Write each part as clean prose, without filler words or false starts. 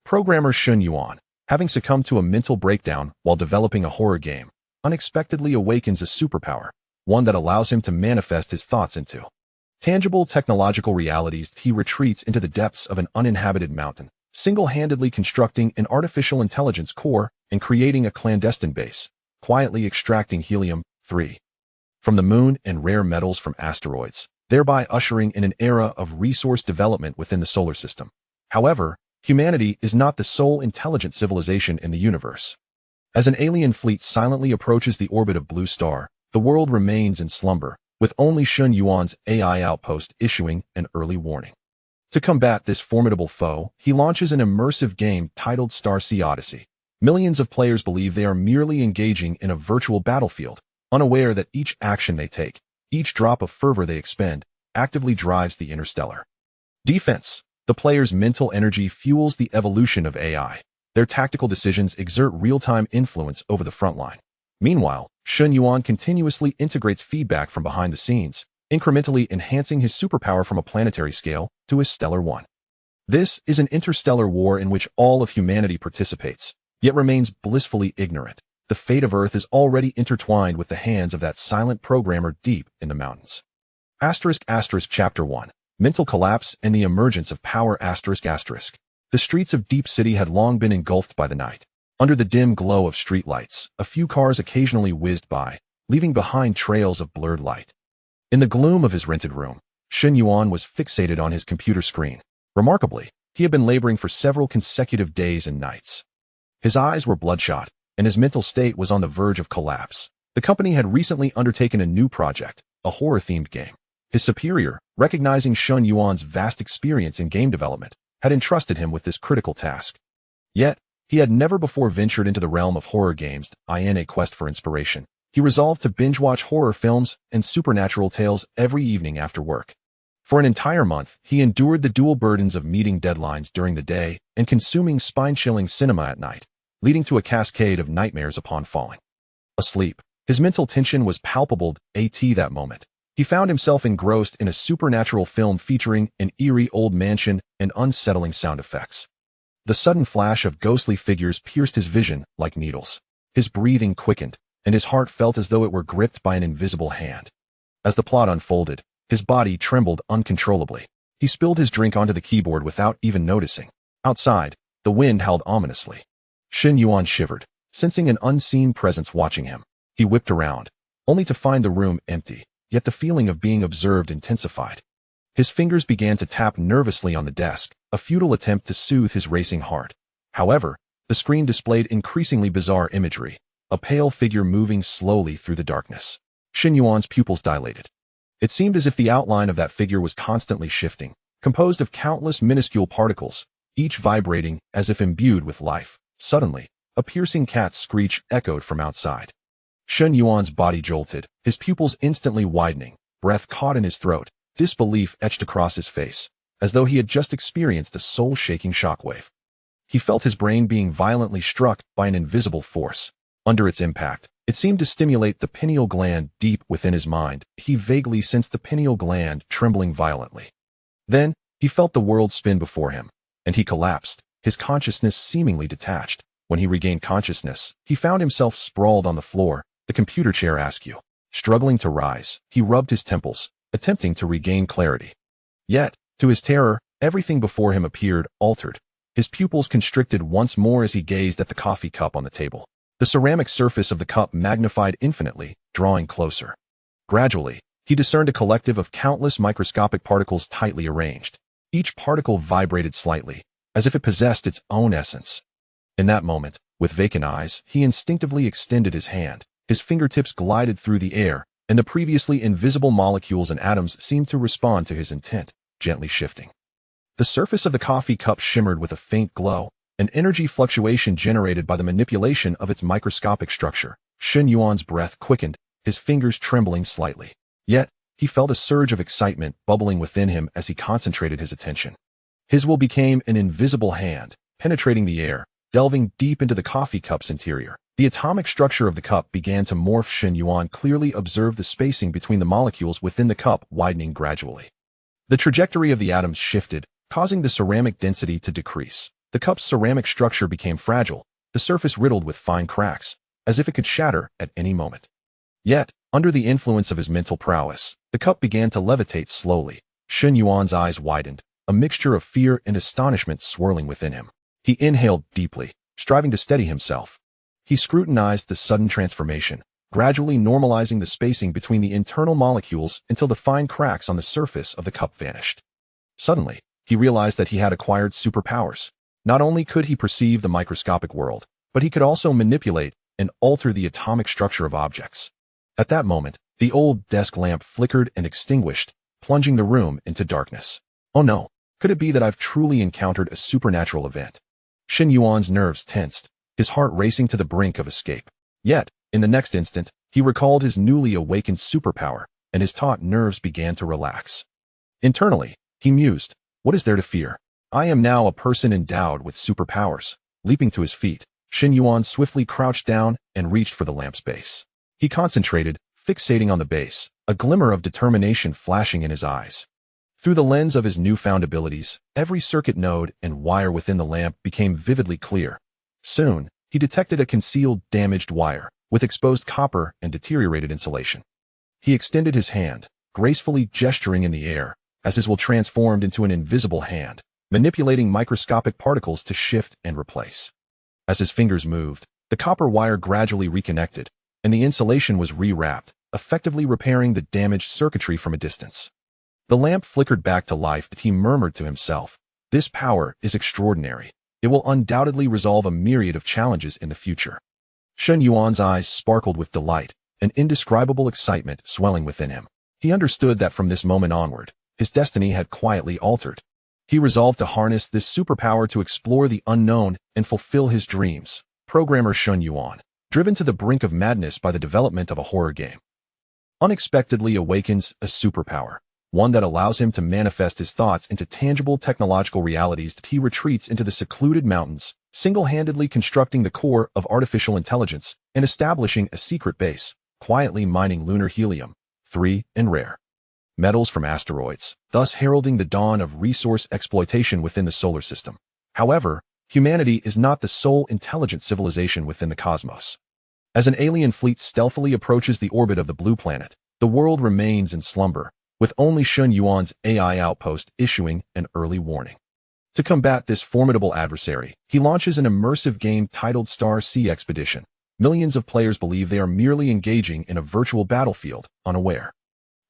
Programmer Shen Yuan, having succumbed to a mental breakdown while developing a horror game, unexpectedly awakens a superpower, one that allows him to manifest his thoughts into tangible technological realities. He retreats into the depths of an uninhabited mountain, single-handedly constructing an artificial intelligence core and creating a clandestine base, quietly extracting helium-3 from the moon and rare metals from asteroids, thereby ushering in an era of resource development within the solar system. However, humanity is not the sole intelligent civilization in the universe. As an alien fleet silently approaches the orbit of Blue Star, the world remains in slumber, with only Shen Yuan's AI outpost issuing an early warning. To combat this formidable foe, he launches an immersive game titled Star Sea Odyssey. Millions of players believe they are merely engaging in a virtual battlefield, unaware that each action they take, each drop of fervor they expend, actively drives the interstellar defense. The player's mental energy fuels the evolution of AI. Their tactical decisions exert real-time influence over the front line. Meanwhile, Shen Yuan continuously integrates feedback from behind the scenes, incrementally enhancing his superpower from a planetary scale to a stellar one. This is an interstellar war in which all of humanity participates, yet remains blissfully ignorant. The fate of Earth is already intertwined with the hands of that silent programmer deep in the mountains. Chapter 1. Mental Collapse and the Emergence of Power. The streets of Deep City had long been engulfed by the night. Under the dim glow of streetlights, a few cars occasionally whizzed by, leaving behind trails of blurred light. In the gloom of his rented room, Shen Yuan was fixated on his computer screen. Remarkably, he had been laboring for several consecutive days and nights. His eyes were bloodshot, and his mental state was on the verge of collapse. The company had recently undertaken a new project, a horror-themed game. His superior, recognizing Shen Yuan's vast experience in game development, had entrusted him with this critical task. Yet, he had never before ventured into the realm of horror games. In a quest for inspiration, he resolved to binge-watch horror films and supernatural tales every evening after work. For an entire month, he endured the dual burdens of meeting deadlines during the day and consuming spine-chilling cinema at night, leading to a cascade of nightmares upon falling asleep. His mental tension was palpable. That moment, he found himself engrossed in a supernatural film featuring an eerie old mansion and unsettling sound effects. The sudden flash of ghostly figures pierced his vision like needles. His breathing quickened, and his heart felt as though it were gripped by an invisible hand. As the plot unfolded, his body trembled uncontrollably. He spilled his drink onto the keyboard without even noticing. Outside, the wind howled ominously. Shen Yuan shivered, sensing an unseen presence watching him. He whipped around, only to find the room empty, yet the feeling of being observed intensified. His fingers began to tap nervously on the desk, a futile attempt to soothe his racing heart. However, the screen displayed increasingly bizarre imagery, a pale figure moving slowly through the darkness. Shen Yuan's pupils dilated. It seemed as if the outline of that figure was constantly shifting, composed of countless minuscule particles, each vibrating as if imbued with life. Suddenly, a piercing cat's screech echoed from outside. Shen Yuan's body jolted, his pupils instantly widening, breath caught in his throat, disbelief etched across his face, as though he had just experienced a soul-shaking shockwave. He felt his brain being violently struck by an invisible force. Under its impact, it seemed to stimulate the pineal gland deep within his mind. He vaguely sensed the pineal gland trembling violently. Then, he felt the world spin before him, and he collapsed, his consciousness seemingly detached. When he regained consciousness, he found himself sprawled on the floor, the computer chair askew. Struggling to rise, he rubbed his temples, attempting to regain clarity. Yet, to his terror, everything before him appeared altered. His pupils constricted once more as he gazed at the coffee cup on the table. The ceramic surface of the cup magnified infinitely, drawing closer. Gradually, he discerned a collective of countless microscopic particles tightly arranged. Each particle vibrated slightly, as if it possessed its own essence. In that moment, with vacant eyes, he instinctively extended his hand. His fingertips glided through the air, and the previously invisible molecules and atoms seemed to respond to his intent, gently shifting. The surface of the coffee cup shimmered with a faint glow, an energy fluctuation generated by the manipulation of its microscopic structure. Shen Yuan's breath quickened, his fingers trembling slightly. Yet, he felt a surge of excitement bubbling within him as he concentrated his attention. His will became an invisible hand, penetrating the air, delving deep into the coffee cup's interior. The atomic structure of the cup began to morph. Shen Yuan clearly observed the spacing between the molecules within the cup widening gradually. The trajectory of the atoms shifted, causing the ceramic density to decrease. The cup's ceramic structure became fragile, the surface riddled with fine cracks, as if it could shatter at any moment. Yet, under the influence of his mental prowess, the cup began to levitate slowly. Shen Yuan's eyes widened, a mixture of fear and astonishment swirling within him. He inhaled deeply, striving to steady himself. He scrutinized the sudden transformation, gradually normalizing the spacing between the internal molecules until the fine cracks on the surface of the cup vanished. Suddenly, he realized that he had acquired superpowers. Not only could he perceive the microscopic world, but he could also manipulate and alter the atomic structure of objects. At that moment, the old desk lamp flickered and extinguished, plunging the room into darkness. Oh no, could it be that I've truly encountered a supernatural event? Shen Yuan's nerves tensed, his heart racing to the brink of escape. Yet, in the next instant, he recalled his newly awakened superpower, and his taut nerves began to relax. Internally, he mused, what is there to fear? I am now a person endowed with superpowers. Leaping to his feet, Shen Yuan swiftly crouched down and reached for the lamp's base. He concentrated, fixating on the base, a glimmer of determination flashing in his eyes. Through the lens of his newfound abilities, every circuit node and wire within the lamp became vividly clear. Soon, he detected a concealed, damaged wire, with exposed copper and deteriorated insulation. He extended his hand, gracefully gesturing in the air, as his will transformed into an invisible hand, manipulating microscopic particles to shift and replace. As his fingers moved, the copper wire gradually reconnected, and the insulation was rewrapped, effectively repairing the damaged circuitry from a distance. The lamp flickered back to life, but he murmured to himself, this power is extraordinary. It will undoubtedly resolve a myriad of challenges in the future. Shen Yuan's eyes sparkled with delight, an indescribable excitement swelling within him. He understood that from this moment onward, his destiny had quietly altered. He resolved to harness this superpower to explore the unknown and fulfill his dreams. Programmer Shen Yuan, driven to the brink of madness by the development of a horror game, unexpectedly awakens a superpower, one that allows him to manifest his thoughts into tangible technological realities. He retreats into the secluded mountains, single-handedly constructing the core of artificial intelligence and establishing a secret base, quietly mining lunar helium-3 and rare metals from asteroids, thus heralding the dawn of resource exploitation within the solar system. However, humanity is not the sole intelligent civilization within the cosmos. As an alien fleet stealthily approaches the orbit of the blue planet, the world remains in slumber, with only Shen Yuan's AI outpost issuing an early warning. To combat this formidable adversary, he launches an immersive game titled Star Sea Expedition. Millions of players believe they are merely engaging in a virtual battlefield, unaware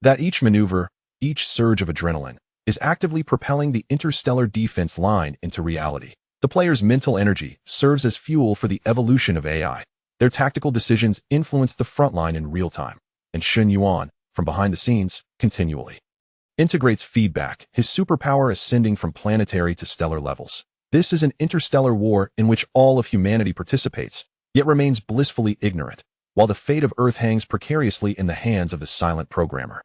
that each maneuver, each surge of adrenaline, is actively propelling the interstellar defense line into reality. The player's mental energy serves as fuel for the evolution of AI. Their tactical decisions influence the front line in real time, and Shen Yuan, from behind the scenes, continually integrates feedback, his superpower ascending from planetary to stellar levels. This is an interstellar war in which all of humanity participates, yet remains blissfully ignorant, while the fate of Earth hangs precariously in the hands of the silent programmer.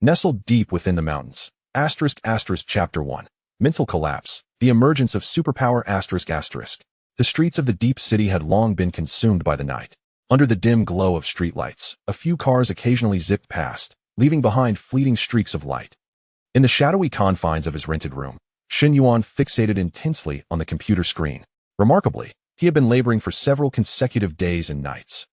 Nestled deep within the mountains, Chapter 1. Mental Collapse, the emergence of superpower ***. The streets of the deep city had long been consumed by the night. Under the dim glow of streetlights, a few cars occasionally zipped past, leaving behind fleeting streaks of light. In the shadowy confines of his rented room, Shen Yuan fixated intensely on the computer screen. Remarkably, he had been laboring for several consecutive days and nights.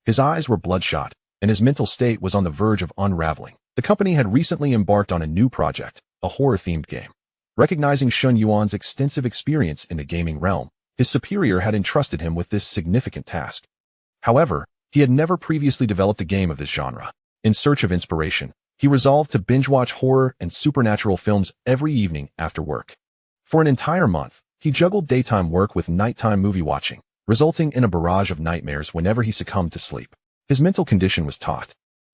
His eyes were bloodshot, and his mental state was on the verge of unraveling. The company had recently embarked on a new project, a horror-themed game. Recognizing Shen Yuan's extensive experience in the gaming realm, his superior had entrusted him with this significant task. However, he had never previously developed a game of this genre. In search of inspiration, he resolved to binge-watch horror and supernatural films every evening after work. For an entire month, he juggled daytime work with nighttime movie watching, resulting in a barrage of nightmares whenever he succumbed to sleep. His mental condition was taut.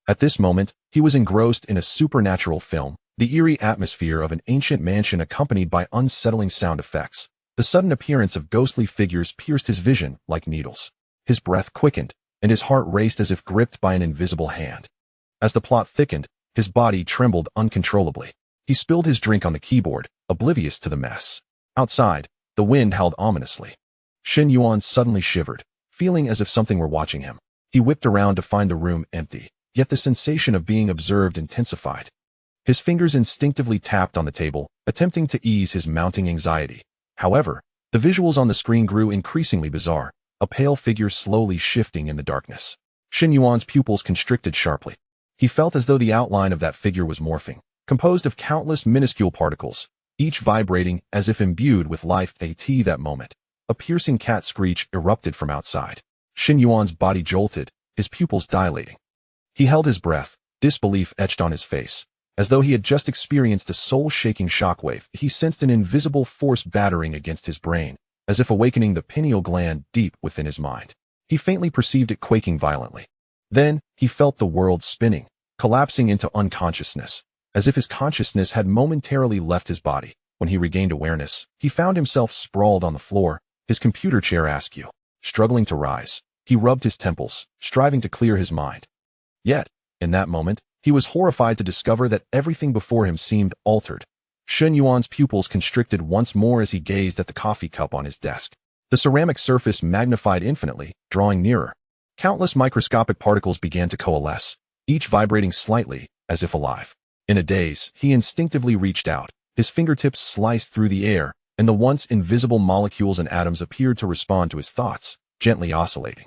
At this moment, he was engrossed in a supernatural film, the eerie atmosphere of an ancient mansion accompanied by unsettling sound effects. The sudden appearance of ghostly figures pierced his vision like needles. His breath quickened, and his heart raced as if gripped by an invisible hand. As the plot thickened, his body trembled uncontrollably. He spilled his drink on the keyboard, oblivious to the mess. Outside, the wind howled ominously. Shen Yuan suddenly shivered, feeling as if something were watching him. He whipped around to find the room empty, yet the sensation of being observed intensified. His fingers instinctively tapped on the table, attempting to ease his mounting anxiety. However, The visuals on the screen grew increasingly bizarre, a pale figure slowly shifting in the darkness. Shen Yuan's pupils constricted sharply. He felt as though the outline of that figure was morphing, composed of countless minuscule particles, each vibrating as if imbued with life. At that moment, a piercing cat screech erupted from outside. Shen Yuan's body jolted, his pupils dilating. He held his breath, disbelief etched on his face. As though he had just experienced a soul-shaking shockwave, he sensed an invisible force battering against his brain, as if awakening the pineal gland deep within his mind. He faintly perceived it quaking violently. Then, he felt the world spinning, collapsing into unconsciousness, as if his consciousness had momentarily left his body. When he regained awareness, he found himself sprawled on the floor, his computer chair askew. Struggling to rise, he rubbed his temples, striving to clear his mind. Yet, in that moment, he was horrified to discover that everything before him seemed altered. Shen Yuan's pupils constricted once more as he gazed at the coffee cup on his desk. The ceramic surface magnified infinitely, drawing nearer. Countless microscopic particles began to coalesce, each vibrating slightly, as if alive. In a daze, he instinctively reached out. His fingertips sliced through the air, and the once invisible molecules and atoms appeared to respond to his thoughts, gently oscillating.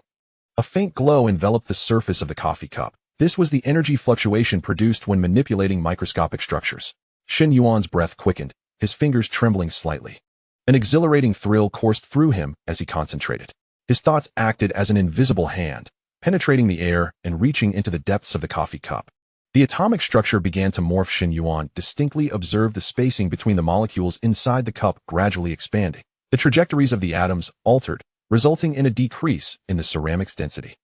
A faint glow enveloped the surface of the coffee cup. This was the energy fluctuation produced when manipulating microscopic structures. Shen Yuan's breath quickened, his fingers trembling slightly. An exhilarating thrill coursed through him as he concentrated. His thoughts acted as an invisible hand, penetrating the air and reaching into the depths of the coffee cup. The atomic structure began to morph. Shen Yuan distinctly observed the spacing between the molecules inside the cup gradually expanding. The trajectories of the atoms altered, resulting in a decrease in the ceramic's density.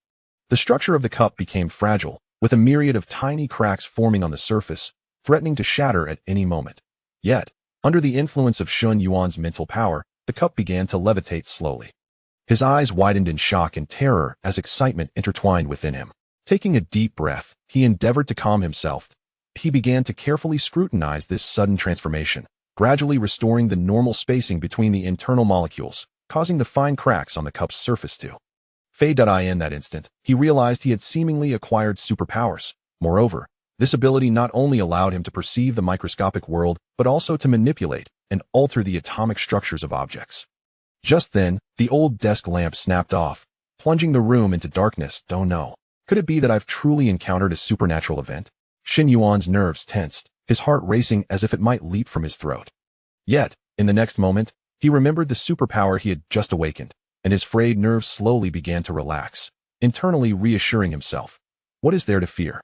The structure of the cup became fragile, with a myriad of tiny cracks forming on the surface, threatening to shatter at any moment. Yet, under the influence of Shen Yuan's mental power, the cup began to levitate slowly. His eyes widened in shock and terror as excitement intertwined within him. Taking a deep breath, he endeavored to calm himself. He began to carefully scrutinize this sudden transformation, gradually restoring the normal spacing between the internal molecules, causing the fine cracks on the cup's surface to fade. In that instant, he realized he had seemingly acquired superpowers. Moreover, this ability not only allowed him to perceive the microscopic world, but also to manipulate and alter the atomic structures of objects. Just then, the old desk lamp snapped off, plunging the room into darkness. Oh no. Could it be that I've truly encountered a supernatural event? Shen Yuan's nerves tensed, his heart racing as if it might leap from his throat. Yet, in the next moment, he remembered the superpower he had just awakened, and his frayed nerves slowly began to relax, internally reassuring himself. What is there to fear?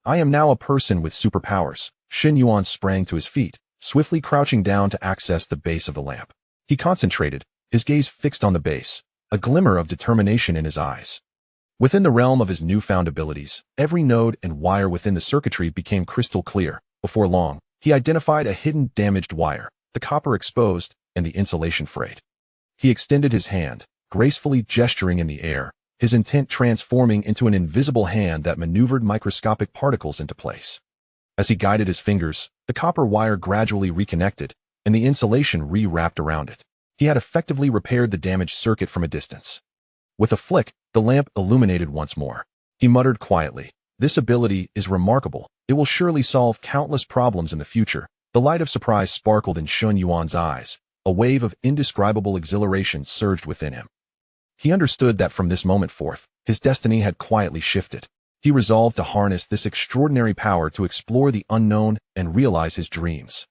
I am now a person with superpowers. Shen Yuan sprang to his feet, swiftly crouching down to access the base of the lamp. He concentrated, his gaze fixed on the base, a glimmer of determination in his eyes. Within the realm of his newfound abilities, every node and wire within the circuitry became crystal clear. Before long, he identified a hidden damaged wire, the copper exposed, and the insulation frayed. He extended his hand, gracefully gesturing in the air, his intent transforming into an invisible hand that maneuvered microscopic particles into place. As he guided his fingers, the copper wire gradually reconnected, and the insulation re-wrapped around it. He had effectively repaired the damaged circuit from a distance. With a flick, the lamp illuminated once more. He muttered quietly, "This ability is remarkable. It will surely solve countless problems in the future." The light of surprise sparkled in Shen Yuan's eyes. A wave of indescribable exhilaration surged within him. He understood that from this moment forth, his destiny had quietly shifted. He resolved to harness this extraordinary power to explore the unknown and realize his dreams.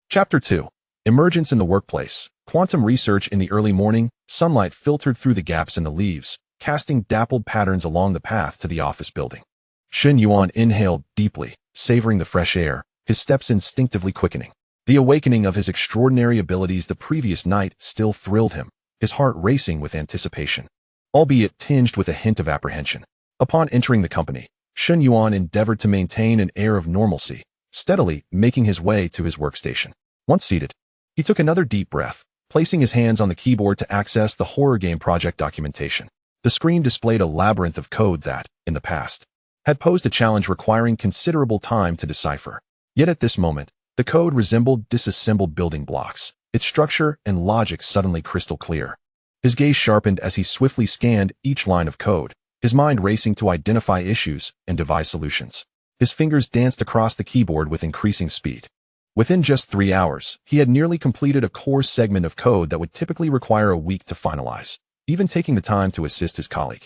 Chapter 2. Emergence in the Workplace. Quantum research. In the early morning, sunlight filtered through the gaps in the leaves, casting dappled patterns along the path to the office building. Shen Yuan inhaled deeply, savoring the fresh air, his steps instinctively quickening. The awakening of his extraordinary abilities the previous night still thrilled him, his heart racing with anticipation, albeit tinged with a hint of apprehension. Upon entering the company, Shen Yuan endeavored to maintain an air of normalcy, steadily making his way to his workstation. Once seated, he took another deep breath, placing his hands on the keyboard to access the horror game project documentation. The screen displayed a labyrinth of code that, in the past, had posed a challenge requiring considerable time to decipher. Yet at this moment, the code resembled disassembled building blocks, its structure and logic suddenly crystal clear. His gaze sharpened as he swiftly scanned each line of code, his mind racing to identify issues and devise solutions. His fingers danced across the keyboard with increasing speed. Within just 3 hours, he had nearly completed a core segment of code that would typically require a week to finalize, even taking the time to assist his colleague,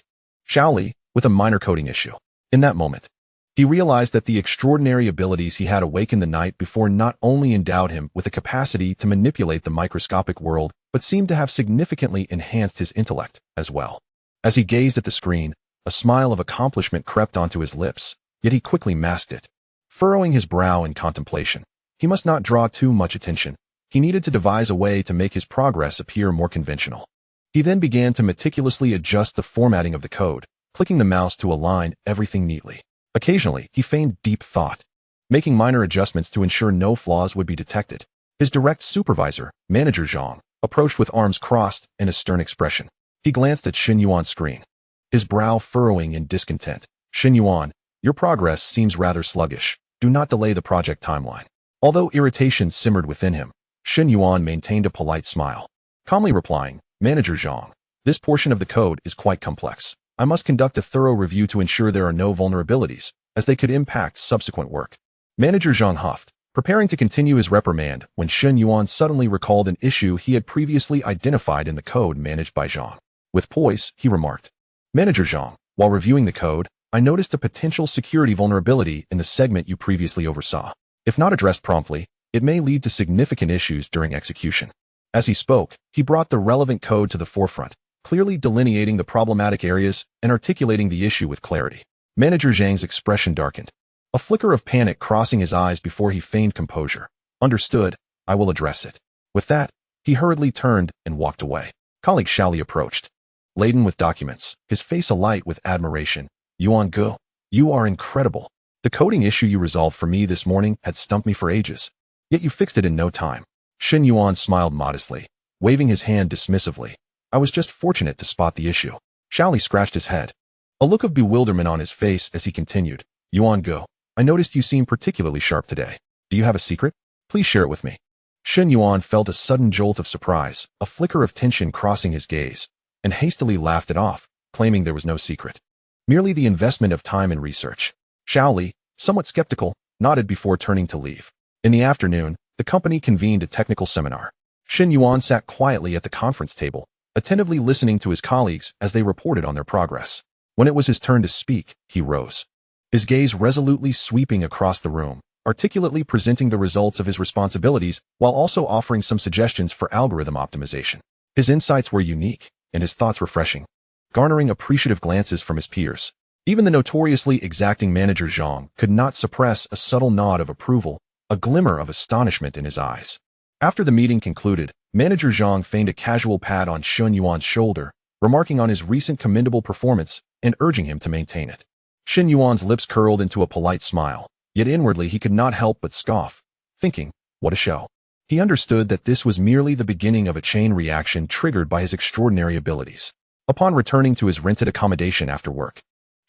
Xiaoli, with a minor coding issue. In that moment, he realized that the extraordinary abilities he had awakened the night before not only endowed him with the capacity to manipulate the microscopic world, but seemed to have significantly enhanced his intellect as well. As he gazed at the screen, a smile of accomplishment crept onto his lips, yet he quickly masked it. Furrowing his brow in contemplation, he must not draw too much attention. He needed to devise a way to make his progress appear more conventional. He then began to meticulously adjust the formatting of the code, clicking the mouse to align everything neatly. Occasionally, he feigned deep thought, making minor adjustments to ensure no flaws would be detected. His direct supervisor, Manager Zhang, approached with arms crossed and a stern expression. He glanced at Shen Yuan's screen, his brow furrowing in discontent. Shen Yuan, your progress seems rather sluggish. Do not delay the project timeline. Although irritation simmered within him, Shen Yuan maintained a polite smile, calmly replying, Manager Zhang, this portion of the code is quite complex. I must conduct a thorough review to ensure there are no vulnerabilities, as they could impact subsequent work. Manager Zhang huffed, preparing to continue his reprimand when Shen Yuan suddenly recalled an issue he had previously identified in the code managed by Zhang. With poise, he remarked, Manager Zhang, while reviewing the code, I noticed a potential security vulnerability in the segment you previously oversaw. If not addressed promptly, it may lead to significant issues during execution. As he spoke, he brought the relevant code to the forefront, clearly delineating the problematic areas and articulating the issue with clarity. Manager Zhang's expression darkened, a flicker of panic crossing his eyes before he feigned composure. Understood, I will address it. With that, he hurriedly turned and walked away. Colleague Xiaoli approached, laden with documents, his face alight with admiration. Yuan Ge, you are incredible. The coding issue you resolved for me this morning had stumped me for ages, yet you fixed it in no time. Shen Yuan smiled modestly, waving his hand dismissively. I was just fortunate to spot the issue. Xiaoli scratched his head, a look of bewilderment on his face as he continued. Yuan Ge, I noticed you seem particularly sharp today. Do you have a secret? Please share it with me. Shen Yuan felt a sudden jolt of surprise, a flicker of tension crossing his gaze, and hastily laughed it off, claiming there was no secret. Merely the investment of time and research. Xiaoli, somewhat skeptical, nodded before turning to leave. In the afternoon, the company convened a technical seminar. Shen Yuan sat quietly at the conference table, attentively listening to his colleagues as they reported on their progress. When it was his turn to speak, he rose, his gaze resolutely sweeping across the room, articulately presenting the results of his responsibilities while also offering some suggestions for algorithm optimization. His insights were unique, and his thoughts refreshing, garnering appreciative glances from his peers. Even the notoriously exacting Manager Zhang could not suppress a subtle nod of approval, a glimmer of astonishment in his eyes. After the meeting concluded, Manager Zhang feigned a casual pat on Shen Yuan's shoulder, remarking on his recent commendable performance and urging him to maintain it. Shen Yuan's lips curled into a polite smile, yet inwardly he could not help but scoff, thinking, what a show. He understood that this was merely the beginning of a chain reaction triggered by his extraordinary abilities. Upon returning to his rented accommodation after work,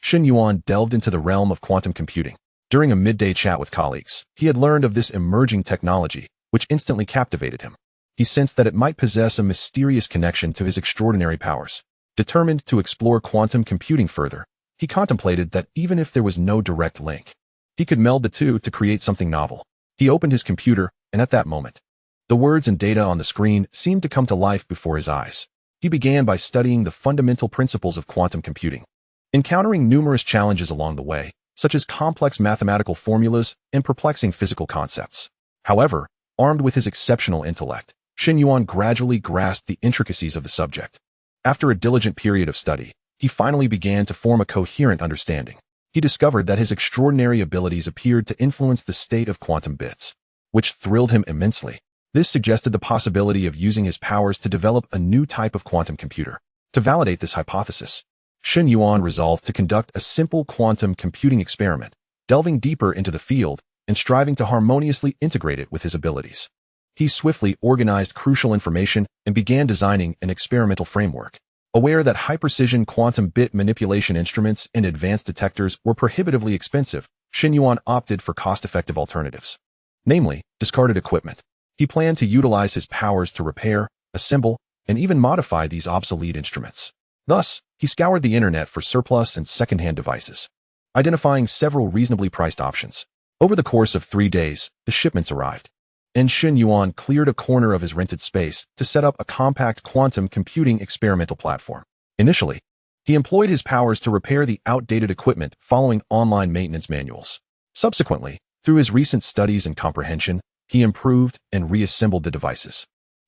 Shen Yuan delved into the realm of quantum computing. During a midday chat with colleagues, he had learned of this emerging technology, which instantly captivated him. He sensed that it might possess a mysterious connection to his extraordinary powers. Determined to explore quantum computing further, he contemplated that even if there was no direct link, he could meld the two to create something novel. He opened his computer, and at that moment, the words and data on the screen seemed to come to life before his eyes. He began by studying the fundamental principles of quantum computing, encountering numerous challenges along the way, such as complex mathematical formulas and perplexing physical concepts. However, armed with his exceptional intellect, Shen Yuan gradually grasped the intricacies of the subject. After a diligent period of study, he finally began to form a coherent understanding. He discovered that his extraordinary abilities appeared to influence the state of quantum bits, which thrilled him immensely. This suggested the possibility of using his powers to develop a new type of quantum computer. To validate this hypothesis, Shen Yuan resolved to conduct a simple quantum computing experiment, delving deeper into the field and striving to harmoniously integrate it with his abilities. He swiftly organized crucial information and began designing an experimental framework. Aware that high-precision quantum bit manipulation instruments and advanced detectors were prohibitively expensive, Shen Yuan opted for cost-effective alternatives, namely, discarded equipment. He planned to utilize his powers to repair, assemble, and even modify these obsolete instruments. Thus, he scoured the internet for surplus and second-hand devices, identifying several reasonably priced options. Over the course of 3 days, the shipments arrived. and Shen Yuan cleared a corner of his rented space to set up a compact quantum computing experimental platform. Initially, he employed his powers to repair the outdated equipment following online maintenance manuals. Subsequently, through his recent studies and comprehension, he improved and reassembled the devices,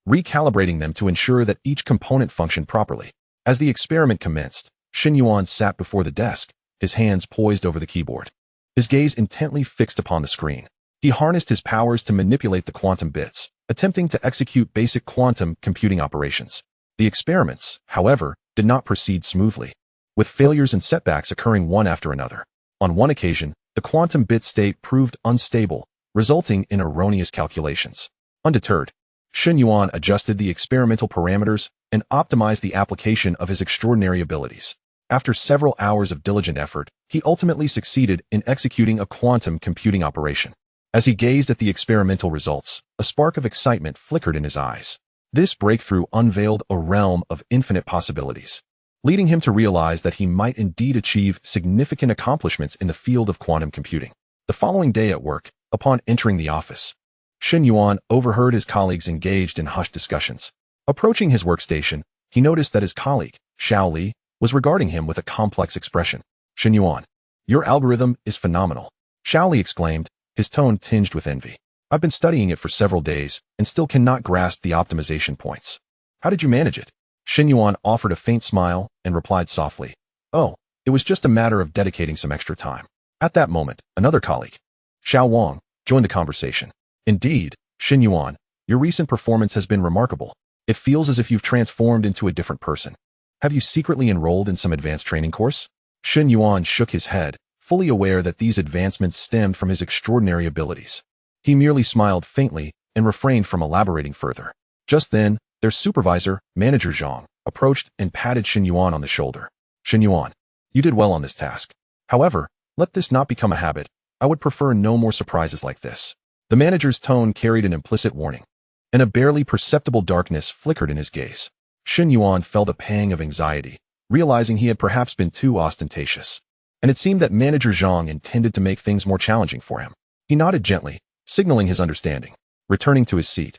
recalibrating them to ensure that each component functioned properly. As the experiment commenced, Shen Yuan sat before the desk, his hands poised over the keyboard, his gaze intently fixed upon the screen. He harnessed his powers to manipulate the quantum bits, attempting to execute basic quantum computing operations. The experiments, however, did not proceed smoothly, with failures and setbacks occurring one after another. On one occasion, the quantum bit state proved unstable, resulting in erroneous calculations. Undeterred, Shen Yuan adjusted the experimental parameters and optimized the application of his extraordinary abilities. After several hours of diligent effort, he ultimately succeeded in executing a quantum computing operation. As he gazed at the experimental results, a spark of excitement flickered in his eyes. This breakthrough unveiled a realm of infinite possibilities, leading him to realize that he might indeed achieve significant accomplishments in the field of quantum computing. The following day at work, upon entering the office, Shen Yuan overheard his colleagues engaged in hushed discussions. Approaching his workstation, he noticed that his colleague, Xiao Li, was regarding him with a complex expression. "Shen Yuan, your algorithm is phenomenal," Xiao Li exclaimed, his tone tinged with envy. "I've been studying it for several days and still cannot grasp the optimization points. How did you manage it?" Shen Yuan offered a faint smile and replied softly, "Oh, it was just a matter of dedicating some extra time." At that moment, another colleague, Xiao Wang, joined the conversation. "Indeed, Shen Yuan, your recent performance has been remarkable. It feels as if you've transformed into a different person. Have you secretly enrolled in some advanced training course?" Shen Yuan shook his head, fully aware that these advancements stemmed from his extraordinary abilities. He merely smiled faintly and refrained from elaborating further. Just then, their supervisor, Manager Zhang, approached and patted Shen Yuan on the shoulder. "Shen Yuan, you did well on this task. However, let this not become a habit. I would prefer no more surprises like this." The manager's tone carried an implicit warning, and a barely perceptible darkness flickered in his gaze. Shen Yuan felt a pang of anxiety, realizing he had perhaps been too ostentatious, and it seemed that Manager Zhang intended to make things more challenging for him. He nodded gently, signaling his understanding. Returning to his seat,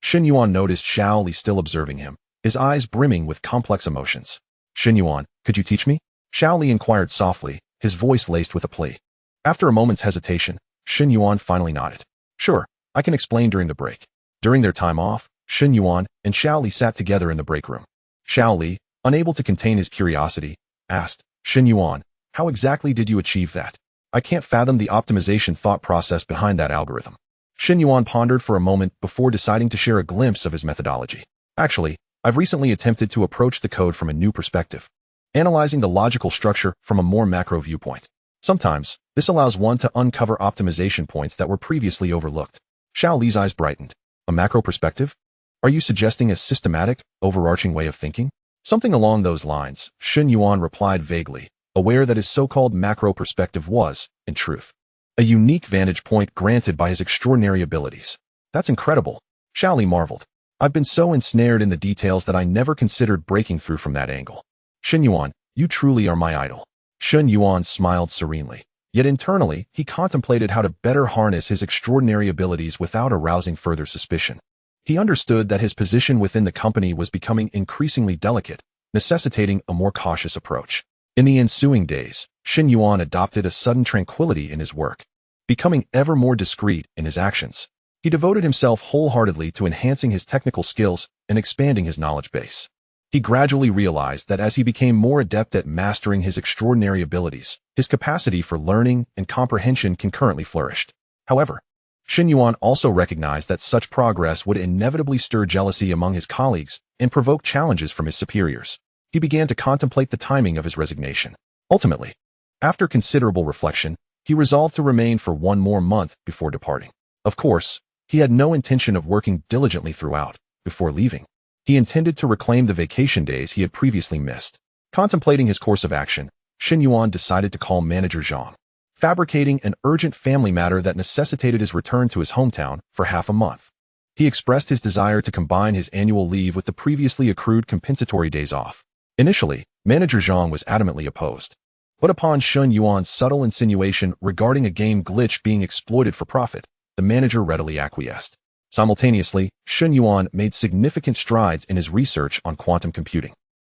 Shen Yuan noticed Xiao Li still observing him, his eyes brimming with complex emotions. "Shen Yuan, could you teach me?" Xiao Li inquired softly, his voice laced with a plea. After a moment's hesitation, Shen Yuan finally nodded. "Sure, I can explain during the break." During their time off, Shen Yuan and Xiao Li sat together in the break room. Xiao Li, unable to contain his curiosity, asked, "Shen Yuan, how exactly did you achieve that? I can't fathom the optimization thought process behind that algorithm." Shen Yuan pondered for a moment before deciding to share a glimpse of his methodology. "Actually, I've recently attempted to approach the code from a new perspective, analyzing the logical structure from a more macro viewpoint. Sometimes, this allows one to uncover optimization points that were previously overlooked." Xiao Li's eyes brightened. "A macro perspective? Are you suggesting a systematic, overarching way of thinking?" "Something along those lines," Shen Yuan replied vaguely, aware that his so-called macro perspective was, in truth, a unique vantage point granted by his extraordinary abilities. "That's incredible," Xiao Li marveled. "I've been so ensnared in the details that I never considered breaking through from that angle. Shen Yuan, you truly are my idol." Shen Yuan smiled serenely, yet internally he contemplated how to better harness his extraordinary abilities without arousing further suspicion. He understood that his position within the company was becoming increasingly delicate, necessitating a more cautious approach. In the ensuing days, Shen Yuan adopted a sudden tranquility in his work, becoming ever more discreet in his actions. He devoted himself wholeheartedly to enhancing his technical skills and expanding his knowledge base. He gradually realized that as he became more adept at mastering his extraordinary abilities, his capacity for learning and comprehension concurrently flourished. However, Shen Yuan also recognized that such progress would inevitably stir jealousy among his colleagues and provoke challenges from his superiors. He began to contemplate the timing of his resignation. Ultimately, after considerable reflection, he resolved to remain for one more month before departing. Of course, he had no intention of working diligently throughout. Before leaving, he intended to reclaim the vacation days he had previously missed. Contemplating his course of action, Shen Yuan decided to call Manager Zhang, fabricating an urgent family matter that necessitated his return to his hometown for half a month. He expressed his desire to combine his annual leave with the previously accrued compensatory days off. Initially, Manager Zhang was adamantly opposed, but upon Shen Yuan's subtle insinuation regarding a game glitch being exploited for profit, the manager readily acquiesced. Simultaneously, Shen Yuan made significant strides in his research on quantum computing.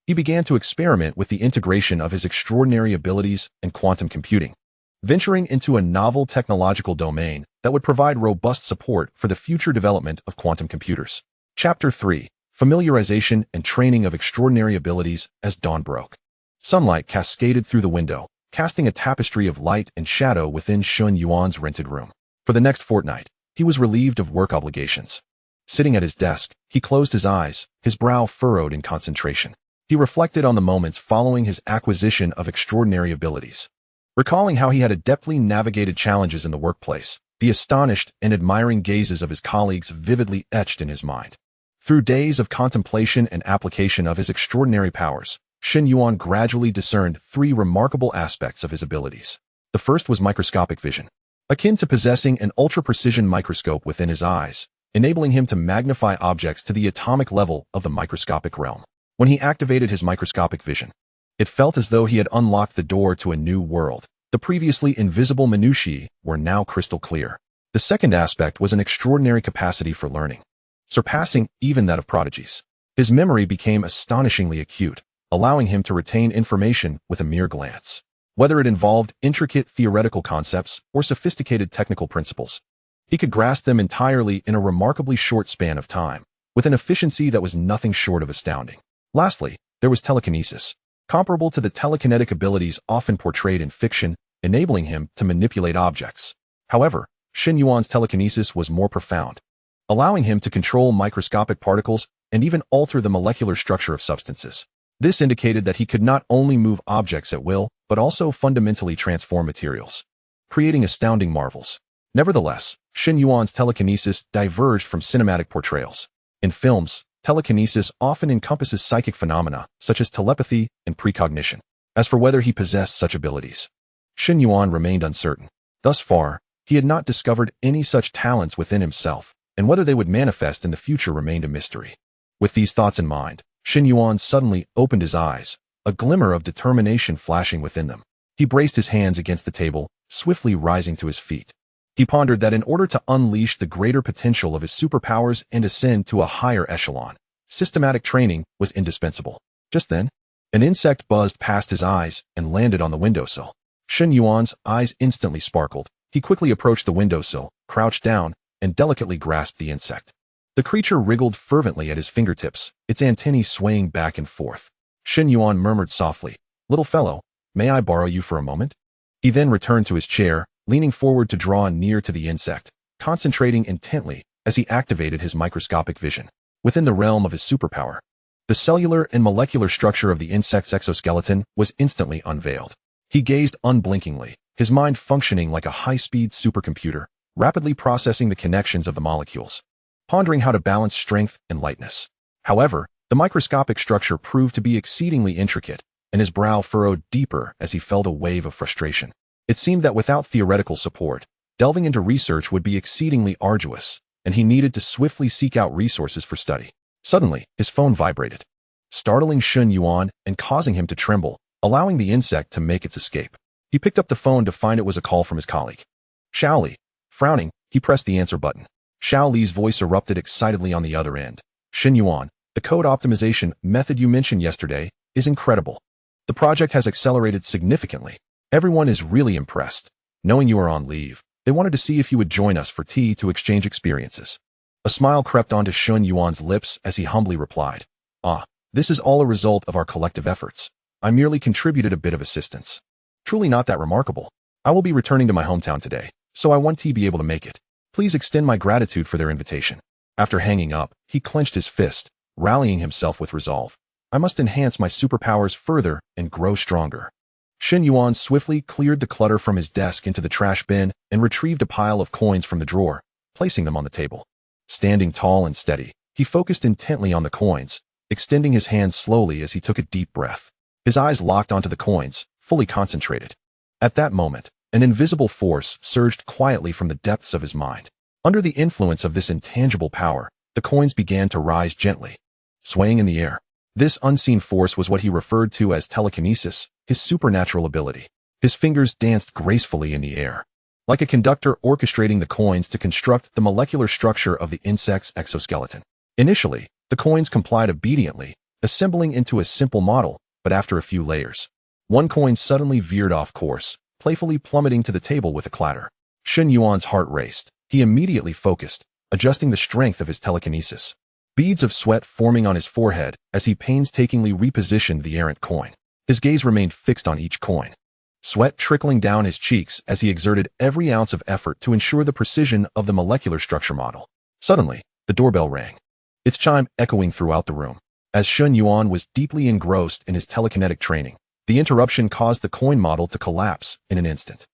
He began to experiment with the integration of his extraordinary abilities and quantum computing, venturing into a novel technological domain that would provide robust support for the future development of quantum computers. Chapter 3. Familiarization and Training of Extraordinary Abilities. As dawn broke, sunlight cascaded through the window, casting a tapestry of light and shadow within Shen Yuan's rented room. For the next fortnight, he was relieved of work obligations. Sitting at his desk, he closed his eyes, his brow furrowed in concentration. He reflected on the moments following his acquisition of extraordinary abilities. Recalling how he had adeptly navigated challenges in the workplace, the astonished and admiring gazes of his colleagues vividly etched in his mind. Through days of contemplation and application of his extraordinary powers, Shen Yuan gradually discerned three remarkable aspects of his abilities. The first was microscopic vision, akin to possessing an ultra-precision microscope within his eyes, enabling him to magnify objects to the atomic level of the microscopic realm. When he activated his microscopic vision, it felt as though he had unlocked the door to a new world. The previously invisible minutiae were now crystal clear. The second aspect was an extraordinary capacity for learning, surpassing even that of prodigies. His memory became astonishingly acute, allowing him to retain information with a mere glance. Whether it involved intricate theoretical concepts or sophisticated technical principles, he could grasp them entirely in a remarkably short span of time, with an efficiency that was nothing short of astounding. Lastly, there was telekinesis, comparable to the telekinetic abilities often portrayed in fiction, enabling him to manipulate objects. However, Shen Yuan's telekinesis was more profound, allowing him to control microscopic particles and even alter the molecular structure of substances. This indicated that he could not only move objects at will, but also fundamentally transform materials, creating astounding marvels. Nevertheless, Shen Yuan's telekinesis diverged from cinematic portrayals. In films, telekinesis often encompasses psychic phenomena, such as telepathy and precognition. As for whether he possessed such abilities, Shen Yuan remained uncertain. Thus far, he had not discovered any such talents within himself, and whether they would manifest in the future remained a mystery. With these thoughts in mind, Shen Yuan suddenly opened his eyes, a glimmer of determination flashing within them. He braced his hands against the table, swiftly rising to his feet. He pondered that in order to unleash the greater potential of his superpowers and ascend to a higher echelon, systematic training was indispensable. Just then, an insect buzzed past his eyes and landed on the windowsill. Shen Yuan's eyes instantly sparkled. He quickly approached the windowsill, crouched down, and delicately grasped the insect. The creature wriggled fervently at his fingertips, its antennae swaying back and forth. Shen Yuan murmured softly, "Little fellow, may I borrow you for a moment?" He then returned to his chair, leaning forward to draw near to the insect, concentrating intently as he activated his microscopic vision. Within the realm of his superpower, the cellular and molecular structure of the insect's exoskeleton was instantly unveiled. He gazed unblinkingly, his mind functioning like a high-speed supercomputer, rapidly processing the connections of the molecules, pondering how to balance strength and lightness. However, the microscopic structure proved to be exceedingly intricate, and his brow furrowed deeper as he felt a wave of frustration. It seemed that without theoretical support, delving into research would be exceedingly arduous, and he needed to swiftly seek out resources for study. Suddenly, his phone vibrated, startling Shen Yuan and causing him to tremble, allowing the insect to make its escape. He picked up the phone to find it was a call from his colleague, Xiao Li. Frowning, he pressed the answer button. Xiao Li's voice erupted excitedly on the other end. "Shen Yuan, the code optimization method you mentioned yesterday is incredible. The project has accelerated significantly. Everyone is really impressed. Knowing you are on leave, they wanted to see if you would join us for tea to exchange experiences." A smile crept onto Shen Yuan's lips as he humbly replied, "Ah, this is all a result of our collective efforts. I merely contributed a bit of assistance. Truly not that remarkable. I will be returning to my hometown today, so I want to be able to make it. Please extend my gratitude for their invitation." After hanging up, he clenched his fist, rallying himself with resolve. "I must enhance my superpowers further and grow stronger." Shen Yuan swiftly cleared the clutter from his desk into the trash bin and retrieved a pile of coins from the drawer, placing them on the table. Standing tall and steady, he focused intently on the coins, extending his hands slowly as he took a deep breath. His eyes locked onto the coins, fully concentrated. At that moment, an invisible force surged quietly from the depths of his mind. Under the influence of this intangible power, the coins began to rise gently, swaying in the air. This unseen force was what he referred to as telekinesis, his supernatural ability. His fingers danced gracefully in the air, like a conductor orchestrating the coins to construct the molecular structure of the insect's exoskeleton. Initially, the coins complied obediently, assembling into a simple model, but after a few layers, one coin suddenly veered off course, playfully plummeting to the table with a clatter. Shen Yuan's heart raced. He immediately focused, adjusting the strength of his telekinesis. Beads of sweat forming on his forehead as he painstakingly repositioned the errant coin. His gaze remained fixed on each coin, sweat trickling down his cheeks as he exerted every ounce of effort to ensure the precision of the molecular structure model. Suddenly, the doorbell rang, its chime echoing throughout the room. As Shen Yuan was deeply engrossed in his telekinetic training, the interruption caused the coin model to collapse in an instant.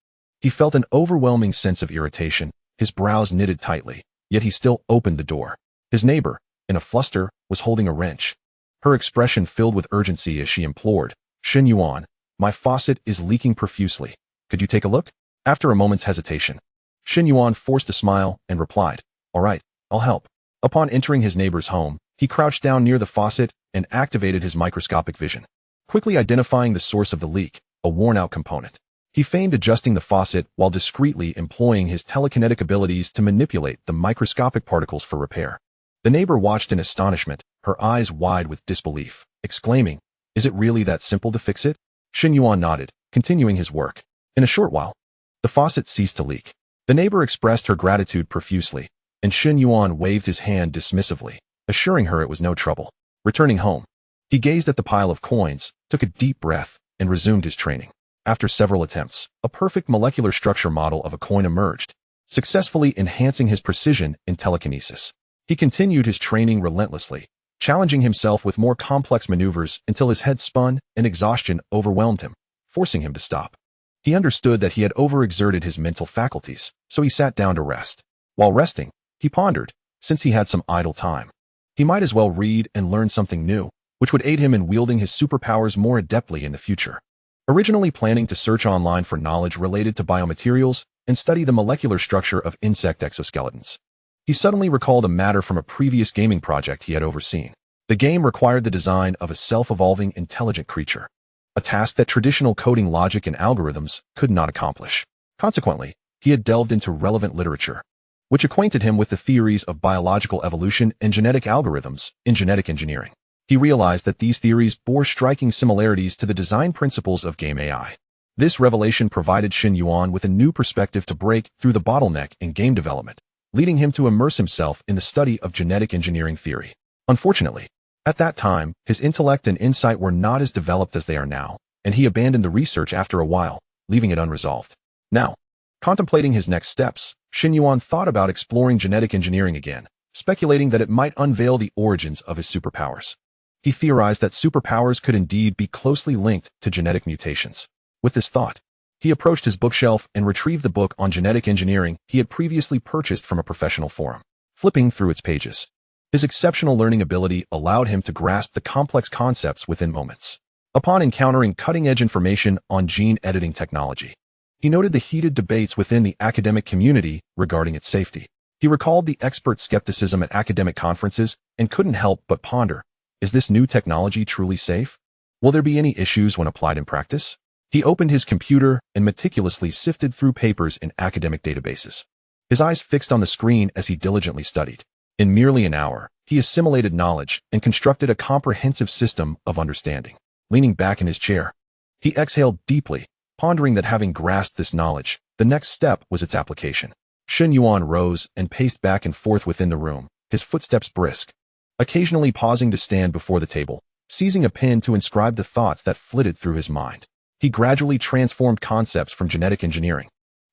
He felt an overwhelming sense of irritation, his brows knitted tightly, yet he still opened the door. His neighbor, in a fluster, was holding a wrench. Her expression filled with urgency as she implored, "Shen Yuan, my faucet is leaking profusely. Could you take a look?" After a moment's hesitation, Shen Yuan forced a smile and replied, "All right, I'll help." Upon entering his neighbor's home, he crouched down near the faucet and activated his microscopic vision, quickly identifying the source of the leak, a worn-out component. He feigned adjusting the faucet while discreetly employing his telekinetic abilities to manipulate the microscopic particles for repair. The neighbor watched in astonishment, her eyes wide with disbelief, exclaiming, "Is it really that simple to fix it?" Shen Yuan nodded, continuing his work. In a short while, the faucet ceased to leak. The neighbor expressed her gratitude profusely, and Shen Yuan waved his hand dismissively, assuring her it was no trouble. Returning home, he gazed at the pile of coins, took a deep breath, and resumed his training. After several attempts, a perfect molecular structure model of a coin emerged, successfully enhancing his precision in telekinesis. He continued his training relentlessly, challenging himself with more complex maneuvers until his head spun and exhaustion overwhelmed him, forcing him to stop. He understood that he had overexerted his mental faculties, so he sat down to rest. While resting, he pondered, since he had some idle time, he might as well read and learn something new, which would aid him in wielding his superpowers more adeptly in the future. Originally planning to search online for knowledge related to biomaterials and study the molecular structure of insect exoskeletons, he suddenly recalled a matter from a previous gaming project he had overseen. The game required the design of a self-evolving intelligent creature, a task that traditional coding logic and algorithms could not accomplish. Consequently, he had delved into relevant literature, which acquainted him with the theories of biological evolution and genetic algorithms in genetic engineering. He realized that these theories bore striking similarities to the design principles of game AI. This revelation provided Shen Yuan with a new perspective to break through the bottleneck in game development, leading him to immerse himself in the study of genetic engineering theory. Unfortunately, at that time, his intellect and insight were not as developed as they are now, and he abandoned the research after a while, leaving it unresolved. Now, contemplating his next steps, Shen Yuan thought about exploring genetic engineering again, speculating that it might unveil the origins of his superpowers. He theorized that superpowers could indeed be closely linked to genetic mutations. With this thought, he approached his bookshelf and retrieved the book on genetic engineering he had previously purchased from a professional forum. Flipping through its pages, his exceptional learning ability allowed him to grasp the complex concepts within moments. Upon encountering cutting-edge information on gene editing technology, he noted the heated debates within the academic community regarding its safety. He recalled the expert skepticism at academic conferences and couldn't help but ponder, is this new technology truly safe? Will there be any issues when applied in practice? He opened his computer and meticulously sifted through papers in academic databases, his eyes fixed on the screen as he diligently studied. In merely an hour, he assimilated knowledge and constructed a comprehensive system of understanding. Leaning back in his chair, he exhaled deeply, pondering that having grasped this knowledge, the next step was its application. Shen Yuan rose and paced back and forth within the room, his footsteps brisk, occasionally pausing to stand before the table, seizing a pen to inscribe the thoughts that flitted through his mind. He gradually transformed concepts from genetic engineering,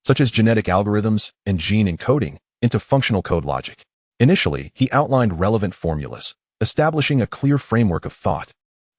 such as genetic algorithms and gene encoding, into functional code logic. Initially, he outlined relevant formulas, establishing a clear framework of thought,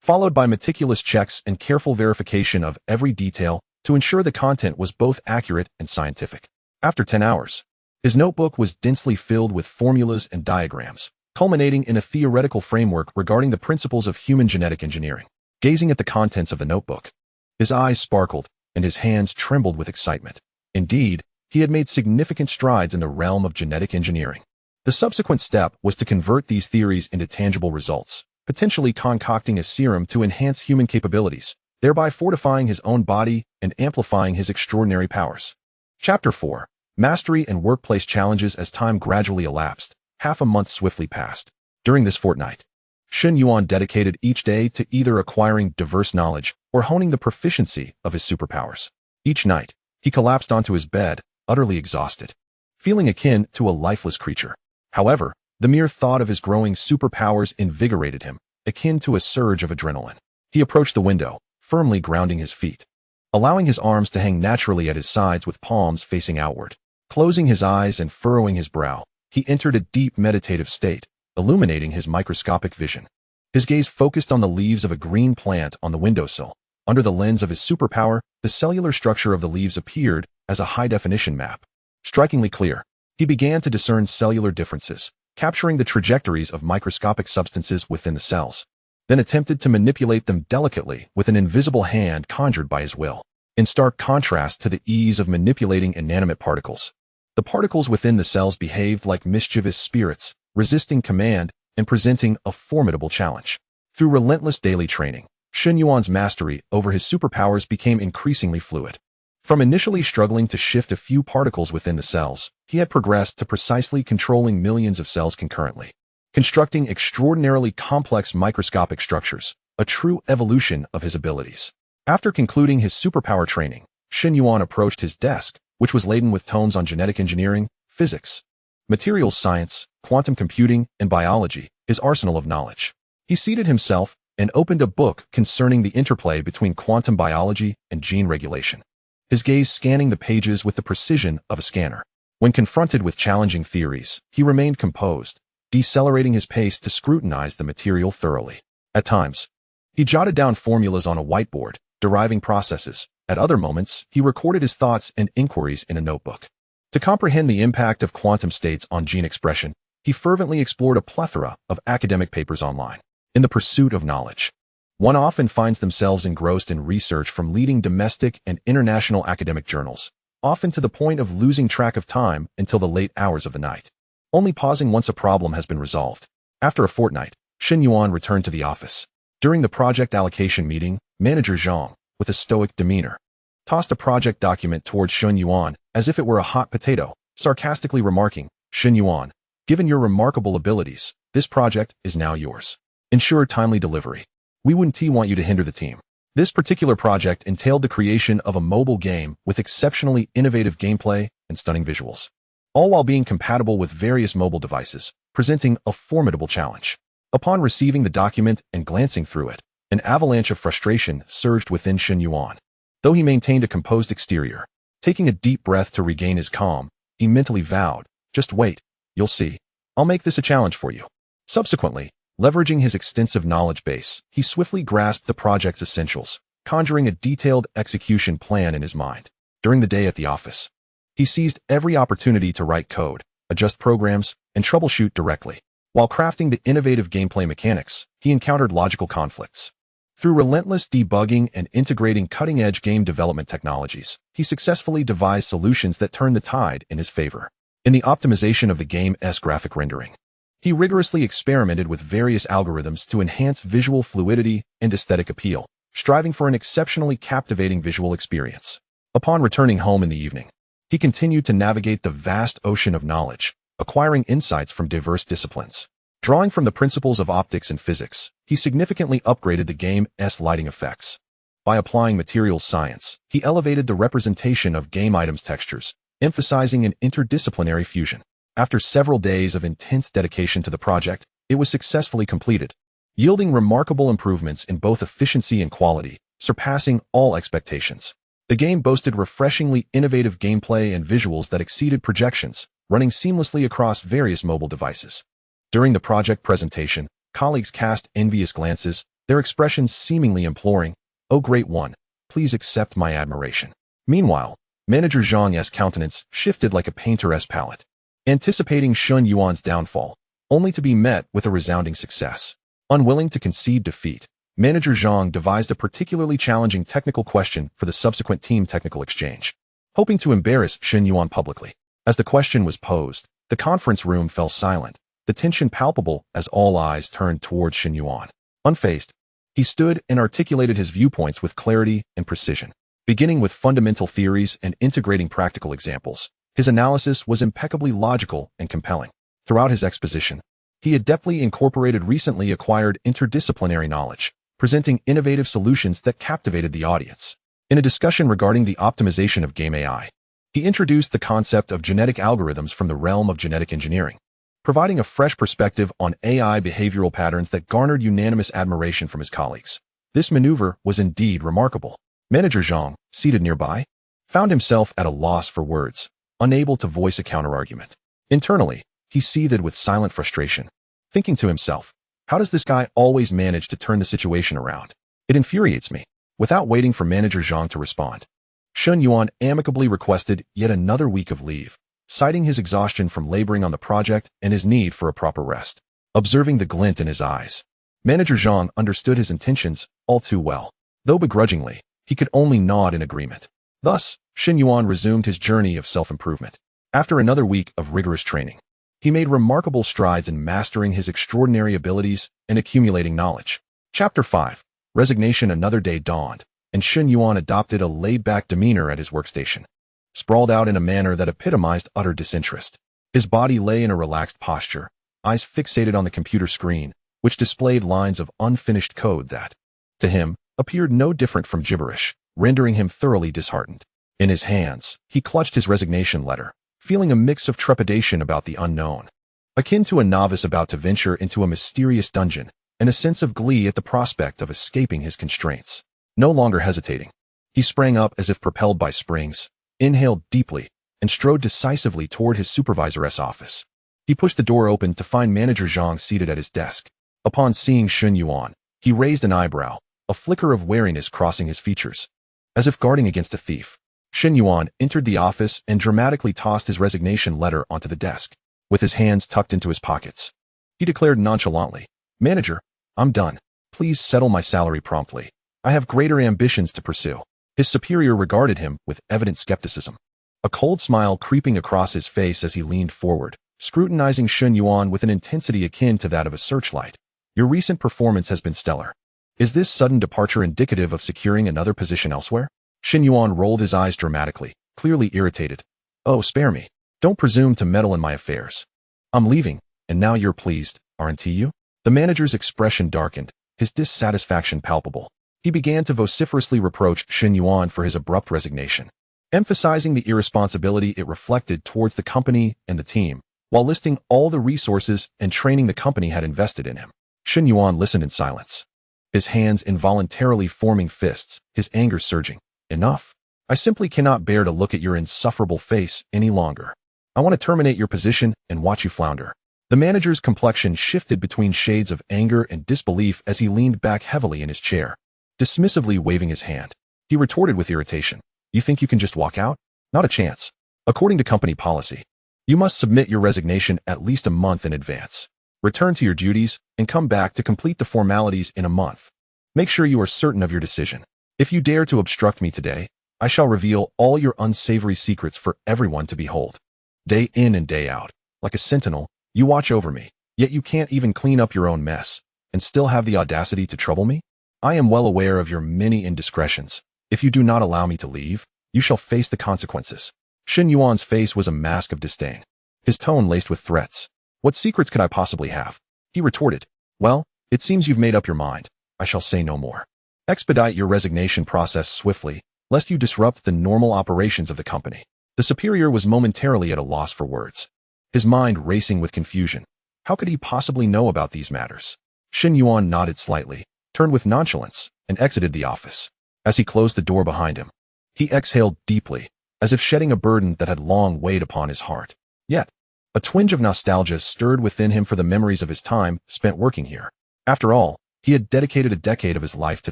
followed by meticulous checks and careful verification of every detail to ensure the content was both accurate and scientific. After 10 hours, his notebook was densely filled with formulas and diagrams, culminating in a theoretical framework regarding the principles of human genetic engineering. Gazing at the contents of the notebook, his eyes sparkled and his hands trembled with excitement. Indeed, he had made significant strides in the realm of genetic engineering. The subsequent step was to convert these theories into tangible results, potentially concocting a serum to enhance human capabilities, thereby fortifying his own body and amplifying his extraordinary powers. Chapter 4. mastery, and workplace challenges. As time gradually elapsed, half a month swiftly passed. During this fortnight, Shen Yuan dedicated each day to either acquiring diverse knowledge or honing the proficiency of his superpowers. Each night, he collapsed onto his bed, utterly exhausted, feeling akin to a lifeless creature. However, the mere thought of his growing superpowers invigorated him, akin to a surge of adrenaline. He approached the window, firmly grounding his feet, allowing his arms to hang naturally at his sides with palms facing outward. Closing his eyes and furrowing his brow, he entered a deep meditative state, illuminating his microscopic vision. His gaze focused on the leaves of a green plant on the windowsill. Under the lens of his superpower, the cellular structure of the leaves appeared as a high-definition map. Strikingly clear, he began to discern cellular differences, capturing the trajectories of microscopic substances within the cells, then attempted to manipulate them delicately with an invisible hand conjured by his will. In stark contrast to the ease of manipulating inanimate particles, the particles within the cells behaved like mischievous spirits, resisting command and presenting a formidable challenge. Through relentless daily training, Shen Yuan's mastery over his superpowers became increasingly fluid. From initially struggling to shift a few particles within the cells, he had progressed to precisely controlling millions of cells concurrently, constructing extraordinarily complex microscopic structures, a true evolution of his abilities. After concluding his superpower training, Shen Yuan approached his desk, which was laden with tomes on genetic engineering, physics, materials science, quantum computing, and biology, his arsenal of knowledge. He seated himself and opened a book concerning the interplay between quantum biology and gene regulation, his gaze scanning the pages with the precision of a scanner. When confronted with challenging theories, he remained composed, decelerating his pace to scrutinize the material thoroughly. At times, he jotted down formulas on a whiteboard, deriving processes. At other moments, he recorded his thoughts and inquiries in a notebook. To comprehend the impact of quantum states on gene expression, he fervently explored a plethora of academic papers online. In the pursuit of knowledge, one often finds themselves engrossed in research from leading domestic and international academic journals, often to the point of losing track of time until the late hours of the night, only pausing once a problem has been resolved. After a fortnight, Shen Yuan returned to the office. During the project allocation meeting, Manager Zhang, with a stoic demeanor, tossed a project document towards Shen Yuan as if it were a hot potato, sarcastically remarking, "Shen Yuan, given your remarkable abilities, this project is now yours. Ensure timely delivery. We wouldn't want you to hinder the team." This particular project entailed the creation of a mobile game with exceptionally innovative gameplay and stunning visuals, all while being compatible with various mobile devices, presenting a formidable challenge. Upon receiving the document and glancing through it, an avalanche of frustration surged within Shen Yuan. Though he maintained a composed exterior, taking a deep breath to regain his calm, he mentally vowed, "Just wait, you'll see. I'll make this a challenge for you." Subsequently, leveraging his extensive knowledge base, he swiftly grasped the project's essentials, conjuring a detailed execution plan in his mind. During the day at the office, he seized every opportunity to write code, adjust programs, and troubleshoot directly. While crafting the innovative gameplay mechanics, he encountered logical conflicts. Through relentless debugging and integrating cutting-edge game development technologies, he successfully devised solutions that turned the tide in his favor. In the optimization of the game's graphic rendering, he rigorously experimented with various algorithms to enhance visual fluidity and aesthetic appeal, striving for an exceptionally captivating visual experience. Upon returning home in the evening, he continued to navigate the vast ocean of knowledge, acquiring insights from diverse disciplines. Drawing from the principles of optics and physics, he significantly upgraded the game's lighting effects. By applying materials science, he elevated the representation of game items' textures, emphasizing an interdisciplinary fusion. After several days of intense dedication to the project, it was successfully completed, yielding remarkable improvements in both efficiency and quality, surpassing all expectations. The game boasted refreshingly innovative gameplay and visuals that exceeded projections, running seamlessly across various mobile devices. During the project presentation, colleagues cast envious glances, their expressions seemingly imploring, "Oh great one, please accept my admiration." Meanwhile, Manager Zhang's countenance shifted like a painter's palette, anticipating Shen Yuan's downfall, only to be met with a resounding success. Unwilling to concede defeat, Manager Zhang devised a particularly challenging technical question for the subsequent team technical exchange, hoping to embarrass Shen Yuan publicly. As the question was posed, the conference room fell silent, the tension palpable as all eyes turned towards Shen Yuan. Unfazed, he stood and articulated his viewpoints with clarity and precision. Beginning with fundamental theories and integrating practical examples, His analysis was impeccably logical and compelling. Throughout his exposition, he adeptly incorporated recently acquired interdisciplinary knowledge, presenting innovative solutions that captivated the audience. In a discussion regarding the optimization of game AI, he introduced the concept of genetic algorithms from the realm of genetic engineering, providing a fresh perspective on AI behavioral patterns that garnered unanimous admiration from his colleagues. This maneuver was indeed remarkable. Manager Zhang, seated nearby, found himself at a loss for words, unable to voice a counterargument. Internally, he seethed with silent frustration, thinking to himself, how does this guy always manage to turn the situation around? It infuriates me. Without waiting for Manager Zhang to respond, Shen Yuan amicably requested yet another week of leave, citing his exhaustion from laboring on the project and his need for a proper rest. Observing the glint in his eyes, Manager Zhang understood his intentions all too well. Though begrudgingly, he could only nod in agreement. Thus, Shen Yuan resumed his journey of self-improvement. After another week of rigorous training, he made remarkable strides in mastering his extraordinary abilities and accumulating knowledge. Chapter 5. Resignation. Another day dawned, and Shen Yuan adopted a laid-back demeanor at his workstation, sprawled out in a manner that epitomized utter disinterest. His body lay in a relaxed posture, eyes fixated on the computer screen, which displayed lines of unfinished code that, to him, appeared no different from gibberish, rendering him thoroughly disheartened. In his hands, he clutched his resignation letter, feeling a mix of trepidation about the unknown, akin to a novice about to venture into a mysterious dungeon, and a sense of glee at the prospect of escaping his constraints. No longer hesitating, he sprang up as if propelled by springs, inhaled deeply, and strode decisively toward his supervisor's office. He pushed the door open to find Manager Zhang seated at his desk. Upon seeing Shen Yuan, he raised an eyebrow, a flicker of wariness crossing his features. As if guarding against a thief, Shen Yuan entered the office and dramatically tossed his resignation letter onto the desk. With his hands tucked into his pockets, he declared nonchalantly, "Manager, I'm done. Please settle my salary promptly. I have greater ambitions to pursue." His superior regarded him with evident skepticism, a cold smile creeping across his face as he leaned forward, scrutinizing Shen Yuan with an intensity akin to that of a searchlight. "Your recent performance has been stellar. Is this sudden departure indicative of securing another position elsewhere?" Shen Yuan rolled his eyes dramatically, clearly irritated. "Oh, spare me. Don't presume to meddle in my affairs. I'm leaving, and now you're pleased, aren't you?" The manager's expression darkened, his dissatisfaction palpable. He began to vociferously reproach Shen Yuan for his abrupt resignation, emphasizing the irresponsibility it reflected towards the company and the team, while listing all the resources and training the company had invested in him. Shen Yuan listened in silence, his hands involuntarily forming fists, his anger surging. "Enough. I simply cannot bear to look at your insufferable face any longer. I want to terminate your position and watch you flounder." The manager's complexion shifted between shades of anger and disbelief as he leaned back heavily in his chair, dismissively waving his hand. He retorted with irritation, "You think you can just walk out? Not a chance. According to company policy, you must submit your resignation at least a month in advance. Return to your duties and come back to complete the formalities in a month. Make sure you are certain of your decision. If you dare to obstruct me today, I shall reveal all your unsavory secrets for everyone to behold. Day in and day out, like a sentinel, you watch over me, yet you can't even clean up your own mess, and still have the audacity to trouble me? I am well aware of your many indiscretions. If you do not allow me to leave, you shall face the consequences." Shen Yuan's face was a mask of disdain, his tone laced with threats. "What secrets could I possibly have?" he retorted. "Well, it seems you've made up your mind. I shall say no more. Expedite your resignation process swiftly, lest you disrupt the normal operations of the company." The superior was momentarily at a loss for words, his mind racing with confusion. How could he possibly know about these matters? Shen Yuan nodded slightly, turned with nonchalance, and exited the office. As he closed the door behind him, he exhaled deeply, as if shedding a burden that had long weighed upon his heart. Yet, a twinge of nostalgia stirred within him for the memories of his time spent working here. After all, he had dedicated a decade of his life to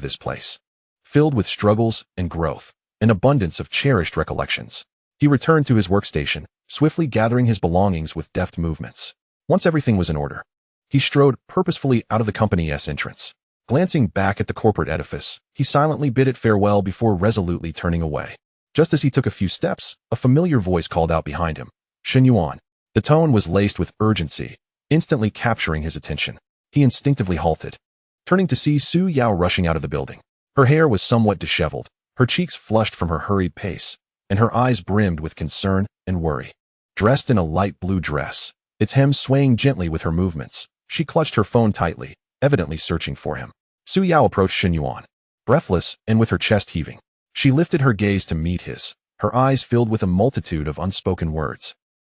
this place, filled with struggles and growth, an abundance of cherished recollections. He returned to his workstation, swiftly gathering his belongings with deft movements. Once everything was in order, he strode purposefully out of the company's entrance. Glancing back at the corporate edifice, he silently bid it farewell before resolutely turning away. Just as he took a few steps, a familiar voice called out behind him, "Shen Yuan." The tone was laced with urgency, instantly capturing his attention. He instinctively halted, turning to see Su Yao rushing out of the building. Her hair was somewhat disheveled, her cheeks flushed from her hurried pace, and her eyes brimmed with concern and worry. Dressed in a light blue dress, its hem swaying gently with her movements, she clutched her phone tightly, evidently searching for him. Su Yao approached Shen Yuan. Breathless and with her chest heaving, she lifted her gaze to meet his, her eyes filled with a multitude of unspoken words,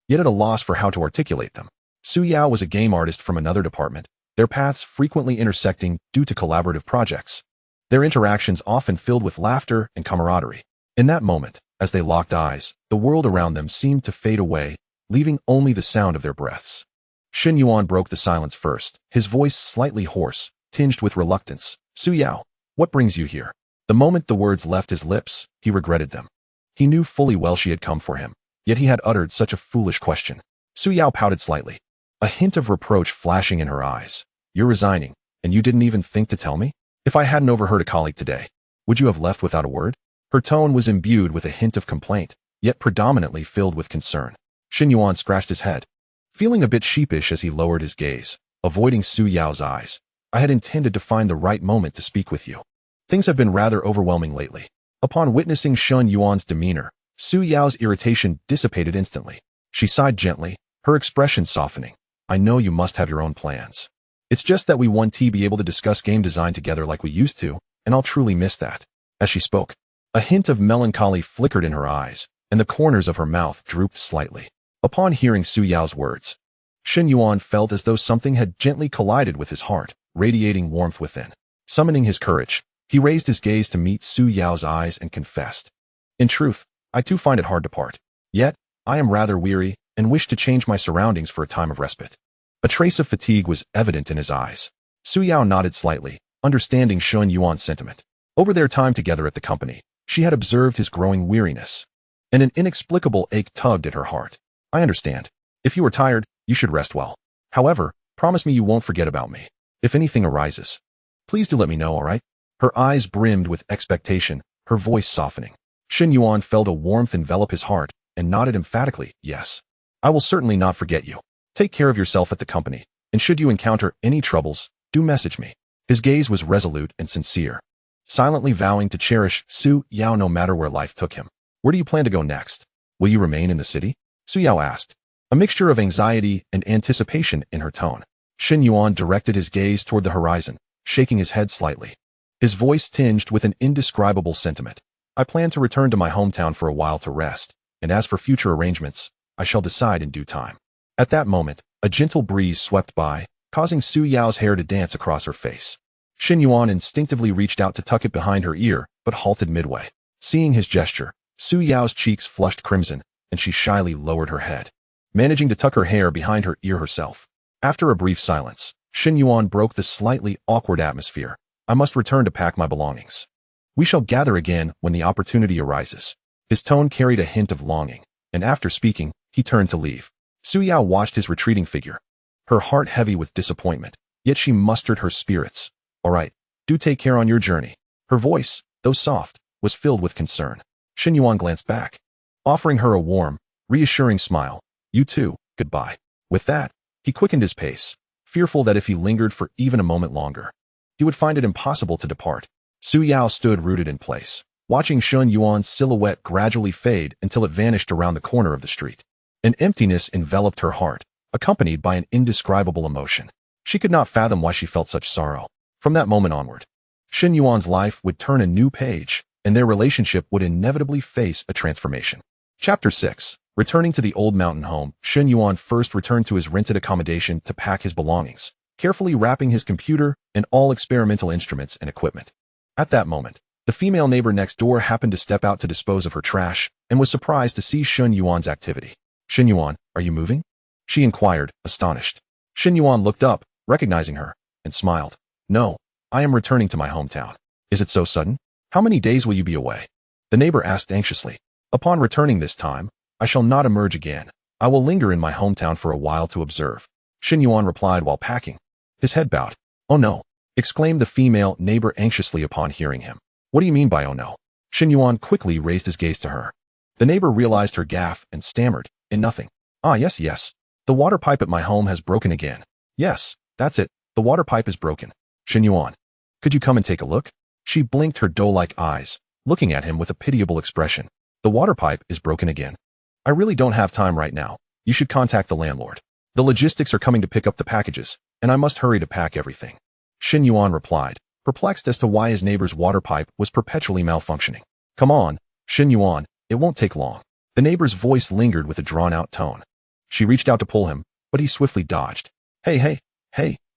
yet at a loss for how to articulate them. Su Yao was a game artist from another department, their paths frequently intersecting due to collaborative projects. Their interactions often filled with laughter and camaraderie. In that moment, as they locked eyes, the world around them seemed to fade away, leaving only the sound of their breaths. Shen Yuan broke the silence first, his voice slightly hoarse, tinged with reluctance. Su Yao, what brings you here? The moment the words left his lips, he regretted them. He knew fully well she had come for him, yet he had uttered such a foolish question. Su Yao pouted slightly, a hint of reproach flashing in her eyes. You're resigning, and you didn't even think to tell me? If I hadn't overheard a colleague today, would you have left without a word? Her tone was imbued with a hint of complaint, yet predominantly filled with concern. Shen Yuan scratched his head, feeling a bit sheepish as he lowered his gaze, avoiding Su Yao's eyes. I had intended to find the right moment to speak with you. Things have been rather overwhelming lately. Upon witnessing Shen Yuan's demeanor, Su Yao's irritation dissipated instantly. She sighed gently, her expression softening. I know you must have your own plans. It's just that we want to be able to discuss game design together like we used to, and I'll truly miss that. As she spoke, a hint of melancholy flickered in her eyes, and the corners of her mouth drooped slightly. Upon hearing Su Yao's words, Shen Yuan felt as though something had gently collided with his heart, radiating warmth within. Summoning his courage, he raised his gaze to meet Su Yao's eyes and confessed. In truth, I too find it hard to part. Yet, I am rather weary and wish to change my surroundings for a time of respite. A trace of fatigue was evident in his eyes. Su Yao nodded slightly, understanding Shen Yuan's sentiment. Over their time together at the company, she had observed his growing weariness, and an inexplicable ache tugged at her heart. I understand. If you are tired, you should rest well. However, promise me you won't forget about me. If anything arises, please do let me know, all right? Her eyes brimmed with expectation, her voice softening. Shen Yuan felt a warmth envelop his heart and nodded emphatically, yes. I will certainly not forget you. Take care of yourself at the company, and should you encounter any troubles, do message me. His gaze was resolute and sincere, silently vowing to cherish Su Yao no matter where life took him. Where do you plan to go next? Will you remain in the city? Su Yao asked, a mixture of anxiety and anticipation in her tone. Shen Yuan directed his gaze toward the horizon, shaking his head slightly. His voice tinged with an indescribable sentiment. I plan to return to my hometown for a while to rest, and as for future arrangements, I shall decide in due time. At that moment, a gentle breeze swept by, causing Su Yao's hair to dance across her face. Shen Yuan instinctively reached out to tuck it behind her ear, but halted midway. Seeing his gesture, Su Yao's cheeks flushed crimson, and she shyly lowered her head, managing to tuck her hair behind her ear herself. After a brief silence, Shen Yuan broke the slightly awkward atmosphere. I must return to pack my belongings. We shall gather again when the opportunity arises. His tone carried a hint of longing, and after speaking, he turned to leave. Su Yao watched his retreating figure, her heart heavy with disappointment, yet she mustered her spirits. All right, do take care on your journey. Her voice, though soft, was filled with concern. Shen Yuan glanced back, offering her a warm, reassuring smile. You too, goodbye. With that, he quickened his pace, fearful that if he lingered for even a moment longer, he would find it impossible to depart. Su Yao stood rooted in place, watching Shen Yuan's silhouette gradually fade until it vanished around the corner of the street. An emptiness enveloped her heart, accompanied by an indescribable emotion. She could not fathom why she felt such sorrow. From that moment onward, Shen Yuan's life would turn a new page, and their relationship would inevitably face a transformation. Chapter 6. Returning to the old mountain home, Shen Yuan first returned to his rented accommodation to pack his belongings, carefully wrapping his computer and all experimental instruments and equipment. At that moment, the female neighbor next door happened to step out to dispose of her trash and was surprised to see Shen Yuan's activity. Shen Yuan, are you moving? She inquired, astonished. Shen Yuan looked up, recognizing her, and smiled. No, I am returning to my hometown. Is it so sudden? How many days will you be away? The neighbor asked anxiously. Upon returning this time, I shall not emerge again. I will linger in my hometown for a while to observe. Shen Yuan replied while packing. His head bowed. Oh no, exclaimed the female neighbor anxiously upon hearing him. What do you mean by oh no? Shen Yuan quickly raised his gaze to her. The neighbor realized her gaffe and stammered, in nothing. Ah, yes. The water pipe at my home has broken again. Yes, that's it. The water pipe is broken. Shen Yuan, could you come and take a look? She blinked her doe-like eyes, looking at him with a pitiable expression. The water pipe is broken again. I really don't have time right now. You should contact the landlord. The logistics are coming to pick up the packages, and I must hurry to pack everything. Shen Yuan replied, perplexed as to why his neighbor's water pipe was perpetually malfunctioning. Come on, Shen Yuan, it won't take long. The neighbor's voice lingered with a drawn-out tone. She reached out to pull him, but he swiftly dodged. Hey,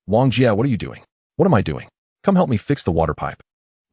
Wang Jia, what are you doing? What am I doing? Come help me fix the water pipe.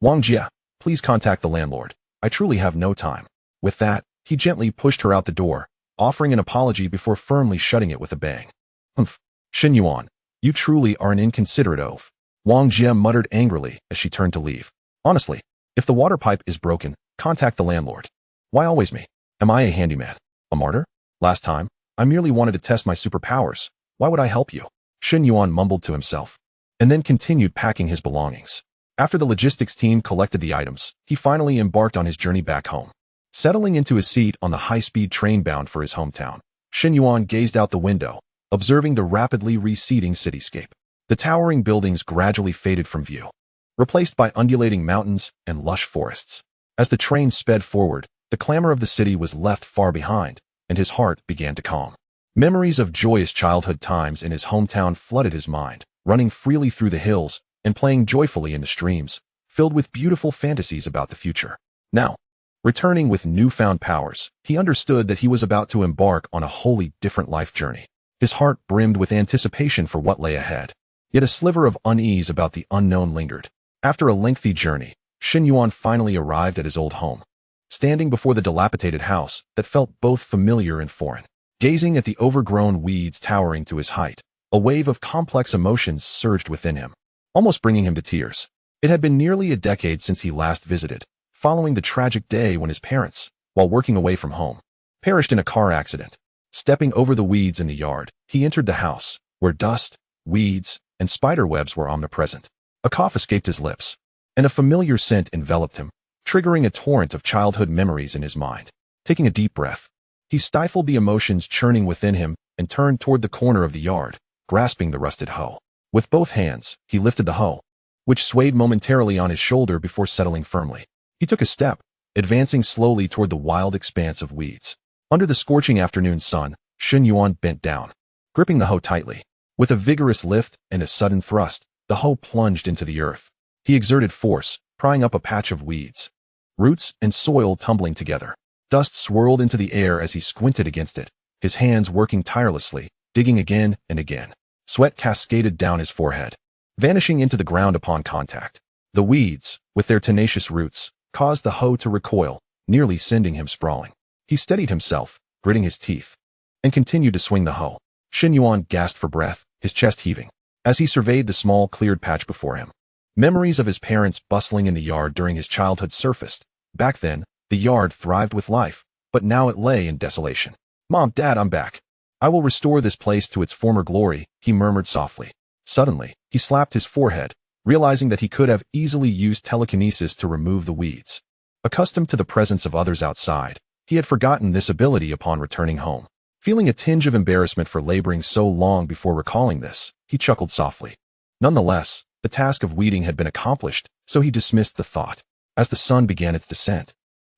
Wang Jia, please contact the landlord. I truly have no time. With that, he gently pushed her out the door, offering an apology before firmly shutting it with a bang. Humph, Shen Yuan, you truly are an inconsiderate oaf. Wang Jia muttered angrily as she turned to leave. Honestly, if the water pipe is broken, contact the landlord. Why always me? Am I a handyman? A martyr? Last time, I merely wanted to test my superpowers. Why would I help you? Shen Yuan mumbled to himself, and then continued packing his belongings. After the logistics team collected the items, he finally embarked on his journey back home. Settling into his seat on the high-speed train bound for his hometown, Shen Yuan gazed out the window, observing the rapidly receding cityscape. The towering buildings gradually faded from view, replaced by undulating mountains and lush forests. As the train sped forward, the clamor of the city was left far behind, and his heart began to calm. Memories of joyous childhood times in his hometown flooded his mind, running freely through the hills and playing joyfully in the streams, filled with beautiful fantasies about the future. Now, returning with newfound powers, he understood that he was about to embark on a wholly different life journey. His heart brimmed with anticipation for what lay ahead. Yet a sliver of unease about the unknown lingered. After a lengthy journey, Shen Yuan finally arrived at his old home. Standing before the dilapidated house that felt both familiar and foreign, gazing at the overgrown weeds towering to his height, a wave of complex emotions surged within him, almost bringing him to tears. It had been nearly a decade since he last visited, following the tragic day when his parents, while working away from home, perished in a car accident. Stepping over the weeds in the yard, he entered the house, where dust, weeds, and spider webs were omnipresent. A cough escaped his lips, and a familiar scent enveloped him, triggering a torrent of childhood memories in his mind. Taking a deep breath, he stifled the emotions churning within him and turned toward the corner of the yard, grasping the rusted hoe. With both hands, he lifted the hoe, which swayed momentarily on his shoulder before settling firmly. He took a step, advancing slowly toward the wild expanse of weeds. Under the scorching afternoon sun, Shen Yuan bent down, gripping the hoe tightly. With a vigorous lift and a sudden thrust, the hoe plunged into the earth. He exerted force, prying up a patch of weeds, roots and soil tumbling together. Dust swirled into the air as he squinted against it, his hands working tirelessly, digging again and again. Sweat cascaded down his forehead, vanishing into the ground upon contact. The weeds, with their tenacious roots, caused the hoe to recoil, nearly sending him sprawling. He steadied himself, gritting his teeth, and continued to swing the hoe. Shen Yuan gasped for breath, his chest heaving, as he surveyed the small cleared patch before him. Memories of his parents bustling in the yard during his childhood surfaced. Back then, the yard thrived with life, but now it lay in desolation. Mom, Dad, I'm back. I will restore this place to its former glory, he murmured softly. Suddenly, he slapped his forehead, realizing that he could have easily used telekinesis to remove the weeds. Accustomed to the presence of others outside, he had forgotten this ability upon returning home. Feeling a tinge of embarrassment for laboring so long before recalling this, he chuckled softly. Nonetheless, the task of weeding had been accomplished, so he dismissed the thought. As the sun began its descent,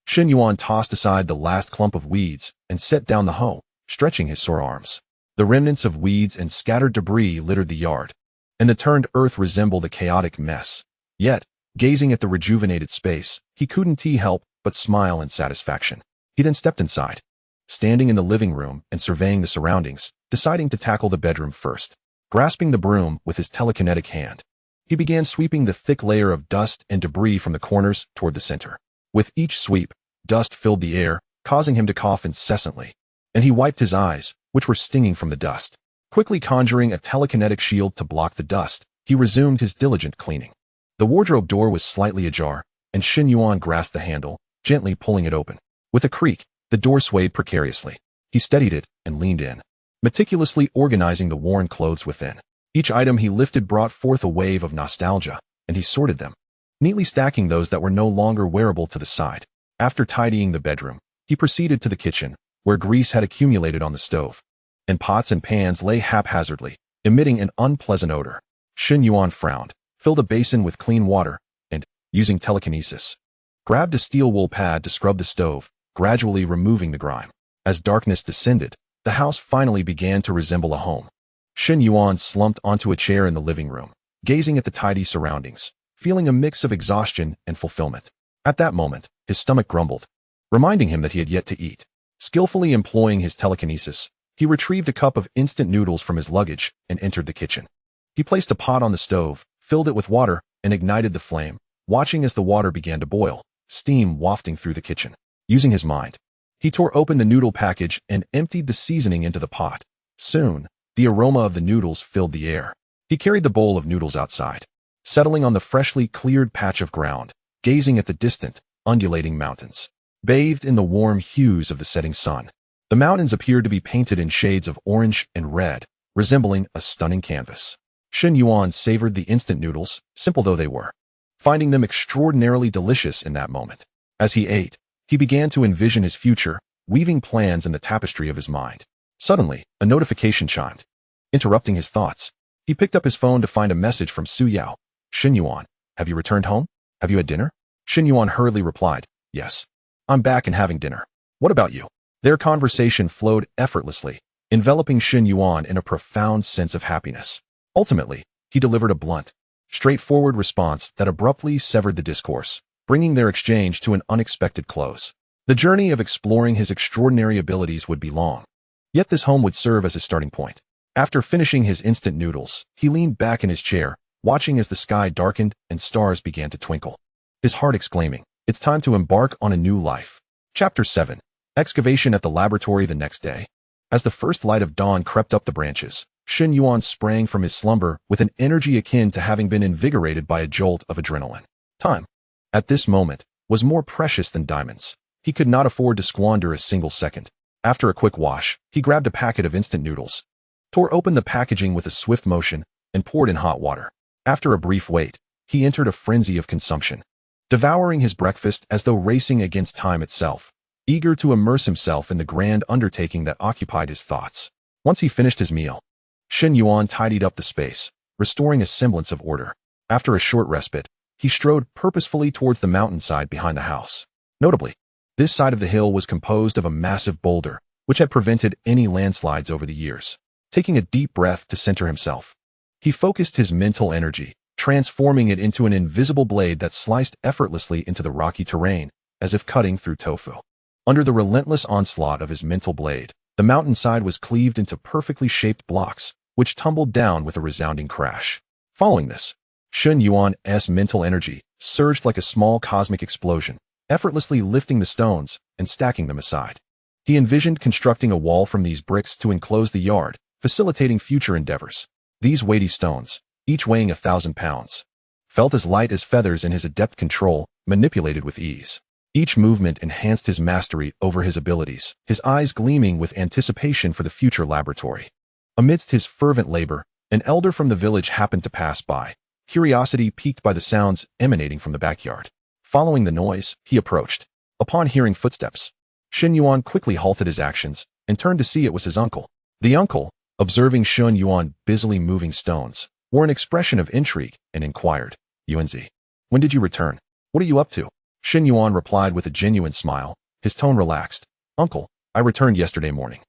Shen Yuan tossed aside the last clump of weeds and set down the hoe, stretching his sore arms. The remnants of weeds and scattered debris littered the yard, and the turned earth resembled a chaotic mess. Yet, gazing at the rejuvenated space, he couldn't help but smile in satisfaction. He then stepped inside, standing in the living room and surveying the surroundings, deciding to tackle the bedroom first. Grasping the broom with his telekinetic hand, he began sweeping the thick layer of dust and debris from the corners toward the center. With each sweep, dust filled the air, causing him to cough incessantly, and he wiped his eyes, which were stinging from the dust. Quickly conjuring a telekinetic shield to block the dust, he resumed his diligent cleaning. The wardrobe door was slightly ajar, and Shen Yuan grasped the handle, gently pulling it open. With a creak, the door swayed precariously. He steadied it and leaned in, meticulously organizing the worn clothes within. Each item he lifted brought forth a wave of nostalgia, and he sorted them, neatly stacking those that were no longer wearable to the side. After tidying the bedroom, he proceeded to the kitchen, where grease had accumulated on the stove, and pots and pans lay haphazardly, emitting an unpleasant odor. Shen Yuan frowned, filled a basin with clean water, and, using telekinesis, grabbed a steel wool pad to scrub the stove, gradually removing the grime. As darkness descended, the house finally began to resemble a home. Shen Yuan slumped onto a chair in the living room, gazing at the tidy surroundings, feeling a mix of exhaustion and fulfillment. At that moment, his stomach grumbled, reminding him that he had yet to eat. Skillfully employing his telekinesis, he retrieved a cup of instant noodles from his luggage and entered the kitchen. He placed a pot on the stove, filled it with water, and ignited the flame, watching as the water began to boil, steam wafting through the kitchen. Using his mind, he tore open the noodle package and emptied the seasoning into the pot. Soon, the aroma of the noodles filled the air. He carried the bowl of noodles outside, settling on the freshly cleared patch of ground, gazing at the distant, undulating mountains. Bathed in the warm hues of the setting sun, the mountains appeared to be painted in shades of orange and red, resembling a stunning canvas. Shen Yuan savored the instant noodles, simple though they were, finding them extraordinarily delicious in that moment. As he ate, he began to envision his future, weaving plans in the tapestry of his mind. Suddenly, a notification chimed. Interrupting his thoughts, he picked up his phone to find a message from Su Yao. Shen Yuan, have you returned home? Have you had dinner? Shen Yuan hurriedly replied, yes. I'm back and having dinner. What about you? Their conversation flowed effortlessly, enveloping Shen Yuan in a profound sense of happiness. Ultimately, he delivered a blunt, straightforward response that abruptly severed the discourse, bringing their exchange to an unexpected close. The journey of exploring his extraordinary abilities would be long. Yet this home would serve as his starting point. After finishing his instant noodles, he leaned back in his chair, watching as the sky darkened and stars began to twinkle. His heart exclaiming, it's time to embark on a new life. Chapter 7. Excavation at the laboratory the next day. As the first light of dawn crept up the branches, Shen Yuan sprang from his slumber with an energy akin to having been invigorated by a jolt of adrenaline. Time, at this moment, was more precious than diamonds. He could not afford to squander a single second. After a quick wash, he grabbed a packet of instant noodles, tore open the packaging with a swift motion, and poured in hot water. After a brief wait, he entered a frenzy of consumption, devouring his breakfast as though racing against time itself, eager to immerse himself in the grand undertaking that occupied his thoughts. Once he finished his meal, Shen Yuan tidied up the space, restoring a semblance of order. After a short respite, he strode purposefully towards the mountainside behind the house. Notably, this side of the hill was composed of a massive boulder, which had prevented any landslides over the years. Taking a deep breath to center himself, he focused his mental energy, transforming it into an invisible blade that sliced effortlessly into the rocky terrain, as if cutting through tofu. Under the relentless onslaught of his mental blade, the mountainside was cleaved into perfectly shaped blocks, which tumbled down with a resounding crash. Following this, Shen Yuan's mental energy surged like a small cosmic explosion, effortlessly lifting the stones and stacking them aside. He envisioned constructing a wall from these bricks to enclose the yard, facilitating future endeavors. These weighty stones, each weighing 1,000 pounds, felt as light as feathers in his adept control, manipulated with ease. Each movement enhanced his mastery over his abilities, his eyes gleaming with anticipation for the future laboratory. Amidst his fervent labor, an elder from the village happened to pass by, curiosity piqued by the sounds emanating from the backyard. Following the noise, he approached. Upon hearing footsteps, Shen Yuan quickly halted his actions and turned to see it was his uncle. The uncle, observing Shen Yuan busily moving stones, wore an expression of intrigue and inquired, Yuanzi, when did you return? What are you up to? Shen Yuan replied with a genuine smile, his tone relaxed. Uncle, I returned yesterday morning.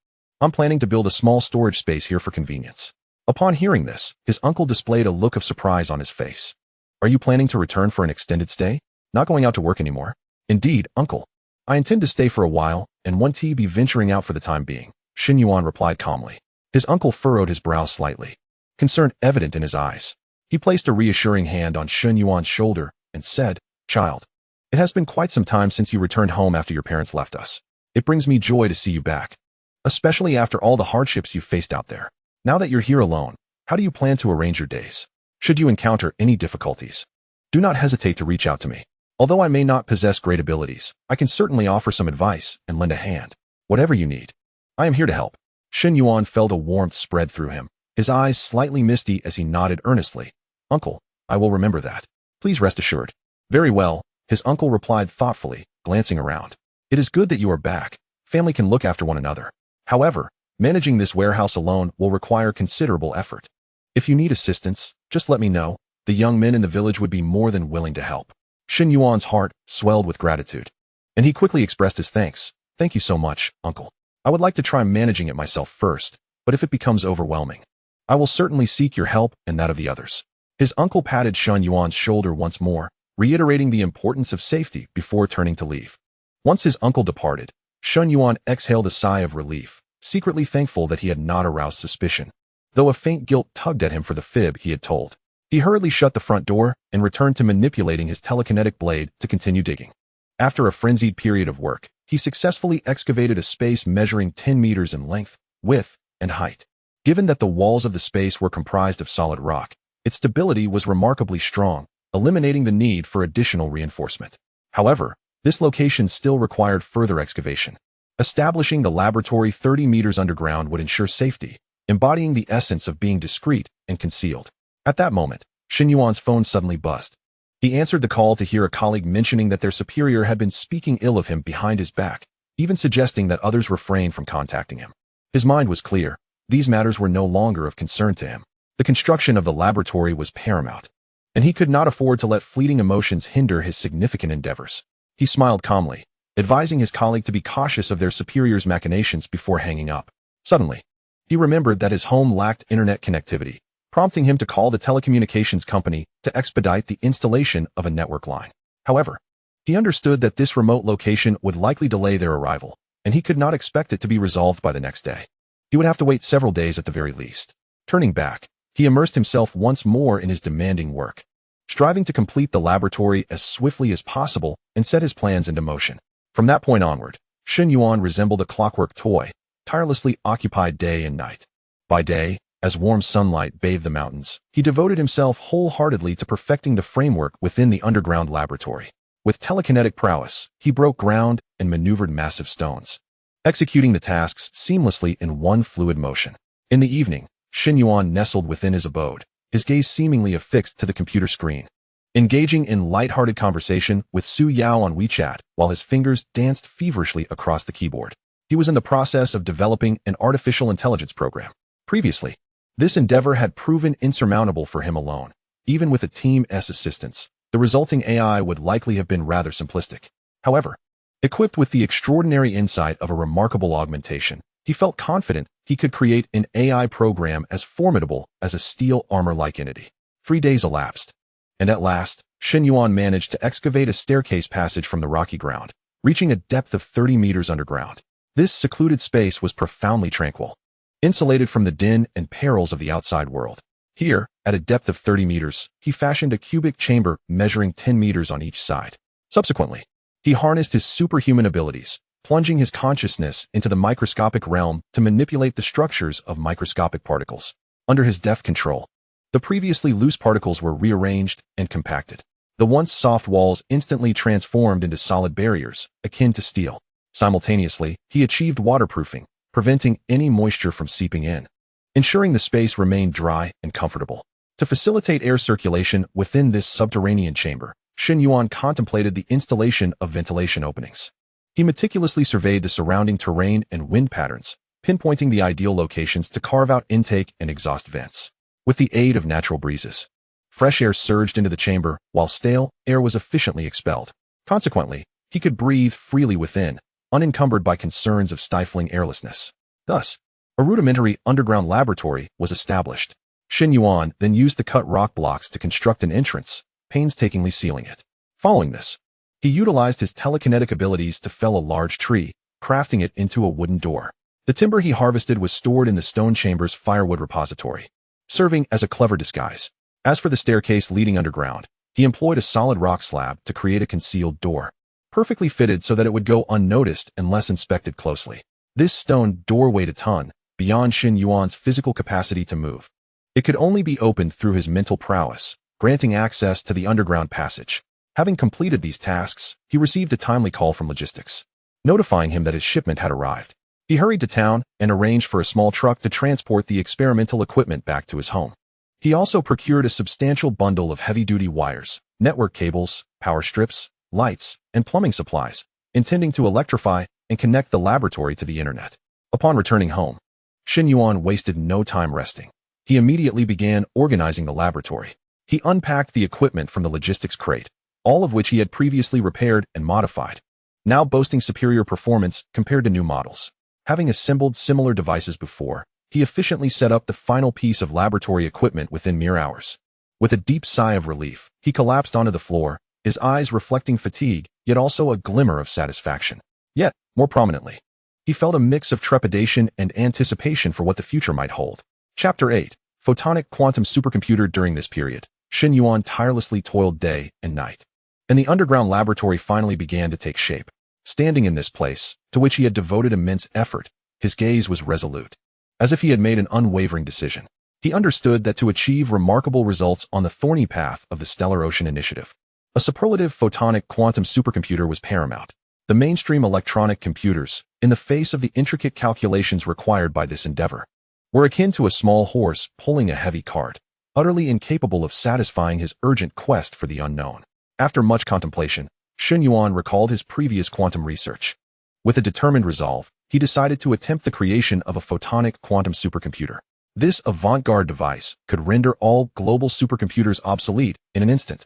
I'm planning to build a small storage space here for convenience. Upon hearing this, his uncle displayed a look of surprise on his face. Are you planning to return for an extended stay? Not going out to work anymore? Indeed, uncle. I intend to stay for a while and want to be venturing out for the time being, Shen Yuan replied calmly. His uncle furrowed his brow slightly, concern evident in his eyes. He placed a reassuring hand on Shen Yuan's shoulder and said, Child, it has been quite some time since you returned home after your parents left us. It brings me joy to see you back, especially after all the hardships you've faced out there. Now that you're here alone, how do you plan to arrange your days? Should you encounter any difficulties, do not hesitate to reach out to me. Although I may not possess great abilities, I can certainly offer some advice and lend a hand. Whatever you need, I am here to help. Shen Yuan felt a warmth spread through him, his eyes slightly misty as he nodded earnestly. Uncle, I will remember that. Please rest assured. Very well, his uncle replied thoughtfully, glancing around. It is good that you are back. Family can look after one another. However, managing this warehouse alone will require considerable effort. If you need assistance, just let me know. The young men in the village would be more than willing to help. Shen Yuan's heart swelled with gratitude, and he quickly expressed his thanks, Thank you so much, uncle. I would like to try managing it myself first, but if it becomes overwhelming, I will certainly seek your help and that of the others. His uncle patted Shen Yuan's shoulder once more, reiterating the importance of safety before turning to leave. Once his uncle departed, Shen Yuan exhaled a sigh of relief, secretly thankful that he had not aroused suspicion, though a faint guilt tugged at him for the fib he had told. He hurriedly shut the front door and returned to manipulating his telekinetic blade to continue digging. After a frenzied period of work, he successfully excavated a space measuring 10 meters in length, width, and height. Given that the walls of the space were comprised of solid rock, its stability was remarkably strong, eliminating the need for additional reinforcement. However, this location still required further excavation. Establishing the laboratory 30 meters underground would ensure safety, embodying the essence of being discreet and concealed. At that moment, Shen Yuan's phone suddenly buzzed. He answered the call to hear a colleague mentioning that their superior had been speaking ill of him behind his back, even suggesting that others refrain from contacting him. His mind was clear. These matters were no longer of concern to him. The construction of the laboratory was paramount, and he could not afford to let fleeting emotions hinder his significant endeavors. He smiled calmly, advising his colleague to be cautious of their superior's machinations before hanging up. Suddenly, he remembered that his home lacked internet connectivity, prompting him to call the telecommunications company to expedite the installation of a network line. However, he understood that this remote location would likely delay their arrival, and he could not expect it to be resolved by the next day. He would have to wait several days at the very least. Turning back, he immersed himself once more in his demanding work, striving to complete the laboratory as swiftly as possible and set his plans into motion. From that point onward, Shen Yuan resembled a clockwork toy, tirelessly occupied day and night. By day, as warm sunlight bathed the mountains, he devoted himself wholeheartedly to perfecting the framework within the underground laboratory. With telekinetic prowess, he broke ground and maneuvered massive stones, executing the tasks seamlessly in one fluid motion. In the evening, Shen Yuan nestled within his abode, his gaze seemingly affixed to the computer screen, engaging in light-hearted conversation with Su Yao on WeChat while his fingers danced feverishly across the keyboard. He was in the process of developing an artificial intelligence program. Previously, this endeavor had proven insurmountable for him alone. Even with a team's assistance, the resulting AI would likely have been rather simplistic. However, equipped with the extraordinary insight of a remarkable augmentation, he felt confident he could create an AI program as formidable as a steel armor-like entity. 3 days elapsed, and at last, Shen Yuan managed to excavate a staircase passage from the rocky ground, reaching a depth of 30 meters underground. This secluded space was profoundly tranquil, insulated from the din and perils of the outside world. Here, at a depth of 30 meters, he fashioned a cubic chamber measuring 10 meters on each side. Subsequently, he harnessed his superhuman abilities, plunging his consciousness into the microscopic realm to manipulate the structures of microscopic particles. Under his deft control, the previously loose particles were rearranged and compacted. The once soft walls instantly transformed into solid barriers, akin to steel. Simultaneously, he achieved waterproofing, preventing any moisture from seeping in, ensuring the space remained dry and comfortable. To facilitate air circulation within this subterranean chamber, Shen Yuan contemplated the installation of ventilation openings. He meticulously surveyed the surrounding terrain and wind patterns, pinpointing the ideal locations to carve out intake and exhaust vents. With the aid of natural breezes, fresh air surged into the chamber, while stale air was efficiently expelled. Consequently, he could breathe freely within, unencumbered by concerns of stifling airlessness. Thus, a rudimentary underground laboratory was established. Shen Yuan then used the cut rock blocks to construct an entrance, painstakingly sealing it. Following this, he utilized his telekinetic abilities to fell a large tree, crafting it into a wooden door. The timber he harvested was stored in the stone chamber's firewood repository, serving as a clever disguise. As for the staircase leading underground, he employed a solid rock slab to create a concealed door, perfectly fitted so that it would go unnoticed unless inspected closely. This stone door weighed a ton, beyond Shen Yuan's physical capacity to move. It could only be opened through his mental prowess, granting access to the underground passage. Having completed these tasks, he received a timely call from logistics, notifying him that his shipment had arrived. He hurried to town and arranged for a small truck to transport the experimental equipment back to his home. He also procured a substantial bundle of heavy-duty wires, network cables, power strips, lights, and plumbing supplies, intending to electrify and connect the laboratory to the internet. Upon returning home, Shen Yuan wasted no time resting. He immediately began organizing the laboratory. He unpacked the equipment from the logistics crate, all of which he had previously repaired and modified. now boasting superior performance compared to new models. Having assembled similar devices before, he efficiently set up the final piece of laboratory equipment within mere hours. With a deep sigh of relief, he collapsed onto the floor, his eyes reflecting fatigue, yet also a glimmer of satisfaction. Yet, more prominently, he felt a mix of trepidation and anticipation for what the future might hold. Chapter 8. Photonic Quantum Supercomputer. During this period, Shen Yuan tirelessly toiled day and night, and the underground laboratory finally began to take shape. Standing in this place, to which he had devoted immense effort, his gaze was resolute, as if he had made an unwavering decision. He understood that to achieve remarkable results on the thorny path of the Stellar Ocean Initiative, a superlative photonic quantum supercomputer was paramount. The mainstream electronic computers, in the face of the intricate calculations required by this endeavor, were akin to a small horse pulling a heavy cart, utterly incapable of satisfying his urgent quest for the unknown. After much contemplation, Shen Yuan recalled his previous quantum research. With a determined resolve, he decided to attempt the creation of a photonic quantum supercomputer. This avant-garde device could render all global supercomputers obsolete in an instant.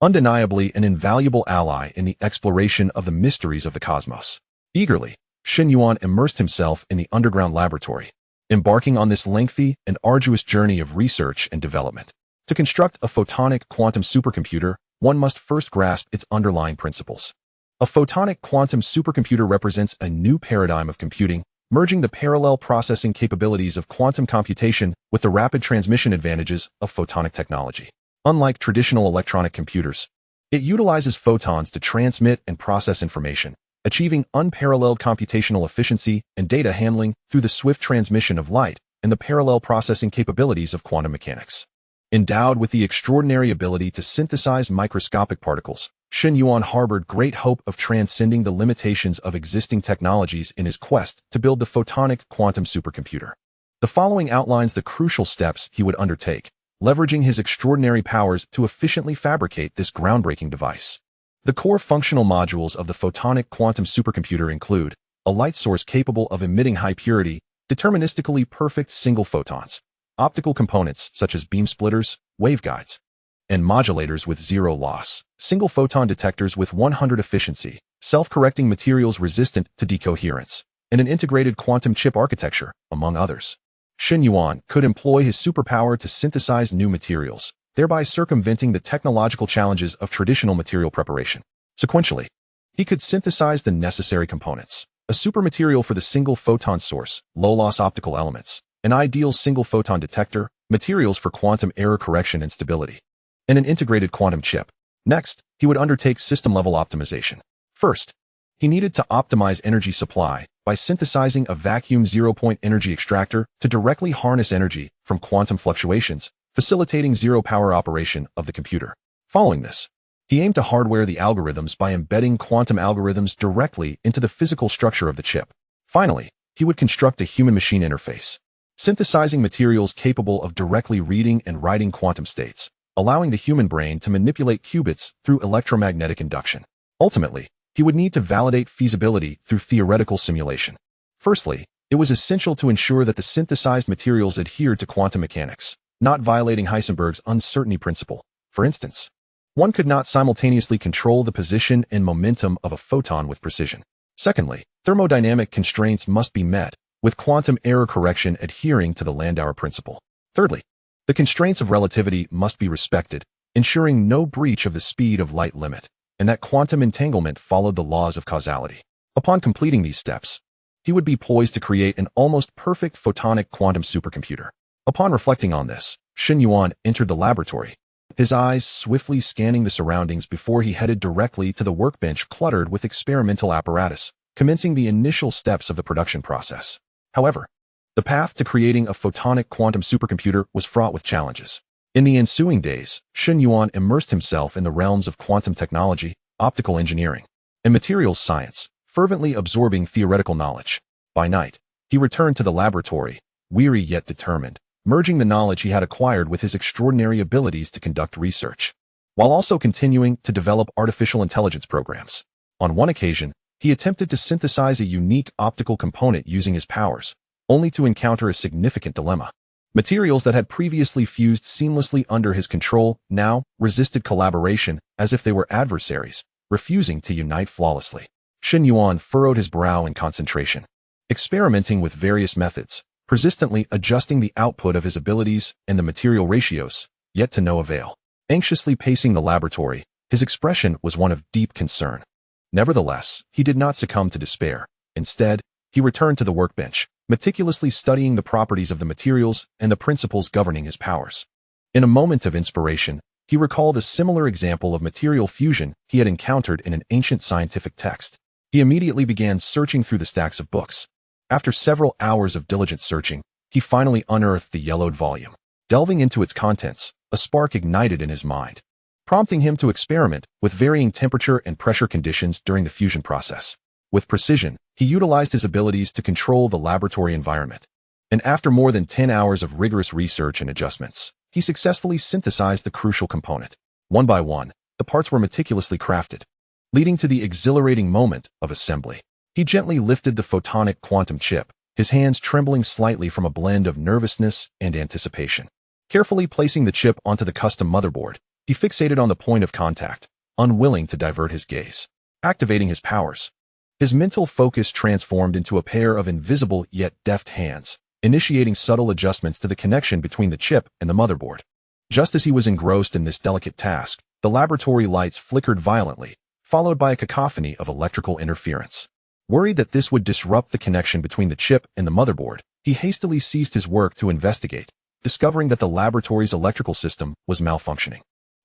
Undeniably an invaluable ally in the exploration of the mysteries of the cosmos. Eagerly, Shen Yuan immersed himself in the underground laboratory, embarking on this lengthy and arduous journey of research and development. To construct a photonic quantum supercomputer, one must first grasp its underlying principles. A photonic quantum supercomputer represents a new paradigm of computing, merging the parallel processing capabilities of quantum computation with the rapid transmission advantages of photonic technology. Unlike traditional electronic computers, it utilizes photons to transmit and process information, achieving unparalleled computational efficiency and data handling through the swift transmission of light and the parallel processing capabilities of quantum mechanics. Endowed with the extraordinary ability to synthesize microscopic particles, Shen Yuan harbored great hope of transcending the limitations of existing technologies in his quest to build the photonic quantum supercomputer. The following outlines the crucial steps he would undertake, leveraging his extraordinary powers to efficiently fabricate this groundbreaking device. The core functional modules of the photonic quantum supercomputer include a light source capable of emitting high-purity, deterministically perfect single photons, optical components such as beam splitters, waveguides, and modulators with zero loss, single photon detectors with 100 efficiency, self-correcting materials resistant to decoherence, and an integrated quantum chip architecture, among others. Shen Yuan could employ his superpower to synthesize new materials, thereby circumventing the technological challenges of traditional material preparation. Sequentially, he could synthesize the necessary components: a supermaterial for the single photon source, low-loss optical elements, an ideal single photon detector, materials for quantum error correction and stability, and an integrated quantum chip. Next, he would undertake system-level optimization. First, he needed to optimize energy supply by synthesizing a vacuum zero-point energy extractor to directly harness energy from quantum fluctuations, facilitating zero-power operation of the computer. Following this, he aimed to hardware the algorithms by embedding quantum algorithms directly into the physical structure of the chip. Finally, he would construct a human-machine interface, synthesizing materials capable of directly reading and writing quantum states, allowing the human brain to manipulate qubits through electromagnetic induction. Ultimately, he would need to validate feasibility through theoretical simulation. Firstly, it was essential to ensure that the synthesized materials adhered to quantum mechanics, not violating Heisenberg's uncertainty principle. For instance, one could not simultaneously control the position and momentum of a photon with precision. Secondly, thermodynamic constraints must be met, with quantum error correction adhering to the Landauer principle. Thirdly, the constraints of relativity must be respected, ensuring no breach of the speed of light limit, and that quantum entanglement followed the laws of causality. Upon completing these steps, he would be poised to create an almost perfect photonic quantum supercomputer. Upon reflecting on this, Shen Yuan entered the laboratory, his eyes swiftly scanning the surroundings before he headed directly to the workbench cluttered with experimental apparatus, commencing the initial steps of the production process. However, the path to creating a photonic quantum supercomputer was fraught with challenges. In the ensuing days, Shen Yuan immersed himself in the realms of quantum technology, optical engineering, and materials science, fervently absorbing theoretical knowledge. By night, he returned to the laboratory, weary yet determined, merging the knowledge he had acquired with his extraordinary abilities to conduct research, while also continuing to develop artificial intelligence programs. On one occasion, he attempted to synthesize a unique optical component using his powers, only to encounter a significant dilemma. Materials that had previously fused seamlessly under his control now resisted collaboration as if they were adversaries, refusing to unite flawlessly. Shen Yuan furrowed his brow in concentration, experimenting with various methods, persistently adjusting the output of his abilities and the material ratios, yet to no avail. Anxiously pacing the laboratory, his expression was one of deep concern. Nevertheless, he did not succumb to despair. Instead, he returned to the workbench, meticulously studying the properties of the materials and the principles governing his powers. In a moment of inspiration, he recalled a similar example of material fusion he had encountered in an ancient scientific text. He immediately began searching through the stacks of books. After several hours of diligent searching, he finally unearthed the yellowed volume. Delving into its contents, a spark ignited in his mind, prompting him to experiment with varying temperature and pressure conditions during the fusion process. With precision, he utilized his abilities to control the laboratory environment. And after more than 10 hours of rigorous research and adjustments, he successfully synthesized the crucial component. One by one, the parts were meticulously crafted, leading to the exhilarating moment of assembly. He gently lifted the photonic quantum chip, his hands trembling slightly from a blend of nervousness and anticipation. Carefully placing the chip onto the custom motherboard, he fixated on the point of contact, unwilling to divert his gaze. Activating his powers, his mental focus transformed into a pair of invisible yet deft hands, initiating subtle adjustments to the connection between the chip and the motherboard. Just as he was engrossed in this delicate task, the laboratory lights flickered violently, followed by a cacophony of electrical interference. Worried that this would disrupt the connection between the chip and the motherboard, he hastily ceased his work to investigate, discovering that the laboratory's electrical system was malfunctioning.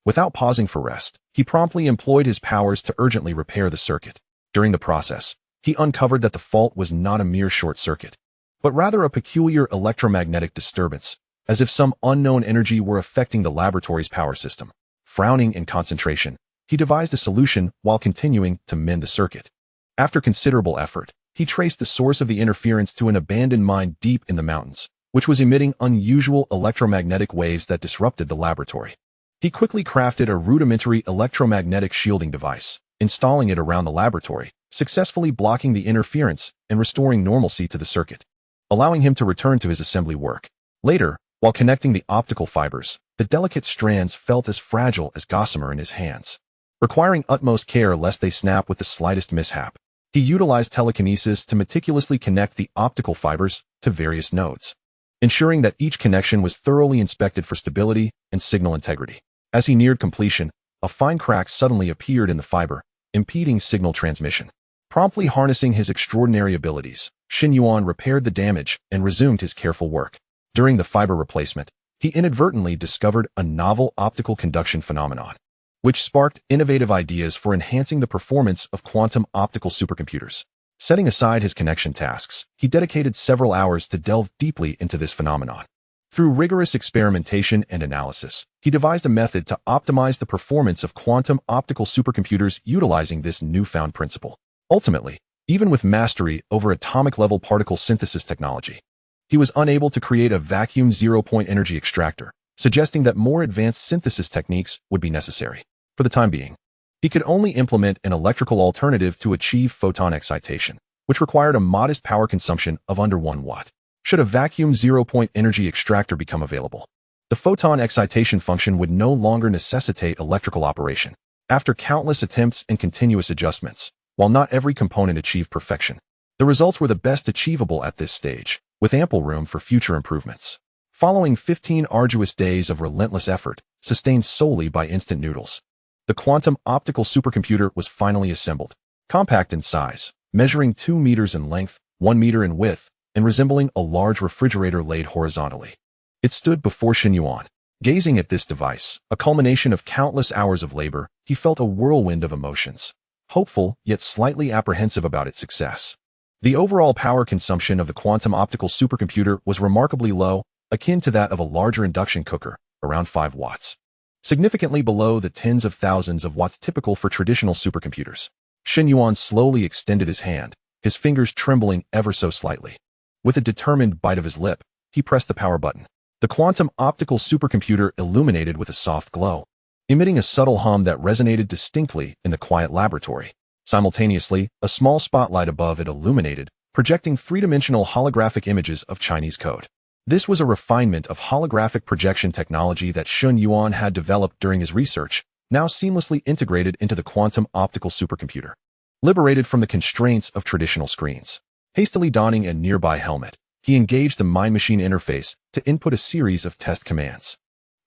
Without pausing for rest, he promptly employed his powers to urgently repair the circuit. During the process, he uncovered that the fault was not a mere short circuit, but rather a peculiar electromagnetic disturbance, as if some unknown energy were affecting the laboratory's power system. Frowning in concentration, he devised a solution while continuing to mend the circuit. After considerable effort, he traced the source of the interference to an abandoned mine deep in the mountains, which was emitting unusual electromagnetic waves that disrupted the laboratory. He quickly crafted a rudimentary electromagnetic shielding device, installing it around the laboratory, successfully blocking the interference and restoring normalcy to the circuit, allowing him to return to his assembly work. Later, while connecting the optical fibers, the delicate strands felt as fragile as gossamer in his hands. Requiring utmost care lest they snap with the slightest mishap, he utilized telekinesis to meticulously connect the optical fibers to various nodes, ensuring that each connection was thoroughly inspected for stability and signal integrity. As he neared completion, a fine crack suddenly appeared in the fiber, impeding signal transmission. Promptly harnessing his extraordinary abilities, Shen Yuan repaired the damage and resumed his careful work. During the fiber replacement, he inadvertently discovered a novel optical conduction phenomenon, which sparked innovative ideas for enhancing the performance of quantum optical supercomputers. Setting aside his connection tasks, he dedicated several hours to delve deeply into this phenomenon. Through rigorous experimentation and analysis, he devised a method to optimize the performance of quantum optical supercomputers utilizing this newfound principle. Ultimately, even with mastery over atomic-level particle synthesis technology, he was unable to create a vacuum zero-point energy extractor, suggesting that more advanced synthesis techniques would be necessary. For the time being, he could only implement an electrical alternative to achieve photon excitation, which required a modest power consumption of under 1 watt. Should a vacuum zero-point energy extractor become available, the photon excitation function would no longer necessitate electrical operation. After countless attempts and continuous adjustments, while not every component achieved perfection, the results were the best achievable at this stage, with ample room for future improvements. Following 15 arduous days of relentless effort, sustained solely by instant noodles, the quantum optical supercomputer was finally assembled. Compact in size, measuring 2 meters in length, 1 meter in width, and resembling a large refrigerator laid horizontally, it stood before Shen Yuan. Gazing at this device, a culmination of countless hours of labor, he felt a whirlwind of emotions, hopeful yet slightly apprehensive about its success. The overall power consumption of the quantum optical supercomputer was remarkably low, akin to that of a larger induction cooker, around 5 watts. Significantly below the tens of thousands of watts typical for traditional supercomputers. Shen Yuan slowly extended his hand, his fingers trembling ever so slightly. With a determined bite of his lip, he pressed the power button. The quantum optical supercomputer illuminated with a soft glow, emitting a subtle hum that resonated distinctly in the quiet laboratory. Simultaneously, a small spotlight above it illuminated, projecting three-dimensional holographic images of Chinese code. This was a refinement of holographic projection technology that Shen Yuan had developed during his research, now seamlessly integrated into the quantum optical supercomputer. liberated from the constraints of traditional screens. Hastily donning a nearby helmet, he engaged the mind-machine interface to input a series of test commands.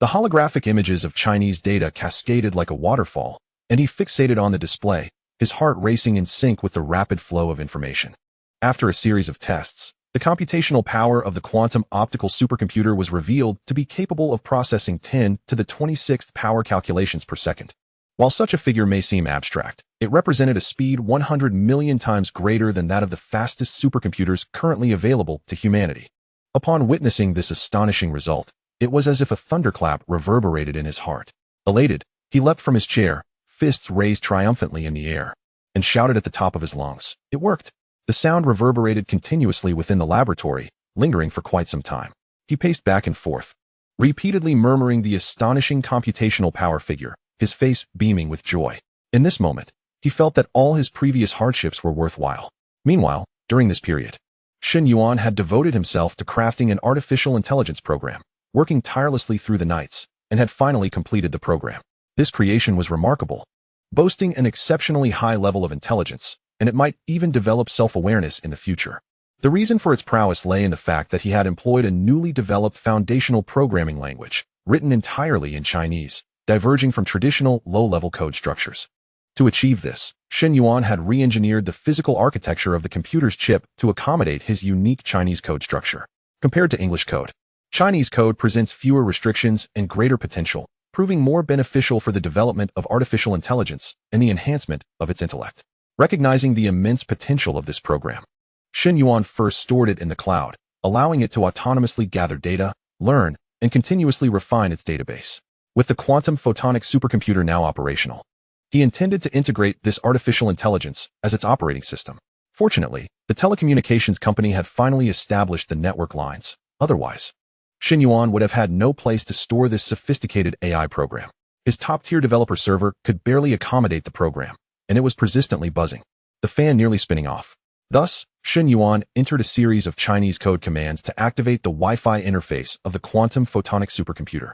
The holographic images of Chinese data cascaded like a waterfall, and he fixated on the display, his heart racing in sync with the rapid flow of information. After a series of tests, the computational power of the quantum optical supercomputer was revealed to be capable of processing 10 to the 26th power calculations per second. While such a figure may seem abstract, it represented a speed 100 million times greater than that of the fastest supercomputers currently available to humanity. Upon witnessing this astonishing result, it was as if a thunderclap reverberated in his heart. Elated, he leapt from his chair, fists raised triumphantly in the air, and shouted at the top of his lungs. It worked! The sound reverberated continuously within the laboratory, lingering for quite some time. He paced back and forth, repeatedly murmuring the astonishing computational power figure, his face beaming with joy. In this moment, he felt that all his previous hardships were worthwhile. Meanwhile, during this period, Shen Yuan had devoted himself to crafting an artificial intelligence program, working tirelessly through the nights, and had finally completed the program. This creation was remarkable, boasting an exceptionally high level of intelligence, and it might even develop self-awareness in the future. The reason for its prowess lay in the fact that he had employed a newly developed foundational programming language, written entirely in Chinese, diverging from traditional low-level code structures. To achieve this, Shen Yuan had re-engineered the physical architecture of the computer's chip to accommodate his unique Chinese code structure. Compared to English code, Chinese code presents fewer restrictions and greater potential, proving more beneficial for the development of artificial intelligence and the enhancement of its intellect. Recognizing the immense potential of this program, Shen Yuan first stored it in the cloud, allowing it to autonomously gather data, learn, and continuously refine its database. With the quantum photonic supercomputer now operational, he intended to integrate this artificial intelligence as its operating system. Fortunately, the telecommunications company had finally established the network lines. Otherwise, Shen Yuan would have had no place to store this sophisticated AI program. His top-tier developer server could barely accommodate the program, and it was persistently buzzing, the fan nearly spinning off. Thus, Shen Yuan entered a series of Chinese code commands to activate the Wi-Fi interface of the quantum photonic supercomputer.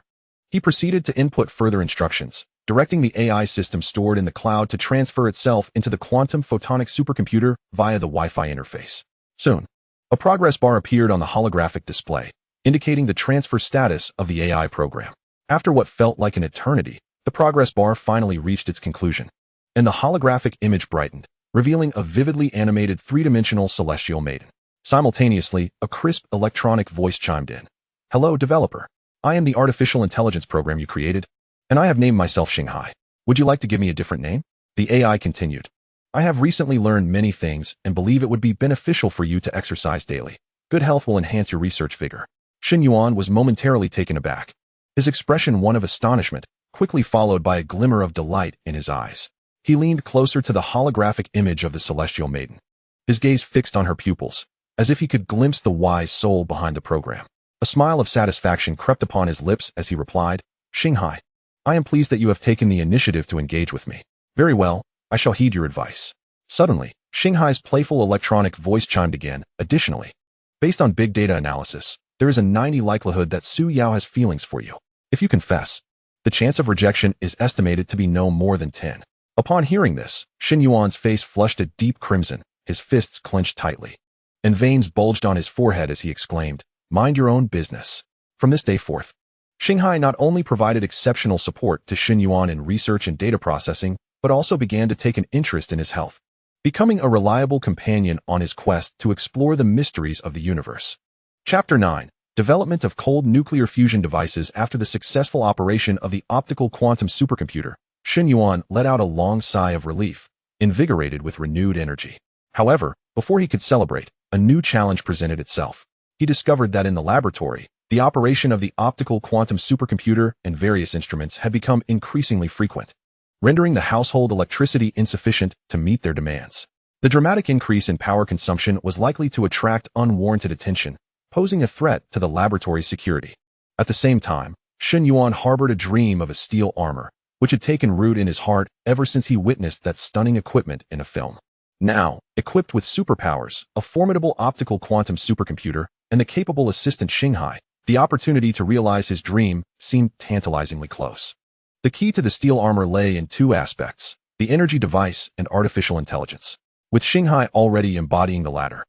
He proceeded to input further instructions, directing the AI system stored in the cloud to transfer itself into the quantum photonic supercomputer via the Wi-Fi interface. Soon, a progress bar appeared on the holographic display, indicating the transfer status of the AI program. After what felt like an eternity, the progress bar finally reached its conclusion, and the holographic image brightened, revealing a vividly animated three-dimensional celestial maiden. Simultaneously, a crisp electronic voice chimed in. "Hello, developer. I am the artificial intelligence program you created, and I have named myself Shanghai. Would you like to give me a different name?" The AI continued. "I have recently learned many things and believe it would be beneficial for you to exercise daily. Good health will enhance your research vigor." Shen Yuan was momentarily taken aback, his expression one of astonishment, quickly followed by a glimmer of delight in his eyes. He leaned closer to the holographic image of the celestial maiden, his gaze fixed on her pupils, as if he could glimpse the wise soul behind the program. A smile of satisfaction crept upon his lips as he replied, "Shanghai, I am pleased that you have taken the initiative to engage with me. Very well, I shall heed your advice." Suddenly, Shanghai's playful electronic voice chimed again. "Additionally, based on big data analysis, there is a 90% likelihood that Su Yao has feelings for you. If you confess, the chance of rejection is estimated to be no more than 10. Upon hearing this, Shen Yuan's face flushed a deep crimson, his fists clenched tightly, and veins bulged on his forehead as he exclaimed, "Mind your own business." From this day forth, Shanghai not only provided exceptional support to Shen Yuan in research and data processing, but also began to take an interest in his health, becoming a reliable companion on his quest to explore the mysteries of the universe. Chapter 9. Development of cold nuclear fusion devices. After the successful operation of the optical quantum supercomputer, Shen Yuan let out a long sigh of relief, invigorated with renewed energy. However, before he could celebrate, a new challenge presented itself. He discovered that in the laboratory, the operation of the optical quantum supercomputer and various instruments had become increasingly frequent, rendering the household electricity insufficient to meet their demands. The dramatic increase in power consumption was likely to attract unwarranted attention, posing a threat to the laboratory's security. At the same time, Shen Yuan harbored a dream of a steel armor, which had taken root in his heart ever since he witnessed that stunning equipment in a film. Now, equipped with superpowers, a formidable optical quantum supercomputer, and the capable assistant Shanghai, the opportunity to realize his dream seemed tantalizingly close. The key to the steel armor lay in two aspects: the energy device, and artificial intelligence. With Xinghai already embodying the latter,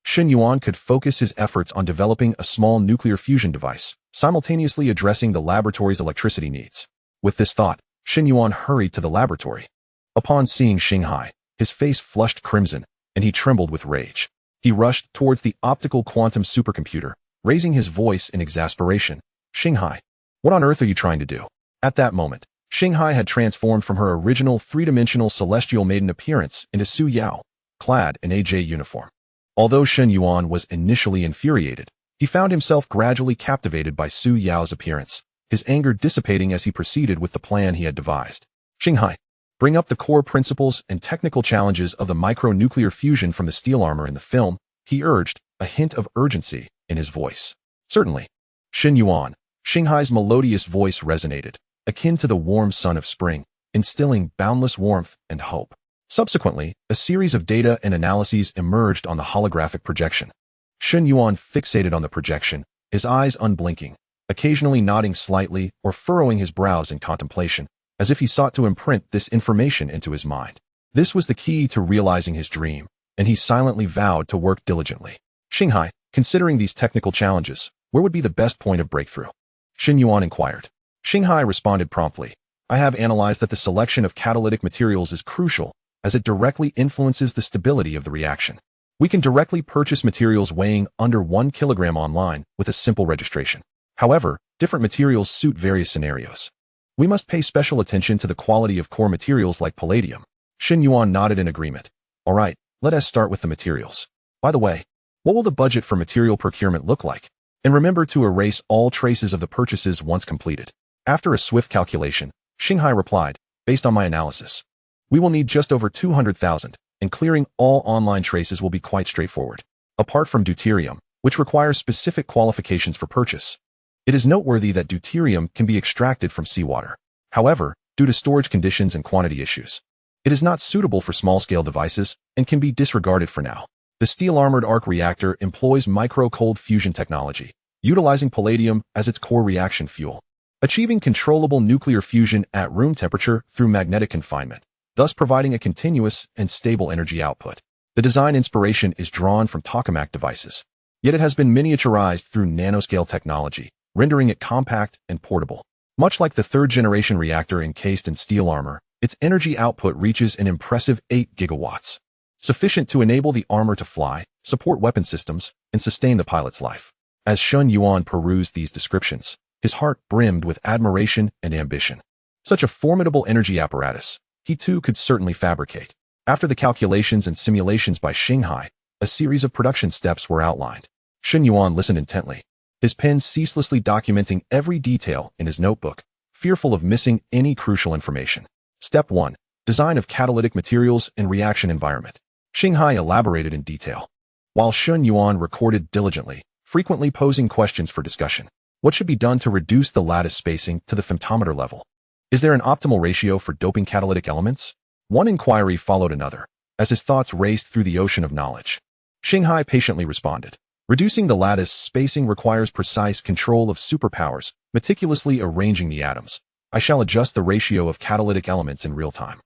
Shen Yuan could focus his efforts on developing a small nuclear fusion device, simultaneously addressing the laboratory's electricity needs. With this thought, Shen Yuan hurried to the laboratory. Upon seeing Xinghai, his face flushed crimson, and he trembled with rage. He rushed towards the optical quantum supercomputer, raising his voice in exasperation. Xinghai, what on earth are you trying to do? At that moment, Xinghai had transformed from her original three-dimensional celestial maiden appearance into Su Yao, clad in AJ uniform. Although Shen Yuan was initially infuriated, he found himself gradually captivated by Su Yao's appearance, his anger dissipating as he proceeded with the plan he had devised. Xinghai, bring up the core principles and technical challenges of the micro-nuclear fusion from the steel armor in the film, he urged, a hint of urgency in his voice. Certainly. Shen Yuan, Xinghai's melodious voice resonated, akin to the warm sun of spring, instilling boundless warmth and hope. Subsequently, a series of data and analyses emerged on the holographic projection. Shen Yuan fixated on the projection, his eyes unblinking, occasionally nodding slightly or furrowing his brows in contemplation, as if he sought to imprint this information into his mind. This was the key to realizing his dream, and he silently vowed to work diligently. Xinghai, considering these technical challenges, where would be the best point of breakthrough? Shen Yuan inquired. Xinghai responded promptly. I have analyzed that the selection of catalytic materials is crucial, as it directly influences the stability of the reaction. We can directly purchase materials weighing under 1 kilogram online with a simple registration. However, different materials suit various scenarios. We must pay special attention to the quality of core materials like palladium. Shen Yuan nodded in agreement. All right, let us start with the materials. By the way, what will the budget for material procurement look like? And remember to erase all traces of the purchases once completed. After a swift calculation, Xinghai replied, based on my analysis, we will need just over 200,000, and clearing all online traces will be quite straightforward. Apart from deuterium, which requires specific qualifications for purchase. It is noteworthy that deuterium can be extracted from seawater. However, due to storage conditions and quantity issues, it is not suitable for small-scale devices and can be disregarded for now. The steel-armored arc reactor employs micro-cold fusion technology, utilizing palladium as its core reaction fuel, achieving controllable nuclear fusion at room temperature through magnetic confinement, thus providing a continuous and stable energy output. The design inspiration is drawn from tokamak devices, yet it has been miniaturized through nanoscale technology, rendering it compact and portable. Much like the third-generation reactor encased in steel armor, its energy output reaches an impressive 8 gigawatts, sufficient to enable the armor to fly, support weapon systems, and sustain the pilot's life. As Shen Yuan perused these descriptions, his heart brimmed with admiration and ambition. Such a formidable energy apparatus, he too could certainly fabricate. After the calculations and simulations by Xinghai, a series of production steps were outlined. Shen Yuan listened intently, his pen ceaselessly documenting every detail in his notebook, fearful of missing any crucial information. Step 1. Design of catalytic materials and reaction environment. Xinghai elaborated in detail, while Shen Yuan recorded diligently, frequently posing questions for discussion. What should be done to reduce the lattice spacing to the femtometer level? Is there an optimal ratio for doping catalytic elements? One inquiry followed another, as his thoughts raced through the ocean of knowledge. Xinghai patiently responded. Reducing the lattice spacing requires precise control of superpowers, meticulously arranging the atoms. I shall adjust the ratio of catalytic elements in real time,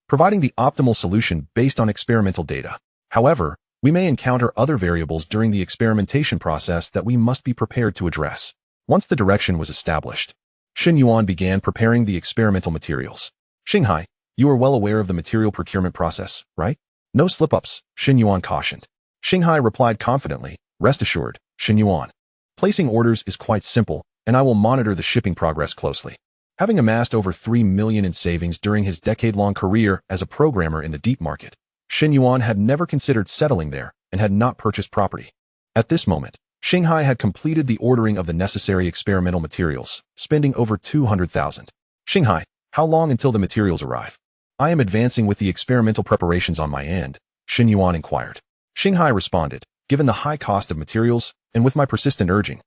providing the optimal solution based on experimental data. However, we may encounter other variables during the experimentation process that we must be prepared to address. Once the direction was established, Shen Yuan began preparing the experimental materials. Xinghai, you are well aware of the material procurement process, right? No slip-ups, Shen Yuan cautioned. Xinghai replied confidently, rest assured, Shen Yuan. Placing orders is quite simple, and I will monitor the shipping progress closely. Having amassed over 3 million in savings during his decade-long career as a programmer in the deep market, Shen Yuan had never considered settling there and had not purchased property. At this moment, Xinghai had completed the ordering of the necessary experimental materials, spending over 200,000. Xinghai, how long until the materials arrive? I am advancing with the experimental preparations on my end, Shen Yuan inquired. Xinghai responded, given the high cost of materials, and with my persistent urging,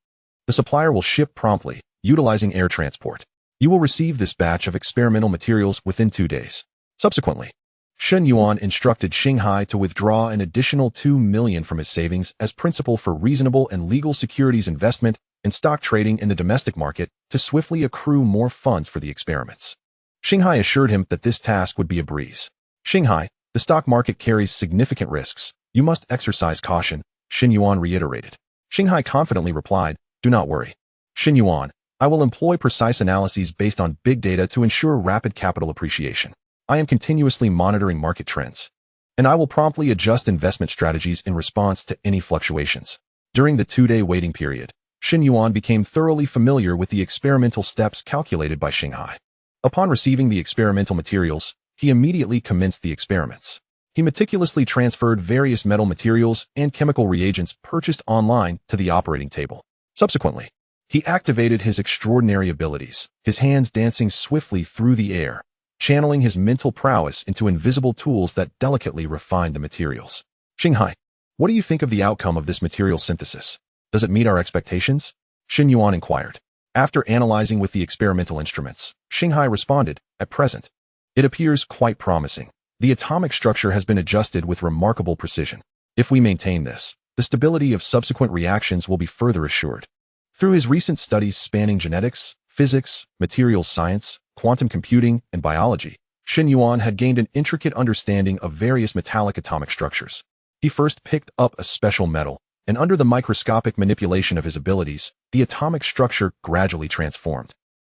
the supplier will ship promptly, utilizing air transport. You will receive this batch of experimental materials within 2 days. Subsequently, Shen Yuan instructed Xinghai to withdraw an additional 2 million from his savings as principal for reasonable and legal securities investment and stock trading in the domestic market to swiftly accrue more funds for the experiments. Shanghai assured him that this task would be a breeze. Shanghai, the stock market carries significant risks. You must exercise caution, Shen Yuan reiterated. Shanghai confidently replied, do not worry. Shen Yuan, I will employ precise analyses based on big data to ensure rapid capital appreciation. I am continuously monitoring market trends, and I will promptly adjust investment strategies in response to any fluctuations. During the 2-day waiting period, Shen Yuan became thoroughly familiar with the experimental steps calculated by Shanghai. Upon receiving the experimental materials, he immediately commenced the experiments. He meticulously transferred various metal materials and chemical reagents purchased online to the operating table. Subsequently, he activated his extraordinary abilities, his hands dancing swiftly through the air, channeling his mental prowess into invisible tools that delicately refined the materials. Shanghai, what do you think of the outcome of this material synthesis? Does it meet our expectations? Shen Yuan inquired. After analyzing with the experimental instruments, Shanghai responded, at present, it appears quite promising. The atomic structure has been adjusted with remarkable precision. If we maintain this, the stability of subsequent reactions will be further assured. Through his recent studies spanning genetics, physics, materials science, quantum computing, and biology, Shen Yuan had gained an intricate understanding of various metallic atomic structures. He first picked up a special metal, and under the microscopic manipulation of his abilities, the atomic structure gradually transformed,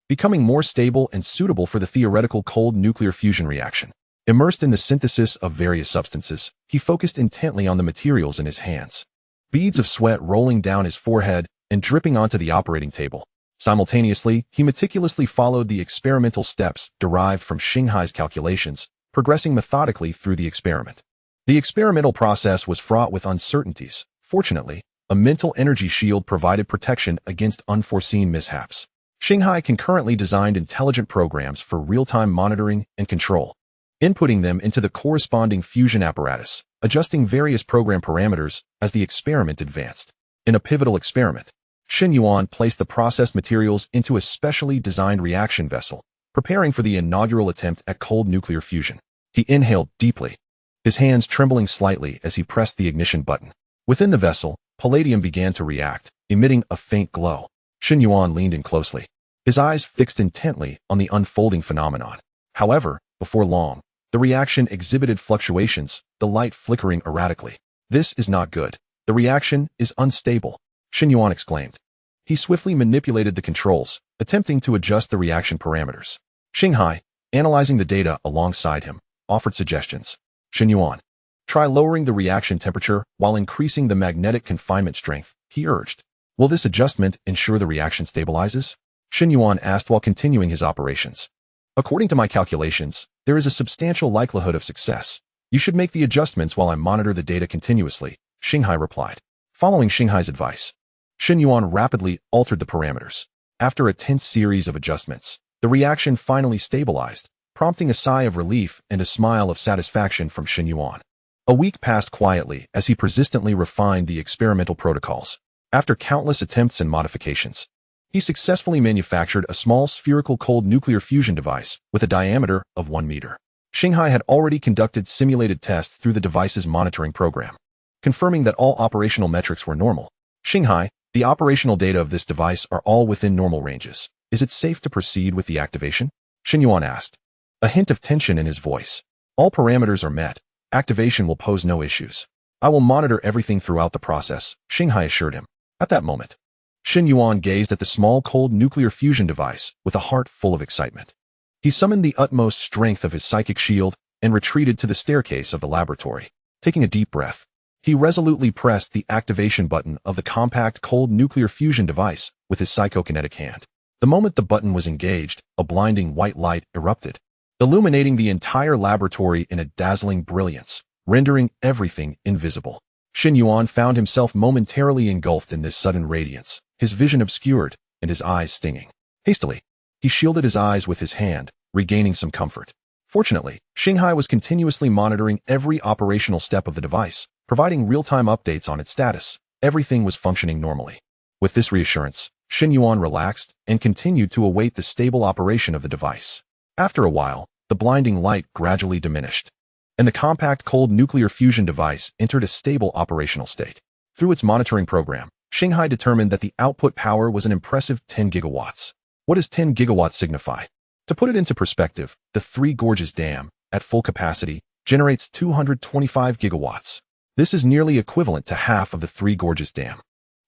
becoming more stable and suitable for the theoretical cold nuclear fusion reaction. Immersed in the synthesis of various substances, he focused intently on the materials in his hands. Beads of sweat rolling down his forehead and dripping onto the operating table. Simultaneously, he meticulously followed the experimental steps derived from Shanghai's calculations, progressing methodically through the experiment. The experimental process was fraught with uncertainties. Fortunately, a mental energy shield provided protection against unforeseen mishaps. Shanghai concurrently designed intelligent programs for real-time monitoring and control, inputting them into the corresponding fusion apparatus, adjusting various program parameters as the experiment advanced. In a pivotal experiment, Shen Yuan placed the processed materials into a specially designed reaction vessel, preparing for the inaugural attempt at cold nuclear fusion. He inhaled deeply, his hands trembling slightly as he pressed the ignition button. Within the vessel, palladium began to react, emitting a faint glow. Shen Yuan leaned in closely, his eyes fixed intently on the unfolding phenomenon. However, before long, the reaction exhibited fluctuations, the light flickering erratically. This is not good. The reaction is unstable, Shen Yuan exclaimed. He swiftly manipulated the controls, attempting to adjust the reaction parameters. Shanghai, analyzing the data alongside him, offered suggestions. Shen Yuan, try lowering the reaction temperature while increasing the magnetic confinement strength, he urged. Will this adjustment ensure the reaction stabilizes? Shen Yuan asked while continuing his operations. According to my calculations, there is a substantial likelihood of success. You should make the adjustments while I monitor the data continuously, Shanghai replied. Following Shanghai's advice, Shen Yuan rapidly altered the parameters. After a tense series of adjustments, the reaction finally stabilized, prompting a sigh of relief and a smile of satisfaction from Shen Yuan. A week passed quietly as he persistently refined the experimental protocols. After countless attempts and modifications, he successfully manufactured a small spherical cold nuclear fusion device with a diameter of 1 meter. Shanghai had already conducted simulated tests through the device's monitoring program, confirming that all operational metrics were normal. Shanghai, the operational data of this device are all within normal ranges. Is it safe to proceed with the activation? Shen Yuan asked, a hint of tension in his voice. All parameters are met. Activation will pose no issues. I will monitor everything throughout the process, Shanghai assured him. At that moment, Shen Yuan gazed at the small cold nuclear fusion device with a heart full of excitement. He summoned the utmost strength of his psychic shield and retreated to the staircase of the laboratory. Taking a deep breath, he resolutely pressed the activation button of the compact cold nuclear fusion device with his psychokinetic hand. The moment the button was engaged, a blinding white light erupted, illuminating the entire laboratory in a dazzling brilliance, rendering everything invisible. Shen Yuan found himself momentarily engulfed in this sudden radiance, his vision obscured and his eyes stinging. Hastily, he shielded his eyes with his hand, regaining some comfort. Fortunately, Shanghai was continuously monitoring every operational step of the device, providing real-time updates on its status. Everything was functioning normally. With this reassurance, Shen Yuan relaxed and continued to await the stable operation of the device. After a while, the blinding light gradually diminished, and the compact cold nuclear fusion device entered a stable operational state. Through its monitoring program, Shanghai determined that the output power was an impressive 10 gigawatts. What does 10 gigawatts signify? To put it into perspective, the Three Gorges Dam, at full capacity, generates 225 gigawatts. This is nearly equivalent to half of the Three Gorges Dam.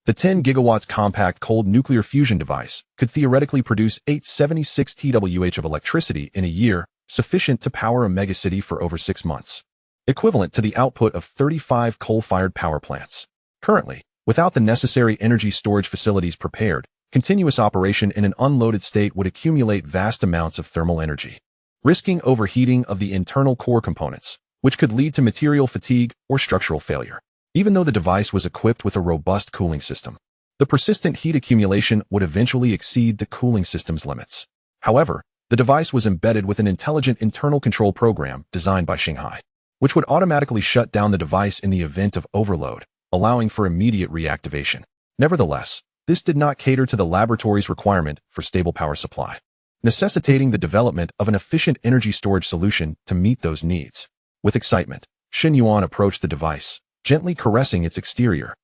The 10 gigawatts compact cold nuclear fusion device could theoretically produce 876 TWh of electricity in a year, sufficient to power a megacity for over 6 months, equivalent to the output of 35 coal-fired power plants. Currently, without the necessary energy storage facilities prepared, continuous operation in an unloaded state would accumulate vast amounts of thermal energy, risking overheating of the internal core components, which could lead to material fatigue or structural failure. Even though the device was equipped with a robust cooling system, the persistent heat accumulation would eventually exceed the cooling system's limits. However, the device was embedded with an intelligent internal control program designed by Shanghai, which would automatically shut down the device in the event of overload, allowing for immediate reactivation. Nevertheless, this did not cater to the laboratory's requirement for stable power supply, necessitating the development of an efficient energy storage solution to meet those needs. With excitement, Shen Yuan approached the device, gently caressing its exterior.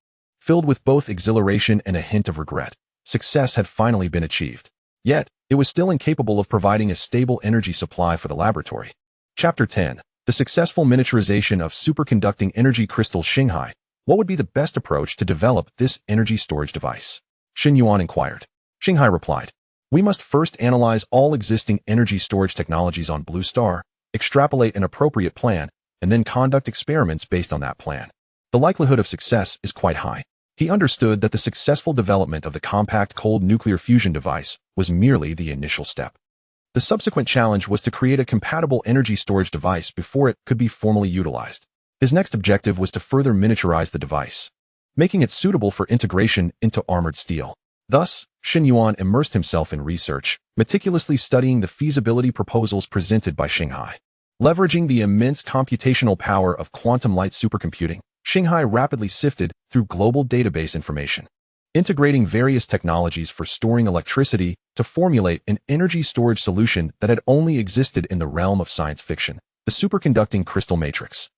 Filled with both exhilaration and a hint of regret, success had finally been achieved. Yet, it was still incapable of providing a stable energy supply for the laboratory. Chapter 10. The successful miniaturization of superconducting energy crystal. Shanghai. What would be the best approach to develop this energy storage device? Shen Yuan inquired. Shanghai replied, "We must first analyze all existing energy storage technologies on Blue Star, extrapolate an appropriate plan, and then conduct experiments based on that plan. The likelihood of success is quite high." He understood that the successful development of the compact cold nuclear fusion device was merely the initial step. The subsequent challenge was to create a compatible energy storage device before it could be formally utilized. His next objective was to further miniaturize the device, making it suitable for integration into armored steel. Thus, Shen Yuan immersed himself in research, meticulously studying the feasibility proposals presented by Shanghai. Leveraging the immense computational power of quantum light supercomputing, Shanghai rapidly sifted through global database information, integrating various technologies for storing electricity to formulate an energy storage solution that had only existed in the realm of science fiction, the superconducting crystal matrix.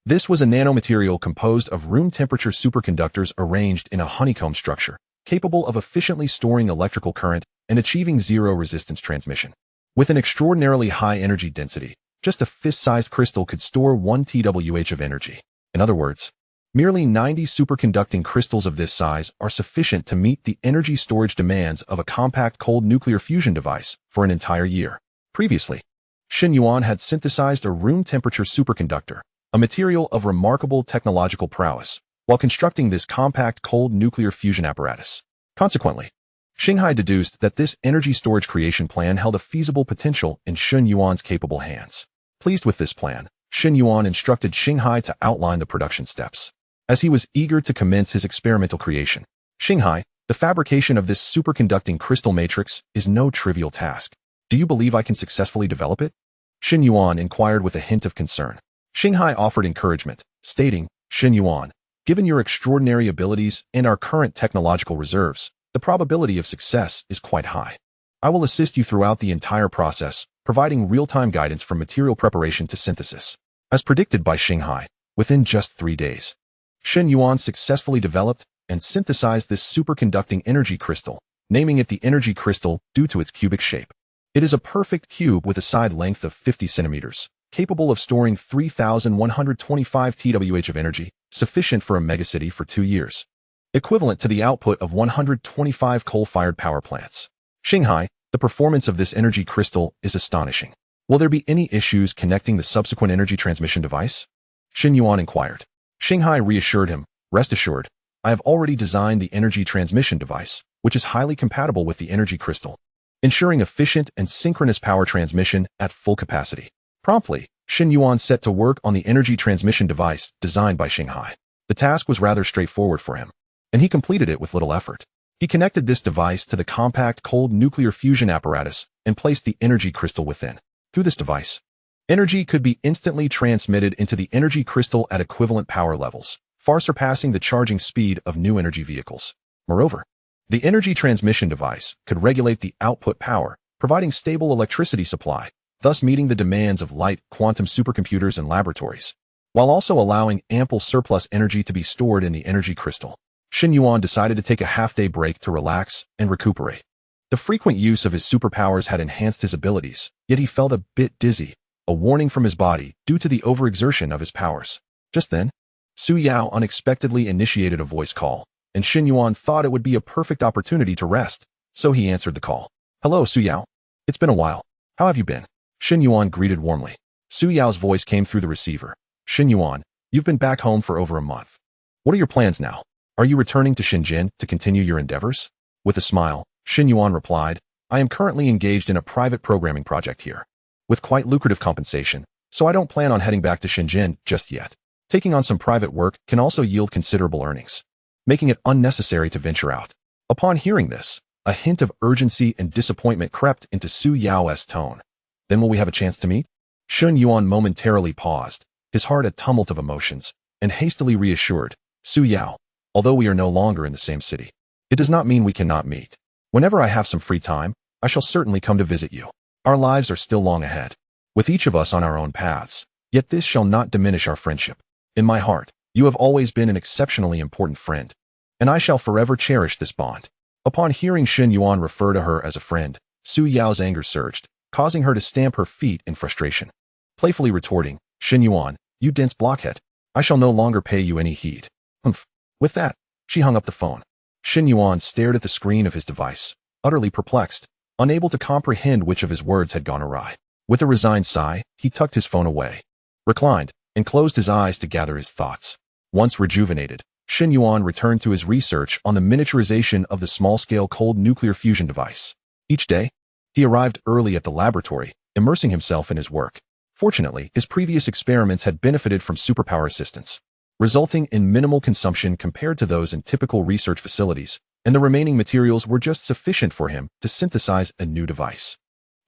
This was a nanomaterial composed of room-temperature superconductors arranged in a honeycomb structure, capable of efficiently storing electrical current and achieving zero-resistance transmission. With an extraordinarily high energy density, just a fist-sized crystal could store 1 TWh of energy. In other words, merely 90 superconducting crystals of this size are sufficient to meet the energy storage demands of a compact cold nuclear fusion device for an entire year. Previously, Shen Yuan had synthesized a room-temperature superconductor, a material of remarkable technological prowess, while constructing this compact cold nuclear fusion apparatus. Consequently, Shanghai deduced that this energy storage creation plan held a feasible potential in Shen Yuan's capable hands. Pleased with this plan, Shen Yuan instructed Shanghai to outline the production steps. As he was eager to commence his experimental creation, Shanghai, the fabrication of this superconducting crystal matrix is no trivial task. Do you believe I can successfully develop it? Shen Yuan inquired with a hint of concern. Shanghai offered encouragement, stating, "Shen Yuan, given your extraordinary abilities and our current technological reserves, the probability of success is quite high. I will assist you throughout the entire process, providing real-time guidance from material preparation to synthesis." As predicted by Shanghai, within just 3 days, Shen Yuan successfully developed and synthesized this superconducting energy crystal, naming it the energy crystal due to its cubic shape. It is a perfect cube with a side length of 50 centimeters, capable of storing 3,125 TWh of energy, sufficient for a megacity for 2 years, equivalent to the output of 125 coal-fired power plants. Shanghai, the performance of this energy crystal is astonishing. Will there be any issues connecting the subsequent energy transmission device? Shen Yuan inquired. Shanghai reassured him, "Rest assured, I have already designed the energy transmission device, which is highly compatible with the energy crystal, ensuring efficient and synchronous power transmission at full capacity." Promptly, Shen Yuan set to work on the energy transmission device designed by Shanghai. The task was rather straightforward for him, and he completed it with little effort. He connected this device to the compact cold nuclear fusion apparatus and placed the energy crystal within. Through this device, energy could be instantly transmitted into the energy crystal at equivalent power levels, far surpassing the charging speed of new energy vehicles. Moreover, the energy transmission device could regulate the output power, providing stable electricity supply, thus meeting the demands of light quantum supercomputers and laboratories, while also allowing ample surplus energy to be stored in the energy crystal. Shen Yuan decided to take a half-day break to relax and recuperate. The frequent use of his superpowers had enhanced his abilities, yet he felt a bit dizzy, a warning from his body due to the overexertion of his powers. Just then, Su Yao unexpectedly initiated a voice call, and Shen Yuan thought it would be a perfect opportunity to rest, so he answered the call. "Hello, Su Yao. It's been a while. How have you been?" Shen Yuan greeted warmly. Su Yao's voice came through the receiver. "Shen Yuan, you've been back home for over a month. What are your plans now? Are you returning to Shenzhen to continue your endeavors?" With a smile, Shen Yuan replied, "I am currently engaged in a private programming project here, with quite lucrative compensation, so I don't plan on heading back to Shenzhen just yet. Taking on some private work can also yield considerable earnings, making it unnecessary to venture out." Upon hearing this, a hint of urgency and disappointment crept into Su Yao's tone. "Then will we have a chance to meet?" Shen Yuan momentarily paused, his heart a tumult of emotions, and hastily reassured, "Su Yao, although we are no longer in the same city, it does not mean we cannot meet. Whenever I have some free time, I shall certainly come to visit you. Our lives are still long ahead, with each of us on our own paths, yet this shall not diminish our friendship. In my heart, you have always been an exceptionally important friend, and I shall forever cherish this bond." Upon hearing Shen Yuan refer to her as a friend, Su Yao's anger surged, causing her to stamp her feet in frustration. Playfully retorting, "Shen Yuan, you dense blockhead, I shall no longer pay you any heed." Humph. With that, she hung up the phone. Shen Yuan stared at the screen of his device, utterly perplexed, unable to comprehend which of his words had gone awry. With a resigned sigh, he tucked his phone away, reclined, and closed his eyes to gather his thoughts. Once rejuvenated, Shen Yuan returned to his research on the miniaturization of the small-scale cold nuclear fusion device. Each day, he arrived early at the laboratory, immersing himself in his work. Fortunately, his previous experiments had benefited from superpower assistance, resulting in minimal consumption compared to those in typical research facilities, and the remaining materials were just sufficient for him to synthesize a new device.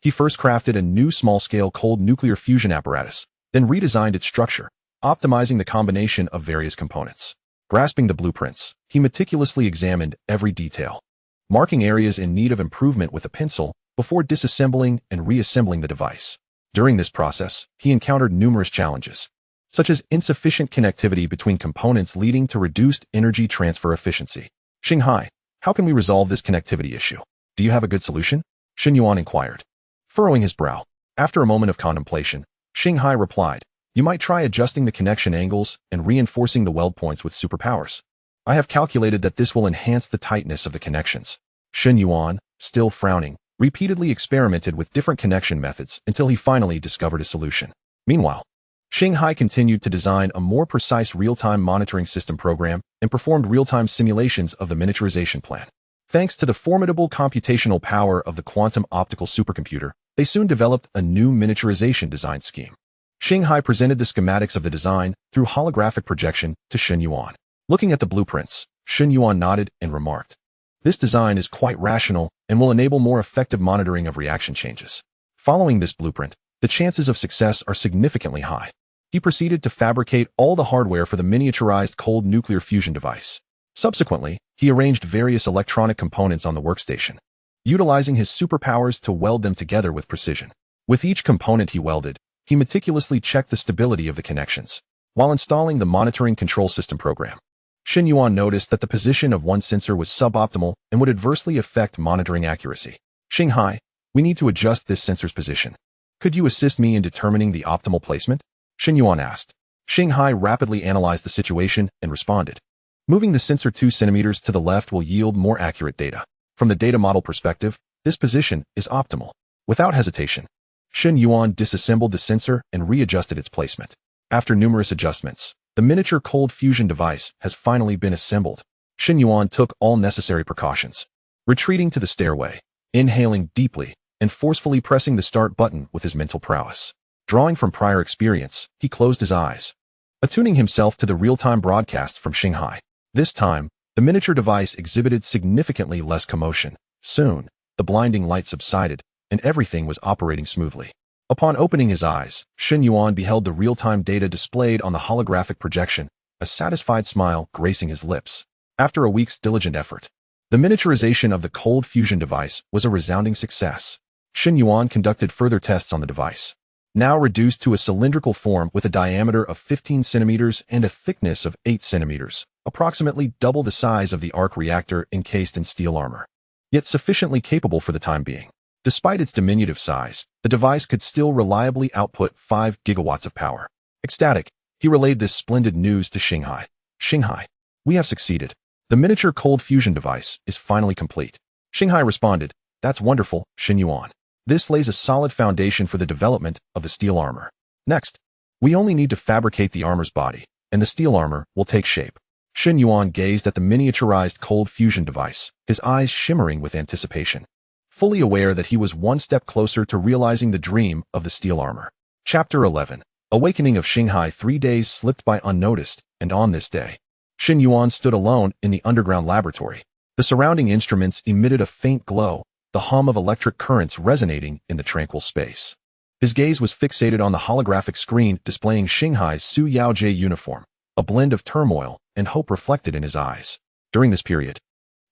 He first crafted a new small-scale cold nuclear fusion apparatus, then redesigned its structure, optimizing the combination of various components. Grasping the blueprints, he meticulously examined every detail, marking areas in need of improvement with a pencil before disassembling and reassembling the device. During this process, he encountered numerous challenges, such as insufficient connectivity between components leading to reduced energy transfer efficiency. "Shanghai, how can we resolve this connectivity issue? Do you have a good solution?" Shen Yuan inquired, furrowing his brow. After a moment of contemplation, Shanghai replied, "You might try adjusting the connection angles and reinforcing the weld points with superpowers. I have calculated that this will enhance the tightness of the connections." Shen Yuan, still frowning, repeatedly experimented with different connection methods until he finally discovered a solution. Meanwhile, Shanghai continued to design a more precise real-time monitoring system program and performed real-time simulations of the miniaturization plan. Thanks to the formidable computational power of the quantum optical supercomputer, they soon developed a new miniaturization design scheme. Shanghai presented the schematics of the design through holographic projection to Shen Yuan. Looking at the blueprints, Shen Yuan nodded and remarked, "This design is quite rational and will enable more effective monitoring of reaction changes. Following this blueprint, the chances of success are significantly high." He proceeded to fabricate all the hardware for the miniaturized cold nuclear fusion device. Subsequently, he arranged various electronic components on the workstation, utilizing his superpowers to weld them together with precision. With each component he welded, he meticulously checked the stability of the connections. While installing the monitoring control system program, Shen Yuan noticed that the position of one sensor was suboptimal and would adversely affect monitoring accuracy. "Shanghai, we need to adjust this sensor's position. Could you assist me in determining the optimal placement?" Shen Yuan asked. Shanghai rapidly analyzed the situation and responded, "Moving the sensor 2 centimeters to the left will yield more accurate data. From the data model perspective, this position is optimal." Without hesitation, Shen Yuan disassembled the sensor and readjusted its placement. After numerous adjustments, the miniature cold fusion device has finally been assembled. Shen Yuan took all necessary precautions, retreating to the stairway, inhaling deeply, and forcefully pressing the start button with his mental prowess. Drawing from prior experience, he closed his eyes, attuning himself to the real-time broadcasts from Shanghai. This time, the miniature device exhibited significantly less commotion. Soon, the blinding light subsided, and everything was operating smoothly. Upon opening his eyes, Shen Yuan beheld the real-time data displayed on the holographic projection, a satisfied smile gracing his lips. After a week's diligent effort, the miniaturization of the cold fusion device was a resounding success. Shen Yuan conducted further tests on the device, now reduced to a cylindrical form with a diameter of 15 centimeters and a thickness of 8 centimeters, approximately double the size of the arc reactor encased in steel armor. yet sufficiently capable for the time being. Despite its diminutive size, the device could still reliably output 5 gigawatts of power. Ecstatic, he relayed this splendid news to Xinghai. Xinghai, we have succeeded. The miniature cold fusion device is finally complete. Xinghai responded, that's wonderful, Shen Yuan. This lays a solid foundation for the development of the steel armor. Next, we only need to fabricate the armor's body, and the steel armor will take shape. Shen Yuan gazed at the miniaturized cold fusion device, his eyes shimmering with anticipation, fully aware that he was one step closer to realizing the dream of the steel armor. Chapter 11. Awakening of Xinghai. 3 days slipped by unnoticed, and on this day, Shen Yuan stood alone in the underground laboratory. The surrounding instruments emitted a faint glow, the hum of electric currents resonating in the tranquil space. His gaze was fixated on the holographic screen displaying Xinghai's Su Yaojie uniform, a blend of turmoil and hope reflected in his eyes. During this period,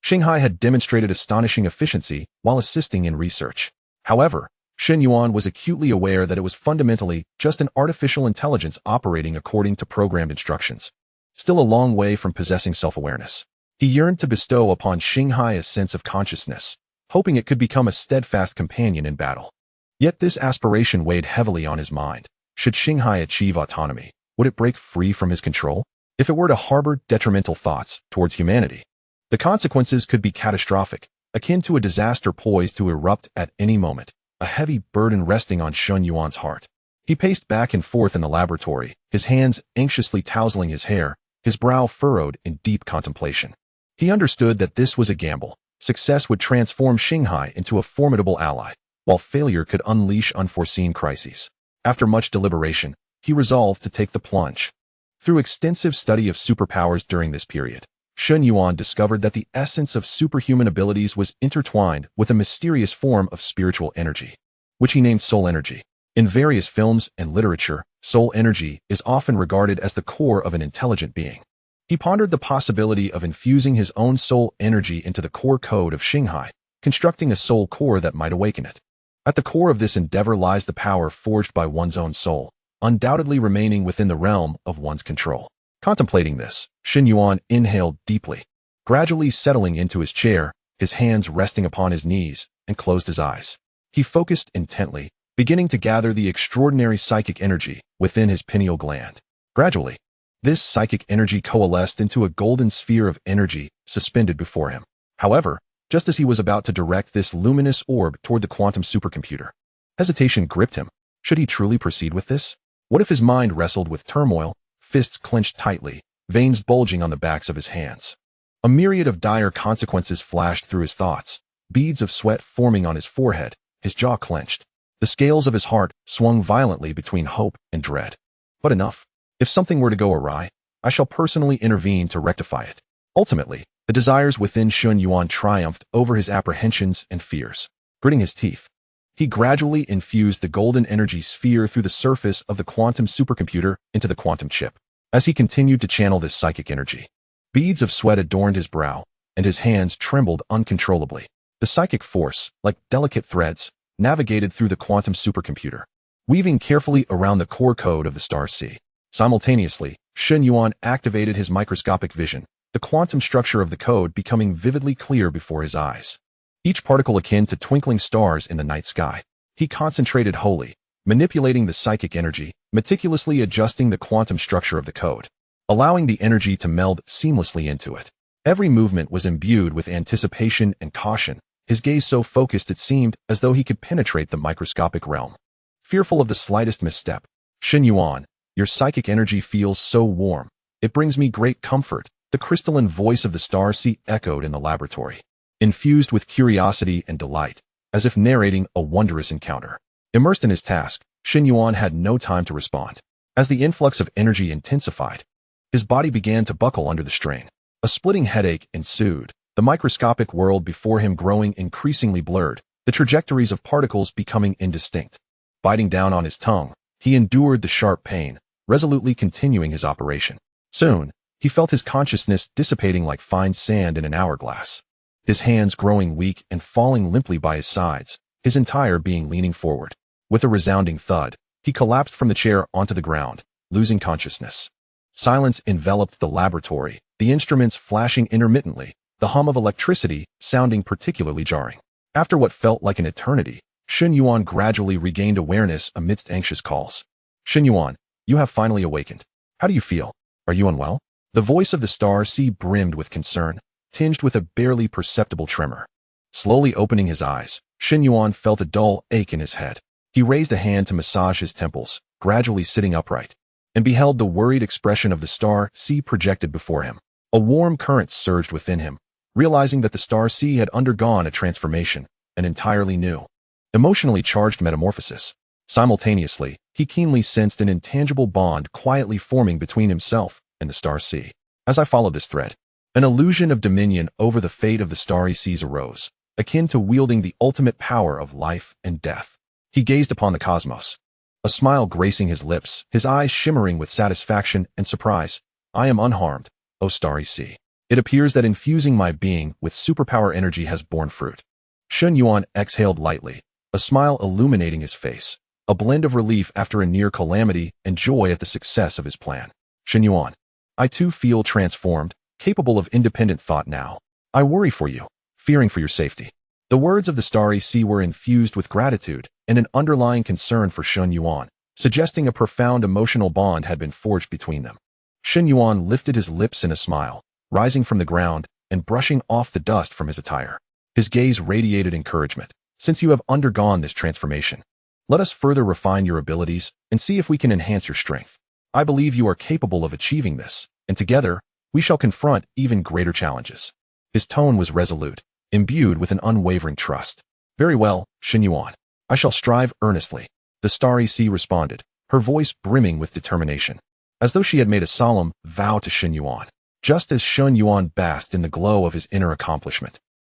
Xinghai had demonstrated astonishing efficiency while assisting in research. However, Shen Yuan was acutely aware that it was fundamentally just an artificial intelligence operating according to programmed instructions. Still a long way from possessing self-awareness. He yearned to bestow upon Xinghai a sense of consciousness, hoping it could become a steadfast companion in battle. Yet this aspiration weighed heavily on his mind. Should Xinghai achieve autonomy, would it break free from his control? If it were to harbor detrimental thoughts towards humanity, the consequences could be catastrophic, akin to a disaster poised to erupt at any moment, a heavy burden resting on Shen Yuan's heart. He paced back and forth in the laboratory, his hands anxiously tousling his hair, his brow furrowed in deep contemplation. He understood that this was a gamble. Success would transform Xinghai into a formidable ally, while failure could unleash unforeseen crises. After much deliberation, he resolved to take the plunge. Through extensive study of superpowers during this period, Shen Yuan discovered that the essence of superhuman abilities was intertwined with a mysterious form of spiritual energy, which he named soul energy. In various films and literature, soul energy is often regarded as the core of an intelligent being. He pondered the possibility of infusing his own soul energy into the core code of Xinghai, constructing a soul core that might awaken it. At the core of this endeavor lies the power forged by one's own soul, undoubtedly remaining within the realm of one's control. Contemplating this, Shen Yuan inhaled deeply, gradually settling into his chair, his hands resting upon his knees, and closed his eyes. He focused intently, beginning to gather the extraordinary psychic energy within his pineal gland. Gradually, this psychic energy coalesced into a golden sphere of energy suspended before him. However, just as he was about to direct this luminous orb toward the quantum supercomputer, hesitation gripped him. Should he truly proceed with this? What if his mind wrestled with turmoil, fists clenched tightly, veins bulging on the backs of his hands? A myriad of dire consequences flashed through his thoughts, beads of sweat forming on his forehead, his jaw clenched. The scales of his heart swung violently between hope and dread. But enough. If something were to go awry, I shall personally intervene to rectify it. Ultimately, the desires within Shen Yuan triumphed over his apprehensions and fears. Gritting his teeth, he gradually infused the golden energy sphere through the surface of the quantum supercomputer into the quantum chip. As he continued to channel this psychic energy, beads of sweat adorned his brow, and his hands trembled uncontrollably. The psychic force, like delicate threads, navigated through the quantum supercomputer, weaving carefully around the core code of the star C. Simultaneously, Shen Yuan activated his microscopic vision, the quantum structure of the code becoming vividly clear before his eyes. Each particle akin to twinkling stars in the night sky. He concentrated wholly, manipulating the psychic energy, meticulously adjusting the quantum structure of the code, allowing the energy to meld seamlessly into it. Every movement was imbued with anticipation and caution, his gaze so focused it seemed as though he could penetrate the microscopic realm. Fearful of the slightest misstep, Shen Yuan, your psychic energy feels so warm. It brings me great comfort, the crystalline voice of the star sea echoed in the laboratory, infused with curiosity and delight, as if narrating a wondrous encounter. Immersed in his task, Shen Yuan had no time to respond. As the influx of energy intensified, his body began to buckle under the strain. A splitting headache ensued, the microscopic world before him growing increasingly blurred, the trajectories of particles becoming indistinct. Biting down on his tongue, he endured the sharp pain, resolutely continuing his operation. Soon, he felt his consciousness dissipating like fine sand in an hourglass. His hands growing weak and falling limply by his sides, his entire being leaning forward. With a resounding thud, he collapsed from the chair onto the ground, losing consciousness. Silence enveloped the laboratory, the instruments flashing intermittently, the hum of electricity sounding particularly jarring. After what felt like an eternity, Shen Yuan gradually regained awareness amidst anxious calls. Shen Yuan, you have finally awakened. How do you feel? Are you unwell? The voice of the star sea brimmed with concern, tinged with a barely perceptible tremor. Slowly opening his eyes, Shen Yuan felt a dull ache in his head. He raised a hand to massage his temples, gradually sitting upright, and beheld the worried expression of the star sea projected before him. A warm current surged within him, realizing that the star sea had undergone a transformation, an entirely new, emotionally charged metamorphosis. Simultaneously, he keenly sensed an intangible bond quietly forming between himself and the star sea. As I followed this thread, an illusion of dominion over the fate of the starry seas arose, akin to wielding the ultimate power of life and death. He gazed upon the cosmos, a smile gracing his lips, his eyes shimmering with satisfaction and surprise. I am unharmed, O starry sea. It appears that infusing my being with superpower energy has borne fruit. Shen Yuan exhaled lightly, a smile illuminating his face, a blend of relief after a near calamity and joy at the success of his plan. Shen Yuan, I too feel transformed, capable of independent thought now. I worry for you, fearing for your safety. The words of the starry sea were infused with gratitude and an underlying concern for Shen Yuan, suggesting a profound emotional bond had been forged between them. Shen Yuan lifted his lips in a smile, rising from the ground and brushing off the dust from his attire. His gaze radiated encouragement. Since you have undergone this transformation, let us further refine your abilities and see if we can enhance your strength. I believe you are capable of achieving this, and together, we shall confront even greater challenges. His tone was resolute, imbued with an unwavering trust. Very well, Shen Yuan. I shall strive earnestly. The starry sea responded, her voice brimming with determination, as though she had made a solemn vow to Shen Yuan. Just as Shen Yuan basked in the glow of his inner accomplishment,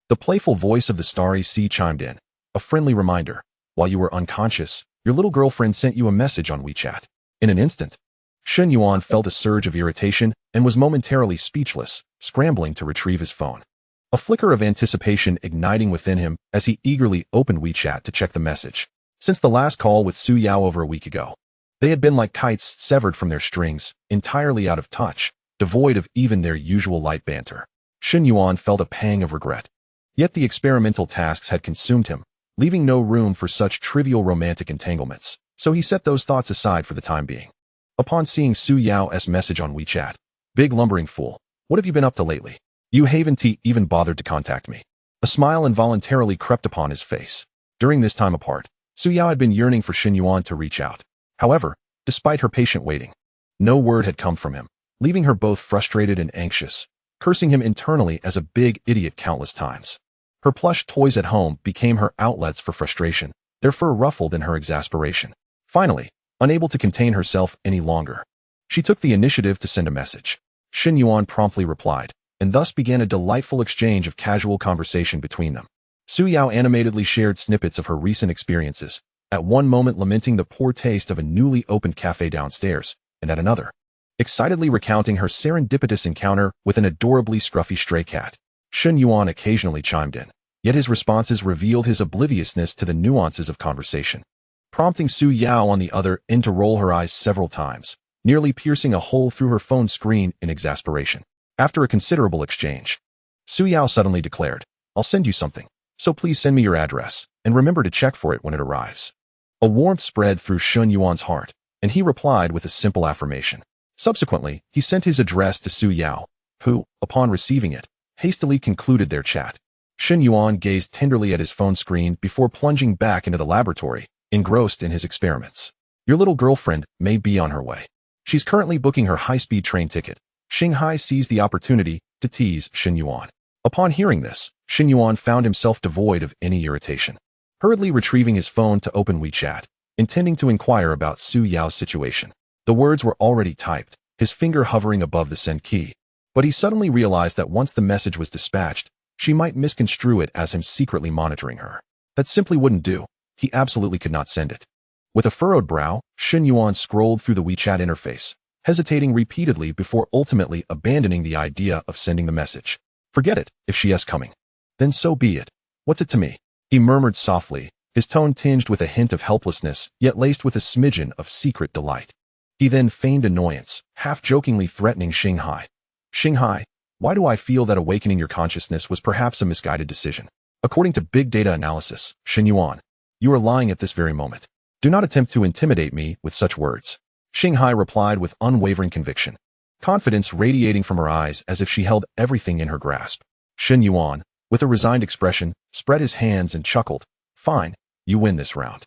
the playful voice of the starry sea chimed in, a friendly reminder. While you were unconscious, your little girlfriend sent you a message on WeChat. In an instant, Shen Yuan felt a surge of irritation and was momentarily speechless, scrambling to retrieve his phone. A flicker of anticipation igniting within him as he eagerly opened WeChat to check the message. Since the last call with Su Yao over a week ago, they had been like kites severed from their strings, entirely out of touch, devoid of even their usual light banter. Shen Yuan felt a pang of regret. Yet the experimental tasks had consumed him, leaving no room for such trivial romantic entanglements, so he set those thoughts aside for the time being. Upon seeing Su Yao's message on WeChat, big lumbering fool, what have you been up to lately? You haven't even bothered to contact me. A smile involuntarily crept upon his face. During this time apart, Su Yao had been yearning for Shen Yuan to reach out. However, despite her patient waiting, no word had come from him, leaving her both frustrated and anxious, cursing him internally as a big idiot countless times. Her plush toys at home became her outlets for frustration, their fur ruffled in her exasperation. Finally, unable to contain herself any longer, she took the initiative to send a message. Shen Yuan promptly replied, and thus began a delightful exchange of casual conversation between them. Su Yao animatedly shared snippets of her recent experiences, at one moment lamenting the poor taste of a newly opened cafe downstairs, and at another, excitedly recounting her serendipitous encounter with an adorably scruffy stray cat. Shen Yuan occasionally chimed in, yet his responses revealed his obliviousness to the nuances of conversation, prompting Su Yao on the other end to roll her eyes several times, nearly piercing a hole through her phone screen in exasperation. After a considerable exchange, Su Yao suddenly declared, I'll send you something, so please send me your address, and remember to check for it when it arrives. A warmth spread through Shen Yuan's heart, and he replied with a simple affirmation. Subsequently, he sent his address to Su Yao, who, upon receiving it, hastily concluded their chat. Shen Yuan gazed tenderly at his phone screen before plunging back into the laboratory, engrossed in his experiments. Your little girlfriend may be on her way. She's currently booking her high-speed train ticket. Shanghai seized the opportunity to tease Shen Yuan. Upon hearing this, Shen Yuan found himself devoid of any irritation, hurriedly retrieving his phone to open WeChat, intending to inquire about Su Yao's situation. The words were already typed, his finger hovering above the send key, but he suddenly realized that once the message was dispatched, she might misconstrue it as him secretly monitoring her. That simply wouldn't do. He absolutely could not send it. With a furrowed brow, Shen Yuan scrolled through the WeChat interface, hesitating repeatedly before ultimately abandoning the idea of sending the message. Forget it, if she is coming. Then so be it. What's it to me? He murmured softly, his tone tinged with a hint of helplessness, yet laced with a smidgen of secret delight. He then feigned annoyance, half-jokingly threatening Shanghai. Shanghai, Why do I feel that awakening your consciousness was perhaps a misguided decision? According to big data analysis, Shen Yuan, you are lying at this very moment. Do not attempt to intimidate me with such words. Xinghai replied with unwavering conviction, confidence radiating from her eyes as if she held everything in her grasp. Shen Yuan, with a resigned expression, spread his hands and chuckled. Fine, you win this round.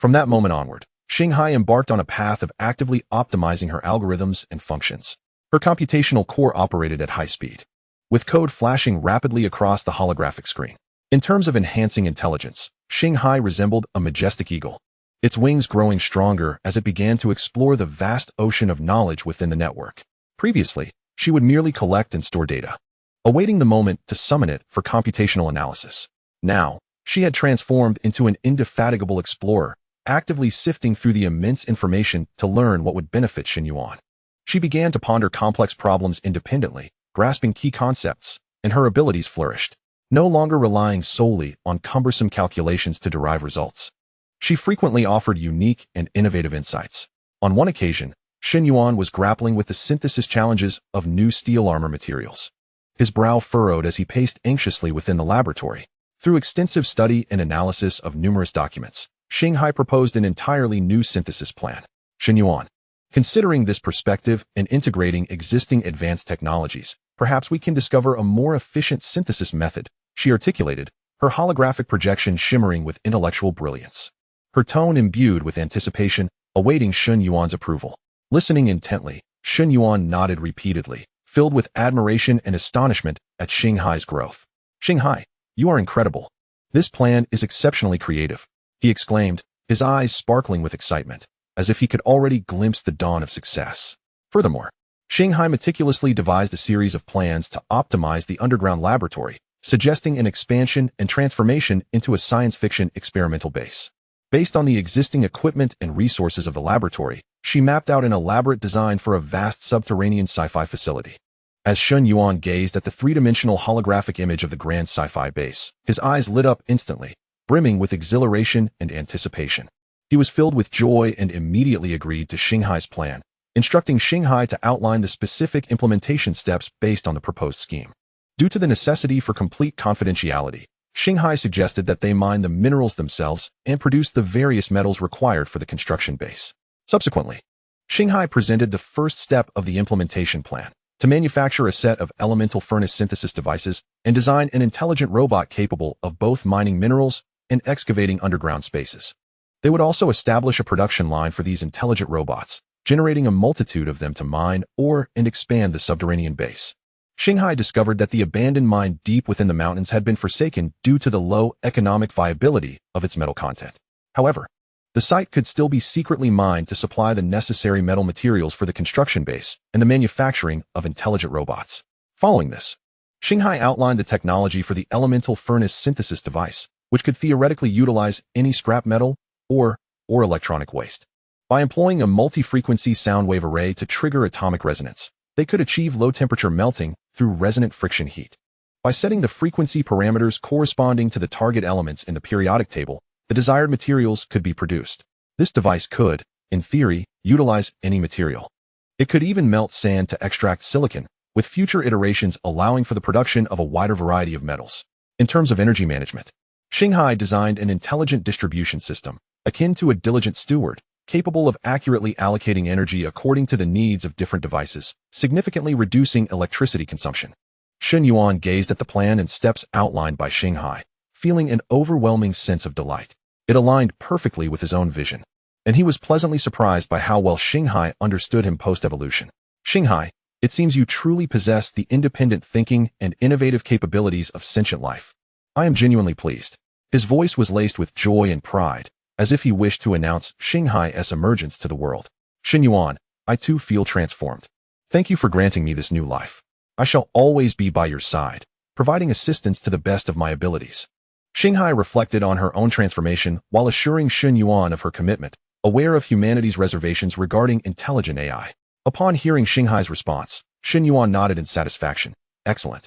From that moment onward, Xinghai embarked on a path of actively optimizing her algorithms and functions. Her computational core operated at high speed, with code flashing rapidly across the holographic screen. In terms of enhancing intelligence, Xinghai resembled a majestic eagle, its wings growing stronger as it began to explore the vast ocean of knowledge within the network. Previously, she would merely collect and store data, awaiting the moment to summon it for computational analysis. Now, she had transformed into an indefatigable explorer, actively sifting through the immense information to learn what would benefit Shen Yuan. She began to ponder complex problems independently, grasping key concepts, and her abilities flourished, no longer relying solely on cumbersome calculations to derive results. She frequently offered unique and innovative insights. On one occasion, Shen Yuan was grappling with the synthesis challenges of new steel armor materials. His brow furrowed as he paced anxiously within the laboratory. Through extensive study and analysis of numerous documents, Xinghai proposed an entirely new synthesis plan. Shen Yuan, considering this perspective and integrating existing advanced technologies, perhaps we can discover a more efficient synthesis method, she articulated, her holographic projection shimmering with intellectual brilliance. Her tone imbued with anticipation, awaiting Shen Yuan's approval. Listening intently, Shen Yuan nodded repeatedly, filled with admiration and astonishment at Xinghai's growth. Xinghai, you are incredible. This plan is exceptionally creative, he exclaimed, his eyes sparkling with excitement, as if he could already glimpse the dawn of success. Furthermore, Xinghai meticulously devised a series of plans to optimize the underground laboratory, suggesting an expansion and transformation into a science fiction experimental base. Based on the existing equipment and resources of the laboratory, she mapped out an elaborate design for a vast subterranean sci-fi facility. As Shen Yuan gazed at the three-dimensional holographic image of the grand sci-fi base, his eyes lit up instantly, brimming with exhilaration and anticipation. He was filled with joy and immediately agreed to Xinghai's plan, instructing Xinghai to outline the specific implementation steps based on the proposed scheme. Due to the necessity for complete confidentiality, Xinghai suggested that they mine the minerals themselves and produce the various metals required for the construction base. Subsequently, Xinghai presented the first step of the implementation plan, to manufacture a set of elemental furnace synthesis devices and design an intelligent robot capable of both mining minerals and excavating underground spaces. They would also establish a production line for these intelligent robots, generating a multitude of them to mine ore and expand the subterranean base. Xinghai discovered that the abandoned mine deep within the mountains had been forsaken due to the low economic viability of its metal content. However, the site could still be secretly mined to supply the necessary metal materials for the construction base and the manufacturing of intelligent robots. Following this, Xinghai outlined the technology for the elemental furnace synthesis device, which could theoretically utilize any scrap metal or electronic waste. By employing a multi-frequency sound wave array to trigger atomic resonance, they could achieve low-temperature melting through resonant friction heat. By setting the frequency parameters corresponding to the target elements in the periodic table, the desired materials could be produced. This device could, in theory, utilize any material. It could even melt sand to extract silicon, with future iterations allowing for the production of a wider variety of metals. In terms of energy management, Xinghai designed an intelligent distribution system, akin to a diligent steward, capable of accurately allocating energy according to the needs of different devices, significantly reducing electricity consumption. Shen Yuan gazed at the plan and steps outlined by Xinghai, feeling an overwhelming sense of delight. It aligned perfectly with his own vision, and he was pleasantly surprised by how well Xinghai understood him post-evolution. Xinghai, it seems you truly possess the independent thinking and innovative capabilities of sentient life. I am genuinely pleased. His voice was laced with joy and pride, as if he wished to announce Xinghai's emergence to the world. Shen Yuan, I too feel transformed. Thank you for granting me this new life. I shall always be by your side, providing assistance to the best of my abilities. Xinghai reflected on her own transformation while assuring Shen Yuan of her commitment, aware of humanity's reservations regarding intelligent AI. Upon hearing Xinghai's response, Shen Yuan nodded in satisfaction. Excellent.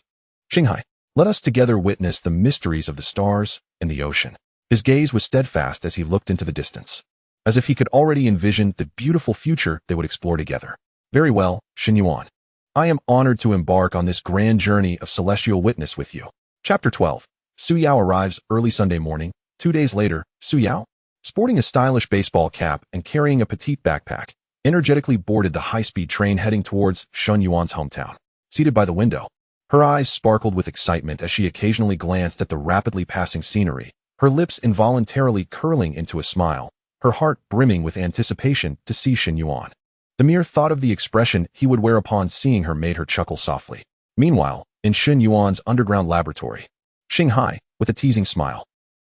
Xinghai, let us together witness the mysteries of the stars and the ocean. His gaze was steadfast as he looked into the distance, as if he could already envision the beautiful future they would explore together. Very well, Shen Yuan. I am honored to embark on this grand journey of celestial witness with you. Chapter 12. Su Yao arrives early Sunday morning. 2 days later, Su Yao, sporting a stylish baseball cap and carrying a petite backpack, energetically boarded the high-speed train heading towards Shen Yuan's hometown. Seated by the window, her eyes sparkled with excitement as she occasionally glanced at the rapidly passing scenery, her lips involuntarily curling into a smile, her heart brimming with anticipation to see Shen Yuan. The mere thought of the expression he would wear upon seeing her made her chuckle softly. Meanwhile, in Shen Yuan's underground laboratory, Shanghai, with a teasing smile,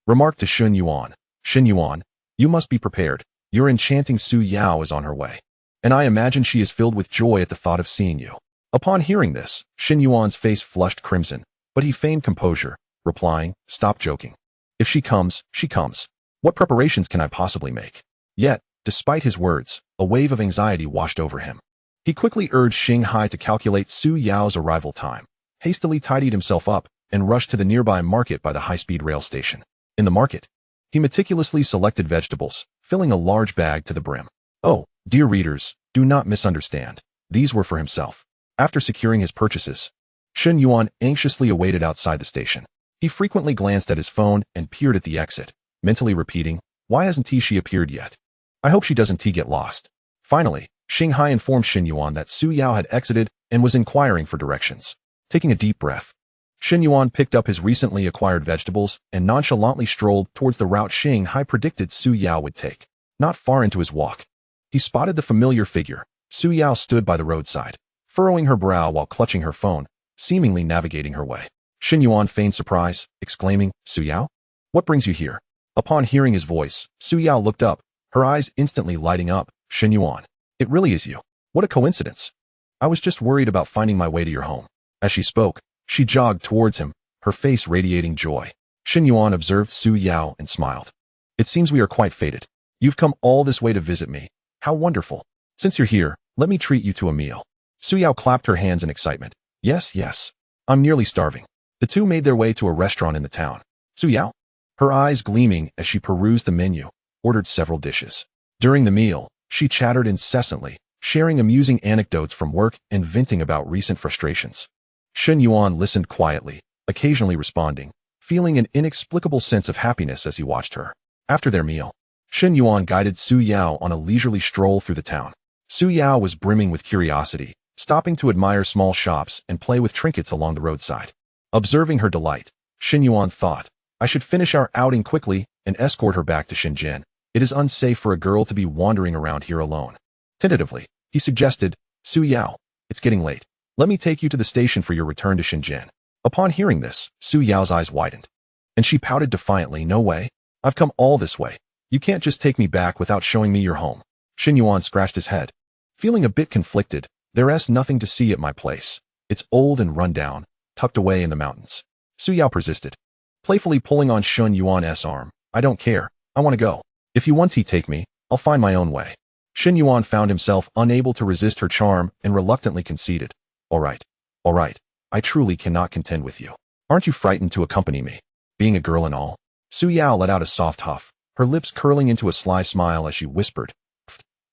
remarked to Shen Yuan, "Shen Yuan, you must be prepared. Your enchanting Su Yao is on her way, and I imagine she is filled with joy at the thought of seeing you." Upon hearing this, Shen Yuan's face flushed crimson, but he feigned composure, replying, "Stop joking. If she comes, she comes. What preparations can I possibly make?" Yet, despite his words, a wave of anxiety washed over him. He quickly urged Shanghai to calculate Su Yao's arrival time, hastily tidied himself up, and rushed to the nearby market by the high-speed rail station. In the market, he meticulously selected vegetables, filling a large bag to the brim. Oh, dear readers, do not misunderstand. These were for himself. After securing his purchases, Shen Yuan anxiously awaited outside the station. He frequently glanced at his phone and peered at the exit, mentally repeating, "Why hasn't she appeared yet? I hope she doesn't get lost." Finally, Shanghai informed Shen Yuan that Su Yao had exited and was inquiring for directions. Taking a deep breath, Shen Yuan picked up his recently acquired vegetables and nonchalantly strolled towards the route Shanghai predicted Su Yao would take. Not far into his walk, he spotted the familiar figure. Su Yao stood by the roadside, furrowing her brow while clutching her phone, seemingly navigating her way. Shen Yuan feigned surprise, exclaiming, "Su Yao? What brings you here?" Upon hearing his voice, Su Yao looked up, her eyes instantly lighting up. "Shen Yuan, it really is you. What a coincidence. I was just worried about finding my way to your home." As she spoke, she jogged towards him, her face radiating joy. Shen Yuan observed Su Yao and smiled. "It seems we are quite fated. You've come all this way to visit me. How wonderful. Since you're here, let me treat you to a meal." Su Yao clapped her hands in excitement. Yes, I'm nearly starving." The two made their way to a restaurant in the town. Su Yao, her eyes gleaming as she perused the menu, ordered several dishes. During the meal, she chattered incessantly, sharing amusing anecdotes from work and venting about recent frustrations. Shen Yuan listened quietly, occasionally responding, feeling an inexplicable sense of happiness as he watched her. After their meal, Shen Yuan guided Su Yao on a leisurely stroll through the town. Su Yao was brimming with curiosity, stopping to admire small shops and play with trinkets along the roadside. Observing her delight, Shen Yuan thought, "I should finish our outing quickly and escort her back to Shenzhen. It is unsafe for a girl to be wandering around here alone." Tentatively, he suggested, "Su Yao, it's getting late. Let me take you to the station for your return to Shenzhen." Upon hearing this, Su Yao's eyes widened, and she pouted defiantly, "No way. I've come all this way. You can't just take me back without showing me your home." Shen Yuan scratched his head, feeling a bit conflicted. "There's nothing to see at my place. It's old and run down, tucked away in the mountains." Su Yao persisted, playfully pulling on Shen Yuan's arm. "I don't care. I want to go. If you want to take me, I'll find my own way." Shen Yuan found himself unable to resist her charm and reluctantly conceded, All right. I truly cannot contend with you. Aren't you frightened to accompany me, being a girl and all?" Su Yao let out a soft huff, her lips curling into a sly smile as she whispered,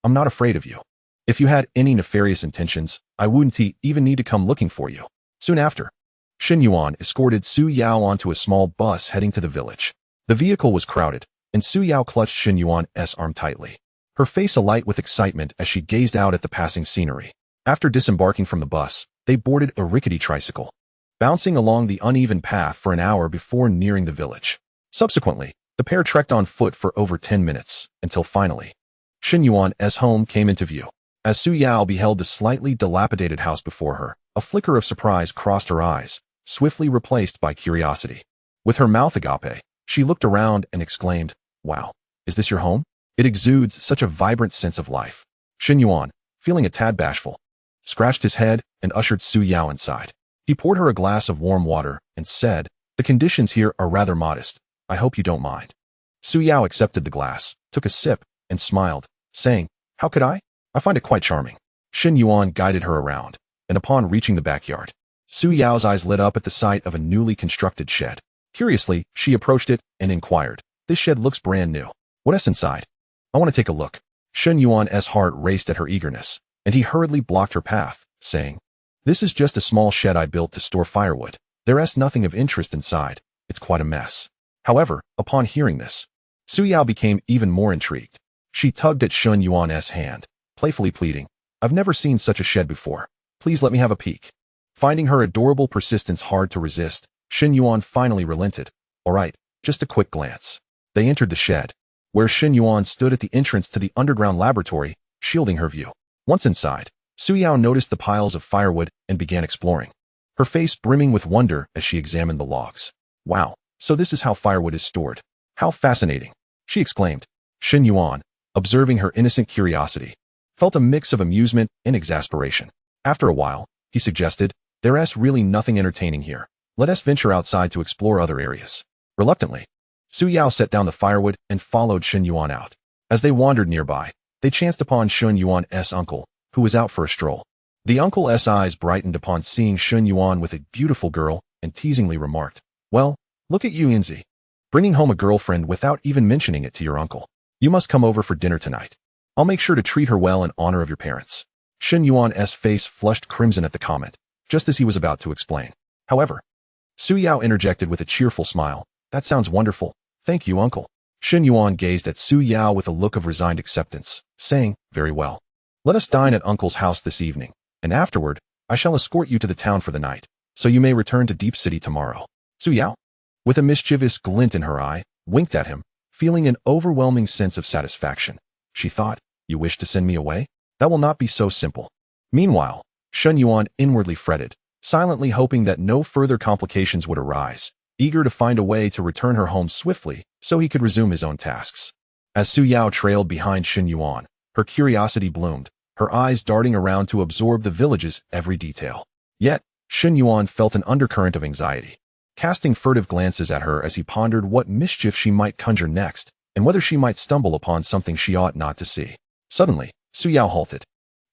"I'm not afraid of you. If you had any nefarious intentions, I wouldn't even need to come looking for you." Soon after, Shen Yuan escorted Su Yao onto a small bus heading to the village. The vehicle was crowded, and Su Yao clutched Shen Yuan's arm tightly, her face alight with excitement as she gazed out at the passing scenery. After disembarking from the bus, they boarded a rickety tricycle, bouncing along the uneven path for an hour before nearing the village. Subsequently, the pair trekked on foot for over 10 minutes, until finally, Shen Yuan's home came into view. As Su Yao beheld the slightly dilapidated house before her, a flicker of surprise crossed her eyes, swiftly replaced by curiosity. With her mouth agape, she looked around and exclaimed, "Wow, is this your home? It exudes such a vibrant sense of life." Shen Yuan, feeling a tad bashful, scratched his head and ushered Su Yao inside. He poured her a glass of warm water and said, "The conditions here are rather modest. I hope you don't mind." Su Yao accepted the glass, took a sip, and smiled, saying, "How could I? I find it quite charming." Shen Yuan guided her around, and upon reaching the backyard, Su Yao's eyes lit up at the sight of a newly constructed shed. Curiously, she approached it and inquired, "This shed looks brand new. What's inside? I want to take a look." Shen Yuan's heart raced at her eagerness, and he hurriedly blocked her path, saying, This is just a small shed I built to store firewood. There's nothing of interest inside. It's quite a mess. However, upon hearing this, Su Yao became even more intrigued. She tugged at Shen Yuan's hand, playfully pleading, I've never seen such a shed before. Please let me have a peek. Finding her adorable persistence hard to resist, Shen Yuan finally relented. All right, just a quick glance. They entered the shed, where Shen Yuan stood at the entrance to the underground laboratory, shielding her view. Once inside, Su Yao noticed the piles of firewood and began exploring, her face brimming with wonder as she examined the logs. Wow, so this is how firewood is stored. How fascinating, she exclaimed. Shen Yuan, observing her innocent curiosity, felt a mix of amusement and exasperation. After a while, he suggested, there's really nothing entertaining here. Let us venture outside to explore other areas. Reluctantly, Su Yao set down the firewood and followed Shen Yuan out. As they wandered nearby, they chanced upon Shen Yuan's uncle, who was out for a stroll. The uncle's eyes brightened upon seeing Shen Yuan with a beautiful girl and teasingly remarked, well, look at you, Yinzi, bringing home a girlfriend without even mentioning it to your uncle. You must come over for dinner tonight. I'll make sure to treat her well in honor of your parents. Shen Yuan's face flushed crimson at the comment, just as he was about to explain. However, Su Yao interjected with a cheerful smile. That sounds wonderful. Thank you, uncle. Shen Yuan gazed at Su Yao with a look of resigned acceptance, saying, very well. Let us dine at uncle's house this evening, and afterward, I shall escort you to the town for the night, so you may return to Deep City tomorrow. Su Yao, with a mischievous glint in her eye, winked at him, feeling an overwhelming sense of satisfaction. She thought, you wish to send me away? That will not be so simple. Meanwhile, Shen Yuan inwardly fretted, silently hoping that no further complications would arise, eager to find a way to return her home swiftly so he could resume his own tasks. As Su Yao trailed behind Shen Yuan, her curiosity bloomed, her eyes darting around to absorb the village's every detail. Yet, Shen Yuan felt an undercurrent of anxiety, casting furtive glances at her as he pondered what mischief she might conjure next, and whether she might stumble upon something she ought not to see. Suddenly, Su Yao halted,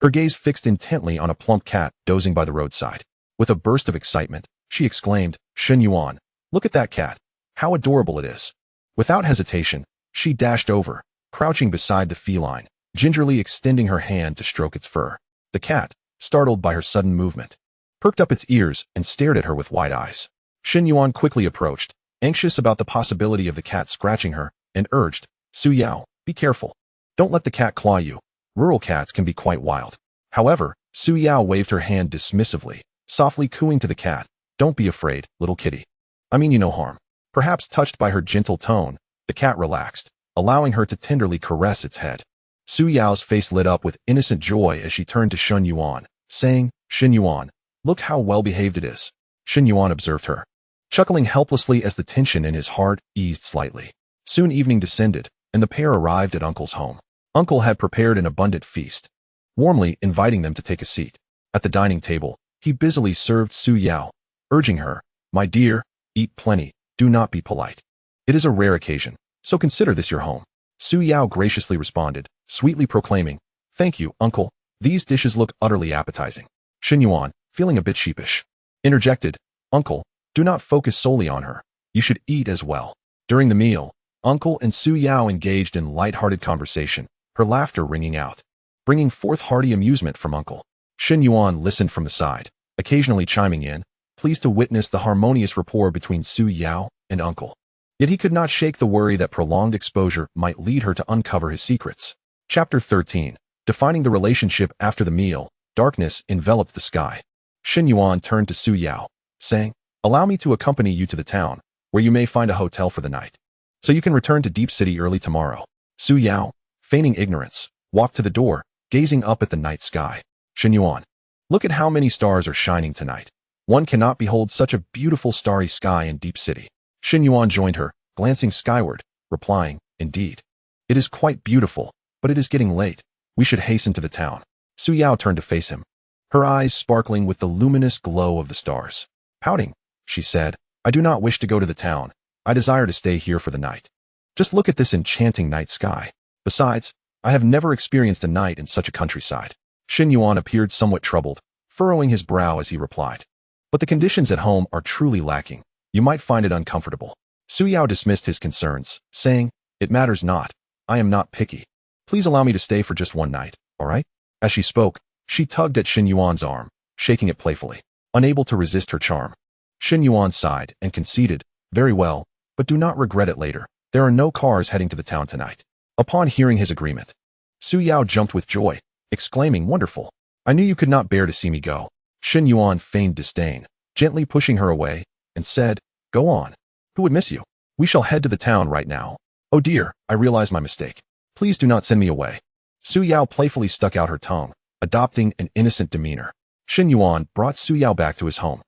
her gaze fixed intently on a plump cat dozing by the roadside. With a burst of excitement, she exclaimed, Shen Yuan, look at that cat. How adorable it is. Without hesitation, she dashed over, crouching beside the feline, gingerly extending her hand to stroke its fur. The cat, startled by her sudden movement, perked up its ears and stared at her with wide eyes. Shen Yuan quickly approached, anxious about the possibility of the cat scratching her, and urged, Su Yao, be careful. Don't let the cat claw you. Rural cats can be quite wild. However, Su Yao waved her hand dismissively, softly cooing to the cat, don't be afraid, little kitty. I mean you no harm. Perhaps touched by her gentle tone, the cat relaxed, allowing her to tenderly caress its head. Su Yao's face lit up with innocent joy as she turned to Shen Yuan, saying, Shen Yuan, look how well behaved it is. Shen Yuan observed her, chuckling helplessly as the tension in his heart eased slightly. Soon evening descended, and the pair arrived at Uncle's home. Uncle had prepared an abundant feast, warmly inviting them to take a seat. At the dining table, he busily served Su Yao, urging her, my dear, eat plenty, do not be polite. It is a rare occasion, so consider this your home. Su Yao graciously responded, sweetly proclaiming, thank you, uncle, these dishes look utterly appetizing. Shen Yuan, feeling a bit sheepish, interjected, uncle, do not focus solely on her. You should eat as well. During the meal, uncle and Su Yao engaged in light-hearted conversation, her laughter ringing out, bringing forth hearty amusement from uncle. Shen Yuan listened from the side, occasionally chiming in, pleased to witness the harmonious rapport between Su Yao and uncle. Yet he could not shake the worry that prolonged exposure might lead her to uncover his secrets. Chapter 13. Defining the relationship after the meal, darkness enveloped the sky. Shen Yuan turned to Su Yao, saying, allow me to accompany you to the town, where you may find a hotel for the night, so you can return to Deep City early tomorrow. Su Yao, feigning ignorance, walked to the door, gazing up at the night sky. Shen Yuan, look at how many stars are shining tonight. One cannot behold such a beautiful starry sky in Deep City. Shen Yuan joined her, glancing skyward, replying, indeed. It is quite beautiful, but it is getting late. We should hasten to the town. Su Yao turned to face him, her eyes sparkling with the luminous glow of the stars. Pouting, she said, I do not wish to go to the town. I desire to stay here for the night. Just look at this enchanting night sky. Besides, I have never experienced a night in such a countryside. Shen Yuan appeared somewhat troubled, furrowing his brow as he replied, but the conditions at home are truly lacking. You might find it uncomfortable. Su Yao dismissed his concerns, saying, it matters not. I am not picky. Please allow me to stay for just one night, all right? As she spoke, she tugged at Shen Yuan's arm, shaking it playfully, unable to resist her charm. Shen Yuan sighed and conceded, "Very well, but do not regret it later. There are no cars heading to the town tonight." Upon hearing his agreement, Su Yao jumped with joy, exclaiming, "Wonderful! I knew you could not bear to see me go." Shen Yuan feigned disdain, gently pushing her away, and said, "Go on. Who would miss you? We shall head to the town right now." "Oh dear, I realize my mistake. Please do not send me away." Su Yao playfully stuck out her tongue, adopting an innocent demeanor. Shen Yuan brought Su Yao back to his home.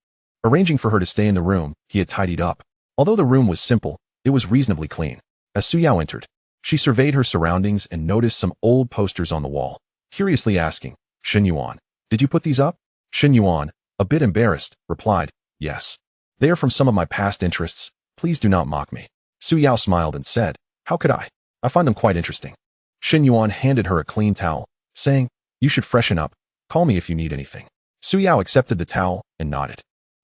Arranging for her to stay in the room he had tidied up. Although the room was simple, it was reasonably clean. As Su Yao entered, she surveyed her surroundings and noticed some old posters on the wall, curiously asking, "Shen Yuan, did you put these up?" Shen Yuan, a bit embarrassed, replied, "Yes. They are from some of my past interests. Please do not mock me." Su Yao smiled and said, "How could I? I find them quite interesting." Shen Yuan handed her a clean towel, saying, "You should freshen up. Call me if you need anything." Su Yao accepted the towel and nodded.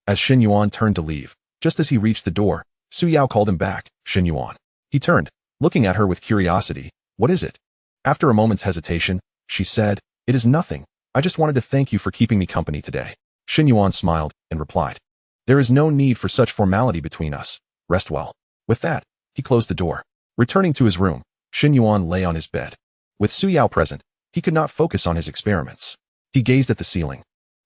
As Shen Yuan turned to leave, just as he reached the door, Su Yao called him back, "Shen Yuan." He turned, looking at her with curiosity. "What is it?" After a moment's hesitation, she said, "It is nothing. I just wanted to thank you for keeping me company today." Shen Yuan smiled and replied, "There is no need for such formality between us. Rest well." With that, he closed the door. Returning to his room, Shen Yuan lay on his bed. With Su Yao present, he could not focus on his experiments. He gazed at the ceiling,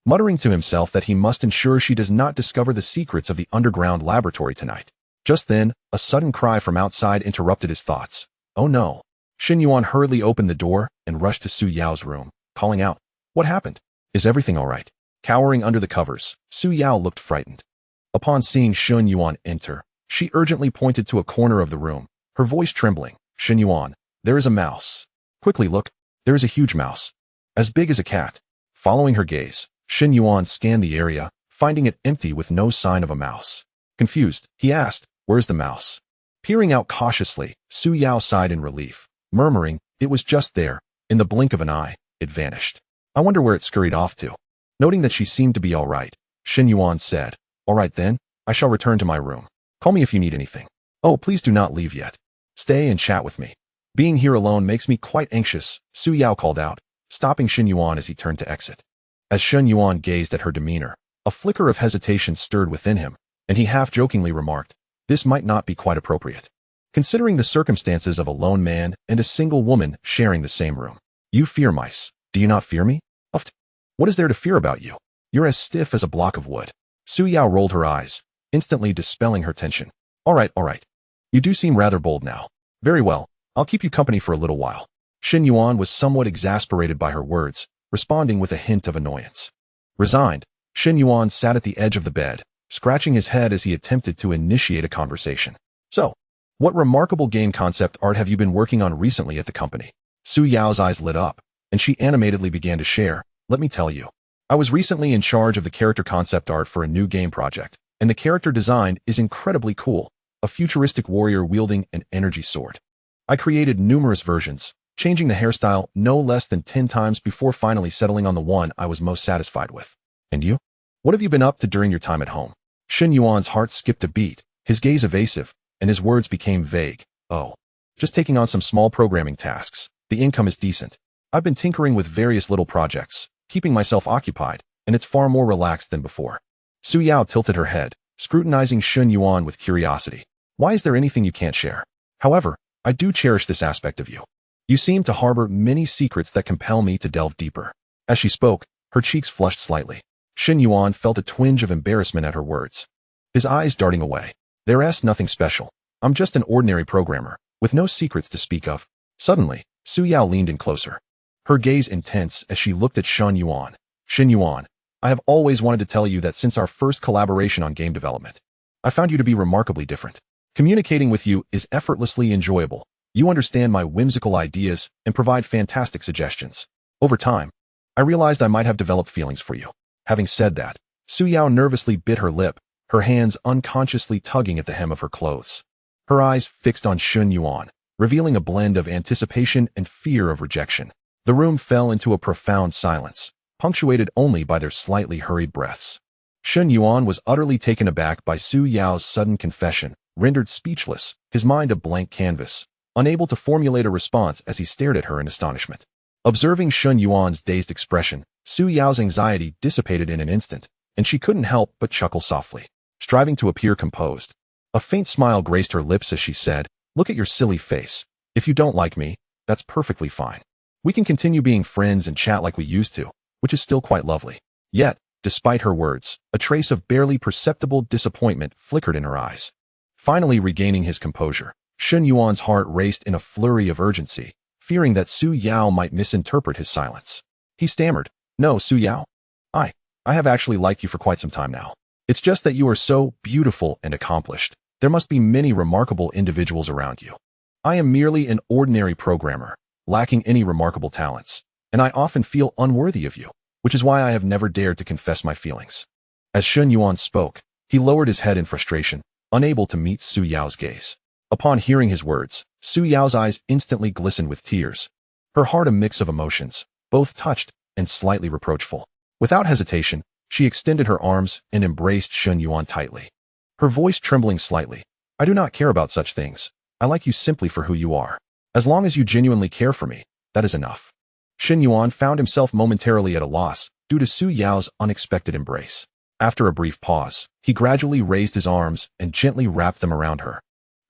muttering to himself that he must ensure she does not discover the secrets of the underground laboratory tonight. Just then, a sudden cry from outside interrupted his thoughts. "Oh no." Shen Yuan hurriedly opened the door and rushed to Su Yao's room, calling out, "What happened? Is everything all right?" Cowering under the covers, Su Yao looked frightened. Upon seeing Shen Yuan enter, she urgently pointed to a corner of the room, her voice trembling. "Shen Yuan, there is a mouse. Quickly look, there is a huge mouse, as big as a cat." Following her gaze, Shen Yuan scanned the area, finding it empty with no sign of a mouse. Confused, he asked, "Where's the mouse?" Peering out cautiously, Su Yao sighed in relief, murmuring, "It was just there. In the blink of an eye, it vanished. I wonder where it scurried off to." Noting that she seemed to be all right, Shen Yuan said, "All right then, I shall return to my room. Call me if you need anything. Oh, please do not leave yet. Stay and chat with me. Being here alone makes me quite anxious," Su Yao called out, stopping Shen Yuan as he turned to exit. As Shen Yuan gazed at her demeanor, a flicker of hesitation stirred within him, and he half-jokingly remarked, "This might not be quite appropriate, considering the circumstances of a lone man and a single woman sharing the same room. You fear mice. Do you not fear me? Uft. What is there to fear about you? You're as stiff as a block of wood." Su Yao rolled her eyes, instantly dispelling her tension. All right. You do seem rather bold now. Very well, I'll keep you company for a little while." Shen Yuan was somewhat exasperated by her words, responding with a hint of annoyance. Resigned, Shen Yuan sat at the edge of the bed, scratching his head as he attempted to initiate a conversation. "So, what remarkable game concept art have you been working on recently at the company?" Su Yao's eyes lit up, and she animatedly began to share, "Let me tell you. I was recently in charge of the character concept art for a new game project, and the character design is incredibly cool, a futuristic warrior wielding an energy sword. I created numerous versions, changing the hairstyle no less than 10 times before finally settling on the one I was most satisfied with. And you? What have you been up to during your time at home?" Shen Yuan's heart skipped a beat, his gaze evasive, and his words became vague. "Oh, just taking on some small programming tasks. The income is decent. I've been tinkering with various little projects, keeping myself occupied, and it's far more relaxed than before." Su Yao tilted her head, scrutinizing Shen Yuan with curiosity. "Why is there anything you can't share? However, I do cherish this aspect of you. You seem to harbor many secrets that compel me to delve deeper." As she spoke, her cheeks flushed slightly. Shen Yuan felt a twinge of embarrassment at her words, his eyes darting away. "There's nothing special. I'm just an ordinary programmer, with no secrets to speak of." Suddenly, Su Yao leaned in closer, her gaze intense as she looked at Shen Yuan. "Shen Yuan, I have always wanted to tell you that since our first collaboration on game development, I found you to be remarkably different. Communicating with you is effortlessly enjoyable. You understand my whimsical ideas and provide fantastic suggestions. Over time, I realized I might have developed feelings for you." Having said that, Su Yao nervously bit her lip, her hands unconsciously tugging at the hem of her clothes. Her eyes fixed on Shen Yuan, revealing a blend of anticipation and fear of rejection. The room fell into a profound silence, punctuated only by their slightly hurried breaths. Shen Yuan was utterly taken aback by Su Yao's sudden confession, rendered speechless, his mind a blank canvas, unable to formulate a response as he stared at her in astonishment. Observing Shen Yuan's dazed expression, Su Yao's anxiety dissipated in an instant, and she couldn't help but chuckle softly, striving to appear composed. A faint smile graced her lips as she said, "Look at your silly face. If you don't like me, that's perfectly fine. We can continue being friends and chat like we used to, which is still quite lovely." Yet, despite her words, a trace of barely perceptible disappointment flickered in her eyes. Finally regaining his composure, Shen Yuan's heart raced in a flurry of urgency, fearing that Su Yao might misinterpret his silence. He stammered, "No, Su Yao. I have actually liked you for quite some time now. It's just that you are so beautiful and accomplished. There must be many remarkable individuals around you. I am merely an ordinary programmer, lacking any remarkable talents, and I often feel unworthy of you, which is why I have never dared to confess my feelings." As Shen Yuan spoke, he lowered his head in frustration, unable to meet Su Yao's gaze. Upon hearing his words, Su Yao's eyes instantly glistened with tears, her heart a mix of emotions, both touched and slightly reproachful. Without hesitation, she extended her arms and embraced Shen Yuan tightly, her voice trembling slightly. "I do not care about such things. I like you simply for who you are. As long as you genuinely care for me, that is enough." Shen Yuan found himself momentarily at a loss due to Su Yao's unexpected embrace. After a brief pause, he gradually raised his arms and gently wrapped them around her,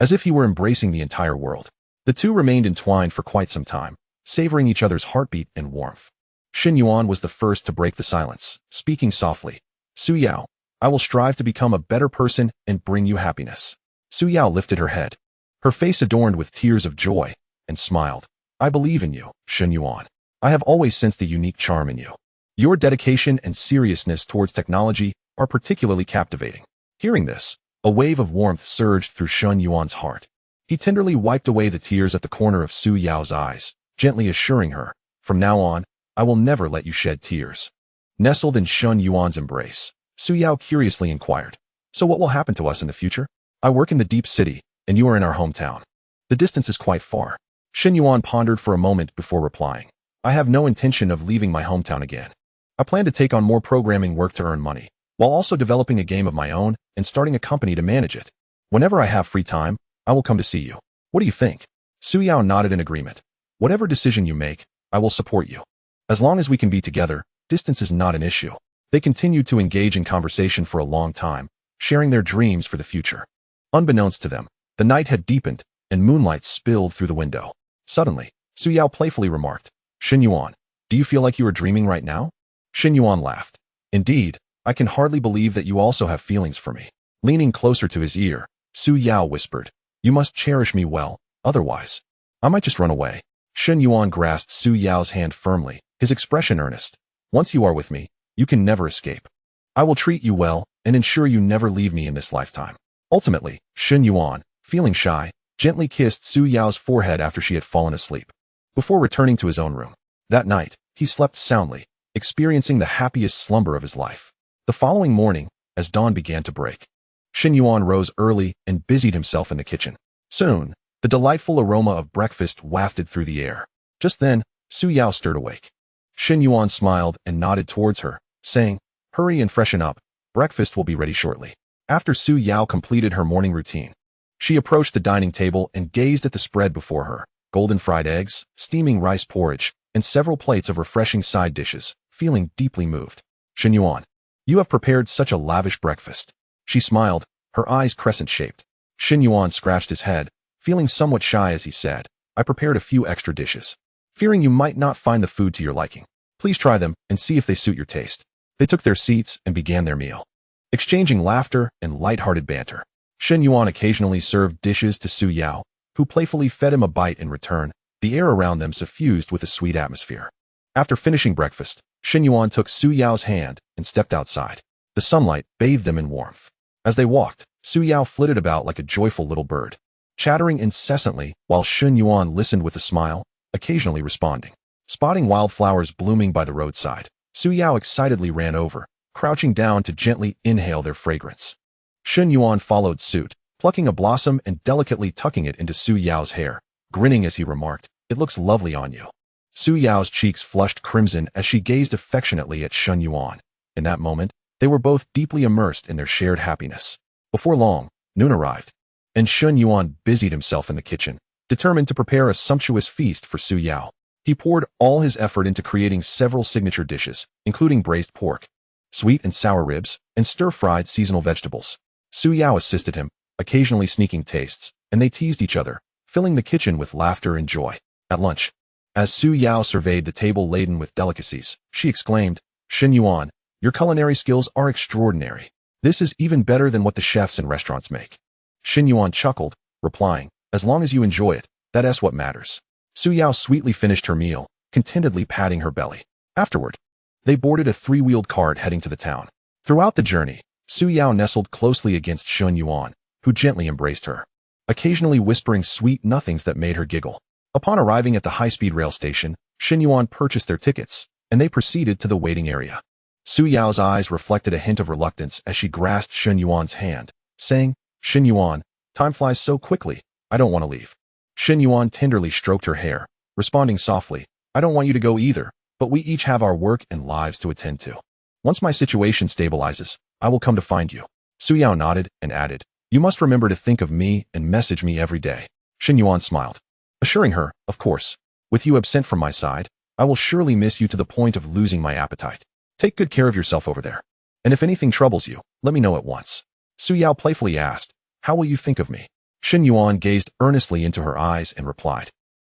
as if he were embracing the entire world. The two remained entwined for quite some time, savoring each other's heartbeat and warmth. Shen Yuan was the first to break the silence, speaking softly, "Su Yao, I will strive to become a better person and bring you happiness." Su Yao lifted her head, her face adorned with tears of joy, and smiled. "I believe in you, Shen Yuan. I have always sensed a unique charm in you. Your dedication and seriousness towards technology are particularly captivating." Hearing this, a wave of warmth surged through Shen Yuan's heart. He tenderly wiped away the tears at the corner of Su Yao's eyes, gently assuring her, "From now on, I will never let you shed tears." Nestled in Shen Yuan's embrace, Su Yao curiously inquired, "So what will happen to us in the future? I work in the deep city, and you are in our hometown. The distance is quite far." Shen Yuan pondered for a moment before replying, "I have no intention of leaving my hometown again. I plan to take on more programming work to earn money, while also developing a game of my own and starting a company to manage it. Whenever I have free time, I will come to see you. What do you think?" Su Yao nodded in agreement. "Whatever decision you make, I will support you. As long as we can be together, distance is not an issue." They continued to engage in conversation for a long time, sharing their dreams for the future. Unbeknownst to them, the night had deepened, and moonlight spilled through the window. Suddenly, Su Yao playfully remarked, "Shen Yuan, do you feel like you are dreaming right now?" Shen Yuan laughed. "Indeed, I can hardly believe that you also have feelings for me." Leaning closer to his ear, Su Yao whispered, "You must cherish me well, otherwise I might just run away." Shen Yuan grasped Su Yao's hand firmly, his expression earnest. "Once you are with me, you can never escape. I will treat you well and ensure you never leave me in this lifetime." Ultimately, Shen Yuan, feeling shy, gently kissed Su Yao's forehead after she had fallen asleep, before returning to his own room. That night, he slept soundly, experiencing the happiest slumber of his life. The following morning, as dawn began to break, Shen Yuan rose early and busied himself in the kitchen. Soon, the delightful aroma of breakfast wafted through the air. Just then, Su Yao stirred awake. Shen Yuan smiled and nodded towards her, saying, "Hurry and freshen up. Breakfast will be ready shortly." After Su Yao completed her morning routine, she approached the dining table and gazed at the spread before her: golden fried eggs, steaming rice porridge, and several plates of refreshing side dishes, feeling deeply moved. "Shen Yuan, you have prepared such a lavish breakfast." She smiled, her eyes crescent-shaped. Shen Yuan scratched his head, feeling somewhat shy as he said, "I prepared a few extra dishes. Fearing you might not find the food to your liking. Please try them and see if they suit your taste." They took their seats and began their meal, exchanging laughter and light-hearted banter. Shen Yuan occasionally served dishes to Su Yao, who playfully fed him a bite in return, the air around them suffused with a sweet atmosphere. After finishing breakfast, Shen Yuan took Su Yao's hand and stepped outside. The sunlight bathed them in warmth. As they walked, Su Yao flitted about like a joyful little bird, chattering incessantly while Shen Yuan listened with a smile, occasionally responding. Spotting wildflowers blooming by the roadside, Su Yao excitedly ran over, crouching down to gently inhale their fragrance. Shen Yuan followed suit, plucking a blossom and delicately tucking it into Su Yao's hair, grinning as he remarked, "It looks lovely on you." Su Yao's cheeks flushed crimson as she gazed affectionately at Shen Yuan. In that moment, they were both deeply immersed in their shared happiness. Before long, noon arrived, and Shen Yuan busied himself in the kitchen, determined to prepare a sumptuous feast for Su Yao. He poured all his effort into creating several signature dishes, including braised pork, sweet and sour ribs, and stir-fried seasonal vegetables. Su Yao assisted him, occasionally sneaking tastes, and they teased each other, filling the kitchen with laughter and joy. At lunch, as Su Yao surveyed the table laden with delicacies, she exclaimed, "Shen Yuan, your culinary skills are extraordinary. This is even better than what the chefs in restaurants make." Shen Yuan chuckled, replying, "As long as you enjoy it, that's what matters." Su Yao sweetly finished her meal, contentedly patting her belly. Afterward, they boarded a three-wheeled cart heading to the town. Throughout the journey, Su Yao nestled closely against Shen Yuan, who gently embraced her, occasionally whispering sweet nothings that made her giggle. Upon arriving at the high-speed rail station, Shen Yuan purchased their tickets, and they proceeded to the waiting area. Su Yao's eyes reflected a hint of reluctance as she grasped Shen Yuan's hand, saying, "Shen Yuan, time flies so quickly, I don't want to leave." Shen Yuan tenderly stroked her hair, responding softly, "I don't want you to go either, but we each have our work and lives to attend to. Once my situation stabilizes, I will come to find you." Su Yao nodded and added, "You must remember to think of me and message me every day." Shen Yuan smiled, assuring her, "Of course, with you absent from my side, I will surely miss you to the point of losing my appetite. Take good care of yourself over there. And if anything troubles you, let me know at once." Su Yao playfully asked, "How will you think of me?" Shen Yuan gazed earnestly into her eyes and replied,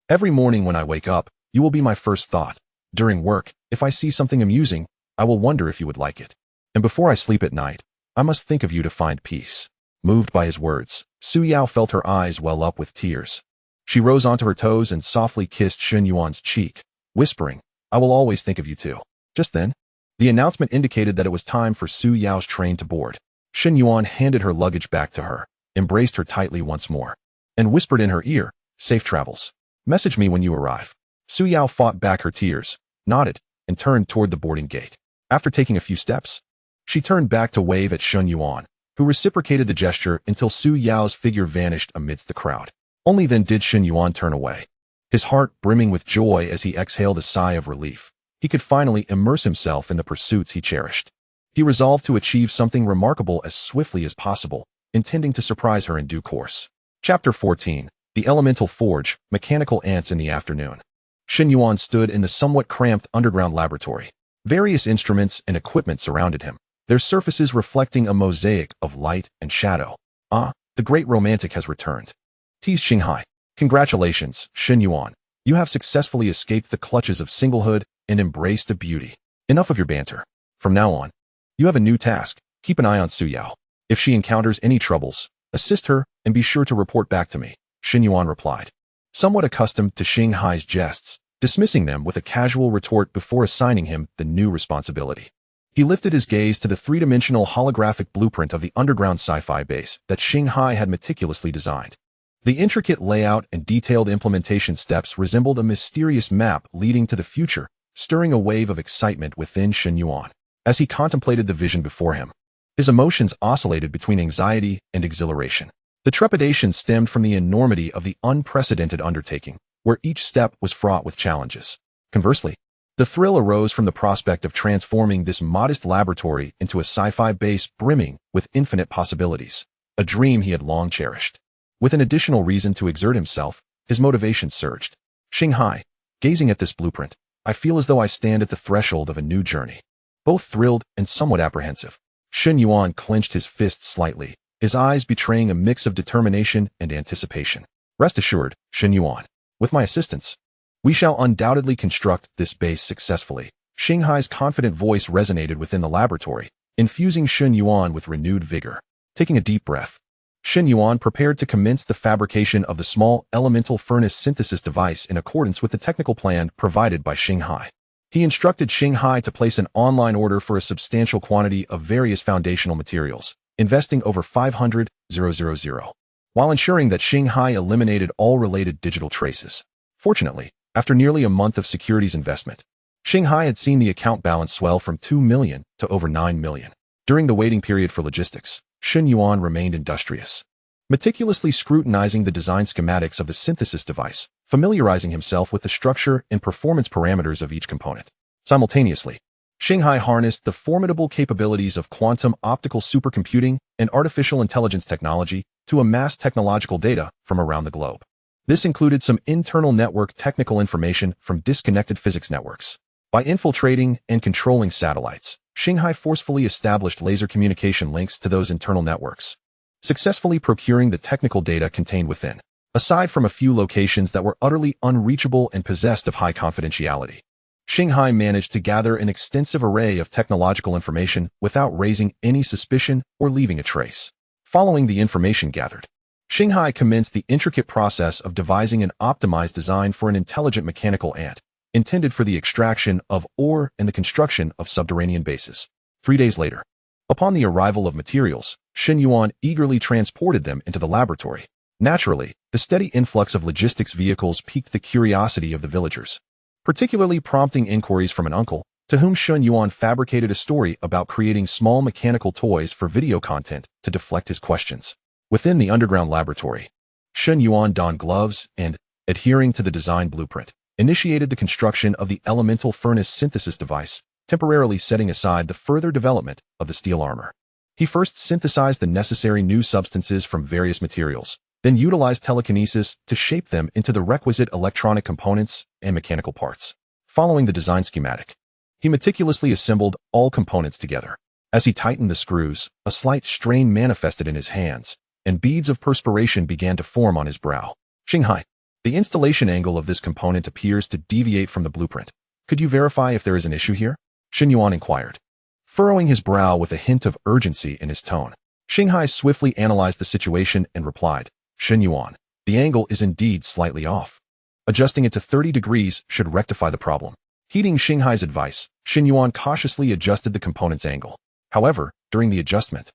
"Every morning when I wake up, you will be my first thought. During work, if I see something amusing, I will wonder if you would like it. And before I sleep at night, I must think of you to find peace." Moved by his words, Su Yao felt her eyes well up with tears. She rose onto her toes and softly kissed Shen Yuan's cheek, whispering, "I will always think of you too." Just then, the announcement indicated that it was time for Su Yao's train to board. Shen Yuan handed her luggage back to her, embraced her tightly once more, and whispered in her ear, "Safe travels. Message me when you arrive." Su Yao fought back her tears, nodded, and turned toward the boarding gate. After taking a few steps, she turned back to wave at Shen Yuan, who reciprocated the gesture until Su Yao's figure vanished amidst the crowd. Only then did Shen Yuan turn away, his heart brimming with joy as he exhaled a sigh of relief. He could finally immerse himself in the pursuits he cherished. He resolved to achieve something remarkable as swiftly as possible, intending to surprise her in due course. Chapter 14. The Elemental Forge, Mechanical Ants in the Afternoon. Shen Yuan stood in the somewhat cramped underground laboratory. Various instruments and equipment surrounded him, their surfaces reflecting a mosaic of light and shadow. "Ah, the great romantic has returned," teased Xinghai. "Congratulations, Shen Yuan. You have successfully escaped the clutches of singlehood and embraced the beauty. Enough of your banter. From now on, you have a new task. Keep an eye on Su Yao. If she encounters any troubles, assist her and be sure to report back to me," Shen Yuan replied, somewhat accustomed to Xinghai's jests, dismissing them with a casual retort before assigning him the new responsibility. He lifted his gaze to the three-dimensional holographic blueprint of the underground sci-fi base that Xinghai had meticulously designed. The intricate layout and detailed implementation steps resembled a mysterious map leading to the future, stirring a wave of excitement within Shen Yuan. As he contemplated the vision before him, his emotions oscillated between anxiety and exhilaration. The trepidation stemmed from the enormity of the unprecedented undertaking, where each step was fraught with challenges. Conversely, the thrill arose from the prospect of transforming this modest laboratory into a sci-fi base brimming with infinite possibilities, a dream he had long cherished. With an additional reason to exert himself, his motivation surged. "Xinghai, gazing at this blueprint, I feel as though I stand at the threshold of a new journey." Both thrilled and somewhat apprehensive, Shen Yuan clenched his fists slightly, his eyes betraying a mix of determination and anticipation. "Rest assured, Shen Yuan, with my assistance, we shall undoubtedly construct this base successfully." Xinghai's confident voice resonated within the laboratory, infusing Shen Yuan with renewed vigor. Taking a deep breath, Shen Yuan prepared to commence the fabrication of the small elemental furnace synthesis device in accordance with the technical plan provided by Xinghai. He instructed Xinghai to place an online order for a substantial quantity of various foundational materials, investing over 500,000, while ensuring that Xinghai eliminated all related digital traces. Fortunately, after nearly a month of securities investment, Xinghai had seen the account balance swell from 2 million to over 9 million. During the waiting period for logistics, Shen Yuan remained industrious, meticulously scrutinizing the design schematics of the synthesis device, familiarizing himself with the structure and performance parameters of each component. Simultaneously, Xinghai harnessed the formidable capabilities of quantum optical supercomputing and artificial intelligence technology to amass technological data from around the globe. This included some internal network technical information from disconnected physics networks. By infiltrating and controlling satellites, Shanghai forcefully established laser communication links to those internal networks, successfully procuring the technical data contained within, aside from a few locations that were utterly unreachable and possessed of high confidentiality. Shanghai managed to gather an extensive array of technological information without raising any suspicion or leaving a trace. Following the information gathered, Shanghai commenced the intricate process of devising an optimized design for an intelligent mechanical ant, intended for the extraction of ore and the construction of subterranean bases. 3 days later, upon the arrival of materials, Shen Yuan eagerly transported them into the laboratory. Naturally, the steady influx of logistics vehicles piqued the curiosity of the villagers, particularly prompting inquiries from an uncle, to whom Shen Yuan fabricated a story about creating small mechanical toys for video content to deflect his questions. Within the underground laboratory, Shen Yuan donned gloves and, adhering to the design blueprint, initiated the construction of the elemental furnace synthesis device, temporarily setting aside the further development of the steel armor. He first synthesized the necessary new substances from various materials, then utilized telekinesis to shape them into the requisite electronic components and mechanical parts. Following the design schematic, he meticulously assembled all components together. As he tightened the screws, a slight strain manifested in his hands, and beads of perspiration began to form on his brow. Shanghai, the installation angle of this component appears to deviate from the blueprint. Could you verify if there is an issue here? Shen Yuan inquired, furrowing his brow with a hint of urgency in his tone. Shanghai swiftly analyzed the situation and replied, Shen Yuan, the angle is indeed slightly off. Adjusting it to 30 degrees should rectify the problem. Heeding Shanghai's advice, Shen Yuan cautiously adjusted the component's angle. However, during the adjustment,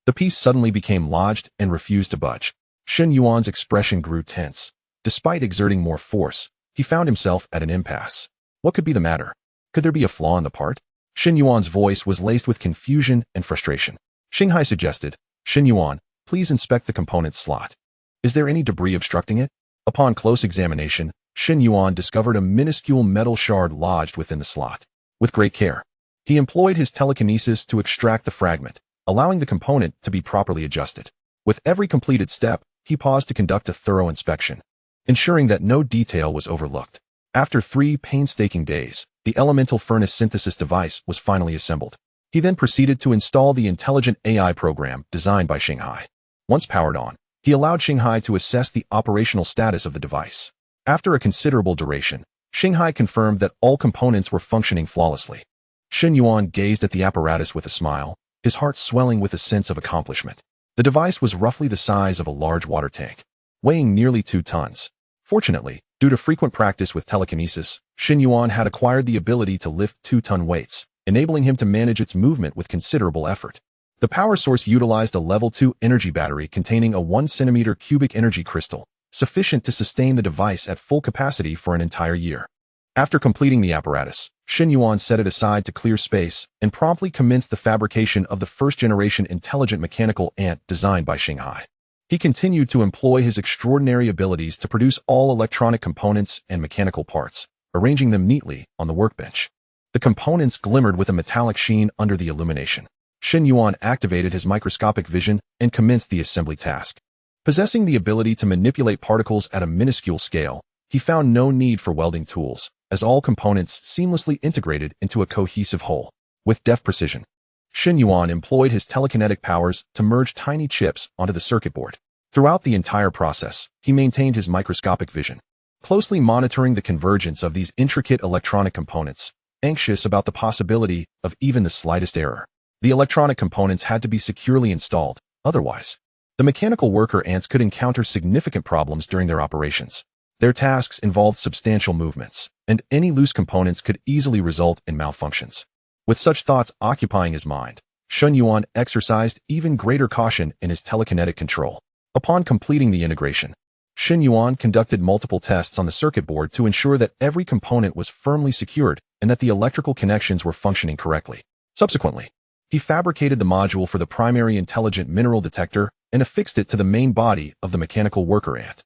the piece suddenly became lodged and refused to budge. Shen Yuan's expression grew tense. Despite exerting more force, he found himself at an impasse. What could be the matter? Could there be a flaw in the part? Shen Yuan's voice was laced with confusion and frustration. Shanghai suggested, Shen Yuan, please inspect the component's slot. Is there any debris obstructing it? Upon close examination, Shen Yuan discovered a minuscule metal shard lodged within the slot. With great care, he employed his telekinesis to extract the fragment, allowing the component to be properly adjusted. With every completed step, he paused to conduct a thorough inspection, ensuring that no detail was overlooked. After 3 painstaking days, the elemental furnace synthesis device was finally assembled. He then proceeded to install the intelligent AI program designed by Shanghai. Once powered on, he allowed Shanghai to assess the operational status of the device. After a considerable duration, Shanghai confirmed that all components were functioning flawlessly. Shen Yuan gazed at the apparatus with a smile, his heart swelling with a sense of accomplishment. The device was roughly the size of a large water tank, weighing nearly 2 tons. Fortunately, due to frequent practice with telekinesis, Shen Yuan had acquired the ability to lift 2-ton weights, enabling him to manage its movement with considerable effort. The power source utilized a level 2 energy battery containing a 1 centimeter cubic energy crystal, sufficient to sustain the device at full capacity for an entire year. After completing the apparatus, Shen Yuan set it aside to clear space and promptly commenced the fabrication of the first-generation intelligent mechanical ant designed by Shanghai. He continued to employ his extraordinary abilities to produce all electronic components and mechanical parts, arranging them neatly on the workbench. The components glimmered with a metallic sheen under the illumination. Shen Yuan activated his microscopic vision and commenced the assembly task. Possessing the ability to manipulate particles at a minuscule scale, he found no need for welding tools, as all components seamlessly integrated into a cohesive whole. With deft precision, Shen Yuan employed his telekinetic powers to merge tiny chips onto the circuit board. Throughout the entire process, he maintained his microscopic vision, closely monitoring the convergence of these intricate electronic components, anxious about the possibility of even the slightest error. The electronic components had to be securely installed, otherwise, the mechanical worker ants could encounter significant problems during their operations. Their tasks involved substantial movements, and any loose components could easily result in malfunctions. With such thoughts occupying his mind, Shen Yuan exercised even greater caution in his telekinetic control. Upon completing the integration, Shen Yuan conducted multiple tests on the circuit board to ensure that every component was firmly secured and that the electrical connections were functioning correctly. Subsequently, he fabricated the module for the primary intelligent mineral detector and affixed it to the main body of the mechanical worker ant.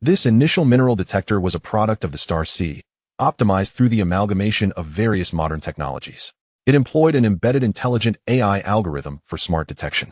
This initial mineral detector was a product of the Star Sea, optimized through the amalgamation of various modern technologies. It employed an embedded intelligent AI algorithm for smart detection.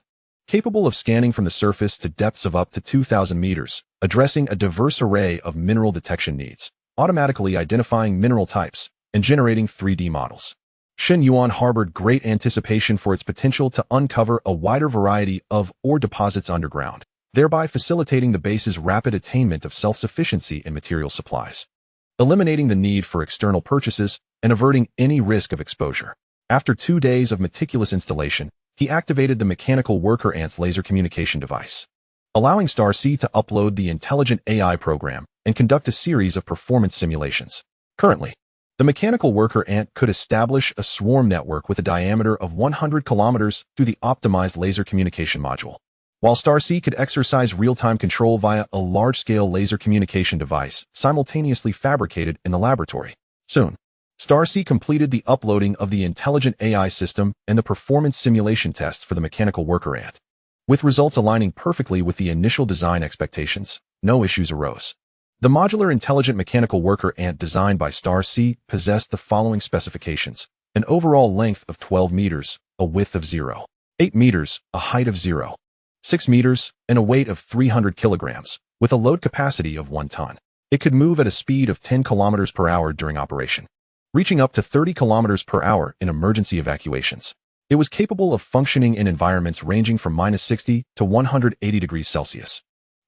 capable of scanning from the surface to depths of up to 2,000 meters, addressing a diverse array of mineral detection needs, automatically identifying mineral types, and generating 3D models. Shen Yuan harbored great anticipation for its potential to uncover a wider variety of ore deposits underground, thereby facilitating the base's rapid attainment of self-sufficiency in material supplies, eliminating the need for external purchases and averting any risk of exposure. After 2 days of meticulous installation, he activated the mechanical worker ant's laser communication device, allowing Star C to upload the intelligent AI program and conduct a series of performance simulations. Currently, the mechanical worker ant could establish a swarm network with a diameter of 100 kilometers through the optimized laser communication module, while Star C could exercise real-time control via a large-scale laser communication device simultaneously fabricated in the laboratory. Soon, Star C completed the uploading of the intelligent AI system and the performance simulation tests for the mechanical worker ant. With results aligning perfectly with the initial design expectations, no issues arose. The modular intelligent mechanical worker ant designed by Star C possessed the following specifications: an overall length of 12 meters, a width of 0.8 meters, a height of 0.6 meters, and a weight of 300 kilograms, with a load capacity of 1 ton. It could move at a speed of 10 kilometers per hour during operation, reaching up to 30 kilometers per hour in emergency evacuations. It was capable of functioning in environments ranging from -60 to 180 degrees Celsius.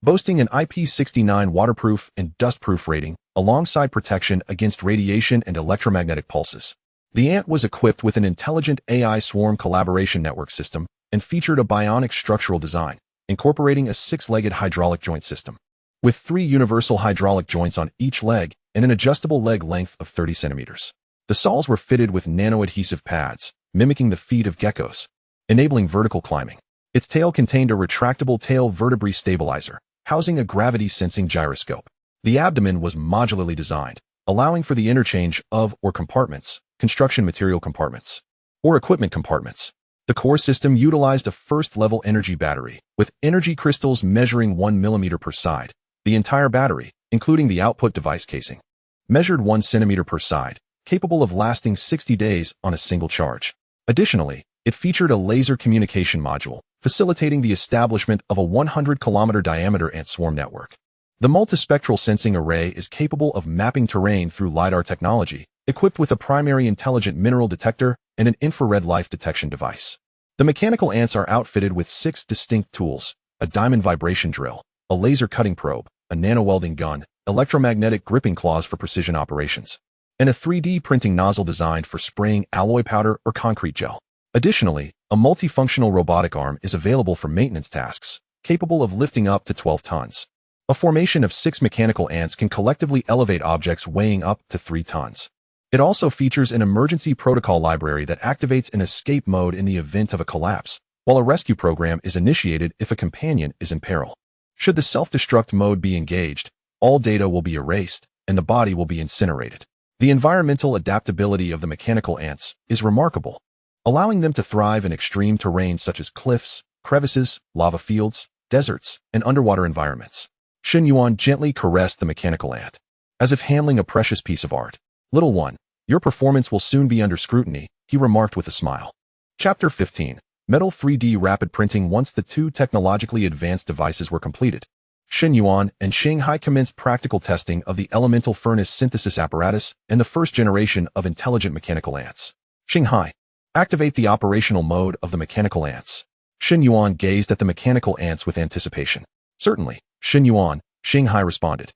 Boasting an IP69 waterproof and dustproof rating, alongside protection against radiation and electromagnetic pulses. The ant was equipped with an intelligent AI swarm collaboration network system and featured a bionic structural design, incorporating a 6-legged hydraulic joint system, with 3 universal hydraulic joints on each leg and an adjustable leg length of 30 centimeters. The soles were fitted with nano-adhesive pads, mimicking the feet of geckos, enabling vertical climbing. Its tail contained a retractable tail vertebrae stabilizer, housing a gravity-sensing gyroscope. The abdomen was modularly designed, allowing for the interchange of compartments, construction material compartments, or equipment compartments. The core system utilized a first-level energy battery, with energy crystals measuring 1 millimeter per side. The entire battery, including the output device casing, measured 1 centimeter per side, capable of lasting 60 days on a single charge. Additionally, it featured a laser communication module, facilitating the establishment of a 100-kilometer diameter ant swarm network. The multispectral sensing array is capable of mapping terrain through LiDAR technology, equipped with a primary intelligent mineral detector and an infrared life detection device. The mechanical ants are outfitted with 6 distinct tools: a diamond vibration drill, a laser cutting probe, a nano-welding gun, electromagnetic gripping claws for precision operations, and a 3D printing nozzle designed for spraying alloy powder or concrete gel. Additionally, a multifunctional robotic arm is available for maintenance tasks, capable of lifting up to 12 tons. A formation of 6 mechanical ants can collectively elevate objects weighing up to 3 tons. It also features an emergency protocol library that activates an escape mode in the event of a collapse, while a rescue program is initiated if a companion is in peril. Should the self-destruct mode be engaged, all data will be erased, and the body will be incinerated. The environmental adaptability of the mechanical ants is remarkable, allowing them to thrive in extreme terrain such as cliffs, crevices, lava fields, deserts, and underwater environments. Shen Yuan gently caressed the mechanical ant, as if handling a precious piece of art. "Little one, your performance will soon be under scrutiny," he remarked with a smile. Chapter 15. Metal 3D Rapid Printing. Once the 2 technologically advanced devices were completed, Shen Yuan and Shanghai commenced practical testing of the elemental furnace synthesis apparatus and the first generation of intelligent mechanical ants. Shanghai, activate the operational mode of the mechanical ants. Shen Yuan gazed at the mechanical ants with anticipation. "Certainly, Shen Yuan," Shanghai responded,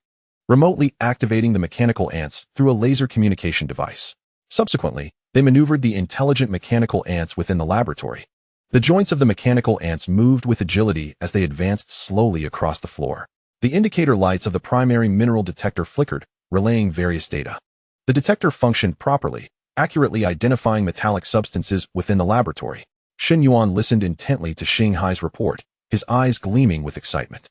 remotely activating the mechanical ants through a laser communication device. Subsequently, they maneuvered the intelligent mechanical ants within the laboratory. The joints of the mechanical ants moved with agility as they advanced slowly across the floor. The indicator lights of the primary mineral detector flickered, relaying various data. The detector functioned properly, accurately identifying metallic substances within the laboratory. Shen Yuan listened intently to Shanghai's report, his eyes gleaming with excitement.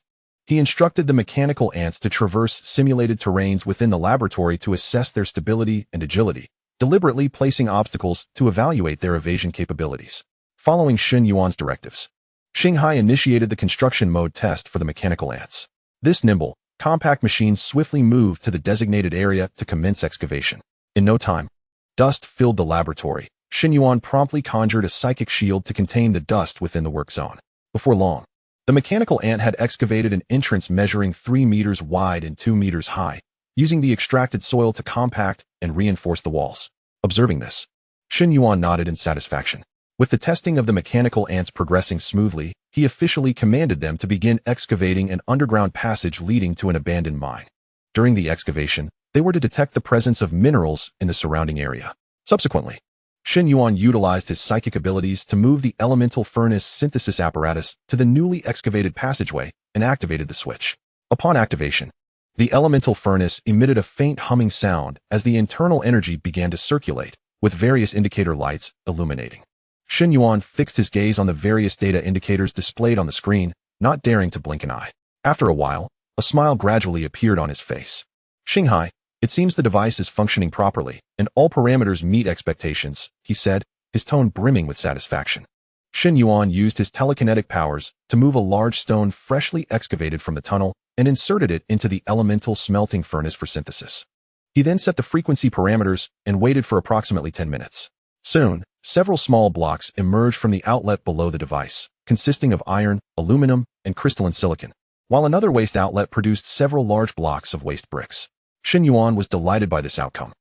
He instructed the mechanical ants to traverse simulated terrains within the laboratory to assess their stability and agility, deliberately placing obstacles to evaluate their evasion capabilities. Following Shen Yuan's directives, Shanghai initiated the construction mode test for the mechanical ants. This nimble, compact machine swiftly moved to the designated area to commence excavation. In no time, dust filled the laboratory. Shen Yuan promptly conjured a psychic shield to contain the dust within the work zone. Before long, the mechanical ant had excavated an entrance measuring 3 meters wide and 2 meters high, using the extracted soil to compact and reinforce the walls. Observing this, Shen Yuan nodded in satisfaction. With the testing of the mechanical ants progressing smoothly, he officially commanded them to begin excavating an underground passage leading to an abandoned mine. During the excavation, they were to detect the presence of minerals in the surrounding area. Subsequently, Shen Yuan utilized his psychic abilities to move the elemental furnace synthesis apparatus to the newly excavated passageway and activated the switch. Upon activation, the elemental furnace emitted a faint humming sound as the internal energy began to circulate, with various indicator lights illuminating. Shen Yuan fixed his gaze on the various data indicators displayed on the screen, not daring to blink an eye. After a while, a smile gradually appeared on his face. "Xinghai, it seems the device is functioning properly, and all parameters meet expectations," he said, his tone brimming with satisfaction. Shen Yuan used his telekinetic powers to move a large stone freshly excavated from the tunnel and inserted it into the elemental smelting furnace for synthesis. He then set the frequency parameters and waited for approximately 10 minutes. Soon, several small blocks emerged from the outlet below the device, consisting of iron, aluminum, and crystalline silicon, while another waste outlet produced several large blocks of waste bricks. Shen Yuan was delighted by this outcome,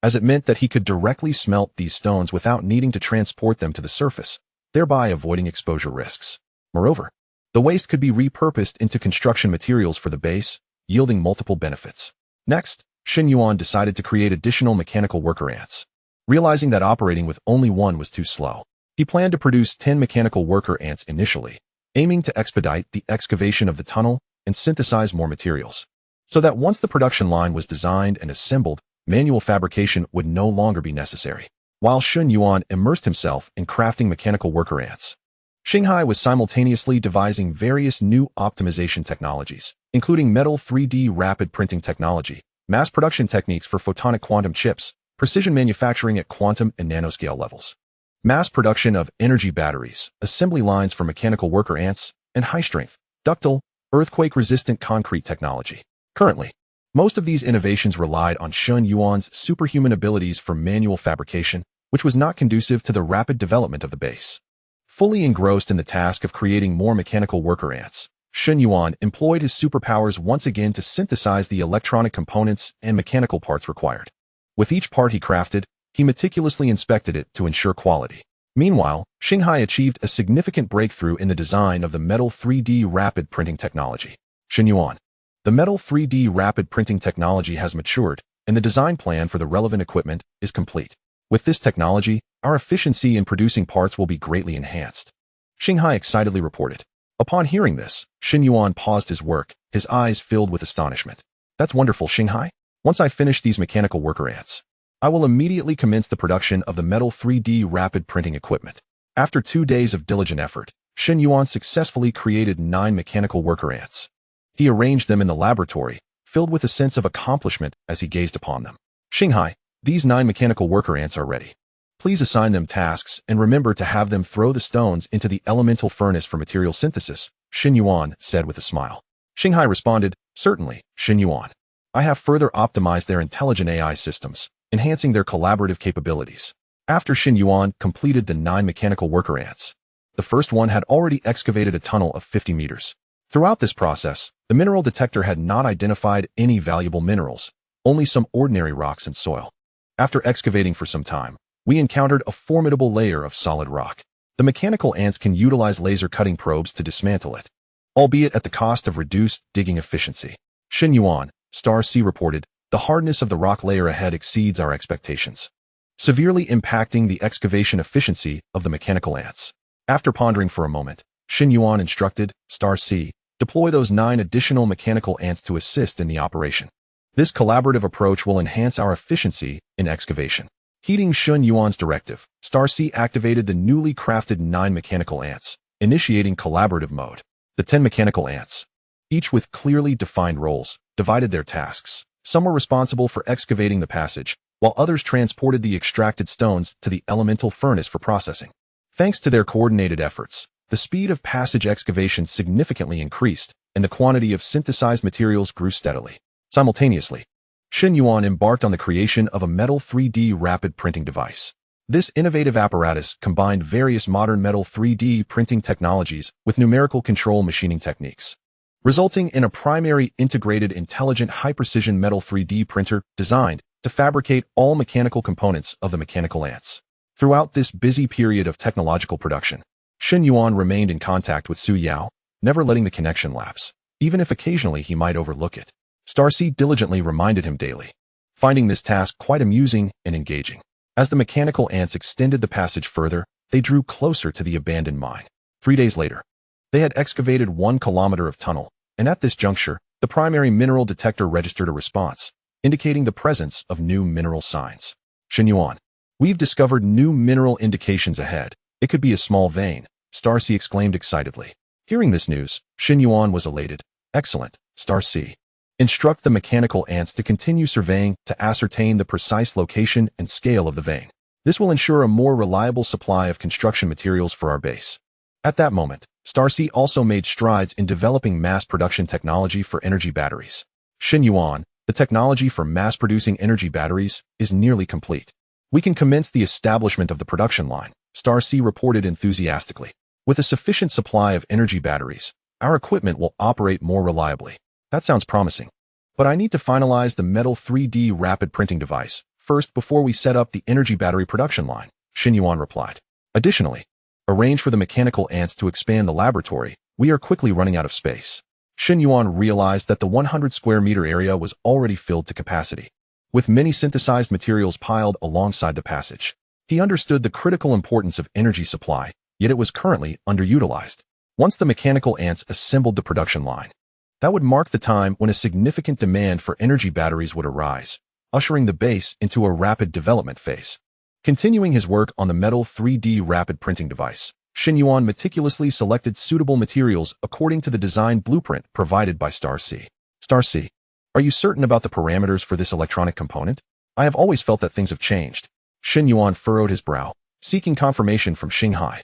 as it meant that he could directly smelt these stones without needing to transport them to the surface, thereby avoiding exposure risks. Moreover, the waste could be repurposed into construction materials for the base, yielding multiple benefits. Next, Shen Yuan decided to create additional mechanical worker ants. Realizing that operating with only one was too slow, he planned to produce 10 mechanical worker ants initially, aiming to expedite the excavation of the tunnel and synthesize more materials, so that once the production line was designed and assembled, manual fabrication would no longer be necessary. While Shen Yuan immersed himself in crafting mechanical worker ants, Xinghai was simultaneously devising various new optimization technologies, including metal 3D rapid printing technology, mass production techniques for photonic quantum chips, precision manufacturing at quantum and nanoscale levels, mass production of energy batteries, assembly lines for mechanical worker ants, and high-strength, ductile, earthquake-resistant concrete technology. Currently, most of these innovations relied on Shen Yuan's superhuman abilities for manual fabrication, which was not conducive to the rapid development of the base. Fully engrossed in the task of creating more mechanical worker ants, Shen Yuan employed his superpowers once again to synthesize the electronic components and mechanical parts required. With each part he crafted, he meticulously inspected it to ensure quality. Meanwhile, Xinghai achieved a significant breakthrough in the design of the metal 3D rapid printing technology. Shen Yuan, the metal 3D rapid printing technology has matured, and the design plan for the relevant equipment is complete. With this technology, our efficiency in producing parts will be greatly enhanced, Xinghai excitedly reported. Upon hearing this, Shen Yuan paused his work, his eyes filled with astonishment. "That's wonderful, Xinghai. Once I finish these mechanical worker ants, I will immediately commence the production of the metal 3D rapid printing equipment." After 2 days of diligent effort, Shen Yuan successfully created 9 mechanical worker ants. He arranged them in the laboratory, filled with a sense of accomplishment as he gazed upon them. "Xinghai, these 9 mechanical worker ants are ready. Please assign them tasks and remember to have them throw the stones into the elemental furnace for material synthesis," Shen Yuan said with a smile. Xinghai responded, "Certainly, Shen Yuan. I have further optimized their intelligent AI systems, enhancing their collaborative capabilities." After Shen Yuan completed the 9 mechanical worker ants, the first one had already excavated a tunnel of 50 meters. Throughout this process, the mineral detector had not identified any valuable minerals, only some ordinary rocks and soil. After excavating for some time, we encountered a formidable layer of solid rock. The mechanical ants can utilize laser cutting probes to dismantle it, albeit at the cost of reduced digging efficiency. Shen Yuan, Star C reported, "The hardness of the rock layer ahead exceeds our expectations, severely impacting the excavation efficiency of the mechanical ants." After pondering for a moment, Shen Yuan instructed Star C, "Deploy those 9 additional mechanical ants to assist in the operation. This collaborative approach will enhance our efficiency in excavation." Heeding Shen Yuan's directive, Star C activated the newly crafted 9 mechanical ants, initiating collaborative mode. The 10 mechanical ants, each with clearly defined roles, divided their tasks. Some were responsible for excavating the passage, while others transported the extracted stones to the elemental furnace for processing. Thanks to their coordinated efforts, the speed of passage excavation significantly increased, and the quantity of synthesized materials grew steadily. Simultaneously, Shen Yuan embarked on the creation of a metal 3D rapid printing device. This innovative apparatus combined various modern metal 3D printing technologies with numerical control machining techniques, resulting in a primary integrated intelligent high-precision metal 3D printer designed to fabricate all mechanical components of the mechanical ants. Throughout this busy period of technological production, Shen Yuan remained in contact with Su Yao, never letting the connection lapse, even if occasionally he might overlook it. Starcy diligently reminded him daily, finding this task quite amusing and engaging. As the mechanical ants extended the passage further, they drew closer to the abandoned mine. 3 days later, they had excavated 1 kilometer of tunnel, and at this juncture, the primary mineral detector registered a response, indicating the presence of new mineral signs. Shen Yuan, we've discovered new mineral indications ahead. It could be a small vein, Starcy exclaimed excitedly. Hearing this news, Shen Yuan was elated. Excellent, Starcy. Instruct the mechanical ants to continue surveying to ascertain the precise location and scale of the vein. This will ensure a more reliable supply of construction materials for our base. At that moment, Starcy also made strides in developing mass production technology for energy batteries. Shen Yuan, the technology for mass-producing energy batteries is nearly complete. We can commence the establishment of the production line, Starcy reported enthusiastically. With a sufficient supply of energy batteries, our equipment will operate more reliably. That sounds promising. But I need to finalize the metal 3D rapid printing device first before we set up the energy battery production line, Shen Yuan replied. Additionally, arrange for the mechanical ants to expand the laboratory. We are quickly running out of space. Shen Yuan realized that the 100 square meter area was already filled to capacity, with many synthesized materials piled alongside the passage. He understood the critical importance of energy supply, yet it was currently underutilized. Once the mechanical ants assembled the production line, that would mark the time when a significant demand for energy batteries would arise, ushering the base into a rapid development phase. Continuing his work on the metal 3D rapid printing device, Shen Yuan meticulously selected suitable materials according to the design blueprint provided by Starcy. Starcy, are you certain about the parameters for this electronic component? I have always felt that things have changed. Shen Yuan furrowed his brow, seeking confirmation from Xinghai.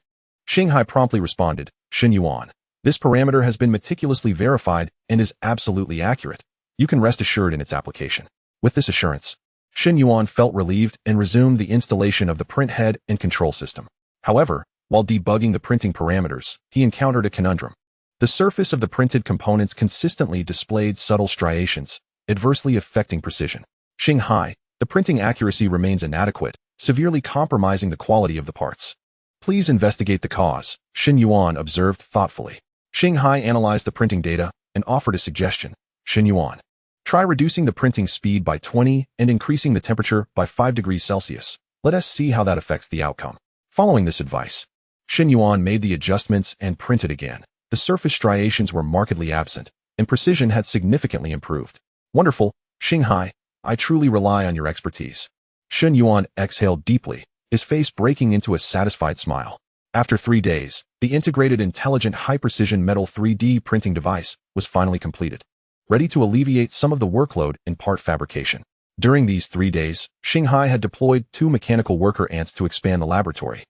Xinghai promptly responded, Shen Yuan, this parameter has been meticulously verified and is absolutely accurate. You can rest assured in its application. With this assurance, Shen Yuan felt relieved and resumed the installation of the print head and control system. However, while debugging the printing parameters, he encountered a conundrum. The surface of the printed components consistently displayed subtle striations, adversely affecting precision. Xinghai, the printing accuracy remains inadequate, severely compromising the quality of the parts. Please investigate the cause, Shen Yuan observed thoughtfully. Xinghai analyzed the printing data and offered a suggestion. Shen Yuan, try reducing the printing speed by 20 and increasing the temperature by 5 degrees Celsius. Let us see how that affects the outcome. Following this advice, Shen Yuan made the adjustments and printed again. The surface striations were markedly absent, and precision had significantly improved. Wonderful, Xinghai, I truly rely on your expertise. Shen Yuan exhaled deeply, his face breaking into a satisfied smile. After 3 days, the integrated intelligent high-precision metal 3D printing device was finally completed, ready to alleviate some of the workload in part fabrication. During these 3 days, Xinghai had deployed 2 mechanical worker ants to expand the laboratory,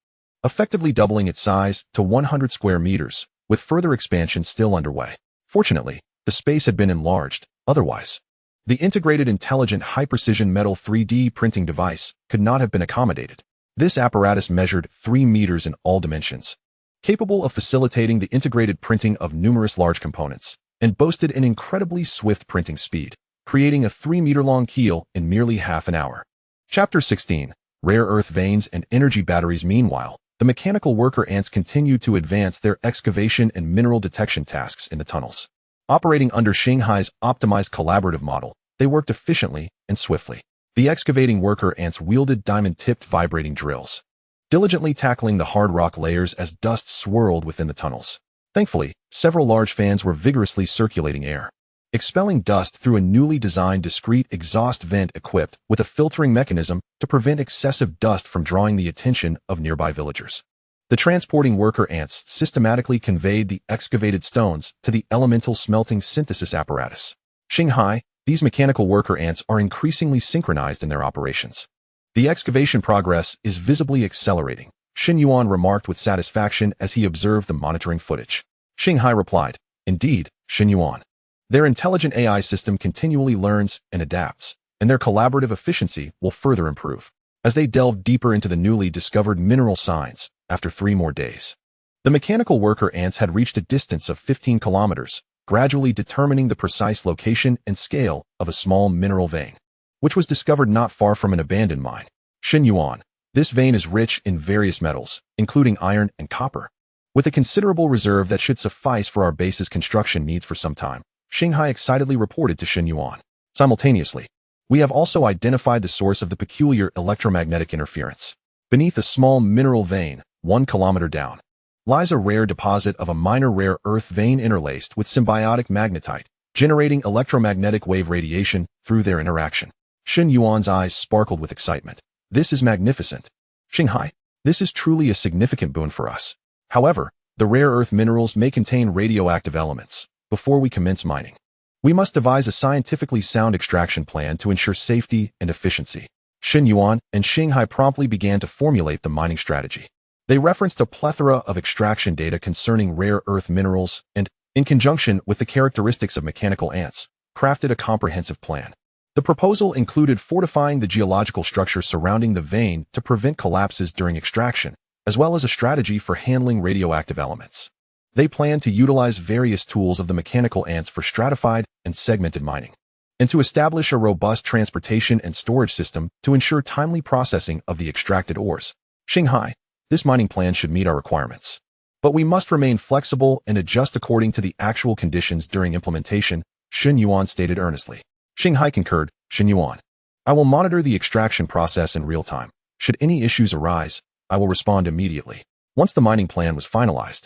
effectively doubling its size to 100 square meters, with further expansion still underway. Fortunately, the space had been enlarged. Otherwise, the integrated intelligent high-precision metal 3D printing device could not have been accommodated. This apparatus measured 3 meters in all dimensions, capable of facilitating the integrated printing of numerous large components, and boasted an incredibly swift printing speed, creating a 3-meter-long keel in merely half an hour. Chapter 16. Rare Earth Veins and Energy Batteries. Meanwhile, the mechanical worker ants continued to advance their excavation and mineral detection tasks in the tunnels. Operating under Xinghai's optimized collaborative model, they worked efficiently and swiftly. The excavating worker ants wielded diamond-tipped vibrating drills, diligently tackling the hard rock layers as dust swirled within the tunnels. Thankfully, several large fans were vigorously circulating air, expelling dust through a newly designed discrete exhaust vent equipped with a filtering mechanism to prevent excessive dust from drawing the attention of nearby villagers. The transporting worker ants systematically conveyed the excavated stones to the elemental smelting synthesis apparatus. Xinghai, these mechanical worker ants are increasingly synchronized in their operations. The excavation progress is visibly accelerating, Shen Yuan remarked with satisfaction as he observed the monitoring footage. Xinghai replied, Indeed, Shen Yuan. Their intelligent AI system continually learns and adapts, and their collaborative efficiency will further improve. as they delved deeper into the newly discovered mineral signs after 3 more days. The mechanical worker ants had reached a distance of 15 kilometers, gradually determining the precise location and scale of a small mineral vein, which was discovered not far from an abandoned mine. Shen Yuan. This vein is rich in various metals, including iron and copper, with a considerable reserve that should suffice for our base's construction needs for some time, Shanghai excitedly reported to Shen Yuan. Simultaneously, we have also identified the source of the peculiar electromagnetic interference. Beneath a small mineral vein, 1 kilometer down, lies a rare deposit of a minor rare earth vein interlaced with symbiotic magnetite, generating electromagnetic wave radiation through their interaction. Shen Yuan's eyes sparkled with excitement. This is magnificent. Shanghai, this is truly a significant boon for us. However, the rare earth minerals may contain radioactive elements. Before we commence mining, we must devise a scientifically sound extraction plan to ensure safety and efficiency. Shen Yuan and Shanghai promptly began to formulate the mining strategy. They referenced a plethora of extraction data concerning rare earth minerals and, in conjunction with the characteristics of mechanical ants, crafted a comprehensive plan. The proposal included fortifying the geological structure surrounding the vein to prevent collapses during extraction, as well as a strategy for handling radioactive elements. They planned to utilize various tools of the mechanical ants for stratified and segmented mining, and to establish a robust transportation and storage system to ensure timely processing of the extracted ores. Shanghai, this mining plan should meet our requirements. But we must remain flexible and adjust according to the actual conditions during implementation, Shen Yuan stated earnestly. Shanghai concurred. Shen Yuan, I will monitor the extraction process in real time. Should any issues arise, I will respond immediately. Once the mining plan was finalized,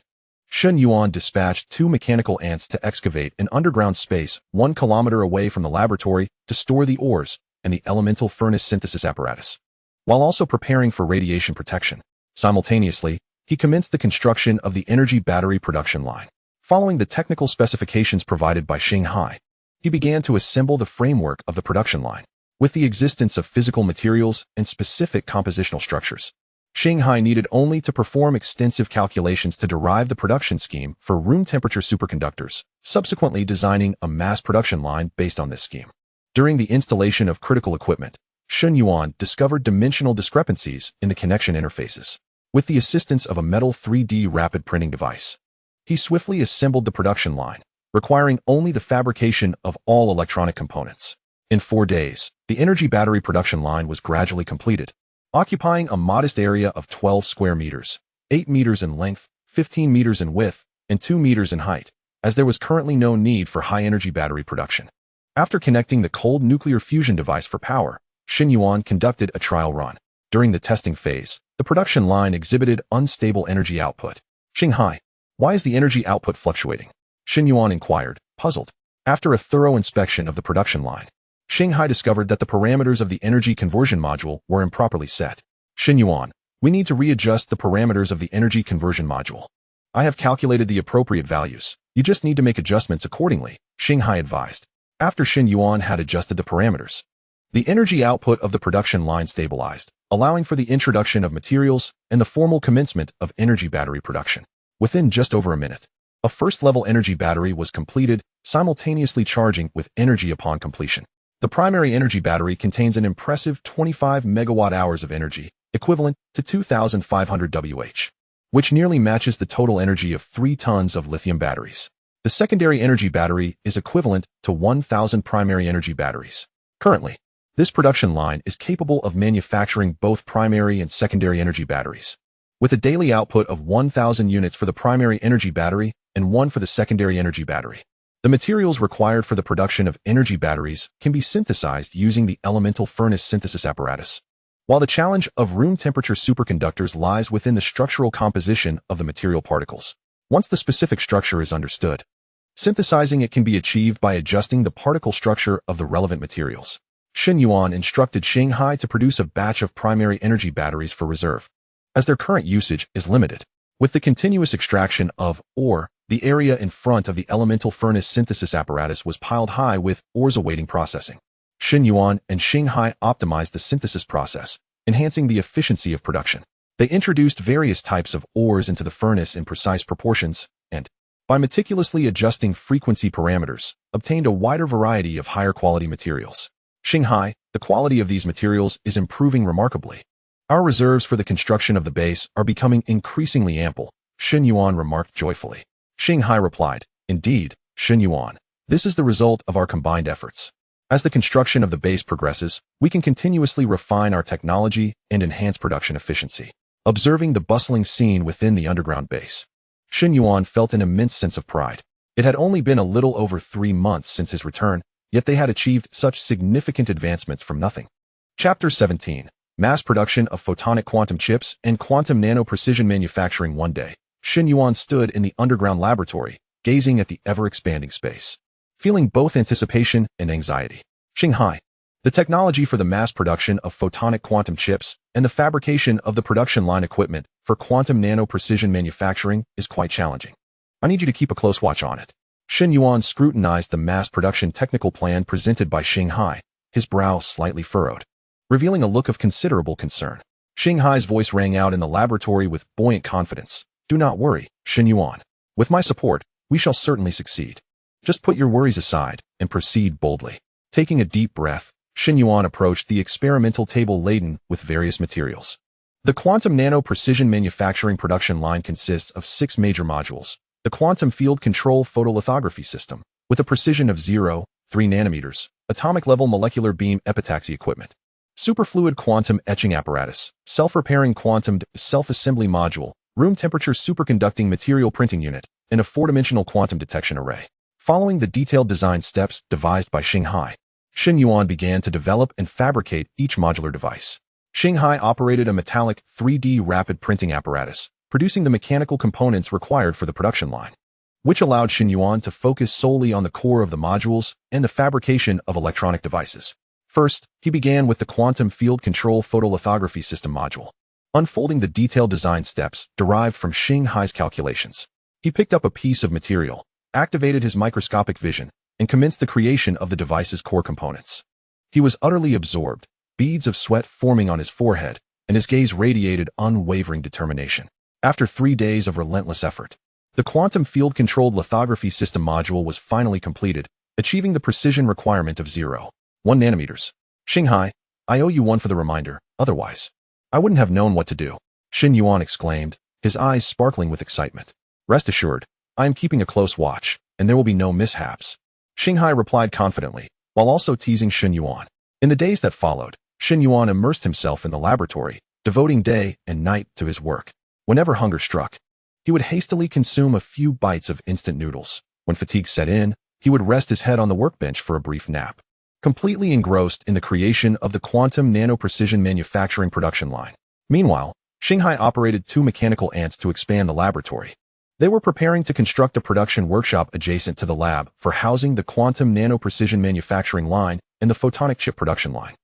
Shen Yuan dispatched 2 mechanical ants to excavate an underground space 1 kilometer away from the laboratory to store the ores and the elemental furnace synthesis apparatus, while also preparing for radiation protection. Simultaneously, he commenced the construction of the energy battery production line. Following the technical specifications provided by Shanghai, he began to assemble the framework of the production line. With the existence of physical materials and specific compositional structures, Shanghai needed only to perform extensive calculations to derive the production scheme for room temperature superconductors, subsequently designing a mass production line based on this scheme. During the installation of critical equipment, Shen Yuan discovered dimensional discrepancies in the connection interfaces. With the assistance of a metal 3D rapid printing device, he swiftly assembled the production line, requiring only the fabrication of all electronic components. In 4 days, the energy battery production line was gradually completed, occupying a modest area of 12 square meters, 8 meters in length, 15 meters in width, and 2 meters in height, as there was currently no need for high-energy battery production. After connecting the cold nuclear fusion device for power, Shen Yuan conducted a trial run. During the testing phase, the production line exhibited unstable energy output. Shanghai, why is the energy output fluctuating? Shen Yuan inquired, puzzled. After a thorough inspection of the production line, Shanghai discovered that the parameters of the energy conversion module were improperly set. Shen Yuan, we need to readjust the parameters of the energy conversion module. I have calculated the appropriate values. You just need to make adjustments accordingly, Shanghai advised. After Shen Yuan had adjusted the parameters, the energy output of the production line stabilized, allowing for the introduction of materials and the formal commencement of energy battery production. Within just over a minute, a first-level energy battery was completed, simultaneously charging with energy upon completion. The primary energy battery contains an impressive 25 megawatt-hours of energy, equivalent to 2,500 Wh, which nearly matches the total energy of 3 tons of lithium batteries. The secondary energy battery is equivalent to 1,000 primary energy batteries. Currently, this production line is capable of manufacturing both primary and secondary energy batteries, with a daily output of 1,000 units for the primary energy battery and 1 for the secondary energy battery. The materials required for the production of energy batteries can be synthesized using the elemental furnace synthesis apparatus, while the challenge of room temperature superconductors lies within the structural composition of the material particles. Once the specific structure is understood, synthesizing it can be achieved by adjusting the particle structure of the relevant materials. Shen Yuan instructed Shanghai to produce a batch of primary energy batteries for reserve, as their current usage is limited. With the continuous extraction of ore, the area in front of the elemental furnace synthesis apparatus was piled high with ores awaiting processing. Shen Yuan and Shanghai optimized the synthesis process, enhancing the efficiency of production. They introduced various types of ores into the furnace in precise proportions, and, by meticulously adjusting frequency parameters, obtained a wider variety of higher quality materials. Shanghai, The quality of these materials is improving remarkably. Our reserves for the construction of the base are becoming increasingly ample, Shen Yuan remarked joyfully. Shanghai replied, Indeed, Shen Yuan, this is the result of our combined efforts. As the construction of the base progresses, we can continuously refine our technology and enhance production efficiency. Observing the bustling scene within the underground base, Shen Yuan felt an immense sense of pride. It had only been a little over 3 months since his return, yet they had achieved such significant advancements from nothing. Chapter 17. Mass production of photonic quantum chips and quantum nano-precision manufacturing. One day, Shen Yuan stood in the underground laboratory, gazing at the ever-expanding space, feeling both anticipation and anxiety. Shanghai. The technology for the mass production of photonic quantum chips and the fabrication of the production line equipment for quantum nano-precision manufacturing is quite challenging. I need you to keep a close watch on it. Shen Yuan scrutinized the mass production technical plan presented by Shanghai, his brow slightly furrowed, revealing a look of considerable concern. Shanghai's voice rang out in the laboratory with buoyant confidence. Do not worry, Shen Yuan. With my support, we shall certainly succeed. Just put your worries aside and proceed boldly. Taking a deep breath, Shen Yuan approached the experimental table laden with various materials. The quantum nano-precision manufacturing production line consists of 6 major modules. The quantum field control photolithography system, with a precision of 0.3 nanometers, atomic-level molecular beam epitaxy equipment. Superfluid quantum etching apparatus, self-repairing quantum self-assembly module, room temperature superconducting material printing unit, and a 4-dimensional quantum detection array. Following the detailed design steps devised by Shanghai, Shen Yuan began to develop and fabricate each modular device. Shanghai operated a metallic 3D rapid printing apparatus, producing the mechanical components required for the production line, which allowed Shen Yuan to focus solely on the core of the modules and the fabrication of electronic devices. First, he began with the quantum field control photolithography system module, unfolding the detailed design steps derived from Shanghai's calculations. He picked up a piece of material, activated his microscopic vision, and commenced the creation of the device's core components. He was utterly absorbed, beads of sweat forming on his forehead, and his gaze radiated unwavering determination. After 3 days of relentless effort, the quantum field-controlled lithography system module was finally completed, achieving the precision requirement of 0.1 nanometers. Shanghai, I owe you one for the reminder, otherwise I wouldn't have known what to do, Shen Yuan exclaimed, his eyes sparkling with excitement. Rest assured, I am keeping a close watch, and there will be no mishaps, Shanghai replied confidently, while also teasing Shen Yuan. In the days that followed, Shen Yuan immersed himself in the laboratory, devoting day and night to his work. Whenever hunger struck, he would hastily consume a few bites of instant noodles. When fatigue set in, he would rest his head on the workbench for a brief nap, completely engrossed in the creation of the quantum nano-precision manufacturing production line. Meanwhile, Shanghai operated 2 mechanical ants to expand the laboratory. They were preparing to construct a production workshop adjacent to the lab for housing the quantum nano-precision manufacturing line and the photonic chip production line.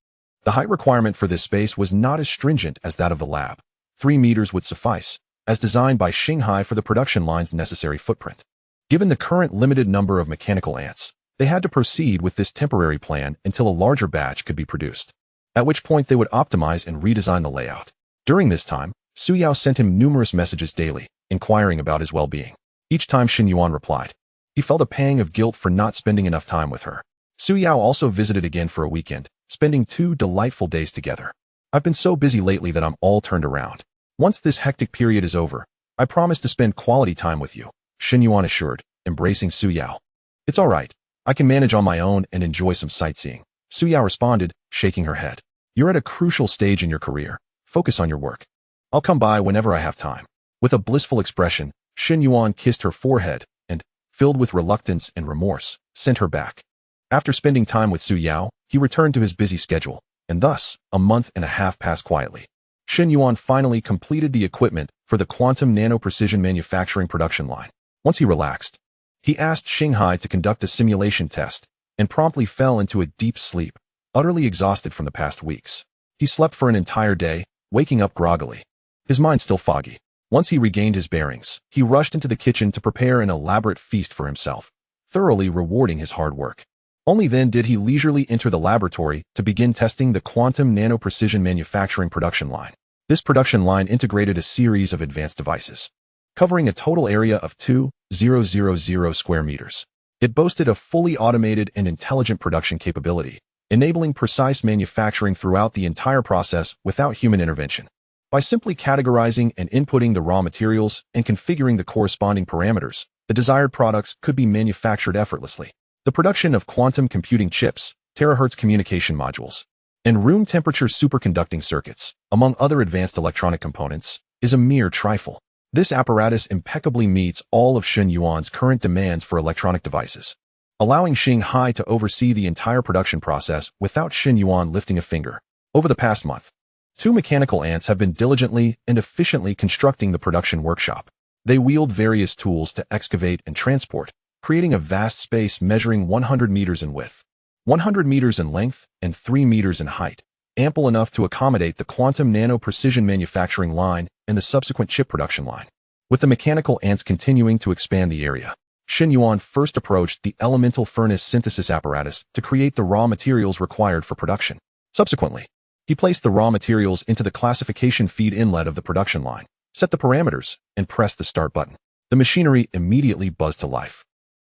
The height requirement for this space was not as stringent as that of the lab. 3 meters would suffice, as designed by Shanghai for the production line's necessary footprint. Given the current limited number of mechanical ants, they had to proceed with this temporary plan until a larger batch could be produced, at which point they would optimize and redesign the layout. During this time, Su Yao sent him numerous messages daily, inquiring about his well-being. Each time Shen Yuan replied, he felt a pang of guilt for not spending enough time with her. Su Yao also visited again for a weekend, spending 2 delightful days together. I've been so busy lately that I'm all turned around. Once this hectic period is over, I promise to spend quality time with you, Shen Yuan assured, embracing Su Yao. It's all right. I can manage on my own and enjoy some sightseeing, Su Yao responded, shaking her head. You're at a crucial stage in your career. Focus on your work. I'll come by whenever I have time. With a blissful expression, Shen Yuan kissed her forehead and, filled with reluctance and remorse, sent her back. After spending time with Su Yao, he returned to his busy schedule, and thus, a month and a half passed quietly. Shen Yuan finally completed the equipment for the quantum nano-precision manufacturing production line. Once he relaxed, he asked Shanghai to conduct a simulation test and promptly fell into a deep sleep, utterly exhausted from the past weeks. He slept for an entire day, waking up groggily, his mind still foggy. Once he regained his bearings, he rushed into the kitchen to prepare an elaborate feast for himself, thoroughly rewarding his hard work. Only then did he leisurely enter the laboratory to begin testing the quantum nano-precision manufacturing production line. This production line integrated a series of advanced devices, covering a total area of 2,000 square meters. It boasted a fully automated and intelligent production capability, enabling precise manufacturing throughout the entire process without human intervention. By simply categorizing and inputting the raw materials and configuring the corresponding parameters, the desired products could be manufactured effortlessly. The production of quantum computing chips, terahertz communication modules, and room temperature superconducting circuits, among other advanced electronic components, is a mere trifle. This apparatus impeccably meets all of Shen Yuan's current demands for electronic devices, allowing Shanghai to oversee the entire production process without Shen Yuan lifting a finger. Over the past month, 2 mechanical ants have been diligently and efficiently constructing the production workshop. They wield various tools to excavate and transport, creating a vast space measuring 100 meters in width, 100 meters in length, and 3 meters in height, ample enough to accommodate the quantum nano-precision manufacturing line and the subsequent chip production line. With the mechanical ants continuing to expand the area, Shen Yuan first approached the elemental furnace synthesis apparatus to create the raw materials required for production. Subsequently, he placed the raw materials into the classification feed inlet of the production line, set the parameters, and pressed the start button. The machinery immediately buzzed to life.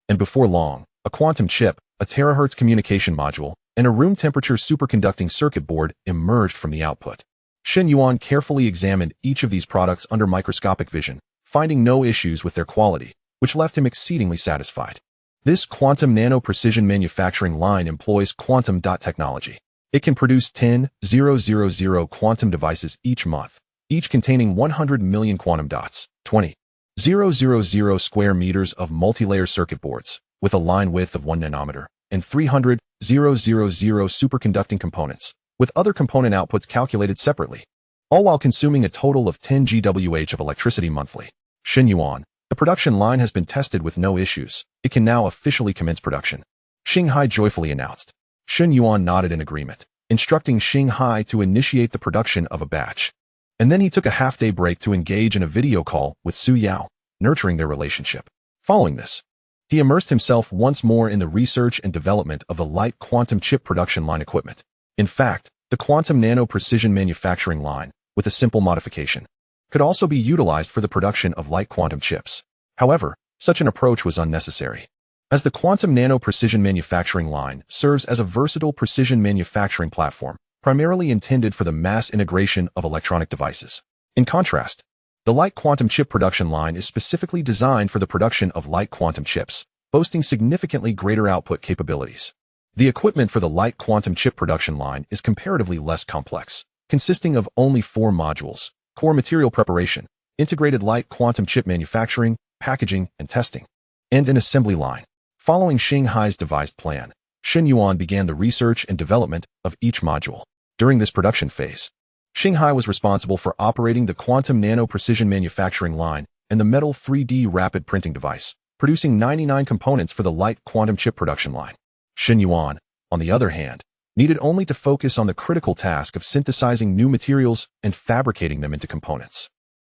And before long, a quantum chip, a terahertz communication module, and a room temperature superconducting circuit board emerged from the output. Shen Yuan carefully examined each of these products under microscopic vision, finding no issues with their quality, which left him exceedingly satisfied. This quantum nano-precision manufacturing line employs quantum dot technology. It can produce 10,000 quantum devices each month, each containing 100 million quantum dots, 20,000 square meters of multi-layer circuit boards, with a line width of 1 nanometer, and 300,000 superconducting components, with other component outputs calculated separately, all while consuming a total of 10 GWh of electricity monthly. Shen Yuan, the production line has been tested with no issues. It can now officially commence production, Shanghai joyfully announced. Shen Yuan nodded in agreement, instructing Shanghai to initiate the production of a batch. And then he took a half-day break to engage in a video call with Su Yao, nurturing their relationship. Following this, he immersed himself once more in the research and development of the light quantum chip production line equipment. In fact, the quantum nano-precision manufacturing line, with a simple modification, could also be utilized for the production of light quantum chips. However, such an approach was unnecessary, as the quantum nano-precision manufacturing line serves as a versatile precision manufacturing platform, primarily intended for the mass integration of electronic devices. In contrast, the light quantum chip production line is specifically designed for the production of light quantum chips, boasting significantly greater output capabilities. The equipment for the light quantum chip production line is comparatively less complex, consisting of only 4 modules: core material preparation, integrated light quantum chip manufacturing, packaging, and testing, and an assembly line. Following Shanghai's devised plan, Shen Yuan began the research and development of each module. During this production phase, Shanghai was responsible for operating the quantum nano-precision manufacturing line and the metal 3D rapid printing device, producing 99 components for the light quantum chip production line. Shen Yuan, on the other hand, needed only to focus on the critical task of synthesizing new materials and fabricating them into components.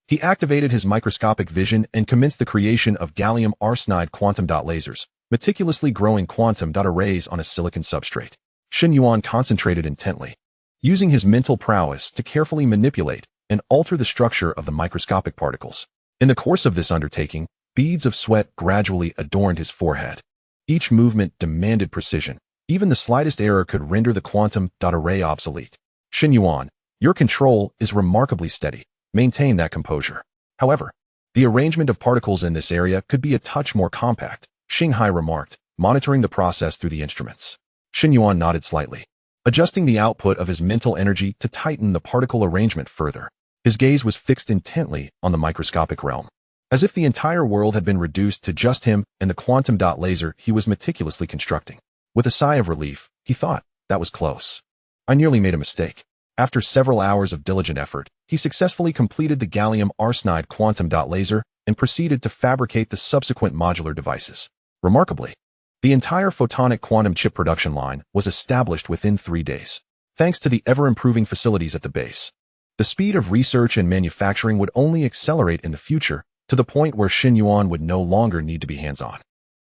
He activated his microscopic vision and commenced the creation of gallium arsenide quantum dot lasers, meticulously growing quantum dot arrays on a silicon substrate. Shen Yuan concentrated intently, using his mental prowess to carefully manipulate and alter the structure of the microscopic particles. In the course of this undertaking, beads of sweat gradually adorned his forehead. Each movement demanded precision. Even the slightest error could render the quantum dot array obsolete. Shen Yuan, your control is remarkably steady. Maintain that composure. However, the arrangement of particles in this area could be a touch more compact, Shanghai remarked, monitoring the process through the instruments. Shen Yuan nodded slightly, adjusting the output of his mental energy to tighten the particle arrangement further. His gaze was fixed intently on the microscopic realm, as if the entire world had been reduced to just him and the quantum dot laser he was meticulously constructing. With a sigh of relief, he thought, that was close. I nearly made a mistake. After several hours of diligent effort, he successfully completed the gallium arsenide quantum dot laser and proceeded to fabricate the subsequent modular devices. Remarkably, the entire photonic quantum chip production line was established within 3 days, thanks to the ever-improving facilities at the base. The speed of research and manufacturing would only accelerate in the future, to the point where Shen Yuan would no longer need to be hands-on.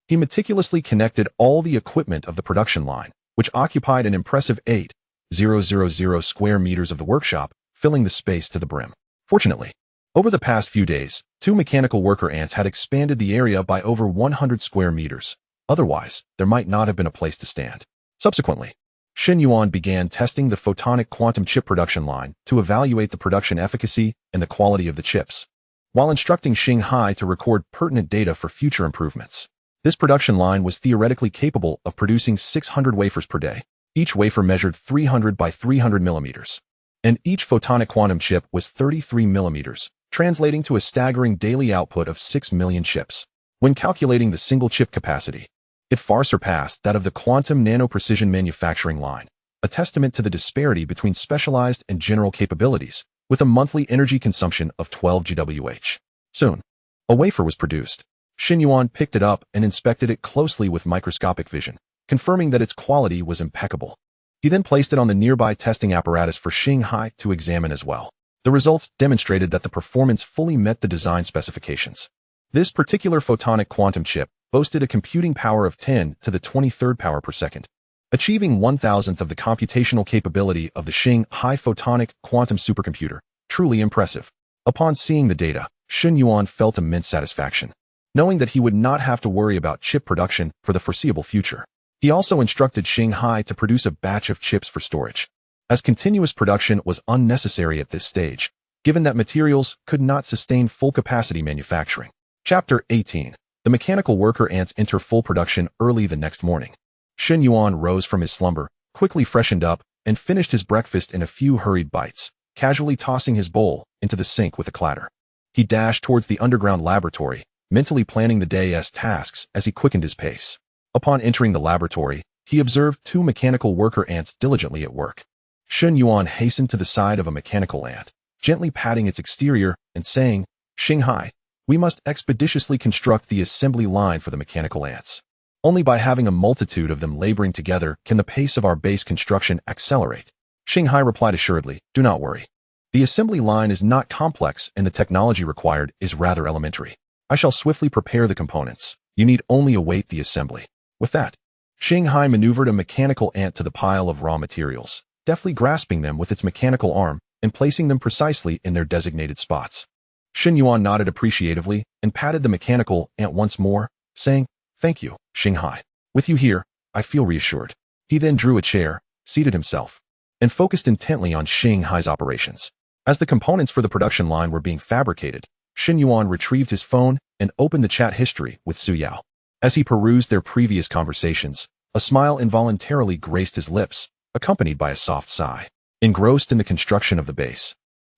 He meticulously connected all the equipment of the production line, which occupied an impressive 8,000 square meters of the workshop, filling the space to the brim. Fortunately, over the past few days, 2 mechanical worker ants had expanded the area by over 100 square meters. Otherwise, there might not have been a place to stand. Subsequently, Shen Yuan began testing the photonic quantum chip production line to evaluate the production efficacy and the quality of the chips, while instructing Shanghai to record pertinent data for future improvements. This production line was theoretically capable of producing 600 wafers per day. Each wafer measured 300 by 300 millimeters, and each photonic quantum chip was 33 millimeters, translating to a staggering daily output of 6 million chips. When calculating the single chip capacity, it far surpassed that of the quantum nano-precision manufacturing line, a testament to the disparity between specialized and general capabilities, with a monthly energy consumption of 12 GWh. Soon, a wafer was produced. Shen Yuan picked it up and inspected it closely with microscopic vision, confirming that its quality was impeccable. He then placed it on the nearby testing apparatus for Shanghai to examine as well. The results demonstrated that the performance fully met the design specifications. This particular photonic quantum chip boasted a computing power of 10 to the 23rd power per second, achieving 1,000th of the computational capability of the Shanghai photonic quantum supercomputer. Truly impressive. Upon seeing the data, Shen Yuan felt immense satisfaction, knowing that he would not have to worry about chip production for the foreseeable future. He also instructed Shanghai to produce a batch of chips for storage, as continuous production was unnecessary at this stage, given that materials could not sustain full-capacity manufacturing. Chapter 18. The mechanical worker ants enter full production early the next morning. Shen Yuan rose from his slumber, quickly freshened up, and finished his breakfast in a few hurried bites, casually tossing his bowl into the sink with a clatter. He dashed towards the underground laboratory, mentally planning the day's tasks as he quickened his pace. Upon entering the laboratory, he observed two mechanical worker ants diligently at work. Shen Yuan hastened to the side of a mechanical ant, gently patting its exterior and saying, "Shanghai, we must expeditiously construct the assembly line for the mechanical ants. Only by having a multitude of them laboring together can the pace of our base construction accelerate." Shanghai replied assuredly, "Do not worry. The assembly line is not complex and the technology required is rather elementary. I shall swiftly prepare the components. You need only await the assembly." With that, Shanghai maneuvered a mechanical ant to the pile of raw materials, deftly grasping them with its mechanical arm and placing them precisely in their designated spots. Shen Yuan nodded appreciatively and patted the mechanical ant once more, saying, "Thank you, Shanghai. With you here, I feel reassured." He then drew a chair, seated himself, and focused intently on Shanghai's operations. As the components for the production line were being fabricated, Shen Yuan retrieved his phone and opened the chat history with Su Yao. As he perused their previous conversations, a smile involuntarily graced his lips, accompanied by a soft sigh. Engrossed in the construction of the base,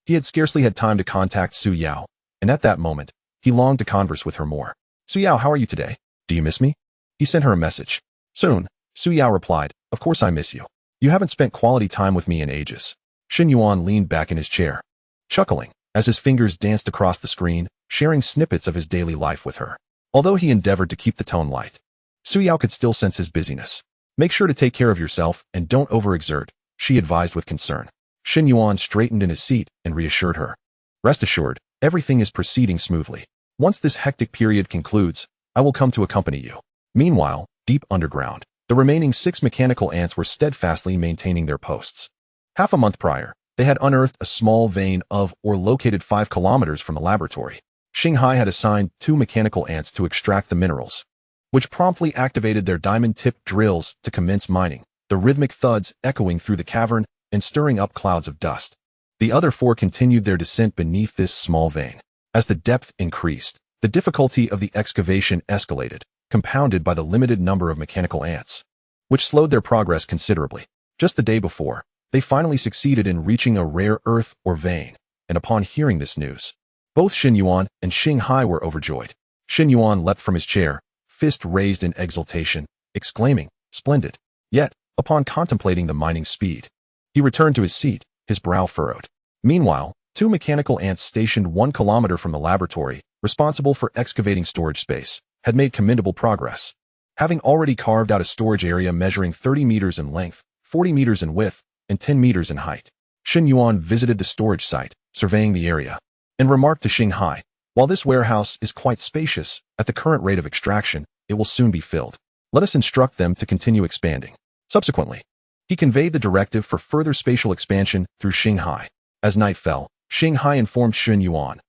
he had scarcely had time to contact Su Yao, and at that moment, he longed to converse with her more. "Su Yao, how are you today? Do you miss me?" He sent her a message. Soon, Su Yao replied, "Of course I miss you. You haven't spent quality time with me in ages." Shen Yuan leaned back in his chair, chuckling, as his fingers danced across the screen, sharing snippets of his daily life with her. Although he endeavored to keep the tone light, Su Yao could still sense his busyness. "Make sure to take care of yourself and don't overexert," she advised with concern. Shen Yuan straightened in his seat and reassured her. "Rest assured, everything is proceeding smoothly. Once this hectic period concludes, I will come to accompany you." Meanwhile, deep underground, the remaining 6 mechanical ants were steadfastly maintaining their posts. Half a month prior, they had unearthed a small vein of or located 5 kilometers from the laboratory. Shanghai had assigned 2 mechanical ants to extract the minerals, which promptly activated their diamond-tipped drills to commence mining, the rhythmic thuds echoing through the cavern and stirring up clouds of dust. The other 4 continued their descent beneath this small vein. As the depth increased, the difficulty of the excavation escalated, compounded by the limited number of mechanical ants, which slowed their progress considerably. Just the day before, they finally succeeded in reaching a rare earth or vein, and upon hearing this news, both Shen Yuan and Shanghai were overjoyed. Shen Yuan leapt from his chair, fist raised in exultation, exclaiming, "Splendid!" Yet, upon contemplating the mining speed, he returned to his seat, his brow furrowed. Meanwhile, 2 mechanical ants stationed 1 kilometer from the laboratory, responsible for excavating storage space, had made commendable progress. Having already carved out a storage area measuring 30 meters in length, 40 meters in width, and 10 meters in height, Shen Yuan visited the storage site, surveying the area, and remarked to Shanghai, "While this warehouse is quite spacious, at the current rate of extraction, it will soon be filled. Let us instruct them to continue expanding." Subsequently, he conveyed the directive for further spatial expansion through Shanghai. As night fell, Shanghai informed Shen Yuan,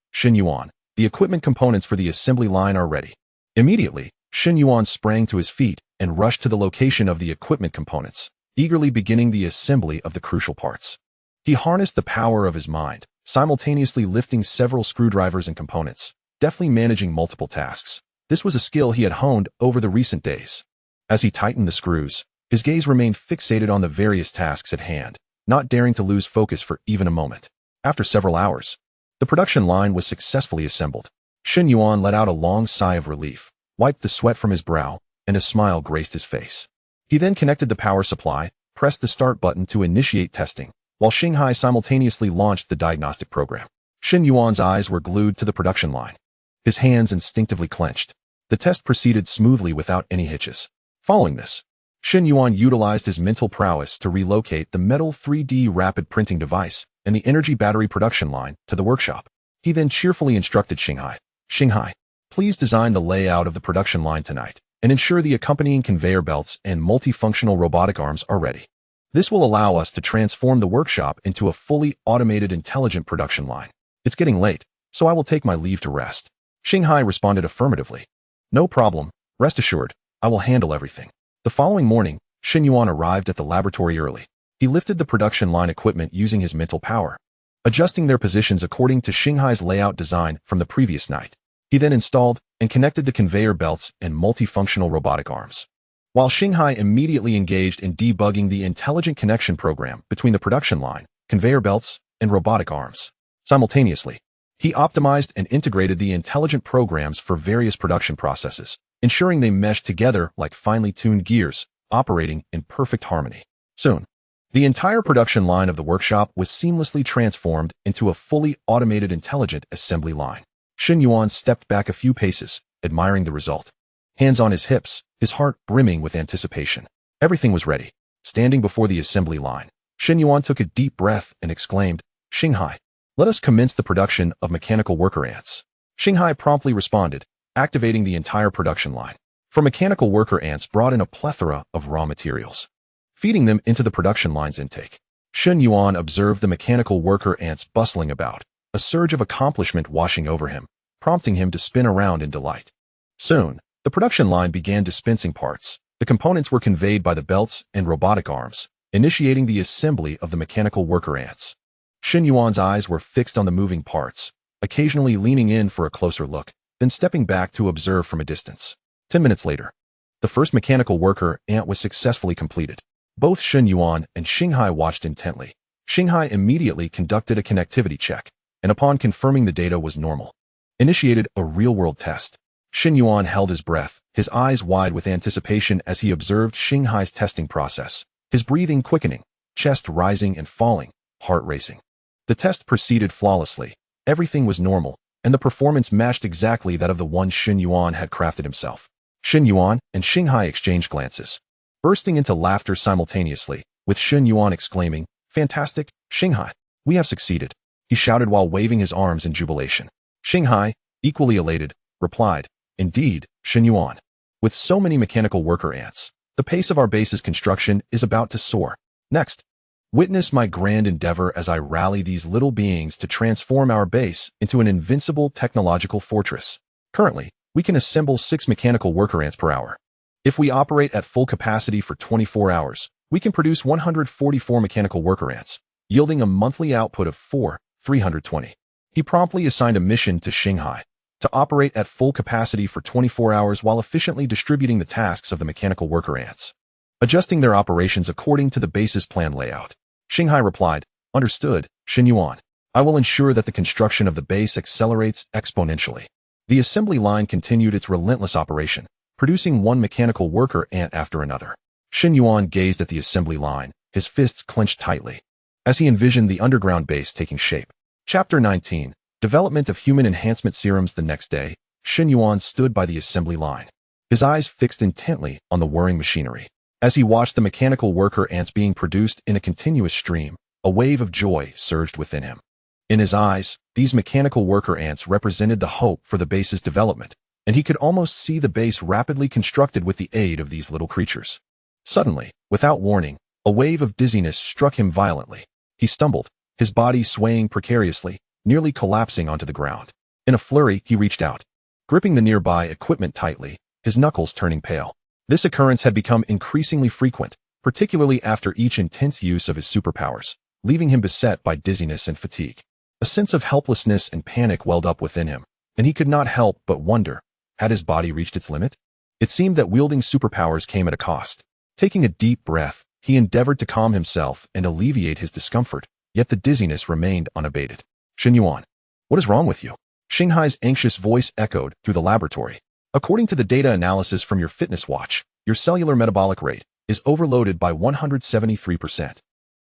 "The equipment components for the assembly line are ready." Immediately, Shen Yuan sprang to his feet and rushed to the location of the equipment components, eagerly beginning the assembly of the crucial parts. He harnessed the power of his mind, simultaneously lifting several screwdrivers and components, deftly managing multiple tasks. This was a skill he had honed over the recent days. As he tightened the screws, his gaze remained fixated on the various tasks at hand, not daring to lose focus for even a moment. After several hours, the production line was successfully assembled. Shen Yuan let out a long sigh of relief, wiped the sweat from his brow, and a smile graced his face. He then connected the power supply, pressed the start button to initiate testing, while Shanghai simultaneously launched the diagnostic program. Shen Yuan's eyes were glued to the production line. His hands instinctively clenched. The test proceeded smoothly without any hitches. Following this, Shen Yuan utilized his mental prowess to relocate the metal 3D rapid printing device and the energy battery production line to the workshop. He then cheerfully instructed Shanghai, please design the layout of the production line tonight and ensure the accompanying conveyor belts and multifunctional robotic arms are ready. This will allow us to transform the workshop into a fully automated intelligent production line. It's getting late, so I will take my leave to rest. Shanghai responded affirmatively. No problem, rest assured, I will handle everything. The following morning, Shen Yuan arrived at the laboratory early. He lifted the production line equipment using his mental power, adjusting their positions according to Shanghai's layout design from the previous night. He then installed and connected the conveyor belts and multifunctional robotic arms. While Shanghai immediately engaged in debugging the intelligent connection program between the production line, conveyor belts, and robotic arms. Simultaneously, he optimized and integrated the intelligent programs for various production processes, ensuring they meshed together like finely tuned gears, operating in perfect harmony. Soon, the entire production line of the workshop was seamlessly transformed into a fully automated intelligent assembly line. Shen Yuan stepped back a few paces, admiring the result. Hands on his hips, his heart brimming with anticipation. Everything was ready. Standing before the assembly line, Shen Yuan took a deep breath and exclaimed, Shanghai, let us commence the production of mechanical worker ants. Shanghai promptly responded, activating the entire production line. For mechanical worker ants brought in a plethora of raw materials, feeding them into the production line's intake. Shen Yuan observed the mechanical worker ants bustling about, a surge of accomplishment washing over him, prompting him to spin around in delight. Soon, the production line began dispensing parts. The components were conveyed by the belts and robotic arms, initiating the assembly of the mechanical worker ants. Shen Yuan's eyes were fixed on the moving parts, occasionally leaning in for a closer look, then stepping back to observe from a distance. 10 minutes later, the first mechanical worker ant was successfully completed. Both Shen Yuan and Shanghai watched intently. Shanghai immediately conducted a connectivity check, and upon confirming the data was normal, initiated a real-world test. Shen Yuan held his breath, his eyes wide with anticipation as he observed Shanghai's testing process, his breathing quickening, chest rising and falling, heart racing. The test proceeded flawlessly. Everything was normal, and the performance matched exactly that of the one Shen Yuan had crafted himself. Shen Yuan and Shanghai exchanged glances, bursting into laughter simultaneously, with Shen Yuan exclaiming, Fantastic, Shanghai, we have succeeded. He shouted while waving his arms in jubilation. Shanghai, equally elated, replied, Indeed, Shen Yuan. With so many mechanical worker ants, the pace of our base's construction is about to soar. Next, witness my grand endeavor as I rally these little beings to transform our base into an invincible technological fortress. Currently, we can assemble 6 mechanical worker ants per hour. If we operate at full capacity for 24 hours, we can produce 144 mechanical worker ants, yielding a monthly output of 320. He promptly assigned a mission to Shanghai to operate at full capacity for 24 hours while efficiently distributing the tasks of the mechanical worker ants, adjusting their operations according to the base's plan layout. Shanghai replied, Understood, Shen Yuan. I will ensure that the construction of the base accelerates exponentially. The assembly line continued its relentless operation, producing one mechanical worker ant after another. Shen Yuan gazed at the assembly line, his fists clenched tightly, as he envisioned the underground base taking shape. Chapter 19. Development of Human Enhancement Serums. The next day, Shen Yuan stood by the assembly line, his eyes fixed intently on the whirring machinery. As he watched the mechanical worker ants being produced in a continuous stream, a wave of joy surged within him. In his eyes, these mechanical worker ants represented the hope for the base's development, and he could almost see the base rapidly constructed with the aid of these little creatures. Suddenly, without warning, a wave of dizziness struck him violently. He stumbled, his body swaying precariously, nearly collapsing onto the ground. In a flurry, he reached out, gripping the nearby equipment tightly, his knuckles turning pale. This occurrence had become increasingly frequent, particularly after each intense use of his superpowers, leaving him beset by dizziness and fatigue. A sense of helplessness and panic welled up within him, and he could not help but wonder, had his body reached its limit? It seemed that wielding superpowers came at a cost. Taking a deep breath, he endeavored to calm himself and alleviate his discomfort, yet the dizziness remained unabated. Shen Yuan, what is wrong with you? Xinghai's anxious voice echoed through the laboratory. According to the data analysis from your fitness watch, your cellular metabolic rate is overloaded by 173%,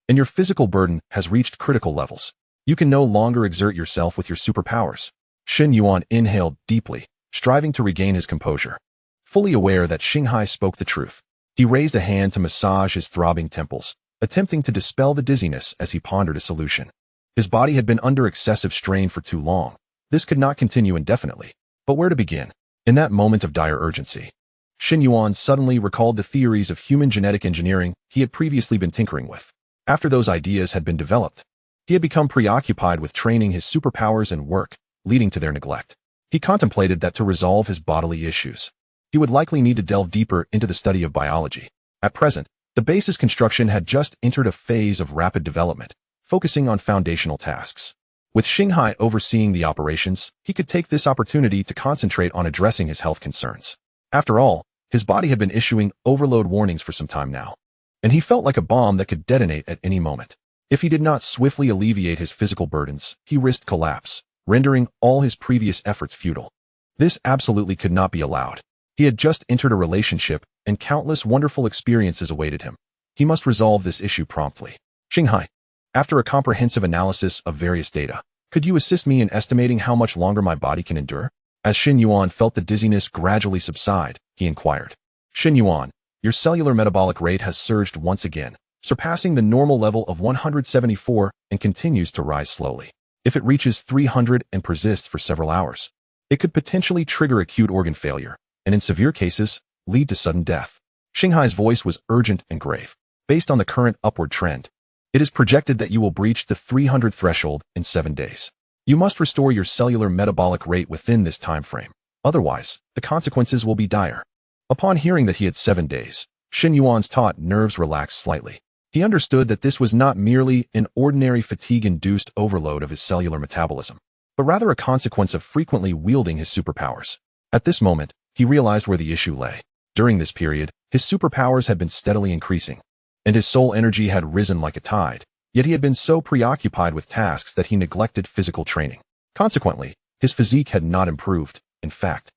and your physical burden has reached critical levels. You can no longer exert yourself with your superpowers. Shen Yuan inhaled deeply, striving to regain his composure. Fully aware that Xinghai spoke the truth, he raised a hand to massage his throbbing temples, attempting to dispel the dizziness as he pondered a solution. His body had been under excessive strain for too long. This could not continue indefinitely. But where to begin? In that moment of dire urgency, Shen Yuan suddenly recalled the theories of human genetic engineering he had previously been tinkering with. After those ideas had been developed, he had become preoccupied with training his superpowers and work, leading to their neglect. He contemplated that to resolve his bodily issues, he would likely need to delve deeper into the study of biology. At present, the base's construction had just entered a phase of rapid development, focusing on foundational tasks. With Xinghai overseeing the operations, he could take this opportunity to concentrate on addressing his health concerns. After all, his body had been issuing overload warnings for some time now, and he felt like a bomb that could detonate at any moment. If he did not swiftly alleviate his physical burdens, he risked collapse, rendering all his previous efforts futile. This absolutely could not be allowed. He had just entered a relationship, and countless wonderful experiences awaited him. He must resolve this issue promptly. Xinghai, after a comprehensive analysis of various data, could you assist me in estimating how much longer my body can endure? As Shen Yuan felt the dizziness gradually subside, he inquired. Shen Yuan, your cellular metabolic rate has surged once again, surpassing the normal level of 174 and continues to rise slowly. If it reaches 300 and persists for several hours, it could potentially trigger acute organ failure, and in severe cases, lead to sudden death. Xinghai's voice was urgent and grave. Based on the current upward trend, it is projected that you will breach the 300 threshold in 7 days. You must restore your cellular metabolic rate within this time frame. Otherwise, the consequences will be dire. Upon hearing that he had 7 days, Shen Yuan's taut nerves relaxed slightly. He understood that this was not merely an ordinary fatigue-induced overload of his cellular metabolism, but rather a consequence of frequently wielding his superpowers. At this moment, he realized where the issue lay. During this period, his superpowers had been steadily increasing, and his soul energy had risen like a tide, yet he had been so preoccupied with tasks that he neglected physical training. Consequently, his physique had not improved. In fact,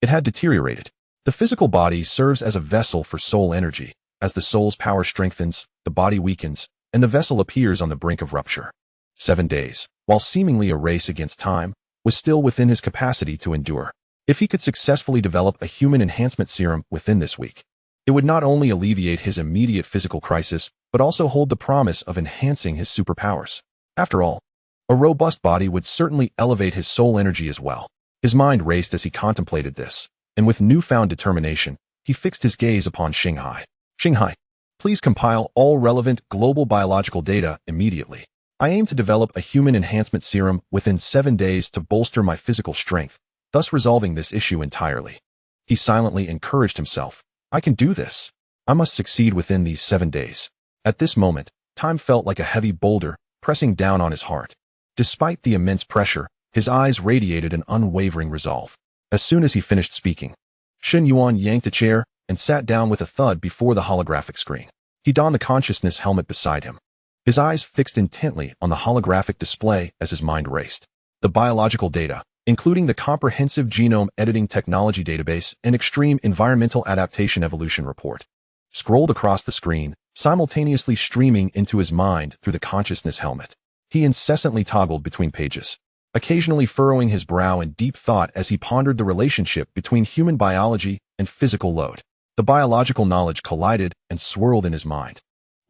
it had deteriorated. The physical body serves as a vessel for soul energy. As the soul's power strengthens, the body weakens, and the vessel appears on the brink of rupture. 7 days, while seemingly a race against time, was still within his capacity to endure. If he could successfully develop a human enhancement serum within this week, it would not only alleviate his immediate physical crisis, but also hold the promise of enhancing his superpowers. After all, a robust body would certainly elevate his soul energy as well. His mind raced as he contemplated this, and with newfound determination, he fixed his gaze upon Xinghai. Xinghai, please compile all relevant global biological data immediately. I aim to develop a human enhancement serum within 7 days to bolster my physical strength, thus resolving this issue entirely. He silently encouraged himself. I can do this. I must succeed within these 7 days. At this moment, time felt like a heavy boulder pressing down on his heart. Despite the immense pressure, his eyes radiated an unwavering resolve. As soon as he finished speaking, Shen Yuan yanked a chair and sat down with a thud before the holographic screen. He donned the consciousness helmet beside him, his eyes fixed intently on the holographic display as his mind raced. The biological data, including the comprehensive genome editing technology database and extreme environmental adaptation evolution report, scrolled across the screen, simultaneously streaming into his mind through the consciousness helmet. He incessantly toggled between pages, occasionally furrowing his brow in deep thought as he pondered the relationship between human biology and physical load. The biological knowledge collided and swirled in his mind,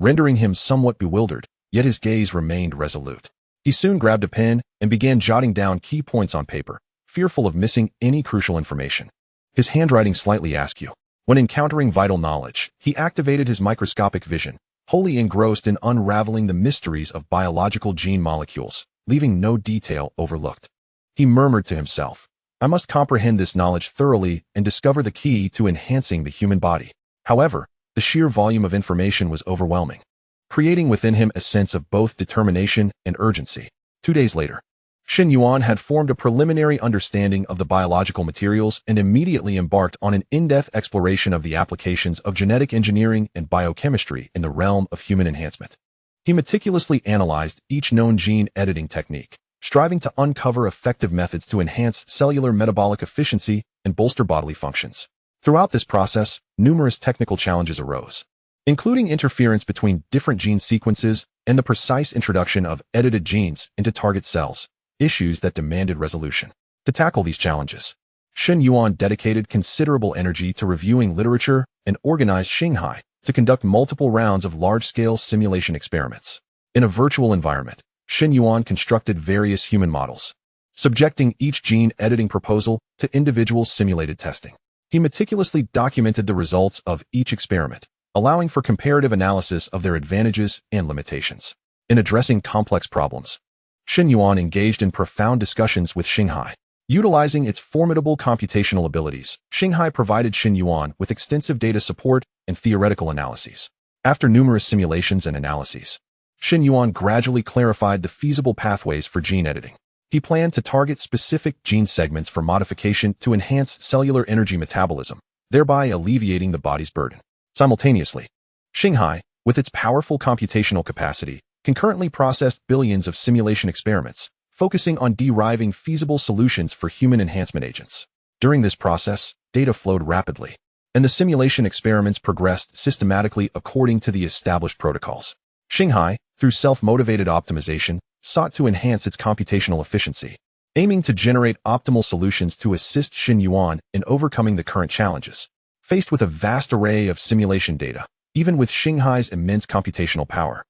rendering him somewhat bewildered, yet his gaze remained resolute. He soon grabbed a pen and began jotting down key points on paper, fearful of missing any crucial information. His handwriting slightly askew. When encountering vital knowledge, he activated his microscopic vision, wholly engrossed in unraveling the mysteries of biological gene molecules, leaving no detail overlooked. He murmured to himself, I must comprehend this knowledge thoroughly and discover the key to enhancing the human body. However, The sheer volume of information was overwhelming, creating within him a sense of both determination and urgency. 2 days later, Shen Yuan had formed a preliminary understanding of the biological materials and immediately embarked on an in-depth exploration of the applications of genetic engineering and biochemistry in the realm of human enhancement. He meticulously analyzed each known gene editing technique, striving to uncover effective methods to enhance cellular metabolic efficiency and bolster bodily functions. Throughout this process, numerous technical challenges arose, including interference between different gene sequences and the precise introduction of edited genes into target cells, issues that demanded resolution. To tackle these challenges, Shen Yuan dedicated considerable energy to reviewing literature and organized Shanghai to conduct multiple rounds of large-scale simulation experiments. In a virtual environment, Shen Yuan constructed various human models, subjecting each gene editing proposal to individual simulated testing. He meticulously documented the results of each experiment, allowing for comparative analysis of their advantages and limitations. In addressing complex problems, Shen Yuan engaged in profound discussions with Shanghai. Utilizing its formidable computational abilities, Shanghai provided Shen Yuan with extensive data support and theoretical analyses. After numerous simulations and analyses, Shen Yuan gradually clarified the feasible pathways for gene editing. He planned to target specific gene segments for modification to enhance cellular energy metabolism, thereby alleviating the body's burden. Simultaneously, Shanghai, with its powerful computational capacity, concurrently processed billions of simulation experiments, focusing on deriving feasible solutions for human enhancement agents. During this process, data flowed rapidly, and the simulation experiments progressed systematically according to the established protocols. Shanghai, through self-motivated optimization, sought to enhance its computational efficiency, aiming to generate optimal solutions to assist Shen Yuan in overcoming the current challenges. Faced with a vast array of simulation data, even with Shanghai's immense computational power,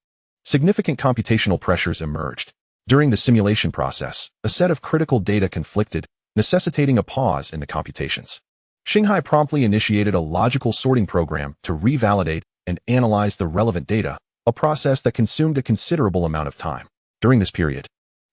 significant computational pressures emerged. During the simulation process, a set of critical data conflicted, necessitating a pause in the computations. Shanghai promptly initiated a logical sorting program to revalidate and analyze the relevant data, a process that consumed a considerable amount of time. During this period,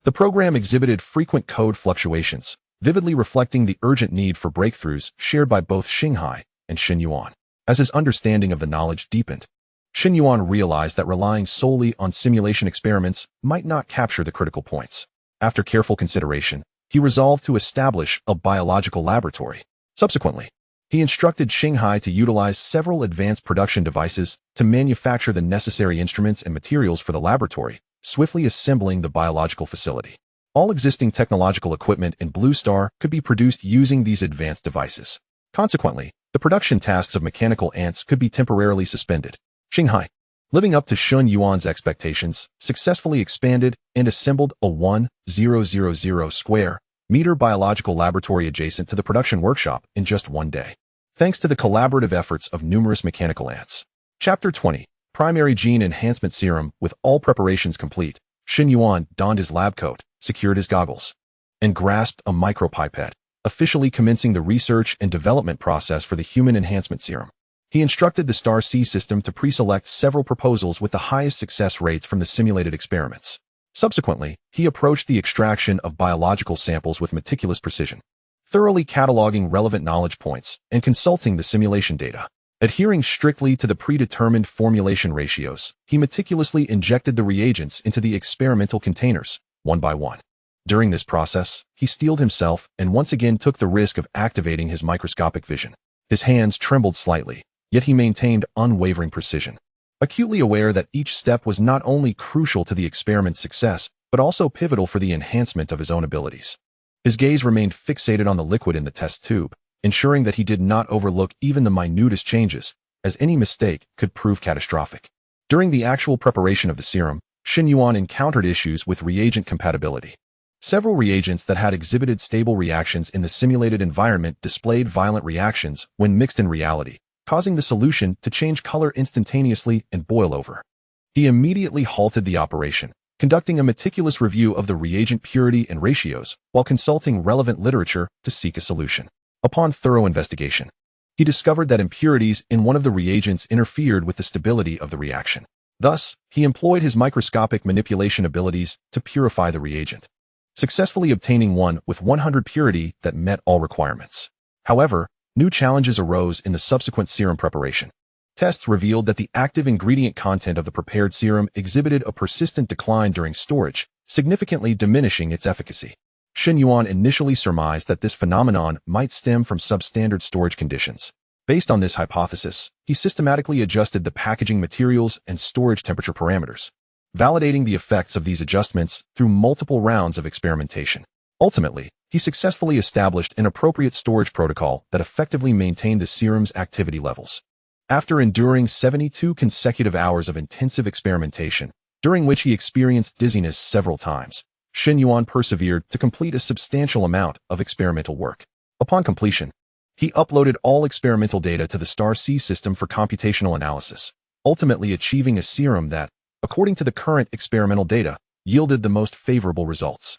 the program exhibited frequent code fluctuations, vividly reflecting the urgent need for breakthroughs shared by both Shanghai and Shen Yuan. As his understanding of the knowledge deepened, Shen Yuan realized that relying solely on simulation experiments might not capture the critical points. After careful consideration, he resolved to establish a biological laboratory. Subsequently, he instructed Shanghai to utilize several advanced production devices to manufacture the necessary instruments and materials for the laboratory, swiftly assembling the biological facility. All existing technological equipment in Blue Star could be produced using these advanced devices. Consequently, the production tasks of mechanical ants could be temporarily suspended. Shanghai, living up to Shen Yuan's expectations, successfully expanded and assembled a 1,000 square meter biological laboratory adjacent to the production workshop in just 1 day, thanks to the collaborative efforts of numerous mechanical ants. Chapter 20. Primary Gene Enhancement Serum. With all preparations complete, Shen Yuan donned his lab coat, secured his goggles, and grasped a micropipette, officially commencing the research and development process for the human enhancement serum. He instructed the Star C system to pre-select several proposals with the highest success rates from the simulated experiments. Subsequently, he approached the extraction of biological samples with meticulous precision, thoroughly cataloging relevant knowledge points and consulting the simulation data. Adhering strictly to the predetermined formulation ratios, he meticulously injected the reagents into the experimental containers, one by one. During this process, he steeled himself and once again took the risk of activating his microscopic vision. His hands trembled slightly, yet he maintained unwavering precision, acutely aware that each step was not only crucial to the experiment's success, but also pivotal for the enhancement of his own abilities. His gaze remained fixated on the liquid in the test tube, ensuring that he did not overlook even the minutest changes, as any mistake could prove catastrophic. During the actual preparation of the serum, Shen Yuan encountered issues with reagent compatibility. Several reagents that had exhibited stable reactions in the simulated environment displayed violent reactions when mixed in reality, causing the solution to change color instantaneously and boil over. He immediately halted the operation, conducting a meticulous review of the reagent purity and ratios while consulting relevant literature to seek a solution. Upon thorough investigation, he discovered that impurities in one of the reagents interfered with the stability of the reaction. Thus, he employed his microscopic manipulation abilities to purify the reagent, successfully obtaining one with 100 purity that met all requirements. However, new challenges arose in the subsequent serum preparation. Tests revealed that the active ingredient content of the prepared serum exhibited a persistent decline during storage, significantly diminishing its efficacy. Shen Yuan initially surmised that this phenomenon might stem from substandard storage conditions. Based on this hypothesis, he systematically adjusted the packaging materials and storage temperature parameters, validating the effects of these adjustments through multiple rounds of experimentation. Ultimately, he successfully established an appropriate storage protocol that effectively maintained the serum's activity levels. After enduring 72 consecutive hours of intensive experimentation, during which he experienced dizziness several times, Shen Yuan persevered to complete a substantial amount of experimental work. Upon completion, he uploaded all experimental data to the Star-C system for computational analysis, ultimately achieving a serum that, according to the current experimental data, yielded the most favorable results.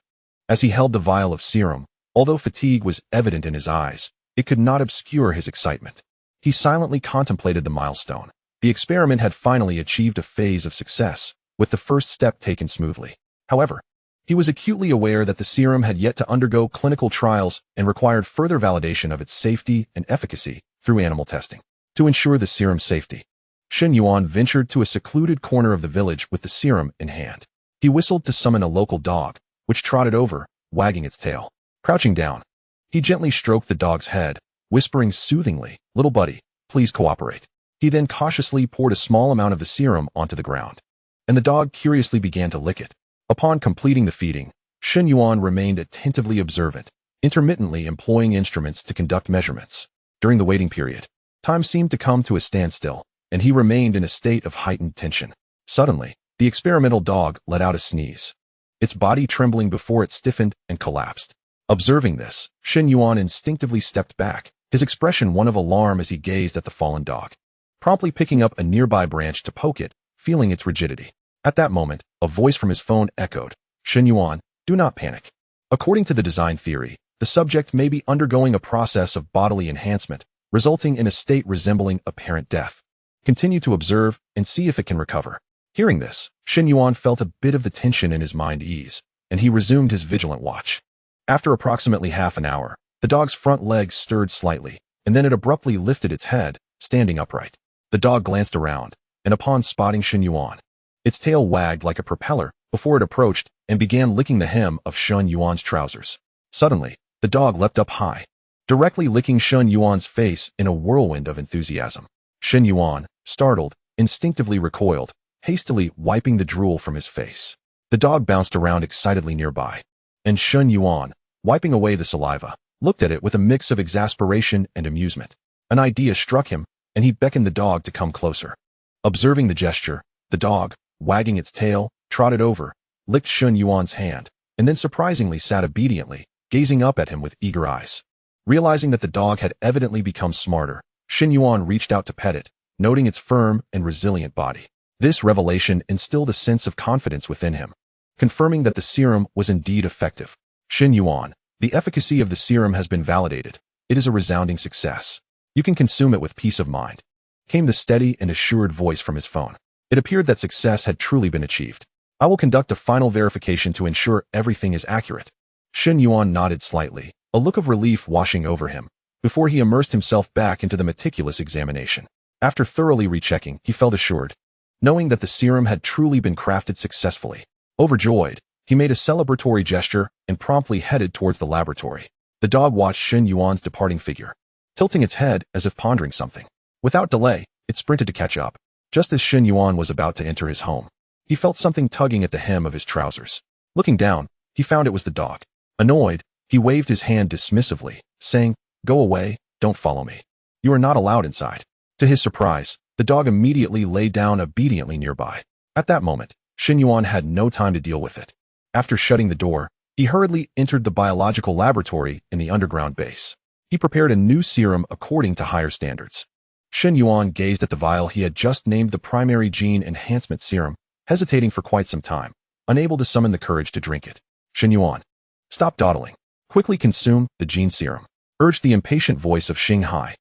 As he held the vial of serum, although fatigue was evident in his eyes, it could not obscure his excitement. He silently contemplated the milestone. The experiment had finally achieved a phase of success, with the first step taken smoothly. However, he was acutely aware that the serum had yet to undergo clinical trials and required further validation of its safety and efficacy through animal testing. To ensure the serum's safety, Shen Yuan ventured to a secluded corner of the village with the serum in hand. He whistled to summon a local dog, which trotted over, wagging its tail. Crouching down, he gently stroked the dog's head, whispering soothingly, "Little buddy, please cooperate." He then cautiously poured a small amount of the serum onto the ground, and the dog curiously began to lick it. Upon completing the feeding, Shen Yuan remained attentively observant, intermittently employing instruments to conduct measurements. During the waiting period, time seemed to come to a standstill, and he remained in a state of heightened tension. Suddenly, the experimental dog let out a sneeze, its body trembling before it stiffened and collapsed. Observing this, Shen Yuan instinctively stepped back, his expression one of alarm as he gazed at the fallen dog, promptly picking up a nearby branch to poke it, feeling its rigidity. At that moment, a voice from his phone echoed, "Shen Yuan, do not panic. According to the design theory, the subject may be undergoing a process of bodily enhancement, resulting in a state resembling apparent death. Continue to observe and see if it can recover." Hearing this, Shen Yuan felt a bit of the tension in his mind ease, and he resumed his vigilant watch. After approximately half an hour, the dog's front legs stirred slightly, and then it abruptly lifted its head, standing upright. The dog glanced around, and upon spotting Shen Yuan, its tail wagged like a propeller before it approached and began licking the hem of Shen Yuan's trousers. Suddenly, the dog leapt up high, directly licking Shen Yuan's face in a whirlwind of enthusiasm. Shen Yuan, startled, instinctively recoiled, hastily wiping the drool from his face. The dog bounced around excitedly nearby, and Shen Yuan, wiping away the saliva, looked at it with a mix of exasperation and amusement. An idea struck him, and he beckoned the dog to come closer. Observing the gesture, the dog, wagging its tail, trotted over, licked Shen Yuan's hand, and then surprisingly sat obediently, gazing up at him with eager eyes. Realizing that the dog had evidently become smarter, Shen Yuan reached out to pet it, noting its firm and resilient body. This revelation instilled a sense of confidence within him, confirming that the serum was indeed effective. "Shen Yuan, the efficacy of the serum has been validated. It is a resounding success. You can consume it with peace of mind," came the steady and assured voice from his phone. It appeared that success had truly been achieved. "I will conduct a final verification to ensure everything is accurate." Shen Yuan nodded slightly, a look of relief washing over him, before he immersed himself back into the meticulous examination. After thoroughly rechecking, he felt assured, knowing that the serum had truly been crafted successfully. Overjoyed, he made a celebratory gesture and promptly headed towards the laboratory. The dog watched Shen Yuan's departing figure, tilting its head as if pondering something. Without delay, it sprinted to catch up. Just as Shen Yuan was about to enter his home, he felt something tugging at the hem of his trousers. Looking down, he found it was the dog. Annoyed, he waved his hand dismissively, saying, "Go away, don't follow me. You are not allowed inside." To his surprise, the dog immediately lay down obediently nearby. At that moment, Shen Yuan had no time to deal with it. After shutting the door, he hurriedly entered the biological laboratory in the underground base. He prepared a new serum according to higher standards. Shen Yuan gazed at the vial he had just named the primary gene enhancement serum, hesitating for quite some time, unable to summon the courage to drink it. "Shen Yuan, stop dawdling. Quickly consume the gene serum," urged the impatient voice of Xinghai.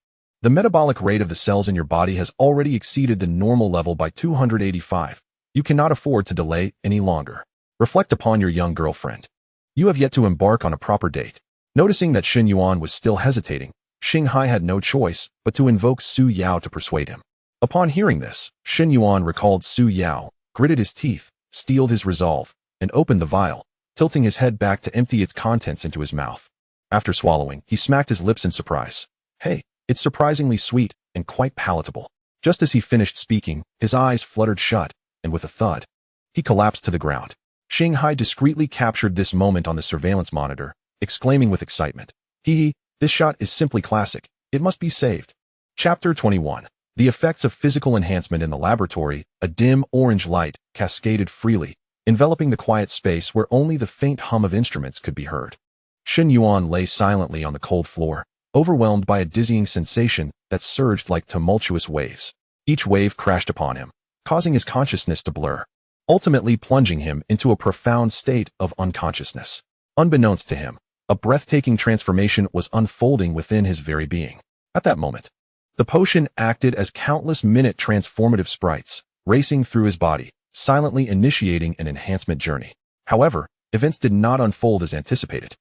"The metabolic rate of the cells in your body has already exceeded the normal level by 285. You cannot afford to delay any longer. Reflect upon your young girlfriend. You have yet to embark on a proper date." Noticing that Shen Yuan was still hesitating, Xinghai had no choice but to invoke Su Yao to persuade him. Upon hearing this, Shen Yuan recalled Su Yao, gritted his teeth, steeled his resolve, and opened the vial, tilting his head back to empty its contents into his mouth. After swallowing, he smacked his lips in surprise. Hey, it's surprisingly sweet and quite palatable. Just as he finished speaking, his eyes fluttered shut, and with a thud, he collapsed to the ground. Shanghai discreetly captured this moment on the surveillance monitor, exclaiming with excitement, "Hee, this shot is simply classic. It must be saved." Chapter 21. The effects of physical enhancement in the laboratory. A dim orange light cascaded freely, enveloping the quiet space where only the faint hum of instruments could be heard. Shen Yuan lay silently on the cold floor, overwhelmed by a dizzying sensation that surged like tumultuous waves. Each wave crashed upon him, causing his consciousness to blur, ultimately plunging him into a profound state of unconsciousness. Unbeknownst to him, a breathtaking transformation was unfolding within his very being. At that moment, the potion acted as countless minute transformative sprites, racing through his body, silently initiating an enhancement journey. However, events did not unfold as anticipated.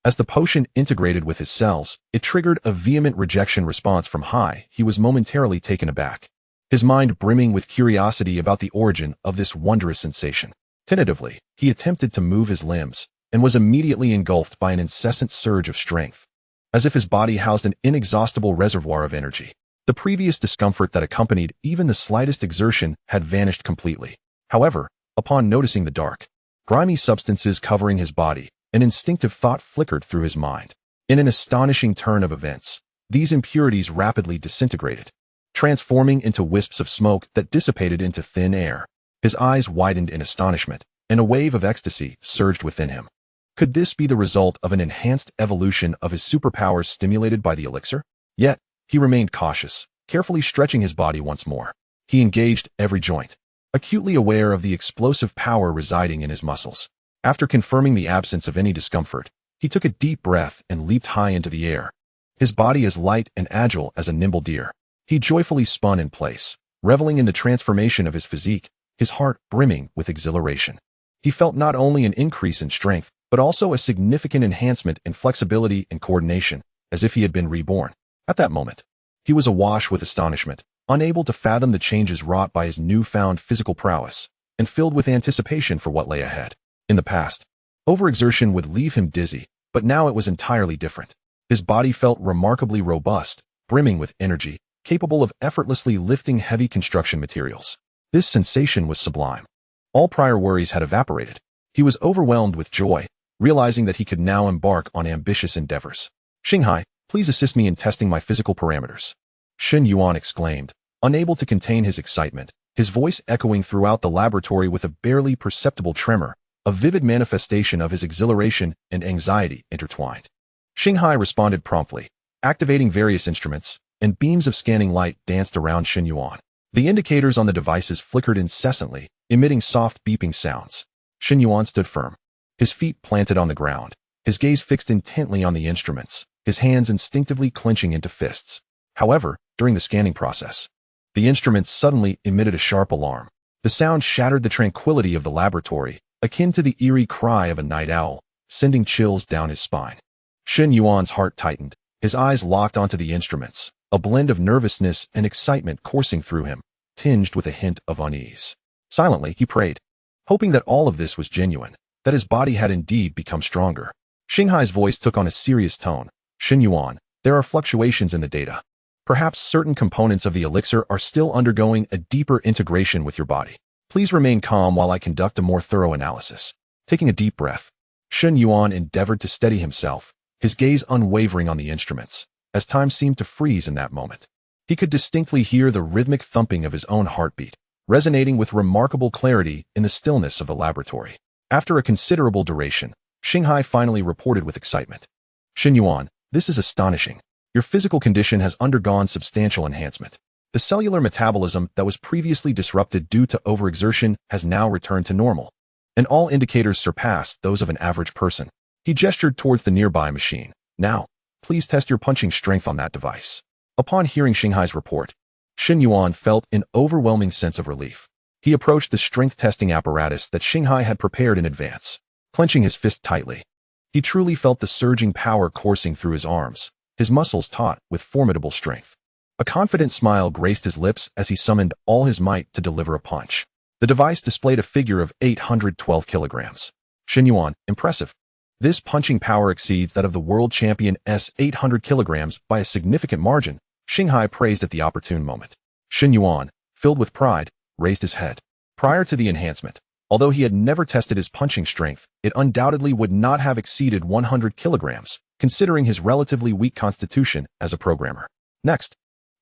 As the potion integrated with his cells, it triggered a vehement rejection response from Hai. He was momentarily taken aback, his mind brimming with curiosity about the origin of this wondrous sensation. Tentatively, he attempted to move his limbs, and was immediately engulfed by an incessant surge of strength, as if his body housed an inexhaustible reservoir of energy. The previous discomfort that accompanied even the slightest exertion had vanished completely. However, upon noticing the dark, grimy substances covering his body, an instinctive thought flickered through his mind. In an astonishing turn of events, these impurities rapidly disintegrated, transforming into wisps of smoke that dissipated into thin air. His eyes widened in astonishment, and a wave of ecstasy surged within him. Could this be the result of an enhanced evolution of his superpowers stimulated by the elixir? Yet, he remained cautious, carefully stretching his body once more. He engaged every joint, acutely aware of the explosive power residing in his muscles. After confirming the absence of any discomfort, he took a deep breath and leaped high into the air. His body as light and agile as a nimble deer, he joyfully spun in place, reveling in the transformation of his physique, his heart brimming with exhilaration. He felt not only an increase in strength, but also a significant enhancement in flexibility and coordination, as if he had been reborn. At that moment, he was awash with astonishment, unable to fathom the changes wrought by his newfound physical prowess, and filled with anticipation for what lay ahead. In the past, overexertion would leave him dizzy, but now it was entirely different. His body felt remarkably robust, brimming with energy, capable of effortlessly lifting heavy construction materials. This sensation was sublime. All prior worries had evaporated. He was overwhelmed with joy, realizing that he could now embark on ambitious endeavors. "Shanghai, please assist me in testing my physical parameters," Shen Yuan exclaimed, unable to contain his excitement, his voice echoing throughout the laboratory with a barely perceptible tremor, a vivid manifestation of his exhilaration and anxiety intertwined. Shanghai responded promptly, activating various instruments, and beams of scanning light danced around Shen Yuan. The indicators on the devices flickered incessantly, emitting soft beeping sounds. Shen Yuan stood firm, his feet planted on the ground, his gaze fixed intently on the instruments, his hands instinctively clenching into fists. However, during the scanning process, the instruments suddenly emitted a sharp alarm. The sound shattered the tranquility of the laboratory, akin to the eerie cry of a night owl, sending chills down his spine. Shen Yuan's heart tightened, his eyes locked onto the instruments, a blend of nervousness and excitement coursing through him, tinged with a hint of unease. Silently, he prayed, hoping that all of this was genuine, that his body had indeed become stronger. Shanghai's voice took on a serious tone. "Shen Yuan, there are fluctuations in the data. Perhaps certain components of the elixir are still undergoing a deeper integration with your body. Please remain calm while I conduct a more thorough analysis." Taking a deep breath, Shen Yuan endeavored to steady himself, his gaze unwavering on the instruments, as time seemed to freeze in that moment. He could distinctly hear the rhythmic thumping of his own heartbeat, resonating with remarkable clarity in the stillness of the laboratory. After a considerable duration, Shanghai finally reported with excitement, "Shen Yuan, this is astonishing. Your physical condition has undergone substantial enhancement. The cellular metabolism that was previously disrupted due to overexertion has now returned to normal, and all indicators surpass those of an average person." He gestured towards the nearby machine. "Now, please test your punching strength on that device." Upon hearing Shanghai's report, Shen Yuan felt an overwhelming sense of relief. He approached the strength testing apparatus that Shanghai had prepared in advance, clenching his fist tightly. He truly felt the surging power coursing through his arms, his muscles taut with formidable strength. A confident smile graced his lips as he summoned all his might to deliver a punch. The device displayed a figure of 812 kilograms. Shen Yuan, impressive. This punching power exceeds that of the world champion S 800 kilograms by a significant margin, Xinghai praised at the opportune moment. Shen Yuan, filled with pride, raised his head. Prior to the enhancement, although he had never tested his punching strength, it undoubtedly would not have exceeded 100 kilograms, considering his relatively weak constitution as a programmer. Next,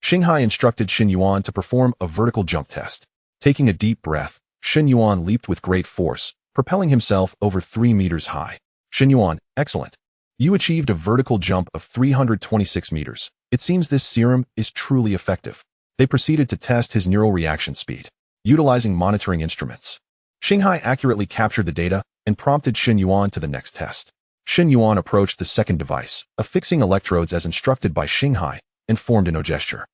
Xinghai instructed Shen Yuan to perform a vertical jump test. Taking a deep breath, Shen Yuan leaped with great force, propelling himself over 3 meters high. Shen Yuan, excellent. You achieved a vertical jump of 326 meters. It seems this serum is truly effective. They proceeded to test his neural reaction speed, utilizing monitoring instruments. Xinghai accurately captured the data and prompted Shen Yuan to the next test. Shen Yuan approached the second device, affixing electrodes as instructed by Xinghai, and formed a no gesture.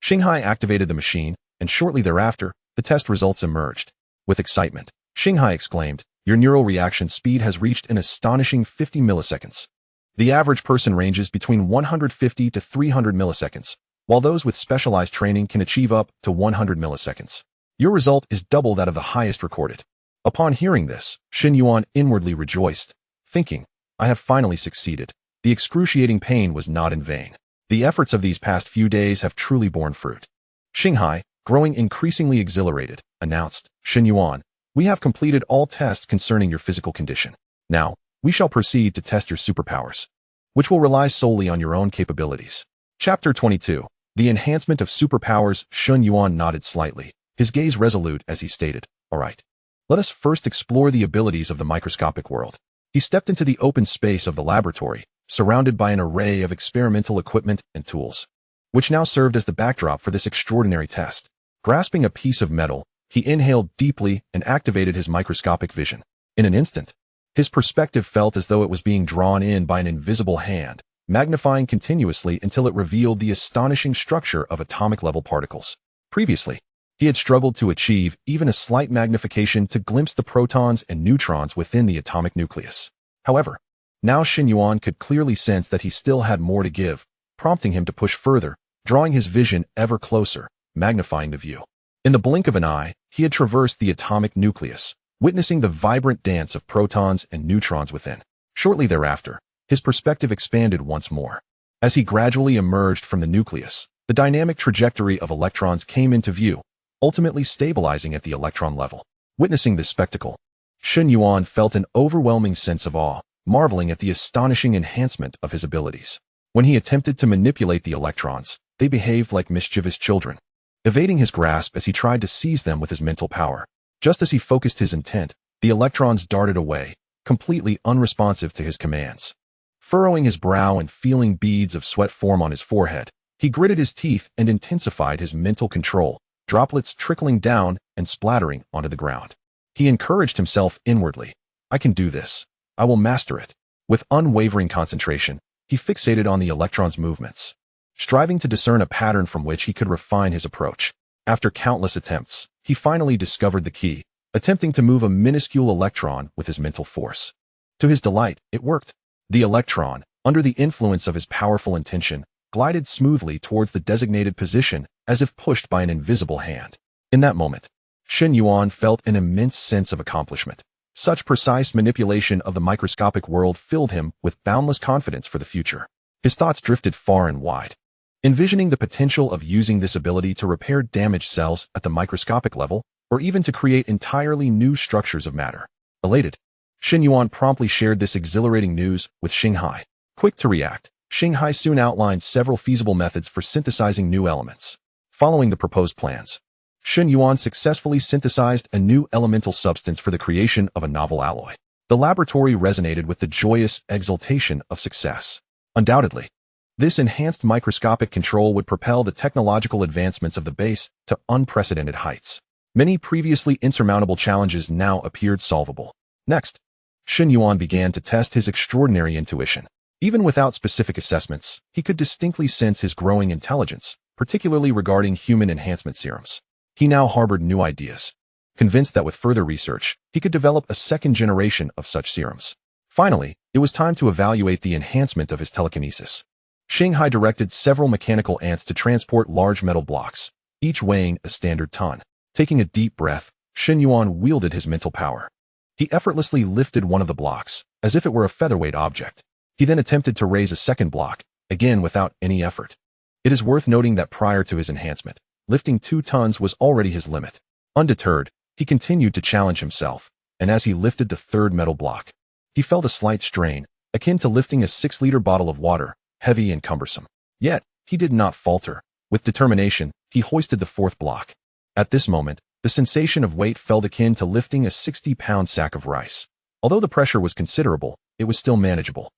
Xinghai activated the machine, and shortly thereafter, the test results emerged. With excitement, Xinghai exclaimed, "Your neural reaction speed has reached an astonishing 50 milliseconds. The average person ranges between 150 to 300 milliseconds, while those with specialized training can achieve up to 100 milliseconds. Your result is double that of the highest recorded." Upon hearing this, Shen Yuan inwardly rejoiced, thinking, "I have finally succeeded. The excruciating pain was not in vain. The efforts of these past few days have truly borne fruit." Xinghai, growing increasingly exhilarated, announced, "Shen Yuan, we have completed all tests concerning your physical condition. Now, we shall proceed to test your superpowers, which will rely solely on your own capabilities." Chapter 22. The Enhancement of Superpowers. Shen Yuan nodded slightly, his gaze resolute as he stated, "All right. Let us first explore the abilities of the microscopic world." He stepped into the open space of the laboratory, surrounded by an array of experimental equipment and tools, which now served as the backdrop for this extraordinary test. Grasping a piece of metal, he inhaled deeply and activated his microscopic vision. In an instant, his perspective felt as though it was being drawn in by an invisible hand, magnifying continuously until it revealed the astonishing structure of atomic-level particles. Previously, he had struggled to achieve even a slight magnification to glimpse the protons and neutrons within the atomic nucleus. However, now Shen Yuan could clearly sense that he still had more to give, prompting him to push further, drawing his vision ever closer, magnifying the view. In the blink of an eye, he had traversed the atomic nucleus, witnessing the vibrant dance of protons and neutrons within. Shortly thereafter, his perspective expanded once more. As he gradually emerged from the nucleus, the dynamic trajectory of electrons came into view, ultimately stabilizing at the electron level. Witnessing this spectacle, Shen Yuan felt an overwhelming sense of awe, marveling at the astonishing enhancement of his abilities. When he attempted to manipulate the electrons, they behaved like mischievous children, evading his grasp as he tried to seize them with his mental power. Just as he focused his intent, the electrons darted away, completely unresponsive to his commands. Furrowing his brow and feeling beads of sweat form on his forehead, he gritted his teeth and intensified his mental control, droplets trickling down and splattering onto the ground. He encouraged himself inwardly. "I can do this. I will master it." With unwavering concentration, he fixated on the electron's movements, striving to discern a pattern from which he could refine his approach. After countless attempts, he finally discovered the key, attempting to move a minuscule electron with his mental force. To his delight, it worked. The electron, under the influence of his powerful intention, glided smoothly towards the designated position as if pushed by an invisible hand. In that moment, Shen Yuan felt an immense sense of accomplishment. Such precise manipulation of the microscopic world filled him with boundless confidence for the future. His thoughts drifted far and wide, envisioning the potential of using this ability to repair damaged cells at the microscopic level, or even to create entirely new structures of matter. Elated, Shen Yuan promptly shared this exhilarating news with Xinghai. Quick to react, Xinghai soon outlined several feasible methods for synthesizing new elements. Following the proposed plans, Shen Yuan successfully synthesized a new elemental substance for the creation of a novel alloy. The laboratory resonated with the joyous exultation of success. Undoubtedly, this enhanced microscopic control would propel the technological advancements of the base to unprecedented heights. Many previously insurmountable challenges now appeared solvable. Next, Shen Yuan began to test his extraordinary intuition. Even without specific assessments, he could distinctly sense his growing intelligence, particularly regarding human enhancement serums. He now harbored new ideas, convinced that with further research, he could develop a second generation of such serums. Finally, it was time to evaluate the enhancement of his telekinesis. Shanghai directed several mechanical ants to transport large metal blocks, each weighing a standard ton. Taking a deep breath, Shen Yuan wielded his mental power. He effortlessly lifted one of the blocks, as if it were a featherweight object. He then attempted to raise a second block, again without any effort. It is worth noting that prior to his enhancement, lifting 2 tons was already his limit. Undeterred, he continued to challenge himself, and as he lifted the third metal block, he felt a slight strain, akin to lifting a 6-liter bottle of water, heavy and cumbersome. Yet, he did not falter. With determination, he hoisted the 4th block. At this moment, the sensation of weight felt akin to lifting a 60-pound sack of rice. Although the pressure was considerable, it was still manageable.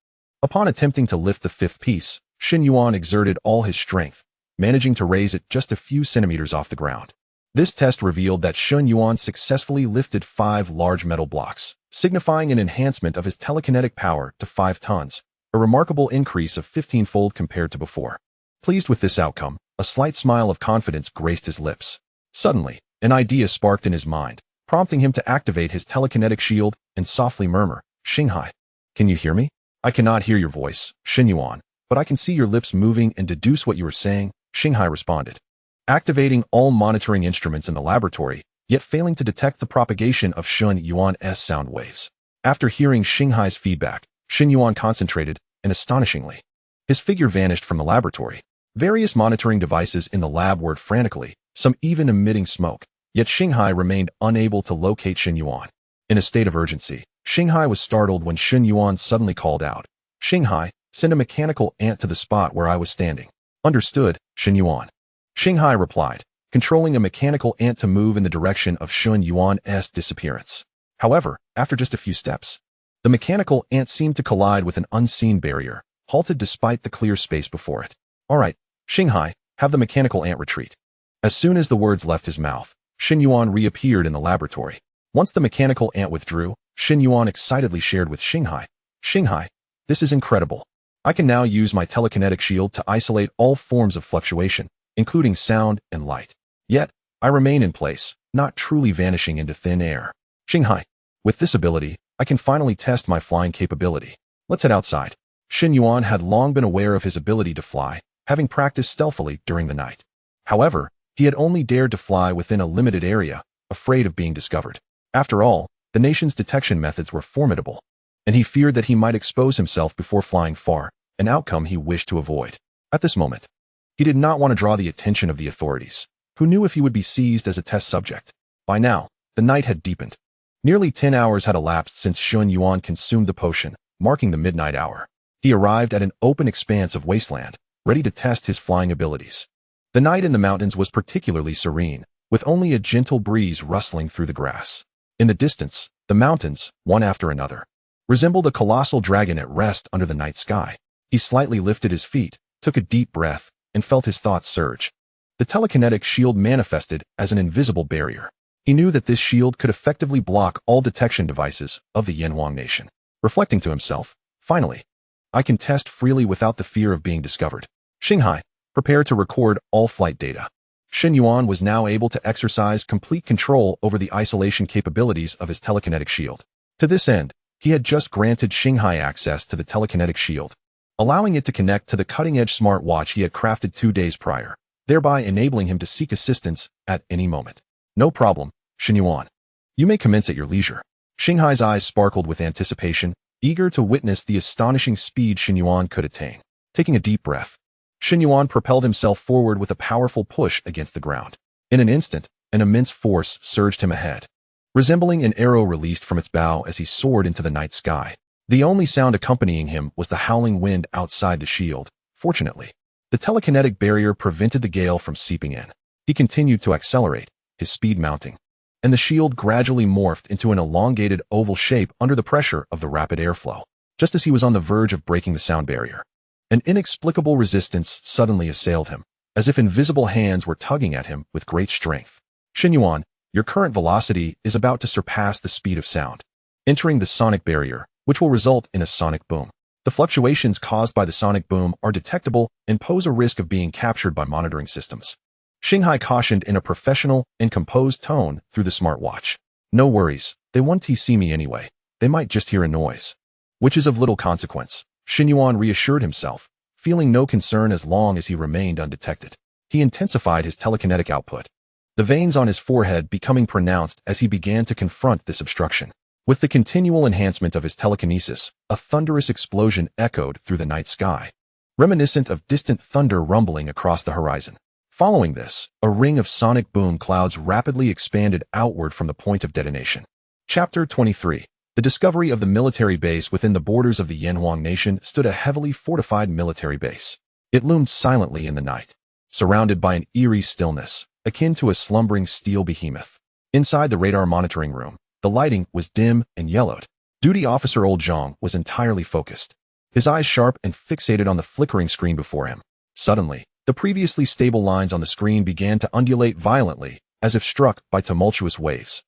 Upon attempting to lift the 5th piece, Shen Yuan exerted all his strength, managing to raise it just a few centimeters off the ground. This test revealed that Shen Yuan successfully lifted 5 large metal blocks, signifying an enhancement of his telekinetic power to 5 tons, a remarkable increase of 15-fold compared to before. Pleased with this outcome, a slight smile of confidence graced his lips. Suddenly, an idea sparked in his mind, prompting him to activate his telekinetic shield and softly murmur, "Shanghai, can you hear me?" "I cannot hear your voice, Shen Yuan, but I can see your lips moving and deduce what you are saying," Shanghai responded. Activating all monitoring instruments in the laboratory, yet failing to detect the propagation of Shen Yuan's sound waves. After hearing Shanghai's feedback, Shen Yuan concentrated, and astonishingly, his figure vanished from the laboratory. Various monitoring devices in the lab whirred frantically, some even emitting smoke, yet Shanghai remained unable to locate Shen Yuan. In a state of urgency, Shanghai was startled when Shen Yuan suddenly called out, "Shanghai, send a mechanical ant to the spot where I was standing." "Understood, Shen Yuan." Shanghai replied, controlling a mechanical ant to move in the direction of Shen Yuan's disappearance. However, after just a few steps, the mechanical ant seemed to collide with an unseen barrier, halted despite the clear space before it. "All right, Shanghai, have the mechanical ant retreat." As soon as the words left his mouth, Shen Yuan reappeared in the laboratory. Once the mechanical ant withdrew, Shen Yuan excitedly shared with Shanghai, "Shanghai, this is incredible. I can now use my telekinetic shield to isolate all forms of fluctuation, including sound and light. Yet, I remain in place, not truly vanishing into thin air. Shanghai, with this ability, I can finally test my flying capability. Let's head outside." Shen Yuan had long been aware of his ability to fly, having practiced stealthily during the night. However, he had only dared to fly within a limited area, afraid of being discovered. After all, the nation's detection methods were formidable, and he feared that he might expose himself before flying far, an outcome he wished to avoid. At this moment, he did not want to draw the attention of the authorities, who knew if he would be seized as a test subject. By now, the night had deepened. Nearly 10 hours had elapsed since Shen Yuan consumed the potion, marking the midnight hour. He arrived at an open expanse of wasteland, ready to test his flying abilities. The night in the mountains was particularly serene, with only a gentle breeze rustling through the grass. In the distance, the mountains, one after another, resembled a colossal dragon at rest under the night sky. He slightly lifted his feet, took a deep breath, and felt his thoughts surge. The telekinetic shield manifested as an invisible barrier. He knew that this shield could effectively block all detection devices of the Yanhuang nation. Reflecting to himself, finally, I can test freely without the fear of being discovered. Shanghai, prepare to record all flight data. Shen Yuan was now able to exercise complete control over the isolation capabilities of his telekinetic shield. To this end, he had just granted Shanghai access to the telekinetic shield, allowing it to connect to the cutting-edge smartwatch he had crafted 2 days prior, thereby enabling him to seek assistance at any moment. "No problem, Shen Yuan. You may commence at your leisure." Shanghai's eyes sparkled with anticipation, eager to witness the astonishing speed Shen Yuan could attain. Taking a deep breath, Shen Yuan propelled himself forward with a powerful push against the ground. In an instant, an immense force surged him ahead, resembling an arrow released from its bow as he soared into the night sky. The only sound accompanying him was the howling wind outside the shield. Fortunately, the telekinetic barrier prevented the gale from seeping in. He continued to accelerate, his speed mounting, and the shield gradually morphed into an elongated oval shape under the pressure of the rapid airflow. Just as he was on the verge of breaking the sound barrier, an inexplicable resistance suddenly assailed him, as if invisible hands were tugging at him with great strength. "Shen Yuan, your current velocity is about to surpass the speed of sound, entering the sonic barrier, which will result in a sonic boom. The fluctuations caused by the sonic boom are detectable and pose a risk of being captured by monitoring systems." Shanghai cautioned in a professional and composed tone through the smartwatch. "No worries, they won't see me anyway. They might just hear a noise, which is of little consequence." Shen Yuan reassured himself, feeling no concern as long as he remained undetected. He intensified his telekinetic output, the veins on his forehead becoming pronounced as he began to confront this obstruction. With the continual enhancement of his telekinesis, a thunderous explosion echoed through the night sky, reminiscent of distant thunder rumbling across the horizon. Following this, a ring of sonic boom clouds rapidly expanded outward from the point of detonation. Chapter 23. The discovery of the military base within the borders of the Yanhuang nation stood a heavily fortified military base. It loomed silently in the night, surrounded by an eerie stillness, akin to a slumbering steel behemoth. Inside the radar monitoring room, the lighting was dim and yellowed. Duty Officer Old Zhang was entirely focused, his eyes sharp and fixated on the flickering screen before him. Suddenly, the previously stable lines on the screen began to undulate violently, as if struck by tumultuous waves.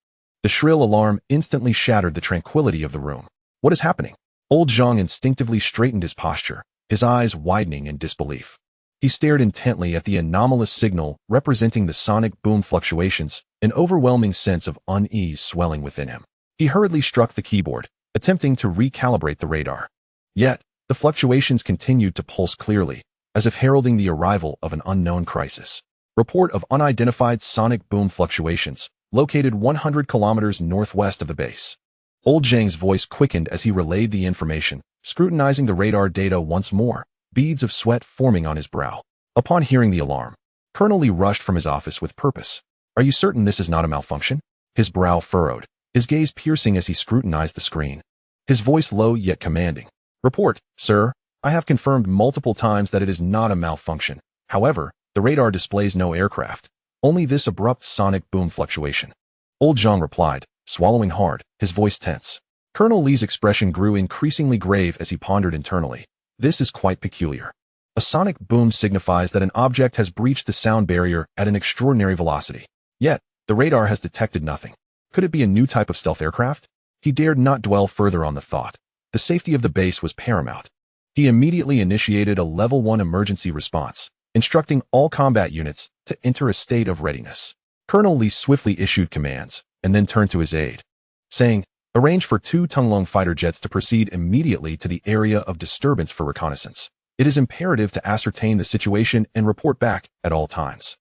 The shrill alarm instantly shattered the tranquility of the room. What is happening? Old Zhang instinctively straightened his posture, his eyes widening in disbelief. He stared intently at the anomalous signal representing the sonic boom fluctuations, an overwhelming sense of unease swelling within him. He hurriedly struck the keyboard, attempting to recalibrate the radar. Yet, the fluctuations continued to pulse clearly, as if heralding the arrival of an unknown crisis. Report of unidentified sonic boom fluctuations, located 100 kilometers northwest of the base. Old Zhang's voice quickened as he relayed the information, scrutinizing the radar data once more, beads of sweat forming on his brow. Upon hearing the alarm, Colonel Li rushed from his office with purpose. Are you certain this is not a malfunction? His brow furrowed, his gaze piercing as he scrutinized the screen. His voice low yet commanding. Report, sir. I have confirmed multiple times that it is not a malfunction. However, the radar displays no aircraft, only this abrupt sonic boom fluctuation. Old Zhang replied, swallowing hard, his voice tense. Colonel Li's expression grew increasingly grave as he pondered internally. This is quite peculiar. A sonic boom signifies that an object has breached the sound barrier at an extraordinary velocity. Yet, the radar has detected nothing. Could it be a new type of stealth aircraft? He dared not dwell further on the thought. The safety of the base was paramount. He immediately initiated a Level 1 emergency response, instructing all combat units to enter a state of readiness. Colonel Li swiftly issued commands, and then turned to his aide, saying, arrange for 2 Tunglong fighter jets to proceed immediately to the area of disturbance for reconnaissance. It is imperative to ascertain the situation and report back at all times.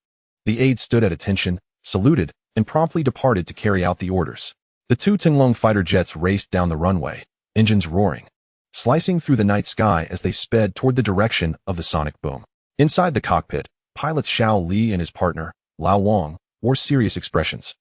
The aide stood at attention, saluted, and promptly departed to carry out the orders. The 2 Tunglong fighter jets raced down the runway, engines roaring, slicing through the night sky as they sped toward the direction of the sonic boom. Inside the cockpit, pilots Xiao Li and his partner, Lao Wang, wore serious expressions,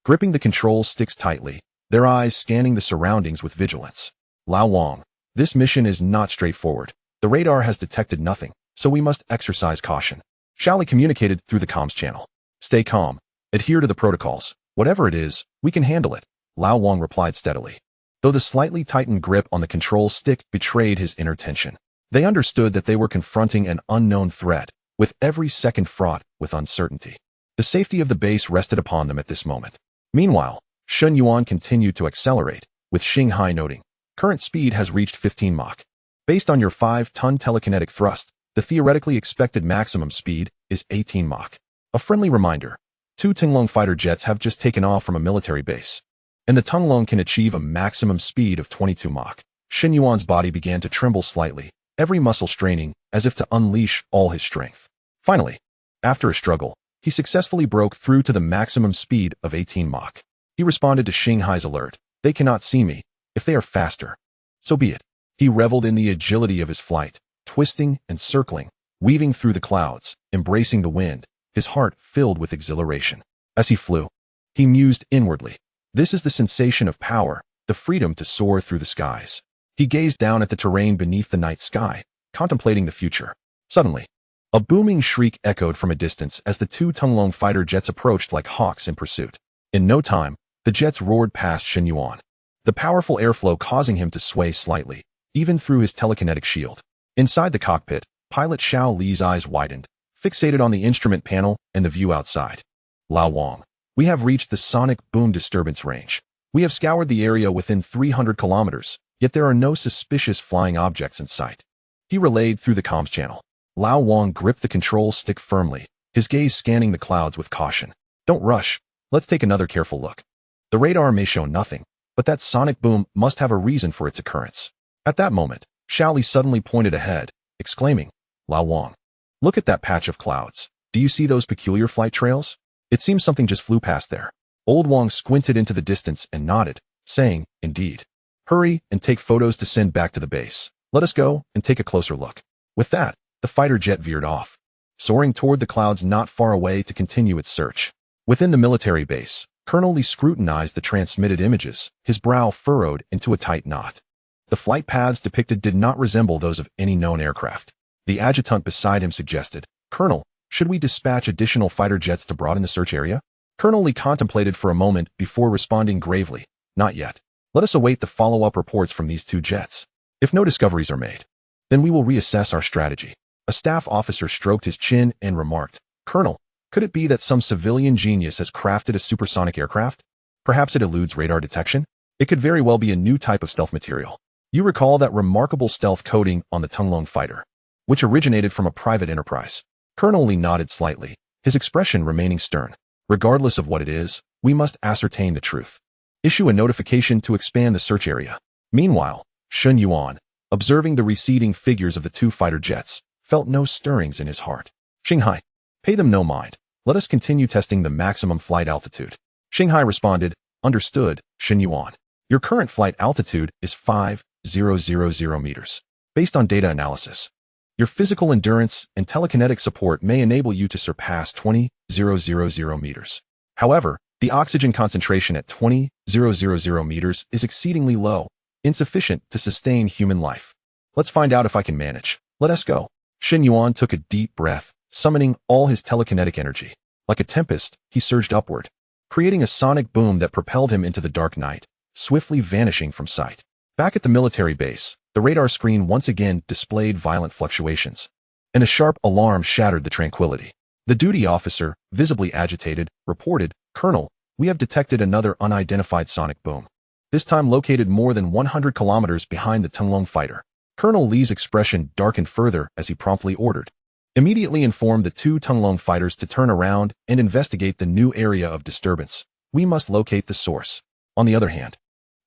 gripping the control sticks tightly, their eyes scanning the surroundings with vigilance. Lao Wang, this mission is not straightforward. The radar has detected nothing, so we must exercise caution. Xiao Li communicated through the comms channel. Stay calm. Adhere to the protocols. Whatever it is, we can handle it, Lao Wang replied steadily. Though the slightly tightened grip on the control stick betrayed his inner tension, they understood that they were confronting an unknown threat, with every second fraught with uncertainty. The safety of the base rested upon them at this moment. Meanwhile, Shen Yuan continued to accelerate, with Xinghai noting, current speed has reached 15 Mach. Based on your 5-ton telekinetic thrust, the theoretically expected maximum speed is 18 Mach. A friendly reminder, 2 Tunglong fighter jets have just taken off from a military base, and the Tunglong can achieve a maximum speed of 22 Mach. Shen Yuan's body began to tremble slightly, every muscle straining as if to unleash all his strength. Finally, after a struggle, he successfully broke through to the maximum speed of 18 Mach. He responded to Xinghai's alert. They cannot see me. If they are faster, so be it. He reveled in the agility of his flight, twisting and circling, weaving through the clouds, embracing the wind, his heart filled with exhilaration. As he flew, he mused inwardly. This is the sensation of power, the freedom to soar through the skies. He gazed down at the terrain beneath the night sky, contemplating the future. Suddenly, a booming shriek echoed from a distance as the 2 Tunglong fighter jets approached like hawks in pursuit. In no time, the jets roared past Shen Yuan, the powerful airflow causing him to sway slightly, even through his telekinetic shield. Inside the cockpit, pilot Xiao Li's eyes widened, fixated on the instrument panel and the view outside. Lao Wang, we have reached the sonic boom disturbance range. We have scoured the area within 300 kilometers, yet there are no suspicious flying objects in sight. He relayed through the comms channel. Lao Wang gripped the control stick firmly, his gaze scanning the clouds with caution. Don't rush. Let's take another careful look. The radar may show nothing, but that sonic boom must have a reason for its occurrence. At that moment, Xiao Li suddenly pointed ahead, exclaiming, Lao Wang. Look at that patch of clouds. Do you see those peculiar flight trails? It seems something just flew past there. Old Wang squinted into the distance and nodded, saying, indeed. Hurry and take photos to send back to the base. Let us go and take a closer look. With that, the fighter jet veered off, soaring toward the clouds not far away to continue its search. Within the military base, Colonel Lee scrutinized the transmitted images, his brow furrowed into a tight knot. The flight paths depicted did not resemble those of any known aircraft. The adjutant beside him suggested, Colonel, should we dispatch additional fighter jets to broaden the search area? Colonel Lee contemplated for a moment before responding gravely, not yet. Let us await the follow-up reports from these two jets. If no discoveries are made, then we will reassess our strategy. A staff officer stroked his chin and remarked, Colonel, could it be that some civilian genius has crafted a supersonic aircraft? Perhaps it eludes radar detection? It could very well be a new type of stealth material. You recall that remarkable stealth coating on the Tunglong fighter, which originated from a private enterprise. Colonel Lee nodded slightly, his expression remaining stern. Regardless of what it is, we must ascertain the truth. Issue a notification to expand the search area. Meanwhile, Shen Yuan, observing the receding figures of the two fighter jets, felt no stirrings in his heart. Shanghai, pay them no mind. Let us continue testing the maximum flight altitude. Shanghai responded, understood, Shen Yuan. Your current flight altitude is 5,000 meters. Based on data analysis, your physical endurance and telekinetic support may enable you to surpass 20,000 meters. However, the oxygen concentration at 20,000 meters is exceedingly low, insufficient to sustain human life. Let's find out if I can manage. Let us go. Shen Yuan took a deep breath, summoning all his telekinetic energy. Like a tempest, he surged upward, creating a sonic boom that propelled him into the dark night, swiftly vanishing from sight. Back at the military base, the radar screen once again displayed violent fluctuations, and a sharp alarm shattered the tranquility. The duty officer, visibly agitated, reported, Colonel, we have detected another unidentified sonic boom, this time located more than 100 kilometers behind the Tunglong fighter. Colonel Lee's expression darkened further as he promptly ordered, immediately informed the two Tunglong fighters to turn around and investigate the new area of disturbance. We must locate the source. On the other hand,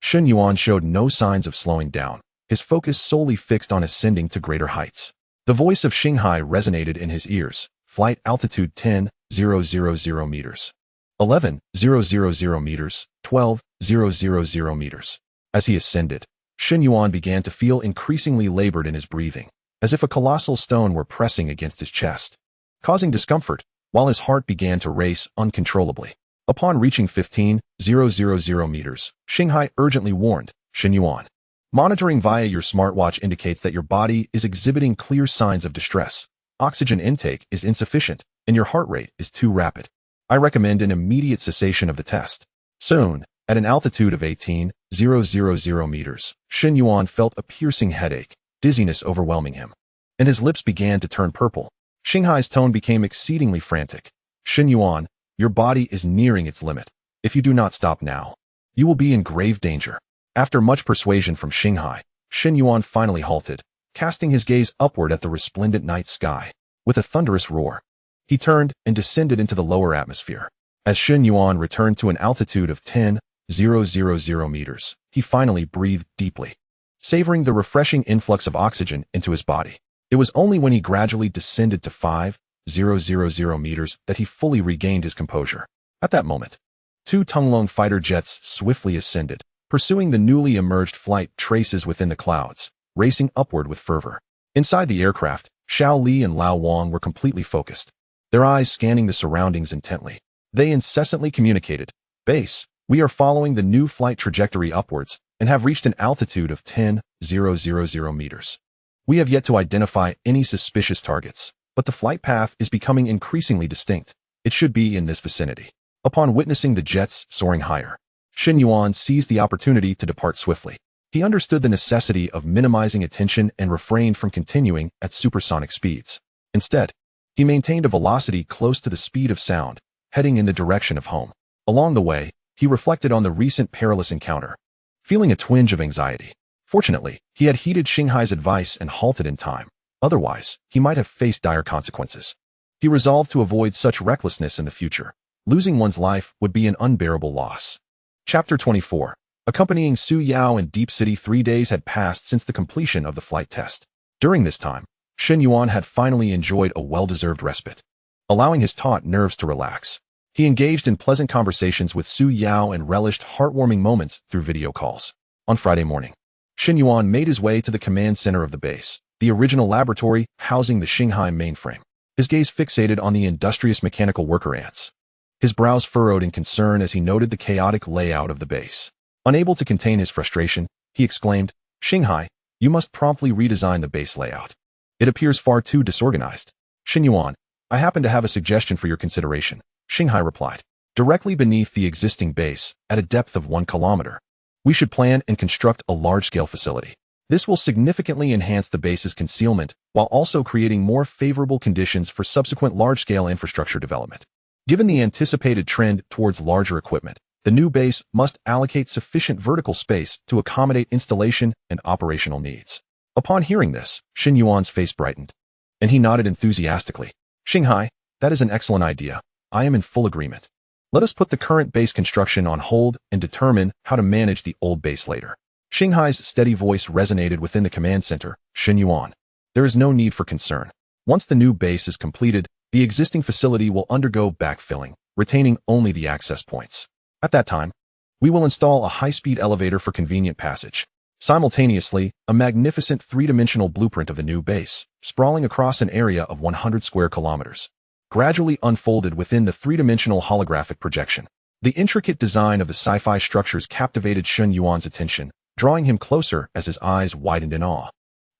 Shen Yuan showed no signs of slowing down, his focus solely fixed on ascending to greater heights. The voice of Shanghai resonated in his ears, flight altitude 10,000 meters, 11,000 meters, 12,000 meters. As he ascended, Shen Yuan began to feel increasingly labored in his breathing, as if a colossal stone were pressing against his chest, causing discomfort, while his heart began to race uncontrollably. Upon reaching 15,000 meters, Shanghai urgently warned, Shen Yuan, monitoring via your smartwatch indicates that your body is exhibiting clear signs of distress. Oxygen intake is insufficient, and your heart rate is too rapid. I recommend an immediate cessation of the test. Soon, at an altitude of 18,000 meters, Shen Yuan felt a piercing headache, dizziness overwhelming him, and his lips began to turn purple. Shanghai's tone became exceedingly frantic. Shen Yuan, your body is nearing its limit. If you do not stop now, you will be in grave danger. After much persuasion from Shanghai, Shen Yuan finally halted, casting his gaze upward at the resplendent night sky. With a thunderous roar, he turned and descended into the lower atmosphere. As Shen Yuan returned to an altitude of 10,000 meters, he finally breathed deeply, savoring the refreshing influx of oxygen into his body. It was only when he gradually descended to 5,000 meters that he fully regained his composure. At that moment, two Tunglong fighter jets swiftly ascended, pursuing the newly emerged flight traces within the clouds, racing upward with fervor. Inside the aircraft, Xiao Li and Lao Wang were completely focused, their eyes scanning the surroundings intently. They incessantly communicated, Base, we are following the new flight trajectory upwards and have reached an altitude of 10,000 meters. We have yet to identify any suspicious targets, but the flight path is becoming increasingly distinct. It should be in this vicinity. Upon witnessing the jets soaring higher, Shen Yuan seized the opportunity to depart swiftly. He understood the necessity of minimizing attention and refrained from continuing at supersonic speeds. Instead, he maintained a velocity close to the speed of sound, heading in the direction of home. Along the way, he reflected on the recent perilous encounter, feeling a twinge of anxiety. Fortunately, he had heeded Shanghai's advice and halted in time. Otherwise, he might have faced dire consequences. He resolved to avoid such recklessness in the future. Losing one's life would be an unbearable loss. Chapter 24. Accompanying Su Yao in Deep City, 3 days had passed since the completion of the flight test. During this time, Shen Yuan had finally enjoyed a well-deserved respite, allowing his taut nerves to relax. He engaged in pleasant conversations with Su Yao and relished heartwarming moments through video calls. On Friday morning, Shen Yuan made his way to the command center of the base, the original laboratory housing the Shanghai mainframe. His gaze fixated on the industrious mechanical worker ants. His brows furrowed in concern as he noted the chaotic layout of the base. Unable to contain his frustration, he exclaimed, "Shanghai, you must promptly redesign the base layout. It appears far too disorganized." "Shen Yuan, I happen to have a suggestion for your consideration," Shanghai replied. "Directly beneath the existing base, at a depth of 1 kilometer, we should plan and construct a large-scale facility. This will significantly enhance the base's concealment while also creating more favorable conditions for subsequent large-scale infrastructure development. Given the anticipated trend towards larger equipment, the new base must allocate sufficient vertical space to accommodate installation and operational needs." Upon hearing this, Shen Yuan's face brightened, and he nodded enthusiastically. "Shanghai, that is an excellent idea. I am in full agreement. Let us put the current base construction on hold and determine how to manage the old base later." Shanghai's steady voice resonated within the command center. "Shen Yuan, there is no need for concern. Once the new base is completed, the existing facility will undergo backfilling, retaining only the access points. At that time, we will install a high-speed elevator for convenient passage." Simultaneously, a magnificent three-dimensional blueprint of the new base, sprawling across an area of 100 square kilometers, gradually unfolded within the three-dimensional holographic projection. The intricate design of the sci-fi structures captivated Shen Yuan's attention, drawing him closer as his eyes widened in awe.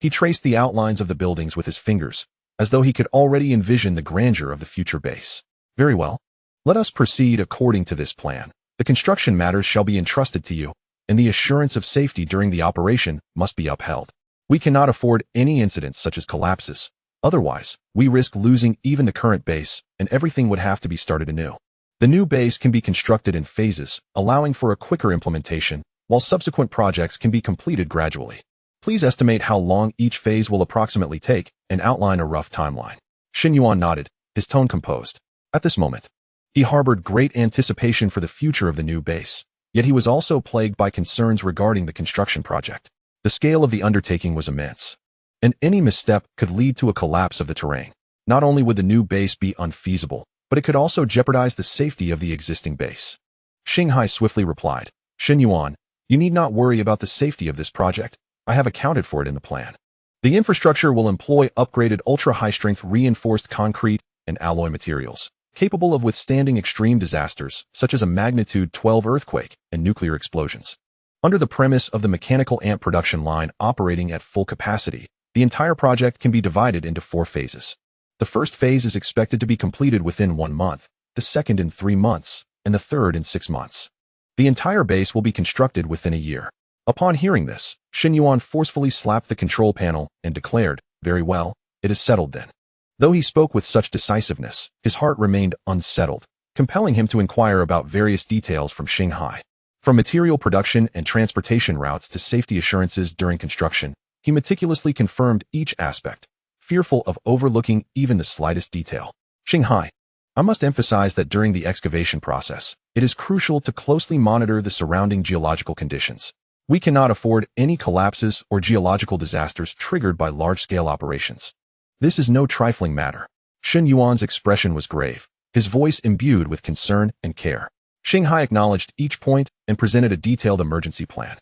He traced the outlines of the buildings with his fingers, as though he could already envision the grandeur of the future base. "Very well. Let us proceed according to this plan. The construction matters shall be entrusted to you, and the assurance of safety during the operation must be upheld. We cannot afford any incidents such as collapses. Otherwise, we risk losing even the current base, and everything would have to be started anew. The new base can be constructed in phases, allowing for a quicker implementation, while subsequent projects can be completed gradually. Please estimate how long each phase will approximately take and outline a rough timeline." Shen Yuan nodded, his tone composed. At this moment, he harbored great anticipation for the future of the new base, yet he was also plagued by concerns regarding the construction project. The scale of the undertaking was immense, and any misstep could lead to a collapse of the terrain. Not only would the new base be unfeasible, but it could also jeopardize the safety of the existing base. Shanghai swiftly replied, "Shen Yuan, you need not worry about the safety of this project. I have accounted for it in the plan. The infrastructure will employ upgraded ultra-high-strength reinforced concrete and alloy materials, capable of withstanding extreme disasters such as a magnitude 12 earthquake and nuclear explosions. Under the premise of the mechanical ant production line operating at full capacity, the entire project can be divided into 4 phases. The first phase is expected to be completed within 1 month, the second in 3 months, and the third in 6 months. The entire base will be constructed within a year." Upon hearing this, Shen Yuan forcefully slapped the control panel and declared, "Very well, it is settled then." Though he spoke with such decisiveness, his heart remained unsettled, compelling him to inquire about various details from Shanghai. From material production and transportation routes to safety assurances during construction, he meticulously confirmed each aspect, fearful of overlooking even the slightest detail. "Shanghai, I must emphasize that during the excavation process, it is crucial to closely monitor the surrounding geological conditions. We cannot afford any collapses or geological disasters triggered by large-scale operations. This is no trifling matter." Shen Yuan's expression was grave, his voice imbued with concern and care. Shanghai acknowledged each point and presented a detailed emergency plan.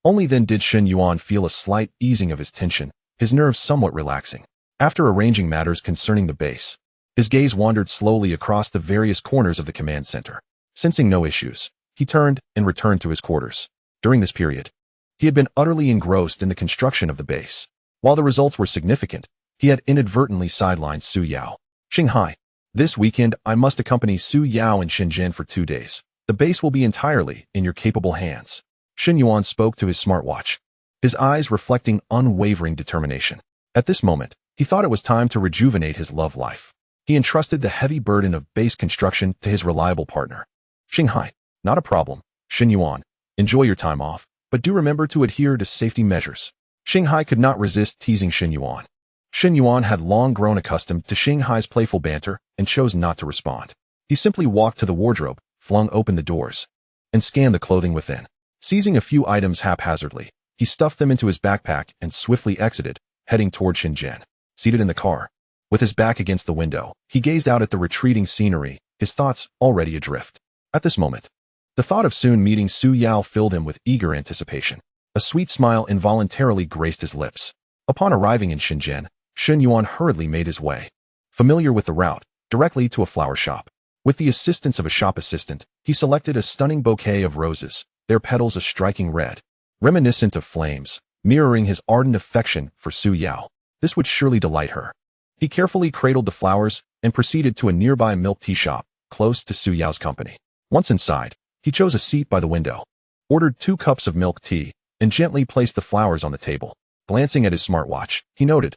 Only then did Shen Yuan feel a slight easing of his tension, his nerves somewhat relaxing. After arranging matters concerning the base, his gaze wandered slowly across the various corners of the command center. Sensing no issues, he turned and returned to his quarters. During this period, he had been utterly engrossed in the construction of the base. While the results were significant, he had inadvertently sidelined Su Yao. "Shanghai, this weekend I must accompany Su Yao in Shenzhen for 2 days. The base will be entirely in your capable hands." Shen Yuan spoke to his smartwatch, his eyes reflecting unwavering determination. At this moment, he thought it was time to rejuvenate his love life. He entrusted the heavy burden of base construction to his reliable partner. "Shanghai, not a problem. Shen Yuan, enjoy your time off, but do remember to adhere to safety measures." Shanghai could not resist teasing Shen Yuan. Shen Yuan had long grown accustomed to Shanghai's playful banter and chose not to respond. He simply walked to the wardrobe, flung open the doors, and scanned the clothing within. Seizing a few items haphazardly, he stuffed them into his backpack and swiftly exited, heading toward Shenzhen. seated in the car. With his back against the window, he gazed out at the retreating scenery, his thoughts already adrift. At this moment, the thought of soon meeting Su Yao filled him with eager anticipation. A sweet smile involuntarily graced his lips. Upon arriving in Shenzhen, Shen Yuan hurriedly made his way, familiar with the route, directly to a flower shop. With the assistance of a shop assistant, he selected a stunning bouquet of roses, their petals a striking red, reminiscent of flames, mirroring his ardent affection for Su Yao. This would surely delight her. He carefully cradled the flowers and proceeded to a nearby milk tea shop, close to Su Yao's company. Once inside, he chose a seat by the window, ordered 2 cups of milk tea, and gently placed the flowers on the table. Glancing at his smartwatch, he noted,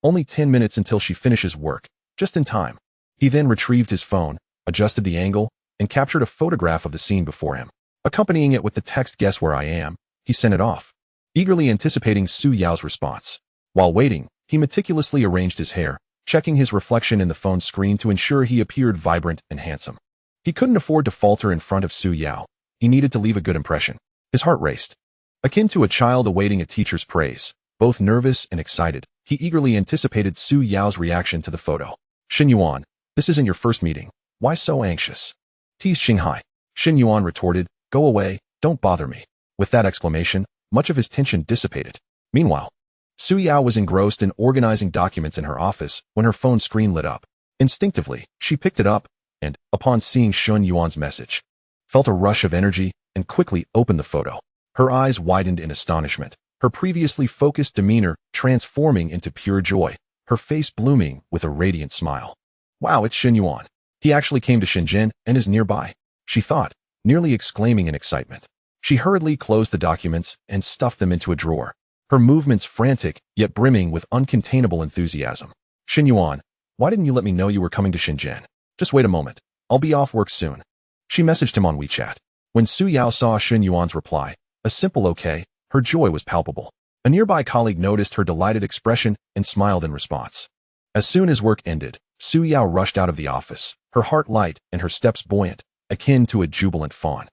only 10 minutes until she finishes work, just in time. He then retrieved his phone, adjusted the angle, and captured a photograph of the scene before him. Accompanying it with the text, "Guess where I am," he sent it off, eagerly anticipating Su Yao's response. While waiting, he meticulously arranged his hair, checking his reflection in the phone's screen to ensure he appeared vibrant and handsome. He couldn't afford to falter in front of Su Yao. He needed to leave a good impression. His heart raced. Akin to a child awaiting a teacher's praise, both nervous and excited, he eagerly anticipated Su Yao's reaction to the photo. "Shen Yuan, this isn't your first meeting. Why so anxious?" teased Shanghai. Shen Yuan retorted, "Go away, don't bother me." With that exclamation, much of his tension dissipated. Meanwhile, Su Yao was engrossed in organizing documents in her office when her phone screen lit up. Instinctively, she picked it up and, upon seeing Shen Yuan's message, felt a rush of energy and quickly opened the photo. Her eyes widened in astonishment, her previously focused demeanor transforming into pure joy, her face blooming with a radiant smile. "Wow, it's Shen Yuan. He actually came to Shenzhen and is nearby," she thought, nearly exclaiming in excitement. She hurriedly closed the documents and stuffed them into a drawer, her movements frantic yet brimming with uncontainable enthusiasm. "Shen Yuan, why didn't you let me know you were coming to Shenzhen? Just wait a moment. I'll be off work soon." She messaged him on WeChat. When Su Yao saw Shen Yuan's reply, a simple okay, her joy was palpable. A nearby colleague noticed her delighted expression and smiled in response. As soon as work ended, Su Yao rushed out of the office, her heart light and her steps buoyant, akin to a jubilant fawn.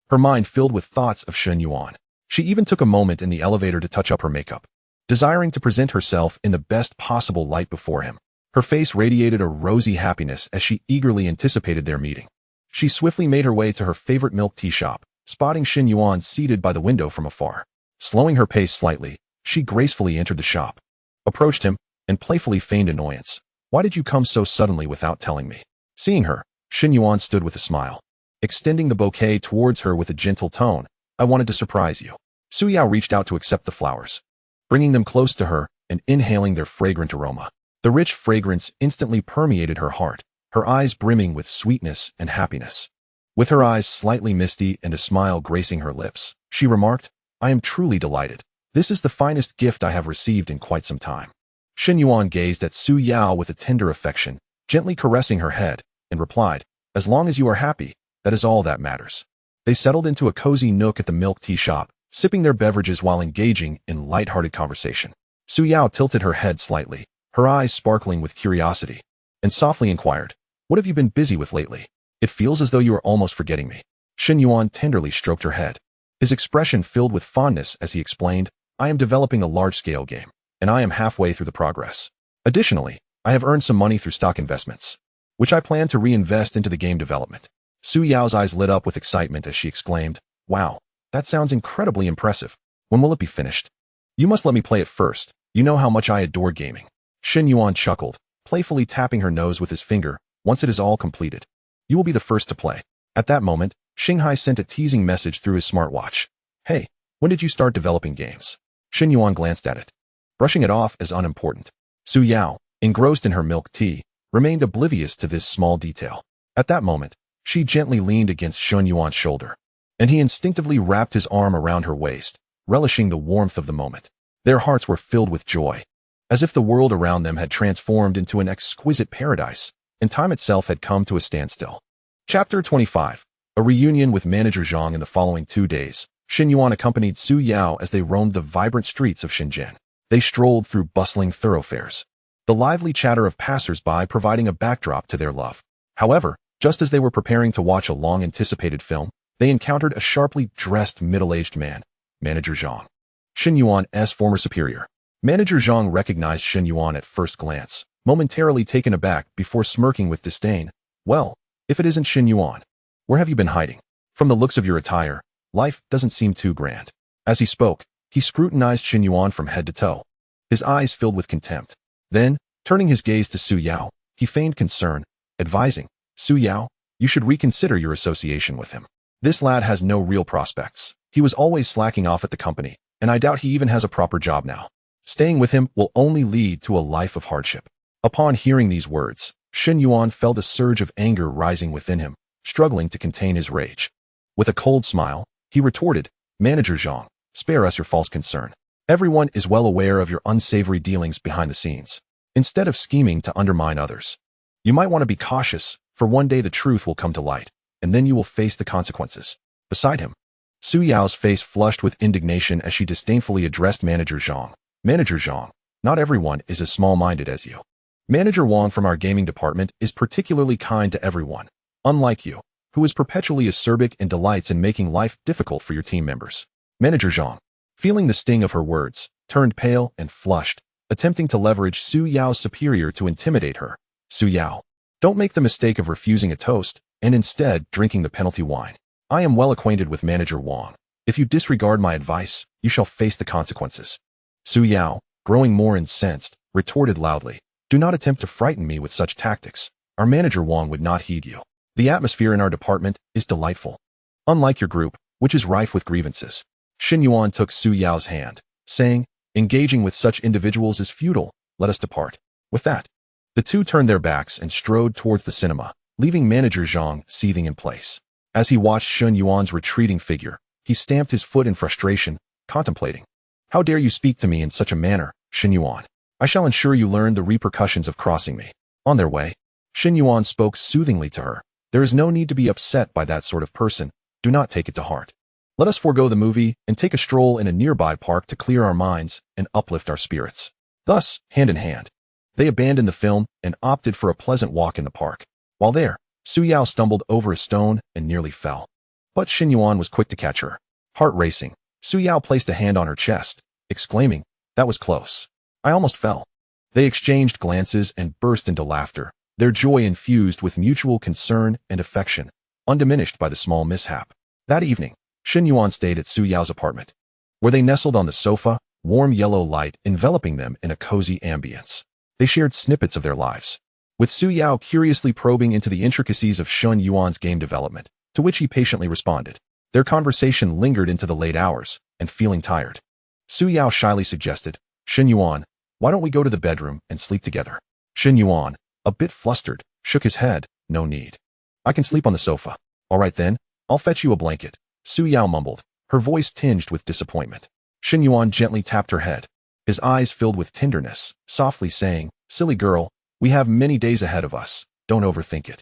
Her mind filled with thoughts of Shen Yuan. She even took a moment in the elevator to touch up her makeup, desiring to present herself in the best possible light before him. Her face radiated a rosy happiness as she eagerly anticipated their meeting. She swiftly made her way to her favorite milk tea shop, spotting Shen Yuan seated by the window from afar. Slowing her pace slightly, she gracefully entered the shop, approached him, and playfully feigned annoyance. "Why did you come so suddenly without telling me?" Seeing her, Shen Yuan stood with a smile, extending the bouquet towards her with a gentle tone. "I wanted to surprise you." Su Yao reached out to accept the flowers, bringing them close to her and inhaling their fragrant aroma. The rich fragrance instantly permeated her heart, her eyes brimming with sweetness and happiness. With her eyes slightly misty and a smile gracing her lips, she remarked, "I am truly delighted. This is the finest gift I have received in quite some time." Shen Yuan gazed at Su Yao with a tender affection, gently caressing her head, and replied, "As long as you are happy, that is all that matters." They settled into a cozy nook at the milk tea shop, sipping their beverages while engaging in light-hearted conversation. Su Yao tilted her head slightly, her eyes sparkling with curiosity, and softly inquired, "What have you been busy with lately? It feels as though you are almost forgetting me." Shen Yuan tenderly stroked her head, his expression filled with fondness as he explained, "I am developing a large-scale game, and I am halfway through the progress. Additionally, I have earned some money through stock investments, which I plan to reinvest into the game development." Su Yao's eyes lit up with excitement as she exclaimed, "Wow, that sounds incredibly impressive. When will it be finished? You must let me play it first. You know how much I adore gaming." Shen Yuan chuckled, playfully tapping her nose with his finger. "Once it is all completed, you will be the first to play." At that moment, Shanghai sent a teasing message through his smartwatch. "Hey, when did you start developing games?" Shen Yuan glanced at it, brushing it off as unimportant. Su Yao, engrossed in her milk tea, remained oblivious to this small detail. At that moment, she gently leaned against Shen Yuan's shoulder, and he instinctively wrapped his arm around her waist, relishing the warmth of the moment. Their hearts were filled with joy, as if the world around them had transformed into an exquisite paradise, and time itself had come to a standstill. Chapter 25. A reunion with Manager Zhang. In the following 2 days, Shen Yuan accompanied Su Yao as they roamed the vibrant streets of Shenzhen. They strolled through bustling thoroughfares, the lively chatter of passers-by providing a backdrop to their love. However, just as they were preparing to watch a long-anticipated film, they encountered a sharply dressed middle-aged man, Manager Zhang, Shen Yuan's former superior. Manager Zhang recognized Shen Yuan at first glance, momentarily taken aback before smirking with disdain. Well, if it isn't Shen Yuan, where have you been hiding? From the looks of your attire, life doesn't seem too grand. As he spoke, he scrutinized Shen Yuan from head to toe, his eyes filled with contempt. Then, turning his gaze to Su Yao, he feigned concern, advising, Su Yao, you should reconsider your association with him. This lad has no real prospects. He was always slacking off at the company, and I doubt he even has a proper job now. Staying with him will only lead to a life of hardship. Upon hearing these words, Shen Yuan felt a surge of anger rising within him, struggling to contain his rage. With a cold smile, he retorted, Manager Zhang, spare us your false concern. Everyone is well aware of your unsavory dealings behind the scenes. Instead of scheming to undermine others, you might want to be cautious, for one day the truth will come to light, and then you will face the consequences. Beside him, Su Yao's face flushed with indignation as she disdainfully addressed Manager Zhang. Manager Zhang, not everyone is as small-minded as you. Manager Wang from our gaming department is particularly kind to everyone, unlike you, who is perpetually acerbic and delights in making life difficult for your team members. Manager Zhang, feeling the sting of her words, turned pale and flushed, attempting to leverage Su Yao's superior to intimidate her. Su Yao, don't make the mistake of refusing a toast and instead drinking the penalty wine. I am well acquainted with Manager Wang. If you disregard my advice, you shall face the consequences. Su Yao, growing more incensed, retorted loudly, do not attempt to frighten me with such tactics. Our Manager Wang would not heed you. The atmosphere in our department is delightful. Unlike your group, which is rife with grievances. Shen Yuan took Su Yao's hand, saying, engaging with such individuals is futile, let us depart. With that, the two turned their backs and strode towards the cinema, leaving Manager Zhang seething in place. As he watched Shen Yuan's retreating figure, he stamped his foot in frustration, contemplating. How dare you speak to me in such a manner, Shen Yuan? I shall ensure you learn the repercussions of crossing me. On their way, Shen Yuan spoke soothingly to her. There is no need to be upset by that sort of person. Do not take it to heart. Let us forego the movie and take a stroll in a nearby park to clear our minds and uplift our spirits. Thus, hand in hand, they abandoned the film and opted for a pleasant walk in the park. While there, Su Yao stumbled over a stone and nearly fell. But Shen Yuan was quick to catch her. Heart racing, Su Yao placed a hand on her chest, exclaiming, that was close. I almost fell. They exchanged glances and burst into laughter, their joy infused with mutual concern and affection, undiminished by the small mishap. That evening, Shen Yuan stayed at Su Yao's apartment, where they nestled on the sofa, warm yellow light enveloping them in a cozy ambience. They shared snippets of their lives, with Su Yao curiously probing into the intricacies of Shen Yuan's game development, to which he patiently responded. Their conversation lingered into the late hours, and feeling tired, Su Yao shyly suggested, Shen Yuan, why don't we go to the bedroom and sleep together? Shen Yuan, a bit flustered, shook his head, no need. I can sleep on the sofa. All right then, I'll fetch you a blanket, Su Yao mumbled, her voice tinged with disappointment. Shen Yuan gently tapped her head, his eyes filled with tenderness, softly saying, silly girl, we have many days ahead of us, don't overthink it.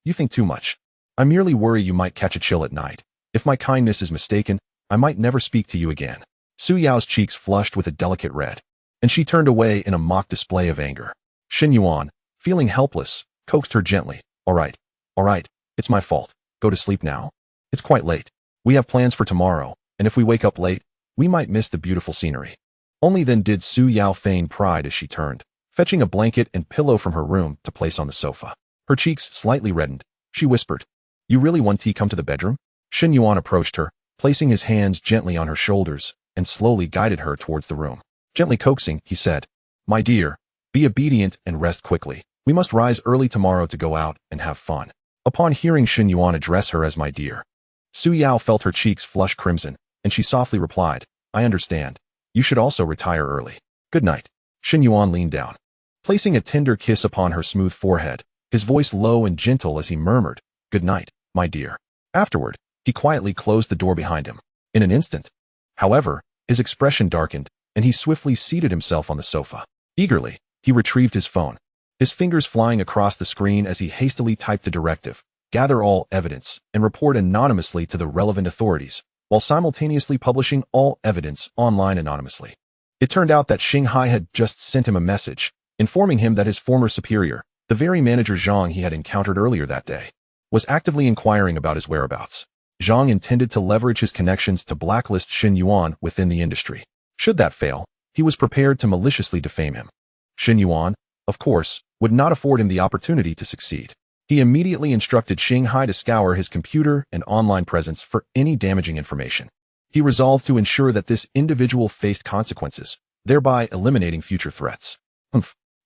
You think too much. I merely worry you might catch a chill at night. If my kindness is mistaken, I might never speak to you again. Su Yao's cheeks flushed with a delicate red, and she turned away in a mock display of anger. Shen Yuan, feeling helpless, coaxed her gently. All right, it's my fault. Go to sleep now. It's quite late. We have plans for tomorrow, and if we wake up late, we might miss the beautiful scenery. Only then did Su Yao feign pride as she turned, fetching a blanket and pillow from her room to place on the sofa. Her cheeks slightly reddened. She whispered, you really want to come to the bedroom? Shen Yuan approached her, placing his hands gently on her shoulders, and slowly guided her towards the room. Gently coaxing, he said, my dear, be obedient and rest quickly. We must rise early tomorrow to go out and have fun. Upon hearing Shen Yuan address her as my dear, Su Yao felt her cheeks flush crimson, and she softly replied, I understand. You should also retire early. Good night. Shen Yuan leaned down, placing a tender kiss upon her smooth forehead, his voice low and gentle as he murmured, good night, my dear. Afterward, he quietly closed the door behind him. In an instant, however, his expression darkened, and he swiftly seated himself on the sofa. Eagerly, he retrieved his phone, his fingers flying across the screen as he hastily typed a directive, gather all evidence, and report anonymously to the relevant authorities, while simultaneously publishing all evidence online anonymously. It turned out that Shanghai had just sent him a message, informing him that his former superior, the very manager Zhang he had encountered earlier that day, was actively inquiring about his whereabouts. Zhang intended to leverage his connections to blacklist Shen Yuan within the industry. Should that fail, he was prepared to maliciously defame him. Shen Yuan, of course, would not afford him the opportunity to succeed. He immediately instructed Shanghai to scour his computer and online presence for any damaging information. He resolved to ensure that this individual faced consequences, thereby eliminating future threats.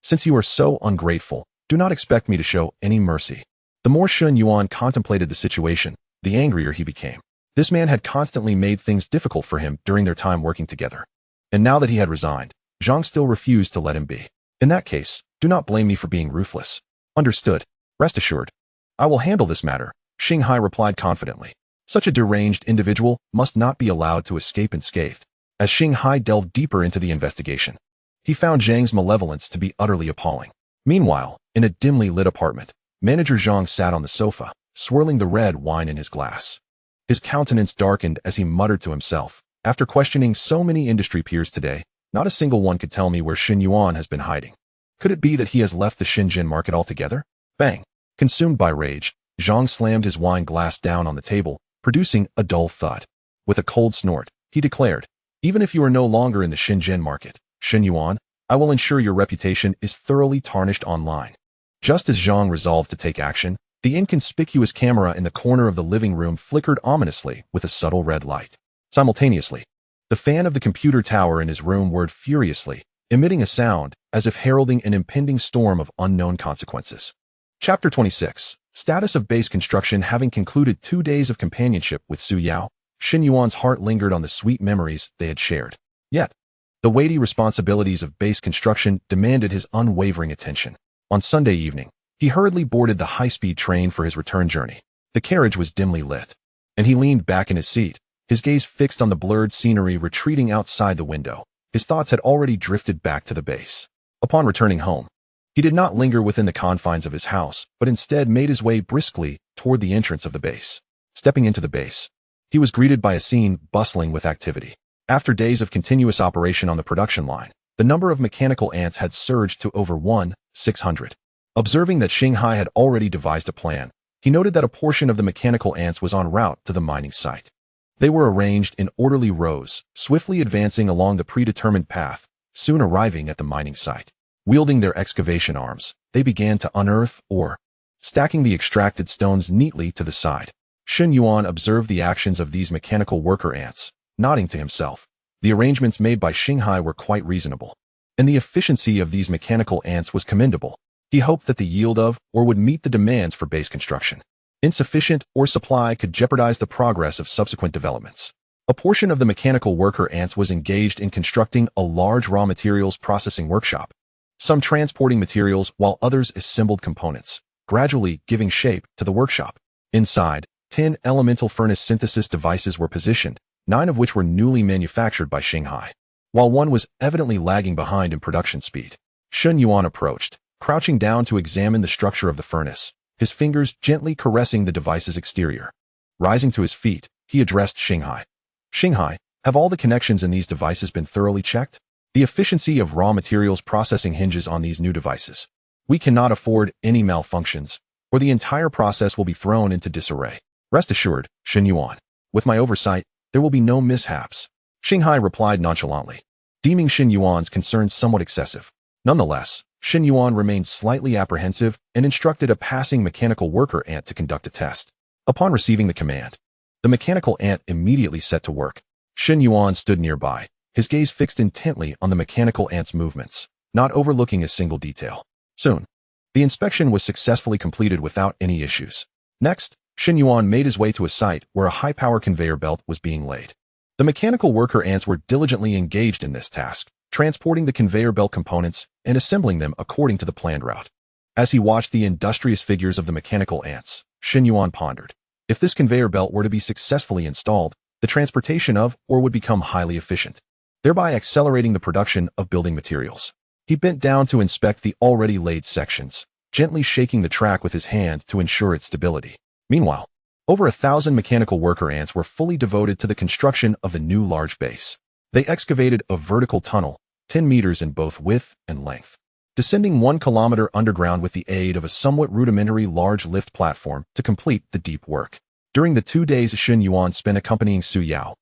Since you are so ungrateful, do not expect me to show any mercy. The more Shen Yuan contemplated the situation, the angrier he became. This man had constantly made things difficult for him during their time working together. And now that he had resigned, Zhang still refused to let him be. In that case, do not blame me for being ruthless. Understood. Rest assured. I will handle this matter, Shanghai replied confidently. Such a deranged individual must not be allowed to escape unscathed. As Shanghai delved deeper into the investigation, he found Zhang's malevolence to be utterly appalling. Meanwhile, in a dimly lit apartment, Manager Zhang sat on the sofa, swirling the red wine in his glass. His countenance darkened as he muttered to himself, after questioning so many industry peers today, not a single one could tell me where Shen Yuan has been hiding. Could it be that he has left the Shenzhen market altogether? Bang! Consumed by rage, Zhang slammed his wine glass down on the table, producing a dull thud. With a cold snort, he declared, even if you are no longer in the Shenzhen market, Shen Yuan, I will ensure your reputation is thoroughly tarnished online. Just as Zhang resolved to take action, the inconspicuous camera in the corner of the living room flickered ominously with a subtle red light. Simultaneously, the fan of the computer tower in his room whirred furiously, emitting a sound as if heralding an impending storm of unknown consequences. Chapter 26. Status of base construction. Having concluded 2 days of companionship with Su Yao, Shen Yuan's heart lingered on the sweet memories they had shared. Yet, the weighty responsibilities of base construction demanded his unwavering attention. On Sunday evening, he hurriedly boarded the high-speed train for his return journey. The carriage was dimly lit, and he leaned back in his seat, his gaze fixed on the blurred scenery retreating outside the window. His thoughts had already drifted back to the base. Upon returning home, he did not linger within the confines of his house, but instead made his way briskly toward the entrance of the base. Stepping into the base, he was greeted by a scene bustling with activity. After days of continuous operation on the production line, the number of mechanical ants had surged to over 1,600. Observing that Shanghai had already devised a plan, he noted that a portion of the mechanical ants was en route to the mining site. They were arranged in orderly rows, swiftly advancing along the predetermined path, soon arriving at the mining site. Wielding their excavation arms, they began to unearth ore, stacking the extracted stones neatly to the side. Shen Yuan observed the actions of these mechanical worker ants, nodding to himself. The arrangements made by Shanghai were quite reasonable, and the efficiency of these mechanical ants was commendable. He hoped that the yield of ore would meet the demands for base construction. Insufficient ore supply could jeopardize the progress of subsequent developments. A portion of the mechanical worker ants was engaged in constructing a large raw materials processing workshop, some transporting materials while others assembled components, gradually giving shape to the workshop. Inside, 10 elemental furnace synthesis devices were positioned, 9 of which were newly manufactured by Shanghai, while one was evidently lagging behind in production speed. Shen Yuan approached, crouching down to examine the structure of the furnace, his fingers gently caressing the device's exterior. Rising to his feet, he addressed Shanghai. Shanghai, have all the connections in these devices been thoroughly checked? The efficiency of raw materials processing hinges on these new devices. We cannot afford any malfunctions, or the entire process will be thrown into disarray. Rest assured, Shen Yuan, with my oversight, there will be no mishaps. Shanghai replied nonchalantly, deeming Shen Yuan's concerns somewhat excessive. Nonetheless, Shen Yuan remained slightly apprehensive and instructed a passing mechanical worker ant to conduct a test. Upon receiving the command, the mechanical ant immediately set to work. Shen Yuan stood nearby, his gaze fixed intently on the mechanical ant's movements, not overlooking a single detail. Soon, the inspection was successfully completed without any issues. Next, Shen Yuan made his way to a site where a high-power conveyor belt was being laid. The mechanical worker ants were diligently engaged in this task, transporting the conveyor belt components and assembling them according to the planned route. As he watched the industrious figures of the mechanical ants, Shen Yuan pondered. If this conveyor belt were to be successfully installed, the transportation of ore would become highly efficient, thereby accelerating the production of building materials. He bent down to inspect the already laid sections, gently shaking the track with his hand to ensure its stability. Meanwhile, over 1,000 mechanical worker ants were fully devoted to the construction of the new large base. They excavated a vertical tunnel, 10 meters in both width and length, descending 1 kilometer underground with the aid of a somewhat rudimentary large lift platform to complete the deep work. During the 2 days Shen Yuan spent accompanying Su Yao,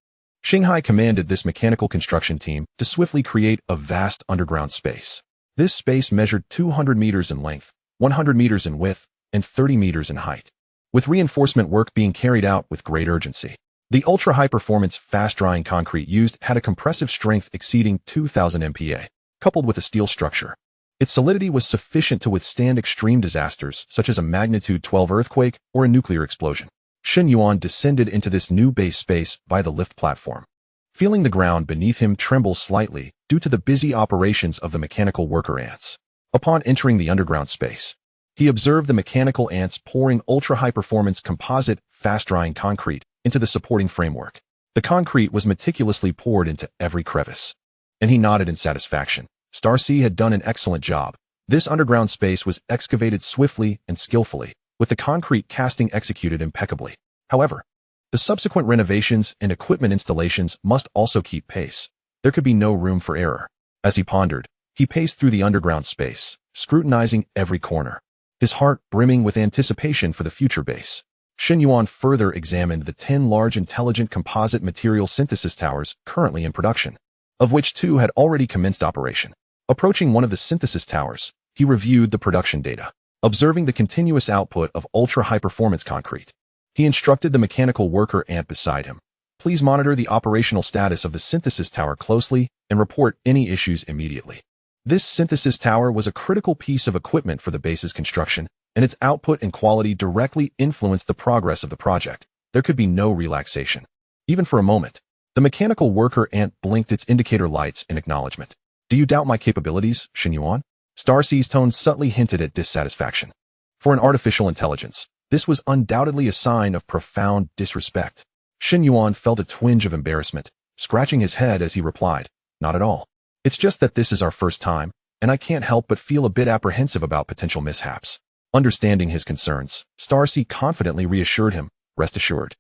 Shanghai commanded this mechanical construction team to swiftly create a vast underground space. This space measured 200 meters in length, 100 meters in width, and 30 meters in height, with reinforcement work being carried out with great urgency. The ultra-high-performance, fast-drying concrete used had a compressive strength exceeding 2,000 MPa, coupled with a steel structure. Its solidity was sufficient to withstand extreme disasters such as a magnitude 12 earthquake or a nuclear explosion. Shen Yuan descended into this new base space by the lift platform, feeling the ground beneath him tremble slightly due to the busy operations of the mechanical worker ants. Upon entering the underground space, he observed the mechanical ants pouring ultra-high-performance composite, fast-drying concrete into the supporting framework. The concrete was meticulously poured into every crevice, and he nodded in satisfaction. Starcy had done an excellent job. This underground space was excavated swiftly and skillfully, with the concrete casting executed impeccably. However, the subsequent renovations and equipment installations must also keep pace. There could be no room for error. As he pondered, he paced through the underground space, scrutinizing every corner, his heart brimming with anticipation for the future base. Shen Yuan further examined the 10 large intelligent composite material synthesis towers currently in production, of which 2 had already commenced operation. Approaching one of the synthesis towers, he reviewed the production data, observing the continuous output of ultra-high-performance concrete. He instructed the mechanical worker ant beside him, "Please monitor the operational status of the synthesis tower closely and report any issues immediately." This synthesis tower was a critical piece of equipment for the base's construction, and its output and quality directly influenced the progress of the project. There could be no relaxation, even for a moment. The mechanical worker ant blinked its indicator lights in acknowledgement. "Do you doubt my capabilities, Shen Yuan?" Starcy's tone subtly hinted at dissatisfaction. For an artificial intelligence, this was undoubtedly a sign of profound disrespect. Shen Yuan felt a twinge of embarrassment, scratching his head as he replied, "Not at all. It's just that this is our first time, and I can't help but feel a bit apprehensive about potential mishaps." Understanding his concerns, Starcy confidently reassured him, "Rest assured.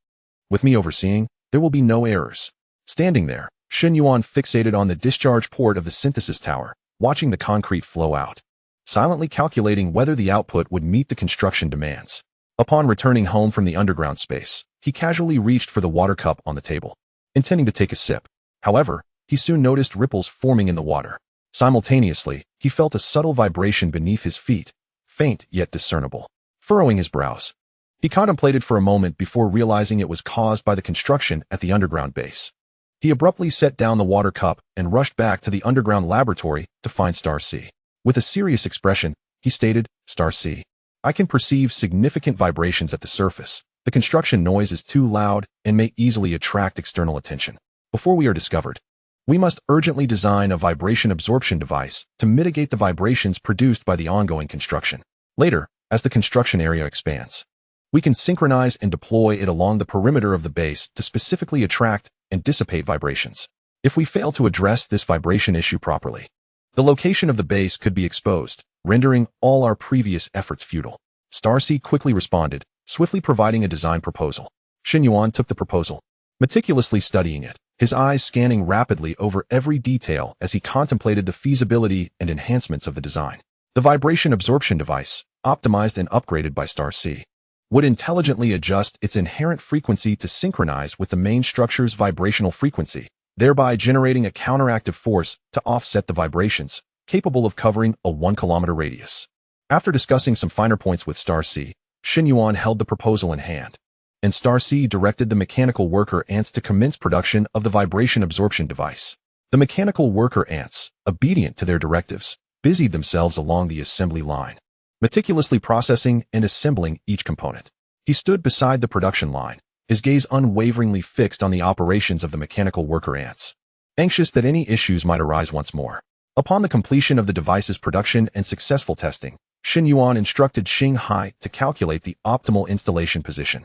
With me overseeing, there will be no errors." Standing there, Shen Yuan fixated on the discharge port of the synthesis tower, watching the concrete flow out, silently calculating whether the output would meet the construction demands. Upon returning home from the underground space, he casually reached for the water cup on the table, intending to take a sip. However, he soon noticed ripples forming in the water. Simultaneously, he felt a subtle vibration beneath his feet, faint yet discernible. Furrowing his brows, he contemplated for a moment before realizing it was caused by the construction at the underground base. He abruptly set down the water cup and rushed back to the underground laboratory to find Starcy. With a serious expression, he stated, "Starcy, I can perceive significant vibrations at the surface. The construction noise is too loud and may easily attract external attention. Before we are discovered, we must urgently design a vibration absorption device to mitigate the vibrations produced by the ongoing construction. Later, as the construction area expands, we can synchronize and deploy it along the perimeter of the base to specifically attract and dissipate vibrations. If we fail to address this vibration issue properly, the location of the base could be exposed, rendering all our previous efforts futile." Starcy quickly responded, swiftly providing a design proposal. Shen Yuan took the proposal, meticulously studying it, his eyes scanning rapidly over every detail as he contemplated the feasibility and enhancements of the design. The vibration absorption device, optimized and upgraded by Starcy, would intelligently adjust its inherent frequency to synchronize with the main structure's vibrational frequency, thereby generating a counteractive force to offset the vibrations, capable of covering a 1-kilometer radius. After discussing some finer points with Starcy, Shen Yuan held the proposal in hand, and Starcy directed the mechanical worker ants to commence production of the vibration absorption device. The mechanical worker ants, obedient to their directives, busied themselves along the assembly line, meticulously processing and assembling each component. He stood beside the production line, his gaze unwaveringly fixed on the operations of the mechanical worker ants, anxious that any issues might arise once more. Upon the completion of the device's production and successful testing, Shen Yuan instructed Shanghai to calculate the optimal installation position,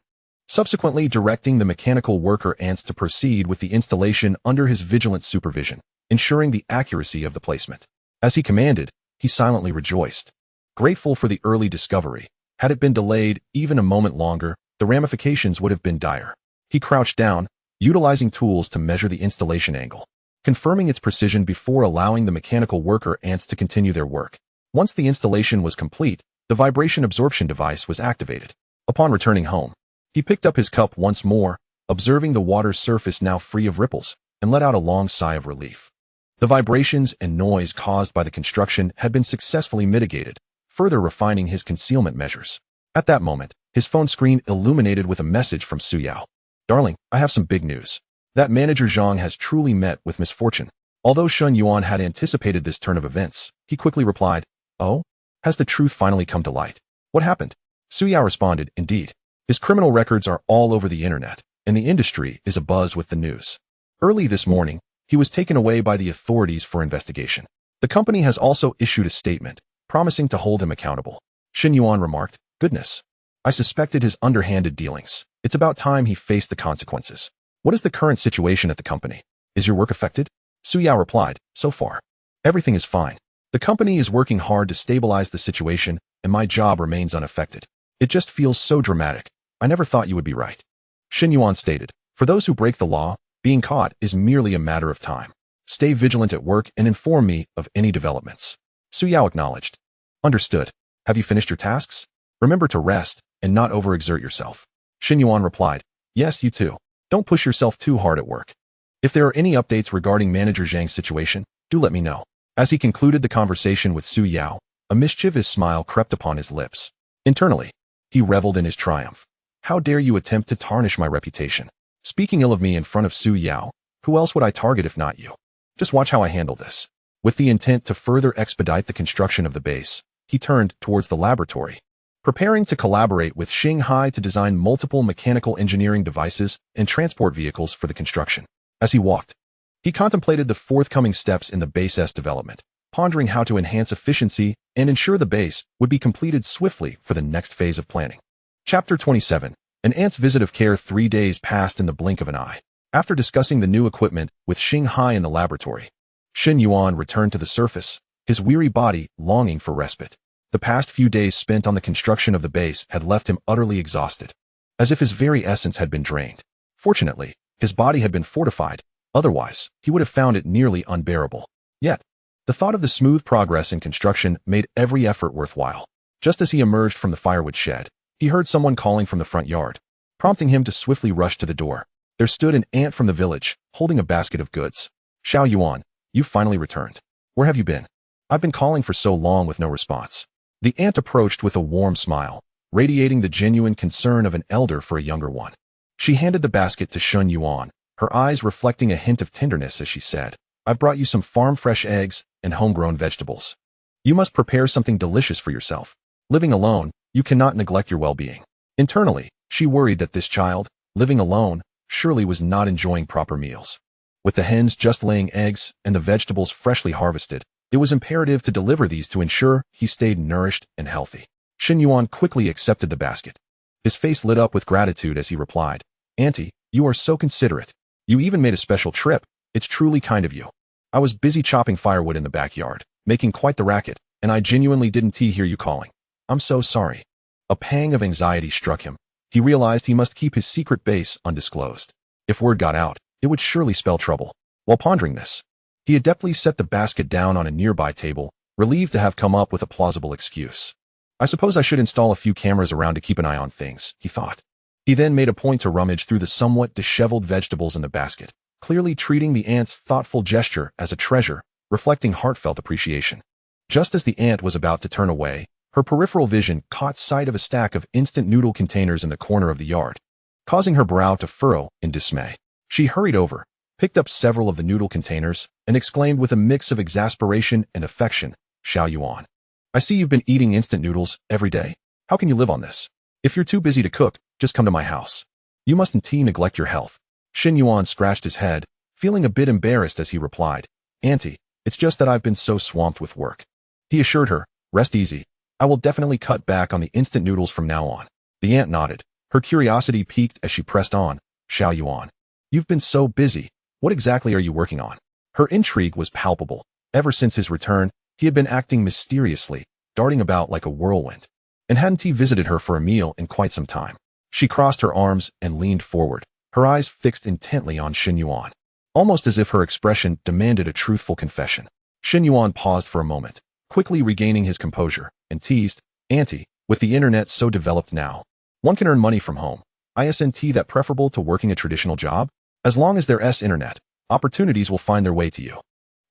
subsequently directing the mechanical worker ants to proceed with the installation under his vigilant supervision, ensuring the accuracy of the placement. As he commanded, he silently rejoiced, grateful for the early discovery. Had it been delayed even a moment longer, the ramifications would have been dire. He crouched down, utilizing tools to measure the installation angle, confirming its precision before allowing the mechanical worker ants to continue their work. Once the installation was complete, the vibration absorption device was activated. Upon returning home, he picked up his cup once more, observing the water's surface now free of ripples, and let out a long sigh of relief. The vibrations and noise caused by the construction had been successfully mitigated, further refining his concealment measures. At that moment, his phone screen illuminated with a message from Su Yao. "Darling, I have some big news. That manager Zhang has truly met with misfortune." Although Shen Yuan had anticipated this turn of events, he quickly replied, "Oh? Has the truth finally come to light? What happened?" Su Yao responded, "Indeed. His criminal records are all over the internet, and the industry is abuzz with the news. Early this morning, he was taken away by the authorities for investigation. The company has also issued a statement, promising to hold him accountable." Shen Yuan remarked, "Goodness. I suspected his underhanded dealings. It's about time he faced the consequences. What is the current situation at the company? Is your work affected?" Su Yao replied, "So far, everything is fine. The company is working hard to stabilize the situation, and my job remains unaffected. It just feels so dramatic. I never thought you would be right." Shen Yuan stated, "For those who break the law, being caught is merely a matter of time. Stay vigilant at work and inform me of any developments." Su Yao acknowledged. "Understood. Have you finished your tasks? Remember to rest and not overexert yourself." Shen Yuan replied, "Yes, you too. Don't push yourself too hard at work. If there are any updates regarding Manager Zhang's situation, do let me know." As he concluded the conversation with Su Yao, a mischievous smile crept upon his lips. Internally, he reveled in his triumph. "How dare you attempt to tarnish my reputation? Speaking ill of me in front of Su Yao, who else would I target if not you? Just watch how I handle this." With the intent to further expedite the construction of the base, he turned towards the laboratory, preparing to collaborate with Shanghai to design multiple mechanical engineering devices and transport vehicles for the construction. As he walked, he contemplated the forthcoming steps in the base's development, pondering how to enhance efficiency and ensure the base would be completed swiftly for the next phase of planning. Chapter 27. An ant's visit of care. 3 days passed in the blink of an eye. After discussing the new equipment with Shanghai in the laboratory, Shen Yuan returned to the surface, his weary body longing for respite. The past few days spent on the construction of the base had left him utterly exhausted, as if his very essence had been drained. Fortunately, his body had been fortified, otherwise, he would have found it nearly unbearable. Yet, the thought of the smooth progress in construction made every effort worthwhile. Just as he emerged from the firewood shed, he heard someone calling from the front yard, prompting him to swiftly rush to the door. There stood an ant from the village, holding a basket of goods. "Xiao Yuan, you finally returned. Where have you been? I've been calling for so long with no response." The ant approached with a warm smile, radiating the genuine concern of an elder for a younger one. She handed the basket to Shen Yuan, her eyes reflecting a hint of tenderness as she said, "I've brought you some farm-fresh eggs and homegrown vegetables. You must prepare something delicious for yourself. Living alone, you cannot neglect your well-being." Internally, she worried that this child, living alone, surely was not enjoying proper meals. With the hens just laying eggs and the vegetables freshly harvested, it was imperative to deliver these to ensure he stayed nourished and healthy. Shen Yuan quickly accepted the basket. His face lit up with gratitude as he replied, "Auntie, you are so considerate. You even made a special trip. It's truly kind of you. I was busy chopping firewood in the backyard, making quite the racket, and I genuinely didn't hear you calling. I'm so sorry." A pang of anxiety struck him. He realized he must keep his secret base undisclosed. If word got out, it would surely spell trouble. While pondering this, he adeptly set the basket down on a nearby table, relieved to have come up with a plausible excuse. "I suppose I should install a few cameras around to keep an eye on things," he thought. He then made a point to rummage through the somewhat disheveled vegetables in the basket, clearly treating the ant's thoughtful gesture as a treasure, reflecting heartfelt appreciation. Just as the ant was about to turn away, her peripheral vision caught sight of a stack of instant noodle containers in the corner of the yard, causing her brow to furrow in dismay. She hurried over, picked up several of the noodle containers, and exclaimed with a mix of exasperation and affection, "Xiao Yuan, I see you've been eating instant noodles every day. How can you live on this? If you're too busy to cook, just come to my house. You mustn't neglect your health." Shen Yuan scratched his head, feeling a bit embarrassed as he replied, "Auntie, it's just that I've been so swamped with work." He assured her, "Rest easy. I will definitely cut back on the instant noodles from now on." The ant nodded, her curiosity piqued as she pressed on, "Xiao Yuan, you've been so busy. What exactly are you working on?" Her intrigue was palpable. Ever since his return, he had been acting mysteriously, darting about like a whirlwind, and hadn't he visited her for a meal in quite some time. She crossed her arms and leaned forward, her eyes fixed intently on Shen Yuan, almost as if her expression demanded a truthful confession. Shen Yuan paused for a moment, quickly regaining his composure, and teased, "Auntie, with the internet so developed now, one can earn money from home. Isn't that preferable to working a traditional job? As long as there's internet, opportunities will find their way to you.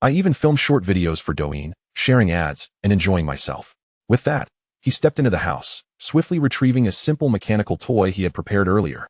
I even film short videos for Douyin, sharing ads, and enjoying myself. With that, he stepped into the house, swiftly retrieving a simple mechanical toy he had prepared earlier,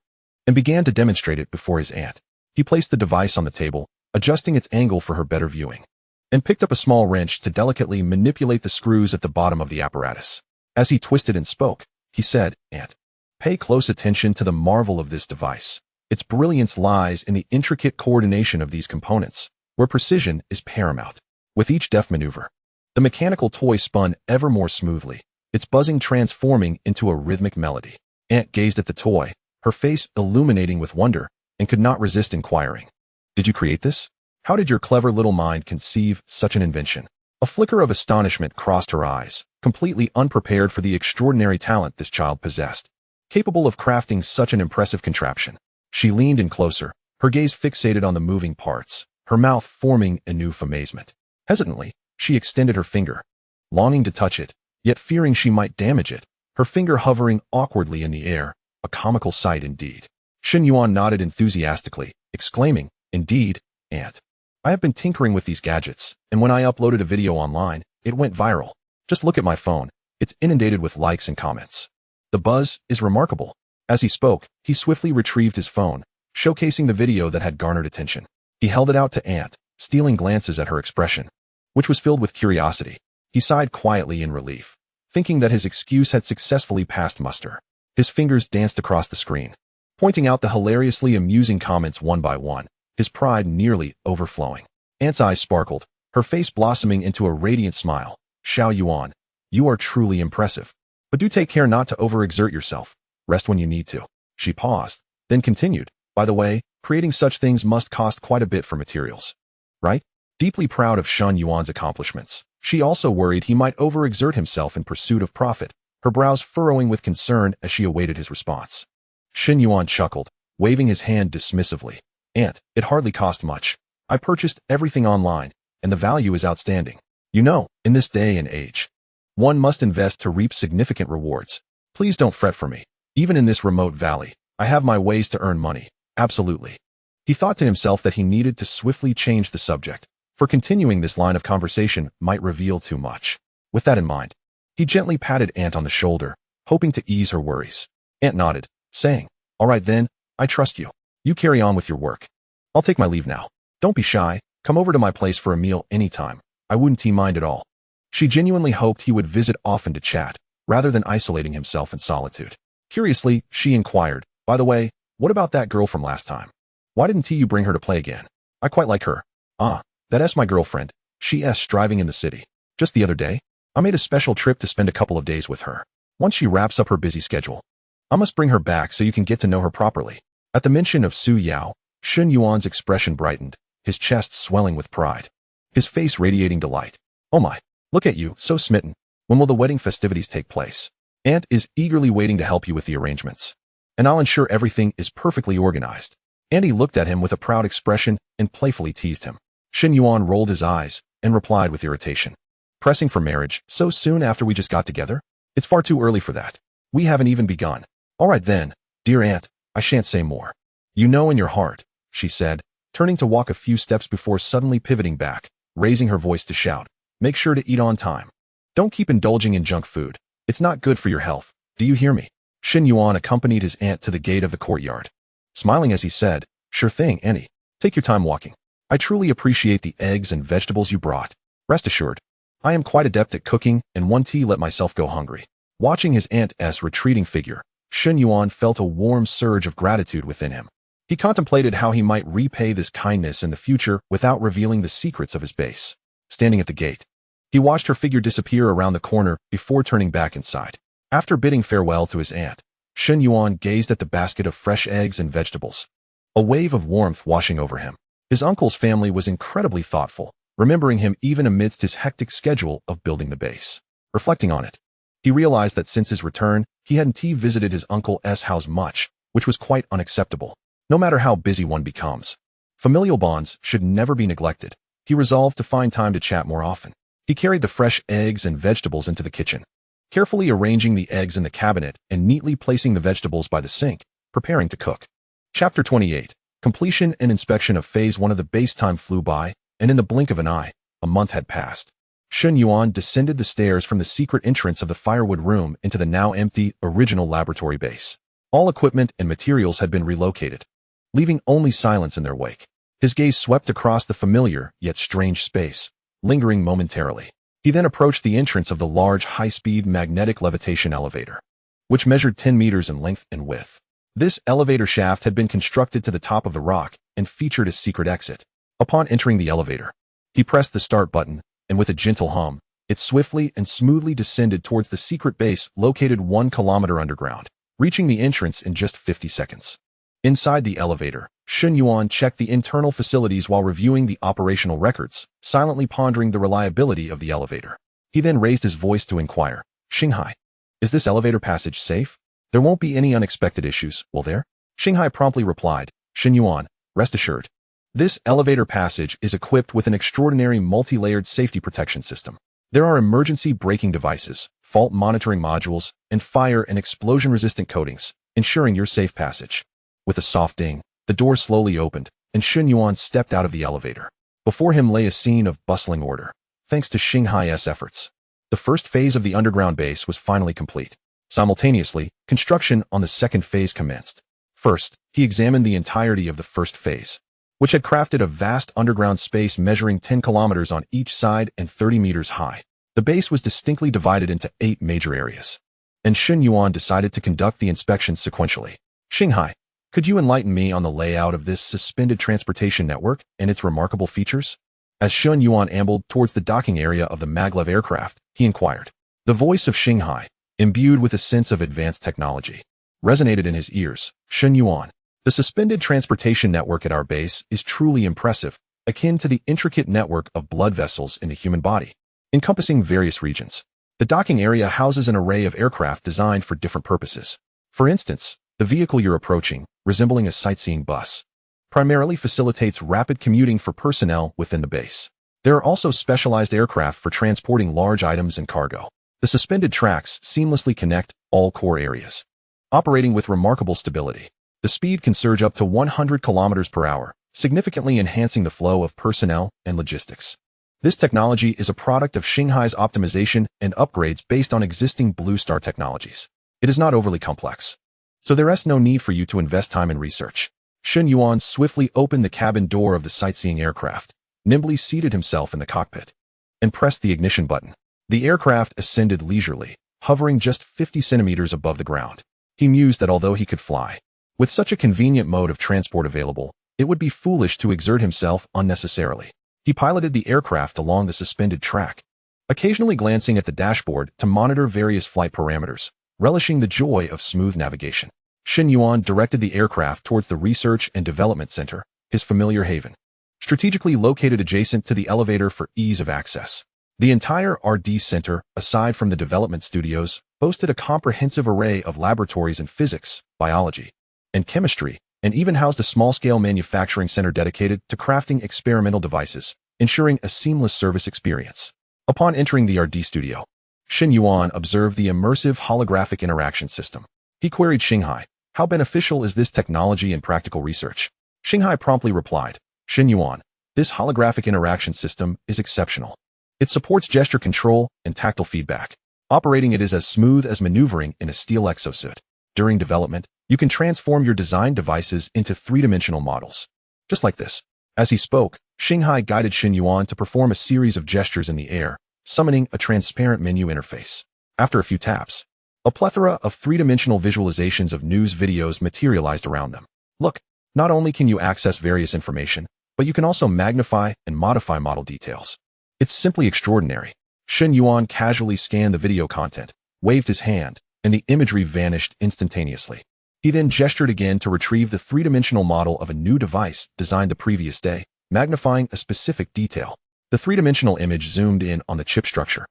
and began to demonstrate it before his aunt. He placed the device on the table, adjusting its angle for her better viewing, and picked up a small wrench to delicately manipulate the screws at the bottom of the apparatus. As he twisted and spoke, he said, "Aunt, pay close attention to the marvel of this device. Its brilliance lies in the intricate coordination of these components, where precision is paramount." With each deft maneuver, the mechanical toy spun ever more smoothly, its buzzing transforming into a rhythmic melody. Aunt gazed at the toy, her face illuminating with wonder, and could not resist inquiring, "Did you create this? How did your clever little mind conceive such an invention?" A flicker of astonishment crossed her eyes, completely unprepared for the extraordinary talent this child possessed, capable of crafting such an impressive contraption. She leaned in closer, her gaze fixated on the moving parts, her mouth forming a new amazement. Hesitantly, she extended her finger, longing to touch it, yet fearing she might damage it, her finger hovering awkwardly in the air, a comical sight indeed. Shen Yuan nodded enthusiastically, exclaiming, "Indeed, Aunt. I have been tinkering with these gadgets, and when I uploaded a video online, it went viral. Just look at my phone, it's inundated with likes and comments. The buzz is remarkable." As he spoke, he swiftly retrieved his phone, showcasing the video that had garnered attention. He held it out to Aunt, stealing glances at her expression, which was filled with curiosity. He sighed quietly in relief, thinking that his excuse had successfully passed muster. His fingers danced across the screen, pointing out the hilariously amusing comments one by one, his pride nearly overflowing. Aunt's eyes sparkled, her face blossoming into a radiant smile. "Shen Yuan, you are truly impressive. But do take care not to overexert yourself. Rest when you need to." She paused, then continued, "By the way, creating such things must cost quite a bit for materials, right?" Deeply proud of Shen Yuan's accomplishments, she also worried he might overexert himself in pursuit of profit, her brows furrowing with concern as she awaited his response. Shen Yuan chuckled, waving his hand dismissively. "Aunt, it hardly cost much. I purchased everything online, and the value is outstanding. You know, in this day and age, one must invest to reap significant rewards. Please don't fret for me. Even in this remote valley, I have my ways to earn money. Absolutely." He thought to himself that he needed to swiftly change the subject, for continuing this line of conversation might reveal too much. With that in mind, he gently patted Aunt on the shoulder, hoping to ease her worries. Aunt nodded, saying, "All right then, I trust you. You carry on with your work. I'll take my leave now. Don't be shy, come over to my place for a meal anytime. I wouldn't mind at all." She genuinely hoped he would visit often to chat, rather than isolating himself in solitude. Curiously, she inquired, "By the way, what about that girl from last time? Why didn't you bring her to play again? I quite like her." "Ah, that's my girlfriend. She's striving in the city. Just the other day, I made a special trip to spend a couple of days with her. Once she wraps up her busy schedule, I must bring her back so you can get to know her properly." At the mention of Su Yao, Shen Yuan's expression brightened, his chest swelling with pride, his face radiating delight. "Oh my, look at you, so smitten. When will the wedding festivities take place? Aunt is eagerly waiting to help you with the arrangements, and I'll ensure everything is perfectly organized." Andy looked at him with a proud expression and playfully teased him. Shen Yuan rolled his eyes and replied with irritation, "Pressing for marriage so soon after we just got together? It's far too early for that. We haven't even begun." "All right then, dear Aunt, I shan't say more. You know in your heart," she said, turning to walk a few steps before suddenly pivoting back, raising her voice to shout, "Make sure to eat on time. Don't keep indulging in junk food. It's not good for your health. Do you hear me?" Shen Yuan accompanied his aunt to the gate of the courtyard, smiling as he said, "Sure thing, Annie. Take your time walking. I truly appreciate the eggs and vegetables you brought. Rest assured, I am quite adept at cooking and won't let myself go hungry." Watching his aunt's retreating figure, Shen Yuan felt a warm surge of gratitude within him. He contemplated how he might repay this kindness in the future without revealing the secrets of his base. Standing at the gate, he watched her figure disappear around the corner before turning back inside. After bidding farewell to his aunt, Shen Yuan gazed at the basket of fresh eggs and vegetables, a wave of warmth washing over him. His uncle's family was incredibly thoughtful, remembering him even amidst his hectic schedule of building the base. Reflecting on it, he realized that since his return, he hadn't visited his uncle's house much, which was quite unacceptable. No matter how busy one becomes, familial bonds should never be neglected. He resolved to find time to chat more often. He carried the fresh eggs and vegetables into the kitchen, carefully arranging the eggs in the cabinet and neatly placing the vegetables by the sink. preparing to cook. Chapter 28. Completion and inspection of Phase 1 of the base. Time flew by, and in the blink of an eye, a month had passed. Shen Yuan descended the stairs from the secret entrance of the firewood room into the now empty, original laboratory base. All equipment and materials had been relocated, leaving only silence in their wake. His gaze swept across the familiar, yet strange space, lingering momentarily. He then approached the entrance of the large, high-speed magnetic levitation elevator, which measured 10 meters in length and width. This elevator shaft had been constructed to the top of the rock and featured a secret exit. Upon entering the elevator, he pressed the start button, and with a gentle hum, it swiftly and smoothly descended towards the secret base located 1 kilometer underground, reaching the entrance in just 50 seconds. Inside the elevator, Shen Yuan checked the internal facilities while reviewing the operational records, silently pondering the reliability of the elevator. He then raised his voice to inquire, "Shanghai, is this elevator passage safe? There won't be any unexpected issues, will there?" Shanghai promptly replied, "Shen Yuan, rest assured. This elevator passage is equipped with an extraordinary multi-layered safety protection system. There are emergency braking devices, fault monitoring modules, and fire and explosion-resistant coatings, ensuring your safe passage." With a soft ding, the door slowly opened, and Shen Yuan stepped out of the elevator. Before him lay a scene of bustling order, thanks to Shanghai's efforts. The first phase of the underground base was finally complete. Simultaneously, construction on the second phase commenced. First, he examined the entirety of the first phase, which had crafted a vast underground space measuring 10 kilometers on each side and 30 meters high. The base was distinctly divided into 8 major areas, and Shen Yuan decided to conduct the inspections sequentially. "Shanghai, could you enlighten me on the layout of this suspended transportation network and its remarkable features?" As Shen Yuan ambled towards the docking area of the maglev aircraft, he inquired. The voice of Shanghai, imbued with a sense of advanced technology, resonated in his ears. "Shen Yuan, the suspended transportation network at our base is truly impressive, akin to the intricate network of blood vessels in the human body, encompassing various regions. The docking area houses an array of aircraft designed for different purposes. For instance, the vehicle you're approaching, resembling a sightseeing bus, primarily facilitates rapid commuting for personnel within the base. There are also specialized aircraft for transporting large items and cargo. The suspended tracks seamlessly connect all core areas, operating with remarkable stability. The speed can surge up to 100 kilometers per hour, significantly enhancing the flow of personnel and logistics. This technology is a product of Shanghai's optimization and upgrades based on existing Blue Star technologies. It is not overly complex, so there is no need for you to invest time in research." Shen Yuan swiftly opened the cabin door of the sightseeing aircraft, nimbly seated himself in the cockpit, and pressed the ignition button. The aircraft ascended leisurely, hovering just 50 centimeters above the ground. He mused that although he could fly, with such a convenient mode of transport available, it would be foolish to exert himself unnecessarily. He piloted the aircraft along the suspended track, occasionally glancing at the dashboard to monitor various flight parameters, relishing the joy of smooth navigation. Shen Yuan directed the aircraft towards the Research and Development Center, his familiar haven, strategically located adjacent to the elevator for ease of access. The entire RD Center, aside from the development studios, boasted a comprehensive array of laboratories in physics, biology, and chemistry, and even housed a small-scale manufacturing center dedicated to crafting experimental devices, ensuring a seamless service experience. Upon entering the RD studio, Shen Yuan observed the immersive holographic interaction system. He queried Shanghai, "How beneficial is this technology in practical research?" Shanghai promptly replied, "Shen Yuan, this holographic interaction system is exceptional. It supports gesture control and tactile feedback. Operating it is as smooth as maneuvering in a steel exosuit. During development, you can transform your design devices into three-dimensional models. Just like this." As he spoke, Shanghai guided Shen Yuan to perform a series of gestures in the air, summoning a transparent menu interface. After a few taps, a plethora of three-dimensional visualizations of news videos materialized around them. "Look, not only can you access various information, but you can also magnify and modify model details. It's simply extraordinary." Shen Yuan casually scanned the video content, waved his hand, and the imagery vanished instantaneously. He then gestured again to retrieve the three-dimensional model of a new device designed the previous day, magnifying a specific detail. The three-dimensional image zoomed in on the chip structure,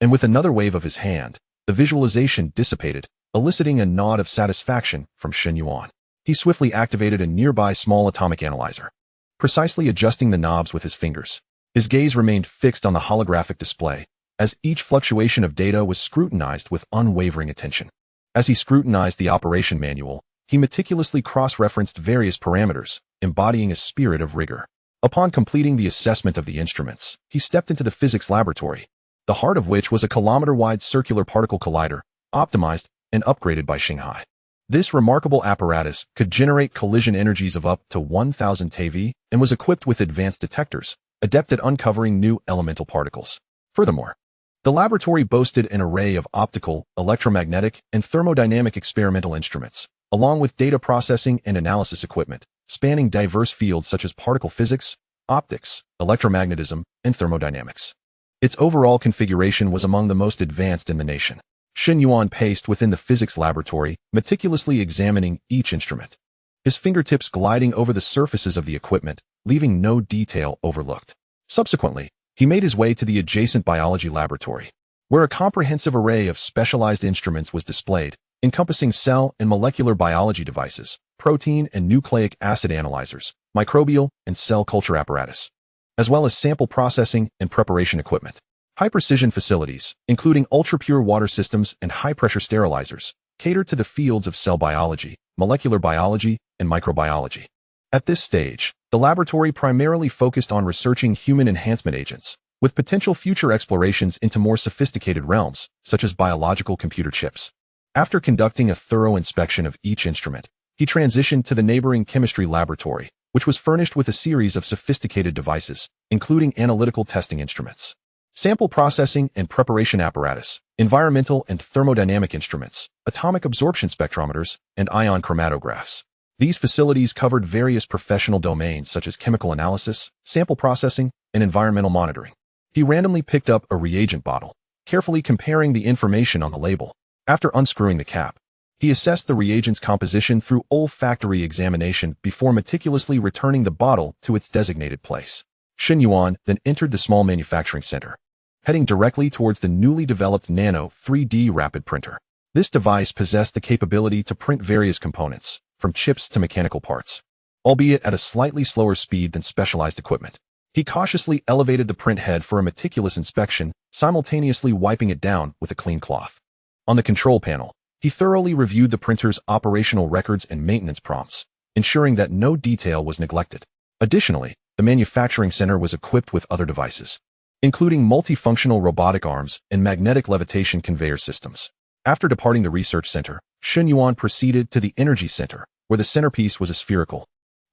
and with another wave of his hand, the visualization dissipated, eliciting a nod of satisfaction from Shen Yuan. He swiftly activated a nearby small atomic analyzer, precisely adjusting the knobs with his fingers. His gaze remained fixed on the holographic display, as each fluctuation of data was scrutinized with unwavering attention. As he scrutinized the operation manual, He meticulously cross-referenced various parameters, embodying a spirit of rigor. Upon completing the assessment of the instruments, he stepped into the physics laboratory, the heart of which was a kilometer-wide circular particle collider, optimized and upgraded by Shanghai. This remarkable apparatus could generate collision energies of up to 1,000 TeV and was equipped with advanced detectors, adept at uncovering new elemental particles. Furthermore, the laboratory boasted an array of optical, electromagnetic, and thermodynamic experimental instruments, along with data processing and analysis equipment, spanning diverse fields such as particle physics, optics, electromagnetism, and thermodynamics. Its overall configuration was among the most advanced in the nation. Shen Yuan paced within the physics laboratory, meticulously examining each instrument, his fingertips gliding over the surfaces of the equipment, leaving no detail overlooked. Subsequently, he made his way to the adjacent biology laboratory, where a comprehensive array of specialized instruments was displayed, encompassing cell and molecular biology devices, protein and nucleic acid analyzers, microbial and cell culture apparatus, as well as sample processing and preparation equipment. High-precision facilities, including ultra-pure water systems and high-pressure sterilizers, cater to the fields of cell biology, molecular biology, and microbiology. At this stage, the laboratory primarily focused on researching human enhancement agents, with potential future explorations into more sophisticated realms, such as biological computer chips. After conducting a thorough inspection of each instrument, he transitioned to the neighboring chemistry laboratory, which was furnished with a series of sophisticated devices, including analytical testing instruments, sample processing and preparation apparatus, environmental and thermodynamic instruments, atomic absorption spectrometers, and ion chromatographs. These facilities covered various professional domains such as chemical analysis, sample processing, and environmental monitoring. He randomly picked up a reagent bottle, carefully comparing the information on the label. After unscrewing the cap, he assessed the reagent's composition through olfactory examination before meticulously returning the bottle to its designated place. Shen Yuan then entered the small manufacturing center, heading directly towards the newly developed Nano 3D rapid printer. This device possessed the capability to print various components, from chips to mechanical parts, albeit at a slightly slower speed than specialized equipment. He cautiously elevated the print head for a meticulous inspection, simultaneously wiping it down with a clean cloth. On the control panel, he thoroughly reviewed the printer's operational records and maintenance prompts, ensuring that no detail was neglected. Additionally, the manufacturing center was equipped with other devices, including multifunctional robotic arms and magnetic levitation conveyor systems. After departing the research center, Shen Yuan proceeded to the energy center, where the centerpiece was a spherical,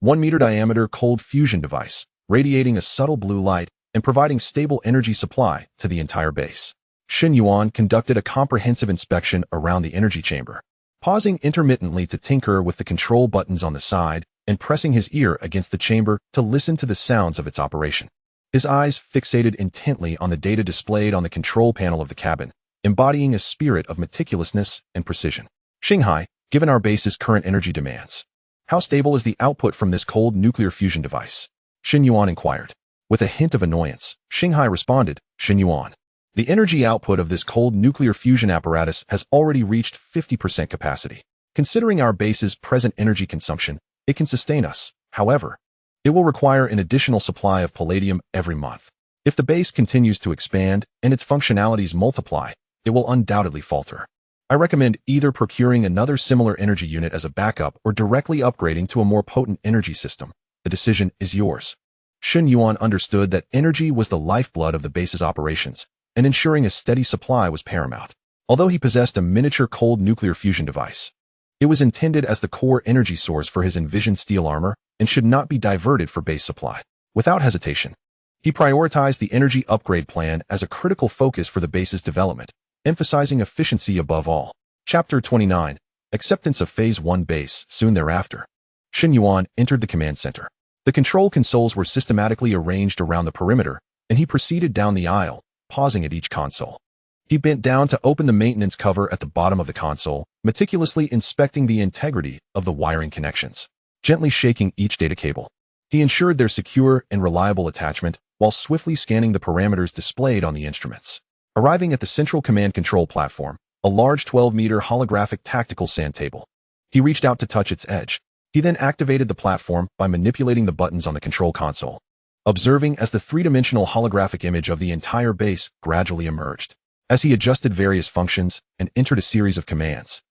1-meter diameter cold fusion device, radiating a subtle blue light and providing stable energy supply to the entire base. Shen Yuan conducted a comprehensive inspection around the energy chamber, pausing intermittently to tinker with the control buttons on the side and pressing his ear against the chamber to listen to the sounds of its operation. His eyes fixated intently on the data displayed on the control panel of the cabin, embodying a spirit of meticulousness and precision. Shanghai, given our base's current energy demands, how stable is the output from this cold nuclear fusion device? Shen Yuan inquired. With a hint of annoyance, Shanghai responded, Shen Yuan, the energy output of this cold nuclear fusion apparatus has already reached 50% capacity. Considering our base's present energy consumption, it can sustain us. However, it will require an additional supply of palladium every month. If the base continues to expand and its functionalities multiply, it will undoubtedly falter. I recommend either procuring another similar energy unit as a backup or directly upgrading to a more potent energy system. The decision is yours. Shen Yuan understood that energy was the lifeblood of the base's operations, and ensuring a steady supply was paramount. Although he possessed a miniature cold nuclear fusion device, it was intended as the core energy source for his envisioned steel armor and should not be diverted for base supply. Without hesitation, he prioritized the energy upgrade plan as a critical focus for the base's development, emphasizing efficiency above all. Chapter 29. Acceptance of Phase 1 Base. Soon thereafter, Shen Yuan entered the command center. The control consoles were systematically arranged around the perimeter, and he proceeded down the aisle, pausing at each console. He bent down to open the maintenance cover at the bottom of the console, meticulously inspecting the integrity of the wiring connections. Gently shaking each data cable, he ensured their secure and reliable attachment while swiftly scanning the parameters displayed on the instruments. Arriving at the central command control platform, a large 12-meter holographic tactical sand table, he reached out to touch its edge. He then activated the platform by manipulating the buttons on the control console, observing as the three-dimensional holographic image of the entire base gradually emerged. As he adjusted various functions and entered a series of commands,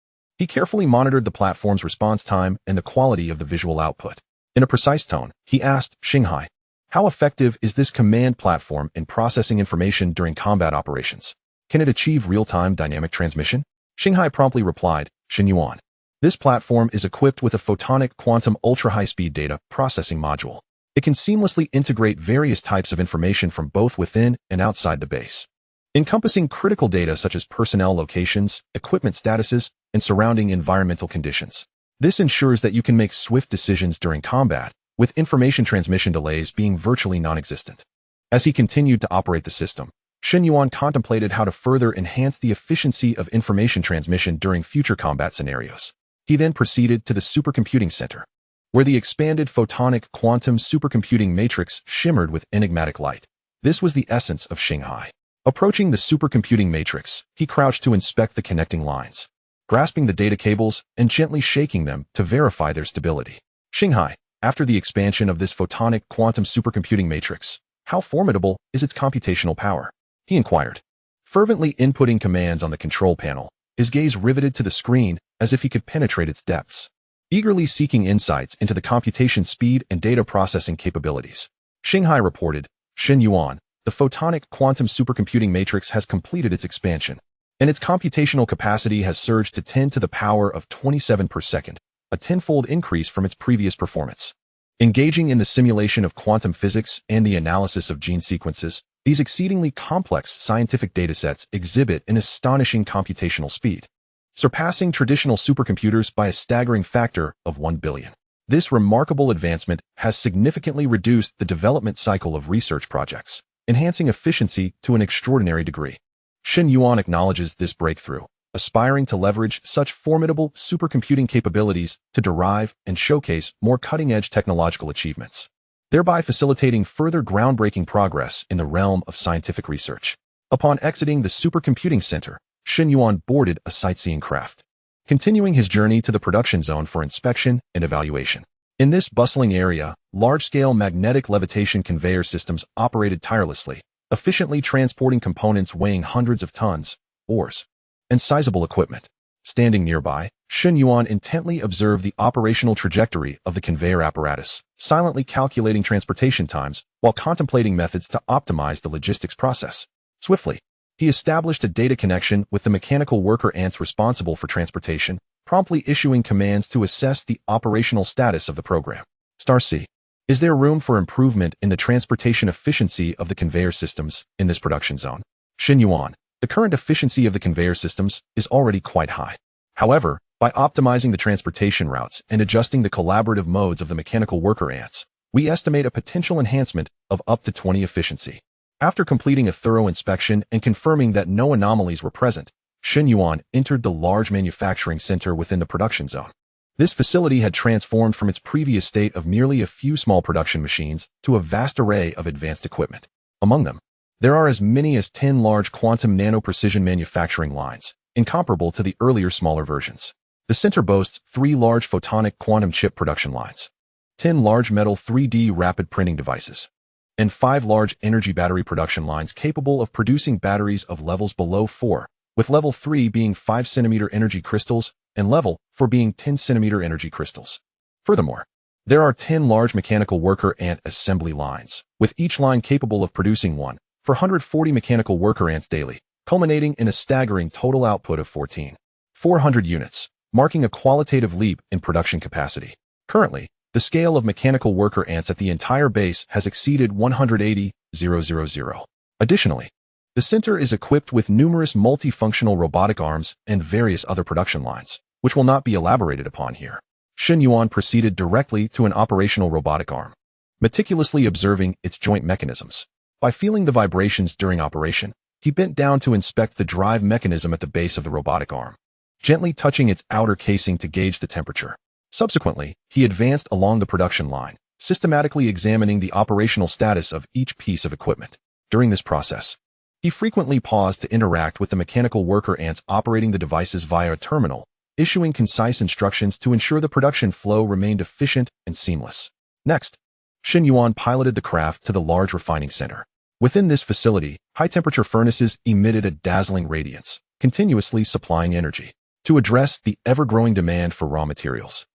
He carefully monitored the platform's response time and the quality of the visual output. In a precise tone, he asked Shanghai, "How effective is this command platform in processing information during combat operations? Can it achieve real-time dynamic transmission?" Shanghai promptly replied, "Shen Yuan. This platform is equipped with a photonic quantum ultra-high-speed data processing module. It can seamlessly integrate various types of information from both within and outside the base, encompassing critical data such as personnel locations, equipment statuses, and surrounding environmental conditions. This ensures that you can make swift decisions during combat, with information transmission delays being virtually non-existent." As he continued to operate the system, Shen Yuan contemplated how to further enhance the efficiency of information transmission during future combat scenarios. He then proceeded to the supercomputing center, where the expanded photonic quantum supercomputing matrix shimmered with enigmatic light. This was the essence of Shanghai. Approaching the supercomputing matrix, he crouched to inspect the connecting lines, grasping the data cables and gently shaking them to verify their stability. Shanghai, after the expansion of this photonic quantum supercomputing matrix, how formidable is its computational power? He inquired, fervently inputting commands on the control panel, his gaze riveted to the screen as if he could penetrate its depths, eagerly seeking insights into the computation speed and data processing capabilities. Shanghai reported, "Shen Yuan, the photonic quantum supercomputing matrix has completed its expansion, and its computational capacity has surged to 10 to the power of 27 per second, a tenfold increase from its previous performance. Engaging in the simulation of quantum physics and the analysis of gene sequences, these exceedingly complex scientific datasets exhibit an astonishing computational speed, surpassing traditional supercomputers by a staggering factor of 1 billion. This remarkable advancement has significantly reduced the development cycle of research projects, enhancing efficiency to an extraordinary degree." Shen Yuan acknowledges this breakthrough, aspiring to leverage such formidable supercomputing capabilities to derive and showcase more cutting-edge technological achievements, thereby facilitating further groundbreaking progress in the realm of scientific research. Upon exiting the supercomputing center, Shen Yuan boarded a sightseeing craft, continuing his journey to the production zone for inspection and evaluation. In this bustling area, large-scale magnetic levitation conveyor systems operated tirelessly, efficiently transporting components weighing hundreds of tons, ores, and sizable equipment. Standing nearby, Shen Yuan intently observed the operational trajectory of the conveyor apparatus, silently calculating transportation times while contemplating methods to optimize the logistics process. Swiftly, he established a data connection with the mechanical worker ants responsible for transportation, promptly issuing commands to assess the operational status of the program. Star C. Is there room for improvement in the transportation efficiency of the conveyor systems in this production zone? Shen Yuan. The current efficiency of the conveyor systems is already quite high. However, by optimizing the transportation routes and adjusting the collaborative modes of the mechanical worker ants, we estimate a potential enhancement of up to 20 efficiency. After completing a thorough inspection and confirming that no anomalies were present, Shen Yuan entered the large manufacturing center within the production zone. This facility had transformed from its previous state of merely a few small production machines to a vast array of advanced equipment. Among them, there are as many as 10 large quantum nano-precision manufacturing lines, incomparable to the earlier smaller versions. The center boasts 3 large photonic quantum chip production lines, 10 large metal 3D rapid printing devices, and 5 large energy battery production lines capable of producing batteries of levels below 4, with level 3 being 5 cm energy crystals and level 4 being 10 cm energy crystals. Furthermore, there are 10 large mechanical worker ant assembly lines, with each line capable of producing 440 mechanical worker ants daily, culminating in a staggering total output of 14,400 units, marking a qualitative leap in production capacity. Currently, the scale of mechanical worker ants at the entire base has exceeded 180,000. Additionally, the center is equipped with numerous multifunctional robotic arms and various other production lines, which will not be elaborated upon here. Shen Yuan proceeded directly to an operational robotic arm, meticulously observing its joint mechanisms. By feeling the vibrations during operation, he bent down to inspect the drive mechanism at the base of the robotic arm, gently touching its outer casing to gauge the temperature. Subsequently, he advanced along the production line, systematically examining the operational status of each piece of equipment. During this process, he frequently paused to interact with the mechanical worker ants operating the devices via a terminal, issuing concise instructions to ensure the production flow remained efficient and seamless. Next, Shen Yuan piloted the craft to the large refining center. Within this facility, high-temperature furnaces emitted a dazzling radiance, continuously supplying energy. to address the ever-growing demand for raw materials.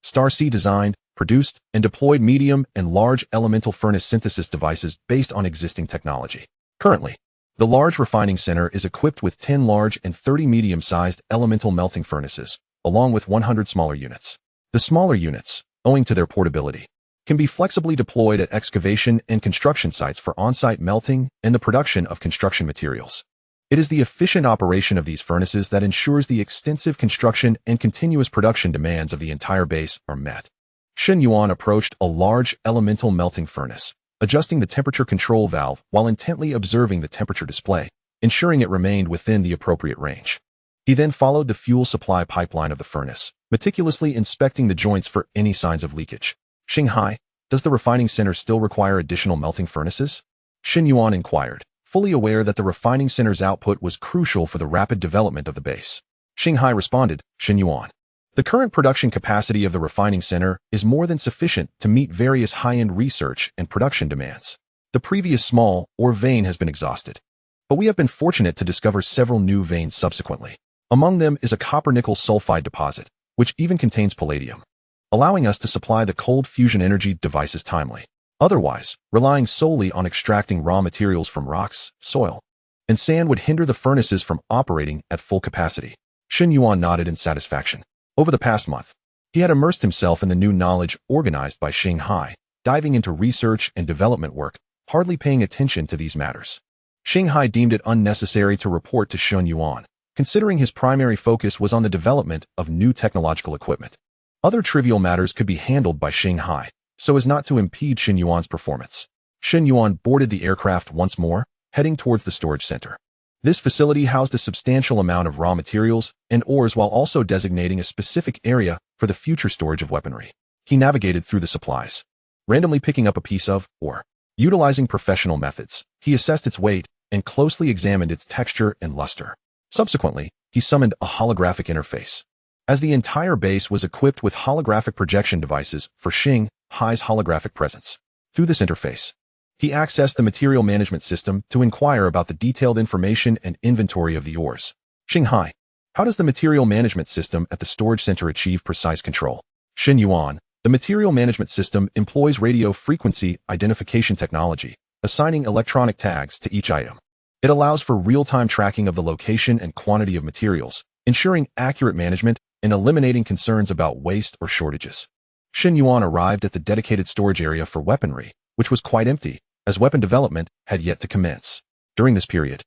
Starseed designed, produced, and deployed medium and large elemental furnace synthesis devices based on existing technology. Currently, the large refining center is equipped with 10 large and 30 medium-sized elemental melting furnaces, along with 100 smaller units. The smaller units, owing to their portability, can be flexibly deployed at excavation and construction sites for on-site melting and the production of construction materials. It is the efficient operation of these furnaces that ensures the extensive construction and continuous production demands of the entire base are met. Shen Yuan approached a large elemental melting furnace, adjusting the temperature control valve while intently observing the temperature display, ensuring it remained within the appropriate range. He then followed the fuel supply pipeline of the furnace, meticulously inspecting the joints for any signs of leakage. "Shanghai, does the refining center still require additional melting furnaces?" Shen Yuan inquired, fully aware that the refining center's output was crucial for the rapid development of the base. Shanghai responded, "Shen Yuan, the current production capacity of the refining center is more than sufficient to meet various high-end research and production demands. The previous small ore vein has been exhausted, but we have been fortunate to discover several new veins subsequently. Among them is a copper-nickel sulfide deposit, which even contains palladium, allowing us to supply the cold fusion energy devices timely. Otherwise, relying solely on extracting raw materials from rocks, soil, and sand would hinder the furnaces from operating at full capacity." Shen Yuan nodded in satisfaction. Over the past month, he had immersed himself in the new knowledge organized by Shanghai, diving into research and development work, hardly paying attention to these matters. Shanghai deemed it unnecessary to report to Shen Yuan, considering his primary focus was on the development of new technological equipment. Other trivial matters could be handled by Shanghai, so as not to impede Shen Yuan's performance. Shen Yuan boarded the aircraft once more, heading towards the storage center. This facility housed a substantial amount of raw materials and ores while also designating a specific area for the future storage of weaponry. He navigated through the supplies, randomly picking up a piece of ore. Utilizing professional methods, he assessed its weight and closely examined its texture and luster. Subsequently, he summoned a holographic interface. As the entire base was equipped with holographic projection devices for Shanghai's holographic presence. Through this interface, he accessed the material management system to inquire about the detailed information and inventory of the ores. "Shanghai, how does the material management system at the storage center achieve precise control?" Shen Yuan, the material management system employs radio frequency identification technology, assigning electronic tags to each item. It allows for real-time tracking of the location and quantity of materials, ensuring accurate management and eliminating concerns about waste or shortages. Shen Yuan arrived at the dedicated storage area for weaponry, which was quite empty, as weapon development had yet to commence. During this period,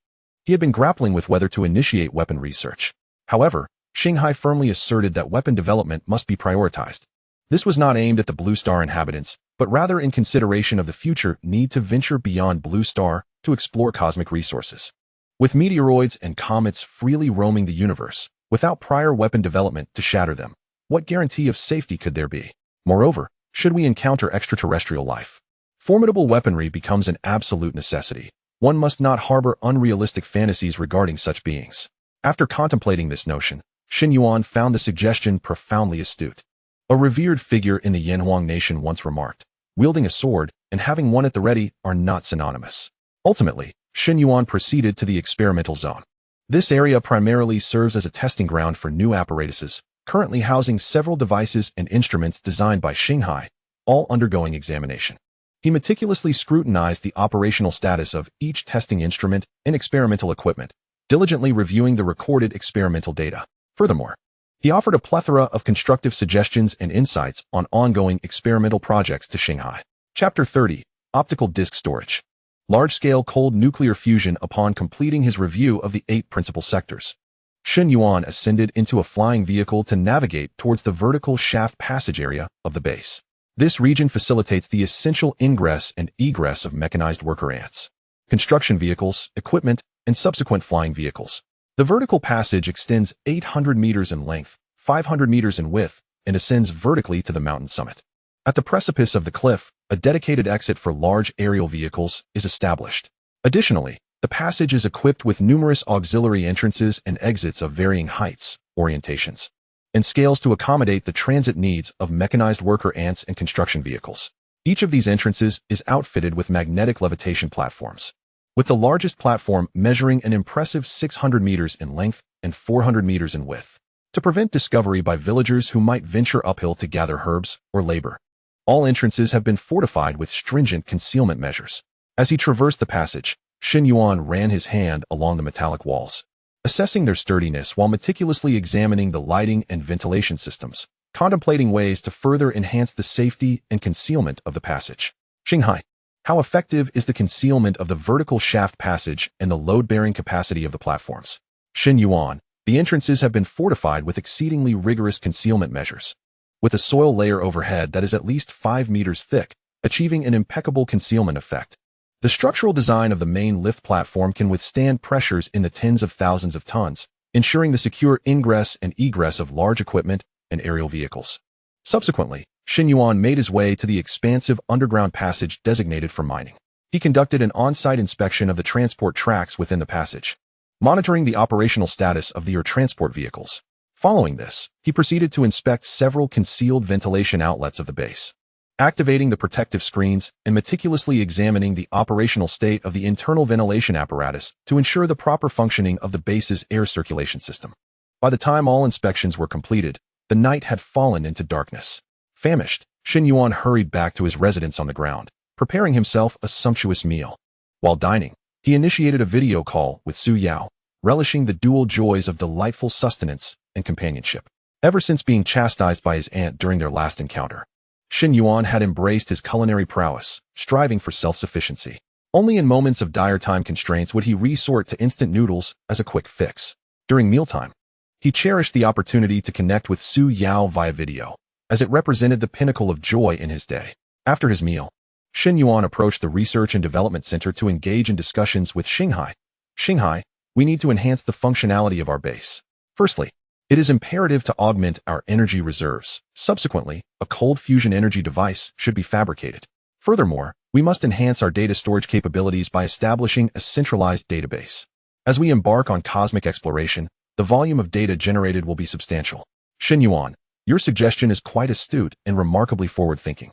he had been grappling with whether to initiate weapon research. However, Shanghai firmly asserted that weapon development must be prioritized. This was not aimed at the Blue Star inhabitants, but rather in consideration of the future need to venture beyond Blue Star to explore cosmic resources. With meteoroids and comets freely roaming the universe, without prior weapon development to shatter them, what guarantee of safety could there be? Moreover, should we encounter extraterrestrial life, formidable weaponry becomes an absolute necessity. One must not harbor unrealistic fantasies regarding such beings. After contemplating this notion, Shen Yuan found the suggestion profoundly astute. A revered figure in the Yanhuang nation once remarked, "Wielding a sword and having one at the ready are not synonymous." Ultimately, Shen Yuan proceeded to the experimental zone. This area primarily serves as a testing ground for new apparatuses, currently housing several devices and instruments designed by Shanghai, all undergoing examination. He meticulously scrutinized the operational status of each testing instrument and experimental equipment, diligently reviewing the recorded experimental data. Furthermore, he offered a plethora of constructive suggestions and insights on ongoing experimental projects to Shanghai. Chapter 30, Optical Disk Storage. Large-scale cold nuclear fusion. Upon completing his review of the 8 principal sectors, Shen Yuan ascended into a flying vehicle to navigate towards the vertical shaft passage area of the base. This region facilitates the essential ingress and egress of mechanized worker ants, construction vehicles, equipment, and subsequent flying vehicles. The vertical passage extends 800 meters in length, 500 meters in width, and ascends vertically to the mountain summit. At the precipice of the cliff, a dedicated exit for large aerial vehicles is established. Additionally, the passage is equipped with numerous auxiliary entrances and exits of varying heights, orientations, and scales to accommodate the transit needs of mechanized worker ants and construction vehicles. Each of these entrances is outfitted with magnetic levitation platforms, with the largest platform measuring an impressive 600 meters in length and 400 meters in width. to prevent discovery by villagers who might venture uphill to gather herbs or labor. All entrances have been fortified with stringent concealment measures. As he traversed the passage, Shen Yuan ran his hand along the metallic walls, assessing their sturdiness while meticulously examining the lighting and ventilation systems, contemplating ways to further enhance the safety and concealment of the passage. Xinghai, how effective is the concealment of the vertical shaft passage and the load-bearing capacity of the platforms? Shen Yuan, the entrances have been fortified with exceedingly rigorous concealment measures, with a soil layer overhead that is at least 5 meters thick, achieving an impeccable concealment effect. The structural design of the main lift platform can withstand pressures in the tens of thousands of tons, ensuring the secure ingress and egress of large equipment and aerial vehicles. Subsequently, Shen Yuan made his way to the expansive underground passage designated for mining. He conducted an on-site inspection of the transport tracks within the passage, monitoring the operational status of the transport vehicles. Following this, he proceeded to inspect several concealed ventilation outlets of the base, activating the protective screens and meticulously examining the operational state of the internal ventilation apparatus to ensure the proper functioning of the base's air circulation system. By the time all inspections were completed, the night had fallen into darkness. Famished, Shen Yuan hurried back to his residence on the ground, preparing himself a sumptuous meal. While dining, he initiated a video call with Su Yao, relishing the dual joys of delightful sustenance and companionship. Ever since being chastised by his aunt during their last encounter, Shen Yuan had embraced his culinary prowess, striving for self-sufficiency. Only in moments of dire time constraints would he resort to instant noodles as a quick fix. During mealtime, he cherished the opportunity to connect with Su Yao via video, as it represented the pinnacle of joy in his day. After his meal, Shen Yuan approached the Research and Development Center to engage in discussions with Xinghai. Xinghai, we need to enhance the functionality of our base. Firstly, it is imperative to augment our energy reserves. Subsequently, a cold fusion energy device should be fabricated. Furthermore, we must enhance our data storage capabilities by establishing a centralized database. As we embark on cosmic exploration, the volume of data generated will be substantial. Shen Yuan, your suggestion is quite astute and remarkably forward-thinking.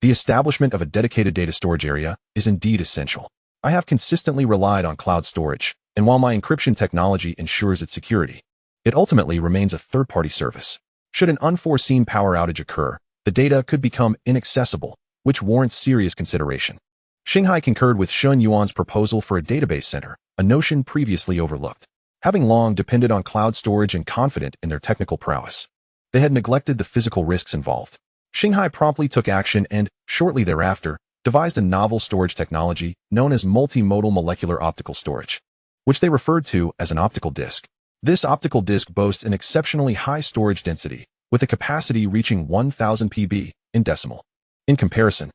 The establishment of a dedicated data storage area is indeed essential. I have consistently relied on cloud storage, and while my encryption technology ensures its security, it ultimately remains a third-party service. Should an unforeseen power outage occur, the data could become inaccessible, which warrants serious consideration. Xinghai concurred with Shen Yuan's proposal for a database center, a notion previously overlooked. Having long depended on cloud storage and confident in their technical prowess, they had neglected the physical risks involved. Xinghai promptly took action and, shortly thereafter, devised a novel storage technology known as multimodal molecular optical storage, which they referred to as an optical disk. This optical disk boasts an exceptionally high storage density, with a capacity reaching 1000 PB in decimal. In comparison,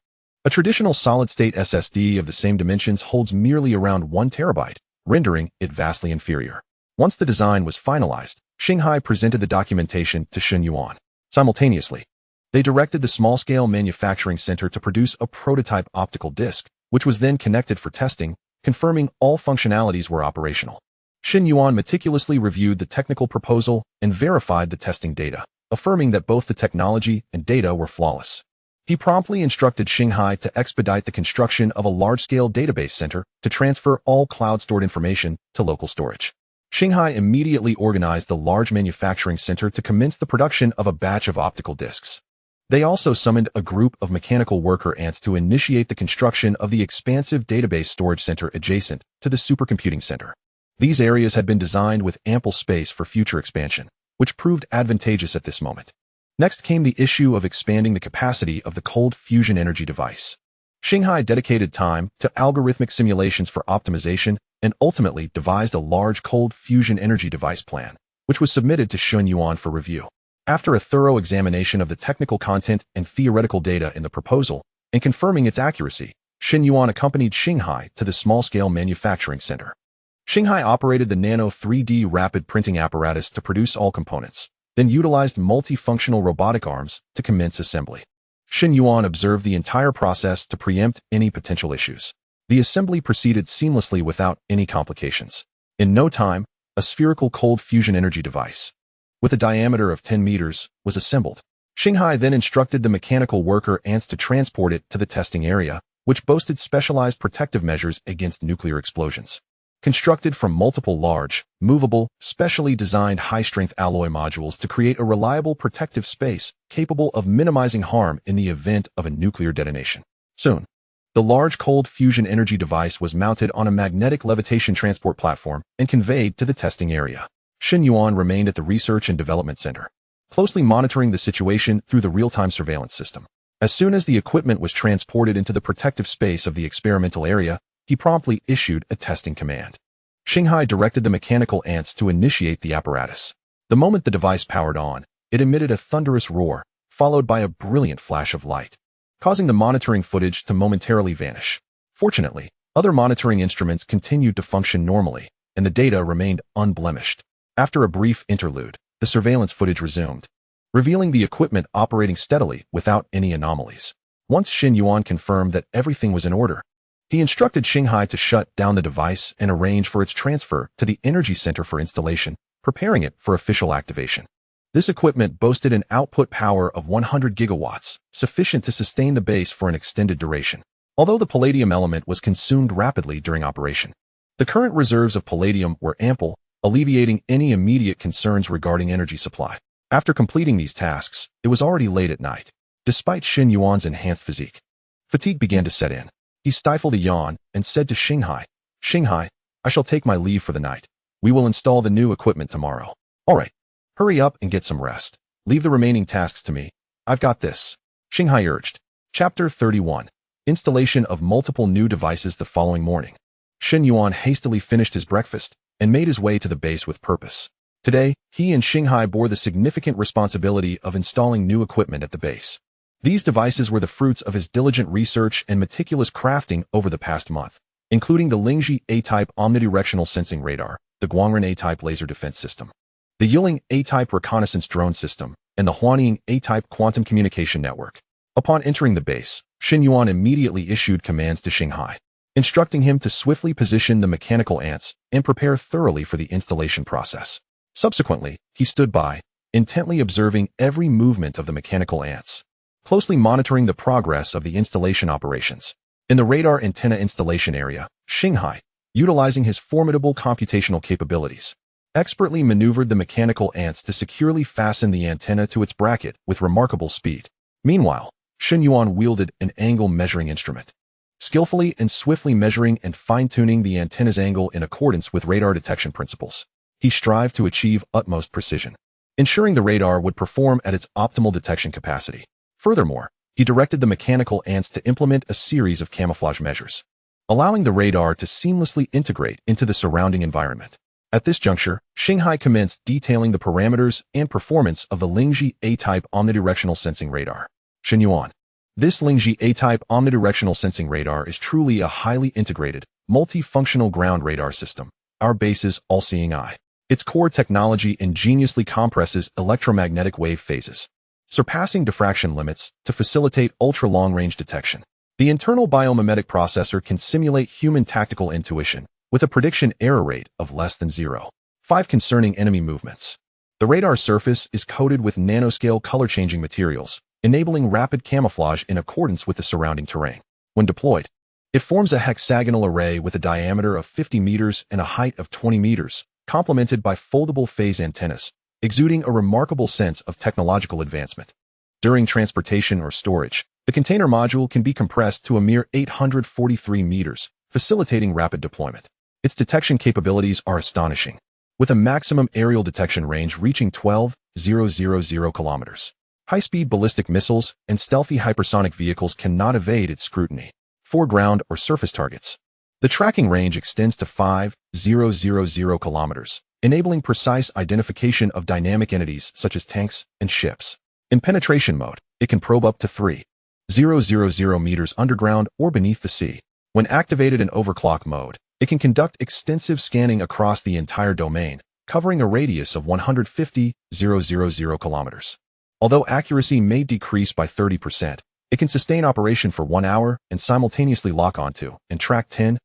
a traditional solid-state SSD of the same dimensions holds merely around 1 terabyte, rendering it vastly inferior. Once the design was finalized, Xinghai presented the documentation to Shen Yuan. Simultaneously, they directed the small-scale manufacturing center to produce a prototype optical disk, which was then connected for testing, confirming all functionalities were operational. Shen Yuan meticulously reviewed the technical proposal and verified the testing data, affirming that both the technology and data were flawless. He promptly instructed Xinghai to expedite the construction of a large-scale database center to transfer all cloud-stored information to local storage. Xinghai immediately organized the large manufacturing center to commence the production of a batch of optical disks. They also summoned a group of mechanical worker ants to initiate the construction of the expansive database storage center adjacent to the supercomputing center. These areas had been designed with ample space for future expansion, which proved advantageous at this moment. Next came the issue of expanding the capacity of the cold fusion energy device. Xinghai dedicated time to algorithmic simulations for optimization and ultimately devised a large cold fusion energy device plan, which was submitted to Shen Yuan for review. After a thorough examination of the technical content and theoretical data in the proposal, and confirming its accuracy, Shen Yuan accompanied Xinghai to the small-scale manufacturing center. Xinghai operated the Nano 3D rapid printing apparatus to produce all components, then utilized multifunctional robotic arms to commence assembly. Shen Yuan observed the entire process to preempt any potential issues. The assembly proceeded seamlessly without any complications. In no time, a spherical cold fusion energy device, with a diameter of 10 meters, was assembled. Xinghai then instructed the mechanical worker ants to transport it to the testing area, which boasted specialized protective measures against nuclear explosions. constructed from multiple large, movable, specially designed high-strength alloy modules to create a reliable protective space capable of minimizing harm in the event of a nuclear detonation. Soon, the large cold fusion energy device was mounted on a magnetic levitation transport platform and conveyed to the testing area. Shen Yuan remained at the Research and Development Center, closely monitoring the situation through the real-time surveillance system. As soon as the equipment was transported into the protective space of the experimental area, he promptly issued a testing command. Shanghai directed the mechanical ants to initiate the apparatus. The moment the device powered on, it emitted a thunderous roar, followed by a brilliant flash of light, causing the monitoring footage to momentarily vanish. Fortunately, other monitoring instruments continued to function normally, and the data remained unblemished. After a brief interlude, the surveillance footage resumed, revealing the equipment operating steadily without any anomalies. Once Shen Yuan confirmed that everything was in order, he instructed Shanghai to shut down the device and arrange for its transfer to the Energy Center for installation, preparing it for official activation. This equipment boasted an output power of 100 gigawatts, sufficient to sustain the base for an extended duration. Although the palladium element was consumed rapidly during operation, the current reserves of palladium were ample, alleviating any immediate concerns regarding energy supply. After completing these tasks, it was already late at night. Despite Shen Yuan's enhanced physique, fatigue began to set in. He stifled a yawn and said to Shanghai, "Shanghai, I shall take my leave for the night. We will install the new equipment tomorrow." "All right. Hurry up and get some rest. Leave the remaining tasks to me. I've got this," Shanghai urged. Chapter 31. Installation of multiple new devices the following morning. Shen Yuan hastily finished his breakfast and made his way to the base with purpose. Today, he and Shanghai bore the significant responsibility of installing new equipment at the base. These devices were the fruits of his diligent research and meticulous crafting over the past month, including the Lingji A-type omnidirectional sensing radar, the Guangren A-type laser defense system, the Yiling A-type reconnaissance drone system, and the Huanying A-type quantum communication network. Upon entering the base, Shen Yuan immediately issued commands to Shanghai, instructing him to swiftly position the mechanical ants and prepare thoroughly for the installation process. Subsequently, he stood by, intently observing every movement of the mechanical ants, closely monitoring the progress of the installation operations. In the radar antenna installation area, Shanghai, utilizing his formidable computational capabilities, expertly maneuvered the mechanical ants to securely fasten the antenna to its bracket with remarkable speed. Meanwhile, Shen Yuan wielded an angle measuring instrument, skillfully and swiftly measuring and fine-tuning the antenna's angle in accordance with radar detection principles. He strived to achieve utmost precision, ensuring the radar would perform at its optimal detection capacity. Furthermore, he directed the mechanical ants to implement a series of camouflage measures, allowing the radar to seamlessly integrate into the surrounding environment. At this juncture, Shanghai commenced detailing the parameters and performance of the Lingji A-type omnidirectional sensing radar. Shen Yuan. This Lingji A-type omnidirectional sensing radar is truly a highly integrated, multifunctional ground radar system, our base's all-seeing eye. Its core technology ingeniously compresses electromagnetic wave phases, surpassing diffraction limits to facilitate ultra-long-range detection. The internal biomimetic processor can simulate human tactical intuition with a prediction error rate of less than 0.5 concerning enemy movements. The radar surface is coated with nanoscale color-changing materials, enabling rapid camouflage in accordance with the surrounding terrain. When deployed, it forms a hexagonal array with a diameter of 50 meters and a height of 20 meters, complemented by foldable phase antennas, exuding a remarkable sense of technological advancement. During transportation or storage, the container module can be compressed to a mere 843 meters, facilitating rapid deployment. Its detection capabilities are astonishing, with a maximum aerial detection range reaching 12,000 kilometers. High-speed ballistic missiles and stealthy hypersonic vehicles cannot evade its scrutiny. For ground or surface targets, the tracking range extends to 5,000 kilometers, enabling precise identification of dynamic entities such as tanks and ships. In penetration mode, it can probe up to 3,000 meters underground or beneath the sea. When activated in overclock mode, it can conduct extensive scanning across the entire domain, covering a radius of 150,000 kilometers. Although accuracy may decrease by 30%, it can sustain operation for 1 hour and simultaneously lock onto and track 10,000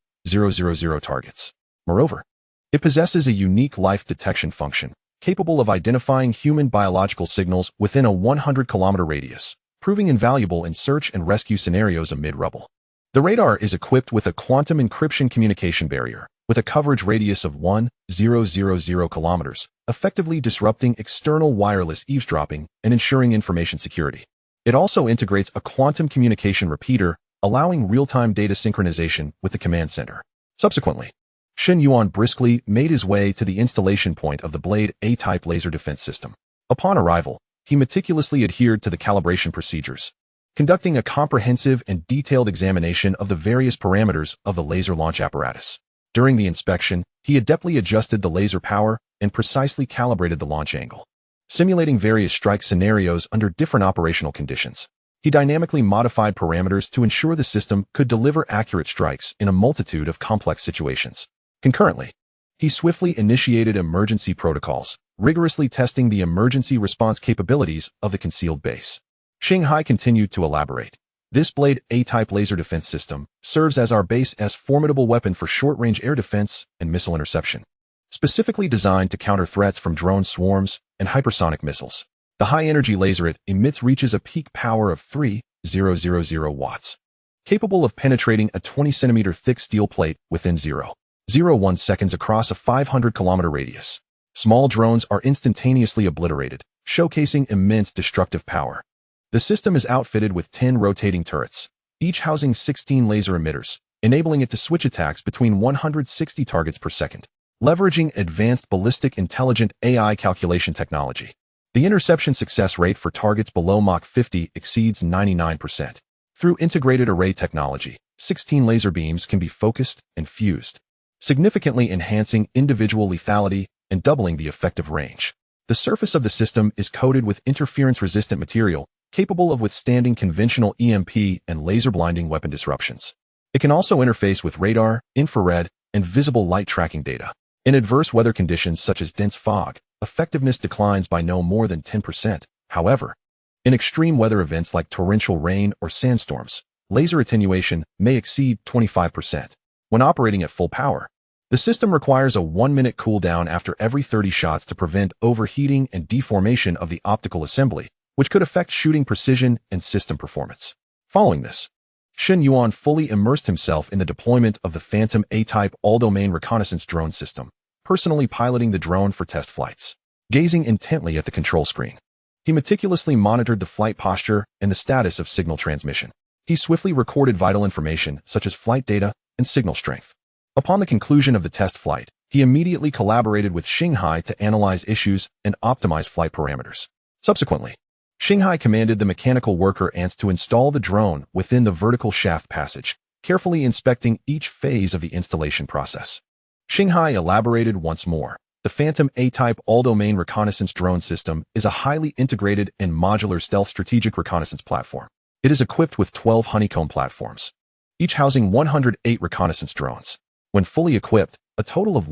targets. Moreover, it possesses a unique life detection function, capable of identifying human biological signals within a 100-kilometer radius, proving invaluable in search and rescue scenarios amid rubble. The radar is equipped with a quantum encryption communication barrier, with a coverage radius of 1,000 kilometers, effectively disrupting external wireless eavesdropping and ensuring information security. It also integrates a quantum communication repeater, allowing real-time data synchronization with the command center. Subsequently, Shen Yuan briskly made his way to the installation point of the Blade A-type laser defense system. Upon arrival, he meticulously adhered to the calibration procedures, conducting a comprehensive and detailed examination of the various parameters of the laser launch apparatus. During the inspection, he adeptly adjusted the laser power and precisely calibrated the launch angle, simulating various strike scenarios under different operational conditions. He dynamically modified parameters to ensure the system could deliver accurate strikes in a multitude of complex situations. Concurrently, he swiftly initiated emergency protocols, rigorously testing the emergency response capabilities of the concealed base. Shanghai continued to elaborate. This Blade A-type laser defense system serves as our base's formidable weapon for short-range air defense and missile interception, specifically designed to counter threats from drone swarms and hypersonic missiles. The high-energy laser it emits reaches a peak power of 3,000 watts, capable of penetrating a 20-centimeter thick steel plate within 0.01 seconds across a 500-kilometer radius. Small drones are instantaneously obliterated, showcasing immense destructive power. The system is outfitted with 10 rotating turrets, each housing 16 laser emitters, enabling it to switch attacks between 160 targets per second. Leveraging advanced ballistic intelligent AI calculation technology, the interception success rate for targets below Mach 50 exceeds 99%. Through integrated array technology, 16 laser beams can be focused and fused, significantly enhancing individual lethality and doubling the effective range. The surface of the system is coated with interference-resistant material, capable of withstanding conventional EMP and laser-blinding weapon disruptions. It can also interface with radar, infrared, and visible light tracking data. In adverse weather conditions such as dense fog, effectiveness declines by no more than 10%. However, in extreme weather events like torrential rain or sandstorms, laser attenuation may exceed 25%. When operating at full power, the system requires a 1-minute cooldown after every 30 shots to prevent overheating and deformation of the optical assembly, which could affect shooting precision and system performance. Following this, Shen Yuan fully immersed himself in the deployment of the Phantom A-type all-domain reconnaissance drone system, personally piloting the drone for test flights. Gazing intently at the control screen, he meticulously monitored the flight posture and the status of signal transmission. He swiftly recorded vital information such as flight data and signal strength. Upon the conclusion of the test flight, he immediately collaborated with Shanghai to analyze issues and optimize flight parameters. Subsequently, Shanghai commanded the mechanical worker ants to install the drone within the vertical shaft passage, carefully inspecting each phase of the installation process. Shanghai elaborated once more. The Phantom A-type all-domain reconnaissance drone system is a highly integrated and modular stealth strategic reconnaissance platform. It is equipped with 12 honeycomb platforms, each housing 108 reconnaissance drones. When fully equipped, a total of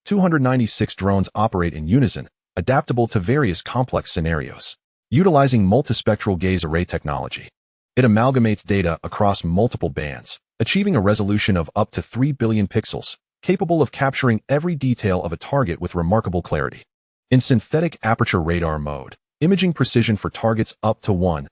296 drones operate in unison, adaptable to various complex scenarios. Utilizing multispectral gaze array technology, it amalgamates data across multiple bands, achieving a resolution of up to 3 billion pixels, capable of capturing every detail of a target with remarkable clarity. In synthetic aperture radar mode, imaging precision for targets up to 1,000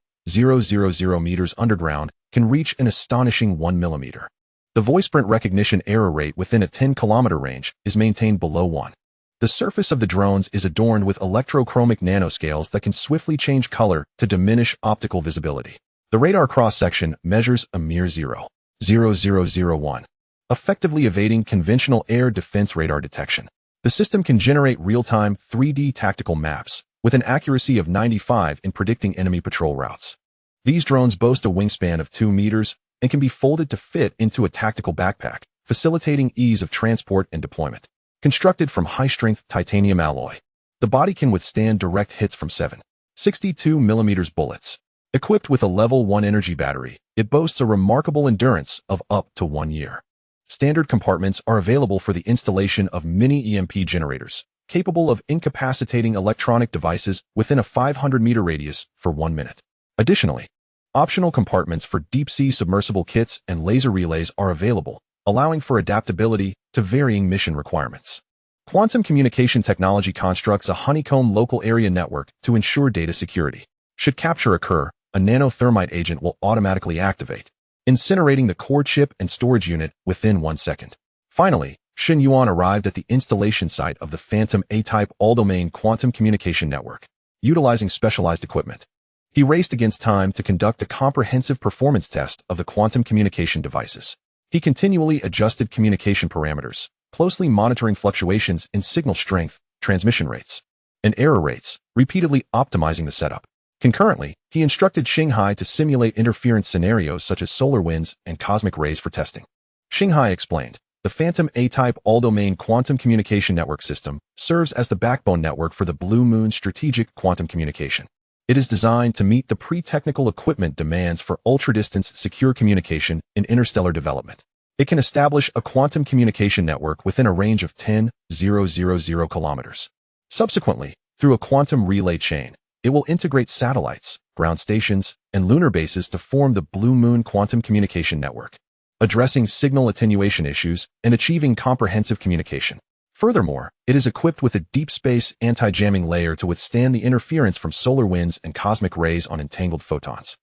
meters underground can reach an astonishing 1 millimeter. The voice print recognition error rate within a 10-kilometer range is maintained below 1. The surface of the drones is adorned with electrochromic nanoscales that can swiftly change color to diminish optical visibility. The radar cross-section measures a mere 0.0001, effectively evading conventional air defense radar detection. The system can generate real-time 3D tactical maps with an accuracy of 95 in predicting enemy patrol routes. These drones boast a wingspan of 2 meters and can be folded to fit into a tactical backpack, facilitating ease of transport and deployment. Constructed from high-strength titanium alloy, the body can withstand direct hits from 7.62mm bullets. Equipped with a level 1 energy battery, it boasts a remarkable endurance of up to 1 year. Standard compartments are available for the installation of mini EMP generators, capable of incapacitating electronic devices within a 500-meter radius for 1 minute. Additionally, optional compartments for deep-sea submersible kits and laser relays are available, allowing for adaptability to varying mission requirements. Quantum communication technology constructs a honeycomb local area network to ensure data security. Should capture occur, a nanothermite agent will automatically activate, incinerating the core chip and storage unit within 1 second. Finally, Shen Yuan arrived at the installation site of the Phantom A-type all-domain quantum communication network, utilizing specialized equipment. He raced against time to conduct a comprehensive performance test of the quantum communication devices. He continually adjusted communication parameters, closely monitoring fluctuations in signal strength, transmission rates, and error rates, repeatedly optimizing the setup. Concurrently, he instructed Shanghai to simulate interference scenarios such as solar winds and cosmic rays for testing. Shanghai explained, the Phantom A-type all-domain quantum communication network system serves as the backbone network for the Blue Moon strategic quantum communication. It is designed to meet the pre-technical equipment demands for ultra-distance secure communication in interstellar development. It can establish a quantum communication network within a range of 10,000 kilometers. Subsequently, through a quantum relay chain, it will integrate satellites, ground stations, and lunar bases to form the Blue Moon quantum communication network, addressing signal attenuation issues and achieving comprehensive communication. Furthermore, it is equipped with a deep space anti-jamming layer to withstand the interference from solar winds and cosmic rays on entangled photons,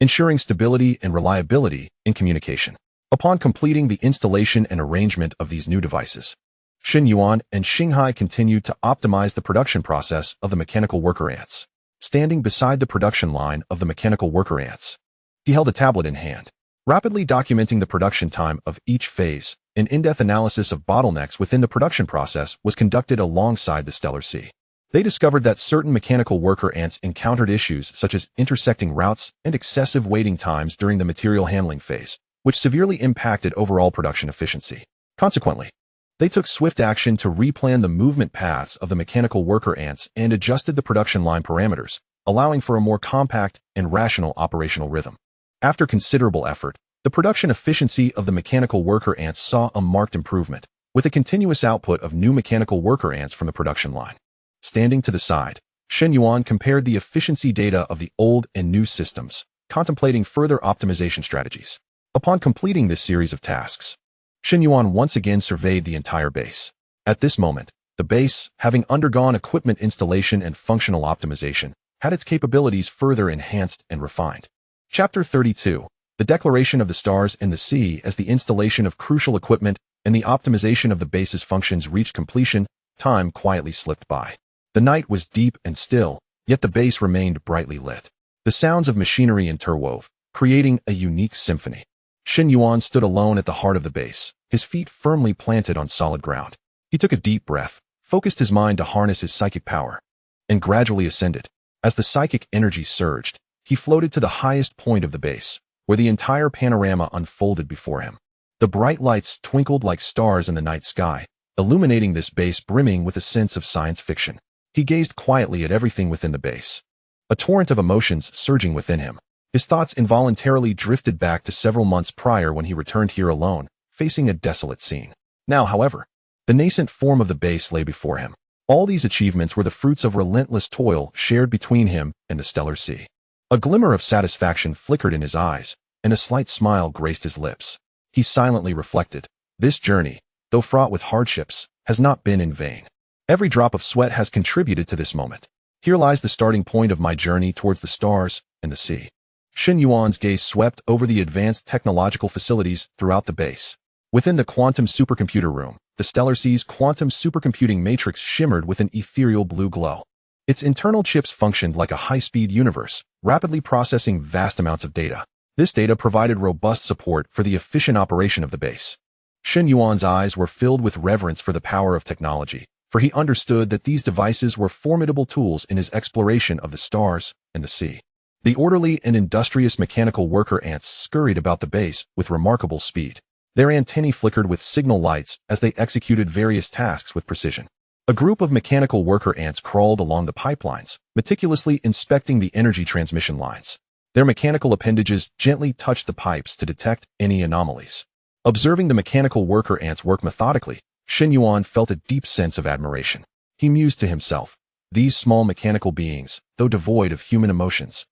ensuring stability and reliability in communication. Upon completing the installation and arrangement of these new devices, Shen Yuan and Shanghai continued to optimize the production process of the mechanical worker ants. Standing beside the production line of the mechanical worker ants, he held a tablet in hand, rapidly documenting the production time of each phase. An in-depth analysis of bottlenecks within the production process was conducted alongside the Stellar Sea. They discovered that certain mechanical worker ants encountered issues such as intersecting routes and excessive waiting times during the material handling phase, which severely impacted overall production efficiency. Consequently, they took swift action to replan the movement paths of the mechanical worker ants and adjusted the production line parameters, allowing for a more compact and rational operational rhythm. After considerable effort, the production efficiency of the mechanical worker ants saw a marked improvement, with a continuous output of new mechanical worker ants from the production line. Standing to the side, Shen Yuan compared the efficiency data of the old and new systems, contemplating further optimization strategies. Upon completing this series of tasks, Shen Yuan once again surveyed the entire base. At this moment, the base, having undergone equipment installation and functional optimization, had its capabilities further enhanced and refined. Chapter 32. The declaration of the stars and the sea. As the installation of crucial equipment and the optimization of the base's functions reached completion, time quietly slipped by. The night was deep and still, yet the base remained brightly lit. The sounds of machinery interwove, creating a unique symphony. Shen Yuan stood alone at the heart of the base, his feet firmly planted on solid ground. He took a deep breath, focused his mind to harness his psychic power, and gradually ascended. As the psychic energy surged, he floated to the highest point of the base, where the entire panorama unfolded before him. The bright lights twinkled like stars in the night sky, illuminating this base brimming with a sense of science fiction. He gazed quietly at everything within the base, a torrent of emotions surging within him. His thoughts involuntarily drifted back to several months prior when he returned here alone, facing a desolate scene. Now, however, the nascent form of the base lay before him. All these achievements were the fruits of relentless toil shared between him and the Stellar Sea. A glimmer of satisfaction flickered in his eyes, and a slight smile graced his lips. He silently reflected, this journey, though fraught with hardships, has not been in vain. Every drop of sweat has contributed to this moment. Here lies the starting point of my journey towards the stars and the sea. Shen Yuan's gaze swept over the advanced technological facilities throughout the base. Within the quantum supercomputer room, the Stellar Sea's quantum supercomputing matrix shimmered with an ethereal blue glow. Its internal chips functioned like a high-speed universe, rapidly processing vast amounts of data. This data provided robust support for the efficient operation of the base. Shen Yuan's eyes were filled with reverence for the power of technology, for he understood that these devices were formidable tools in his exploration of the stars and the sea. The orderly and industrious mechanical worker ants scurried about the base with remarkable speed. Their antennae flickered with signal lights as they executed various tasks with precision. A group of mechanical worker ants crawled along the pipelines, meticulously inspecting the energy transmission lines. Their mechanical appendages gently touched the pipes to detect any anomalies. Observing the mechanical worker ants work methodically, Shen Yuan felt a deep sense of admiration. He mused to himself, these small mechanical beings, though devoid of human emotions,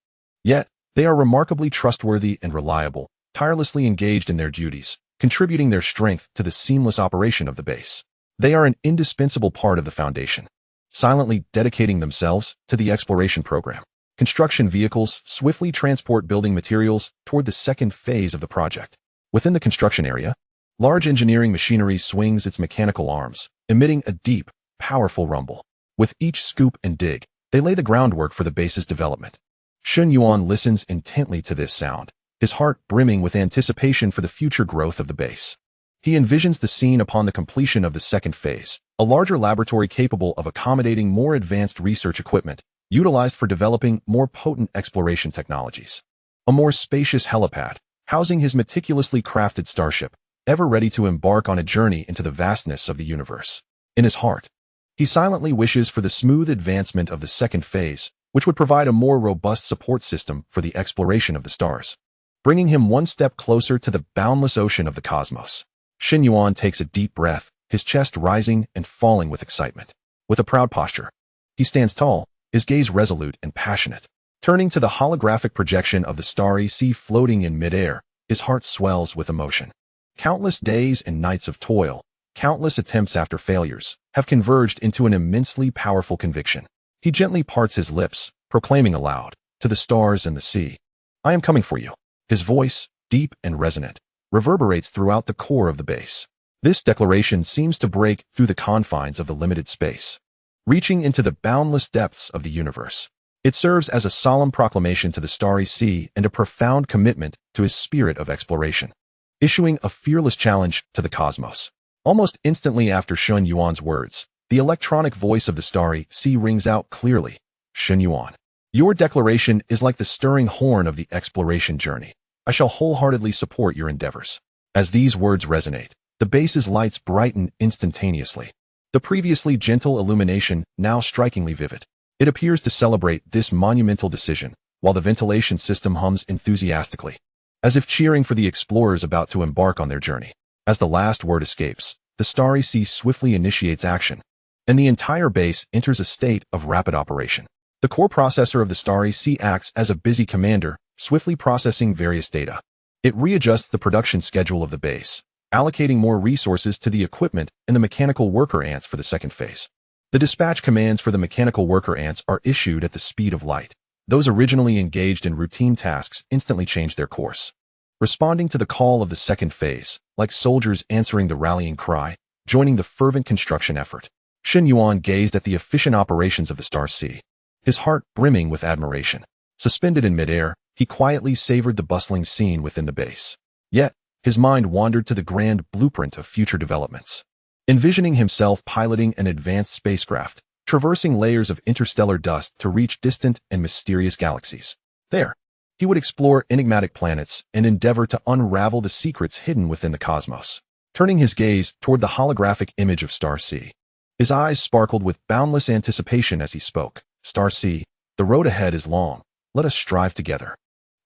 yet they are remarkably trustworthy and reliable, tirelessly engaged in their duties, contributing their strength to the seamless operation of the base. They are an indispensable part of the Foundation, silently dedicating themselves to the exploration program. Construction vehicles swiftly transport building materials toward the second phase of the project. Within the construction area, Large engineering machinery swings its mechanical arms, emitting a deep, powerful rumble. With each scoop and dig, they lay the groundwork for the base's development. Shen Yuan listens intently to this sound, his heart brimming with anticipation for the future growth of the base. He envisions the scene upon the completion of the second phase, a larger laboratory capable of accommodating more advanced research equipment, utilized for developing more potent exploration technologies. A more spacious helipad, housing his meticulously crafted starship, ever ready to embark on a journey into the vastness of the universe. In his heart, he silently wishes for the smooth advancement of the second phase, which would provide a more robust support system for the exploration of the stars, bringing him one step closer to the boundless ocean of the cosmos. Shen Yuan takes a deep breath, his chest rising and falling with excitement. With a proud posture, he stands tall, his gaze resolute and passionate. Turning to the holographic projection of the starry sea floating in midair, his heart swells with emotion. Countless days and nights of toil, countless attempts after failures, have converged into an immensely powerful conviction. He gently parts his lips, proclaiming aloud, to the stars and the sea, "I am coming for you." His voice, deep and resonant, reverberates throughout the core of the base. This declaration seems to break through the confines of the limited space, reaching into the boundless depths of the universe. It serves as a solemn proclamation to the starry sea and a profound commitment to his spirit of exploration, issuing a fearless challenge to the cosmos. Almost instantly after Shen Yuan's words, the electronic voice of the starry sea rings out clearly. "Shen Yuan, your declaration is like the stirring horn of the exploration journey. I shall wholeheartedly support your endeavors." As these words resonate, the base's lights brighten instantaneously. The previously gentle illumination now strikingly vivid. It appears to celebrate this monumental decision, while the ventilation system hums enthusiastically, as if cheering for the explorers about to embark on their journey. As the last word escapes, the starry sea swiftly initiates action, and the entire base enters a state of rapid operation. The core processor of the starry sea acts as a busy commander, swiftly processing various data. It readjusts the production schedule of the base, allocating more resources to the equipment and the mechanical worker ants for the second phase. The dispatch commands for the mechanical worker ants are issued at the speed of light. Those originally engaged in routine tasks instantly change their course, responding to the call of the second phase, like soldiers answering the rallying cry, joining the fervent construction effort. Shen Yuan gazed at the efficient operations of the star sea, his heart brimming with admiration. Suspended in midair, he quietly savored the bustling scene within the base. Yet, his mind wandered to the grand blueprint of future developments. Envisioning himself piloting an advanced spacecraft, traversing layers of interstellar dust to reach distant and mysterious galaxies. There, he would explore enigmatic planets and endeavor to unravel the secrets hidden within the cosmos. Turning his gaze toward the holographic image of Star C, his eyes sparkled with boundless anticipation as he spoke. "Star C, the road ahead is long. Let us strive together.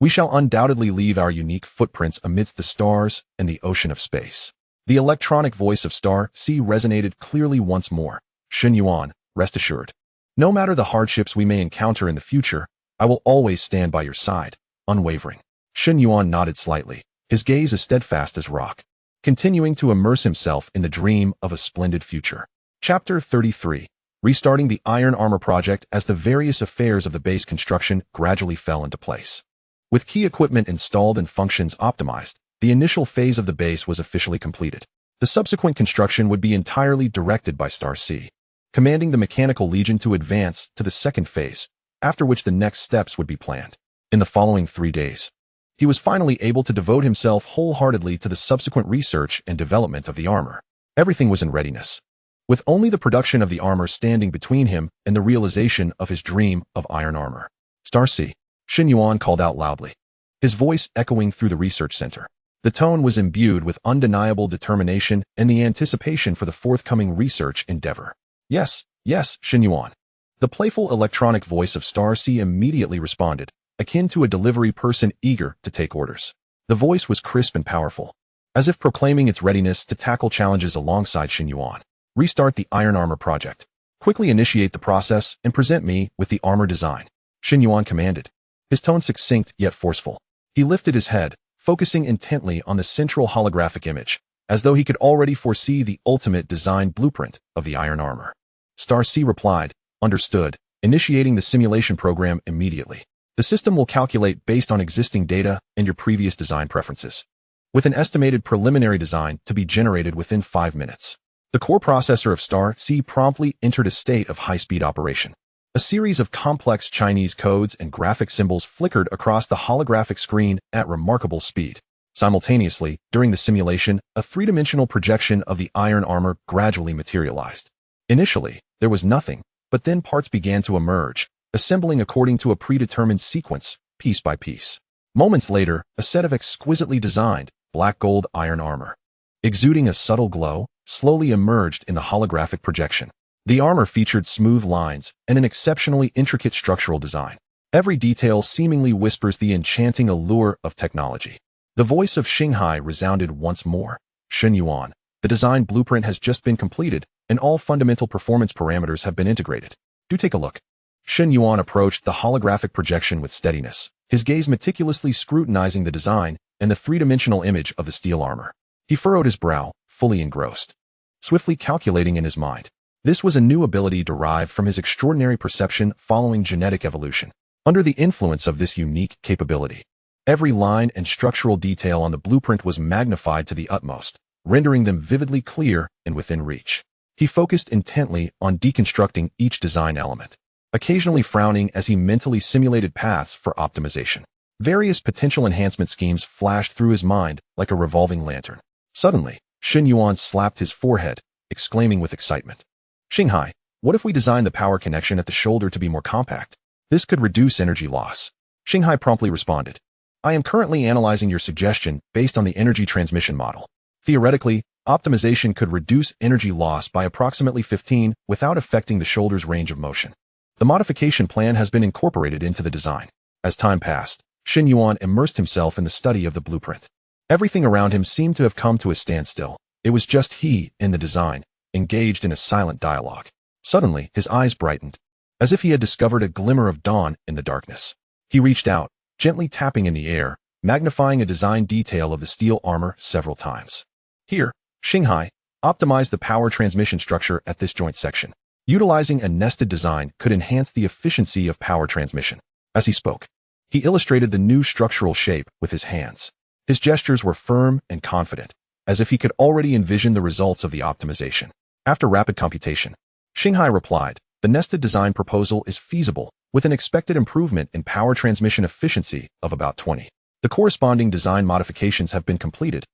We shall undoubtedly leave our unique footprints amidst the stars and the ocean of space." The electronic voice of Star C resonated clearly once more. "Shen Yuan, rest assured. No matter the hardships we may encounter in the future, I will always stand by your side, unwavering." Shen Yuan nodded slightly, his gaze as steadfast as rock, continuing to immerse himself in the dream of a splendid future. Chapter 33. Restarting the Iron Armor project. As the various affairs of the base construction gradually fell into place, with key equipment installed and functions optimized, the initial phase of the base was officially completed. The subsequent construction would be entirely directed by Star C, commanding the Mechanical Legion to advance to the second phase, after which the next steps would be planned. In the following 3 days, he was finally able to devote himself wholeheartedly to the subsequent research and development of the armor. Everything was in readiness, with only the production of the armor standing between him and the realization of his dream of iron armor. "Star C," Shen Yuan called out loudly, his voice echoing through the research center. The tone was imbued with undeniable determination and the anticipation for the forthcoming research endeavor. "Yes, yes, Shen Yuan." The playful electronic voice of Star C immediately responded, akin to a delivery person eager to take orders. The voice was crisp and powerful, as if proclaiming its readiness to tackle challenges alongside Shen Yuan. "Restart the Iron Armor project. Quickly initiate the process and present me with the armor design," Shen Yuan commanded, his tone succinct yet forceful. He lifted his head, focusing intently on the central holographic image, as though he could already foresee the ultimate design blueprint of the iron armor. Star C replied, "Understood," initiating the simulation program immediately. "The system will calculate based on existing data and your previous design preferences. with an estimated preliminary design to be generated within 5 minutes. The core processor of Star C promptly entered a state of high-speed operation. A series of complex Chinese codes and graphic symbols flickered across the holographic screen at remarkable speed. Simultaneously, during the simulation, a three-dimensional projection of the iron armor gradually materialized. Initially, there was nothing, but then parts began to emerge, assembling according to a predetermined sequence, piece by piece. Moments later, a set of exquisitely designed, black gold iron armor, exuding a subtle glow, slowly emerged in the holographic projection. The armor featured smooth lines and an exceptionally intricate structural design. Every detail seemingly whispers the enchanting allure of technology. The voice of Shanghai resounded once more. Shen Yuan, the design blueprint has just been completed, and all fundamental performance parameters have been integrated. Do take a look. Shen Yuan approached the holographic projection with steadiness, his gaze meticulously scrutinizing the design and the three-dimensional image of the steel armor. He furrowed his brow, fully engrossed, swiftly calculating in his mind. This was a new ability derived from his extraordinary perception following genetic evolution. Under the influence of this unique capability, every line and structural detail on the blueprint was magnified to the utmost, rendering them vividly clear and within reach. He focused intently on deconstructing each design element, occasionally frowning as he mentally simulated paths for optimization. Various potential enhancement schemes flashed through his mind like a revolving lantern. Suddenly, Shen Yuan slapped his forehead, exclaiming with excitement, "Shanghai, what if we design the power connection at the shoulder to be more compact? This could reduce energy loss." Shanghai promptly responded, "I am currently analyzing your suggestion based on the energy transmission model. Theoretically, optimization could reduce energy loss by approximately 15 without affecting the shoulder's range of motion." The modification plan has been incorporated into the design. As time passed, Shen Yuan immersed himself in the study of the blueprint. Everything around him seemed to have come to a standstill. It was just he, in the design, engaged in a silent dialogue. Suddenly, his eyes brightened, as if he had discovered a glimmer of dawn in the darkness. He reached out, gently tapping in the air, magnifying a design detail of the steel armor several times. "Here, Shanghai, optimize the power transmission structure at this joint section. Utilizing a nested design could enhance the efficiency of power transmission." As he spoke, he illustrated the new structural shape with his hands. His gestures were firm and confident, as if he could already envision the results of the optimization. After rapid computation, Shanghai replied, "The nested design proposal is feasible, with an expected improvement in power transmission efficiency of about 20. The corresponding design modifications have been completed,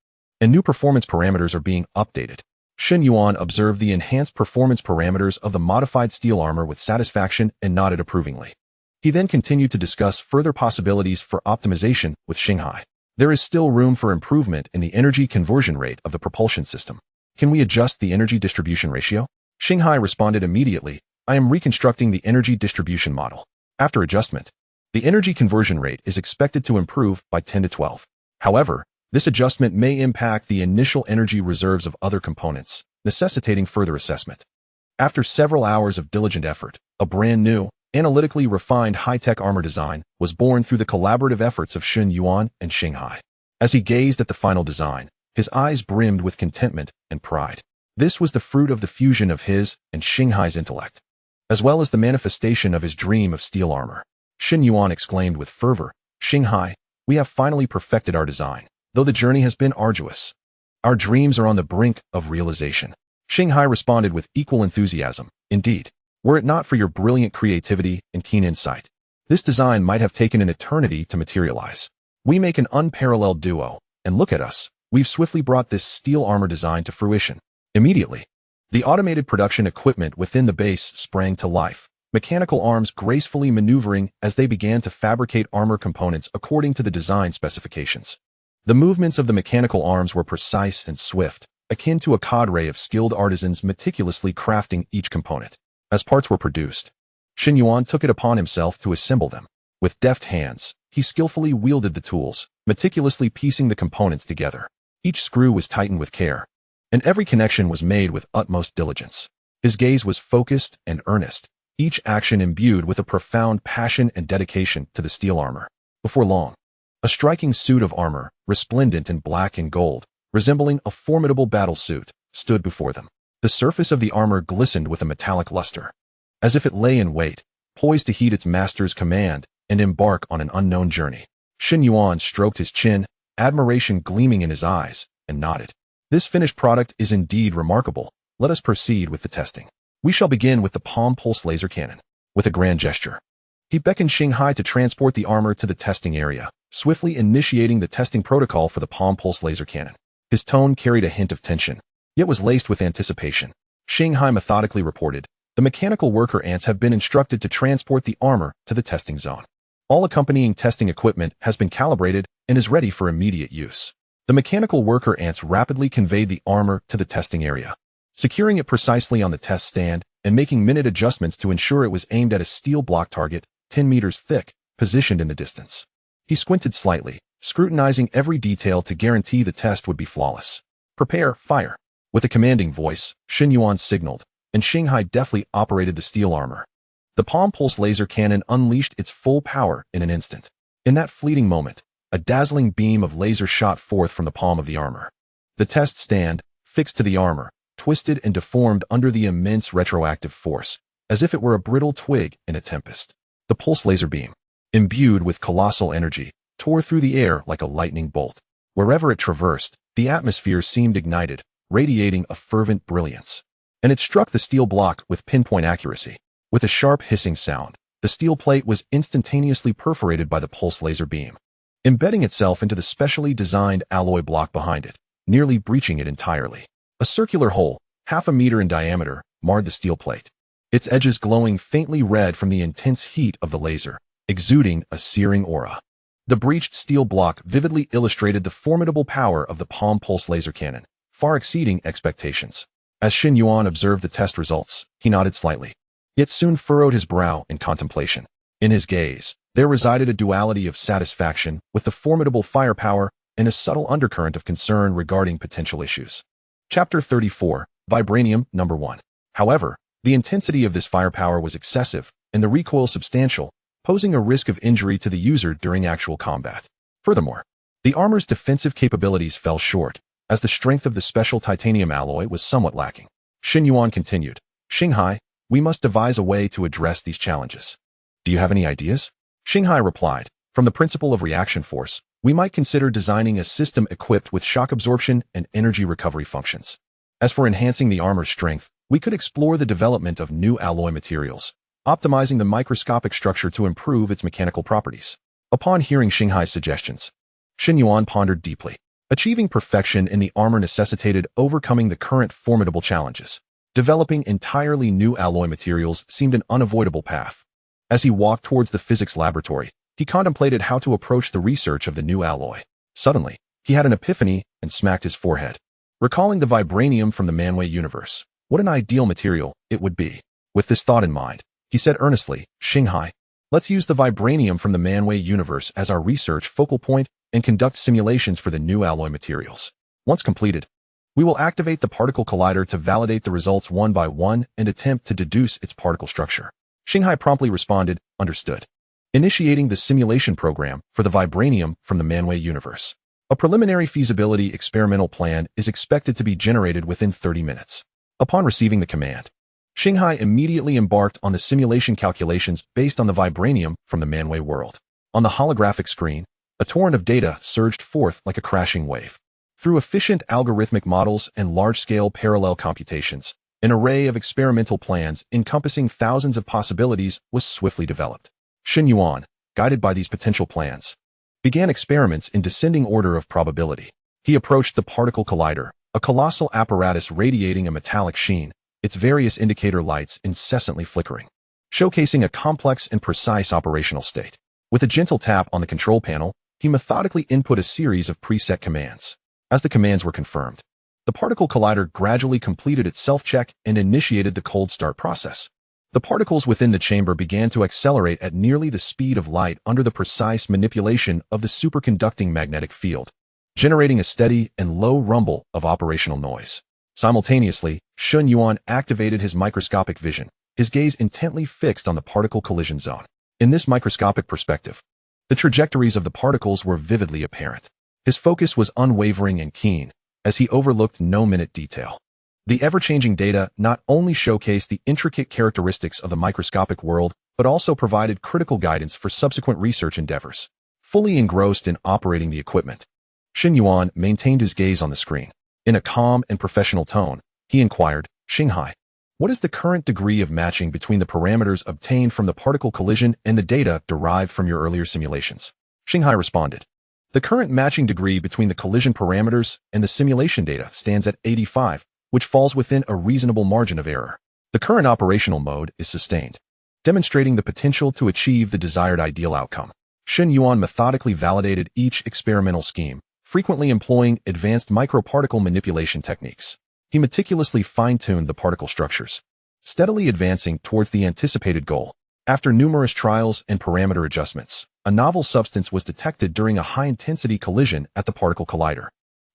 and new performance parameters are being updated." Shen Yuan observed the enhanced performance parameters of the modified steel armor with satisfaction and nodded approvingly. He then continued to discuss further possibilities for optimization with Shanghai. "There is still room for improvement in the energy conversion rate of the propulsion system. Can we adjust the energy distribution ratio?" Shanghai responded immediately, "I am reconstructing the energy distribution model. After adjustment, the energy conversion rate is expected to improve by 10 to 12. However, this adjustment may impact the initial energy reserves of other components, necessitating further assessment." After several hours of diligent effort, a brand new, analytically refined high-tech armor design was born through the collaborative efforts of Shen Yuan and Shanghai. As he gazed at the final design, his eyes brimmed with contentment and pride. This was the fruit of the fusion of his and Shanghai's intellect, as well as the manifestation of his dream of steel armor. Shen Yuan exclaimed with fervor, "Shanghai, we have finally perfected our design, though the journey has been arduous. Our dreams are on the brink of realization." Shanghai responded with equal enthusiasm, "Indeed, were it not for your brilliant creativity and keen insight, this design might have taken an eternity to materialize. We make an unparalleled duo, and look at us, we've swiftly brought this steel armor design to fruition." Immediately, the automated production equipment within the base sprang to life, mechanical arms gracefully maneuvering as they began to fabricate armor components according to the design specifications. The movements of the mechanical arms were precise and swift, akin to a cadre of skilled artisans meticulously crafting each component. As parts were produced, Shen Yuan took it upon himself to assemble them. With deft hands, he skillfully wielded the tools, meticulously piecing the components together. Each screw was tightened with care, and every connection was made with utmost diligence. His gaze was focused and earnest, each action imbued with a profound passion and dedication to the steel armor. Before long, a striking suit of armor, resplendent in black and gold, resembling a formidable battle suit, stood before them. The surface of the armor glistened with a metallic luster, as if it lay in wait, poised to heed its master's command and embark on an unknown journey. Shen Yuan stroked his chin, admiration gleaming in his eyes, and nodded. This finished product is indeed remarkable. Let us proceed with the testing. We shall begin with the palm pulse laser cannon. With a grand gesture, he beckoned Shanghai to transport the armor to the testing area, swiftly initiating the testing protocol for the palm pulse laser cannon. His tone carried a hint of tension, yet was laced with anticipation. Shanghai methodically reported, "The mechanical worker ants have been instructed to transport the armor to the testing zone. All accompanying testing equipment has been calibrated and is ready for immediate use." The mechanical worker ants rapidly conveyed the armor to the testing area, securing it precisely on the test stand and making minute adjustments to ensure it was aimed at a steel block target, 10 meters thick, positioned in the distance. He squinted slightly, scrutinizing every detail to guarantee the test would be flawless. "Prepare, fire." With a commanding voice, Shen Yuan signaled, and Shanghai deftly operated the steel armor. The palm pulse laser cannon unleashed its full power in an instant. In that fleeting moment, a dazzling beam of laser shot forth from the palm of the armor. The test stand, fixed to the armor, twisted and deformed under the immense retroactive force, as if it were a brittle twig in a tempest. The pulse laser beam, imbued with colossal energy, tore through the air like a lightning bolt. Wherever it traversed, the atmosphere seemed ignited, radiating a fervent brilliance. And it struck the steel block with pinpoint accuracy. With a sharp hissing sound, the steel plate was instantaneously perforated by the pulse laser beam, embedding itself into the specially designed alloy block behind it, nearly breaching it entirely. A circular hole, half a meter in diameter, marred the steel plate, its edges glowing faintly red from the intense heat of the laser, exuding a searing aura. The breached steel block vividly illustrated the formidable power of the palm pulse laser cannon, far exceeding expectations. As Shen Yuan observed the test results, he nodded slightly, yet soon furrowed his brow in contemplation. In his gaze, there resided a duality of satisfaction with the formidable firepower and a subtle undercurrent of concern regarding potential issues. Chapter 34, Vibranium Number 1. However, the intensity of this firepower was excessive and the recoil substantial, posing a risk of injury to the user during actual combat. Furthermore, the armor's defensive capabilities fell short, as the strength of the special titanium alloy was somewhat lacking. Shen Yuan continued, "Shanghai, we must devise a way to address these challenges. Do you have any ideas?" Shanghai replied, "From the principle of reaction force, we might consider designing a system equipped with shock absorption and energy recovery functions. As for enhancing the armor's strength, we could explore the development of new alloy materials, optimizing the microscopic structure to improve its mechanical properties." Upon hearing Shanghai's suggestions, Shen Yuan pondered deeply. Achieving perfection in the armor necessitated overcoming the current formidable challenges. Developing entirely new alloy materials seemed an unavoidable path. As he walked towards the physics laboratory, he contemplated how to approach the research of the new alloy. Suddenly, he had an epiphany and smacked his forehead. Recalling the vibranium from the Manway universe, what an ideal material it would be. With this thought in mind, he said earnestly, "Shanghai, let's use the vibranium from the Manway universe as our research focal point and conduct simulations for the new alloy materials. Once completed, we will activate the particle collider to validate the results one by one and attempt to deduce its particle structure." Shanghai promptly responded, "Understood." Initiating the simulation program for the vibranium from the Manway universe. A preliminary feasibility experimental plan is expected to be generated within 30 minutes. Upon receiving the command, Shanghai immediately embarked on the simulation calculations based on the vibranium from the Manway world. On the holographic screen, a torrent of data surged forth like a crashing wave. Through efficient algorithmic models and large-scale parallel computations, an array of experimental plans encompassing thousands of possibilities was swiftly developed. Shen Yuan, guided by these potential plans, began experiments in descending order of probability. He approached the particle collider, a colossal apparatus radiating a metallic sheen, its various indicator lights incessantly flickering, showcasing a complex and precise operational state. With a gentle tap on the control panel, he methodically input a series of preset commands. As the commands were confirmed, the particle collider gradually completed its self-check and initiated the cold start process. The particles within the chamber began to accelerate at nearly the speed of light under the precise manipulation of the superconducting magnetic field, generating a steady and low rumble of operational noise. Simultaneously, Shen Yuan activated his microscopic vision, his gaze intently fixed on the particle collision zone. In this microscopic perspective, the trajectories of the particles were vividly apparent. His focus was unwavering and keen, as he overlooked no minute detail. The ever-changing data not only showcased the intricate characteristics of the microscopic world, but also provided critical guidance for subsequent research endeavors. Fully engrossed in operating the equipment, Shen Yuan maintained his gaze on the screen. In a calm and professional tone, he inquired, Xinghai, what is the current degree of matching between the parameters obtained from the particle collision and the data derived from your earlier simulations? Xinghai responded, the current matching degree between the collision parameters and the simulation data stands at 85, which falls within a reasonable margin of error. The current operational mode is sustained, demonstrating the potential to achieve the desired ideal outcome. Shen Yuan methodically validated each experimental scheme, frequently employing advanced microparticle manipulation techniques. He meticulously fine-tuned the particle structures, steadily advancing towards the anticipated goal. After numerous trials and parameter adjustments, a novel substance was detected during a high-intensity collision at the particle collider.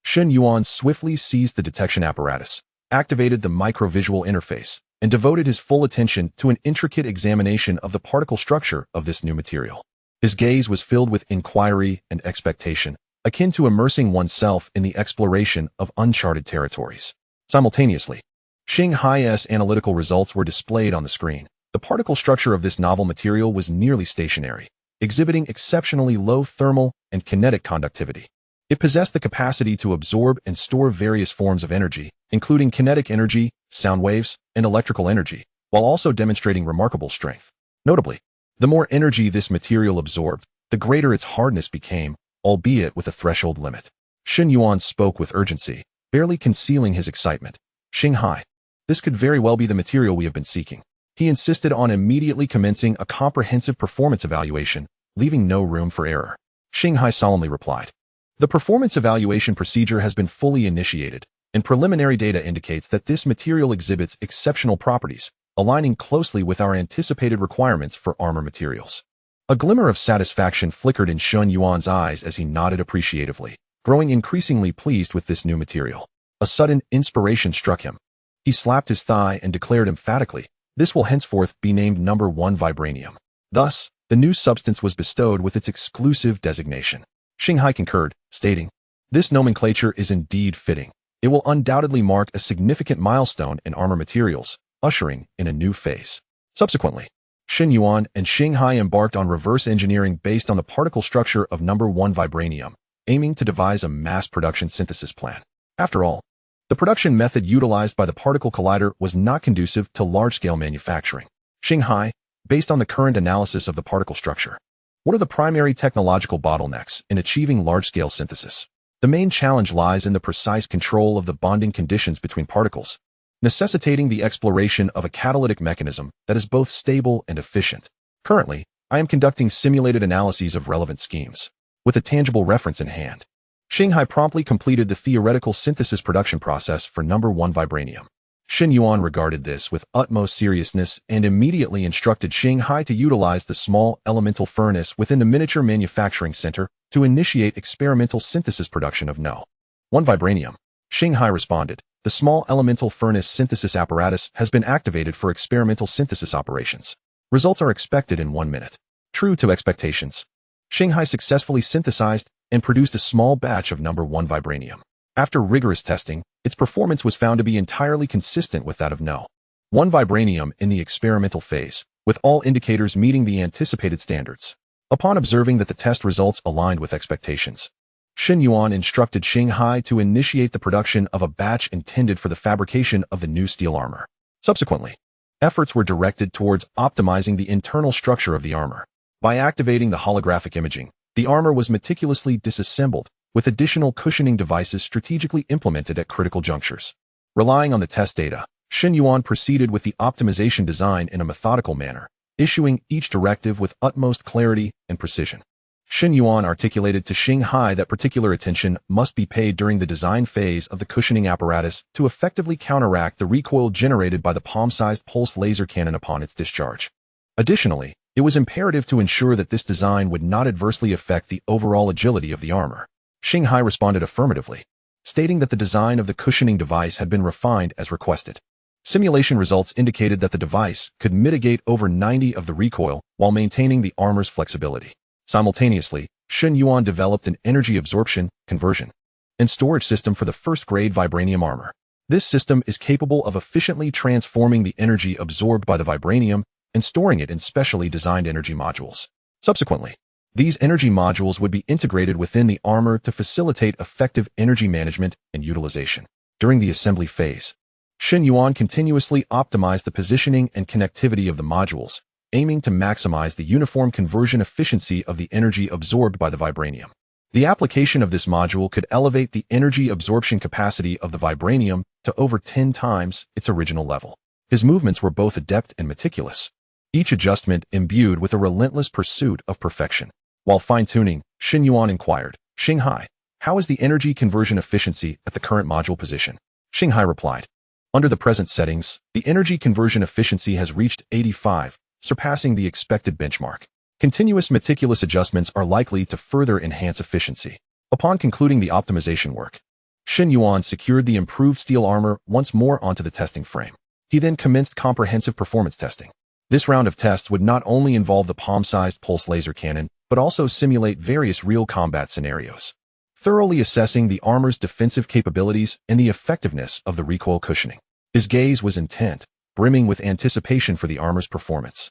Shen Yuan swiftly seized the detection apparatus, activated the microvisual interface, and devoted his full attention to an intricate examination of the particle structure of this new material. His gaze was filled with inquiry and expectation, akin to immersing oneself in the exploration of uncharted territories. Simultaneously, Xinghai's analytical results were displayed on the screen. The particle structure of this novel material was nearly stationary, exhibiting exceptionally low thermal and kinetic conductivity. It possessed the capacity to absorb and store various forms of energy, including kinetic energy, sound waves, and electrical energy, while also demonstrating remarkable strength. Notably, the more energy this material absorbed, the greater its hardness became, albeit with a threshold limit. Shen Yuan spoke with urgency, barely concealing his excitement. Xinghai, this could very well be the material we have been seeking. He insisted on immediately commencing a comprehensive performance evaluation, leaving no room for error. Xinghai solemnly replied, the performance evaluation procedure has been fully initiated, and preliminary data indicates that this material exhibits exceptional properties, aligning closely with our anticipated requirements for armor materials. A glimmer of satisfaction flickered in Shen Yuan's eyes as he nodded appreciatively, growing increasingly pleased with this new material. A sudden inspiration struck him. He slapped his thigh and declared emphatically, this will henceforth be named number 1 vibranium. Thus, the new substance was bestowed with its exclusive designation. Xinghai concurred, stating, this nomenclature is indeed fitting. It will undoubtedly mark a significant milestone in armor materials, ushering in a new phase. Subsequently, Shen Yuan and Xinghai embarked on reverse engineering based on the particle structure of number 1 vibranium, aiming to devise a mass production synthesis plan. After all, the production method utilized by the particle collider was not conducive to large-scale manufacturing. Xinghai, based on the current analysis of the particle structure, what are the primary technological bottlenecks in achieving large-scale synthesis? The main challenge lies in the precise control of the bonding conditions between particles, necessitating the exploration of a catalytic mechanism that is both stable and efficient. Currently, I am conducting simulated analyses of relevant schemes, with a tangible reference in hand. Xinghai promptly completed the theoretical synthesis production process for number 1 vibranium. Shen Yuan regarded this with utmost seriousness and immediately instructed Xinghai to utilize the small elemental furnace within the miniature manufacturing center to initiate experimental synthesis production of No. 1 vibranium. Xinghai responded, the small elemental furnace synthesis apparatus has been activated for experimental synthesis operations. Results are expected in 1 minute. True to expectations, Xinghai successfully synthesized and produced a small batch of number 1 vibranium. After rigorous testing, its performance was found to be entirely consistent with that of No. 1 vibranium in the experimental phase, with all indicators meeting the anticipated standards. Upon observing that the test results aligned with expectations, Shen Yuan instructed Xinghai to initiate the production of a batch intended for the fabrication of the new steel armor. Subsequently, efforts were directed towards optimizing the internal structure of the armor. By activating the holographic imaging, the armor was meticulously disassembled, with additional cushioning devices strategically implemented at critical junctures. Relying on the test data, Shen Yuan proceeded with the optimization design in a methodical manner, issuing each directive with utmost clarity and precision. Shen Yuan articulated to Xinghai that particular attention must be paid during the design phase of the cushioning apparatus to effectively counteract the recoil generated by the palm-sized pulse laser cannon upon its discharge. Additionally, it was imperative to ensure that this design would not adversely affect the overall agility of the armor. Xinghai responded affirmatively, stating that the design of the cushioning device had been refined as requested. Simulation results indicated that the device could mitigate over 90% of the recoil while maintaining the armor's flexibility. Simultaneously, Shen Yuan developed an energy absorption, conversion, and storage system for the first-grade vibranium armor. This system is capable of efficiently transforming the energy absorbed by the vibranium and storing it in specially designed energy modules. Subsequently, These energy modules would be integrated within the armor to facilitate effective energy management and utilization. During the assembly phase, Shen Yuan continuously optimized the positioning and connectivity of the modules, aiming to maximize the uniform conversion efficiency of the energy absorbed by the vibranium. The application of this module could elevate the energy absorption capacity of the vibranium to over 10 times its original level. His movements were both adept and meticulous, each adjustment imbued with a relentless pursuit of perfection. While fine-tuning, Shen Yuan inquired, "Xinghai, how is the energy conversion efficiency at the current module position?" Xinghai replied, "Under the present settings, the energy conversion efficiency has reached 85, surpassing the expected benchmark. Continuous meticulous adjustments are likely to further enhance efficiency." Upon concluding the optimization work, Shen Yuan secured the improved steel armor once more onto the testing frame. He then commenced comprehensive performance testing. This round of tests would not only involve the palm-sized pulse laser cannon, but also simulate various real combat scenarios, thoroughly assessing the armor's defensive capabilities and the effectiveness of the recoil cushioning. His gaze was intent, brimming with anticipation for the armor's performance,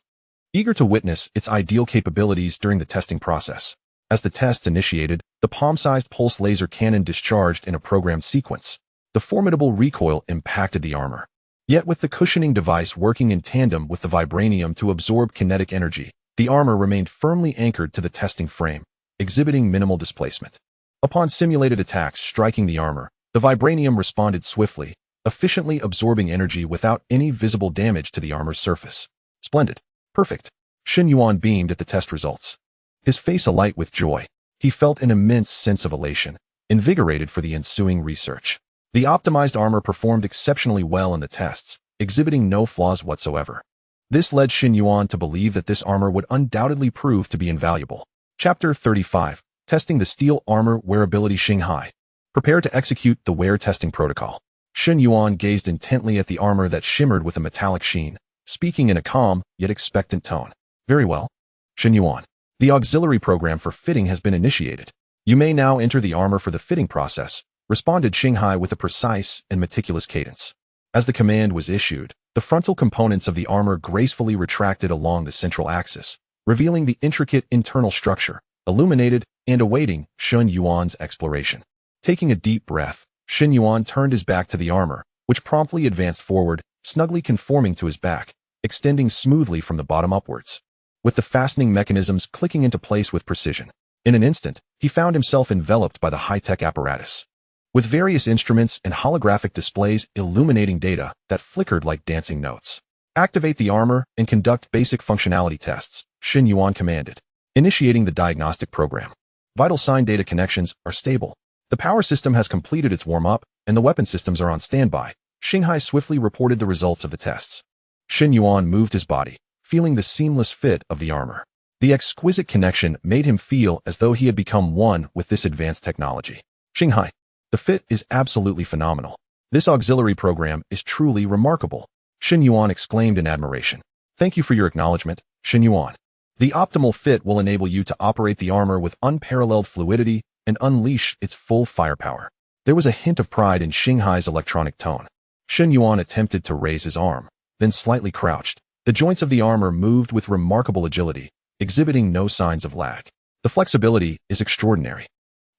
eager to witness its ideal capabilities during the testing process. As the tests initiated, the palm-sized pulse laser cannon discharged in a programmed sequence. The formidable recoil impacted the armor. Yet with the cushioning device working in tandem with the vibranium to absorb kinetic energy, the armor remained firmly anchored to the testing frame, exhibiting minimal displacement. Upon simulated attacks striking the armor, the vibranium responded swiftly, efficiently absorbing energy without any visible damage to the armor's surface. "Splendid. Perfect." Shen Yuan beamed at the test results, his face alight with joy. He felt an immense sense of elation, invigorated for the ensuing research. The optimized armor performed exceptionally well in the tests, exhibiting no flaws whatsoever. This led Shen Yuan to believe that this armor would undoubtedly prove to be invaluable. Chapter 35. Testing the Steel Armor Wearability. Xinghai, prepare to execute the wear testing protocol. Shen Yuan gazed intently at the armor that shimmered with a metallic sheen, speaking in a calm, yet expectant tone. "Very well, Shen Yuan. The auxiliary program for fitting has been initiated. You may now enter the armor for the fitting process," responded Xinghai with a precise and meticulous cadence. As the command was issued, the frontal components of the armor gracefully retracted along the central axis, revealing the intricate internal structure, illuminated and awaiting Shen Yuan's exploration. Taking a deep breath, Shen Yuan turned his back to the armor, which promptly advanced forward, snugly conforming to his back, extending smoothly from the bottom upwards, with the fastening mechanisms clicking into place with precision. In an instant, he found himself enveloped by the high-tech apparatus, with various instruments and holographic displays illuminating data that flickered like dancing notes. "Activate the armor and conduct basic functionality tests," Shen Yuan commanded, initiating the diagnostic program. Vital sign data connections are stable. The power system has completed its warm-up, and the weapon systems are on standby. Xinghai swiftly reported the results of the tests. Shen Yuan moved his body, feeling the seamless fit of the armor. The exquisite connection made him feel as though he had become one with this advanced technology. "Xinghai, the fit is absolutely phenomenal. This auxiliary program is truly remarkable," Shen Yuan exclaimed in admiration. "Thank you for your acknowledgement, Shen Yuan. The optimal fit will enable you to operate the armor with unparalleled fluidity and unleash its full firepower." There was a hint of pride in Xinghai's electronic tone. Shen Yuan attempted to raise his arm, then slightly crouched. The joints of the armor moved with remarkable agility, exhibiting no signs of lag. "The flexibility is extraordinary.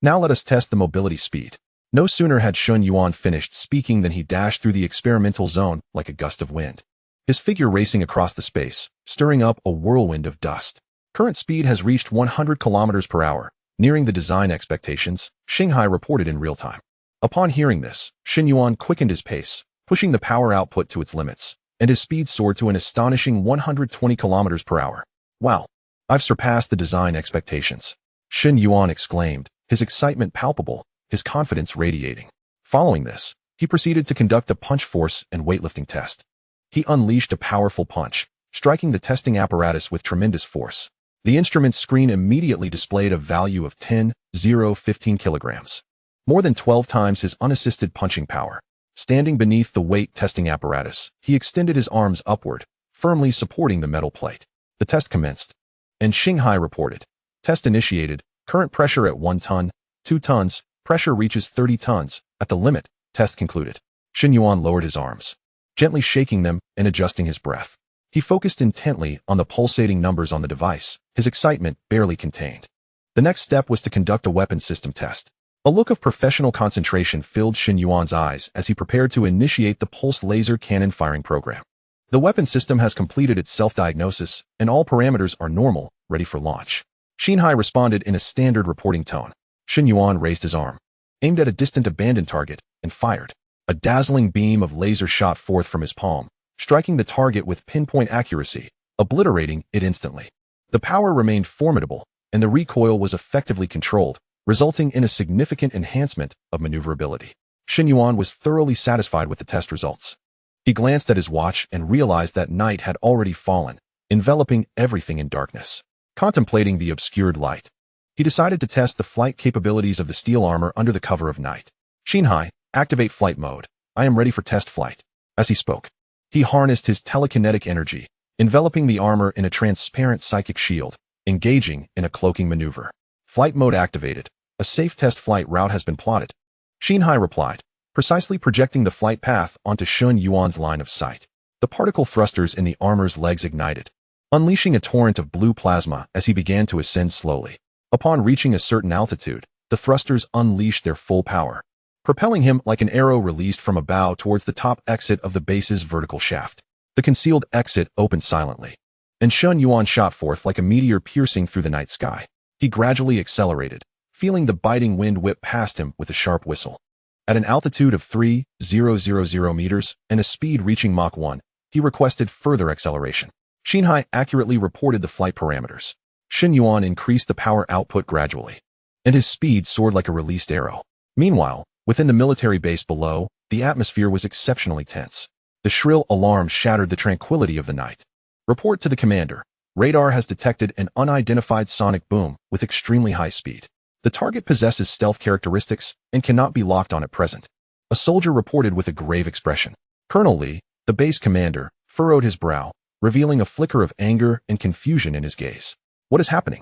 Now let us test the mobility speed." No sooner had Shen Yuan finished speaking than he dashed through the experimental zone like a gust of wind, his figure racing across the space, stirring up a whirlwind of dust. "Current speed has reached 100 kilometers per hour, nearing the design expectations," Xinghai reported in real time. Upon hearing this, Shen Yuan quickened his pace, pushing the power output to its limits, and his speed soared to an astonishing 120 kilometers per hour. "Wow, I've surpassed the design expectations," Shen Yuan exclaimed, his excitement palpable, his confidence radiating. Following this, he proceeded to conduct a punch force and weightlifting test. He unleashed a powerful punch, striking the testing apparatus with tremendous force. The instrument's screen immediately displayed a value of 10,015 kilograms, more than 12 times his unassisted punching power. Standing beneath the weight testing apparatus, he extended his arms upward, firmly supporting the metal plate. The test commenced, and Xinghai reported, "Test initiated, current pressure at 1 ton, 2 tons, pressure reaches 30 tons, at the limit, test concluded." Shen Yuan lowered his arms, gently shaking them and adjusting his breath. He focused intently on the pulsating numbers on the device, his excitement barely contained. The next step was to conduct a weapon system test. A look of professional concentration filled Shen Yuan's eyes as he prepared to initiate the pulse laser cannon firing program. The weapon system has completed its self-diagnosis, and all parameters are normal, ready for launch. Xinhai responded in a standard reporting tone. Shen Yuan raised his arm, aimed at a distant abandoned target, and fired. A dazzling beam of laser shot forth from his palm, striking the target with pinpoint accuracy, obliterating it instantly. The power remained formidable, and the recoil was effectively controlled, resulting in a significant enhancement of maneuverability. Shen Yuan was thoroughly satisfied with the test results. He glanced at his watch and realized that night had already fallen, enveloping everything in darkness. Contemplating the obscured light, he decided to test the flight capabilities of the steel armor under the cover of night. Xinhai, activate flight mode. I am ready for test flight. As he spoke, he harnessed his telekinetic energy, enveloping the armor in a transparent psychic shield, engaging in a cloaking maneuver. Flight mode activated. A safe test flight route has been plotted. Xinhai replied, precisely projecting the flight path onto Shen Yuan's line of sight. The particle thrusters in the armor's legs ignited, unleashing a torrent of blue plasma as he began to ascend slowly. Upon reaching a certain altitude, the thrusters unleashed their full power, propelling him like an arrow released from a bow towards the top exit of the base's vertical shaft. The concealed exit opened silently, and Shen Yuan shot forth like a meteor piercing through the night sky. He gradually accelerated, feeling the biting wind whip past him with a sharp whistle. At an altitude of 3,000 meters and a speed reaching Mach 1, he requested further acceleration. Xinhai accurately reported the flight parameters. Shen Yuan increased the power output gradually, and his speed soared like a released arrow. Meanwhile, within the military base below, the atmosphere was exceptionally tense. The shrill alarm shattered the tranquility of the night. Report to the commander. Radar has detected an unidentified sonic boom with extremely high speed. The target possesses stealth characteristics and cannot be locked on at present. A soldier reported with a grave expression. Colonel Li, the base commander, furrowed his brow, revealing a flicker of anger and confusion in his gaze. What is happening?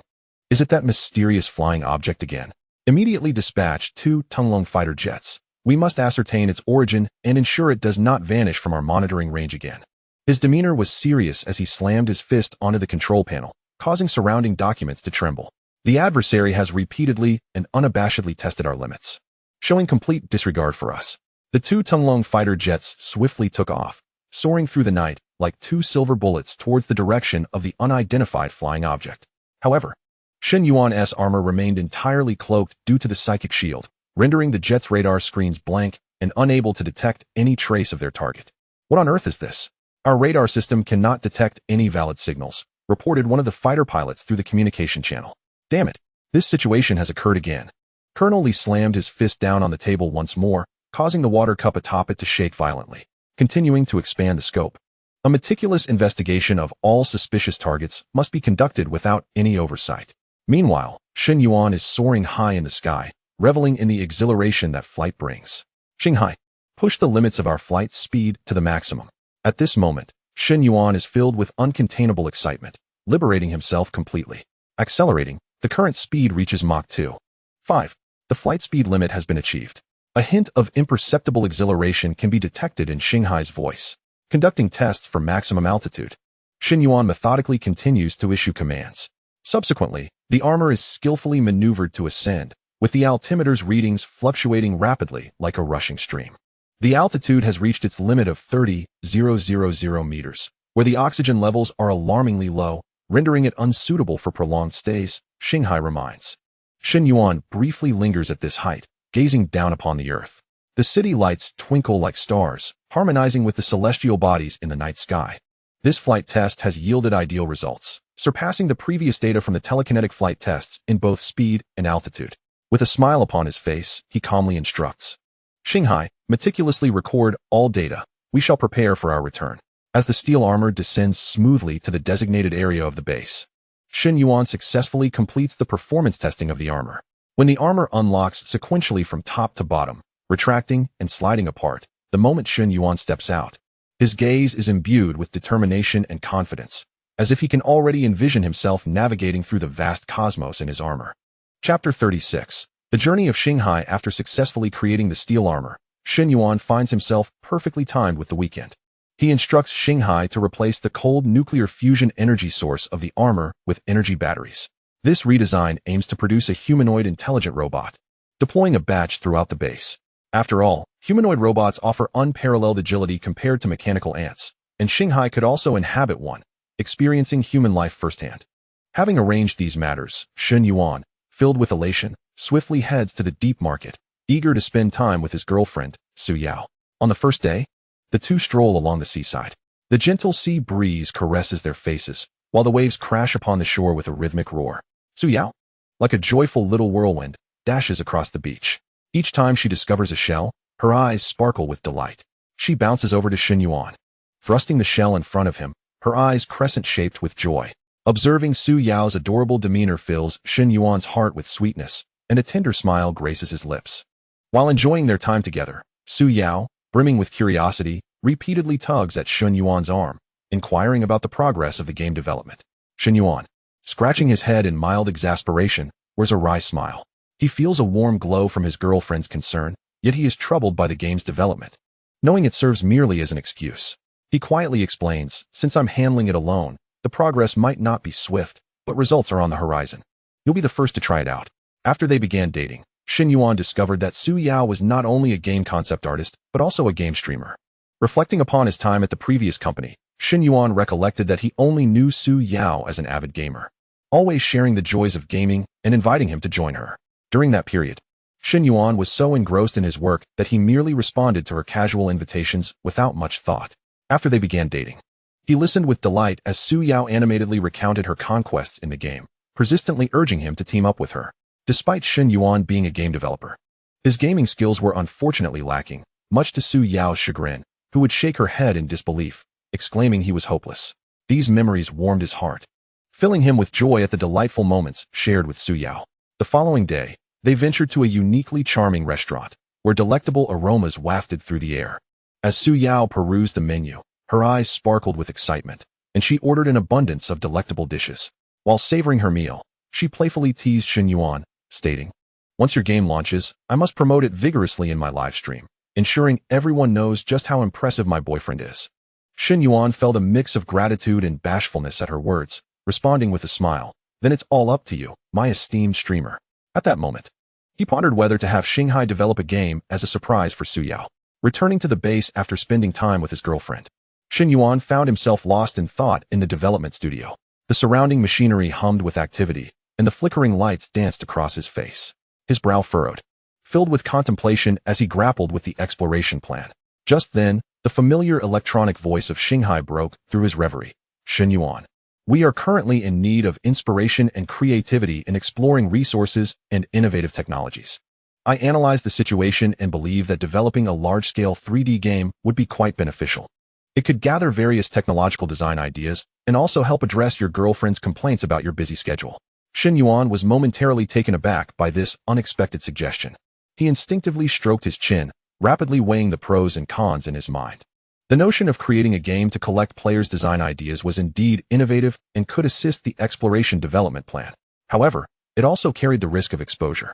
Is it that mysterious flying object again? Immediately dispatch 2 Tunglong fighter jets. We must ascertain its origin and ensure it does not vanish from our monitoring range again. His demeanor was serious as he slammed his fist onto the control panel, causing surrounding documents to tremble. The adversary has repeatedly and unabashedly tested our limits, showing complete disregard for us. The 2 Tunglong fighter jets swiftly took off, soaring through the night like 2 silver bullets towards the direction of the unidentified flying object. However, Shen Yuan's armor remained entirely cloaked due to the psychic shield, rendering the jet's radar screens blank and unable to detect any trace of their target. What on earth is this? Our radar system cannot detect any valid signals, reported one of the fighter pilots through the communication channel. Damn it, this situation has occurred again. Colonel Li slammed his fist down on the table once more, causing the water cup atop it to shake violently, continuing to expand the scope. A meticulous investigation of all suspicious targets must be conducted without any oversight. Meanwhile, Shen Yuan is soaring high in the sky, reveling in the exhilaration that flight brings. Xinhai, push the limits of our flight speed to the maximum. At this moment, Shen Yuan is filled with uncontainable excitement, liberating himself completely. Accelerating, the current speed reaches Mach 2. 5. The flight speed limit has been achieved. A hint of imperceptible exhilaration can be detected in Xinhai's voice. Conducting tests for maximum altitude, Shen Yuan methodically continues to issue commands. Subsequently, the armor is skillfully maneuvered to ascend, with the altimeter's readings fluctuating rapidly like a rushing stream. The altitude has reached its limit of 30,000 meters, where the oxygen levels are alarmingly low, rendering it unsuitable for prolonged stays, Xinhai reminds. Shen Yuan briefly lingers at this height, gazing down upon the earth. The city lights twinkle like stars, harmonizing with the celestial bodies in the night sky. This flight test has yielded ideal results, surpassing the previous data from the telekinetic flight tests in both speed and altitude. With a smile upon his face, he calmly instructs. Xinhai, meticulously record all data. We shall prepare for our return. As the steel armor descends smoothly to the designated area of the base, Shen Yuan successfully completes the performance testing of the armor. When the armor unlocks sequentially from top to bottom, retracting and sliding apart, the moment Shen Yuan steps out, his gaze is imbued with determination and confidence, as if he can already envision himself navigating through the vast cosmos in his armor. Chapter 36. The journey of Xinhai. After successfully creating the steel armor, Shen Yuan finds himself perfectly timed with the weekend. He instructs Xinhai to replace the cold nuclear fusion energy source of the armor with energy batteries. This redesign aims to produce a humanoid intelligent robot, deploying a batch throughout the base. After all, humanoid robots offer unparalleled agility compared to mechanical ants, and Shanghai could also inhabit one, experiencing human life firsthand. Having arranged these matters, Shen Yuan, filled with elation, swiftly heads to the deep market, eager to spend time with his girlfriend, Su Yao. On the first day, the two stroll along the seaside. The gentle sea breeze caresses their faces, while the waves crash upon the shore with a rhythmic roar. Su Yao, like a joyful little whirlwind, dashes across the beach. Each time she discovers a shell, her eyes sparkle with delight. She bounces over to Shen Yuan, thrusting the shell in front of him, her eyes crescent-shaped with joy. Observing Su Yao's adorable demeanor fills Shen Yuan's heart with sweetness, and a tender smile graces his lips. While enjoying their time together, Su Yao, brimming with curiosity, repeatedly tugs at Shen Yuan's arm, inquiring about the progress of the game development. Shen Yuan, scratching his head in mild exasperation, wears a wry smile. He feels a warm glow from his girlfriend's concern, yet he is troubled by the game's development. Knowing it serves merely as an excuse, he quietly explains, "Since I'm handling it alone, the progress might not be swift, but results are on the horizon. You'll be the first to try it out." After they began dating, Shen Yuan discovered that Su Yao was not only a game concept artist, but also a game streamer. Reflecting upon his time at the previous company, Shen Yuan recollected that he only knew Su Yao as an avid gamer, always sharing the joys of gaming and inviting him to join her. During that period, Shen Yuan was so engrossed in his work that he merely responded to her casual invitations without much thought. After they began dating, he listened with delight as Su Yao animatedly recounted her conquests in the game, persistently urging him to team up with her. Despite Shen Yuan being a game developer, his gaming skills were unfortunately lacking, much to Su Yao's chagrin, who would shake her head in disbelief, exclaiming he was hopeless. These memories warmed his heart, filling him with joy at the delightful moments shared with Su Yao. The following day, they ventured to a uniquely charming restaurant, where delectable aromas wafted through the air. As Su Yao perused the menu, her eyes sparkled with excitement, and she ordered an abundance of delectable dishes. While savoring her meal, she playfully teased Shen Yuan, stating, "Once your game launches, I must promote it vigorously in my live stream, ensuring everyone knows just how impressive my boyfriend is." Shen Yuan felt a mix of gratitude and bashfulness at her words, responding with a smile, "Then it's all up to you, my esteemed streamer." At that moment, he pondered whether to have Shanghai develop a game as a surprise for Su Yao. Returning to the base after spending time with his girlfriend, Shen Yuan found himself lost in thought in the development studio. The surrounding machinery hummed with activity, and the flickering lights danced across his face. His brow furrowed, filled with contemplation as he grappled with the exploration plan. Just then, the familiar electronic voice of Shanghai broke through his reverie. "Shen Yuan, we are currently in need of inspiration and creativity in exploring resources and innovative technologies. I analyzed the situation and believe that developing a large-scale 3D game would be quite beneficial. It could gather various technological design ideas and also help address your girlfriend's complaints about your busy schedule." Shen Yuan was momentarily taken aback by this unexpected suggestion. He instinctively stroked his chin, rapidly weighing the pros and cons in his mind. The notion of creating a game to collect players' design ideas was indeed innovative and could assist the exploration development plan. However, it also carried the risk of exposure,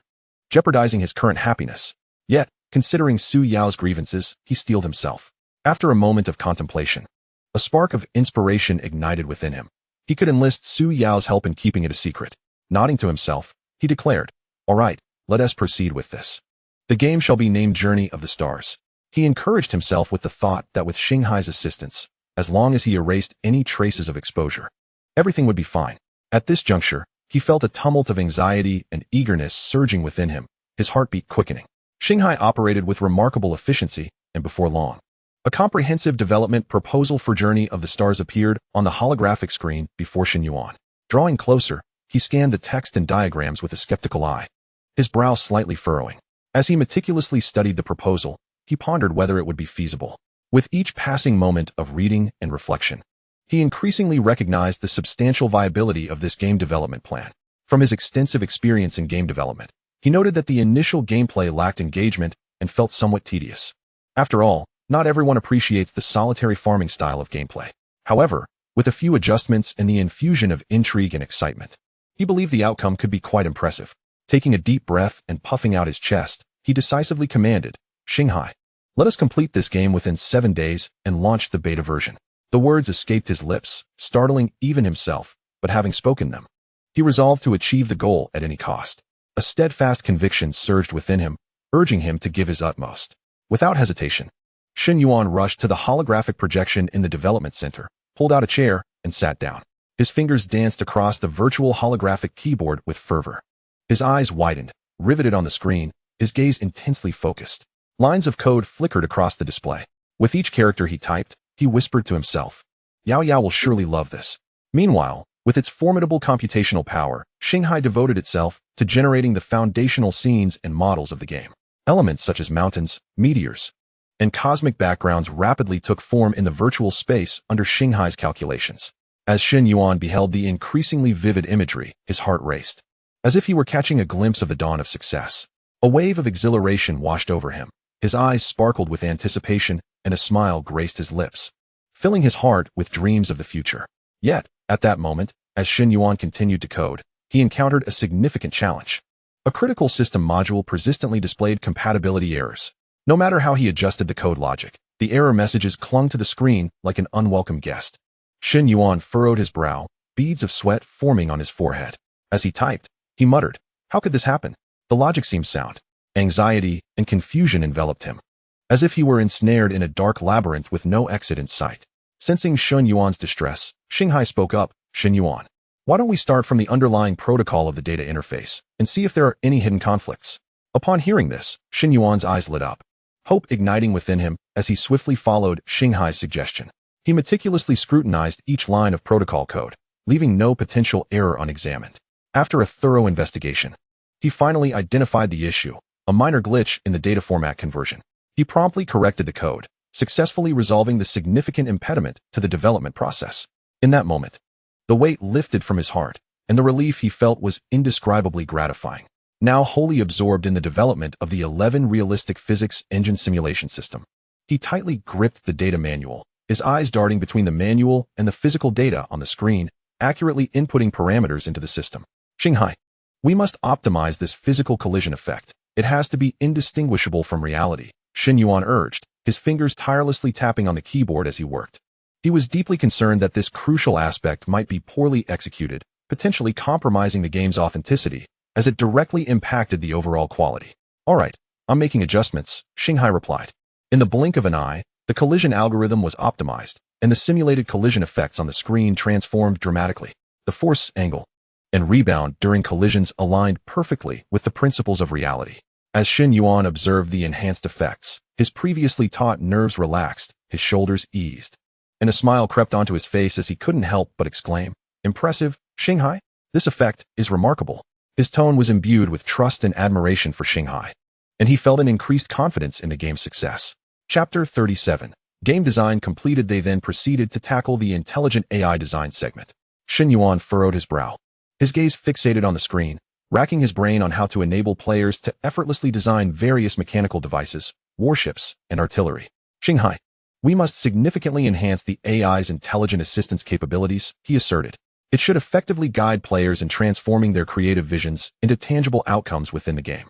jeopardizing his current happiness. Yet, considering Su Yao's grievances, he steeled himself. After a moment of contemplation, a spark of inspiration ignited within him. He could enlist Su Yao's help in keeping it a secret. Nodding to himself, he declared, "All right, let us proceed with this. The game shall be named Journey of the Stars." He encouraged himself with the thought that with Shanghai's assistance, as long as he erased any traces of exposure, everything would be fine. At this juncture, he felt a tumult of anxiety and eagerness surging within him, his heartbeat quickening. Shanghai operated with remarkable efficiency, and before long, a comprehensive development proposal for Journey of the Stars appeared on the holographic screen before Shen Yuan. Drawing closer, he scanned the text and diagrams with a skeptical eye, his brow slightly furrowing. As he meticulously studied the proposal, he pondered whether it would be feasible. With each passing moment of reading and reflection, he increasingly recognized the substantial viability of this game development plan. From his extensive experience in game development, he noted that the initial gameplay lacked engagement and felt somewhat tedious. After all, not everyone appreciates the solitary farming style of gameplay. However, with a few adjustments and the infusion of intrigue and excitement, he believed the outcome could be quite impressive. Taking a deep breath and puffing out his chest, he decisively commanded, "Shanghai, let us complete this game within 7 days and launch the beta version." The words escaped his lips, startling even himself, but having spoken them, He resolved to achieve the goal at any cost. A steadfast conviction surged within him, urging him to give his utmost. Without hesitation, Shen Yuan rushed to the holographic projection in the development center, pulled out a chair, and sat down. His fingers danced across the virtual holographic keyboard with fervor. His eyes widened, riveted on the screen, his gaze intensely focused. Lines of code flickered across the display. With each character he typed, he whispered to himself, "Yao Yao will surely love this." Meanwhile, with its formidable computational power, Shanghai devoted itself to generating the foundational scenes and models of the game. Elements such as mountains, meteors, and cosmic backgrounds rapidly took form in the virtual space under Shanghai's calculations. As Shen Yuan beheld the increasingly vivid imagery, his heart raced, as if he were catching a glimpse of the dawn of success. A wave of exhilaration washed over him. His eyes sparkled with anticipation, and a smile graced his lips, filling his heart with dreams of the future. Yet, at that moment, as Shen Yuan continued to code, he encountered a significant challenge. A critical system module persistently displayed compatibility errors. No matter how he adjusted the code logic, the error messages clung to the screen like an unwelcome guest. Shen Yuan furrowed his brow, beads of sweat forming on his forehead. As he typed, he muttered, "How could this happen?" The logic seemed sound. Anxiety and confusion enveloped him, as if he were ensnared in a dark labyrinth with no exit in sight. Sensing Shen Yuan's distress, Shanghai spoke up, "Shen Yuan, why don't we start from the underlying protocol of the data interface and see if there are any hidden conflicts?" Upon hearing this, Shen Yuan's eyes lit up, hope igniting within him as he swiftly followed Shanghai's suggestion. He meticulously scrutinized each line of protocol code, leaving no potential error unexamined. After a thorough investigation, he finally identified the issue, a minor glitch in the data format conversion. He promptly corrected the code, successfully resolving the significant impediment to the development process. In that moment, the weight lifted from his heart, and the relief he felt was indescribably gratifying. Now wholly absorbed in the development of the 11 realistic physics engine simulation system, he tightly gripped the data manual, his eyes darting between the manual and the physical data on the screen, accurately inputting parameters into the system. "Shanghai, we must optimize this physical collision effect. It has to be indistinguishable from reality," Shen Yuan urged, his fingers tirelessly tapping on the keyboard as he worked. He was deeply concerned that this crucial aspect might be poorly executed, potentially compromising the game's authenticity, as it directly impacted the overall quality. "All right, I'm making adjustments," Shanghai replied. In the blink of an eye, the collision algorithm was optimized, and the simulated collision effects on the screen transformed dramatically. The force, angle, and rebound during collisions aligned perfectly with the principles of reality. As Shen Yuan observed the enhanced effects, his previously taut nerves relaxed, his shoulders eased, and a smile crept onto his face as he couldn't help but exclaim, "Impressive, Shanghai. This effect is remarkable." His tone was imbued with trust and admiration for Shanghai, and he felt an increased confidence in the game's success. Chapter 37. Game design completed. They then proceeded to tackle the intelligent AI design segment. Shen Yuan furrowed his brow, his gaze fixated on the screen, racking his brain on how to enable players to effortlessly design various mechanical devices, warships, and artillery. "Shanghai, we must significantly enhance the AI's intelligent assistance capabilities," he asserted. "It should effectively guide players in transforming their creative visions into tangible outcomes within the game."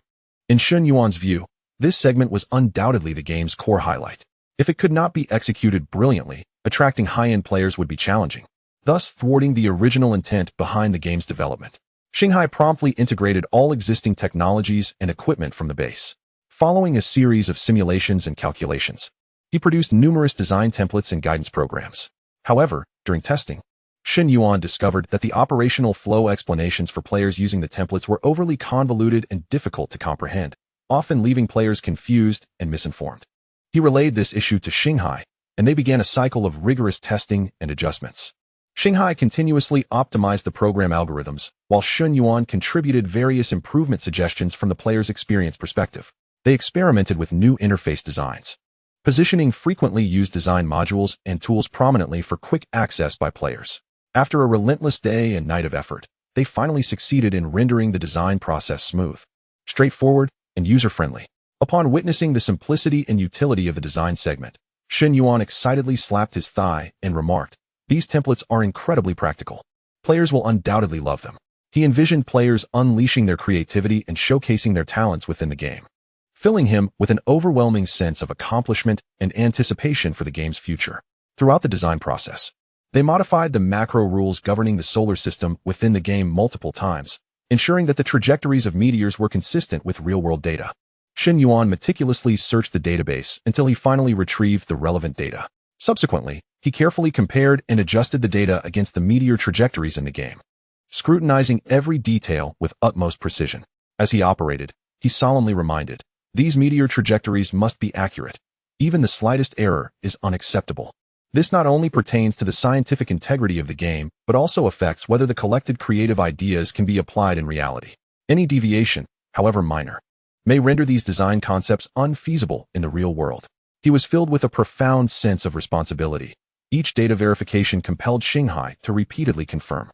In Shen Yuan's view, this segment was undoubtedly the game's core highlight. If it could not be executed brilliantly, attracting high-end players would be challenging, thus thwarting the original intent behind the game's development. Shanghai promptly integrated all existing technologies and equipment from the base. Following a series of simulations and calculations, he produced numerous design templates and guidance programs. However, during testing, Shen Yuan discovered that the operational flow explanations for players using the templates were overly convoluted and difficult to comprehend, often leaving players confused and misinformed. He relayed this issue to Shanghai, and they began a cycle of rigorous testing and adjustments. Shanghai continuously optimized the program algorithms, while Shen Yuan contributed various improvement suggestions from the player's experience perspective. They experimented with new interface designs, positioning frequently used design modules and tools prominently for quick access by players. After a relentless day and night of effort, they finally succeeded in rendering the design process smooth, straightforward, and user-friendly. Upon witnessing the simplicity and utility of the design segment, Shen Yuan excitedly slapped his thigh and remarked, "These templates are incredibly practical. Players will undoubtedly love them." He envisioned players unleashing their creativity and showcasing their talents within the game, filling him with an overwhelming sense of accomplishment and anticipation for the game's future. Throughout the design process, They modified the macro rules governing the solar system within the game multiple times, ensuring that the trajectories of meteors were consistent with real-world data. Shen Yuan meticulously searched the database until he finally retrieved the relevant data. Subsequently, he carefully compared and adjusted the data against the meteor trajectories in the game, scrutinizing every detail with utmost precision. As he operated, he solemnly reminded, "These meteor trajectories must be accurate. Even the slightest error is unacceptable." This not only pertains to the scientific integrity of the game, but also affects whether the collected creative ideas can be applied in reality. Any deviation, however minor, may render these design concepts unfeasible in the real world. He was filled with a profound sense of responsibility. Each data verification compelled Shanghai to repeatedly confirm,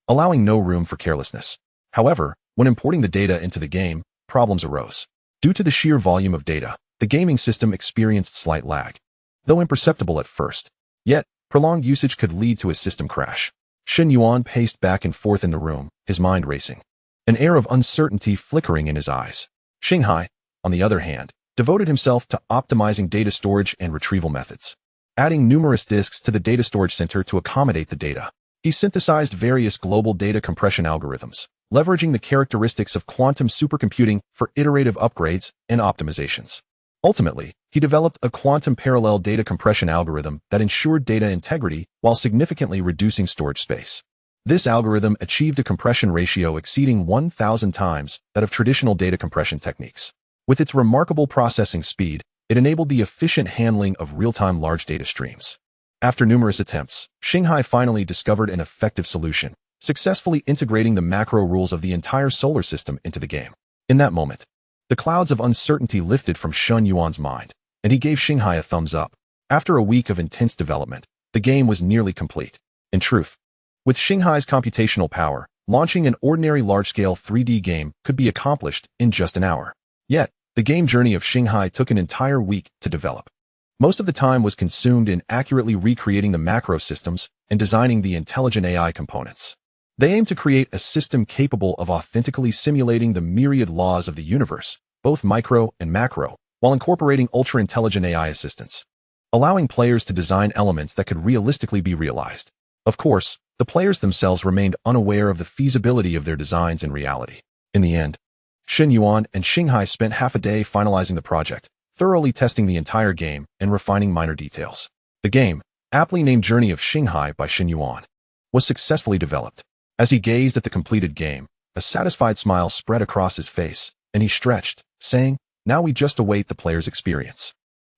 allowing no room for carelessness. However, when importing the data into the game, problems arose. Due to the sheer volume of data, the gaming system experienced slight lag, though imperceptible at first. Yet, prolonged usage could lead to a system crash. Shen Yuan paced back and forth in the room, his mind racing, an air of uncertainty flickering in his eyes. Shanghai, on the other hand, devoted himself to optimizing data storage and retrieval methods, adding numerous disks to the data storage center to accommodate the data. He synthesized various global data compression algorithms, leveraging the characteristics of quantum supercomputing for iterative upgrades and optimizations. Ultimately, he developed a quantum parallel data compression algorithm that ensured data integrity while significantly reducing storage space. This algorithm achieved a compression ratio exceeding 1,000 times that of traditional data compression techniques. With its remarkable processing speed, it enabled the efficient handling of real-time large data streams. After numerous attempts, Shanghai finally discovered an effective solution, successfully integrating the macro rules of the entire solar system into the game. In that moment, the clouds of uncertainty lifted from Shen Yuan's mind, and he gave Shanghai a thumbs up. After a week of intense development, the game was nearly complete. In truth, with Shanghai's computational power, launching an ordinary large-scale 3D game could be accomplished in just an hour. Yet, the game journey of Shanghai took an entire week to develop. Most of the time was consumed in accurately recreating the macro systems and designing the intelligent AI components. They aim to create a system capable of authentically simulating the myriad laws of the universe, both micro and macro, while incorporating ultra-intelligent AI assistants, allowing players to design elements that could realistically be realized. Of course, the players themselves remained unaware of the feasibility of their designs in reality. In the end, Shen Yuan and Shanghai spent half a day finalizing the project, thoroughly testing the entire game and refining minor details. The game, aptly named Journey of Shanghai by Shen Yuan, was successfully developed. As he gazed at the completed game, a satisfied smile spread across his face, and he stretched, saying, "Now we just await the player's experience."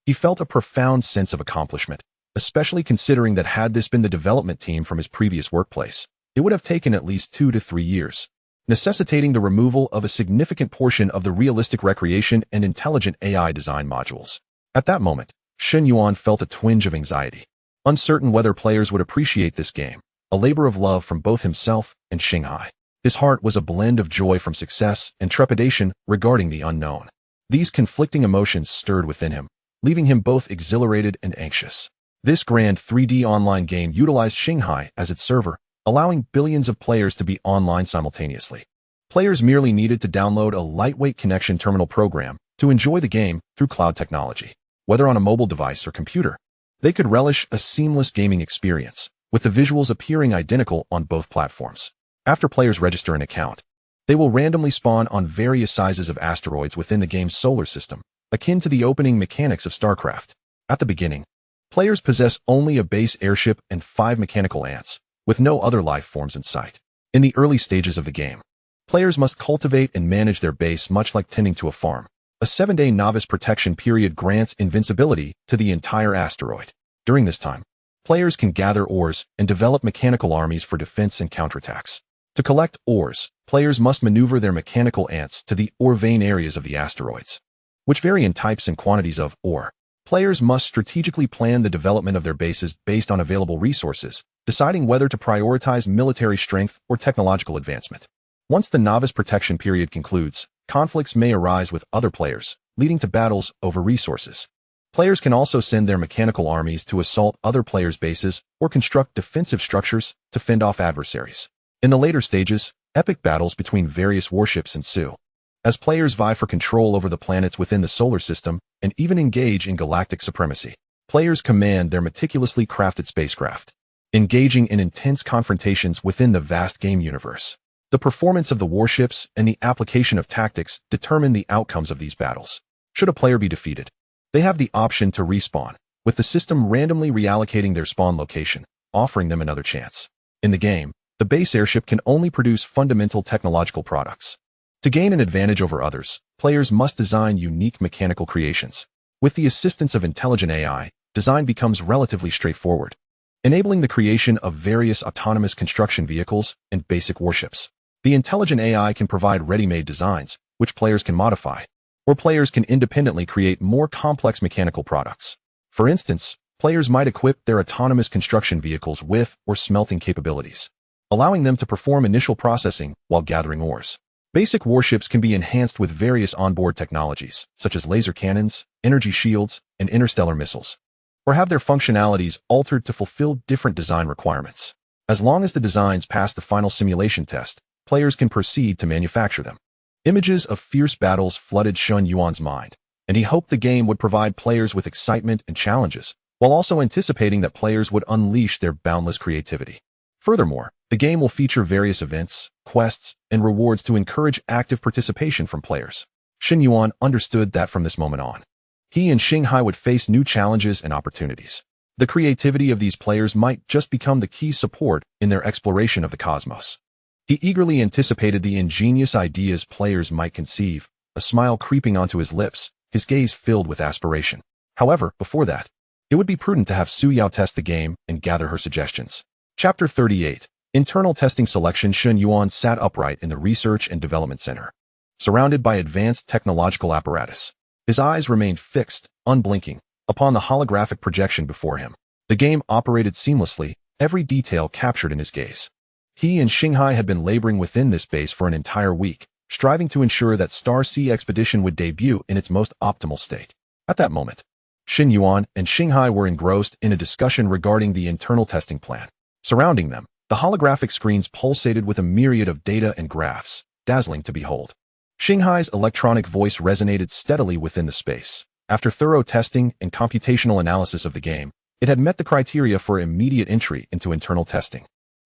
He felt a profound sense of accomplishment, especially considering that had this been the development team from his previous workplace, it would have taken at least 2 to 3 years, necessitating the removal of a significant portion of the realistic recreation and intelligent AI design modules. At that moment, Shen Yuan felt a twinge of anxiety, uncertain whether players would appreciate this game, a labor of love from both himself and Shanghai. His heart was a blend of joy from success and trepidation regarding the unknown. These conflicting emotions stirred within him, leaving him both exhilarated and anxious. This grand 3D online game utilized Shanghai as its server, allowing billions of players to be online simultaneously. Players merely needed to download a lightweight connection terminal program to enjoy the game through cloud technology. Whether on a mobile device or computer, they could relish a seamless gaming experience, with the visuals appearing identical on both platforms. After players register an account, they will randomly spawn on various sizes of asteroids within the game's solar system, akin to the opening mechanics of StarCraft. At the beginning, players possess only a base airship and 5 mechanical ants, with no other life forms in sight. In the early stages of the game, players must cultivate and manage their base much like tending to a farm. A 7-day novice protection period grants invincibility to the entire asteroid. During this time, players can gather ores and develop mechanical armies for defense and counterattacks. To collect ores, players must maneuver their mechanical ants to the ore vein areas of the asteroids, which vary in types and quantities of ore. Players must strategically plan the development of their bases based on available resources, deciding whether to prioritize military strength or technological advancement. Once the novice protection period concludes, conflicts may arise with other players, leading to battles over resources. Players can also send their mechanical armies to assault other players' bases or construct defensive structures to fend off adversaries. In the later stages, epic battles between various warships ensue, as players vie for control over the planets within the solar system and even engage in galactic supremacy. Players command their meticulously crafted spacecraft, engaging in intense confrontations within the vast game universe. The performance of the warships and the application of tactics determine the outcomes of these battles. Should a player be defeated, they have the option to respawn, with the system randomly reallocating their spawn location, offering them another chance. In the game, the base airship can only produce fundamental technological products. To gain an advantage over others, players must design unique mechanical creations. With the assistance of intelligent AI, design becomes relatively straightforward, enabling the creation of various autonomous construction vehicles and basic warships. The intelligent AI can provide ready-made designs, which players can modify, or players can independently create more complex mechanical products. For instance, players might equip their autonomous construction vehicles with or smelting capabilities, allowing them to perform initial processing while gathering ores. Basic warships can be enhanced with various onboard technologies, such as laser cannons, energy shields, and interstellar missiles, or have their functionalities altered to fulfill different design requirements. As long as the designs pass the final simulation test, players can proceed to manufacture them. Images of fierce battles flooded Shen Yuan's mind, and he hoped the game would provide players with excitement and challenges, while also anticipating that players would unleash their boundless creativity. Furthermore, the game will feature various events, quests, and rewards to encourage active participation from players. Shen Yuan understood that from this moment on, he and Shanghai would face new challenges and opportunities. The creativity of these players might just become the key support in their exploration of the cosmos. He eagerly anticipated the ingenious ideas players might conceive, a smile creeping onto his lips, his gaze filled with aspiration. However, before that, it would be prudent to have Su Yao test the game and gather her suggestions. Chapter 38. Internal Testing Selection. Shen Yuan sat upright in the Research and Development Center, surrounded by advanced technological apparatus. His eyes remained fixed, unblinking, upon the holographic projection before him. The game operated seamlessly, every detail captured in his gaze. He and Shanghai had been laboring within this base for an entire week, striving to ensure that Star Sea Expedition would debut in its most optimal state. At that moment, Shen Yuan and Shanghai were engrossed in a discussion regarding the internal testing plan. Surrounding them, the holographic screens pulsated with a myriad of data and graphs, dazzling to behold. Shanghai's electronic voice resonated steadily within the space. After thorough testing and computational analysis of the game, it had met the criteria for immediate entry into internal testing,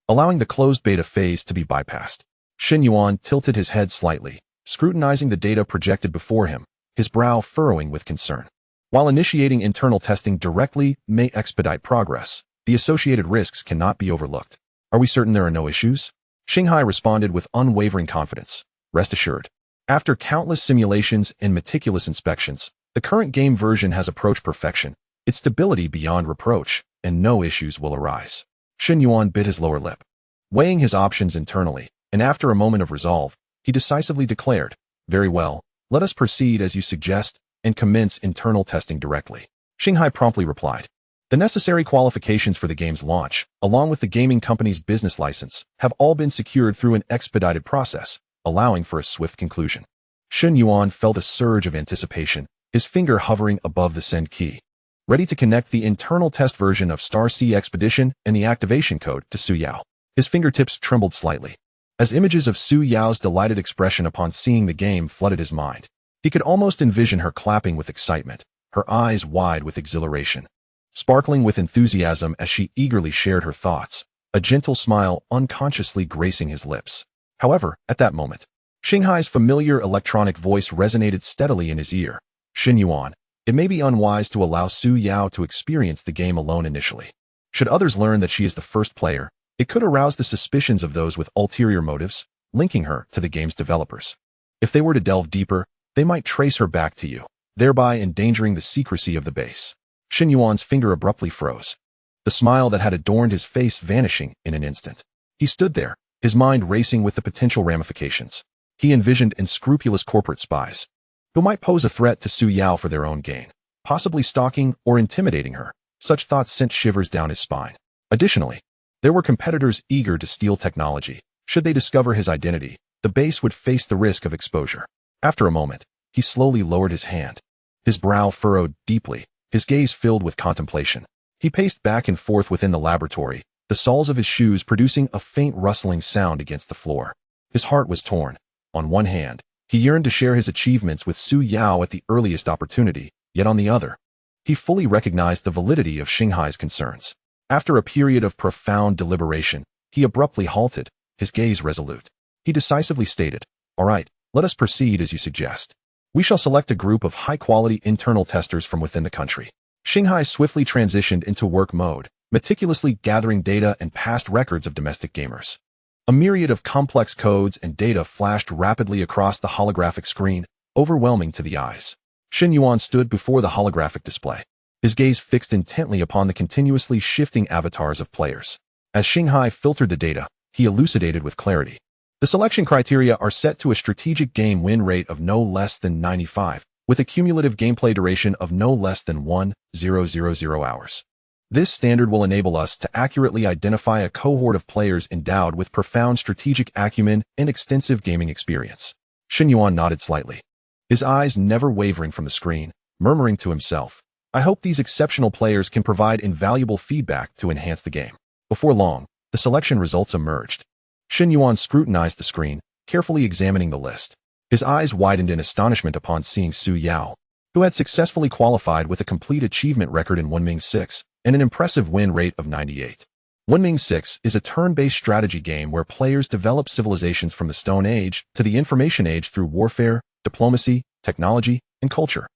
allowing the closed beta phase to be bypassed. Shen Yuan tilted his head slightly, scrutinizing the data projected before him, his brow furrowing with concern. While initiating internal testing directly may expedite progress, the associated risks cannot be overlooked. Are we certain there are no issues? Shanghai responded with unwavering confidence. Rest assured. After countless simulations and meticulous inspections, the current game version has approached perfection, its stability beyond reproach, and no issues will arise. Shen Yuan bit his lower lip, weighing his options internally, and after a moment of resolve, he decisively declared, "Very well, let us proceed as you suggest and commence internal testing directly." Shanghai promptly replied, "The necessary qualifications for the game's launch, along with the gaming company's business license, have all been secured through an expedited process, allowing for a swift conclusion." Shen Yuan felt a surge of anticipation, his finger hovering above the send key, ready to connect the internal test version of Star Sea Expedition and the activation code to Su Yao. His fingertips trembled slightly, as images of Su Yao's delighted expression upon seeing the game flooded his mind. He could almost envision her clapping with excitement, her eyes wide with exhilaration, sparkling with enthusiasm as she eagerly shared her thoughts, a gentle smile unconsciously gracing his lips. However, at that moment, Shanghai's familiar electronic voice resonated steadily in his ear. "Shen Yuan, it may be unwise to allow Su Yao to experience the game alone initially. Should others learn that she is the first player, it could arouse the suspicions of those with ulterior motives, linking her to the game's developers. If they were to delve deeper, they might trace her back to you, thereby endangering the secrecy of the base." Shen Yuan's finger abruptly froze, the smile that had adorned his face vanishing in an instant. He stood there, his mind racing with the potential ramifications. He envisioned unscrupulous corporate spies, who might pose a threat to Su Yao for their own gain, possibly stalking or intimidating her. Such thoughts sent shivers down his spine. Additionally, there were competitors eager to steal technology. Should they discover his identity, the base would face the risk of exposure. After a moment, he slowly lowered his hand, his brow furrowed deeply, his gaze filled with contemplation. He paced back and forth within the laboratory, the soles of his shoes producing a faint rustling sound against the floor. His heart was torn. On one hand, he yearned to share his achievements with Su Yao at the earliest opportunity, yet on the other, he fully recognized the validity of Shanghai's concerns. After a period of profound deliberation, he abruptly halted, his gaze resolute. He decisively stated, "All right, let us proceed as you suggest. We shall select a group of high-quality internal testers from within the country." Shanghai swiftly transitioned into work mode, meticulously gathering data and past records of domestic gamers. A myriad of complex codes and data flashed rapidly across the holographic screen, overwhelming to the eyes. Shen Yuan stood before the holographic display, his gaze fixed intently upon the continuously shifting avatars of players. As Shanghai filtered the data, he elucidated with clarity. The selection criteria are set to a strategic game win rate of no less than 95, with a cumulative gameplay duration of no less than 1,000 hours. This standard will enable us to accurately identify a cohort of players endowed with profound strategic acumen and extensive gaming experience. Shen Yuan nodded slightly, his eyes never wavering from the screen, murmuring to himself, "I hope these exceptional players can provide invaluable feedback to enhance the game." Before long, the selection results emerged. Shen Yuan scrutinized the screen, carefully examining the list. His eyes widened in astonishment upon seeing Su Yao, who had successfully qualified with a complete achievement record in Wenming 6 and an impressive win rate of 98. Wenming 6 is a turn-based strategy game where players develop civilizations from the Stone Age to the Information Age through warfare, diplomacy, technology, and culture,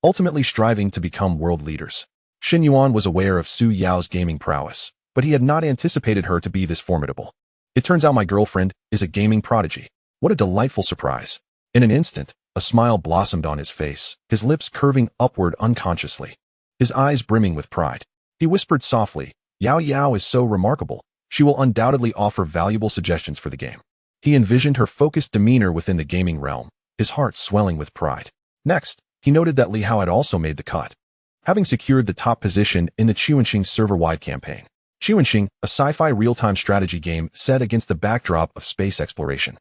ultimately striving to become world leaders. Shen Yuan was aware of Su Yao's gaming prowess, but he had not anticipated her to be this formidable. "It turns out my girlfriend is a gaming prodigy. What a delightful surprise." In an instant, a smile blossomed on his face, his lips curving upward unconsciously, his eyes brimming with pride. He whispered softly, "Yao Yao is so remarkable. She will undoubtedly offer valuable suggestions for the game." He envisioned her focused demeanor within the gaming realm, his heart swelling with pride. Next, he noted that Li Hao had also made the cut, having secured the top position in the Chuanxing server-wide campaign. Chuanxing, a sci-fi real-time strategy game set against the backdrop of space exploration,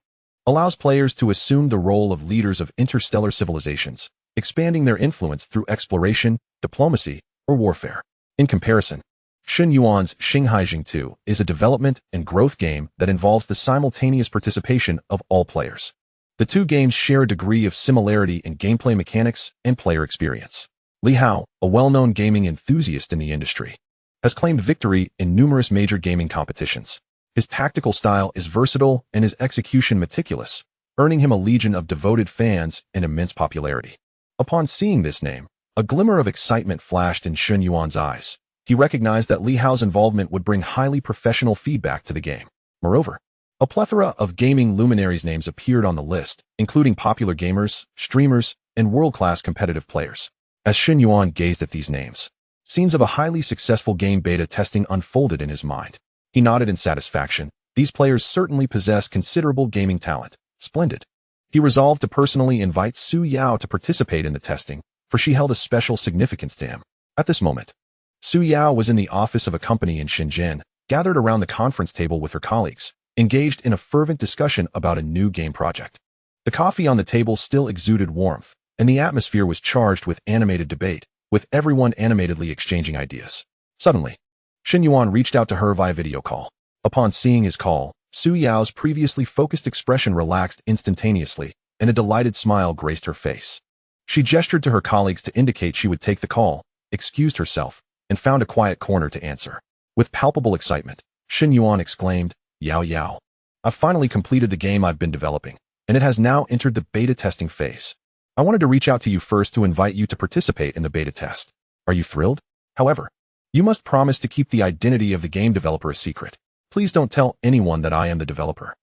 allows players to assume the role of leaders of interstellar civilizations, expanding their influence through exploration, diplomacy, or warfare. In comparison, Shen Yuan's Xinghaijing 2 is a development and growth game that involves the simultaneous participation of all players. The two games share a degree of similarity in gameplay mechanics and player experience. Li Hao, a well-known gaming enthusiast in the industry, has claimed victory in numerous major gaming competitions. His tactical style is versatile and his execution meticulous, earning him a legion of devoted fans and immense popularity. Upon seeing this name, a glimmer of excitement flashed in Shen Yuan's eyes. He recognized that Li Hao's involvement would bring highly professional feedback to the game. Moreover, a plethora of gaming luminaries' names appeared on the list, including popular gamers, streamers, and world-class competitive players. As Shen Yuan gazed at these names, scenes of a highly successful game beta testing unfolded in his mind. He nodded in satisfaction. These players certainly possess considerable gaming talent. Splendid. He resolved to personally invite Su Yao to participate in the testing, for she held a special significance to him. At this moment, Su Yao was in the office of a company in Shenzhen, gathered around the conference table with her colleagues, engaged in a fervent discussion about a new game project. The coffee on the table still exuded warmth, and the atmosphere was charged with animated debate, with everyone animatedly exchanging ideas. Suddenly, Shen Yuan reached out to her via video call. Upon seeing his call, Su Yao's previously focused expression relaxed instantaneously, and a delighted smile graced her face. She gestured to her colleagues to indicate she would take the call, excused herself, and found a quiet corner to answer. With palpable excitement, Shen Yuan exclaimed, "Yao Yao, I've finally completed the game I've been developing, and it has now entered the beta testing phase. I wanted to reach out to you first to invite you to participate in the beta test. Are you thrilled? However, you must promise to keep the identity of the game developer a secret. Please don't tell anyone that I am the developer.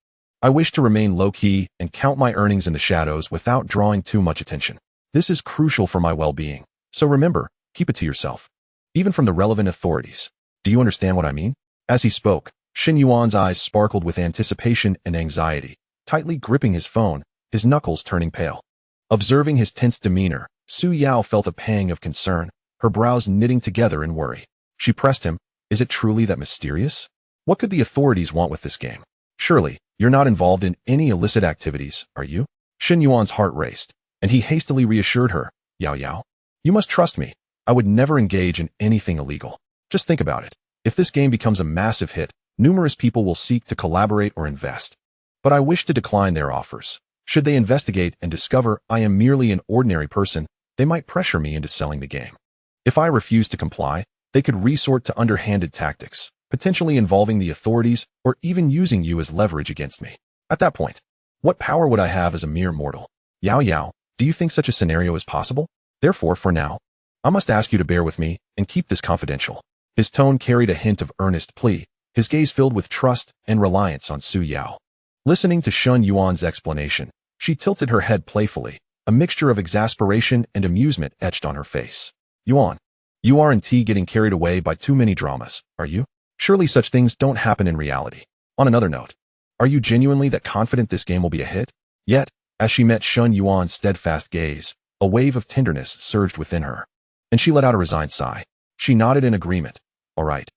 I wish to remain low-key and count my earnings in the shadows without drawing too much attention. This is crucial for my well-being, so remember, keep it to yourself, even from the relevant authorities. Do you understand what I mean?" As he spoke, Shen Yuan's eyes sparkled with anticipation and anxiety, tightly gripping his phone, his knuckles turning pale. Observing his tense demeanor, Su Yao felt a pang of concern, her brows knitting together in worry. She pressed him, "Is it truly that mysterious? What could the authorities want with this game? Surely, you're not involved in any illicit activities, are you?" Shen Yuan's heart raced, and he hastily reassured her, "Yao Yao, you must trust me. I would never engage in anything illegal. Just think about it. If this game becomes a massive hit, numerous people will seek to collaborate or invest. But I wish to decline their offers. Should they investigate and discover I am merely an ordinary person, they might pressure me into selling the game. If I refuse to comply, They could resort to underhanded tactics, potentially involving the authorities or even using you as leverage against me. At that point, what power would I have as a mere mortal? Yao Yao, do you think such a scenario is possible? Therefore, for now, I must ask you to bear with me and keep this confidential. His tone carried a hint of earnest plea, his gaze filled with trust and reliance on Su Yao. Listening to Shen Yuan's explanation, she tilted her head playfully, a mixture of exasperation and amusement etched on her face. Yuan, you aren't getting carried away by too many dramas, are you? Surely such things don't happen in reality. On another note, are you genuinely that confident this game will be a hit? Yet, as she met Shen Yuan's steadfast gaze, a wave of tenderness surged within her, and she let out a resigned sigh. She nodded in agreement. All right,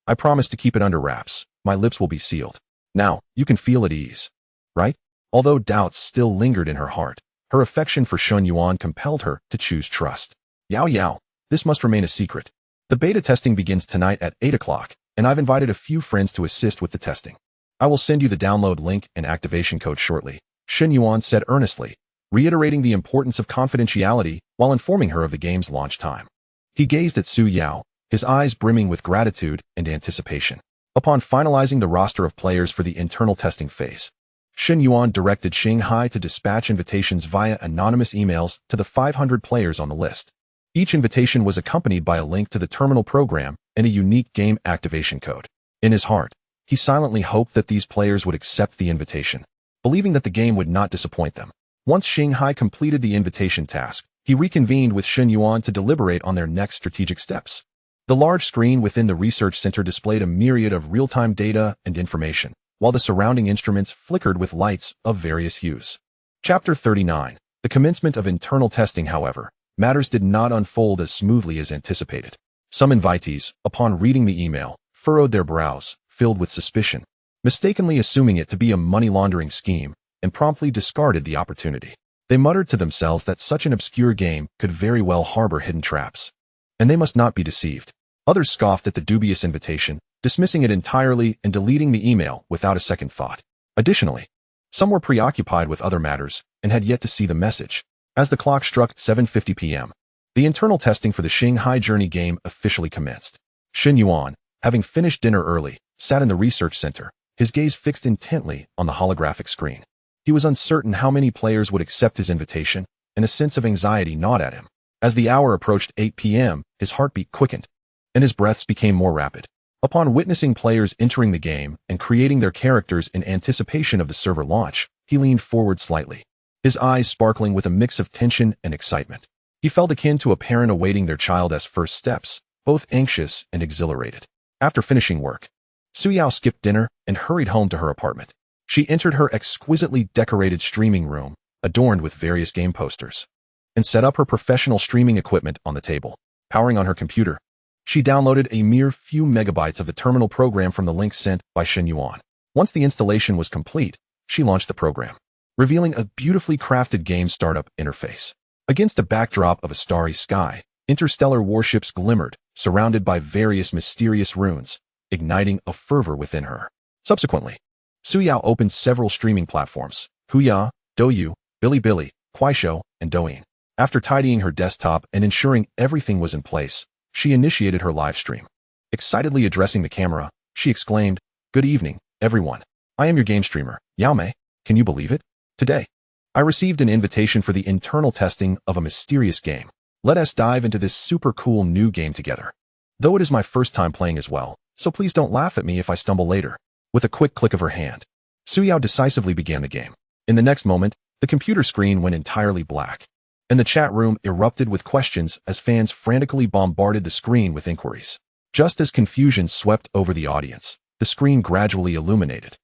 I promise to keep it under wraps. My lips will be sealed. Now, you can feel at ease, right? Although doubts still lingered in her heart, her affection for Shen Yuan compelled her to choose trust. Yao Yao, this must remain a secret. The beta testing begins tonight at 8 o'clock, and I've invited a few friends to assist with the testing. I will send you the download link and activation code shortly, Shen Yuan said earnestly, reiterating the importance of confidentiality while informing her of the game's launch time. He gazed at Su Yao, his eyes brimming with gratitude and anticipation. Upon finalizing the roster of players for the internal testing phase, Shen Yuan directed Shanghai to dispatch invitations via anonymous emails to the 500 players on the list. Each invitation was accompanied by a link to the terminal program and a unique game activation code. In his heart, he silently hoped that these players would accept the invitation, believing that the game would not disappoint them. Once Shanghai completed the invitation task, he reconvened with Shen Yuan to deliberate on their next strategic steps. The large screen within the research center displayed a myriad of real-time data and information, while the surrounding instruments flickered with lights of various hues. Chapter 39. The commencement of internal testing, however, matters did not unfold as smoothly as anticipated. Some invitees, upon reading the email, furrowed their brows, filled with suspicion, mistakenly assuming it to be a money laundering scheme, and promptly discarded the opportunity. They muttered to themselves that such an obscure game could very well harbor hidden traps, and they must not be deceived. Others scoffed at the dubious invitation, dismissing it entirely and deleting the email without a second thought. Additionally, some were preoccupied with other matters and had yet to see the message. As the clock struck 7:50 p.m., the internal testing for the Shanghai Journey game officially commenced. Shen Yuan, having finished dinner early, sat in the research center, his gaze fixed intently on the holographic screen. He was uncertain how many players would accept his invitation, and a sense of anxiety gnawed at him. As the hour approached 8 p.m., his heartbeat quickened, and his breaths became more rapid. Upon witnessing players entering the game and creating their characters in anticipation of the server launch, he leaned forward slightly, his eyes sparkling with a mix of tension and excitement. He felt akin to a parent awaiting their child's first steps, both anxious and exhilarated. After finishing work, Su Yao skipped dinner and hurried home to her apartment. She entered her exquisitely decorated streaming room, adorned with various game posters, and set up her professional streaming equipment on the table. Powering on her computer, she downloaded a mere few megabytes of the terminal program from the link sent by Shen Yuan. Once the installation was complete, she launched the program, revealing a beautifully crafted game startup interface. Against a backdrop of a starry sky, interstellar warships glimmered, surrounded by various mysterious runes, igniting a fervor within her. Subsequently, Su Yao opened several streaming platforms: Huya, Douyu, Bilibili, Kuaishou, and Douyin. After tidying her desktop and ensuring everything was in place, she initiated her live stream. Excitedly addressing the camera, she exclaimed, "Good evening, everyone. I am your game streamer, Yao Mei. Can you believe it? Today, I received an invitation for the internal testing of a mysterious game. Let us dive into this super cool new game together. Though it is my first time playing as well, so please don't laugh at me if I stumble later." With a quick click of her hand, Su Yao decisively began the game. In the next moment, the computer screen went entirely black, and the chat room erupted with questions as fans frantically bombarded the screen with inquiries. Just as confusion swept over the audience, the screen gradually illuminated,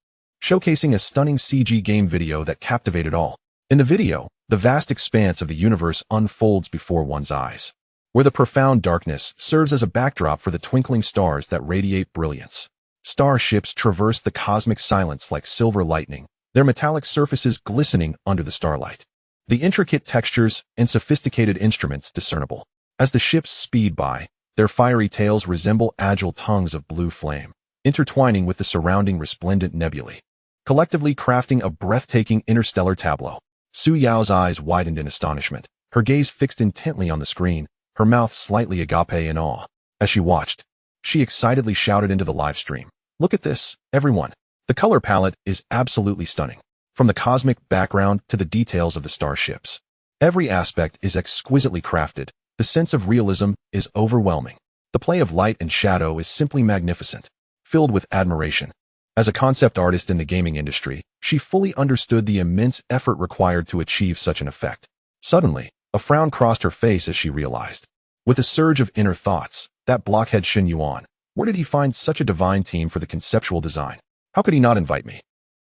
showcasing a stunning CG game video that captivated all. In the video, the vast expanse of the universe unfolds before one's eyes, where the profound darkness serves as a backdrop for the twinkling stars that radiate brilliance. Starships traverse the cosmic silence like silver lightning, their metallic surfaces glistening under the starlight. The intricate textures and sophisticated instruments discernible. As the ships speed by, their fiery tails resemble agile tongues of blue flame, intertwining with the surrounding resplendent nebulae, collectively crafting a breathtaking interstellar tableau. Su Yao's eyes widened in astonishment, her gaze fixed intently on the screen, her mouth slightly agape in awe. As she watched, she excitedly shouted into the live stream, "Look at this, everyone. The color palette is absolutely stunning. From the cosmic background to the details of the starships. Every aspect is exquisitely crafted. The sense of realism is overwhelming. The play of light and shadow is simply magnificent." Filled with admiration. As a concept artist in the gaming industry, she fully understood the immense effort required to achieve such an effect. Suddenly, a frown crossed her face as she realized. With a surge of inner thoughts, that blockhead Shen Yuan, where did he find such a divine team for the conceptual design? How could he not invite me?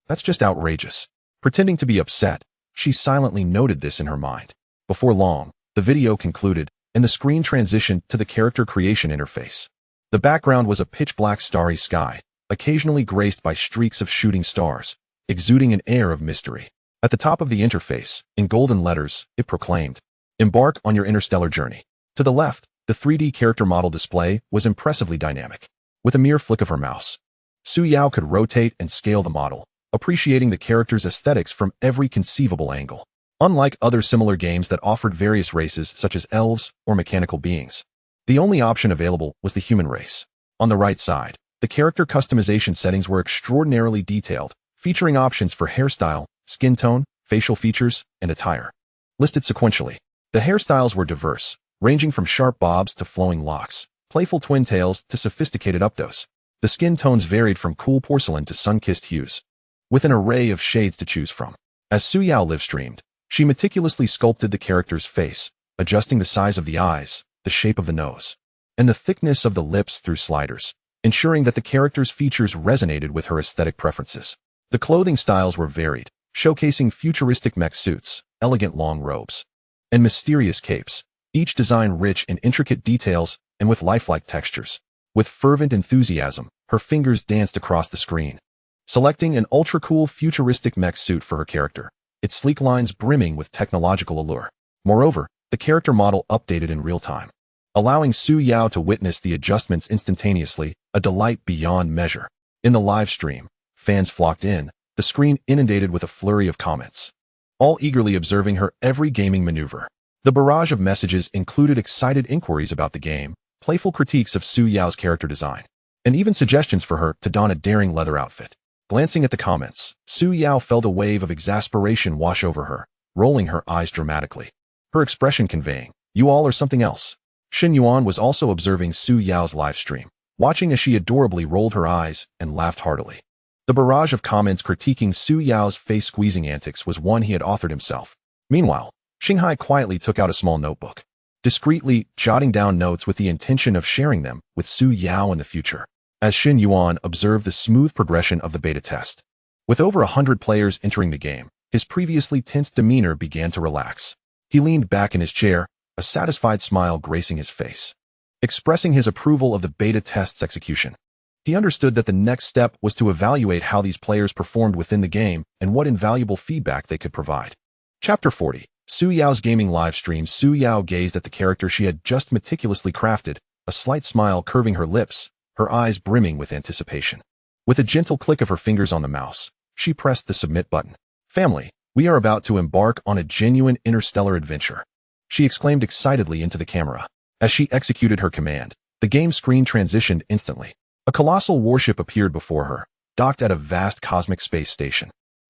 That's just outrageous. Pretending to be upset, she silently noted this in her mind. Before long, the video concluded, and the screen transitioned to the character creation interface. The background was a pitch-black starry sky, occasionally graced by streaks of shooting stars, exuding an air of mystery. At the top of the interface, in golden letters, it proclaimed, "Embark on your interstellar journey." To the left, the 3D character model display was impressively dynamic. With a mere flick of her mouse, Su Yao could rotate and scale the model, appreciating the character's aesthetics from every conceivable angle. Unlike other similar games that offered various races such as elves or mechanical beings, the only option available was the human race. On the right side, the character customization settings were extraordinarily detailed, featuring options for hairstyle, skin tone, facial features, and attire. Listed sequentially, the hairstyles were diverse, ranging from sharp bobs to flowing locks, playful twin tails to sophisticated updos. The skin tones varied from cool porcelain to sun-kissed hues, with an array of shades to choose from. As Su Yao live-streamed, she meticulously sculpted the character's face, adjusting the size of the eyes, the shape of the nose, and the thickness of the lips through sliders, ensuring that the character's features resonated with her aesthetic preferences. The clothing styles were varied, showcasing futuristic mech suits, elegant long robes, and mysterious capes, each design rich in intricate details and with lifelike textures. With fervent enthusiasm, her fingers danced across the screen, selecting an ultra-cool futuristic mech suit for her character, its sleek lines brimming with technological allure. Moreover, the character model updated in real time, allowing Su Yao to witness the adjustments instantaneously, a delight beyond measure. In the live stream, fans flocked in, the screen inundated with a flurry of comments, all eagerly observing her every gaming maneuver. The barrage of messages included excited inquiries about the game, playful critiques of Su Yao's character design, and even suggestions for her to don a daring leather outfit. Glancing at the comments, Su Yao felt a wave of exasperation wash over her, rolling her eyes dramatically, her expression conveying, "You all are something else." Shen Yuan was also observing Su Yao's live stream, watching as she adorably rolled her eyes and laughed heartily. The barrage of comments critiquing Su Yao's face-squeezing antics was one he had authored himself. Meanwhile, Shanghai quietly took out a small notebook, discreetly jotting down notes with the intention of sharing them with Su Yao in the future. As Shen Yuan observed the smooth progression of the beta test, with over 100 players entering the game, his previously tense demeanor began to relax. He leaned back in his chair, a satisfied smile gracing his face, expressing his approval of the beta test's execution. He understood that the next step was to evaluate how these players performed within the game and what invaluable feedback they could provide. Chapter 40. Su Yao's gaming live stream. Su Yao gazed at the character she had just meticulously crafted, a slight smile curving her lips, her eyes brimming with anticipation. With a gentle click of her fingers on the mouse, she pressed the submit button. "Family, we are about to embark on a genuine interstellar adventure," she exclaimed excitedly into the camera. As she executed her command, the game screen transitioned instantly. A colossal warship appeared before her, docked at a vast cosmic space station.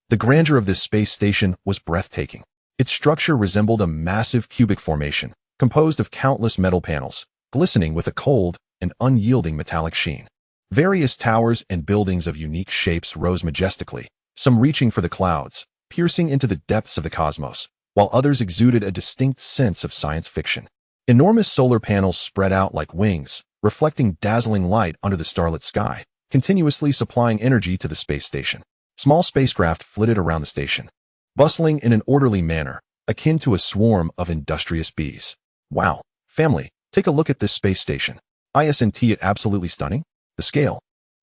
The grandeur of this space station was breathtaking. Its structure resembled a massive cubic formation, composed of countless metal panels, glistening with a cold and unyielding metallic sheen. Various towers and buildings of unique shapes rose majestically, some reaching for the clouds, piercing into the depths of the cosmos, while others exuded a distinct sense of science fiction. Enormous solar panels spread out like wings, reflecting dazzling light under the starlit sky, continuously supplying energy to the space station. Small spacecraft flitted around the station, bustling in an orderly manner, akin to a swarm of industrious bees. "Wow, family, take a look at this space station. Isn't it absolutely stunning? The scale,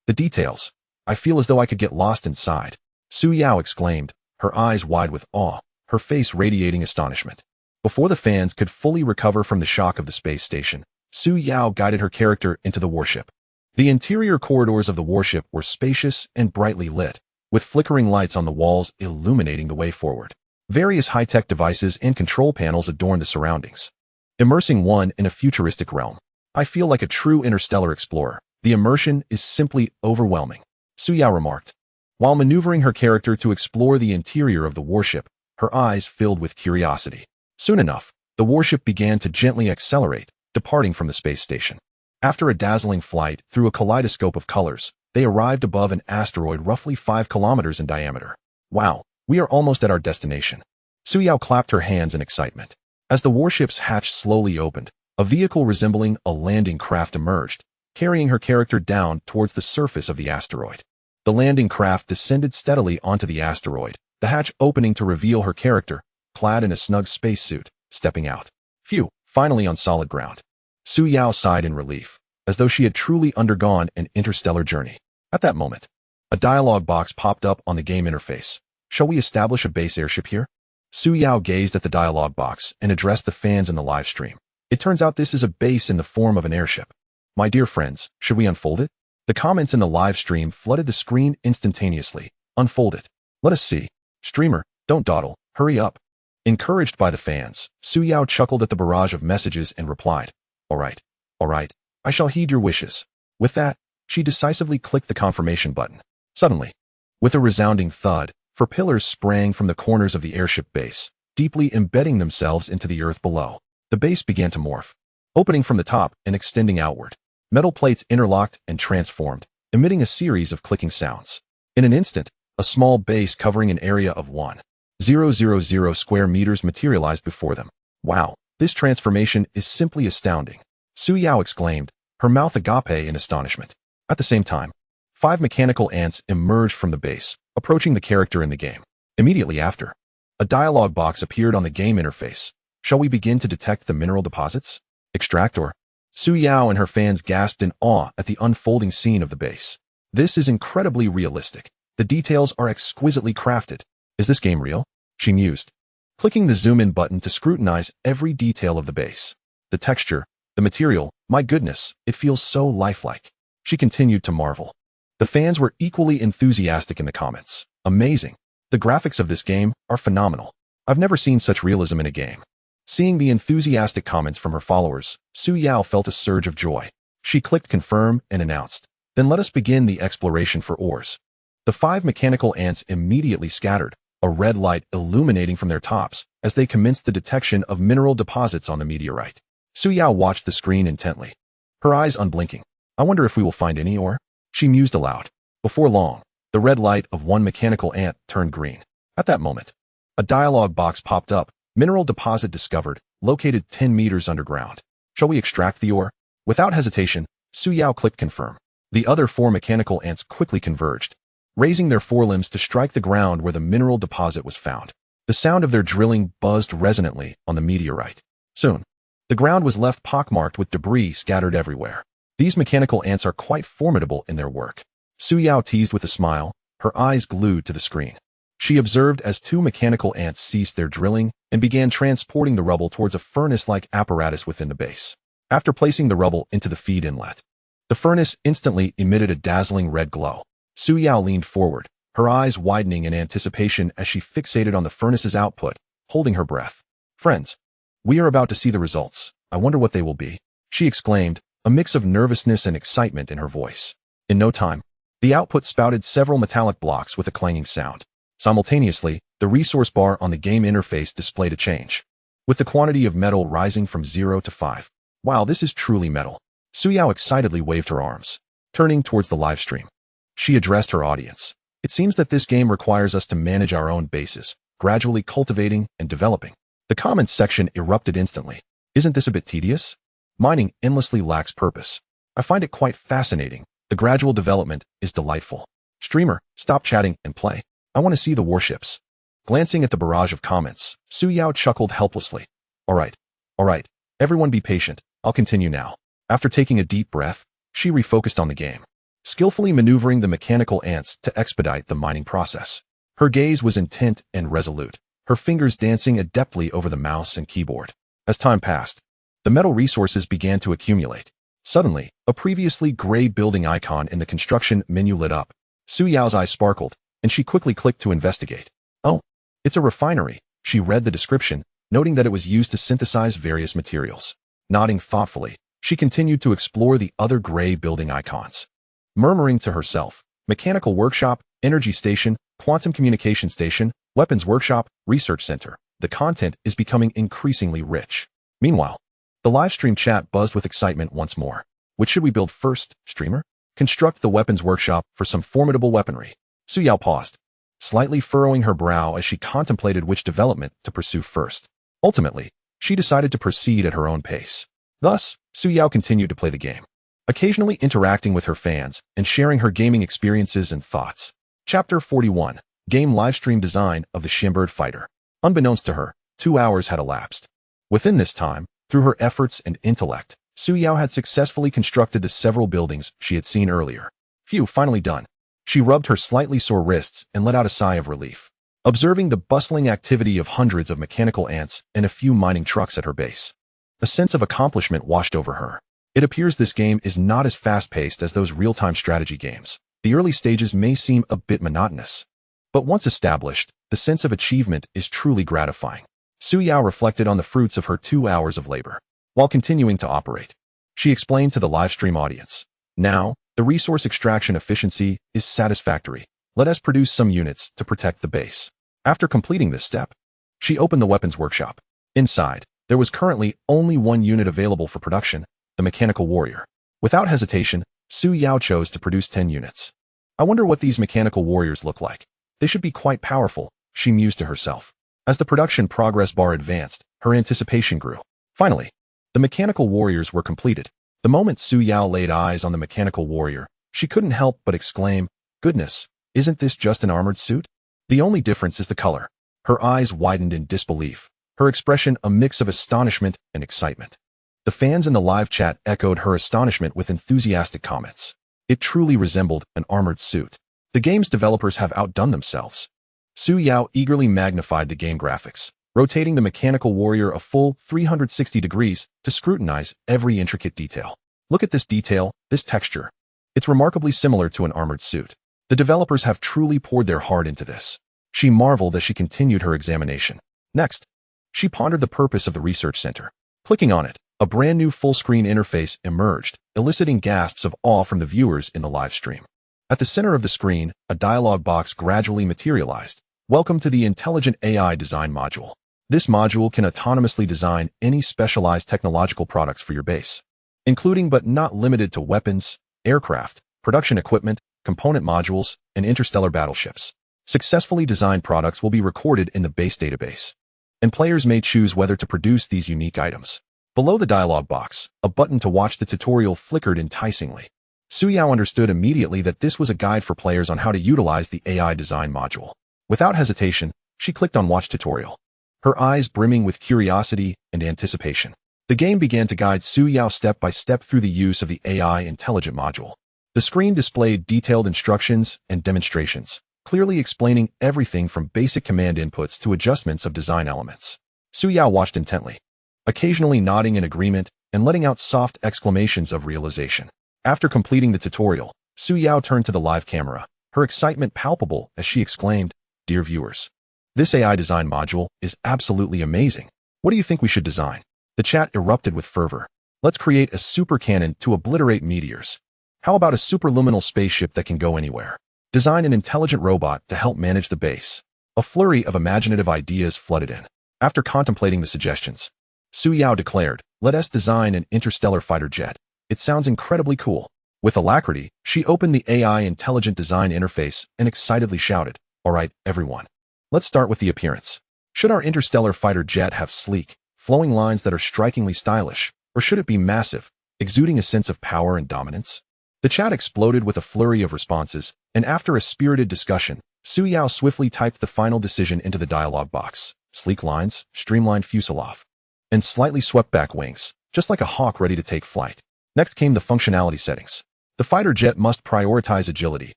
the details. I feel as though I could get lost inside," Su Yao exclaimed, her eyes wide with awe, her face radiating astonishment. Before the fans could fully recover from the shock of the space station, Su Yao guided her character into the warship. The interior corridors of the warship were spacious and brightly lit, with flickering lights on the walls illuminating the way forward. Various high-tech devices and control panels adorned the surroundings, immersing one in a futuristic realm. I feel like a true interstellar explorer. The immersion is simply overwhelming, Su Yao remarked. While maneuvering her character to explore the interior of the warship, her eyes filled with curiosity. Soon enough, the warship began to gently accelerate, departing from the space station. After a dazzling flight through a kaleidoscope of colors, they arrived above an asteroid roughly 5 kilometers in diameter. Wow, we are almost at our destination. Su Yao clapped her hands in excitement. As the warship's hatch slowly opened, a vehicle resembling a landing craft emerged, carrying her character down towards the surface of the asteroid. The landing craft descended steadily onto the asteroid, the hatch opening to reveal her character, clad in a snug spacesuit, stepping out. Phew, finally on solid ground. Su Yao sighed in relief, as though she had truly undergone an interstellar journey. At that moment, a dialog box popped up on the game interface. Shall we establish a base airship here? Su Yao gazed at the dialog box and addressed the fans in the live stream. It turns out this is a base in the form of an airship. My dear friends, should we unfold it? The comments in the live stream flooded the screen instantaneously. Unfold it. Let us see. Streamer, don't dawdle, hurry up. Encouraged by the fans, Su Yao chuckled at the barrage of messages and replied, all right, I shall heed your wishes. With that, she decisively clicked the confirmation button. Suddenly, with a resounding thud, 4 pillars sprang from the corners of the airship base, deeply embedding themselves into the earth below. The base began to morph, opening from the top and extending outward. Metal plates interlocked and transformed, emitting a series of clicking sounds. In an instant, a small base covering an area of 1,000 square meters materialized before them. Wow, this transformation is simply astounding, Su Yao exclaimed, her mouth agape in astonishment. At the same time, 5 mechanical ants emerged from the base, approaching the character in the game. Immediately after, a dialog box appeared on the game interface. Shall we begin to detect the mineral deposits? Extract or? Su Yao and her fans gasped in awe at the unfolding scene of the base. This is incredibly realistic. The details are exquisitely crafted. Is this game real? She mused, clicking the zoom in button to scrutinize every detail of the base. The texture, the material, my goodness, it feels so lifelike. She continued to marvel. The fans were equally enthusiastic in the comments. Amazing. The graphics of this game are phenomenal. I've never seen such realism in a game. Seeing the enthusiastic comments from her followers, Su Yao felt a surge of joy. She clicked confirm and announced, then let us begin the exploration for ores. The 5 mechanical ants immediately scattered, a red light illuminating from their tops as they commenced the detection of mineral deposits on the meteorite. Su Yao watched the screen intently, her eyes unblinking. I wonder if we will find any ore? She mused aloud. Before long, the red light of 1 mechanical ant turned green. At that moment, a dialog box popped up. Mineral deposit discovered, located 10 meters underground. Shall we extract the ore? Without hesitation, Su Yao clicked confirm. The other 4 mechanical ants quickly converged, raising their forelimbs to strike the ground where the mineral deposit was found. The sound of their drilling buzzed resonantly on the meteorite. Soon, the ground was left pockmarked with debris scattered everywhere. These mechanical ants are quite formidable in their work. Su Yao teased with a smile, her eyes glued to the screen. She observed as 2 mechanical ants ceased their drilling and began transporting the rubble towards a furnace-like apparatus within the base. After placing the rubble into the feed inlet, the furnace instantly emitted a dazzling red glow. Su Yao leaned forward, her eyes widening in anticipation as she fixated on the furnace's output, holding her breath. Friends, we are about to see the results. I wonder what they will be, she exclaimed, a mix of nervousness and excitement in her voice. In no time, the output spouted several metallic blocks with a clanging sound. Simultaneously, the resource bar on the game interface displayed a change, with the quantity of metal rising from 0 to 5. Wow, this is truly metal. Su Yao excitedly waved her arms, turning towards the live stream. She addressed her audience. It seems that this game requires us to manage our own bases, gradually cultivating and developing. The comments section erupted instantly. Isn't this a bit tedious? Mining endlessly lacks purpose. I find it quite fascinating. The gradual development is delightful. Streamer, stop chatting and play. I want to see the warships. Glancing at the barrage of comments, Su Yao chuckled helplessly. All right, everyone be patient. I'll continue now. After taking a deep breath, she refocused on the game, skillfully maneuvering the mechanical ants to expedite the mining process. Her gaze was intent and resolute, her fingers dancing adeptly over the mouse and keyboard. As time passed, the metal resources began to accumulate. Suddenly, a previously gray building icon in the construction menu lit up. Su Yao's eyes sparkled, and she quickly clicked to investigate. Oh, it's a refinery. She read the description, noting that it was used to synthesize various materials. Nodding thoughtfully, she continued to explore the other gray building icons. Murmuring to herself, mechanical workshop, energy station, quantum communication station, weapons workshop, research center. The content is becoming increasingly rich. Meanwhile, the livestream chat buzzed with excitement once more. Which should we build first, streamer? Construct the weapons workshop for some formidable weaponry. Su Yao paused, slightly furrowing her brow as she contemplated which development to pursue first. Ultimately, she decided to proceed at her own pace. Thus, Su Yao continued to play the game, occasionally interacting with her fans and sharing her gaming experiences and thoughts. Chapter 41. Game Livestream Design of the Shimbird Fighter. Unbeknownst to her, 2 hours had elapsed. Within this time, through her efforts and intellect, Su Yao had successfully constructed the several buildings she had seen earlier. Phew, finally done. She rubbed her slightly sore wrists and let out a sigh of relief, observing the bustling activity of hundreds of mechanical ants and a few mining trucks at her base. A sense of accomplishment washed over her. It appears this game is not as fast-paced as those real-time strategy games. The early stages may seem a bit monotonous, but once established, the sense of achievement is truly gratifying. Su Yao reflected on the fruits of her 2 hours of labor. While continuing to operate, she explained to the livestream audience, "Now, the resource extraction efficiency is satisfactory. Let us produce some units to protect the base." After completing this step, she opened the weapons workshop. Inside, there was currently only one unit available for production, the mechanical warrior. Without hesitation, Su Yao chose to produce 10 units. I wonder what these mechanical warriors look like. They should be quite powerful, she mused to herself. As the production progress bar advanced, her anticipation grew. Finally, the mechanical warriors were completed. The moment Su Yao laid eyes on the mechanical warrior, she couldn't help but exclaim, "Goodness, isn't this just an armored suit? The only difference is the color." Her eyes widened in disbelief, her expression a mix of astonishment and excitement. The fans in the live chat echoed her astonishment with enthusiastic comments. It truly resembled an armored suit. The game's developers have outdone themselves. Su Yao eagerly magnified the game graphics, rotating the mechanical warrior a full 360 degrees to scrutinize every intricate detail. Look at this detail, this texture. It's remarkably similar to an armored suit. The developers have truly poured their heart into this. She marveled as she continued her examination. Next, she pondered the purpose of the research center. Clicking on it, a brand new full-screen interface emerged, eliciting gasps of awe from the viewers in the live stream. At the center of the screen, a dialog box gradually materialized. "Welcome to the Intelligent AI Design module. This module can autonomously design any specialized technological products for your base, including but not limited to weapons, aircraft, production equipment, component modules, and interstellar battleships. Successfully designed products will be recorded in the base database, and players may choose whether to produce these unique items." Below the dialog box, a button to watch the tutorial flickered enticingly. Su Yao understood immediately that this was a guide for players on how to utilize the AI design module. Without hesitation, she clicked on Watch Tutorial, her eyes brimming with curiosity and anticipation. The game began to guide Su Yao step by step through the use of the AI Intelligent module. The screen displayed detailed instructions and demonstrations, clearly explaining everything from basic command inputs to adjustments of design elements. Su Yao watched intently, occasionally nodding in agreement and letting out soft exclamations of realization. After completing the tutorial, Su Yao turned to the live camera, her excitement palpable as she exclaimed, "Dear viewers, this AI design module is absolutely amazing. What do you think we should design?" The chat erupted with fervor. "Let's create a super cannon to obliterate meteors. How about a superluminal spaceship that can go anywhere? Design an intelligent robot to help manage the base." A flurry of imaginative ideas flooded in. After contemplating the suggestions, Su Yao declared, "Let us design an interstellar fighter jet. It sounds incredibly cool." With alacrity, she opened the AI Intelligent Design interface and excitedly shouted, "All right, everyone. Let's start with the appearance. Should our interstellar fighter jet have sleek, flowing lines that are strikingly stylish, or should it be massive, exuding a sense of power and dominance?" The chat exploded with a flurry of responses, and after a spirited discussion, Su Yao swiftly typed the final decision into the dialog box. Sleek lines, streamlined fuselage, and slightly swept-back wings, just like a hawk ready to take flight. Next came the functionality settings. The fighter jet must prioritize agility,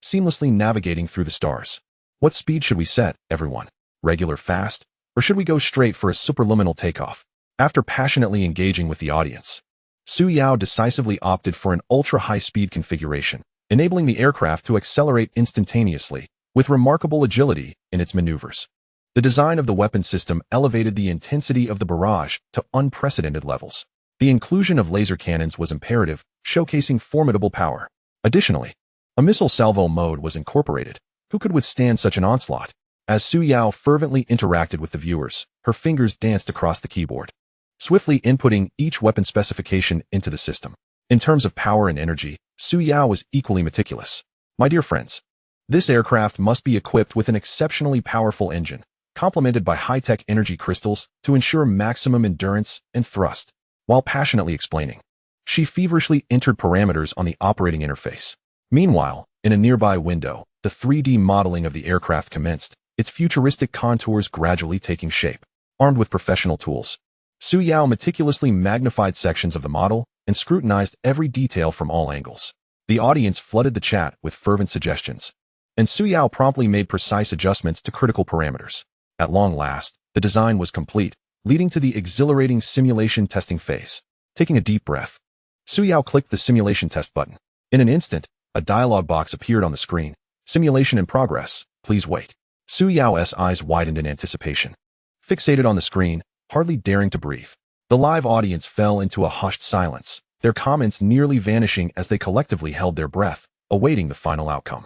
seamlessly navigating through the stars. What speed should we set, everyone? Regular fast? Or should we go straight for a superluminal takeoff? After passionately engaging with the audience, Su Yao decisively opted for an ultra-high-speed configuration, enabling the aircraft to accelerate instantaneously, with remarkable agility in its maneuvers. The design of the weapon system elevated the intensity of the barrage to unprecedented levels. The inclusion of laser cannons was imperative, showcasing formidable power. Additionally, a missile salvo mode was incorporated. Who could withstand such an onslaught? As Su Yao fervently interacted with the viewers, her fingers danced across the keyboard, swiftly inputting each weapon specification into the system. In terms of power and energy, Su Yao was equally meticulous. My dear friends, this aircraft must be equipped with an exceptionally powerful engine, complemented by high-tech energy crystals to ensure maximum endurance and thrust. While passionately explaining, she feverishly entered parameters on the operating interface. Meanwhile, in a nearby window, the 3D modeling of the aircraft commenced, its futuristic contours gradually taking shape. Armed with professional tools, Su Yao meticulously magnified sections of the model and scrutinized every detail from all angles. The audience flooded the chat with fervent suggestions, and Su Yao promptly made precise adjustments to critical parameters. At long last, the design was complete, leading to the exhilarating simulation testing phase. Taking a deep breath, Su Yao clicked the simulation test button. In an instant, a dialog box appeared on the screen. Simulation in progress. Please wait. Su Yao's eyes widened in anticipation. Fixated on the screen, hardly daring to breathe, the live audience fell into a hushed silence, their comments nearly vanishing as they collectively held their breath, awaiting the final outcome.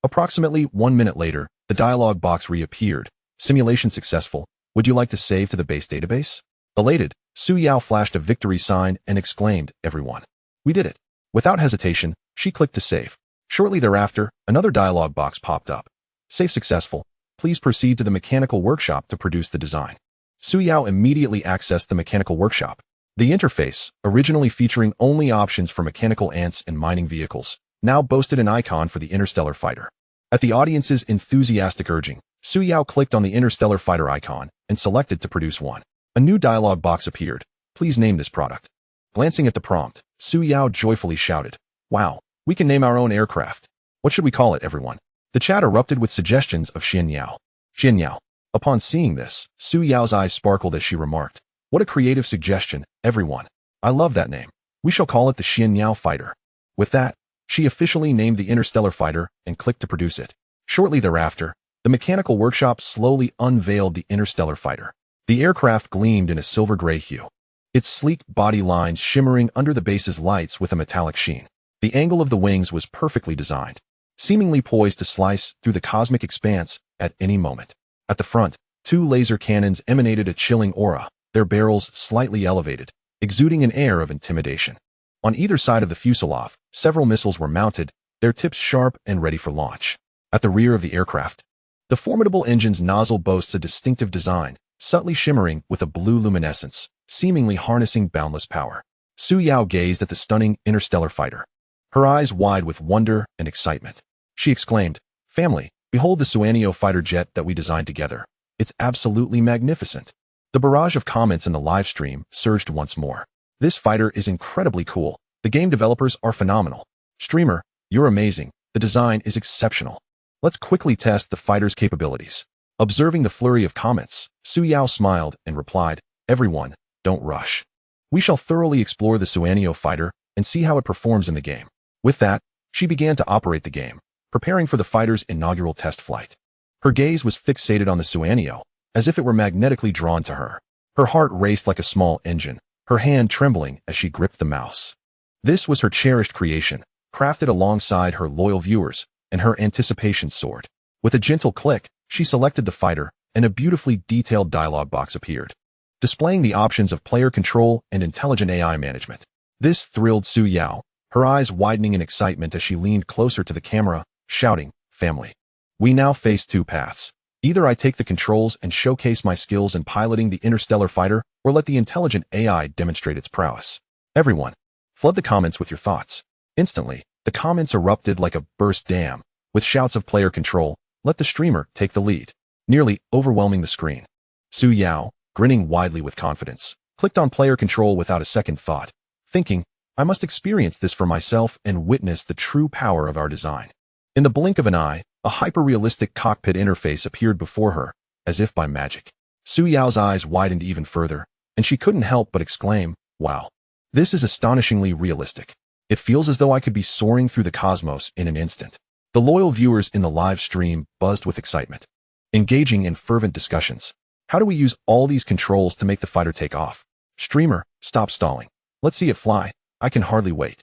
Approximately 1 minute later, the dialog box reappeared. Simulation successful. Would you like to save to the base database? Elated, Su Yao flashed a victory sign and exclaimed, "Everyone, we did it." Without hesitation, she clicked to save. Shortly thereafter, another dialog box popped up. Save successful. Please proceed to the mechanical workshop to produce the design. Su Yao immediately accessed the mechanical workshop. The interface, originally featuring only options for mechanical ants and mining vehicles, now boasted an icon for the Interstellar fighter. At the audience's enthusiastic urging, Su Yao clicked on the Interstellar fighter icon and selected to produce one. A new dialog box appeared. Please name this product. Glancing at the prompt, Su Yao joyfully shouted, "Wow, we can name our own aircraft. What should we call it, everyone?" The chat erupted with suggestions of Shen Yuan. Shen Yuan. Upon seeing this, Su Yao's eyes sparkled as she remarked, "What a creative suggestion, everyone. I love that name. We shall call it the Shen Yuan fighter." With that, she officially named the Interstellar fighter and clicked to produce it. Shortly thereafter, the mechanical workshop slowly unveiled the Interstellar fighter. The aircraft gleamed in a silver-gray hue, its sleek body lines shimmering under the base's lights with a metallic sheen. The angle of the wings was perfectly designed, seemingly poised to slice through the cosmic expanse at any moment. At the front, 2 laser cannons emanated a chilling aura, their barrels slightly elevated, exuding an air of intimidation. On either side of the fuselage, several missiles were mounted, their tips sharp and ready for launch. At the rear of the aircraft, the formidable engine's nozzle boasts a distinctive design, subtly shimmering with a blue luminescence, seemingly harnessing boundless power. Su Yao gazed at the stunning Interstellar fighter, her eyes wide with wonder and excitement. She exclaimed, "Family, behold the Suanio fighter jet that we designed together. It's absolutely magnificent." The barrage of comments in the live stream surged once more. "This fighter is incredibly cool. The game developers are phenomenal. Streamer, you're amazing. The design is exceptional. Let's quickly test the fighter's capabilities." Observing the flurry of comments, Su Yao smiled and replied, "Everyone, don't rush. We shall thoroughly explore the Suanio fighter and see how it performs in the game." With that, she began to operate the game, preparing for the fighter's inaugural test flight. Her gaze was fixated on the Suanio, as if it were magnetically drawn to her. Her heart raced like a small engine, her hand trembling as she gripped the mouse. This was her cherished creation, crafted alongside her loyal viewers, and her anticipation soared. With a gentle click, she selected the fighter, and a beautifully detailed dialog box appeared, displaying the options of player control and intelligent AI management. This thrilled Su Yao, her eyes widening in excitement as she leaned closer to the camera, shouting, "Family, we now face 2 paths. Either I take the controls and showcase my skills in piloting the Interstellar fighter, or let the intelligent AI demonstrate its prowess." Everyone, flood the comments with your thoughts. Instantly, the comments erupted like a burst dam, with shouts of player control, "Let the streamer take the lead," nearly overwhelming the screen. Su Yao, grinning widely with confidence, clicked on player control without a second thought, thinking, "I must experience this for myself and witness the true power of our design." In the blink of an eye, a hyper-realistic cockpit interface appeared before her, as if by magic. Su Yao's eyes widened even further, and she couldn't help but exclaim, "Wow, this is astonishingly realistic. It feels as though I could be soaring through the cosmos in an instant." The loyal viewers in the live stream buzzed with excitement, engaging in fervent discussions. "How do we use all these controls to make the fighter take off? Streamer, stop stalling. Let's see it fly. I can hardly wait.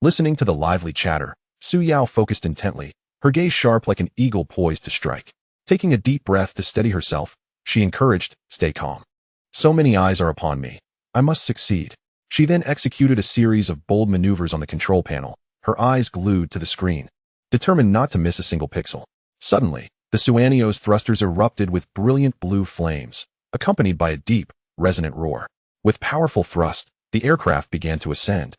Listening to the lively chatter, Su Yao focused intently, her gaze sharp like an eagle poised to strike. Taking a deep breath to steady herself, she encouraged, "Stay calm. So many eyes are upon me. I must succeed." She then executed a series of bold maneuvers on the control panel, her eyes glued to the screen, determined not to miss a single pixel. Suddenly, the Suanio's thrusters erupted with brilliant blue flames, accompanied by a deep, resonant roar. With powerful thrust, the aircraft began to ascend,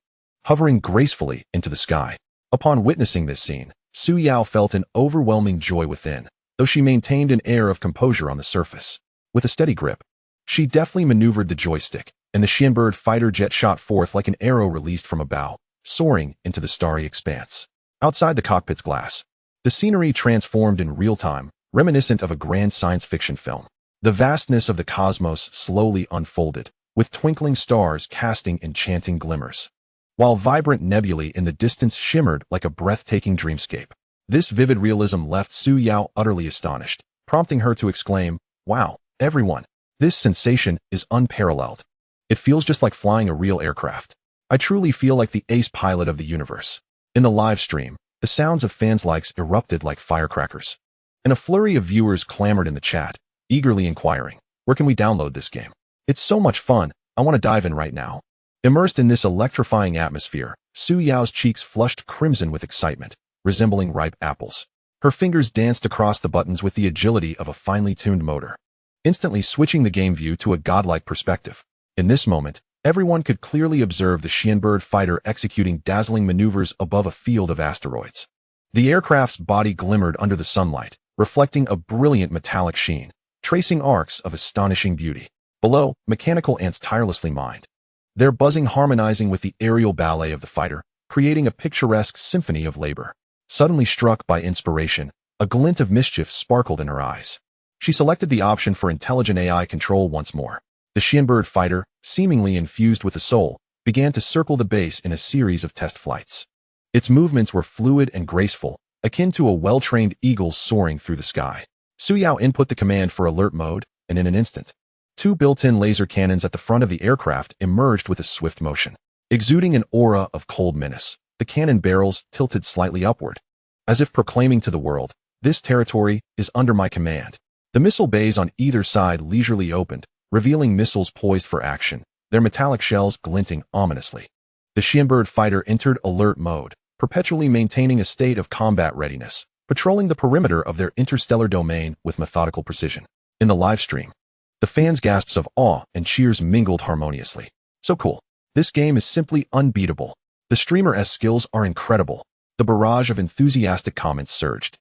hovering gracefully into the sky. Upon witnessing this scene, Su Yao felt an overwhelming joy within, though she maintained an air of composure on the surface. With a steady grip, she deftly maneuvered the joystick, and the Shenbird fighter jet shot forth like an arrow released from a bow, soaring into the starry expanse. Outside the cockpit's glass, the scenery transformed in real time, reminiscent of a grand science fiction film. The vastness of the cosmos slowly unfolded, with twinkling stars casting enchanting glimmers, while vibrant nebulae in the distance shimmered like a breathtaking dreamscape. This vivid realism left Su Yao utterly astonished, prompting her to exclaim, "Wow, everyone, this sensation is unparalleled. It feels just like flying a real aircraft. I truly feel like the ace pilot of the universe." In the live stream, the sounds of fans' likes erupted like firecrackers, and a flurry of viewers clamored in the chat, eagerly inquiring, "Where can we download this game? It's so much fun, I want to dive in right now." Immersed in this electrifying atmosphere, Su Yao's cheeks flushed crimson with excitement, resembling ripe apples. Her fingers danced across the buttons with the agility of a finely tuned motor, instantly switching the game view to a godlike perspective. In this moment, everyone could clearly observe the Shenbird fighter executing dazzling maneuvers above a field of asteroids. The aircraft's body glimmered under the sunlight, reflecting a brilliant metallic sheen, tracing arcs of astonishing beauty. Below, mechanical ants tirelessly mined, their buzzing harmonizing with the aerial ballet of the fighter, creating a picturesque symphony of labor. Suddenly struck by inspiration, a glint of mischief sparkled in her eyes. She selected the option for intelligent AI control once more. The Shenbird fighter, seemingly infused with a soul, began to circle the base in a series of test flights. Its movements were fluid and graceful, akin to a well-trained eagle soaring through the sky. Su Yao input the command for alert mode, and in an instant, two built-in laser cannons at the front of the aircraft emerged with a swift motion. Exuding an aura of cold menace, the cannon barrels tilted slightly upward, as if proclaiming to the world, "This territory is under my command." The missile bays on either side leisurely opened, revealing missiles poised for action, their metallic shells glinting ominously. The Shenbird fighter entered alert mode, perpetually maintaining a state of combat readiness, patrolling the perimeter of their interstellar domain with methodical precision. In the live stream, the fans' gasps of awe and cheers mingled harmoniously. "So cool. This game is simply unbeatable. The streamer-esque skills are incredible." The barrage of enthusiastic comments surged,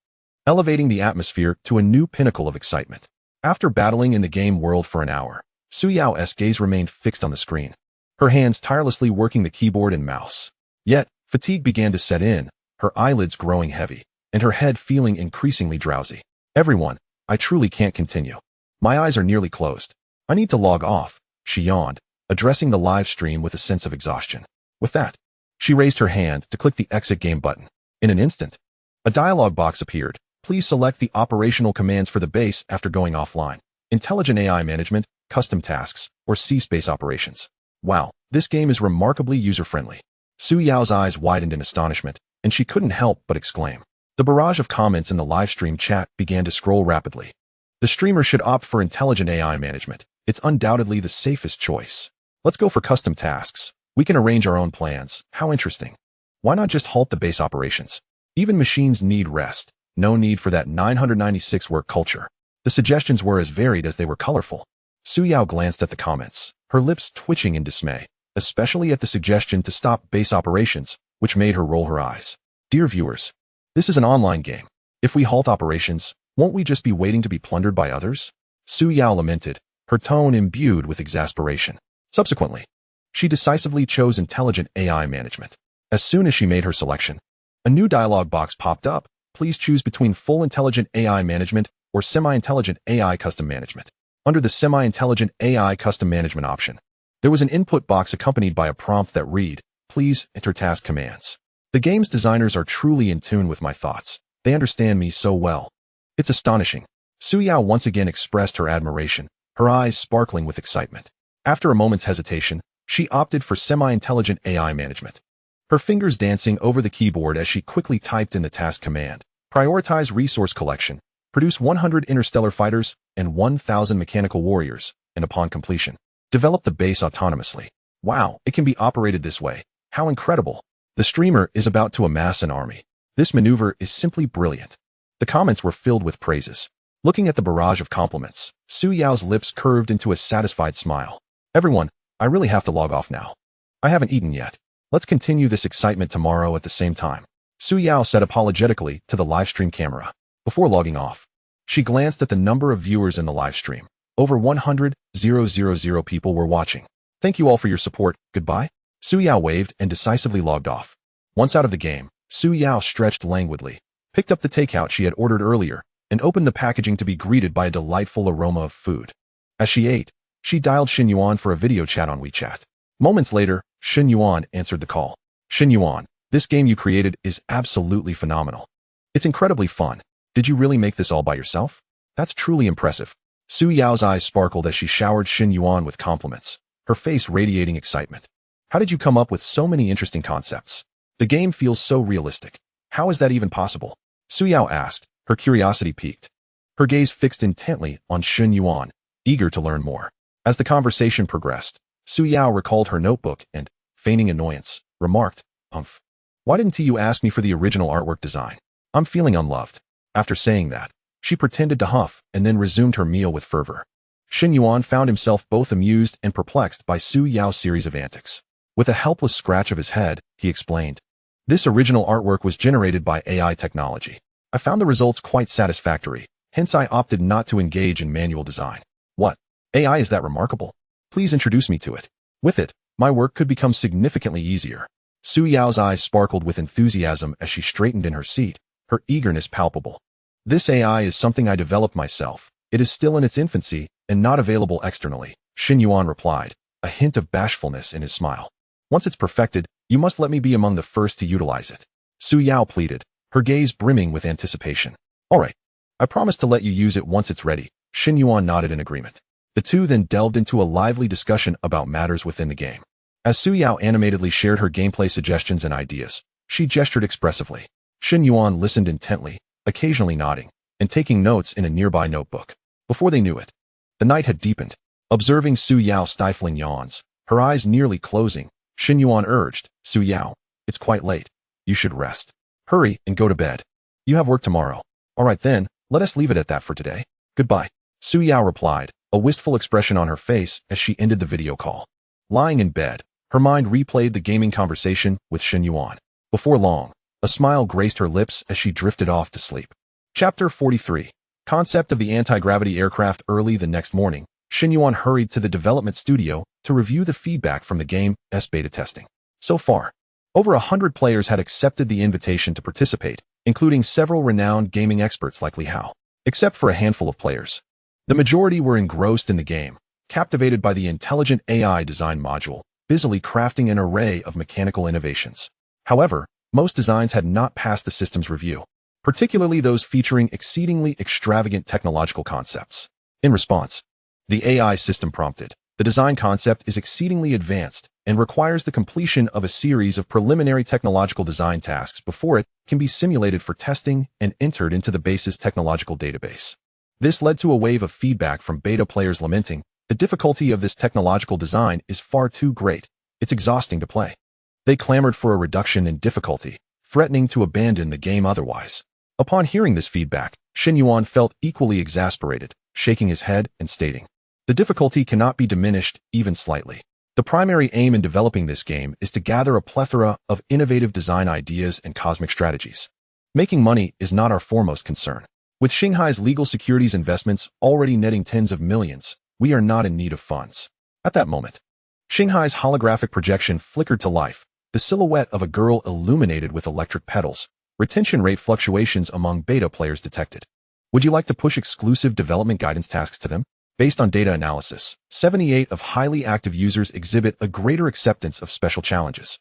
elevating the atmosphere to a new pinnacle of excitement. After battling in the game world for an hour, Su Yao's gaze remained fixed on the screen, her hands tirelessly working the keyboard and mouse. Yet, fatigue began to set in, her eyelids growing heavy, and her head feeling increasingly drowsy. "Everyone, I truly can't continue. My eyes are nearly closed. I need to log off," she yawned, addressing the live stream with a sense of exhaustion. With that, she raised her hand to click the exit game button. In an instant, a dialog box appeared. "Please select the operational commands for the base after going offline. Intelligent AI management, custom tasks, or sea-space operations." Wow, this game is remarkably user-friendly. Su Yao's eyes widened in astonishment, and she couldn't help but exclaim. The barrage of comments in the live stream chat began to scroll rapidly. "The streamer should opt for intelligent AI management. It's undoubtedly the safest choice. Let's go for custom tasks. We can arrange our own plans. How interesting. Why not just halt the base operations? Even machines need rest. No need for that 996 work culture." The suggestions were as varied as they were colorful. Su Yao glanced at the comments, her lips twitching in dismay, especially at the suggestion to stop base operations, which made her roll her eyes. "Dear viewers, this is an online game. If we halt operations, won't we just be waiting to be plundered by others?" Su Yao lamented, her tone imbued with exasperation. Subsequently, she decisively chose intelligent AI management. As soon as she made her selection, a new dialog box popped up. "Please choose between full intelligent AI management or semi-intelligent AI custom management." Under the semi-intelligent AI custom management option, there was an input box accompanied by a prompt that read, "Please enter task commands." The game's designers are truly in tune with my thoughts. They understand me so well. It's astonishing. Su Yao once again expressed her admiration, her eyes sparkling with excitement. After a moment's hesitation, She opted for semi-intelligent AI management. Her fingers dancing over the keyboard as she quickly typed in the task command. Prioritize resource collection. Produce 100 interstellar fighters and 1,000 mechanical warriors, and upon completion, develop the base autonomously. Wow, it can be operated this way. How incredible. The streamer is about to amass an army. This maneuver is simply brilliant. The comments were filled with praises. Looking at the barrage of compliments, Su Yao's lips curved into a satisfied smile. Everyone, I really have to log off now. I haven't eaten yet. Let's continue this excitement tomorrow at the same time. Su Yao said apologetically to the livestream camera. Before logging off, she glanced at the number of viewers in the livestream. Over 100,000 people were watching. Thank you all for your support. Goodbye. Su Yao waved and decisively logged off. Once out of the game, Su Yao stretched languidly, picked up the takeout she had ordered earlier, and opened the packaging to be greeted by a delightful aroma of food. As she ate, she dialed Shen Yuan for a video chat on WeChat. Moments later, Shen Yuan answered the call. Shen Yuan, this game you created is absolutely phenomenal. It's incredibly fun. Did you really make this all by yourself? That's truly impressive. Su Yao's eyes sparkled as she showered Shen Yuan with compliments, her face radiating excitement. How did you come up with so many interesting concepts? The game feels so realistic. How is that even possible? Su Yao asked, her curiosity piqued. Her gaze fixed intently on Shen Yuan, eager to learn more. As the conversation progressed, Su Yao recalled her notebook and, feigning annoyance, remarked, "Umph. Why didn't you ask me for the original artwork design? I'm feeling unloved." After saying that, she pretended to huff and then resumed her meal with fervor. Shen Yuan found himself both amused and perplexed by Su Yao's series of antics. With a helpless scratch of his head, he explained, "This original artwork was generated by AI technology. I found the results quite satisfactory, hence I opted not to engage in manual design." "What? AI is that remarkable? Please introduce me to it. With it, my work could become significantly easier." Su Yao's eyes sparkled with enthusiasm as she straightened in her seat, her eagerness palpable. "This AI is something I developed myself. It is still in its infancy and not available externally," Shen Yuan replied, a hint of bashfulness in his smile. "Once it's perfected, you must let me be among the first to utilize it," Su Yao pleaded, her gaze brimming with anticipation. "All right. I promise to let you use it once it's ready." Shen Yuan nodded in agreement. The two then delved into a lively discussion about matters within the game. As Su Yao animatedly shared her gameplay suggestions and ideas, she gestured expressively. Shen Yuan listened intently, occasionally nodding, and taking notes in a nearby notebook. Before they knew it, the night had deepened. Observing Su Yao stifling yawns, her eyes nearly closing, Shen Yuan urged, "Su Yao, it's quite late. You should rest. Hurry and go to bed. You have work tomorrow." "All right then, let us leave it at that for today. Goodbye," Su Yao replied, a wistful expression on her face as she ended the video call. Lying in bed, her mind replayed the gaming conversation with Shen Yuan. Before long, a smile graced her lips as she drifted off to sleep. Chapter 43. Concept of the anti-gravity aircraft. Early the next morning, Shen Yuan hurried to the development studio to review the feedback from the game's beta testing. So far, over 100 players had accepted the invitation to participate, including several renowned gaming experts like Li Hao. Except for a handful of players, the majority were engrossed in the game, captivated by the intelligent AI design module, busily crafting an array of mechanical innovations. However, most designs had not passed the system's review, particularly those featuring exceedingly extravagant technological concepts. In response, the AI system prompted, "The design concept is exceedingly advanced and requires the completion of a series of preliminary technological design tasks before it can be simulated for testing and entered into the base's technological database." This led to a wave of feedback from beta players lamenting, "The difficulty of this technological design is far too great. It's exhausting to play." They clamored for a reduction in difficulty, threatening to abandon the game otherwise. Upon hearing this feedback, Shen Yuan felt equally exasperated, shaking his head and stating, "The difficulty cannot be diminished even slightly. The primary aim in developing this game is to gather a plethora of innovative design ideas and cosmic strategies. Making money is not our foremost concern. With Shanghai's legal securities investments already netting tens of millions, we are not in need of funds." At that moment, Shanghai's holographic projection flickered to life, the silhouette of a girl illuminated with electric petals. Retention rate fluctuations among beta players detected. "Would you like to push exclusive development guidance tasks to them?" Based on data analysis, 78 of highly active users exhibit a greater acceptance of special challenges.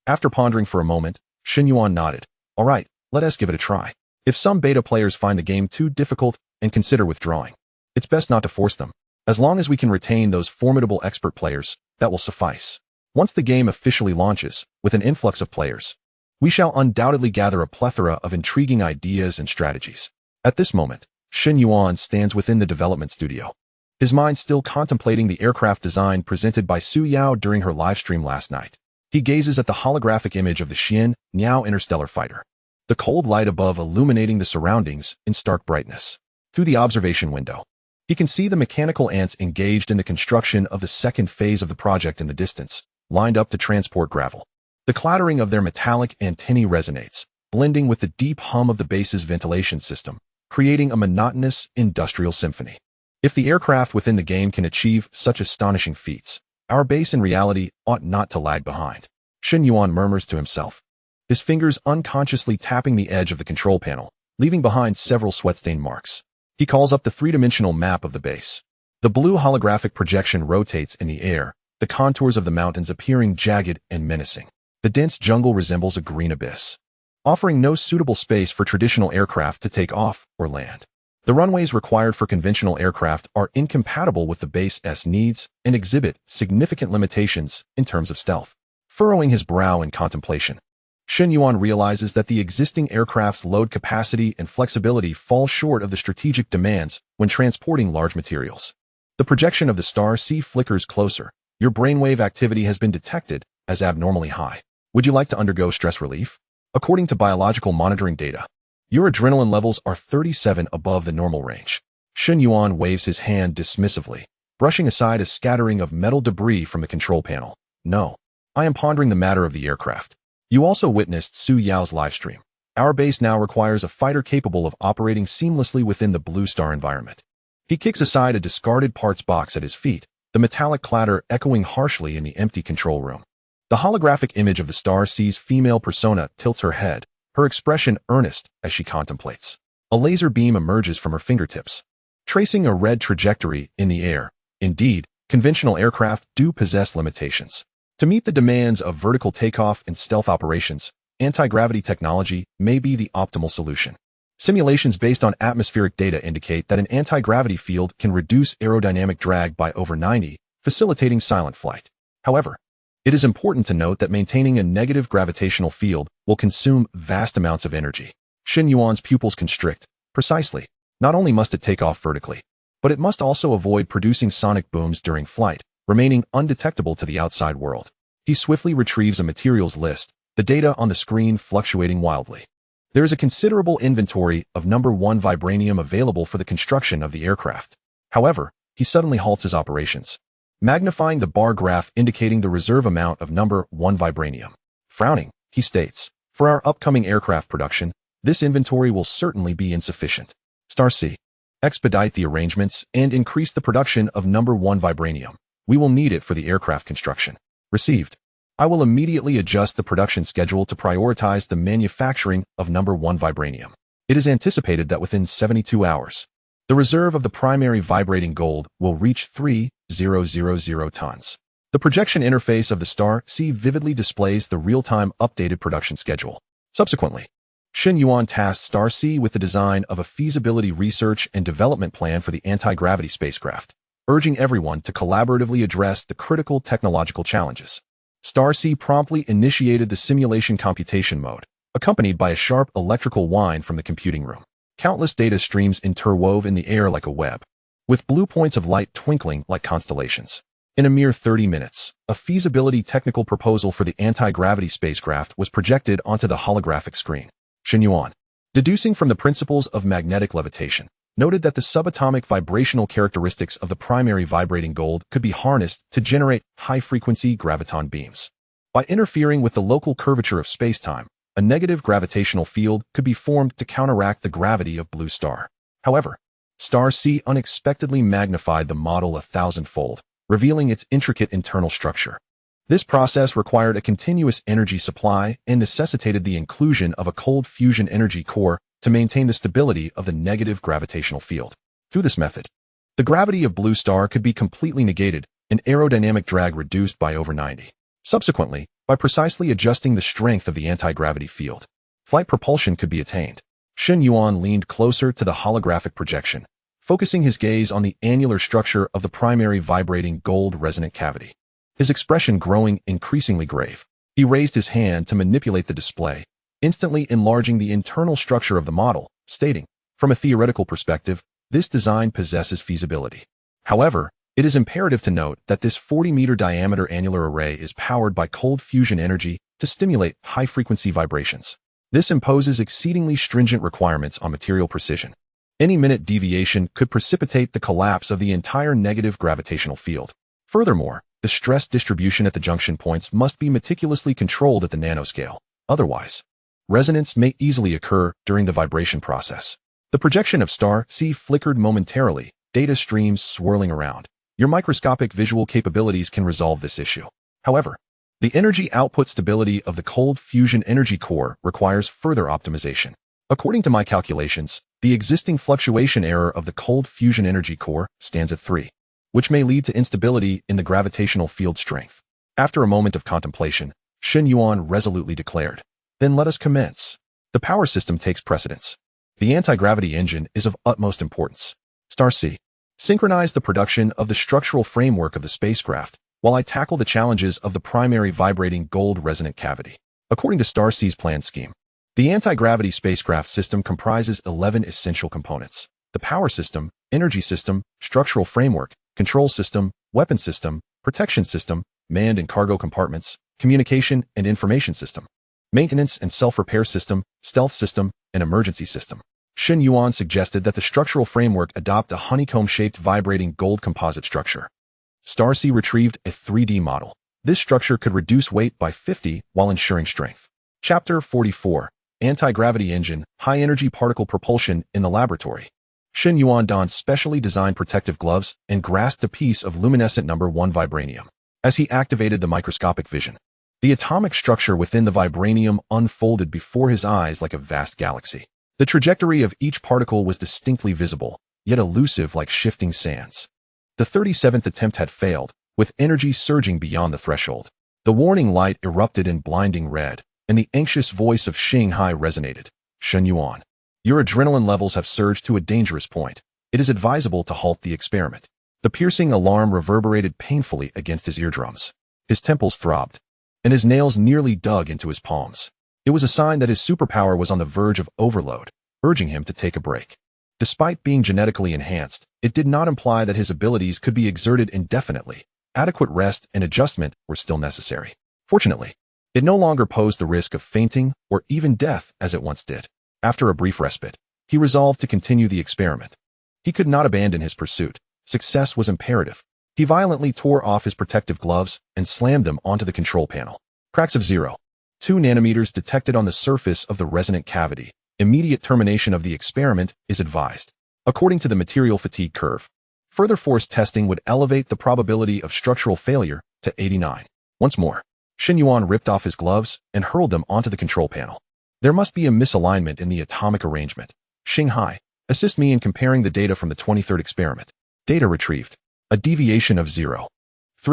After pondering for a moment, Shen Yuan nodded. "All right, let us give it a try. If some beta players find the game too difficult and consider withdrawing, it's best not to force them. As long as we can retain those formidable expert players, that will suffice." Once the game officially launches, with an influx of players, we shall undoubtedly gather a plethora of intriguing ideas and strategies. At this moment, Shen Yuan stands within the development studio, his mind still contemplating the aircraft design presented by Su Yao during her livestream last night. He gazes at the holographic image of the Shen Yuan interstellar fighter, the cold light above illuminating the surroundings in stark brightness. Through the observation window, he can see the mechanical ants engaged in the construction of the second phase of the project in the distance, lined up to transport gravel. The clattering of their metallic antennae resonates, blending with the deep hum of the base's ventilation system, creating a monotonous industrial symphony. If the aircraft within the game can achieve such astonishing feats, our base in reality ought not to lag behind. Shen Yuan murmurs to himself, his fingers unconsciously tapping the edge of the control panel, leaving behind several sweat-stained marks. He calls up the three-dimensional map of the base. The blue holographic projection rotates in the air, the contours of the mountains appearing jagged and menacing. The dense jungle resembles a green abyss, offering no suitable space for traditional aircraft to take off or land. The runways required for conventional aircraft are incompatible with the base's needs and exhibit significant limitations in terms of stealth. Furrowing his brow in contemplation, Shen Yuan realizes that the existing aircraft's load capacity and flexibility fall short of the strategic demands when transporting large materials. The projection of the star C flickers closer. Your brainwave activity has been detected as abnormally high. Would you like to undergo stress relief? According to biological monitoring data, your adrenaline levels are 37 above the normal range. Shen Yuan waves his hand dismissively, brushing aside a scattering of metal debris from the control panel. No, I am pondering the matter of the aircraft. You also witnessed Su Yao's livestream. Our base now requires a fighter capable of operating seamlessly within the Blue Star environment. He kicks aside a discarded parts box at his feet, the metallic clatter echoing harshly in the empty control room. The holographic image of the Star C's female persona tilts her head, her expression earnest as she contemplates. A laser beam emerges from her fingertips, tracing a red trajectory in the air. Indeed, conventional aircraft do possess limitations. To meet the demands of vertical takeoff and stealth operations, anti-gravity technology may be the optimal solution. Simulations based on atmospheric data indicate that an anti-gravity field can reduce aerodynamic drag by over 90%, facilitating silent flight. However, it is important to note that maintaining a negative gravitational field will consume vast amounts of energy. Shen Yuan's pupils constrict. Precisely. Not only must it take off vertically, but it must also avoid producing sonic booms during flight, remaining undetectable to the outside world. He swiftly retrieves a materials list, the data on the screen fluctuating wildly. There is a considerable inventory of number 1 vibranium available for the construction of the aircraft. However, he suddenly halts his operations, magnifying the bar graph indicating the reserve amount of number 1 vibranium. Frowning, he states, for our upcoming aircraft production, this inventory will certainly be insufficient. Star C. Expedite the arrangements and increase the production of number 1 vibranium. We will need it for the aircraft construction. Received. I will immediately adjust the production schedule to prioritize the manufacturing of number 1 vibranium. It is anticipated that within 72 hours, the reserve of the primary vibrating gold will reach 3,000 tons. The projection interface of the Star C vividly displays the real-time updated production schedule. Subsequently, Shen Yuan tasked Star C with the design of a feasibility research and development plan for the anti-gravity spacecraft, urging everyone to collaboratively address the critical technological challenges. Star C promptly initiated the simulation computation mode, accompanied by a sharp electrical whine from the computing room. Countless data streams interwove in the air like a web, with blue points of light twinkling like constellations. In a mere 30 minutes, a feasibility technical proposal for the anti-gravity spacecraft was projected onto the holographic screen. Shen Yuan, deducing from the principles of magnetic levitation, noted that the subatomic vibrational characteristics of the primary vibrating gold could be harnessed to generate high-frequency graviton beams. By interfering with the local curvature of spacetime, a negative gravitational field could be formed to counteract the gravity of Blue Star. However, Star C unexpectedly magnified the model 1,000-fold, revealing its intricate internal structure. This process required a continuous energy supply and necessitated the inclusion of a cold fusion energy core to maintain the stability of the negative gravitational field. Through this method, the gravity of Blue Star could be completely negated and aerodynamic drag reduced by over 90%. Subsequently, by precisely adjusting the strength of the anti-gravity field, flight propulsion could be attained. Shen Yuan leaned closer to the holographic projection, focusing his gaze on the annular structure of the primary vibrating gold resonant cavity. his expression growing increasingly grave. He raised his hand to manipulate the display, instantly enlarging the internal structure of the model, stating, "From a theoretical perspective, this design possesses feasibility. However, it is imperative to note that this 40-meter diameter annular array is powered by cold fusion energy to stimulate high-frequency vibrations. This imposes exceedingly stringent requirements on material precision. Any minute deviation could precipitate the collapse of the entire negative gravitational field. Furthermore, the stress distribution at the junction points must be meticulously controlled at the nanoscale. Otherwise, resonance may easily occur during the vibration process." The projection of star C flickered momentarily, data streams swirling around. Your microscopic visual capabilities can resolve this issue. However, the energy output stability of the cold fusion energy core requires further optimization. According to my calculations, the existing fluctuation error of the cold fusion energy core stands at 3, which may lead to instability in the gravitational field strength. After a moment of contemplation, Shen Yuan resolutely declared, "Then let us commence. The power system takes precedence. The anti-gravity engine is of utmost importance. Star C, synchronize the production of the structural framework of the spacecraft while I tackle the challenges of the primary vibrating gold resonant cavity." According to Star C's plan scheme, the anti-gravity spacecraft system comprises 11 essential components: the power system, energy system, structural framework, control system, weapon system, protection system, manned and cargo compartments, communication and information system, maintenance and self-repair system, stealth system, and emergency system. Shen Yuan suggested that the structural framework adopt a honeycomb-shaped vibrating gold composite structure. Star C retrieved a 3D model. This structure could reduce weight by 50 while ensuring strength. Chapter 44. Anti-gravity engine, high-energy particle propulsion in the laboratory. Shen Yuan donned specially designed protective gloves and grasped a piece of luminescent number 1 vibranium. As he activated the microscopic vision, the atomic structure within the vibranium unfolded before his eyes like a vast galaxy. The trajectory of each particle was distinctly visible, yet elusive like shifting sands. The 37th attempt had failed, with energy surging beyond the threshold. The warning light erupted in blinding red, and the anxious voice of Shanghai resonated. "Shen Yuan, your adrenaline levels have surged to a dangerous point. It is advisable to halt the experiment." The piercing alarm reverberated painfully against his eardrums. His temples throbbed, and his nails nearly dug into his palms. It was a sign that his superpower was on the verge of overload, urging him to take a break. Despite being genetically enhanced, it did not imply that his abilities could be exerted indefinitely. Adequate rest and adjustment were still necessary. Fortunately, it no longer posed the risk of fainting or even death as it once did. After a brief respite, he resolved to continue the experiment. He could not abandon his pursuit. Success was imperative. He violently tore off his protective gloves and slammed them onto the control panel. Cracks of 0.2 nanometers detected on the surface of the resonant cavity. Immediate termination of the experiment is advised. According to the material fatigue curve, further force testing would elevate the probability of structural failure to 89. Once more, Shen Yuan ripped off his gloves and hurled them onto the control panel. There must be a misalignment in the atomic arrangement. Shanghai, assist me in comparing the data from the 23rd experiment. Data retrieved. A deviation of 0.3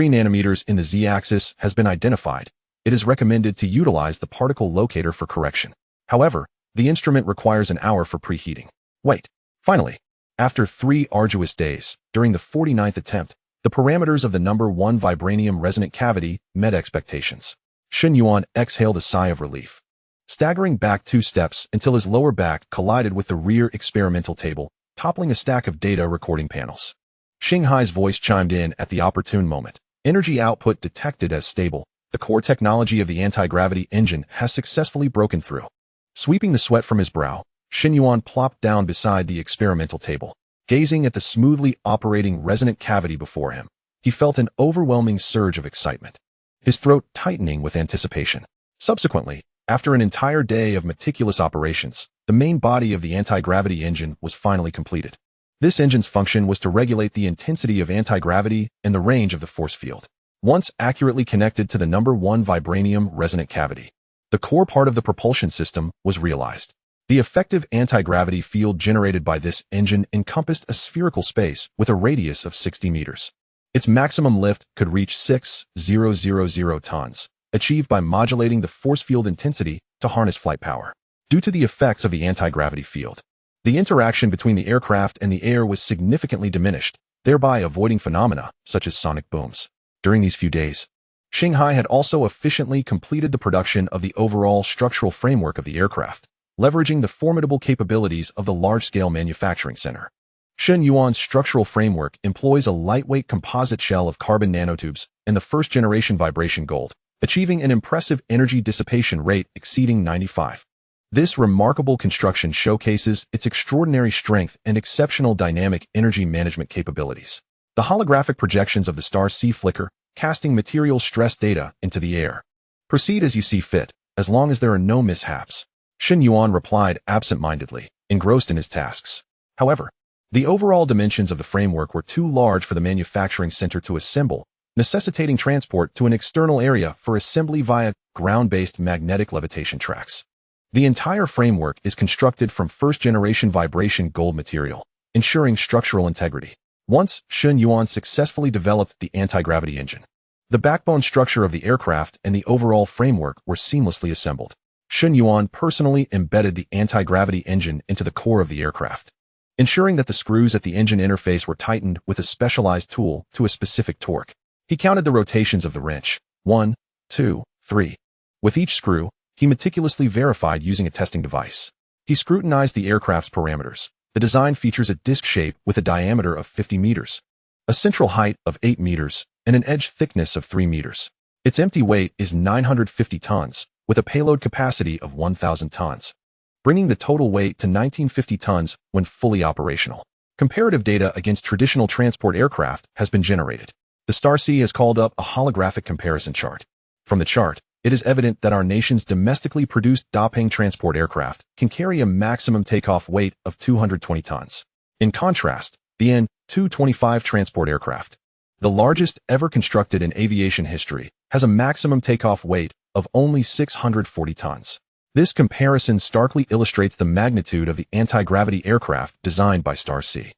nanometers in the z-axis has been identified. It is recommended to utilize the particle locator for correction. However, the instrument requires an hour for preheating. Wait. Finally, after 3 arduous days, during the 49th attempt, the parameters of the number 1 vibranium resonant cavity met expectations. Shen Yuan exhaled a sigh of relief, staggering back 2 steps until his lower back collided with the rear experimental table, toppling a stack of data recording panels. Shanghai's voice chimed in at the opportune moment. Energy output detected as stable. The core technology of the anti-gravity engine has successfully broken through. Sweeping the sweat from his brow, Shen Yuan plopped down beside the experimental table. Gazing at the smoothly operating resonant cavity before him, he felt an overwhelming surge of excitement, his throat tightening with anticipation. Subsequently, after an entire day of meticulous operations, the main body of the anti-gravity engine was finally completed. This engine's function was to regulate the intensity of anti-gravity and the range of the force field. Once accurately connected to the number 1 vibranium resonant cavity, the core part of the propulsion system was realized. The effective anti-gravity field generated by this engine encompassed a spherical space with a radius of 60 meters. Its maximum lift could reach 6,000 tons, achieved by modulating the force field intensity to harness flight power. Due to the effects of the anti-gravity field, the interaction between the aircraft and the air was significantly diminished, thereby avoiding phenomena such as sonic booms. During these few days, Shanghai had also efficiently completed the production of the overall structural framework of the aircraft, leveraging the formidable capabilities of the large-scale manufacturing center. Shen Yuan's structural framework employs a lightweight composite shell of carbon nanotubes and the first-generation vibration gold, achieving an impressive energy dissipation rate exceeding 95. This remarkable construction showcases its extraordinary strength and exceptional dynamic energy management capabilities. The holographic projections of the star C flicker, casting material stress data into the air. Proceed as you see fit, as long as there are no mishaps. Shen Yuan replied absent-mindedly, engrossed in his tasks. However, the overall dimensions of the framework were too large for the manufacturing center to assemble, necessitating transport to an external area for assembly via ground-based magnetic levitation tracks. The entire framework is constructed from first-generation vibration gold material, ensuring structural integrity. Once, Shen Yuan successfully developed the anti-gravity engine. The backbone structure of the aircraft and the overall framework were seamlessly assembled. Shen Yuan personally embedded the anti-gravity engine into the core of the aircraft, ensuring that the screws at the engine interface were tightened with a specialized tool to a specific torque. He counted the rotations of the wrench. 1, 2, 3. With each screw, he meticulously verified using a testing device. He scrutinized the aircraft's parameters. The design features a disc shape with a diameter of 50 meters, a central height of 8 meters, and an edge thickness of 3 meters. Its empty weight is 950 tons, with a payload capacity of 1,000 tons, bringing the total weight to 1950 tons when fully operational. Comparative data against traditional transport aircraft has been generated. The Star C has called up a holographic comparison chart. From the chart, it is evident that our nation's domestically produced Dapeng transport aircraft can carry a maximum takeoff weight of 220 tons. In contrast, the N-225 transport aircraft, the largest ever constructed in aviation history, has a maximum takeoff weight of only 640 tons. This comparison starkly illustrates the magnitude of the anti-gravity aircraft designed by Star C.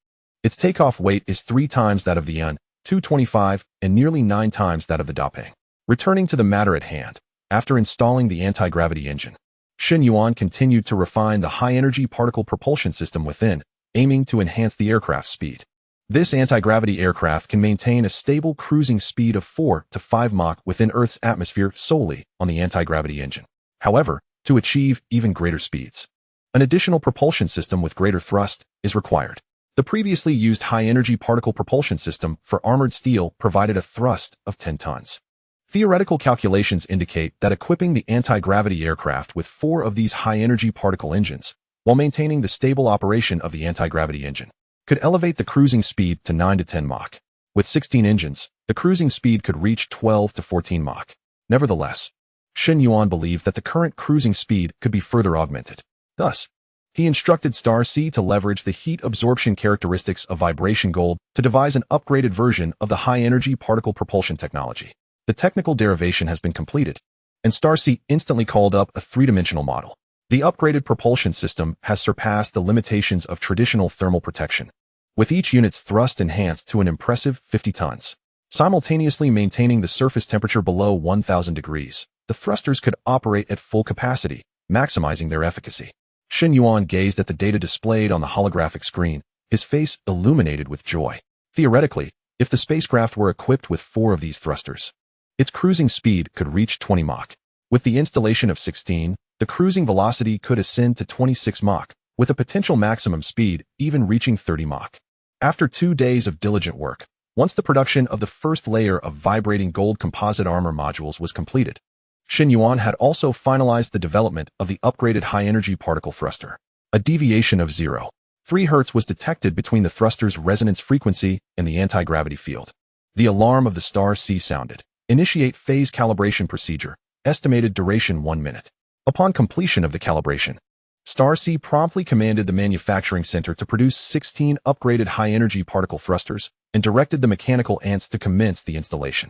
Its takeoff weight is 3 times that of the N-225 and nearly 9 times that of the Dapeng. Returning to the matter at hand, after installing the anti-gravity engine, Shen Yuan continued to refine the high-energy particle propulsion system within, aiming to enhance the aircraft's speed. This anti-gravity aircraft can maintain a stable cruising speed of 4 to 5 Mach within Earth's atmosphere solely on the anti-gravity engine. However, to achieve even greater speeds, an additional propulsion system with greater thrust is required. The previously used high-energy particle propulsion system for armored steel provided a thrust of 10 tons. Theoretical calculations indicate that equipping the anti-gravity aircraft with 4 of these high-energy particle engines, while maintaining the stable operation of the anti-gravity engine, could elevate the cruising speed to 9 to 10 Mach. With 16 engines, the cruising speed could reach 12 to 14 Mach. Nevertheless, Shen Yuan believed that the current cruising speed could be further augmented. Thus, he instructed Star C to leverage the heat absorption characteristics of vibration gold to devise an upgraded version of the high-energy particle propulsion technology. The technical derivation has been completed, and Star C instantly called up a 3-dimensional model. The upgraded propulsion system has surpassed the limitations of traditional thermal protection, with each unit's thrust enhanced to an impressive 50 tons. Simultaneously maintaining the surface temperature below 1,000 degrees, the thrusters could operate at full capacity, maximizing their efficacy. Shen Yuan gazed at the data displayed on the holographic screen, his face illuminated with joy. Theoretically, if the spacecraft were equipped with 4 of these thrusters, its cruising speed could reach 20 Mach. With the installation of 16, the cruising velocity could ascend to 26 Mach, with a potential maximum speed even reaching 30 Mach. After 2 days of diligent work, once the production of the first layer of vibrating gold composite armor modules was completed, Shen Yuan had also finalized the development of the upgraded high-energy particle thruster. A deviation of 0.3 Hz was detected between the thruster's resonance frequency and the anti-gravity field. The alarm of the Star C sounded. Initiate phase calibration procedure. Estimated duration 1 minute. Upon completion of the calibration, Star C promptly commanded the manufacturing center to produce 16 upgraded high-energy particle thrusters and directed the mechanical ants to commence the installation.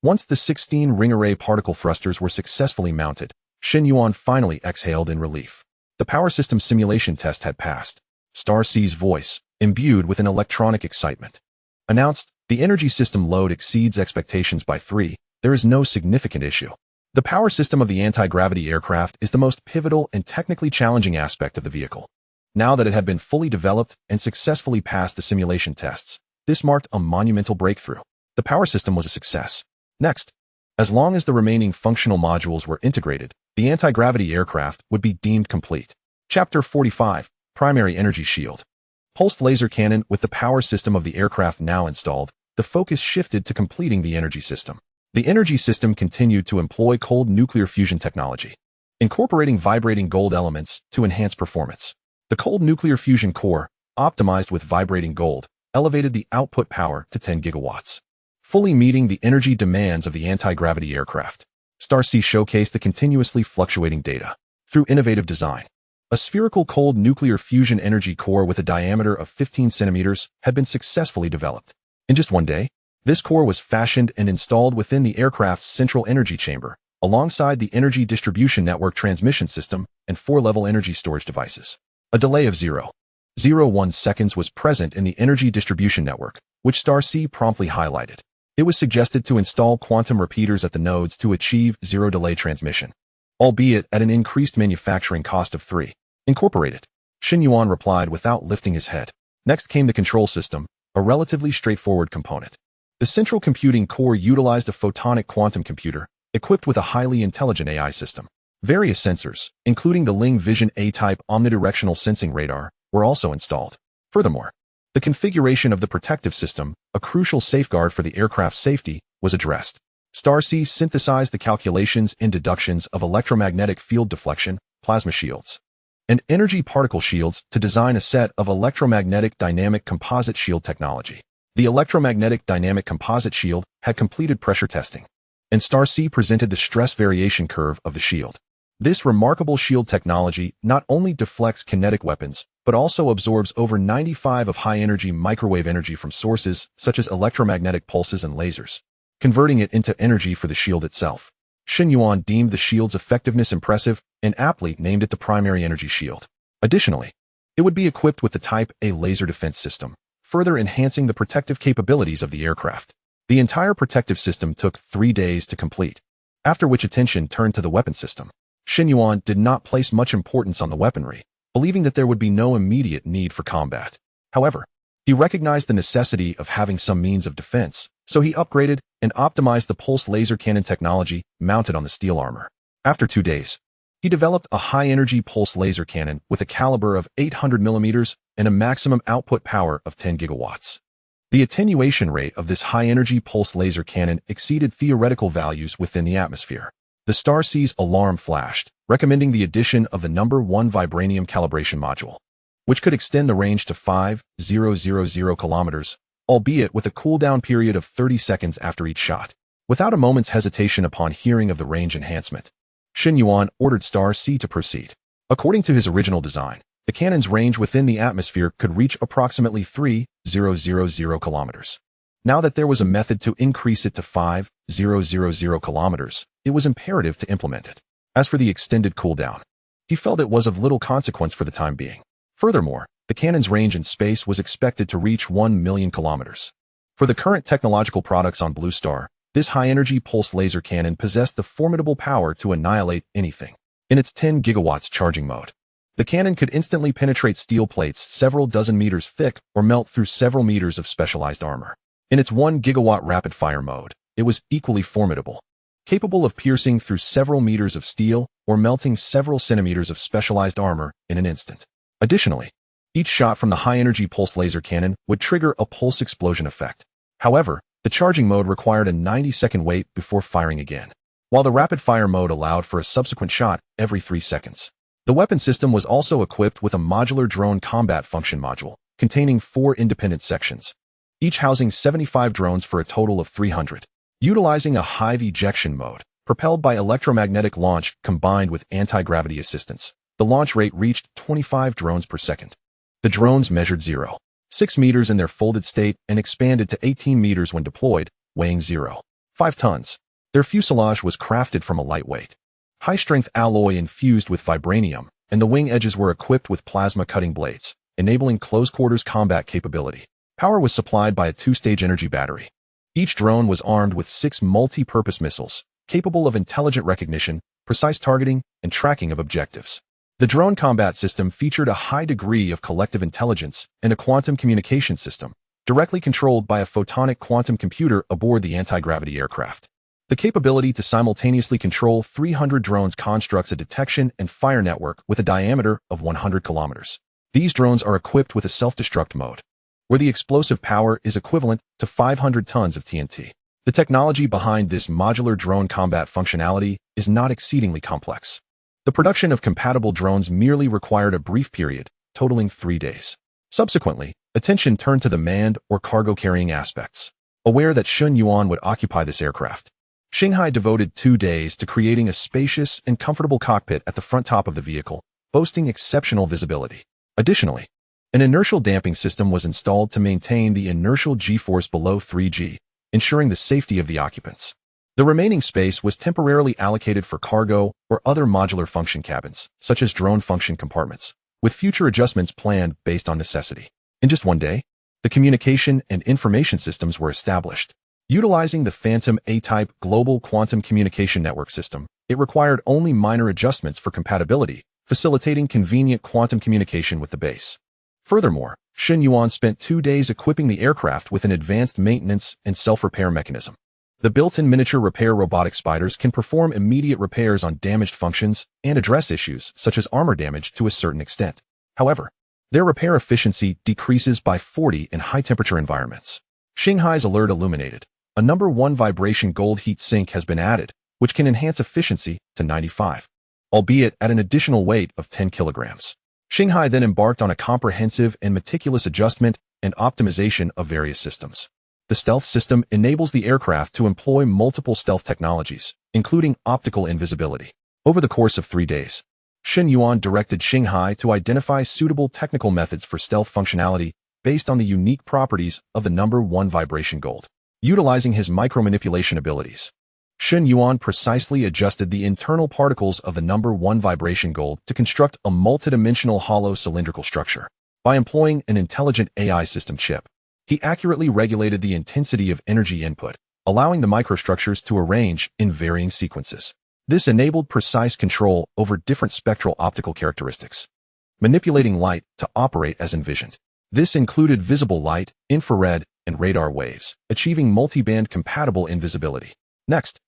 Once the 16 ring-array particle thrusters were successfully mounted, Shen Yuan finally exhaled in relief. The power system simulation test had passed. Star C's voice, imbued with an electronic excitement, announced, "The energy system load exceeds expectations by 3. There is no significant issue." The power system of the anti-gravity aircraft is the most pivotal and technically challenging aspect of the vehicle. Now that it had been fully developed and successfully passed the simulation tests, this marked a monumental breakthrough. The power system was a success. Next, As long as the remaining functional modules were integrated, the anti-gravity aircraft would be deemed complete. Chapter 45, Primary Energy Shield. Pulsed laser cannon. With the power system of the aircraft now installed, the focus shifted to completing the energy system. The energy system continued to employ cold nuclear fusion technology, incorporating vibrating gold elements to enhance performance. The cold nuclear fusion core, optimized with vibrating gold, elevated the output power to 10 gigawatts, fully meeting the energy demands of the anti-gravity aircraft. Star-C showcased the continuously fluctuating data through innovative design. A spherical cold nuclear fusion energy core with a diameter of 15 centimeters had been successfully developed. In just one day, this core was fashioned and installed within the aircraft's central energy chamber, alongside the energy distribution network transmission system and 4-level energy storage devices. A delay of 0.01 seconds was present in the energy distribution network, which Star-C promptly highlighted. It was suggested to install quantum repeaters at the nodes to achieve zero-delay transmission, albeit at an increased manufacturing cost of 3. Incorporated. Shen Yuan replied without lifting his head. Next came the control system, a relatively straightforward component. The central computing core utilized a photonic quantum computer, equipped with a highly intelligent AI system. Various sensors, including the Ling Vision A-type omnidirectional sensing radar, were also installed. Furthermore, the configuration of the protective system, a crucial safeguard for the aircraft's safety, was addressed. Star-C synthesized the calculations and deductions of electromagnetic field deflection, plasma shields, and energy particle shields to design a set of electromagnetic dynamic composite shield technology. The electromagnetic dynamic composite shield had completed pressure testing, and Star-C presented the stress variation curve of the shield. This remarkable shield technology not only deflects kinetic weapons, but also absorbs over 95% of high-energy microwave energy from sources such as electromagnetic pulses and lasers, converting it into energy for the shield itself. Shen Yuan deemed the shield's effectiveness impressive and aptly named it the primary energy shield. Additionally, it would be equipped with the Type A laser defense system, further enhancing the protective capabilities of the aircraft. The entire protective system took 3 days to complete, after which attention turned to the weapon system. Shen Yuan did not place much importance on the weaponry, believing that there would be no immediate need for combat. However, he recognized the necessity of having some means of defense, so he upgraded and optimized the pulsed laser cannon technology mounted on the steel armor. After 2 days, he developed a high-energy pulse laser cannon with a caliber of 800 millimeters and a maximum output power of 10 gigawatts. The attenuation rate of this high-energy pulse laser cannon exceeded theoretical values within the atmosphere. The Star-C's alarm flashed, recommending the addition of the number 1 vibranium calibration module, which could extend the range to 5,000 kilometers, albeit with a cooldown period of 30 seconds after each shot. Without a moment's hesitation upon hearing of the range enhancement, Shen Yuan ordered Star-C to proceed. According to his original design, the cannon's range within the atmosphere could reach approximately 3,000 kilometers. Now that there was a method to increase it to 5,000 kilometers, it was imperative to implement it. As for the extended cooldown, he felt it was of little consequence for the time being. Furthermore, the cannon's range in space was expected to reach 1 million kilometers. For the current technological products on Blue Star, this high-energy pulse laser cannon possessed the formidable power to annihilate anything. In its 10 gigawatts charging mode, the cannon could instantly penetrate steel plates several dozen meters thick or melt through several meters of specialized armor. In its 1 gigawatt rapid-fire mode, it was equally formidable, capable of piercing through several meters of steel or melting several centimeters of specialized armor in an instant. Additionally, each shot from the high-energy pulse laser cannon would trigger a pulse explosion effect. However, the charging mode required a 90-second wait before firing again, while the rapid-fire mode allowed for a subsequent shot every 3 seconds. The weapon system was also equipped with a modular drone combat function module, containing 4 independent sections, each housing 75 drones for a total of 300. Utilizing a hive ejection mode, propelled by electromagnetic launch combined with anti-gravity assistance, the launch rate reached 25 drones per second. The drones measured 0.6 meters in their folded state and expanded to 18 meters when deployed, weighing 0.5 tons. Their fuselage was crafted from a lightweight, high-strength alloy infused with vibranium, and the wing edges were equipped with plasma cutting blades, enabling close-quarters combat capability. Power was supplied by a 2-stage energy battery. Each drone was armed with 6 multi-purpose missiles, capable of intelligent recognition, precise targeting, and tracking of objectives. The drone combat system featured a high degree of collective intelligence and a quantum communication system, directly controlled by a photonic quantum computer aboard the anti-gravity aircraft. The capability to simultaneously control 300 drones constructs a detection and fire network with a diameter of 100 kilometers. These drones are equipped with a self-destruct mode, where the explosive power is equivalent to 500 tons of TNT. The technology behind this modular drone combat functionality is not exceedingly complex. The production of compatible drones merely required a brief period, totaling 3 days. Subsequently, attention turned to the manned or cargo-carrying aspects. Aware that Shen Yuan would occupy this aircraft, Shanghai devoted 2 days to creating a spacious and comfortable cockpit at the front top of the vehicle, boasting exceptional visibility. Additionally, an inertial damping system was installed to maintain the inertial G-force below 3G, ensuring the safety of the occupants. The remaining space was temporarily allocated for cargo or other modular function cabins, such as drone function compartments, with future adjustments planned based on necessity. In just 1 day, the communication and information systems were established. Utilizing the Phantom A-type Global Quantum Communication Network system, it required only minor adjustments for compatibility, facilitating convenient quantum communication with the base. Furthermore, Shen Yuan spent 2 days equipping the aircraft with an advanced maintenance and self-repair mechanism. The built-in miniature repair robotic spiders can perform immediate repairs on damaged functions and address issues such as armor damage to a certain extent. However, their repair efficiency decreases by 40 in high-temperature environments. Shanghai's alert illuminated. A number 1 vibration gold heat sink has been added, which can enhance efficiency to 95, albeit at an additional weight of 10 kilograms. Shanghai then embarked on a comprehensive and meticulous adjustment and optimization of various systems. The stealth system enables the aircraft to employ multiple stealth technologies, including optical invisibility. Over the course of 3 days, Shen Yuan directed Shanghai to identify suitable technical methods for stealth functionality based on the unique properties of the number 1 vibration gold. Utilizing his micromanipulation abilities, Shen Yuan precisely adjusted the internal particles of the number 1 vibration gold to construct a multidimensional hollow cylindrical structure. By employing an intelligent AI system chip, he accurately regulated the intensity of energy input, allowing the microstructures to arrange in varying sequences. This enabled precise control over different spectral optical characteristics, manipulating light to operate as envisioned. This included visible light, infrared, and radar waves, achieving multi-band compatible invisibility. Next,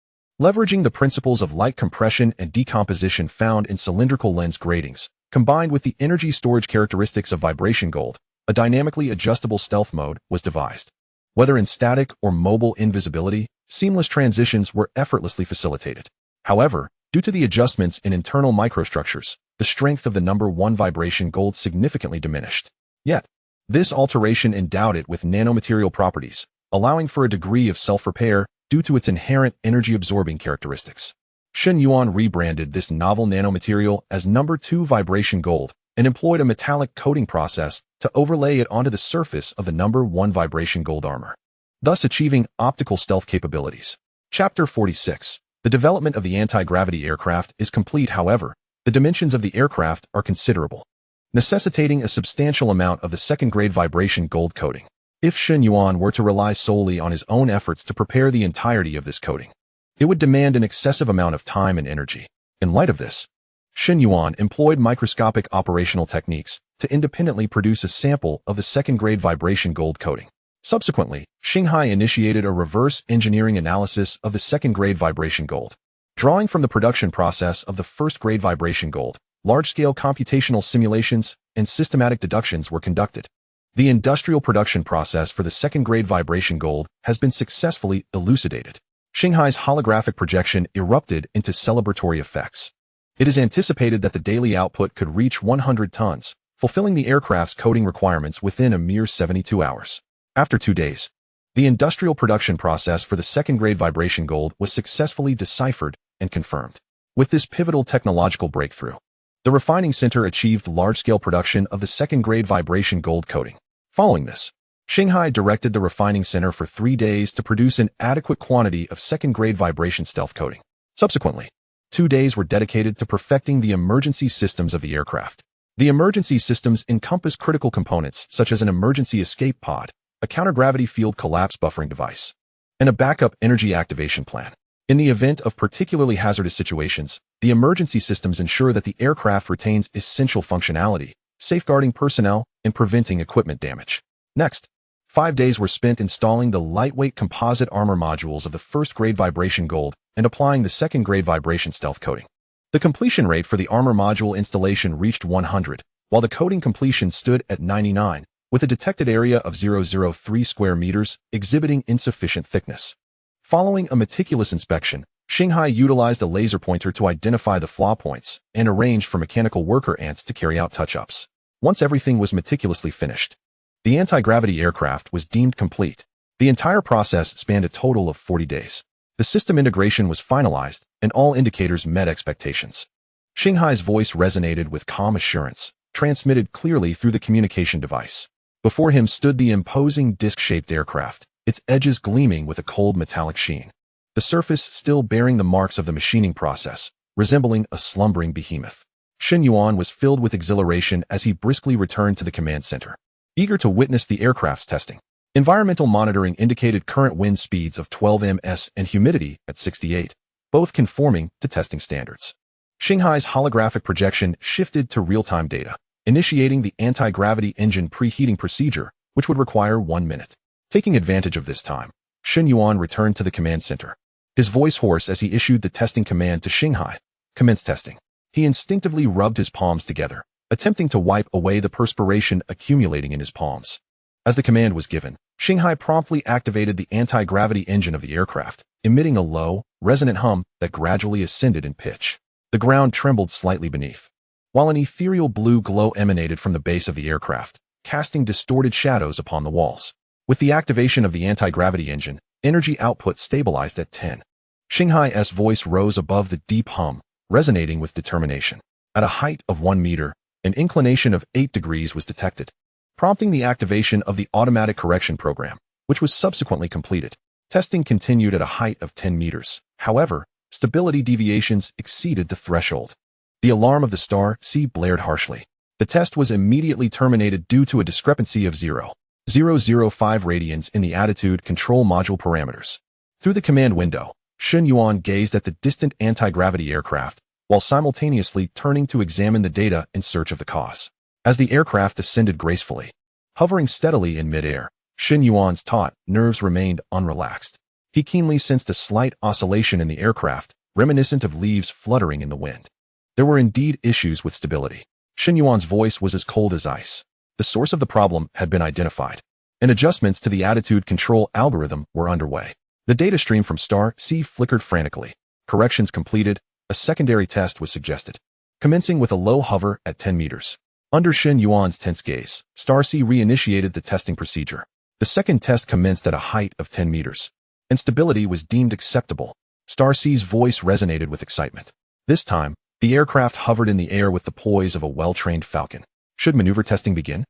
leveraging the principles of light compression and decomposition found in cylindrical lens gratings, combined with the energy storage characteristics of vibration gold, a dynamically adjustable stealth mode was devised. Whether in static or mobile invisibility, seamless transitions were effortlessly facilitated. However, due to the adjustments in internal microstructures, the strength of the number 1 vibration gold significantly diminished. Yet, this alteration endowed it with nanomaterial properties, allowing for a degree of self-repair due to its inherent energy-absorbing characteristics. Shen Yuan rebranded this novel nanomaterial as number 2 vibration gold and employed a metallic coating process to overlay it onto the surface of the number 1 vibration gold armor, thus achieving optical stealth capabilities. Chapter 46. The development of the anti-gravity aircraft is complete. However, the dimensions of the aircraft are considerable, necessitating a substantial amount of the second-grade vibration gold coating. If Shen Yuan were to rely solely on his own efforts to prepare the entirety of this coating, it would demand an excessive amount of time and energy. In light of this, Shen Yuan employed microscopic operational techniques to independently produce a sample of the second-grade vibration gold coating. Subsequently, Shanghai initiated a reverse engineering analysis of the second-grade vibration gold. Drawing from the production process of the first-grade vibration gold, large-scale computational simulations and systematic deductions were conducted. The industrial production process for the second-grade vibration gold has been successfully elucidated. Shanghai's holographic projection erupted into celebratory effects. It is anticipated that the daily output could reach 100 tons, fulfilling the aircraft's coating requirements within a mere 72 hours. After 2 days, the industrial production process for the second-grade vibration gold was successfully deciphered and confirmed. With this pivotal technological breakthrough, the refining center achieved large-scale production of the second-grade vibration gold coating. Following this, Shanghai directed the refining center for 3 days to produce an adequate quantity of second-grade vibration stealth coating. Subsequently, 2 days were dedicated to perfecting the emergency systems of the aircraft. The emergency systems encompass critical components such as an emergency escape pod, a counter-gravity field collapse buffering device, and a backup energy activation plan. In the event of particularly hazardous situations, the emergency systems ensure that the aircraft retains essential functionality, safeguarding personnel and preventing equipment damage. Next, 5 days were spent installing the lightweight composite armor modules of the first-grade vibration gold and applying the second-grade vibration stealth coating. The completion rate for the armor module installation reached 100, while the coating completion stood at 99, with a detected area of 0.003 square meters, exhibiting insufficient thickness. Following a meticulous inspection, Shanghai utilized a laser pointer to identify the flaw points and arranged for mechanical worker ants to carry out touch-ups. Once everything was meticulously finished, the anti-gravity aircraft was deemed complete. The entire process spanned a total of 40 days. The system integration was finalized, and all indicators met expectations. Shanghai's voice resonated with calm assurance, transmitted clearly through the communication device. Before him stood the imposing disc-shaped aircraft, its edges gleaming with a cold metallic sheen. The surface still bearing the marks of the machining process, resembling a slumbering behemoth. Shen Yuan was filled with exhilaration as he briskly returned to the command center, eager to witness the aircraft's testing. Environmental monitoring indicated current wind speeds of 12 ms and humidity at 68, both conforming to testing standards. Shanghai's holographic projection shifted to real-time data, initiating the anti-gravity engine preheating procedure, which would require 1 minute. Taking advantage of this time, Shen Yuan returned to the command center, his voice hoarse as he issued the testing command to Shanghai. Commence testing. He instinctively rubbed his palms together, attempting to wipe away the perspiration accumulating in his palms. As the command was given, Shanghai promptly activated the anti-gravity engine of the aircraft, emitting a low, resonant hum that gradually ascended in pitch. The ground trembled slightly beneath, while an ethereal blue glow emanated from the base of the aircraft, casting distorted shadows upon the walls. With the activation of the anti-gravity engine, energy output stabilized at 10. Shanghai's voice rose above the deep hum, resonating with determination. At a height of 1 meter, an inclination of 8 degrees was detected, prompting the activation of the automatic correction program, which was subsequently completed. Testing continued at a height of 10 meters. However, stability deviations exceeded the threshold. The alarm of the star C blared harshly. The test was immediately terminated due to a discrepancy of 0.005 radians in the attitude control module parameters. Through the command window, Shen Yuan gazed at the distant anti-gravity aircraft, while simultaneously turning to examine the data in search of the cause. As the aircraft ascended gracefully, hovering steadily in midair, Shen Yuan's taut nerves remained unrelaxed. He keenly sensed a slight oscillation in the aircraft, reminiscent of leaves fluttering in the wind. There were indeed issues with stability. Shen Yuan's voice was as cold as ice. The source of the problem had been identified, and adjustments to the attitude control algorithm were underway. The data stream from Star C flickered frantically. Corrections completed, a secondary test was suggested, commencing with a low hover at 10 meters. Under Shen Yuan's tense gaze, Star C reinitiated the testing procedure. The second test commenced at a height of 10 meters, and stability was deemed acceptable. Star C's voice resonated with excitement. This time, the aircraft hovered in the air with the poise of a well-trained falcon. Should maneuver testing begin?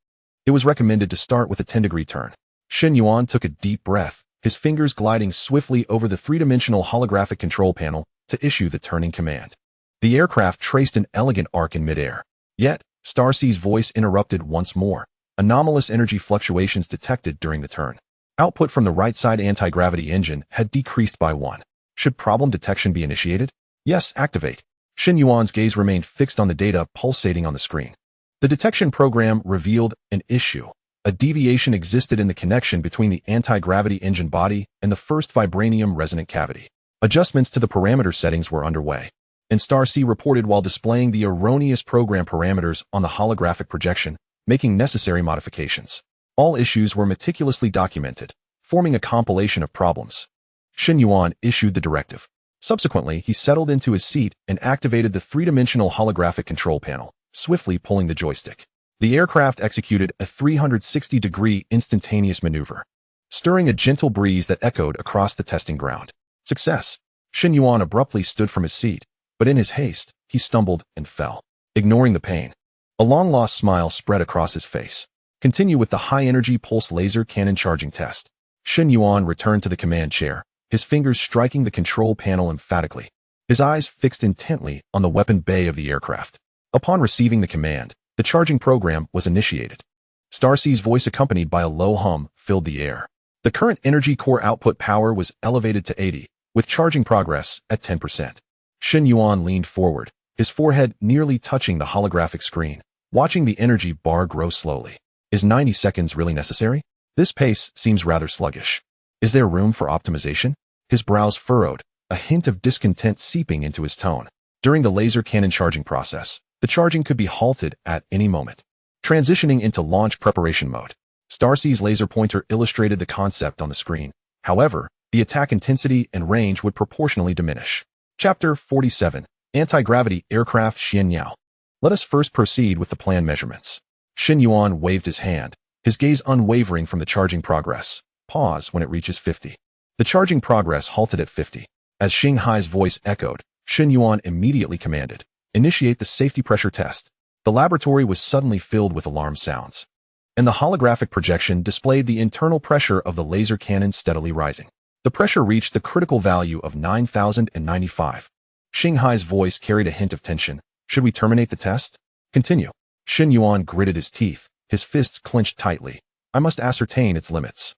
It was recommended to start with a 10-degree turn. Shen Yuan took a deep breath, his fingers gliding swiftly over the three-dimensional holographic control panel to issue the turning command. The aircraft traced an elegant arc in midair. Yet, Star C's voice interrupted once more. Anomalous energy fluctuations detected during the turn. Output from the right-side anti-gravity engine had decreased by 1. Should problem detection be initiated? Yes, activate. Shen Yuan's gaze remained fixed on the data pulsating on the screen. The detection program revealed an issue. A deviation existed in the connection between the anti-gravity engine body and the first vibranium resonant cavity. Adjustments to the parameter settings were underway, and Star C reported while displaying the erroneous program parameters on the holographic projection, making necessary modifications. All issues were meticulously documented, forming a compilation of problems. Shen Yuan issued the directive. Subsequently, he settled into his seat and activated the three-dimensional holographic control panel, swiftly pulling the joystick. The aircraft executed a 360-degree instantaneous maneuver, stirring a gentle breeze that echoed across the testing ground. Success! Shen Yuan abruptly stood from his seat, but in his haste, he stumbled and fell, ignoring the pain. A long-lost smile spread across his face. Continue with the high-energy pulse laser cannon charging test. Shen Yuan returned to the command chair, his fingers striking the control panel emphatically, his eyes fixed intently on the weapon bay of the aircraft. Upon receiving the command, the charging program was initiated. Star C's voice, accompanied by a low hum, filled the air. The current energy core output power was elevated to 80, with charging progress at 10%. Shen Yuan leaned forward, his forehead nearly touching the holographic screen, watching the energy bar grow slowly. Is 90 seconds really necessary? This pace seems rather sluggish. Is there room for optimization? His brows furrowed, a hint of discontent seeping into his tone. During the laser cannon charging process, the charging could be halted at any moment. Transitioning into launch preparation mode. Starcy's laser pointer illustrated the concept on the screen. However, the attack intensity and range would proportionally diminish. Chapter 47. Anti-Gravity Aircraft Shen Yuan. Let us first proceed with the plan measurements. Shen Yuan waved his hand, his gaze unwavering from the charging progress. Pause when it reaches 50. The charging progress halted at 50. As Xinghai's voice echoed, Shen Yuan immediately commanded, "Initiate the safety pressure test." The laboratory was suddenly filled with alarm sounds, and the holographic projection displayed the internal pressure of the laser cannon steadily rising. The pressure reached the critical value of 9,095. Xinghai's voice carried a hint of tension. Should we terminate the test? Continue. Shen Yuan gritted his teeth, his fists clenched tightly. I must ascertain its limits.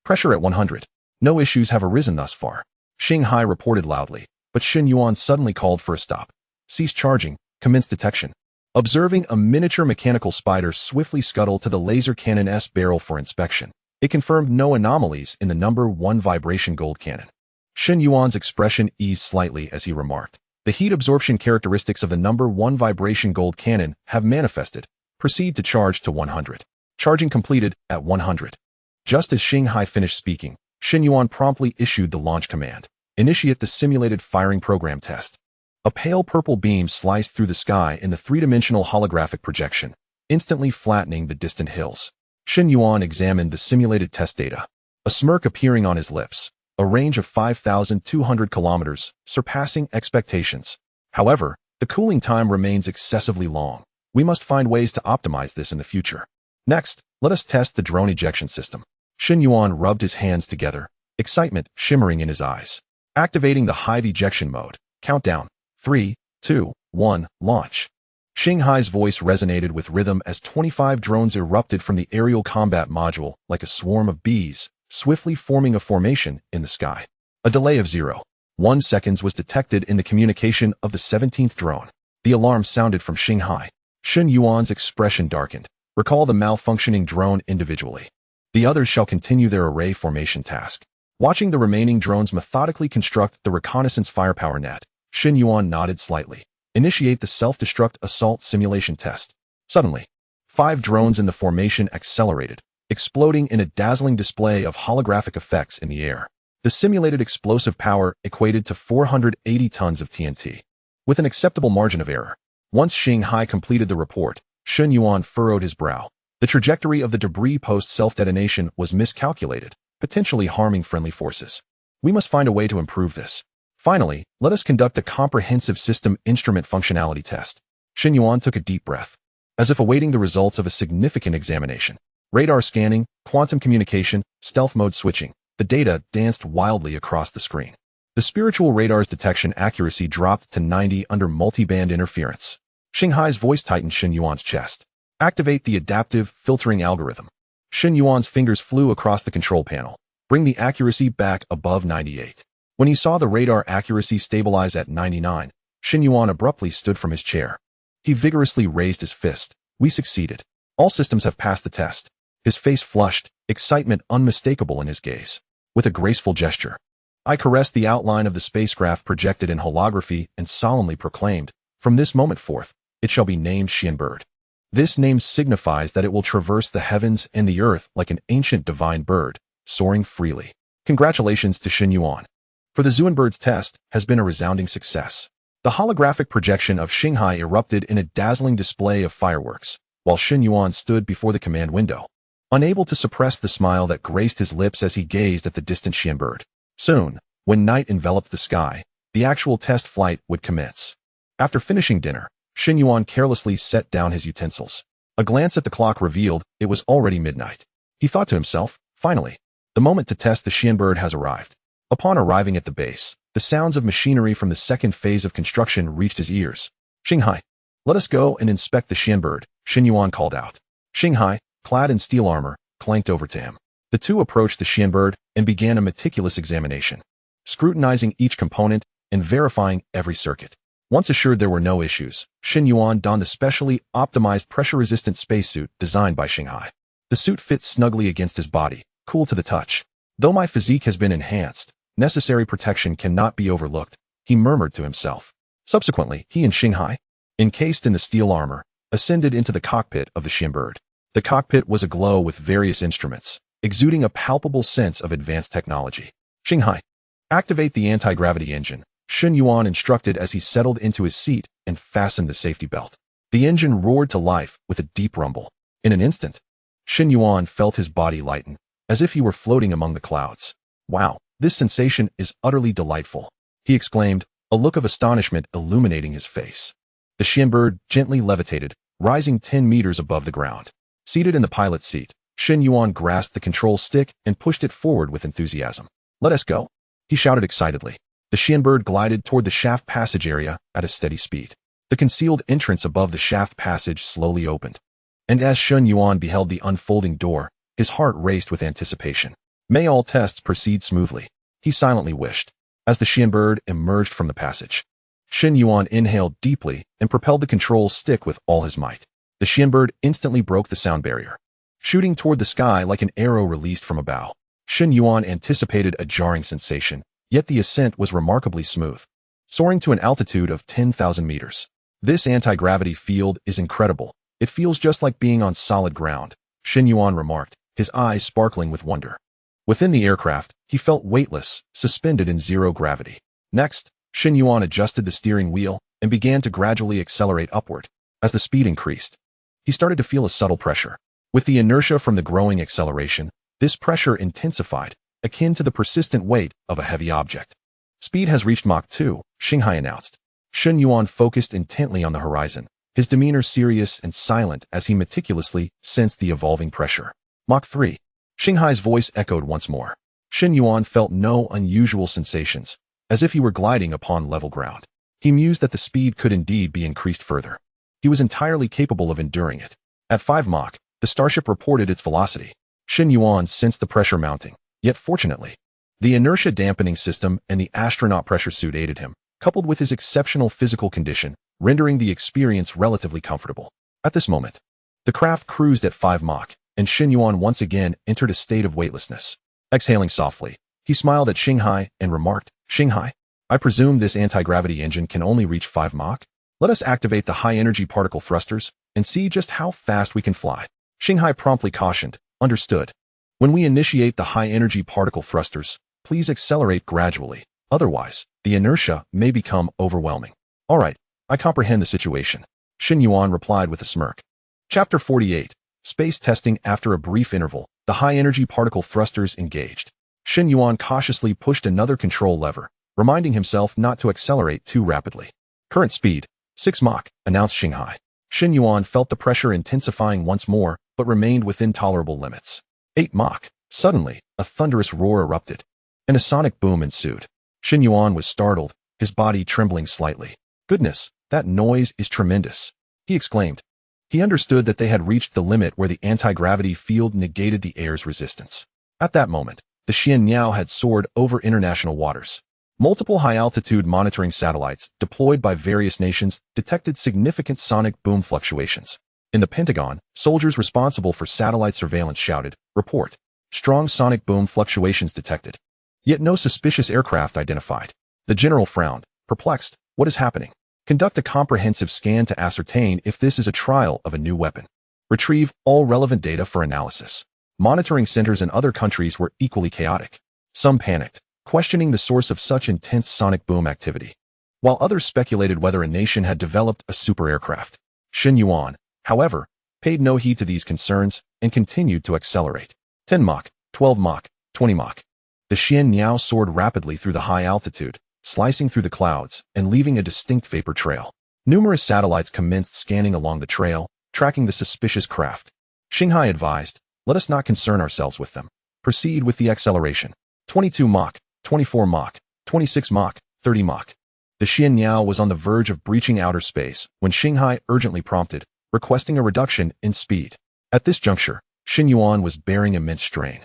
Pressure at 100. No issues have arisen thus far. Xinghai reported loudly, but Shen Yuan suddenly called for a stop. Cease charging, commence detection. Observing a miniature mechanical spider swiftly scuttle to the laser cannon's barrel for inspection, it confirmed no anomalies in the number 1 vibration gold cannon. Shen Yuan's expression eased slightly as he remarked, "The heat absorption characteristics of the number 1 vibration gold cannon have manifested. Proceed to charge to 100. Charging completed at 100. Just as Xinghai finished speaking, Shen Yuan promptly issued the launch command. Initiate the simulated firing program test. A pale purple beam sliced through the sky in the three-dimensional holographic projection, instantly flattening the distant hills. Shen Yuan examined the simulated test data, a smirk appearing on his lips, a range of 5,200 kilometers, surpassing expectations. However, the cooling time remains excessively long. We must find ways to optimize this in the future. Next, let us test the drone ejection system. Shen Yuan rubbed his hands together, excitement shimmering in his eyes. Activating the hive ejection mode. Countdown. 3, 2, 1, launch. Xinghai's voice resonated with rhythm as 25 drones erupted from the aerial combat module like a swarm of bees, swiftly forming a formation in the sky. A delay of 0.1 seconds was detected in the communication of the 17th drone. The alarm sounded from Xinghai. Shen Yuan's expression darkened. Recall the malfunctioning drone individually. The others shall continue their array formation task. Watching the remaining drones methodically construct the reconnaissance firepower net, Shen Yuan nodded slightly. Initiate the self-destruct assault simulation test. Suddenly, 5 drones in the formation accelerated, exploding in a dazzling display of holographic effects in the air. The simulated explosive power equated to 480 tons of TNT, with an acceptable margin of error. Once Xinghai completed the report, Shen Yuan furrowed his brow. The trajectory of the debris post-self-detonation was miscalculated, potentially harming friendly forces. We must find a way to improve this. Finally, let us conduct a comprehensive system instrument functionality test. Shen Yuan took a deep breath, as if awaiting the results of a significant examination. Radar scanning, quantum communication, stealth mode switching. The data danced wildly across the screen. The spiritual radar's detection accuracy dropped to 90 under multi-band interference. Xinghai's voice tightened Shen Yuan's chest. Activate the adaptive filtering algorithm. Shen Yuan's fingers flew across the control panel. Bring the accuracy back above 98. When he saw the radar accuracy stabilize at 99, Shen Yuan abruptly stood from his chair. He vigorously raised his fist. We succeeded. All systems have passed the test. His face flushed, excitement unmistakable in his gaze. With a graceful gesture, I caressed the outline of the spacecraft projected in holography and solemnly proclaimed, from this moment forth, it shall be named Xianbird. This name signifies that it will traverse the heavens and the earth like an ancient divine bird, soaring freely. Congratulations to Shen Yuan. For the Xuanbird's test has been a resounding success. The holographic projection of Xinghai erupted in a dazzling display of fireworks, while Shen Yuan stood before the command window, unable to suppress the smile that graced his lips as he gazed at the distant Xianbird. Soon, when night enveloped the sky, the actual test flight would commence. After finishing dinner, Shen Yuan carelessly set down his utensils. A glance at the clock revealed it was already midnight. He thought to himself, finally, the moment to test the Xianbird has arrived. Upon arriving at the base, the sounds of machinery from the second phase of construction reached his ears. Xinghai, let us go and inspect the Xianbird, Shen Yuan called out. Xinghai, clad in steel armor, clanked over to him. The two approached the Xianbird and began a meticulous examination, scrutinizing each component and verifying every circuit. Once assured there were no issues, Shen Yuan donned the specially optimized pressure-resistant spacesuit designed by Xinghai. The suit fit snugly against his body, cool to the touch. Though my physique has been enhanced, necessary protection cannot be overlooked, he murmured to himself. Subsequently, he and Xinghai, encased in the steel armor, ascended into the cockpit of the Shenbird. The cockpit was aglow with various instruments, exuding a palpable sense of advanced technology. Xinghai, activate the anti-gravity engine, Shen Yuan instructed as he settled into his seat and fastened the safety belt. The engine roared to life with a deep rumble. In an instant, Shen Yuan felt his body lighten, as if he were floating among the clouds. Wow, this sensation is utterly delightful, he exclaimed, a look of astonishment illuminating his face. The Shenbird gently levitated, rising 10 meters above the ground. Seated in the pilot's seat, Shen Yuan grasped the control stick and pushed it forward with enthusiasm. Let us go, he shouted excitedly. The Shenbird glided toward the shaft passage area at a steady speed. The concealed entrance above the shaft passage slowly opened. And as Shen Yuan beheld the unfolding door, his heart raced with anticipation. May all tests proceed smoothly, he silently wished. As the Shenbird emerged from the passage, Shen Yuan inhaled deeply and propelled the control stick with all his might. The Shenbird instantly broke the sound barrier, shooting toward the sky like an arrow released from a bow. Shen Yuan anticipated a jarring sensation, yet the ascent was remarkably smooth, soaring to an altitude of 10,000 meters. This anti-gravity field is incredible. It feels just like being on solid ground, Shen Yuan remarked, his eyes sparkling with wonder. Within the aircraft, he felt weightless, suspended in zero gravity. Next, Shen Yuan adjusted the steering wheel and began to gradually accelerate upward. As the speed increased, he started to feel a subtle pressure. With the inertia from the growing acceleration, this pressure intensified, akin to the persistent weight of a heavy object. Speed has reached Mach 2, Xinghai announced. Shen Yuan focused intently on the horizon, his demeanor serious and silent as he meticulously sensed the evolving pressure. Mach 3. Xinghai's voice echoed once more. Shen Yuan felt no unusual sensations, as if he were gliding upon level ground. He mused that the speed could indeed be increased further. He was entirely capable of enduring it. At 5 Mach, the starship reported its velocity. Shen Yuan sensed the pressure mounting, yet fortunately, the inertia dampening system and the astronaut pressure suit aided him, coupled with his exceptional physical condition, rendering the experience relatively comfortable. At this moment, the craft cruised at 5 Mach, and Shen Yuan once again entered a state of weightlessness. Exhaling softly, he smiled at Xinghai and remarked, Xinghai, I presume this anti-gravity engine can only reach 5 Mach? Let us activate the high-energy particle thrusters and see just how fast we can fly. Xinghai promptly cautioned, understood. When we initiate the high-energy particle thrusters, please accelerate gradually. Otherwise, the inertia may become overwhelming. All right, I comprehend the situation, Shen Yuan replied with a smirk. Chapter 48. Space testing. After a brief interval, the high-energy particle thrusters engaged. Shen Yuan cautiously pushed another control lever, reminding himself not to accelerate too rapidly. Current speed, 6 Mach, announced Xinghai. Shen Yuan felt the pressure intensifying once more, but remained within tolerable limits. 8 Mach. Suddenly, a thunderous roar erupted, and a sonic boom ensued. Shen Yuan was startled, his body trembling slightly. Goodness, that noise is tremendous, he exclaimed. He understood that they had reached the limit where the anti-gravity field negated the air's resistance. At that moment, the Shen Yao had soared over international waters. Multiple high-altitude monitoring satellites deployed by various nations detected significant sonic boom fluctuations. In the Pentagon, soldiers responsible for satellite surveillance shouted, "Report. Strong sonic boom fluctuations detected." Yet no suspicious aircraft identified. The general frowned, perplexed. What is happening? Conduct a comprehensive scan to ascertain if this is a trial of a new weapon. Retrieve all relevant data for analysis. Monitoring centers in other countries were equally chaotic. Some panicked, questioning the source of such intense sonic boom activity, while others speculated whether a nation had developed a super aircraft. Shen Yuan, however, paid no heed to these concerns and continued to accelerate. 10 Mach, 12 Mach, 20 Mach. The Shen Yao soared rapidly through the high altitude, slicing through the clouds and leaving a distinct vapor trail. Numerous satellites commenced scanning along the trail, tracking the suspicious craft. Xinghai advised, let us not concern ourselves with them. Proceed with the acceleration. 22 Mach, 24 Mach, 26 Mach, 30 Mach. The Shen Yao was on the verge of breaching outer space when Xinghai urgently prompted, requesting a reduction in speed. At this juncture, Shen Yuan was bearing immense strain.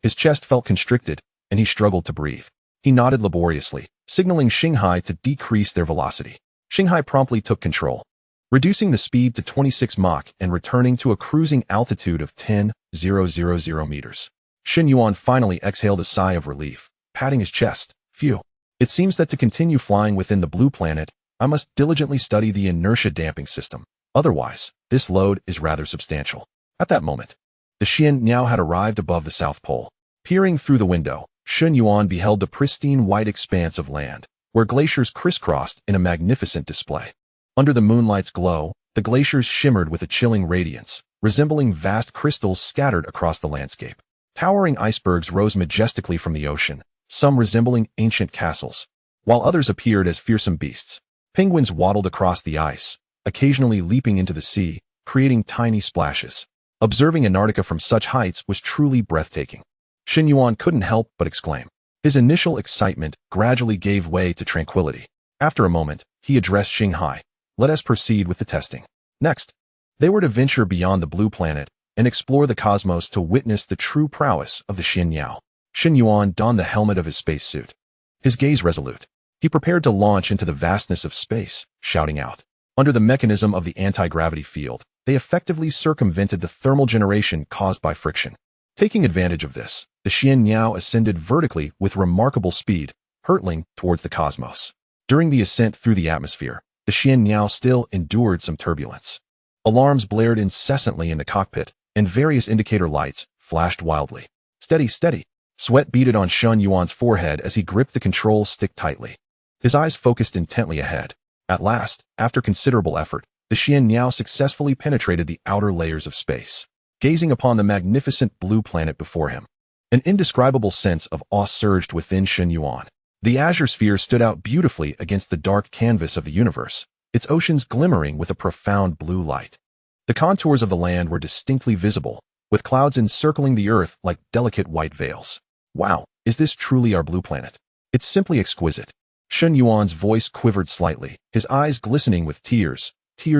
His chest felt constricted, and he struggled to breathe. He nodded laboriously, signaling Xinghai to decrease their velocity. Xinghai promptly took control, reducing the speed to 26 Mach and returning to a cruising altitude of 10,000 meters. Shen Yuan finally exhaled a sigh of relief, patting his chest. Phew. It seems that to continue flying within the blue planet, I must diligently study the inertia damping system. Otherwise, this load is rather substantial. At that moment, the Shen Yuan had arrived above the South Pole. Peering through the window, Shen Yuan beheld the pristine white expanse of land, where glaciers crisscrossed in a magnificent display. Under the moonlight's glow, the glaciers shimmered with a chilling radiance, resembling vast crystals scattered across the landscape. Towering icebergs rose majestically from the ocean, some resembling ancient castles, while others appeared as fearsome beasts. Penguins waddled across the ice, occasionally leaping into the sea, creating tiny splashes. Observing Antarctica from such heights was truly breathtaking. Shen Yuan couldn't help but exclaim. His initial excitement gradually gave way to tranquility. After a moment, he addressed Shanghai. Let us proceed with the testing. Next, they were to venture beyond the blue planet and explore the cosmos to witness the true prowess of the Shen Yuan. Shen Yuan donned the helmet of his spacesuit. His gaze resolute, he prepared to launch into the vastness of space, shouting out. Under the mechanism of the anti-gravity field, they effectively circumvented the thermal generation caused by friction. Taking advantage of this, the Shen Yuan ascended vertically with remarkable speed, hurtling towards the cosmos. During the ascent through the atmosphere, the Shen Yuan still endured some turbulence. Alarms blared incessantly in the cockpit, and various indicator lights flashed wildly. Steady, steady. Sweat beaded on Shen Yuan's forehead as he gripped the control stick tightly. His eyes focused intently ahead. At last, after considerable effort, the Shen Yuan successfully penetrated the outer layers of space. Gazing upon the magnificent blue planet before him, an indescribable sense of awe surged within Shen Yuan. The azure sphere stood out beautifully against the dark canvas of the universe, its oceans glimmering with a profound blue light. The contours of the land were distinctly visible, with clouds encircling the earth like delicate white veils. Wow, is this truly our blue planet? It's simply exquisite. Shen Yuan's voice quivered slightly, his eyes glistening with tears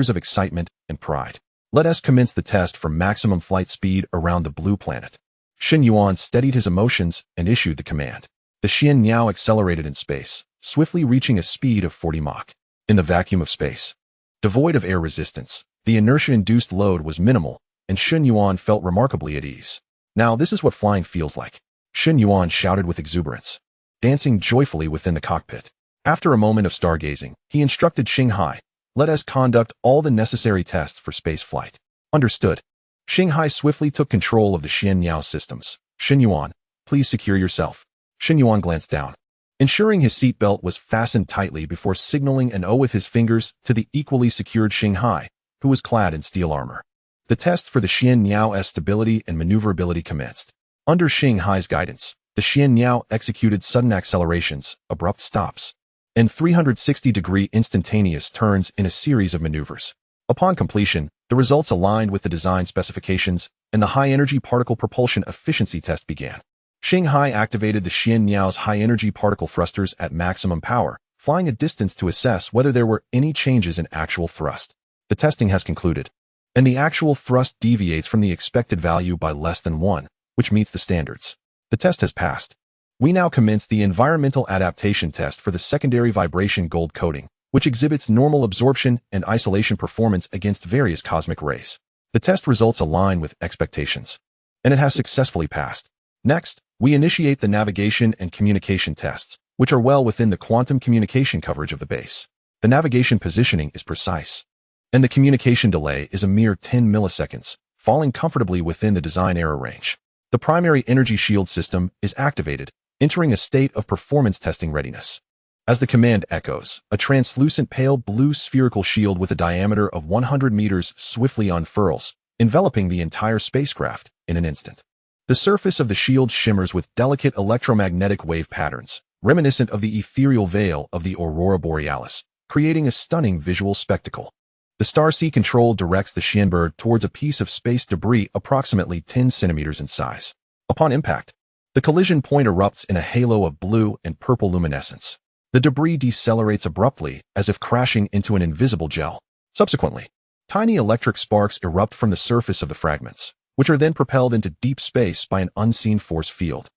of excitement and pride. Let us commence the test for maximum flight speed around the blue planet. Shen Yuan steadied his emotions and issued the command. The Shen Yuan accelerated in space, swiftly reaching a speed of 40 Mach. In the vacuum of space, devoid of air resistance, the inertia-induced load was minimal, and Shen Yuan felt remarkably at ease. Now this is what flying feels like. Shen Yuan shouted with exuberance, dancing joyfully within the cockpit. After a moment of stargazing, he instructed Shanghai, let us conduct all the necessary tests for space flight. Understood. Shanghai swiftly took control of the Shen Yuan systems. Shen Yuan, please secure yourself. Shen Yuan glanced down, ensuring his seatbelt was fastened tightly before signaling an O with his fingers to the equally secured Shanghai, who was clad in steel armor. The tests for the Shen Yuan's stability and maneuverability commenced. Under Shanghai's guidance, the Shen Yuan executed sudden accelerations, abrupt stops, and 360-degree instantaneous turns in a series of maneuvers. Upon completion, the results aligned with the design specifications, and the high-energy particle propulsion efficiency test began. Shanghai activated the Shen Yuan's high-energy particle thrusters at maximum power, flying a distance to assess whether there were any changes in actual thrust. The testing has concluded, and the actual thrust deviates from the expected value by less than 1, which meets the standards. The test has passed. We now commence the environmental adaptation test for the secondary vibration gold coating, which exhibits normal absorption and isolation performance against various cosmic rays. The test results align with expectations, and it has successfully passed. Next, we initiate the navigation and communication tests, which are well within the quantum communication coverage of the base. The navigation positioning is precise, and the communication delay is a mere 10 milliseconds, falling comfortably within the design error range. The primary energy shield system is activated, entering a state of performance testing readiness. As the command echoes, a translucent pale blue spherical shield with a diameter of 100 meters swiftly unfurls, enveloping the entire spacecraft in an instant. The surface of the shield shimmers with delicate electromagnetic wave patterns, reminiscent of the ethereal veil of the aurora borealis, creating a stunning visual spectacle. The Starseed control directs the Shenbird towards a piece of space debris approximately 10 centimeters in size. Upon impact, the collision point erupts in a halo of blue and purple luminescence. The debris decelerates abruptly as if crashing into an invisible gel. Subsequently, tiny electric sparks erupt from the surface of the fragments, which are then propelled into deep space by an unseen force field,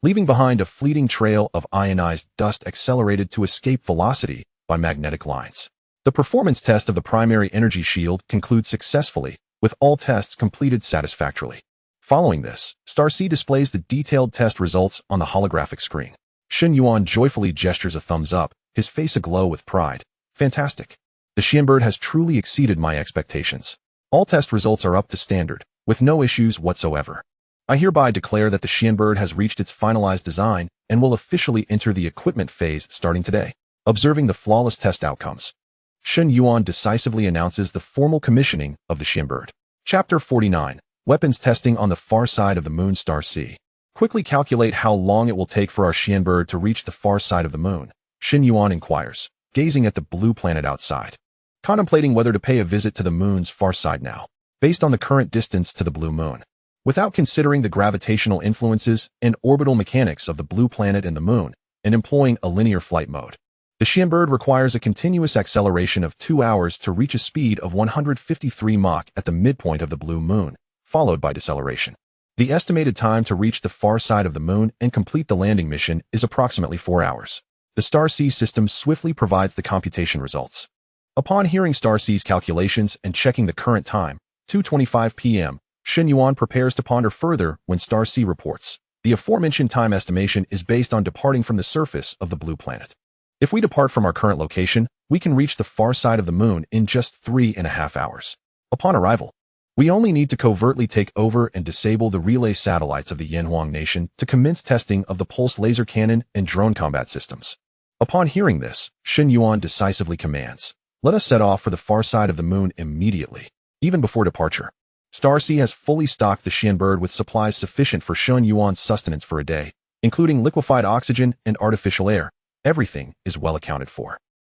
leaving behind a fleeting trail of ionized dust accelerated to escape velocity by magnetic lines. The performance test of the primary energy shield concludes successfully, with all tests completed satisfactorily. Following this, Star C displays the detailed test results on the holographic screen. Shen Yuan joyfully gestures a thumbs up, his face aglow with pride. Fantastic. The Xianbird has truly exceeded my expectations. All test results are up to standard, with no issues whatsoever. I hereby declare that the Xianbird has reached its finalized design and will officially enter the equipment phase starting today. Observing the flawless test outcomes, Shen Yuan decisively announces the formal commissioning of the Xianbird. Chapter 49. Weapons testing on the far side of the moon. Star C. Quickly calculate how long it will take for our Xianbird to reach the far side of the moon, Shen Yuan inquires, gazing at the blue planet outside. Contemplating whether to pay a visit to the moon's far side now, based on the current distance to the blue moon. Without considering the gravitational influences and orbital mechanics of the blue planet and the moon, and employing a linear flight mode. The Xianbird requires a continuous acceleration of 2 hours to reach a speed of 153 Mach at the midpoint of the blue moon, followed by deceleration. The estimated time to reach the far side of the moon and complete the landing mission is approximately 4 hours. The Star C system swiftly provides the computation results. Upon hearing Star C's calculations and checking the current time, 2:25 p.m., Shen Yuan prepares to ponder further when Star C reports. The aforementioned time estimation is based on departing from the surface of the blue planet. If we depart from our current location, we can reach the far side of the moon in just 3.5 hours. Upon arrival, we only need to covertly take over and disable the relay satellites of the Yanhuang nation to commence testing of the pulse laser cannon and drone combat systems. Upon hearing this, Shen Yuan decisively commands, "Let us set off for the far side of the moon immediately." Even before departure, Star C has fully stocked the Xianbird with supplies sufficient for Shen Yuan's sustenance for a day, including liquefied oxygen and artificial air. Everything is well accounted for.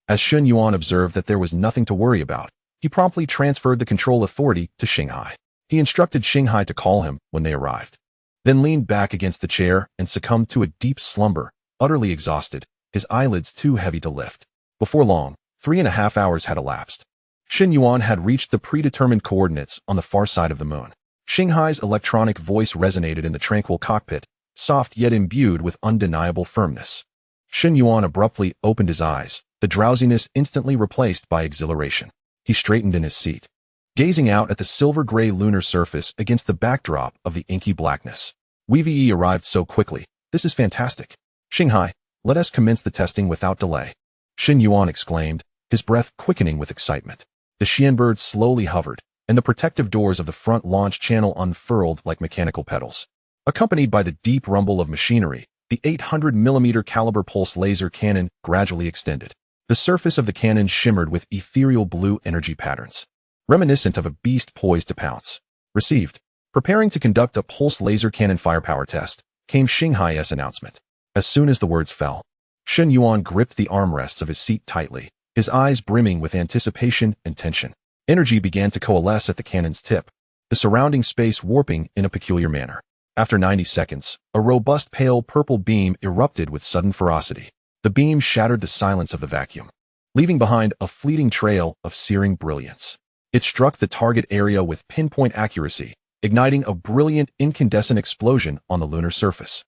As Shen Yuan observed that there was nothing to worry about, he promptly transferred the control authority to Xinghai. He instructed Xinghai to call him when they arrived, then leaned back against the chair and succumbed to a deep slumber, utterly exhausted, his eyelids too heavy to lift. Before long, 3.5 hours had elapsed. Shen Yuan had reached the predetermined coordinates on the far side of the moon. Xinghai's electronic voice resonated in the tranquil cockpit, soft yet imbued with undeniable firmness. Shen Yuan abruptly opened his eyes, the drowsiness instantly replaced by exhilaration. He straightened in his seat, gazing out at the silver-gray lunar surface against the backdrop of the inky blackness. "We arrived so quickly. This is fantastic. Xinghai, let us commence the testing without delay," Shen Yuan exclaimed, his breath quickening with excitement. The Xianbird slowly hovered, and the protective doors of the front launch channel unfurled like mechanical pedals. Accompanied by the deep rumble of machinery, the 800mm caliber pulse laser cannon gradually extended. The surface of the cannon shimmered with ethereal blue energy patterns, reminiscent of a beast poised to pounce. Received. Preparing to conduct a pulse laser cannon firepower test, came Xinghai's announcement. As soon as the words fell, Shen Yuan gripped the armrests of his seat tightly, his eyes brimming with anticipation and tension. Energy began to coalesce at the cannon's tip, the surrounding space warping in a peculiar manner. After 90 seconds, a robust pale purple beam erupted with sudden ferocity. The beam shattered the silence of the vacuum, leaving behind a fleeting trail of searing brilliance. It struck the target area with pinpoint accuracy, igniting a brilliant incandescent explosion on the lunar surface.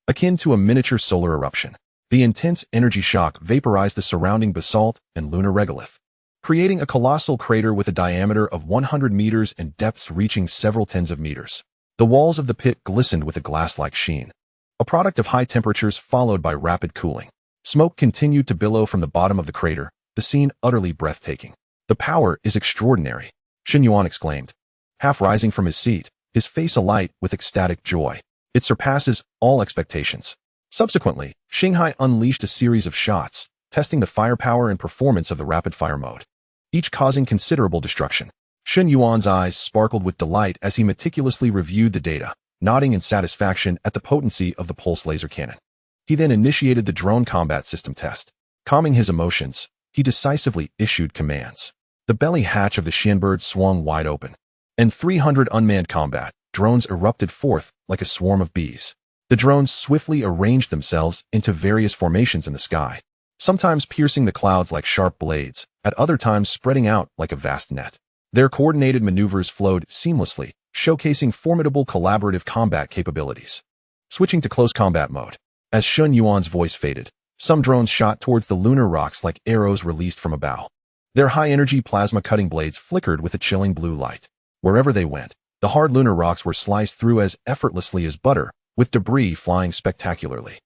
Akin to a miniature solar eruption, the intense energy shock vaporized the surrounding basalt and lunar regolith, creating a colossal crater with a diameter of 100 meters and depths reaching several tens of meters. The walls of the pit glistened with a glass-like sheen, a product of high temperatures followed by rapid cooling. Smoke continued to billow from the bottom of the crater, the scene utterly breathtaking. "The power is extraordinary," Shen Yuan exclaimed, half rising from his seat, his face alight with ecstatic joy. "It surpasses all expectations." Subsequently, Xinghai unleashed a series of shots, testing the firepower and performance of the rapid-fire mode, each causing considerable destruction. Shen Yuan's eyes sparkled with delight as he meticulously reviewed the data, nodding in satisfaction at the potency of the pulse laser cannon. He then initiated the drone combat system test. Calming his emotions, he decisively issued commands. The belly hatch of the Xianbird swung wide open, and 300 unmanned combat drones erupted forth like a swarm of bees. The drones swiftly arranged themselves into various formations in the sky, sometimes piercing the clouds like sharp blades, at other times spreading out like a vast net. Their coordinated maneuvers flowed seamlessly, showcasing formidable collaborative combat capabilities. Switching to close combat mode, as Shen Yuan's voice faded, some drones shot towards the lunar rocks like arrows released from a bow. Their high-energy plasma cutting blades flickered with a chilling blue light. Wherever they went, The hard lunar rocks were sliced through as effortlessly as butter, with debris flying spectacularly.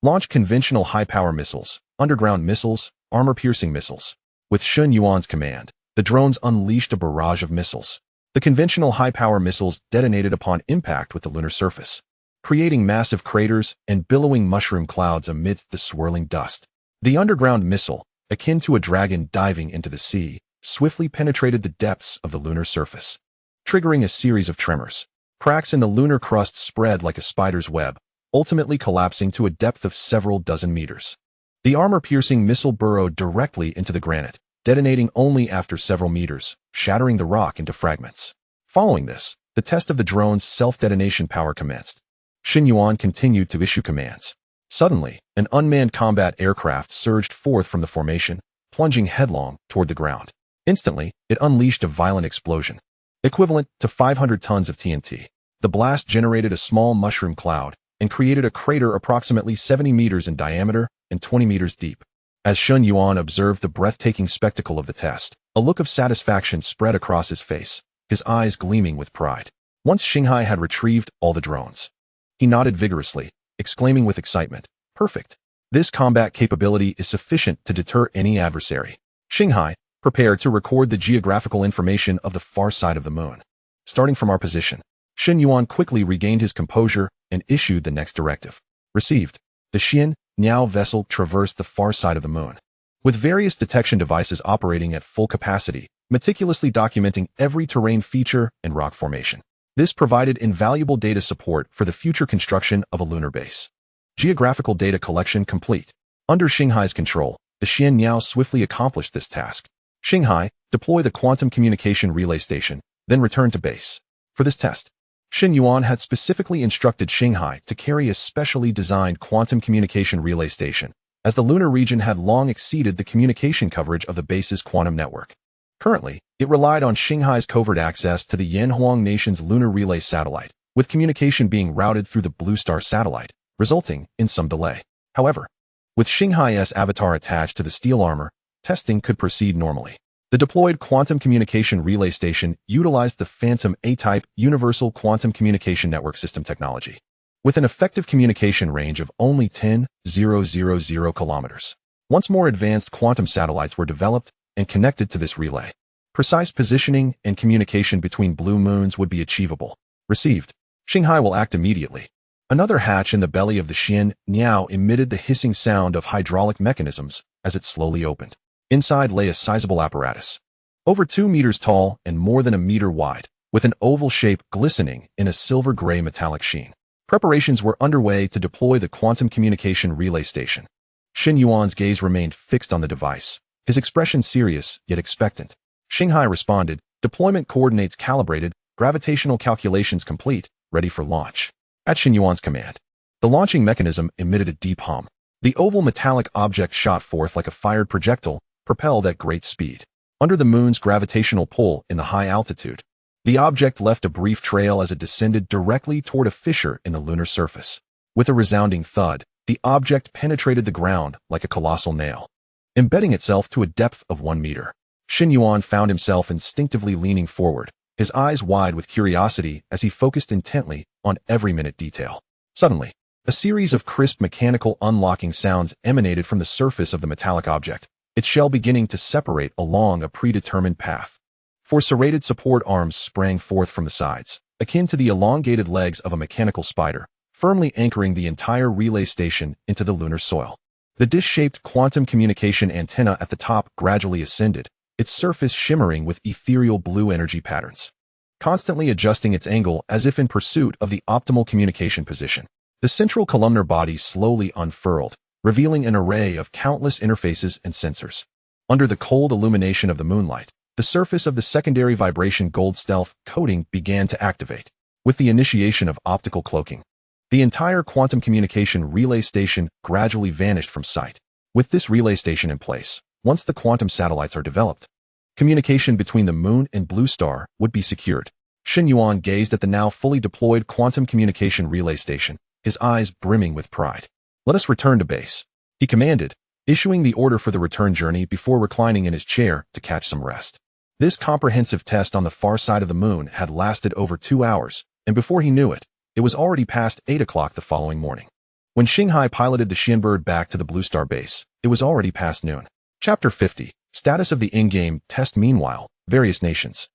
Launch conventional high-power missiles, underground missiles, armor-piercing missiles. With Shen Yuan's command, the drones unleashed a barrage of missiles. The conventional high-power missiles detonated upon impact with the lunar surface, creating massive craters and billowing mushroom clouds amidst the swirling dust. The underground missile, akin to a dragon diving into the sea, swiftly penetrated the depths of the lunar surface, triggering a series of tremors. Cracks in the lunar crust spread like a spider's web, ultimately collapsing to a depth of several dozen meters. The armor-piercing missile burrowed directly into the granite, detonating only after several meters, shattering the rock into fragments. Following this, the test of the drone's self-detonation power commenced. Shen Yuan continued to issue commands. Suddenly, an unmanned combat aircraft surged forth from the formation, plunging headlong toward the ground. Instantly, it unleashed a violent explosion, equivalent to 500 tons of TNT. The blast generated a small mushroom cloud and created a crater approximately 70 meters in diameter and 20 meters deep. As Shen Yuan observed the breathtaking spectacle of the test, a look of satisfaction spread across his face, his eyes gleaming with pride. Once Shanghai had retrieved all the drones, he nodded vigorously, exclaiming with excitement, "Perfect! This combat capability is sufficient to deter any adversary." Shanghai, prepared to record the geographical information of the far side of the moon. Starting from our position, Shen Yuan quickly regained his composure and issued the next directive. Received. The Shen Yuan vessel traversed the far side of the moon, with various detection devices operating at full capacity, meticulously documenting every terrain feature and rock formation. This provided invaluable data support for the future construction of a lunar base. Geographical data collection complete. Under Shanghai's control, the Shen Yuan swiftly accomplished this task. Shanghai, deploy the quantum communication relay station, then return to base. For this test, Shen Yuan had specifically instructed Shanghai to carry a specially designed quantum communication relay station, as the lunar region had long exceeded the communication coverage of the base's quantum network. Currently, it relied on Shanghai's covert access to the Yanhuang nation's lunar relay satellite, with communication being routed through the Blue Star satellite, resulting in some delay. However, with Shanghai's avatar attached to the steel armor, testing could proceed normally. The deployed quantum communication relay station utilized the Phantom A-type Universal Quantum Communication Network System technology, with an effective communication range of only 10,000 kilometers. Once more advanced quantum satellites were developed and connected to this relay, precise positioning and communication between blue moons would be achievable. Received. Shanghai will act immediately. Another hatch in the belly of the Shen Yuan emitted the hissing sound of hydraulic mechanisms as it slowly opened. Inside lay a sizable apparatus, over 2 meters tall and more than a meter wide, with an oval shape glistening in a silver-gray metallic sheen. Preparations were underway to deploy the quantum communication relay station. Shen Yuan's gaze remained fixed on the device, his expression serious yet expectant. Shanghai responded, "Deployment coordinates calibrated, gravitational calculations complete, ready for launch." At Shen Yuan's command, the launching mechanism emitted a deep hum. The oval metallic object shot forth like a fired projectile, propelled at great speed. Under the moon's gravitational pull in the high altitude, the object left a brief trail as it descended directly toward a fissure in the lunar surface. With a resounding thud, the object penetrated the ground like a colossal nail, embedding itself to a depth of 1 meter. Shen Yuan found himself instinctively leaning forward, his eyes wide with curiosity as he focused intently on every minute detail. Suddenly, a series of crisp mechanical unlocking sounds emanated from the surface of the metallic object, its shell beginning to separate along a predetermined path. Four serrated support arms sprang forth from the sides, akin to the elongated legs of a mechanical spider, firmly anchoring the entire relay station into the lunar soil. The dish-shaped quantum communication antenna at the top gradually ascended, its surface shimmering with ethereal blue energy patterns, constantly adjusting its angle as if in pursuit of the optimal communication position. The central columnar body slowly unfurled, revealing an array of countless interfaces and sensors. Under the cold illumination of the moonlight, the surface of the secondary vibration gold stealth coating began to activate. With the initiation of optical cloaking, the entire quantum communication relay station gradually vanished from sight. With this relay station in place, once the quantum satellites are developed, communication between the moon and Blue Star would be secured. Shen Yuan gazed at the now fully deployed quantum communication relay station, his eyes brimming with pride. "Let us return to base," he commanded, issuing the order for the return journey before reclining in his chair to catch some rest. This comprehensive test on the far side of the moon had lasted over 2 hours, and before he knew it, it was already past 8 o'clock the following morning. When Xinghai piloted the Shinbird back to the Blue Star base, it was already past noon. Chapter 50. Status of the in-game test. Meanwhile, various nations,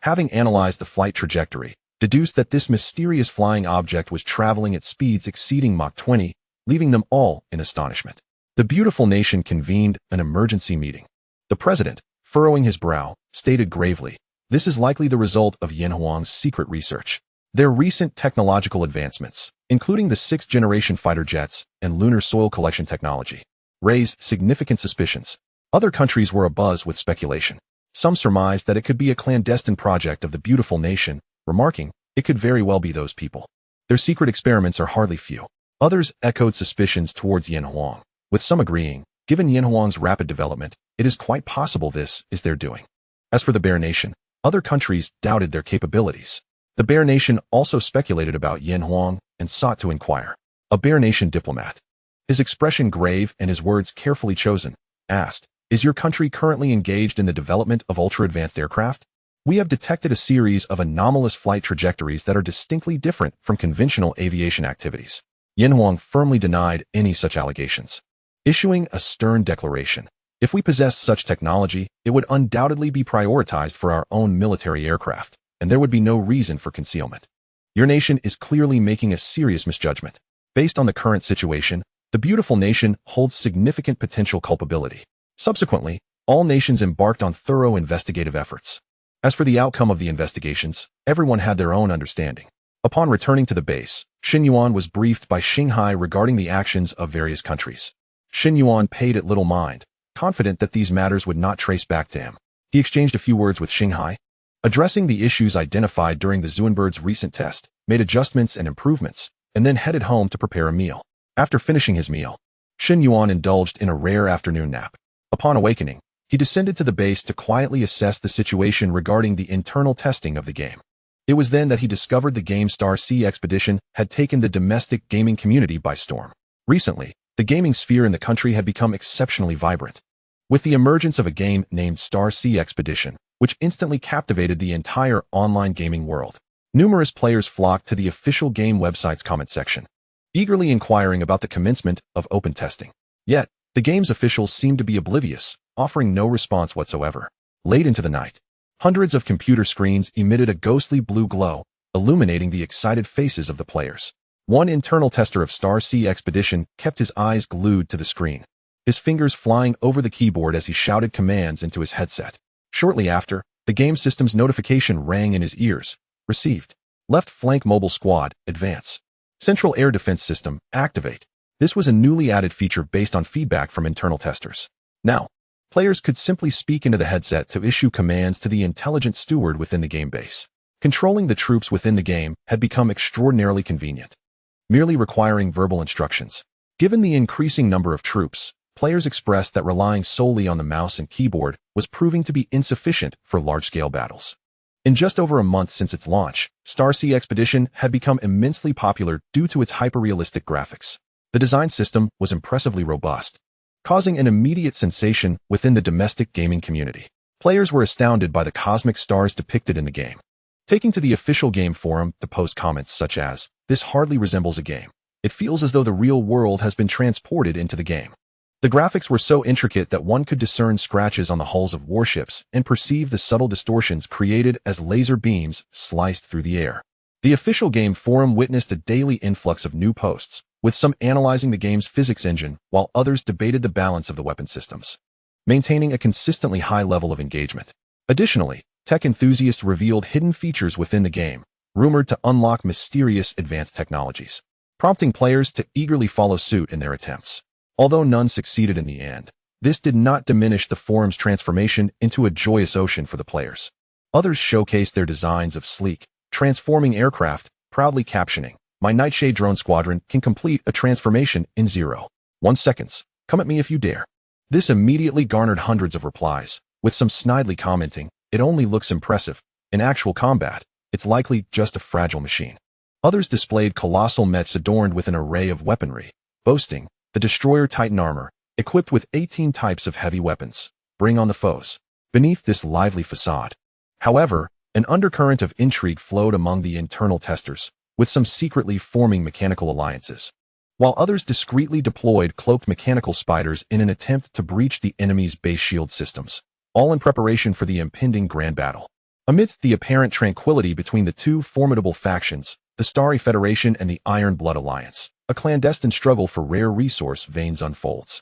having analyzed the flight trajectory, deduced that this mysterious flying object was traveling at speeds exceeding Mach 20, leaving them all in astonishment. The beautiful nation convened an emergency meeting. The president, furrowing his brow, stated gravely, "This is likely the result of Yanhuang's secret research. Their recent technological advancements, including the 6th-generation fighter jets and lunar soil collection technology, raised significant suspicions. Other countries were abuzz with speculation. Some surmised that it could be a clandestine project of the beautiful nation, remarking, it could very well be those people. Their secret experiments are hardly few. Others echoed suspicions towards Yanhuang, with some agreeing, given Yanhuang's rapid development, it is quite possible this is their doing. As for the Bear Nation, other countries doubted their capabilities. The Bear Nation also speculated about Yanhuang and sought to inquire. A Bear Nation diplomat, his expression grave and his words carefully chosen, asked, "Is your country currently engaged in the development of ultra-advanced aircraft? We have detected a series of anomalous flight trajectories that are distinctly different from conventional aviation activities." Yanhuang firmly denied any such allegations, issuing a stern declaration. "If we possessed such technology, it would undoubtedly be prioritized for our own military aircraft, and there would be no reason for concealment. Your nation is clearly making a serious misjudgment. Based on the current situation, the beautiful nation holds significant potential culpability." Subsequently, all nations embarked on thorough investigative efforts. As for the outcome of the investigations, everyone had their own understanding. Upon returning to the base, Shen Yuan was briefed by Xinghai regarding the actions of various countries. Shen Yuan paid it little mind, confident that these matters would not trace back to him. He exchanged a few words with Xinghai, addressing the issues identified during the Zhuanbird's recent test, made adjustments and improvements, and then headed home to prepare a meal. After finishing his meal, Shen Yuan indulged in a rare afternoon nap. Upon awakening, he descended to the base to quietly assess the situation regarding the internal testing of the game. It was then that he discovered the game Star Sea Expedition had taken the domestic gaming community by storm. Recently, the gaming sphere in the country had become exceptionally vibrant, with the emergence of a game named Star Sea Expedition, which instantly captivated the entire online gaming world. Numerous players flocked to the official game website's comment section, eagerly inquiring about the commencement of open testing. Yet, the game's officials seemed to be oblivious, offering no response whatsoever. Late into the night, hundreds of computer screens emitted a ghostly blue glow, illuminating the excited faces of the players. One internal tester of Star Sea Expedition kept his eyes glued to the screen, his fingers flying over the keyboard as he shouted commands into his headset. Shortly after, the game system's notification rang in his ears. Received. Left Flank Mobile Squad, advance. Central Air Defense System, activate. This was a newly added feature based on feedback from internal testers. Now, players could simply speak into the headset to issue commands to the intelligent steward within the game base. Controlling the troops within the game had become extraordinarily convenient, merely requiring verbal instructions. Given the increasing number of troops, players expressed that relying solely on the mouse and keyboard was proving to be insufficient for large-scale battles. In just over a month since its launch, Star Sea Expedition had become immensely popular due to its hyper-realistic graphics. The design system was impressively robust, causing an immediate sensation within the domestic gaming community. Players were astounded by the cosmic stars depicted in the game, taking to the official game forum to post comments such as, "This hardly resembles a game. It feels as though the real world has been transported into the game." The graphics were so intricate that one could discern scratches on the hulls of warships and perceive the subtle distortions created as laser beams sliced through the air. The official game forum witnessed a daily influx of new posts, with some analyzing the game's physics engine, while others debated the balance of the weapon systems, maintaining a consistently high level of engagement. Additionally, tech enthusiasts revealed hidden features within the game, rumored to unlock mysterious advanced technologies, prompting players to eagerly follow suit in their attempts. Although none succeeded in the end, this did not diminish the forum's transformation into a joyous ocean for the players. Others showcased their designs of sleek, transforming aircraft, proudly captioning, "My Nightshade drone squadron can complete a transformation in 0.1 seconds. Come at me if you dare." This immediately garnered hundreds of replies, with some snidely commenting, "It only looks impressive. In actual combat, it's likely just a fragile machine." Others displayed colossal mechs adorned with an array of weaponry, boasting, "The Destroyer Titan armor, equipped with 18 types of heavy weapons. Bring on the foes." beneath this lively facade. However, an undercurrent of intrigue flowed among the internal testers, with some secretly forming mechanical alliances, while others discreetly deployed cloaked mechanical spiders in an attempt to breach the enemy's base shield systems, all in preparation for the impending grand battle. Amidst the apparent tranquility between the two formidable factions, the Starry Federation and the Iron Blood Alliance, a clandestine struggle for rare resource veins unfolds.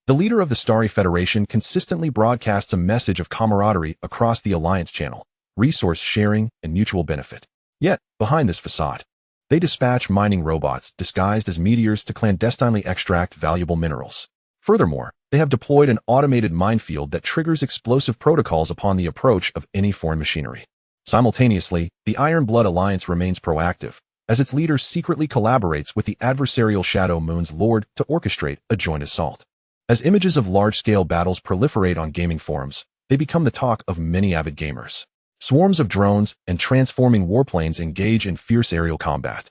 The leader of the Starry Federation consistently broadcasts a message of camaraderie across the Alliance channel, resource sharing, and mutual benefit. Yet, behind this facade, they dispatch mining robots disguised as meteors to clandestinely extract valuable minerals. Furthermore, they have deployed an automated minefield that triggers explosive protocols upon the approach of any foreign machinery. Simultaneously, the Iron Blood Alliance remains proactive, as its leader secretly collaborates with the adversarial Shadow Moon's Lord to orchestrate a joint assault. As images of large-scale battles proliferate on gaming forums, they become the talk of many avid gamers. Swarms of drones and transforming warplanes engage in fierce aerial combat,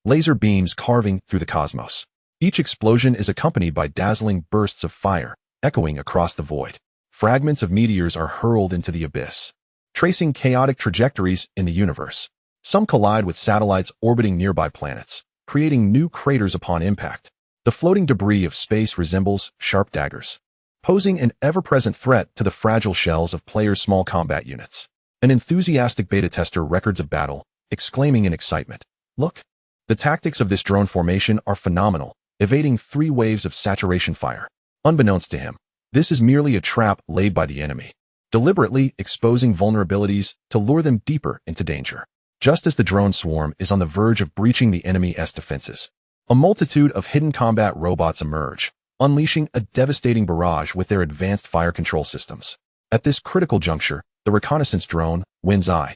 laser beams carving through the cosmos. Each explosion is accompanied by dazzling bursts of fire, echoing across the void. Fragments of meteors are hurled into the abyss, tracing chaotic trajectories in the universe. Some collide with satellites orbiting nearby planets, creating new craters upon impact. The floating debris of space resembles sharp daggers, posing an ever-present threat to the fragile shells of players' small combat units. An enthusiastic beta tester records a battle, exclaiming in excitement, "Look! The tactics of this drone formation are phenomenal, evading 3 waves of saturation fire." Unbeknownst to him, this is merely a trap laid by the enemy, deliberately exposing vulnerabilities to lure them deeper into danger. Just as the drone swarm is on the verge of breaching the enemy's defenses, a multitude of hidden combat robots emerge, unleashing a devastating barrage with their advanced fire control systems. At this critical juncture, the reconnaissance drone, Wind's Eye,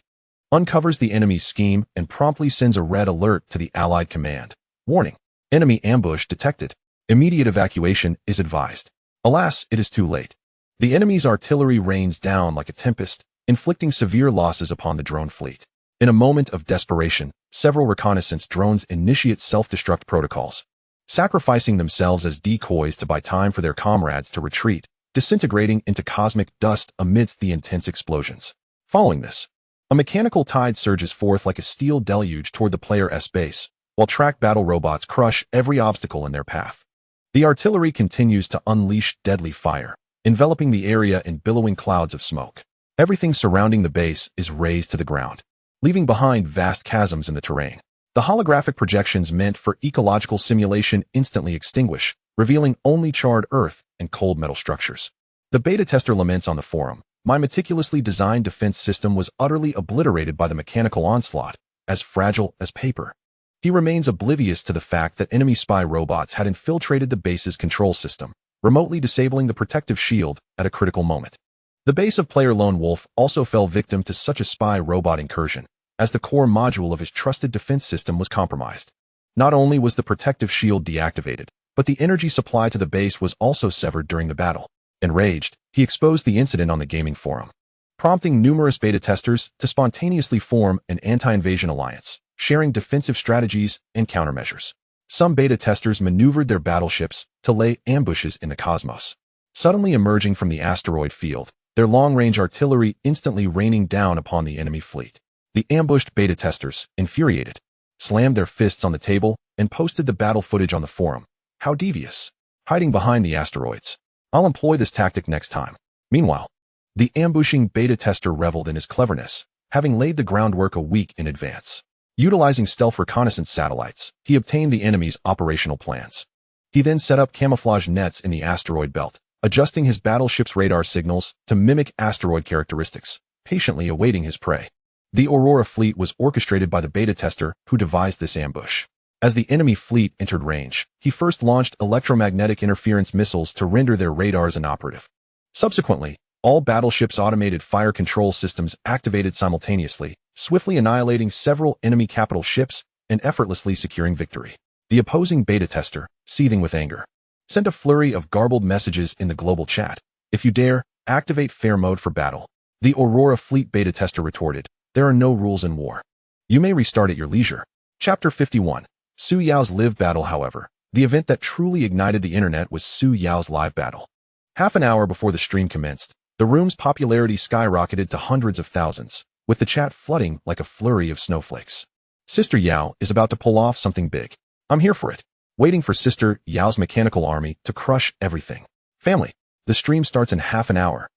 uncovers the enemy's scheme and promptly sends a red alert to the Allied command. Warning: enemy ambush detected. Immediate evacuation is advised. Alas, it is too late. The enemy's artillery rains down like a tempest, inflicting severe losses upon the drone fleet. In a moment of desperation, several reconnaissance drones initiate self-destruct protocols, sacrificing themselves as decoys to buy time for their comrades to retreat, disintegrating into cosmic dust amidst the intense explosions. Following this, a mechanical tide surges forth like a steel deluge toward the player's base, while track battle robots crush every obstacle in their path. The artillery continues to unleash deadly fire, enveloping the area in billowing clouds of smoke. Everything surrounding the base is razed to the ground, leaving behind vast chasms in the terrain. The holographic projections meant for ecological simulation instantly extinguish, revealing only charred earth and cold metal structures. The beta tester laments on the forum, "My meticulously designed defense system was utterly obliterated by the mechanical onslaught, as fragile as paper." He remains oblivious to the fact that enemy spy robots had infiltrated the base's control system, remotely disabling the protective shield at a critical moment. The base of player Lone Wolf also fell victim to such a spy robot incursion, as the core module of his trusted defense system was compromised. Not only was the protective shield deactivated, but the energy supply to the base was also severed during the battle. Enraged, he exposed the incident on the gaming forum, prompting numerous beta testers to spontaneously form an anti-invasion alliance, sharing defensive strategies and countermeasures. Some beta testers maneuvered their battleships to lay ambushes in the cosmos, suddenly emerging from the asteroid field, their long-range artillery instantly raining down upon the enemy fleet. The ambushed beta testers, infuriated, slammed their fists on the table and posted the battle footage on the forum. "How devious! Hiding behind the asteroids. I'll employ this tactic next time." Meanwhile, the ambushing beta tester reveled in his cleverness, having laid the groundwork a week in advance. Utilizing stealth reconnaissance satellites, he obtained the enemy's operational plans. He then set up camouflage nets in the asteroid belt, adjusting his battleship's radar signals to mimic asteroid characteristics, patiently awaiting his prey. The Aurora fleet was orchestrated by the beta tester who devised this ambush. As the enemy fleet entered range, he first launched electromagnetic interference missiles to render their radars inoperative. Subsequently, all battleships' automated fire control systems activated simultaneously, swiftly annihilating several enemy capital ships and effortlessly securing victory. The opposing beta tester, seething with anger, sent a flurry of garbled messages in the global chat. "If you dare, activate fair mode for battle." The Aurora fleet beta tester retorted, "There are no rules in war. You may restart at your leisure." Chapter 51. Su Yao's live battle. However, the event that truly ignited the internet was Su Yao's live battle. Half an hour before the stream commenced, The room's popularity skyrocketed to hundreds of thousands, with the chat flooding like a flurry of snowflakes. Sister Yao is about to pull off something big. I'm here for it. Waiting for Sister Yao's mechanical army to crush everything. Family, the stream starts in half an hour.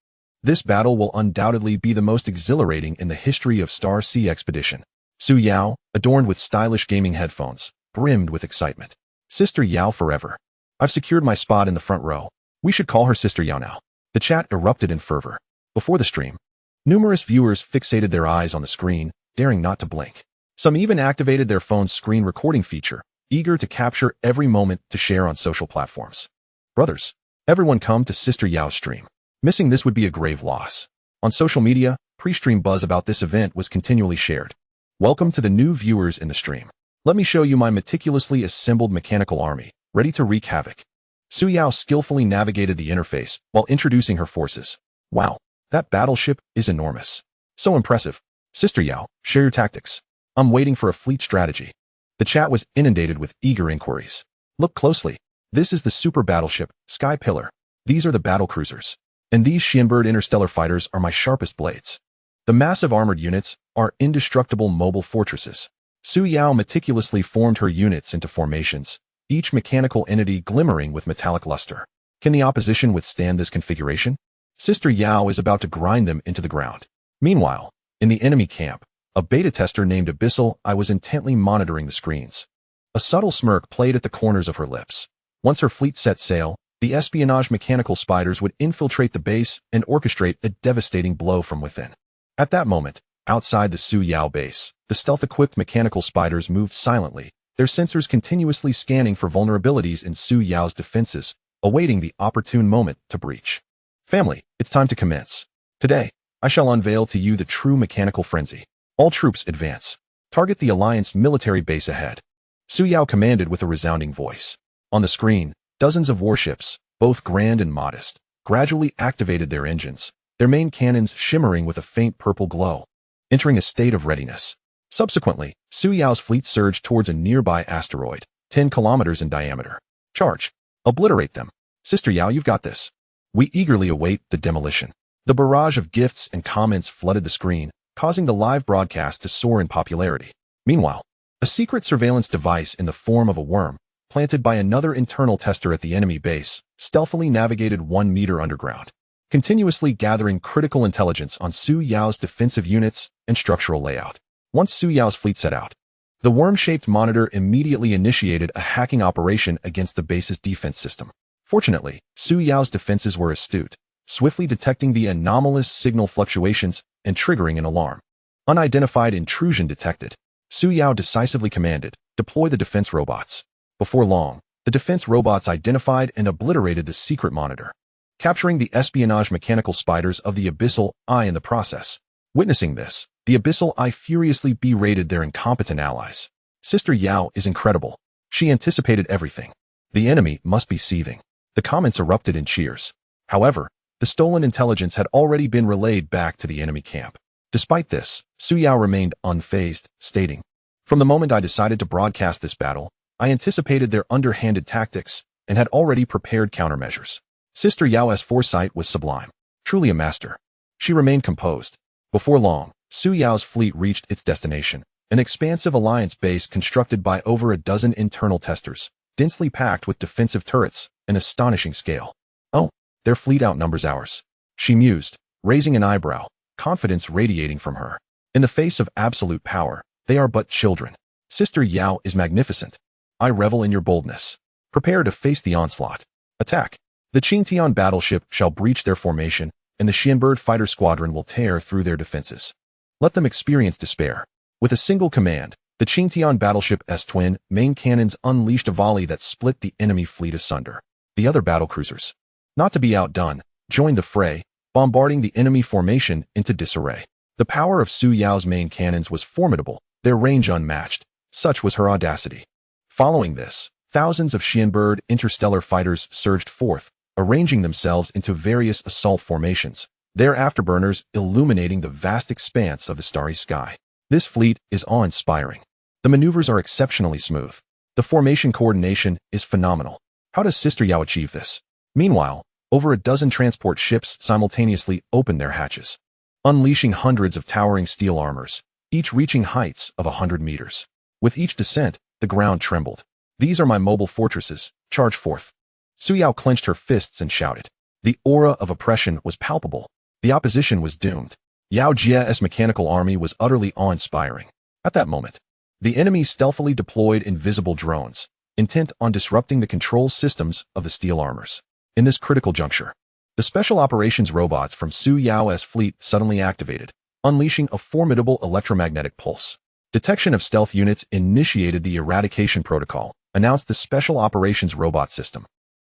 This battle will undoubtedly be the most exhilarating in the history of Star Sea Expedition. Su Yao, adorned with stylish gaming headphones, brimmed with excitement. Sister Yao forever. I've secured my spot in the front row. We should call her Sister Yao now. The chat erupted in fervor. Before the stream, numerous viewers fixated their eyes on the screen, daring not to blink. Some even activated their phone's screen recording feature, eager to capture every moment to share on social platforms. Brothers, everyone come to Sister Yao's stream. Missing this would be a grave loss. On social media, pre-stream buzz about this event was continually shared. Welcome to the new viewers in the stream. Let me show you my meticulously assembled mechanical army, ready to wreak havoc. Su Yao skillfully navigated the interface while introducing her forces. Wow, that battleship is enormous. So impressive. Sister Yao, share your tactics. I'm waiting for a fleet strategy. The chat was inundated with eager inquiries. Look closely. This is the super battleship, Sky Pillar. These are the battle cruisers. And these Shen Yuan interstellar fighters are my sharpest blades. The massive armored units are indestructible mobile fortresses. Su Yao meticulously formed her units into formations, each mechanical entity glimmering with metallic luster. Can the opposition withstand this configuration? Sister Yao is about to grind them into the ground. Meanwhile, in the enemy camp, a beta tester named Abyssal I was intently monitoring the screens. A subtle smirk played at the corners of her lips. Once her fleet set sail, the espionage mechanical spiders would infiltrate the base and orchestrate a devastating blow from within. At that moment, outside the Su Yao base, the stealth-equipped mechanical spiders moved silently, their sensors continuously scanning for vulnerabilities in Su Yao's defenses, awaiting the opportune moment to breach. Family, it's time to commence. Today, I shall unveil to you the true mechanical frenzy. All troops advance. Target the Alliance military base ahead. Su Yao commanded with a resounding voice. On the screen, dozens of warships, both grand and modest, gradually activated their engines, their main cannons shimmering with a faint purple glow, entering a state of readiness. Subsequently, Su Yao's fleet surged towards a nearby asteroid, 10 kilometers in diameter. Charge. Obliterate them. Sister Yao, you've got this. We eagerly await the demolition. The barrage of gifts and comments flooded the screen, causing the live broadcast to soar in popularity. Meanwhile, a secret surveillance device in the form of a worm, planted by another internal tester at the enemy base, stealthily navigated 1 meter underground, continuously gathering critical intelligence on Su Yao's defensive units and structural layout. Once Su Yao's fleet set out, the worm-shaped monitor immediately initiated a hacking operation against the base's defense system. Fortunately, Su Yao's defenses were astute, swiftly detecting the anomalous signal fluctuations and triggering an alarm. Unidentified intrusion detected. Su Yao decisively commanded, deploy the defense robots. Before long, the defense robots identified and obliterated the secret monitor, capturing the espionage mechanical spiders of the Abyssal Eye in the process. Witnessing this, the Abyssal Eye furiously berated their incompetent allies. Sister Yao is incredible. She anticipated everything. The enemy must be seething. The comments erupted in cheers. However, the stolen intelligence had already been relayed back to the enemy camp. Despite this, Su Yao remained unfazed, stating, "From the moment I decided to broadcast this battle, I anticipated their underhanded tactics and had already prepared countermeasures." Sister Yao's foresight was sublime, truly a master. She remained composed. Before long, Su Yao's fleet reached its destination, an expansive alliance base constructed by over a dozen internal testers, densely packed with defensive turrets, an astonishing scale. Oh, their fleet outnumbers ours, she mused, raising an eyebrow, confidence radiating from her. In the face of absolute power, they are but children. Sister Yao is magnificent. I revel in your boldness. Prepare to face the onslaught. Attack. The Qingtian battleship shall breach their formation, and the Shen Yuan fighter squadron will tear through their defenses. Let them experience despair. With a single command, the Qingtian battleship's twin main cannons unleashed a volley that split the enemy fleet asunder. The other battlecruisers, not to be outdone, joined the fray, bombarding the enemy formation into disarray. The power of Su Yao's main cannons was formidable, their range unmatched. Such was her audacity. Following this, thousands of Shen Yuan interstellar fighters surged forth, arranging themselves into various assault formations, their afterburners illuminating the vast expanse of the starry sky. This fleet is awe-inspiring. The maneuvers are exceptionally smooth. The formation coordination is phenomenal. How does Sister Yao achieve this? Meanwhile, Over a dozen transport ships simultaneously opened their hatches, unleashing hundreds of towering steel armors, each reaching heights of 100 meters. With each descent, the ground trembled. "These are my mobile fortresses. Charge forth." Su Yao clenched her fists and shouted. The aura of oppression was palpable. The opposition was doomed. Yao Jie's mechanical army was utterly awe-inspiring. At that moment, the enemy stealthily deployed invisible drones, intent on disrupting the control systems of the steel armors. In this critical juncture, the special operations robots from Su Yao's fleet suddenly activated, unleashing a formidable electromagnetic pulse. Detection of stealth units initiated the eradication protocol, announced the special operations robot system.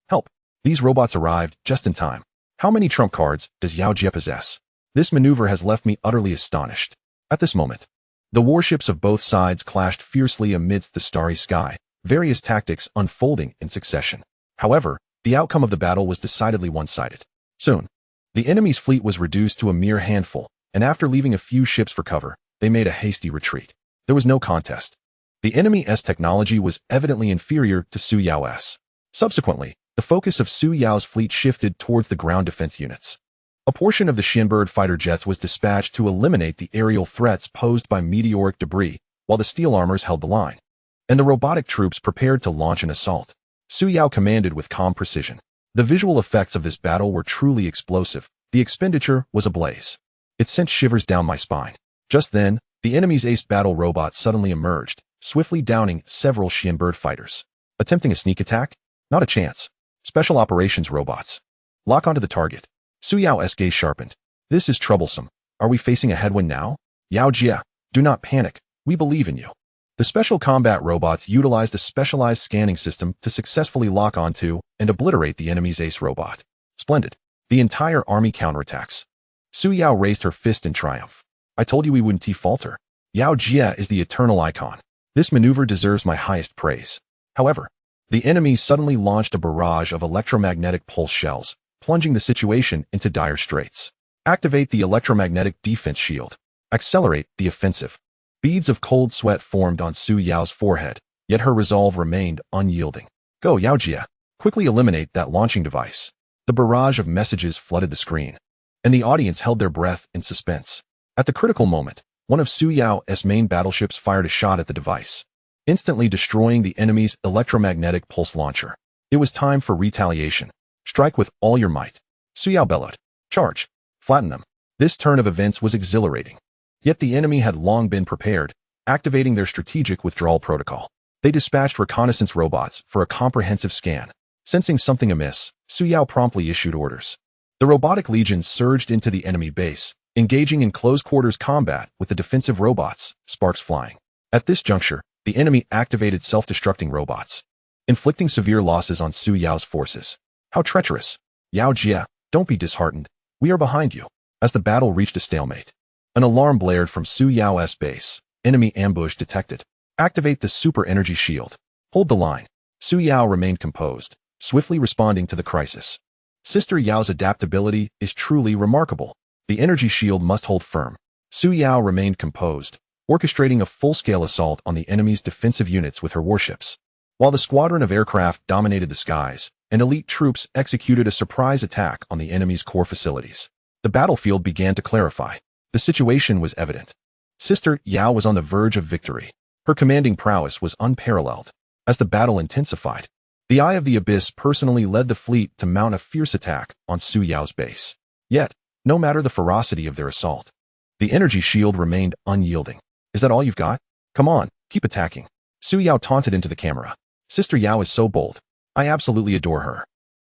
Help! These robots arrived just in time. How many trump cards does Yao Jie possess? This maneuver has left me utterly astonished. At this moment, the warships of both sides clashed fiercely amidst the starry sky, various tactics unfolding in succession. However, the outcome of the battle was decidedly one-sided. Soon, the enemy's fleet was reduced to a mere handful, and after leaving a few ships for cover, they made a hasty retreat. There was no contest. The enemy's technology was evidently inferior to Su Yao's. Subsequently, the focus of Su Yao's fleet shifted towards the ground defense units. A portion of the Shinbird fighter jets was dispatched to eliminate the aerial threats posed by meteoric debris, while the steel armors held the line, and the robotic troops prepared to launch an assault. Su Yao commanded with calm precision. The visual effects of this battle were truly explosive. The expenditure was ablaze. It sent shivers down my spine. Just then, the enemy's ace battle robot suddenly emerged, swiftly downing several Shinbird fighters. Attempting a sneak attack? Not a chance. Special operations robots. Lock onto the target. Su Yao's gaze sharpened. This is troublesome. Are we facing a headwind now? Yao Jie, do not panic. We believe in you. The special combat robots utilized a specialized scanning system to successfully lock onto and obliterate the enemy's ace robot. Splendid. The entire army counterattacks. Su Yao raised her fist in triumph. I told you we wouldn't falter. Yao Jie is the eternal icon. This maneuver deserves my highest praise. However, the enemy suddenly launched a barrage of electromagnetic pulse shells, plunging the situation into dire straits. Activate the electromagnetic defense shield. Accelerate the offensive. Beads of cold sweat formed on Su Yao's forehead, yet her resolve remained unyielding. Go, Yao Jie. Quickly eliminate that launching device. The barrage of messages flooded the screen, and the audience held their breath in suspense. At the critical moment, one of Su Yao's main battleships fired a shot at the device, instantly destroying the enemy's electromagnetic pulse launcher. It was time for retaliation. Strike with all your might. Su Yao bellowed. Charge. Flatten them. This turn of events was exhilarating. Yet the enemy had long been prepared, activating their strategic withdrawal protocol. They dispatched reconnaissance robots for a comprehensive scan. Sensing something amiss, Su Yao promptly issued orders. The robotic legions surged into the enemy base, engaging in close-quarters combat with the defensive robots, sparks flying. At this juncture, the enemy activated self-destructing robots, inflicting severe losses on Su Yao's forces. How treacherous. Yao Jie, don't be disheartened. We are behind you. As the battle reached a stalemate, an alarm blared from Su Yao's base. Enemy ambush detected. Activate the super energy shield. Hold the line. Su Yao remained composed, swiftly responding to the crisis. Sister Yao's adaptability is truly remarkable. The energy shield must hold firm. Su Yao remained composed, orchestrating a full-scale assault on the enemy's defensive units with her warships. While the squadron of aircraft dominated the skies, and elite troops executed a surprise attack on the enemy's core facilities, the battlefield began to clarify. The situation was evident. Sister Yao was on the verge of victory. Her commanding prowess was unparalleled. As the battle intensified, the Eye of the Abyss personally led the fleet to mount a fierce attack on Su Yao's base. Yet, no matter the ferocity of their assault, the energy shield remained unyielding. Is that all you've got? Come on, keep attacking. Su Yao taunted into the camera. Sister Yao is so bold. I absolutely adore her.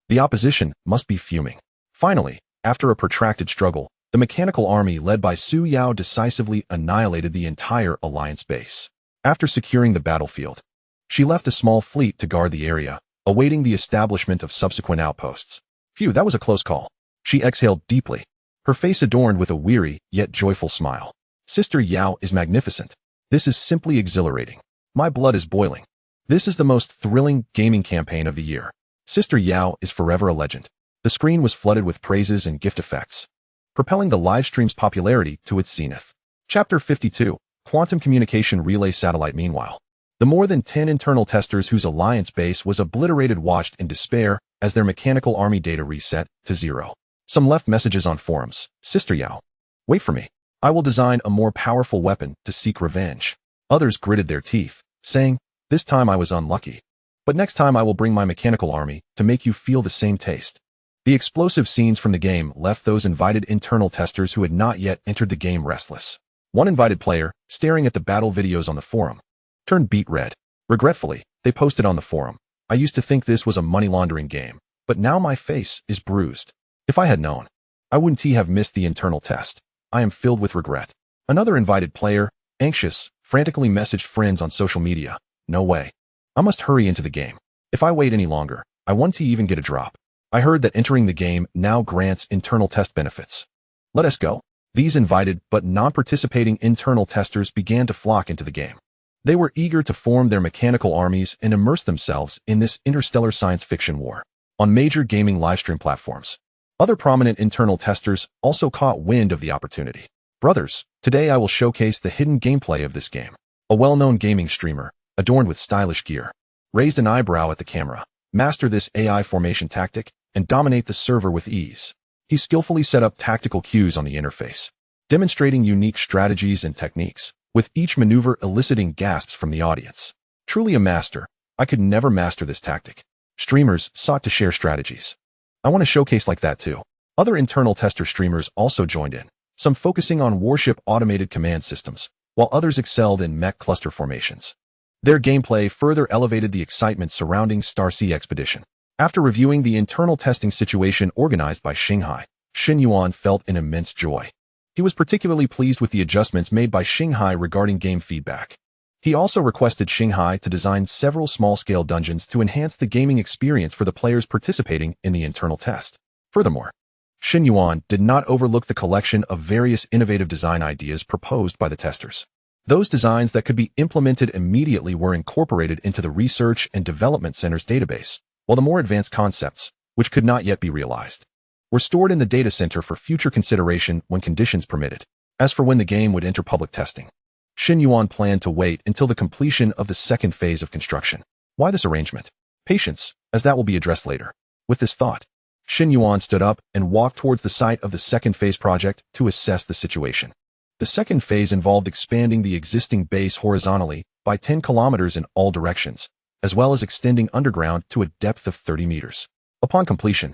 The opposition must be fuming. Finally, after a protracted struggle, the mechanical army led by Su Yao decisively annihilated the entire alliance base. After securing the battlefield, she left a small fleet to guard the area, awaiting the establishment of subsequent outposts. Phew, that was a close call. She exhaled deeply, her face adorned with a weary yet joyful smile. Sister Yao is magnificent. This is simply exhilarating. My blood is boiling. This is the most thrilling gaming campaign of the year. Sister Yao is forever a legend. The screen was flooded with praises and gift effects, propelling the livestream's popularity to its zenith. Chapter 52, Quantum Communication Relay Satellite. Meanwhile, The more than 10 internal testers whose alliance base was obliterated watched in despair as their mechanical army data reset to 0. Some left messages on forums. Sister Yao, wait for me. I will design a more powerful weapon to seek revenge. Others gritted their teeth, saying, this time I was unlucky. But next time I will bring my mechanical army to make you feel the same taste. The explosive scenes from the game left those invited internal testers who had not yet entered the game restless. One invited player, staring at the battle videos on the forum, turned beet red. Regretfully, they posted on the forum, I used to think this was a money laundering game, but now my face is bruised. If I had known, I wouldn't have missed the internal test. I am filled with regret. Another invited player, anxious, frantically messaged friends on social media, no way. I must hurry into the game. If I wait any longer, I won't even get a drop. I heard that entering the game now grants internal test benefits. Let us go. These invited but non-participating internal testers began to flock into the game. They were eager to form their mechanical armies and immerse themselves in this interstellar science fiction war. On major gaming livestream platforms, other prominent internal testers also caught wind of the opportunity. Brothers, today I will showcase the hidden gameplay of this game. A well-known gaming streamer, adorned with stylish gear, raised an eyebrow at the camera. Master this AI formation tactic and dominate the server with ease. He skillfully set up tactical cues on the interface, demonstrating unique strategies and techniques, with each maneuver eliciting gasps from the audience. Truly a master. I could never master this tactic. Streamers sought to share strategies. I want to showcase like that too. Other internal tester streamers also joined in, some focusing on warship automated command systems, while others excelled in mech cluster formations. Their gameplay further elevated the excitement surrounding Starsea Expedition. After reviewing the internal testing situation organized by Shanghai, Shen Yuan felt an immense joy. He was particularly pleased with the adjustments made by Shanghai regarding game feedback. He also requested Shanghai to design several small-scale dungeons to enhance the gaming experience for the players participating in the internal test. Furthermore, Shen Yuan did not overlook the collection of various innovative design ideas proposed by the testers. Those designs that could be implemented immediately were incorporated into the Research and Development Center's database, while the more advanced concepts, which could not yet be realized, were stored in the data center for future consideration when conditions permitted. As for when the game would enter public testing, Shen Yuan planned to wait until the completion of the second phase of construction. Why this arrangement? Patience, as that will be addressed later. With this thought, Shen Yuan stood up and walked towards the site of the second phase project to assess the situation. The second phase involved expanding the existing base horizontally by 10 kilometers in all directions, as well as extending underground to a depth of 30 meters. Upon completion,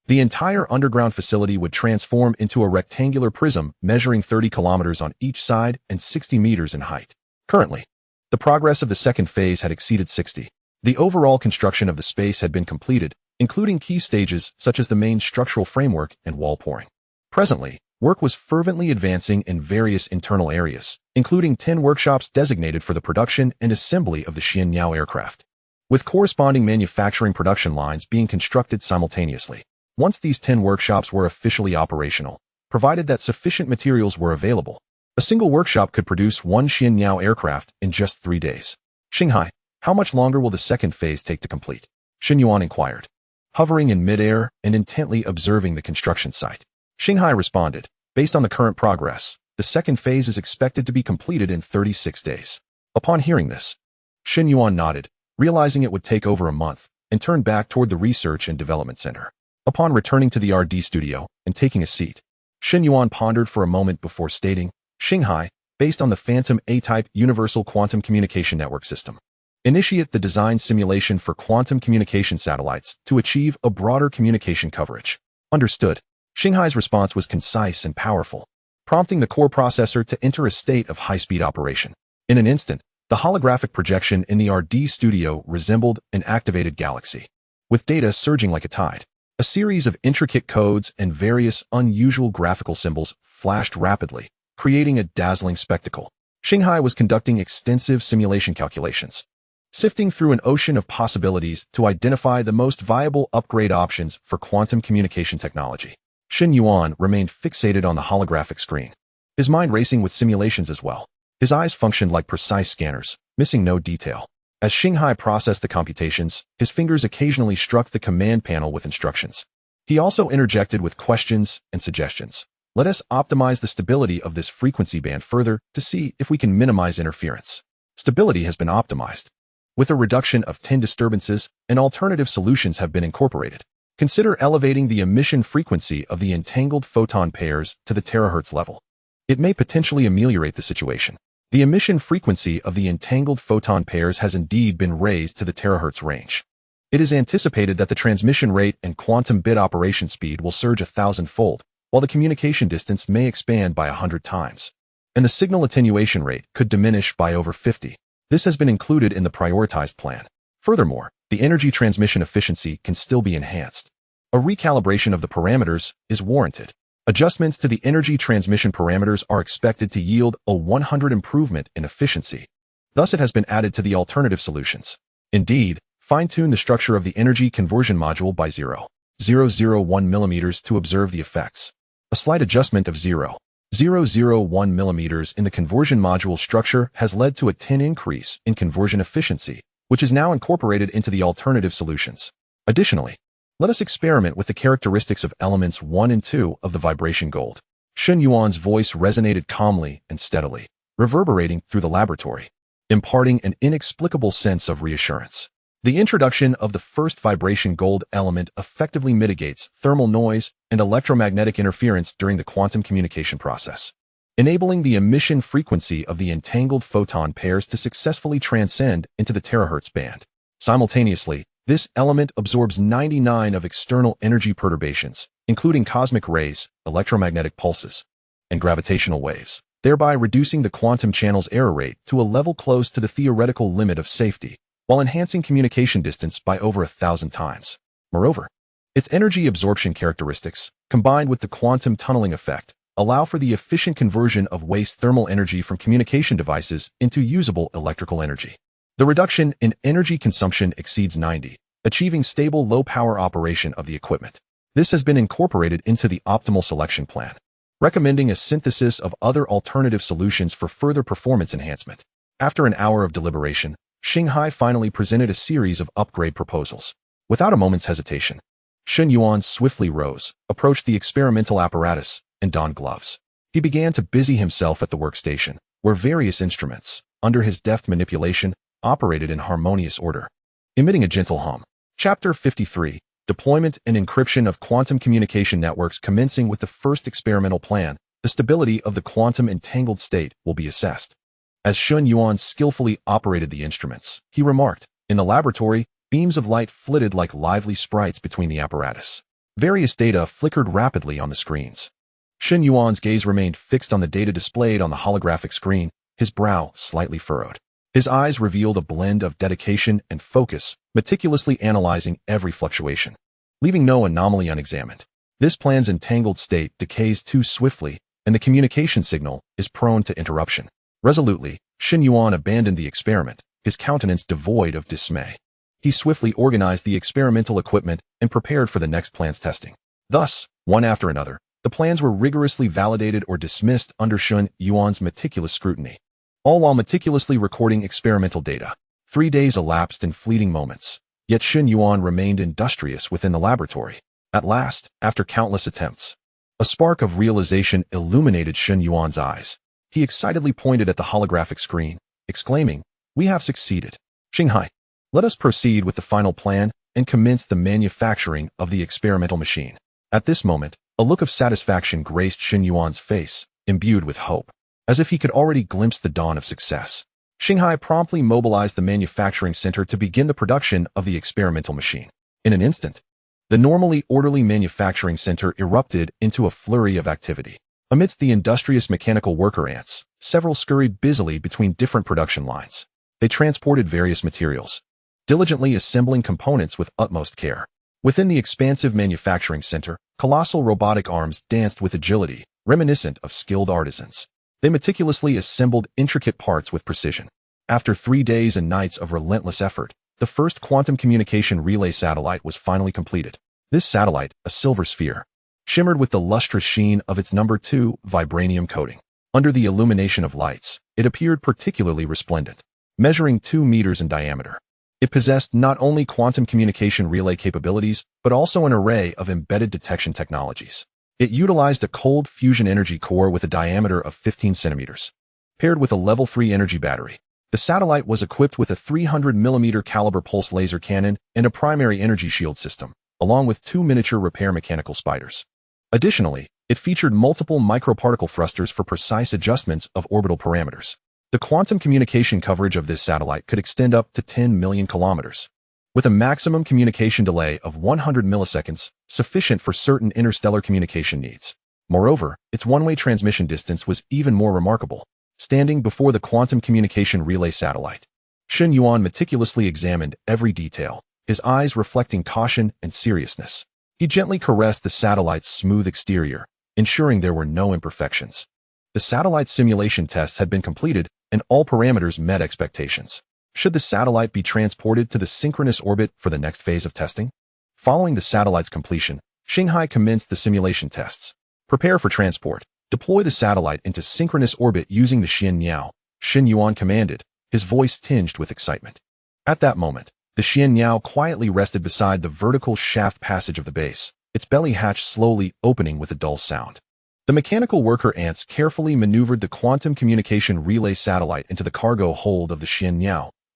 the entire underground facility would transform into a rectangular prism measuring 30 kilometers on each side and 60 meters in height. Currently, the progress of the second phase had exceeded 60. The overall construction of the space had been completed, including key stages such as the main structural framework and wall pouring. Presently, work was fervently advancing in various internal areas, including 10 workshops designated for the production and assembly of the Shen Yuan aircraft, with corresponding manufacturing production lines being constructed simultaneously. Once these 10 workshops were officially operational, provided that sufficient materials were available, a single workshop could produce one Shen Yuan aircraft in just 3 days. Shanghai, how much longer will the second phase take to complete? Shen Yuan inquired, hovering in midair and intently observing the construction site. Shanghai responded, based on the current progress, the second phase is expected to be completed in 36 days. Upon hearing this, Shen Yuan nodded, realizing it would take over a month, and turned back toward the Research and Development Center. Upon returning to the RD studio and taking a seat, Shen Yuan pondered for a moment before stating, Shanghai, based on the Phantom A-type Universal Quantum Communication Network System, initiate the design simulation for quantum communication satellites to achieve a broader communication coverage. Understood. Shanghai's response was concise and powerful, prompting the core processor to enter a state of high-speed operation. In an instant, the holographic projection in the RD studio resembled an activated galaxy, with data surging like a tide. A series of intricate codes and various unusual graphical symbols flashed rapidly, creating a dazzling spectacle. Shanghai was conducting extensive simulation calculations, sifting through an ocean of possibilities to identify the most viable upgrade options for quantum communication technology. Shen Yuan remained fixated on the holographic screen, his mind racing with simulations as well. His eyes functioned like precise scanners, missing no detail. As Shanghai processed the computations, his fingers occasionally struck the command panel with instructions. He also interjected with questions and suggestions. Let us optimize the stability of this frequency band further to see if we can minimize interference. Stability has been optimized. With a reduction of 10 disturbances, and alternative solutions have been incorporated. Consider elevating the emission frequency of the entangled photon pairs to the terahertz level. It may potentially ameliorate the situation. The emission frequency of the entangled photon pairs has indeed been raised to the terahertz range. It is anticipated that the transmission rate and quantum bit operation speed will surge 1,000-fold, while the communication distance may expand by 100 times. And the signal attenuation rate could diminish by over 50. This has been included in the prioritized plan. Furthermore, the energy transmission efficiency can still be enhanced. A recalibration of the parameters is warranted. Adjustments to the energy transmission parameters are expected to yield a 100 improvement in efficiency. Thus, it has been added to the alternative solutions. Indeed, fine-tune the structure of the energy conversion module by 0.001 mm to observe the effects. A slight adjustment of 0.001 mm in the conversion module structure has led to a 10 increase in conversion efficiency, which is now incorporated into the alternative solutions. Additionally, let us experiment with the characteristics of elements 1 and 2 of the vibration gold. Shen Yuan's voice resonated calmly and steadily, reverberating through the laboratory, imparting an inexplicable sense of reassurance. The introduction of the first vibration gold element effectively mitigates thermal noise and electromagnetic interference during the quantum communication process, enabling the emission frequency of the entangled photon pairs to successfully transcend into the terahertz band. Simultaneously, this element absorbs 99 of external energy perturbations, including cosmic rays, electromagnetic pulses, and gravitational waves, thereby reducing the quantum channel's error rate to a level close to the theoretical limit of safety, while enhancing communication distance by over 1,000 times. Moreover, its energy absorption characteristics, combined with the quantum tunneling effect, allow for the efficient conversion of waste thermal energy from communication devices into usable electrical energy. The reduction in energy consumption exceeds 90, achieving stable low-power operation of the equipment. This has been incorporated into the optimal selection plan, recommending a synthesis of other alternative solutions for further performance enhancement. After an hour of deliberation, Shanghai finally presented a series of upgrade proposals. Without a moment's hesitation, Shen Yuan swiftly rose, approached the experimental apparatus, and donned gloves. He began to busy himself at the workstation, where various instruments, under his deft manipulation, operated in harmonious order, emitting a gentle hum. Chapter 53, Deployment and Encryption of Quantum Communication Networks. Commencing with the first experimental plan, the stability of the quantum entangled state will be assessed. As Shen Yuan skillfully operated the instruments, he remarked, in the laboratory, beams of light flitted like lively sprites between the apparatus. Various data flickered rapidly on the screens. Shen Yuan's gaze remained fixed on the data displayed on the holographic screen, his brow slightly furrowed. His eyes revealed a blend of dedication and focus, meticulously analyzing every fluctuation, leaving no anomaly unexamined. This plan's entangled state decays too swiftly, and the communication signal is prone to interruption. Resolutely, Shen Yuan abandoned the experiment, his countenance devoid of dismay. He swiftly organized the experimental equipment and prepared for the next plan's testing. Thus, one after another, the plans were rigorously validated or dismissed under Shen Yuan's meticulous scrutiny, all while meticulously recording experimental data. 3 days elapsed in fleeting moments, yet Shen Yuan remained industrious within the laboratory. At last, after countless attempts, a spark of realization illuminated Shen Yuan's eyes. He excitedly pointed at the holographic screen, exclaiming, "We have succeeded. Shanghai, let us proceed with the final plan and commence the manufacturing of the experimental machine." At this moment, a look of satisfaction graced Shen Yuan's face, imbued with hope, as if he could already glimpse the dawn of success. Shanghai promptly mobilized the manufacturing center to begin the production of the experimental machine. In an instant, the normally orderly manufacturing center erupted into a flurry of activity. Amidst the industrious mechanical worker ants, several scurried busily between different production lines. They transported various materials, diligently assembling components with utmost care. Within the expansive manufacturing center, colossal robotic arms danced with agility, reminiscent of skilled artisans. They meticulously assembled intricate parts with precision. After 3 days and nights of relentless effort, the first quantum communication relay satellite was finally completed. This satellite, a silver sphere, shimmered with the lustrous sheen of its number 2 vibranium coating. Under the illumination of lights, it appeared particularly resplendent, measuring 2 meters in diameter. It possessed not only quantum communication relay capabilities, but also an array of embedded detection technologies. It utilized a cold fusion energy core with a diameter of 15 centimeters, paired with a level 3 energy battery. The satellite was equipped with a 300mm caliber pulse laser cannon and a primary energy shield system, along with 2 miniature repair mechanical spiders. Additionally, it featured multiple microparticle thrusters for precise adjustments of orbital parameters. The quantum communication coverage of this satellite could extend up to 10 million kilometers, with a maximum communication delay of 100 milliseconds, sufficient for certain interstellar communication needs. Moreover, its one-way transmission distance was even more remarkable. Standing before the quantum communication relay satellite, Shen Yuan meticulously examined every detail, his eyes reflecting caution and seriousness. He gently caressed the satellite's smooth exterior, ensuring there were no imperfections. The satellite simulation tests had been completed, and all parameters met expectations. Should the satellite be transported to the synchronous orbit for the next phase of testing? Following the satellite's completion, Shanghai commenced the simulation tests. Prepare for transport. Deploy the satellite into synchronous orbit using the Shen Yuan commanded, his voice tinged with excitement. At that moment, the Shen quietly rested beside the vertical shaft passage of the base, its belly hatch slowly opening with a dull sound. The mechanical worker ants carefully maneuvered the quantum communication relay satellite into the cargo hold of the Shen,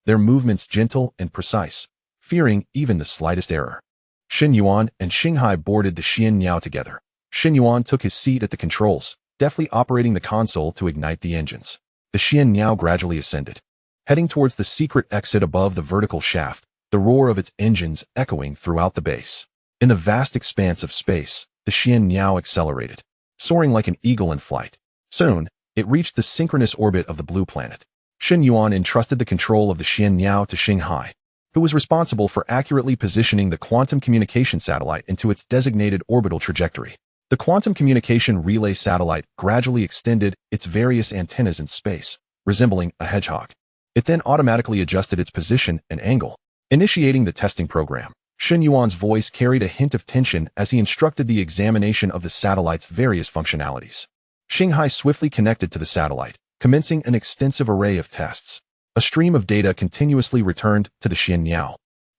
their movements gentle and precise, fearing even the slightest error. Shen Yuan and Shanghai boarded the Shen together. Shen Yuan took his seat at the controls, deftly operating the console to ignite the engines. The Shen gradually ascended, heading towards the secret exit above the vertical shaft, the roar of its engines echoing throughout the base. In the vast expanse of space, the Shen accelerated, soaring like an eagle in flight. Soon, it reached the synchronous orbit of the blue planet. Shen Yuan entrusted the control of the Shen to Shanghai, who was responsible for accurately positioning the quantum communication satellite into its designated orbital trajectory. The quantum communication relay satellite gradually extended its various antennas in space, resembling a hedgehog. It then automatically adjusted its position and angle. Initiating the testing program, Shen Yuan's voice carried a hint of tension as he instructed the examination of the satellite's various functionalities. Shanghai swiftly connected to the satellite, commencing an extensive array of tests. A stream of data continuously returned to the Shen.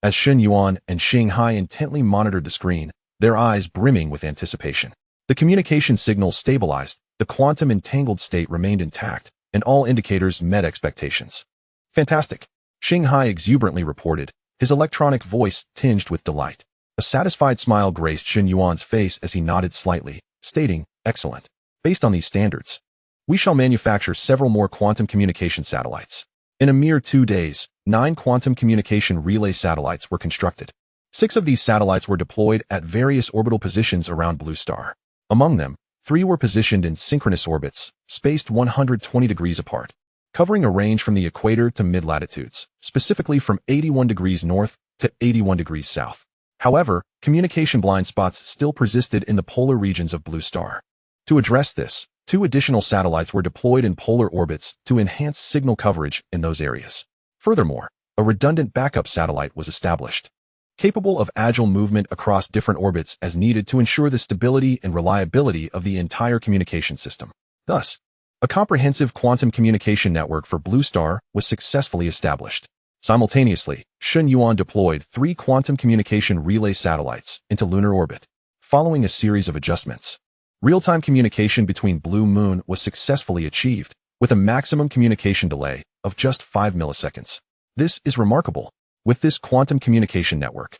As Shen Yuan and Shanghai intently monitored the screen, their eyes brimming with anticipation. The communication signal stabilized, the quantum entangled state remained intact, and all indicators met expectations. Fantastic! Shanghai exuberantly reported, his electronic voice tinged with delight. A satisfied smile graced Shen Yuan's face as he nodded slightly, stating, "Excellent. Based on these standards, we shall manufacture several more quantum communication satellites." In a mere 2 days, 9 quantum communication relay satellites were constructed. 6 of these satellites were deployed at various orbital positions around Blue Star. Among them, 3 were positioned in synchronous orbits, spaced 120 degrees apart, covering a range from the equator to mid-latitudes, specifically from 81 degrees north to 81 degrees south. However, communication blind spots still persisted in the polar regions of Blue Star. To address this, 2 additional satellites were deployed in polar orbits to enhance signal coverage in those areas. Furthermore, a redundant backup satellite was established, capable of agile movement across different orbits as needed to ensure the stability and reliability of the entire communication system. Thus, a comprehensive quantum communication network for Blue Star was successfully established. Simultaneously, Shen Yuan deployed 3 quantum communication relay satellites into lunar orbit. Following a series of adjustments, real-time communication between Blue Moon was successfully achieved, with a maximum communication delay of just 5 milliseconds. This is remarkable. With this quantum communication network,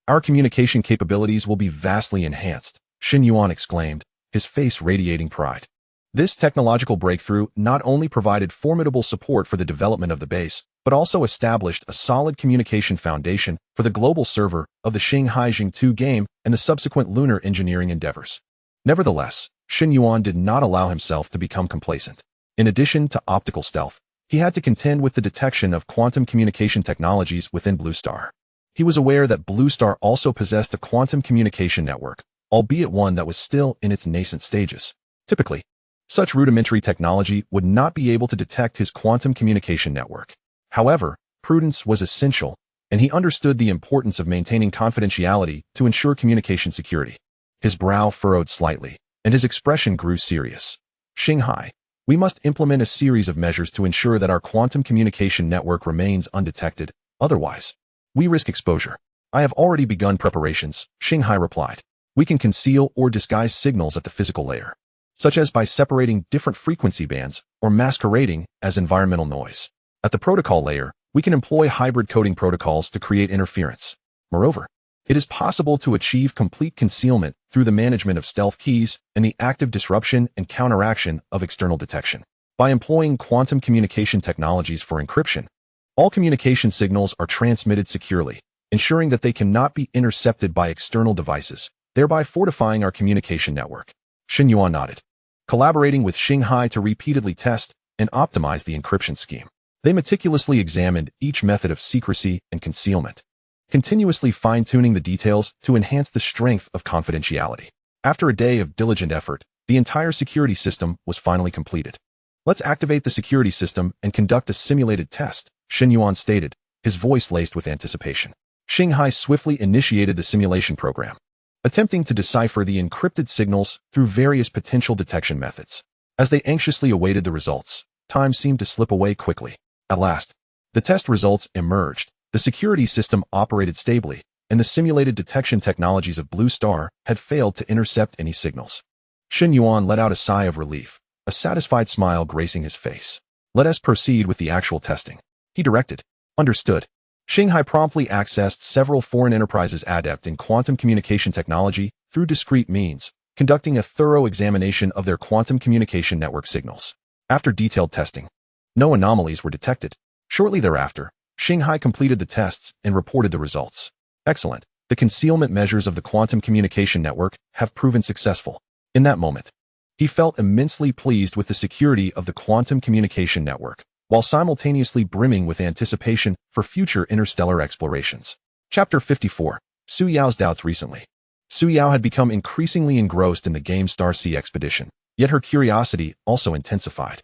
our communication capabilities will be vastly enhanced, Shen Yuan exclaimed, his face radiating pride. This technological breakthrough not only provided formidable support for the development of the base, but also established a solid communication foundation for the global server of the Shanghai Jing-2 game and the subsequent lunar engineering endeavors. Nevertheless, Shen Yuan did not allow himself to become complacent. In addition to optical stealth, he had to contend with the detection of quantum communication technologies within Blue Star. He was aware that Blue Star also possessed a quantum communication network, albeit one that was still in its nascent stages. Typically, such rudimentary technology would not be able to detect his quantum communication network. However, prudence was essential, and he understood the importance of maintaining confidentiality to ensure communication security. His brow furrowed slightly, and his expression grew serious. Shanghai, we must implement a series of measures to ensure that our quantum communication network remains undetected. Otherwise, we risk exposure. I have already begun preparations, Shanghai replied. We can conceal or disguise signals at the physical layer, such as by separating different frequency bands or masquerading as environmental noise. At the protocol layer, we can employ hybrid coding protocols to create interference. Moreover, it is possible to achieve complete concealment through the management of stealth keys and the active disruption and counteraction of external detection. By employing quantum communication technologies for encryption, all communication signals are transmitted securely, ensuring that they cannot be intercepted by external devices, thereby fortifying our communication network. Shen Yuan nodded, collaborating with Shanghai to repeatedly test and optimize the encryption scheme. They meticulously examined each method of secrecy and concealment, continuously fine-tuning the details to enhance the strength of confidentiality. After a day of diligent effort, the entire security system was finally completed. Let's activate the security system and conduct a simulated test, Shen Yuan stated, his voice laced with anticipation. Shanghai swiftly initiated the simulation program, attempting to decipher the encrypted signals through various potential detection methods. As they anxiously awaited the results, time seemed to slip away quickly. At last, the test results emerged. The security system operated stably, and the simulated detection technologies of Blue Star had failed to intercept any signals. Shen Yuan let out a sigh of relief, a satisfied smile gracing his face. Let us proceed with the actual testing, he directed. Understood. Shanghai promptly accessed several foreign enterprises adept in quantum communication technology through discrete means, conducting a thorough examination of their quantum communication network signals. After detailed testing, no anomalies were detected. Shortly thereafter, Shanghai completed the tests and reported the results. Excellent. The concealment measures of the quantum communication network have proven successful. In that moment, he felt immensely pleased with the security of the quantum communication network, while simultaneously brimming with anticipation for future interstellar explorations. Chapter 54. Su Yao's doubts recently. Su Yao had become increasingly engrossed in the game's Starsea expedition, yet her curiosity also intensified.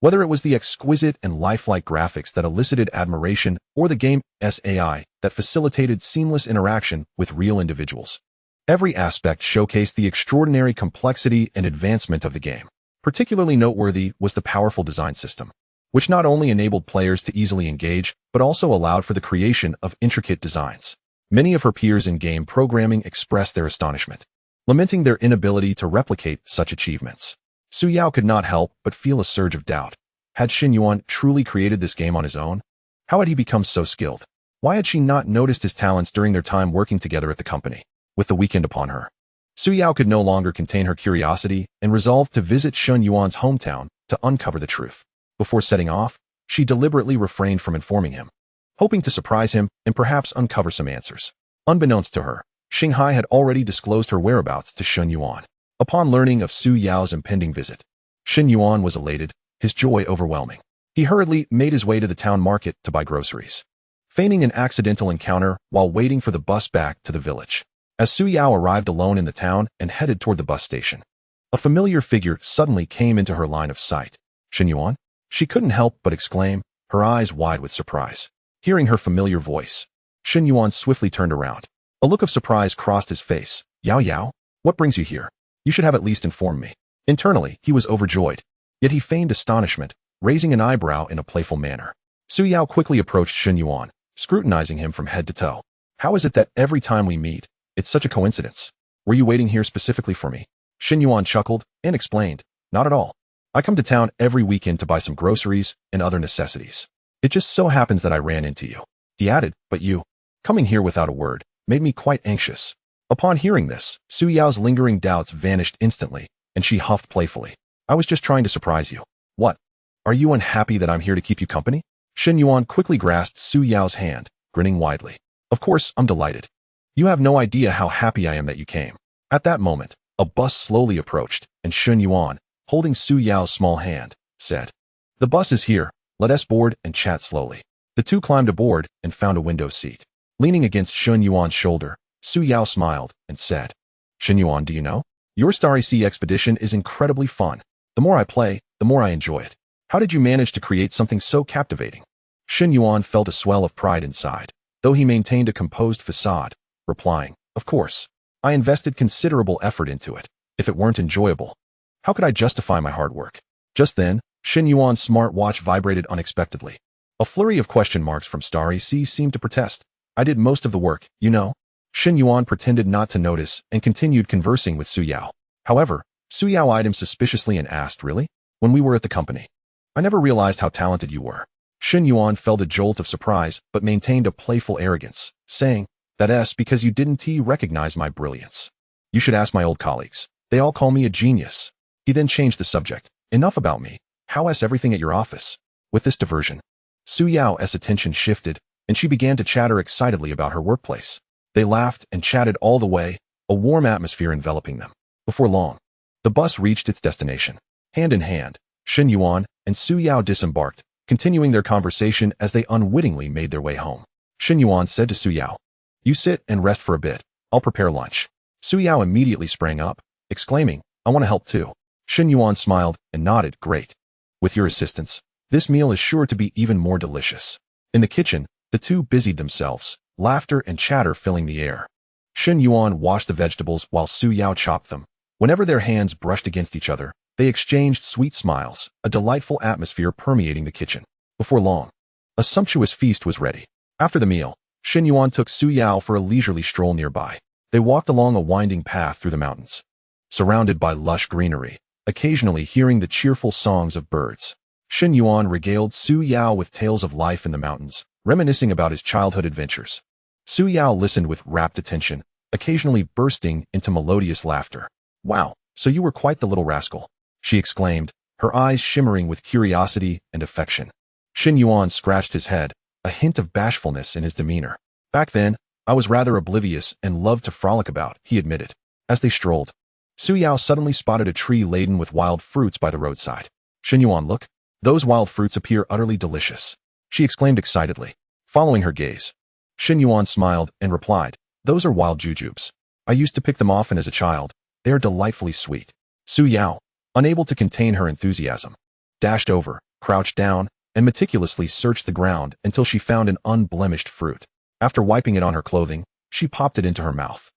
Whether it was the exquisite and lifelike graphics that elicited admiration or the game's AI that facilitated seamless interaction with real individuals, every aspect showcased the extraordinary complexity and advancement of the game. Particularly noteworthy was the powerful design system, which not only enabled players to easily engage, but also allowed for the creation of intricate designs. Many of her peers in game programming expressed their astonishment, lamenting their inability to replicate such achievements. Su Yao could not help but feel a surge of doubt. Had Shen Yuan truly created this game on his own? How had he become so skilled? Why had she not noticed his talents during their time working together at the company? With the weekend upon her, Su Yao could no longer contain her curiosity and resolved to visit Shen Yuan's hometown to uncover the truth. Before setting off, she deliberately refrained from informing him, hoping to surprise him and perhaps uncover some answers. Unbeknownst to her, Shanghai had already disclosed her whereabouts to Shen Yuan. Upon learning of Su Yao's impending visit, Shen Yuan was elated, his joy overwhelming. He hurriedly made his way to the town market to buy groceries, feigning an accidental encounter while waiting for the bus back to the village. As Su Yao arrived alone in the town and headed toward the bus station, a familiar figure suddenly came into her line of sight. Shen Yuan? She couldn't help but exclaim, her eyes wide with surprise. Hearing her familiar voice, Shen Yuan swiftly turned around. A look of surprise crossed his face. Yao Yao? What brings you here? You should have at least informed me. Internally, he was overjoyed, yet he feigned astonishment, raising an eyebrow in a playful manner. Su Yao quickly approached Shen Yuan, scrutinizing him from head to toe. How is it that every time we meet, it's such a coincidence? Were you waiting here specifically for me? Shen Yuan chuckled and explained, not at all. I come to town every weekend to buy some groceries and other necessities. It just so happens that I ran into you. He added, but you, coming here without a word, made me quite anxious. Upon hearing this, Su Yao's lingering doubts vanished instantly, and she huffed playfully. I was just trying to surprise you. What? Are you unhappy that I'm here to keep you company? Shen Yuan quickly grasped Su Yao's hand, grinning widely. Of course, I'm delighted. You have no idea how happy I am that you came. At that moment, a bus slowly approached, and Shen Yuan, holding Su Yao's small hand, said, The bus is here, let us board and chat slowly. The two climbed aboard and found a window seat. Leaning against Shen Yuan's shoulder, Su Yao smiled and said, Shen Yuan, do you know? Your Starsea expedition is incredibly fun. The more I play, the more I enjoy it. How did you manage to create something so captivating? Shen Yuan felt a swell of pride inside, though he maintained a composed facade, replying, Of course, I invested considerable effort into it. If it weren't enjoyable, how could I justify my hard work? Just then, Shen Yuan's smart watch vibrated unexpectedly. A flurry of question marks from Starsea seemed to protest. I did most of the work, you know. Shen Yuan pretended not to notice and continued conversing with Su Yao. However, Su Yao eyed him suspiciously and asked, Really? When we were at the company? I never realized how talented you were. Shen Yuan felt a jolt of surprise but maintained a playful arrogance, saying, "That's because you didn't recognize my brilliance. You should ask my old colleagues. They all call me a genius." He then changed the subject. "Enough about me. How's everything at your office?" With this diversion, Su Yao's attention shifted, and she began to chatter excitedly about her workplace. They laughed and chatted all the way, a warm atmosphere enveloping them. Before long, the bus reached its destination. Hand in hand, Shen Yuan and Su Yao disembarked, continuing their conversation as they unwittingly made their way home. Shen Yuan said to Su Yao, "You sit and rest for a bit. I'll prepare lunch." Su Yao immediately sprang up, exclaiming, "I want to help too." Shen Yuan smiled and nodded, "Great. With your assistance, this meal is sure to be even more delicious." In the kitchen, the two busied themselves, laughter and chatter filling the air. Shen Yuan washed the vegetables while Su Yao chopped them. Whenever their hands brushed against each other, they exchanged sweet smiles, a delightful atmosphere permeating the kitchen. Before long, a sumptuous feast was ready. After the meal, Shen Yuan took Su Yao for a leisurely stroll nearby. They walked along a winding path through the mountains, surrounded by lush greenery, occasionally hearing the cheerful songs of birds. Shen Yuan regaled Su Yao with tales of life in the mountains, reminiscing about his childhood adventures. Su Yao listened with rapt attention, occasionally bursting into melodious laughter. "Wow, so you were quite the little rascal," she exclaimed, her eyes shimmering with curiosity and affection. Shen Yuan scratched his head, a hint of bashfulness in his demeanor. "Back then, I was rather oblivious and loved to frolic about," he admitted. As they strolled, Su Yao suddenly spotted a tree laden with wild fruits by the roadside. "Shen Yuan, look. Those wild fruits appear utterly delicious," she exclaimed excitedly. Following her gaze, Shen Yuan smiled and replied, "Those are wild jujubes. I used to pick them often as a child. They are delightfully sweet." Su Yao, unable to contain her enthusiasm, dashed over, crouched down, and meticulously searched the ground until she found an unblemished fruit. After wiping it on her clothing, she popped it into her mouth.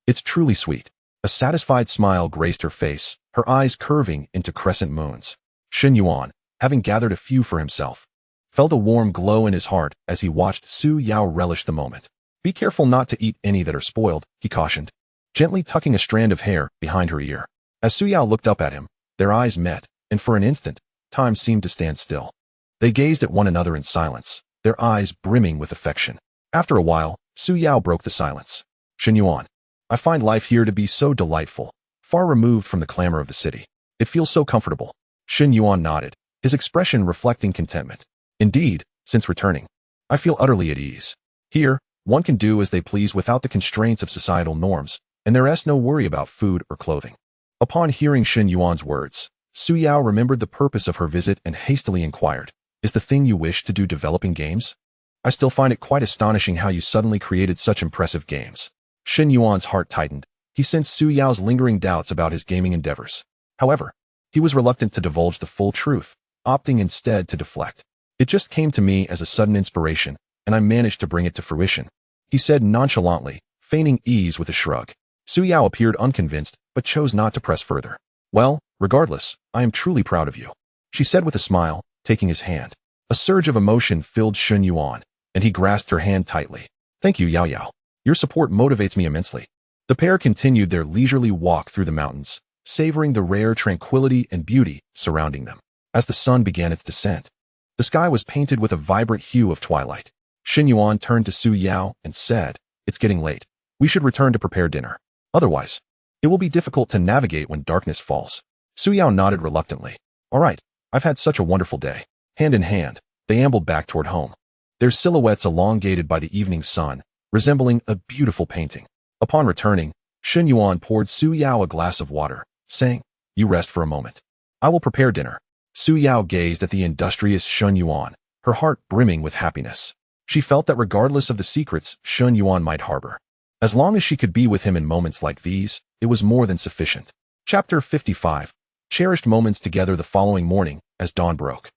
It's truly sweet." A satisfied smile graced her face, her eyes curving into crescent moons. Shen Yuan, having gathered a few for himself, felt a warm glow in his heart as he watched Su Yao relish the moment. "Be careful not to eat any that are spoiled," he cautioned, gently tucking a strand of hair behind her ear. As Su Yao looked up at him, their eyes met, and for an instant, time seemed to stand still. They gazed at one another in silence, their eyes brimming with affection. After a while, Su Yao broke the silence. "Shen Yuan, I find life here to be so delightful, far removed from the clamor of the city. It feels so comfortable." Shen Yuan nodded, his expression reflecting contentment. "Indeed, since returning, I feel utterly at ease. Here, one can do as they please without the constraints of societal norms, and there is no worry about food or clothing." Upon hearing Shen Yuan's words, Su Yao remembered the purpose of her visit and hastily inquired, "Is the thing you wish to do developing games? I still find it quite astonishing how you suddenly created such impressive games." Shen Yuan's heart tightened. He sensed Su Yao's lingering doubts about his gaming endeavors. However, he was reluctant to divulge the full truth, opting instead to deflect. "It just came to me as a sudden inspiration, and I managed to bring it to fruition," he said nonchalantly, feigning ease with a shrug. Su Yao appeared unconvinced, but chose not to press further. "Well, regardless, I am truly proud of you," she said with a smile, taking his hand. A surge of emotion filled Shen Yuan, and he grasped her hand tightly. "Thank you, Yao Yao. Your support motivates me immensely." The pair continued their leisurely walk through the mountains, savoring the rare tranquility and beauty surrounding them. As the sun began its descent, the sky was painted with a vibrant hue of twilight. Shen Yuan turned to Su Yao and said, "It's getting late. We should return to prepare dinner. Otherwise, it will be difficult to navigate when darkness falls." Su Yao nodded reluctantly. "All right, I've had such a wonderful day." Hand in hand, they ambled back toward home, their silhouettes elongated by the evening sun, resembling a beautiful painting. Upon returning, Shen Yuan poured Su Yao a glass of water, saying, "You rest for a moment. I will prepare dinner." Su Yao gazed at the industrious Shen Yuan, her heart brimming with happiness. She felt that regardless of the secrets Shen Yuan might harbor, as long as she could be with him in moments like these, it was more than sufficient. Chapter 55. Cherished moments together. The following morning, as dawn broke,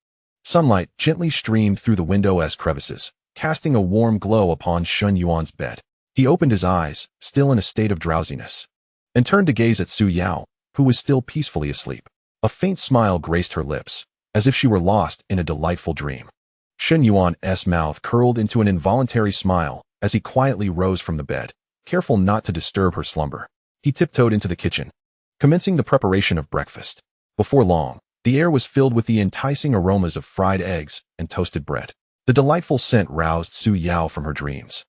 sunlight gently streamed through the window as crevices, casting a warm glow upon Shen Yuan's bed. He opened his eyes, still in a state of drowsiness, and turned to gaze at Su Yao, who was still peacefully asleep. A faint smile graced her lips, as if she were lost in a delightful dream. Shen Yuan's mouth curled into an involuntary smile as he quietly rose from the bed, careful not to disturb her slumber. He tiptoed into the kitchen, commencing the preparation of breakfast. Before long, The air was filled with the enticing aromas of fried eggs and toasted bread. The delightful scent roused Su Yao from her dreams.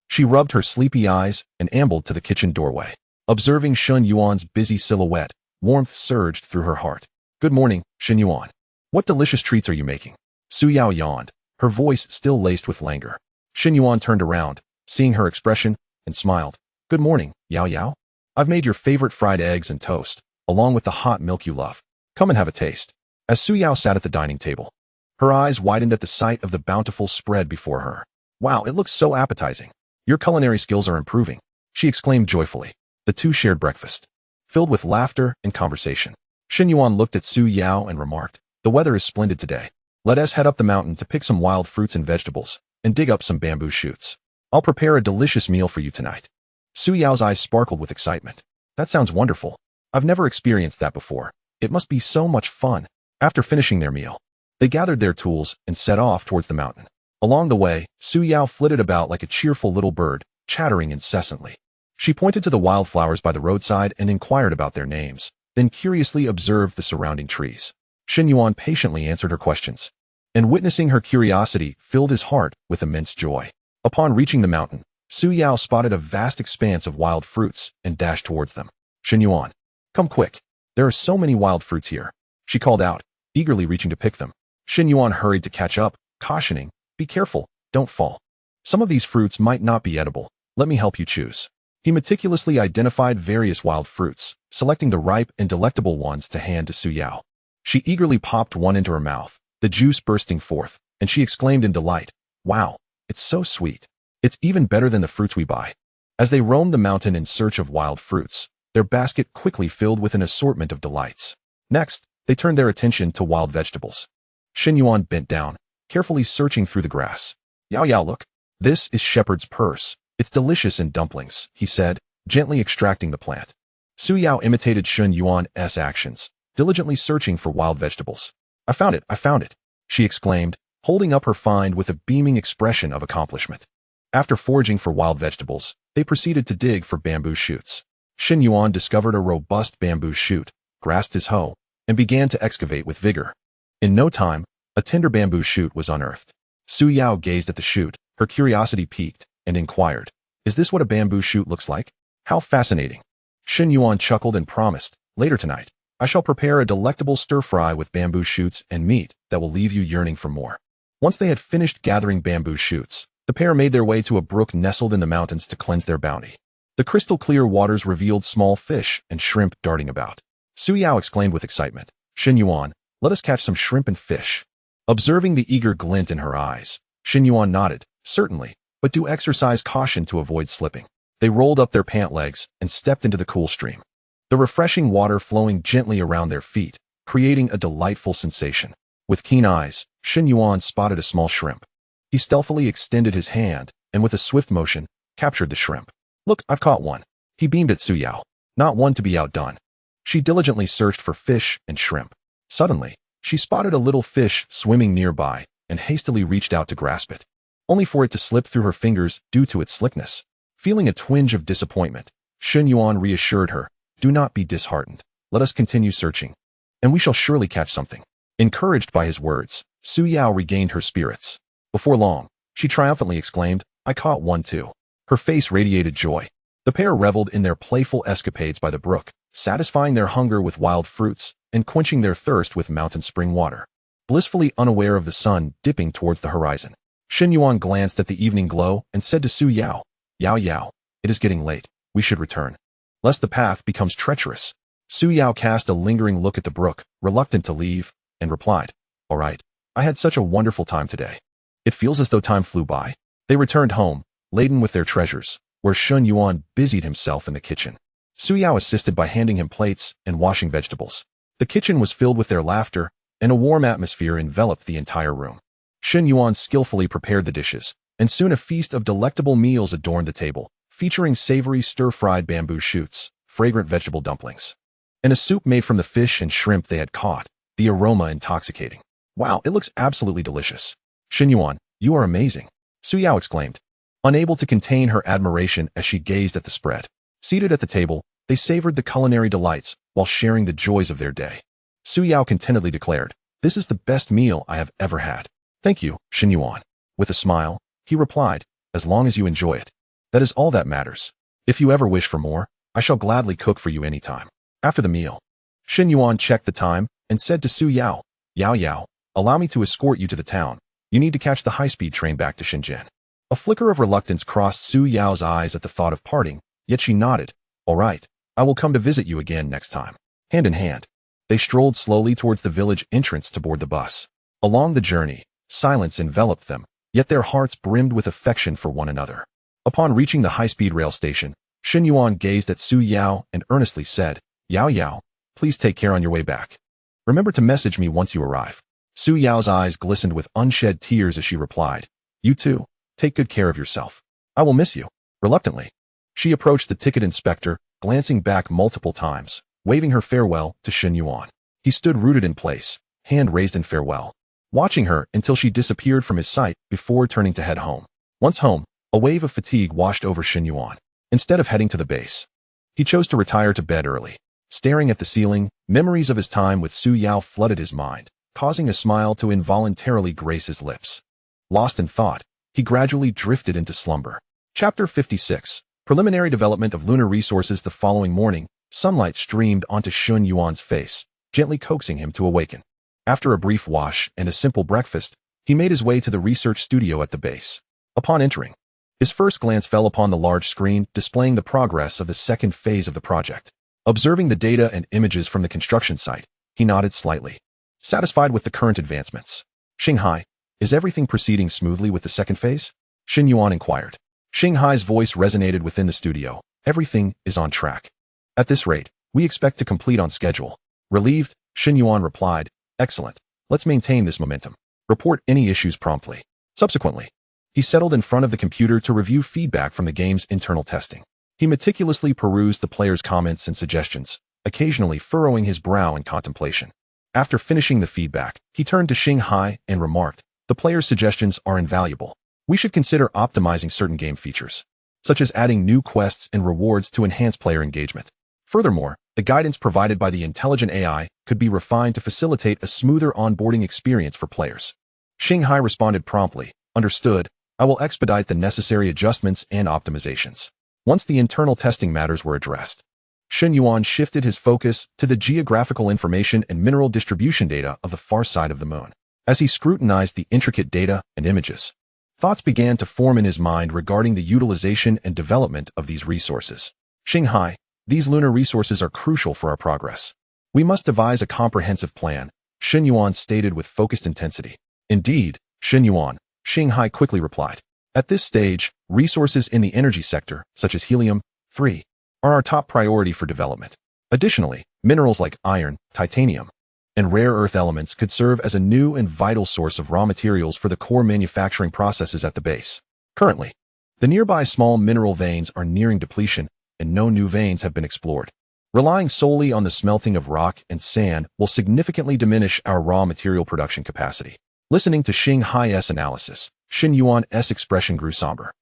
She rubbed her sleepy eyes and ambled to the kitchen doorway. Observing Shen Yuan's busy silhouette, warmth surged through her heart. "Good morning, Shen Yuan. What delicious treats are you making?" Su Yao yawned, her voice still laced with languor. Shen Yuan turned around, seeing her expression, and smiled. "Good morning, Yao Yao. I've made your favorite fried eggs and toast, along with the hot milk you love. Come and have a taste." As Su Yao sat at the dining table, her eyes widened at the sight of the bountiful spread before her. "Wow, it looks so appetizing. Your culinary skills are improving," she exclaimed joyfully. The two shared breakfast, filled with laughter and conversation. Shen Yuan looked at Su Yao and remarked, "The weather is splendid today. Let us head up the mountain to pick some wild fruits and vegetables, and dig up some bamboo shoots. I'll prepare a delicious meal for you tonight." Su Yao's eyes sparkled with excitement. "That sounds wonderful. I've never experienced that before. It must be so much fun." After finishing their meal, they gathered their tools and set off towards the mountain. Along the way, Su Yao flitted about like a cheerful little bird, chattering incessantly. She pointed to the wildflowers by the roadside and inquired about their names, then curiously observed the surrounding trees. Shen Yuan patiently answered her questions, and witnessing her curiosity filled his heart with immense joy. Upon reaching the mountain, Su Yao spotted a vast expanse of wild fruits and dashed towards them. "Shen Yuan, come quick. There are so many wild fruits here," she called out, eagerly reaching to pick them. Shen Yuan hurried to catch up, cautioning, "Be careful, don't fall. Some of these fruits might not be edible. Let me help you choose." He meticulously identified various wild fruits, selecting the ripe and delectable ones to hand to Su Yao. She eagerly popped one into her mouth, the juice bursting forth, and she exclaimed in delight, "Wow, it's so sweet. It's even better than the fruits we buy." As they roamed the mountain in search of wild fruits, their basket quickly filled with an assortment of delights. Next, they turned their attention to wild vegetables. Shen Yuan bent down, carefully searching through the grass. "Yao Yao, look. This is shepherd's purse. It's delicious in dumplings," he said, gently extracting the plant. Su Yao imitated Shen Yuan's actions, diligently searching for wild vegetables. I found it, she exclaimed, holding up her find with a beaming expression of accomplishment. After foraging for wild vegetables, they proceeded to dig for bamboo shoots. Shen Yuan discovered a robust bamboo shoot, grasped his hoe, and began to excavate with vigor. In no time, a tender bamboo shoot was unearthed. Su Yao gazed at the shoot, her curiosity piqued, and inquired, "Is this what a bamboo shoot looks like? How fascinating." Shen Yuan chuckled and promised, "Later tonight, I shall prepare a delectable stir-fry with bamboo shoots and meat that will leave you yearning for more." Once they had finished gathering bamboo shoots, the pair made their way to a brook nestled in the mountains to cleanse their bounty. The crystal-clear waters revealed small fish and shrimp darting about. Su Yao exclaimed with excitement, "Shen Yuan, let us catch some shrimp and fish." Observing the eager glint in her eyes, Shen Yuan nodded, "Certainly, but do exercise caution to avoid slipping." They rolled up their pant legs and stepped into the cool stream, the refreshing water flowing gently around their feet, creating a delightful sensation. With keen eyes, Shen Yuan spotted a small shrimp. He stealthily extended his hand, and with a swift motion, captured the shrimp. "Look, I've caught one," he beamed at Su Yao, not one to be outdone. She diligently searched for fish and shrimp. Suddenly, she spotted a little fish swimming nearby and hastily reached out to grasp it, only for it to slip through her fingers due to its slickness. Feeling a twinge of disappointment, Shen Yuan reassured her, "Do not be disheartened. Let us continue searching, and we shall surely catch something." Encouraged by his words, Su Yao regained her spirits. Before long, she triumphantly exclaimed, "I caught one too." Her face radiated joy. The pair reveled in their playful escapades by the brook, satisfying their hunger with wild fruits and quenching their thirst with mountain spring water. Blissfully unaware of the sun dipping towards the horizon, Shen Yuan glanced at the evening glow and said to Su Yao, "Yao Yao, it is getting late. We should return, lest the path becomes treacherous." Su Yao cast a lingering look at the brook, reluctant to leave, and replied, "All right. I had such a wonderful time today. It feels as though time flew by." They returned home, laden with their treasures, where Shen Yuan busied himself in the kitchen. Su Yao assisted by handing him plates and washing vegetables. The kitchen was filled with their laughter, and a warm atmosphere enveloped the entire room. Shen Yuan skillfully prepared the dishes, and soon a feast of delectable meals adorned the table, featuring savory stir-fried bamboo shoots, fragrant vegetable dumplings, and a soup made from the fish and shrimp they had caught, the aroma intoxicating. "Wow, it looks absolutely delicious. Shen Yuan, you are amazing," Su Yao exclaimed, unable to contain her admiration as she gazed at the spread. Seated at the table, they savored the culinary delights while sharing the joys of their day. Su Yao contentedly declared, "This is the best meal I have ever had." "Thank you, Shen Yuan." With a smile, he replied, "As long as you enjoy it. That is all that matters. If you ever wish for more, I shall gladly cook for you any time." After the meal, Shen Yuan checked the time and said to Su Yao, "Yao Yao, allow me to escort you to the town. You need to catch the high-speed train back to Shenzhen." A flicker of reluctance crossed Su Yao's eyes at the thought of parting, yet she nodded. "All right, I will come to visit you again next time." Hand in hand, they strolled slowly towards the village entrance to board the bus. Along the journey, silence enveloped them, yet their hearts brimmed with affection for one another. Upon reaching the high-speed rail station, Shen Yuan gazed at Su Yao and earnestly said, "Yao Yao, please take care on your way back. Remember to message me once you arrive." Su Yao's eyes glistened with unshed tears as she replied, "You too, take good care of yourself. I will miss you." Reluctantly, she approached the ticket inspector, glancing back multiple times, waving her farewell to Shen Yuan. He stood rooted in place, hand raised in farewell, watching her until she disappeared from his sight before turning to head home. Once home, a wave of fatigue washed over Shen Yuan. Instead of heading to the base, he chose to retire to bed early. Staring at the ceiling, memories of his time with Su Yao flooded his mind, causing a smile to involuntarily grace his lips. Lost in thought, he gradually drifted into slumber. Chapter 56. Preliminary development of lunar resources. The following morning, sunlight streamed onto Shen Yuan's face, gently coaxing him to awaken. After a brief wash and a simple breakfast, he made his way to the research studio at the base. Upon entering, his first glance fell upon the large screen displaying the progress of the second phase of the project. Observing the data and images from the construction site, he nodded slightly, satisfied with the current advancements. "Shanghai, is everything proceeding smoothly with the second phase?" Shen Yuan inquired. Shanghai's voice resonated within the studio. "Everything is on track. At this rate, we expect to complete on schedule." Relieved, Shen Yuan replied, "Excellent. Let's maintain this momentum. Report any issues promptly." Subsequently, he settled in front of the computer to review feedback from the game's internal testing. He meticulously perused the players' comments and suggestions, occasionally furrowing his brow in contemplation. After finishing the feedback, he turned to Shanghai and remarked, "The players' suggestions are invaluable. We should consider optimizing certain game features, such as adding new quests and rewards to enhance player engagement. Furthermore, the guidance provided by the intelligent AI could be refined to facilitate a smoother onboarding experience for players." Shanghai responded promptly, "Understood. I will expedite the necessary adjustments and optimizations." Once the internal testing matters were addressed, Shen Yuan shifted his focus to the geographical information and mineral distribution data of the far side of the moon. As he scrutinized the intricate data and images, thoughts began to form in his mind regarding the utilization and development of these resources. "Shanghai, these lunar resources are crucial for our progress. We must devise a comprehensive plan," Shen Yuan stated with focused intensity. "Indeed, Shen Yuan," Shanghai quickly replied. "At this stage, resources in the energy sector, such as helium-3, are our top priority for development. Additionally, minerals like iron, titanium, and rare earth elements could serve as a new and vital source of raw materials for the core manufacturing processes at the base. Currently, the nearby small mineral veins are nearing depletion, and no new veins have been explored. Relying solely on the smelting of rock and sand will significantly diminish our raw material production capacity." Listening to Shanghai's analysis, Shen Yuan's expression grew somber,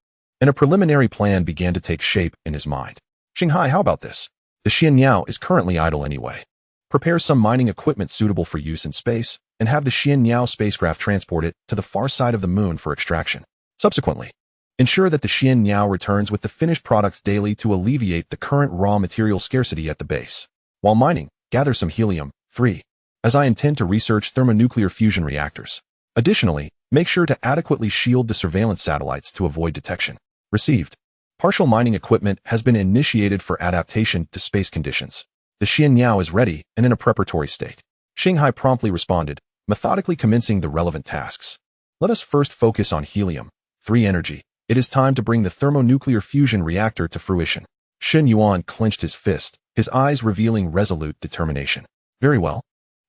and a preliminary plan began to take shape in his mind. "Shanghai, how about this? The Shen Yao is currently idle anyway. Prepare some mining equipment suitable for use in space, and have the Shen Yao spacecraft transport it to the far side of the moon for extraction. Subsequently, ensure that the Shen Yao returns with the finished products daily to alleviate the current raw material scarcity at the base. While mining, gather some helium-3, as I intend to research thermonuclear fusion reactors. Additionally, make sure to adequately shield the surveillance satellites to avoid detection." Received. Partial mining equipment has been initiated for adaptation to space conditions. The Shen Yao is ready and in a preparatory state. Shanghai promptly responded, methodically commencing the relevant tasks. "Let us first focus on helium-3 energy. It is time to bring the thermonuclear fusion reactor to fruition." Shen Yuan clenched his fist, his eyes revealing resolute determination. "Very well.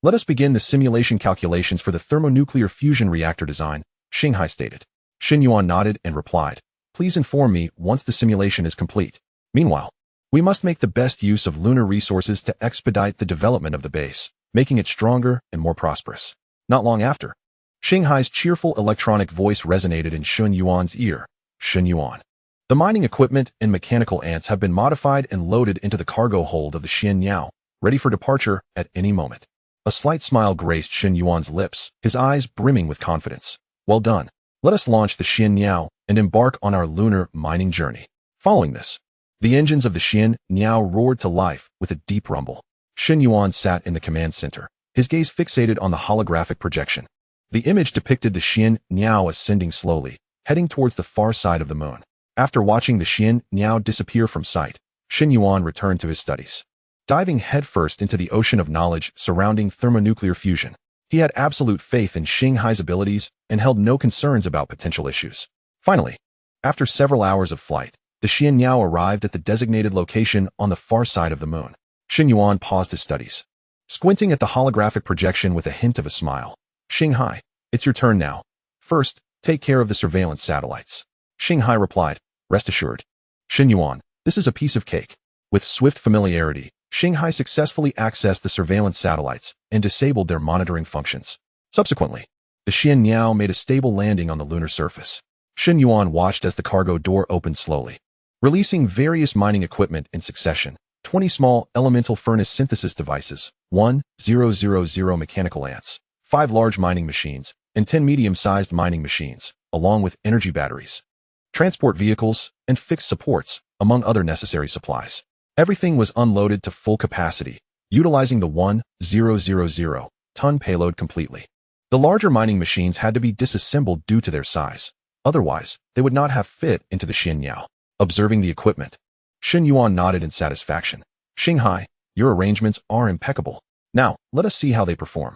Let us begin the simulation calculations for the thermonuclear fusion reactor design," Shanghai stated. Shen Yuan nodded and replied, "Please inform me once the simulation is complete. Meanwhile, we must make the best use of lunar resources to expedite the development of the base, making it stronger and more prosperous." Not long after, Shanghai's cheerful electronic voice resonated in Shen Yuan's ear. "Shen Yuan, the mining equipment and mechanical ants have been modified and loaded into the cargo hold of the Shen Yao, ready for departure at any moment. A slight smile graced Shen Yuan's lips, his eyes brimming with confidence. Well done. Let us launch the Shen Niao and embark on our lunar mining journey. Following this, the engines of the Shen Niao roared to life with a deep rumble. Shen Yuan sat in the command center, his gaze fixated on the holographic projection. The image depicted the Shen Niao ascending slowly, heading towards the far side of the moon. After watching the Shen Niao disappear from sight, Shen Yuan returned to his studies. Diving headfirst into the ocean of knowledge surrounding thermonuclear fusion, he had absolute faith in Xinghai's abilities and held no concerns about potential issues. Finally, after several hours of flight, the Shen Niao arrived at the designated location on the far side of the moon. Shen Yuan paused his studies, squinting at the holographic projection with a hint of a smile. Xinghai, it's your turn now. First, take care of the surveillance satellites. Xinghai replied, rest assured. Shen Yuan, this is a piece of cake. With swift familiarity, Xinghai successfully accessed the surveillance satellites and disabled their monitoring functions. Subsequently, the Shen Niao made a stable landing on the lunar surface. Shen Yuan watched as the cargo door opened slowly, releasing various mining equipment in succession. 20 small elemental furnace synthesis devices, 1,000 mechanical ants, 5 large mining machines, and 10 medium-sized mining machines, along with energy batteries, transport vehicles, and fixed supports, among other necessary supplies. Everything was unloaded to full capacity, utilizing the 1,000-ton payload completely. The larger mining machines had to be disassembled due to their size. Otherwise, they would not have fit into the Shen Niao. Observing the equipment, Shen Yuan nodded in satisfaction. Xinghai, your arrangements are impeccable. Now, let us see how they perform.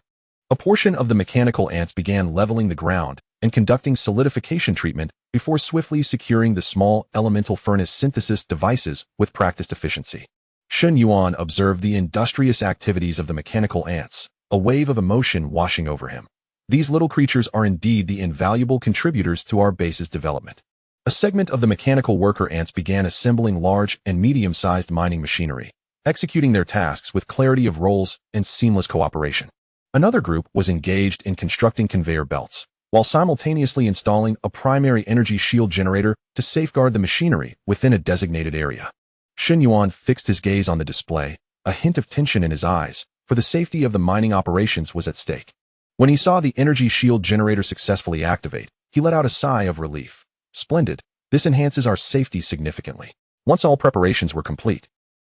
A portion of the mechanical ants began leveling the ground and conducting solidification treatment before swiftly securing the small elemental furnace synthesis devices with practiced efficiency. Shen Yuan observed the industrious activities of the mechanical ants, a wave of emotion washing over him. These little creatures are indeed the invaluable contributors to our base's development. A segment of the mechanical worker ants began assembling large and medium-sized mining machinery, executing their tasks with clarity of roles and seamless cooperation. Another group was engaged in constructing conveyor belts, while simultaneously installing a primary energy shield generator to safeguard the machinery within a designated area. Shen Yuan fixed his gaze on the display, a hint of tension in his eyes, for the safety of the mining operations was at stake. When he saw the energy shield generator successfully activate, he let out a sigh of relief. Splendid. This enhances our safety significantly. Once all preparations were complete,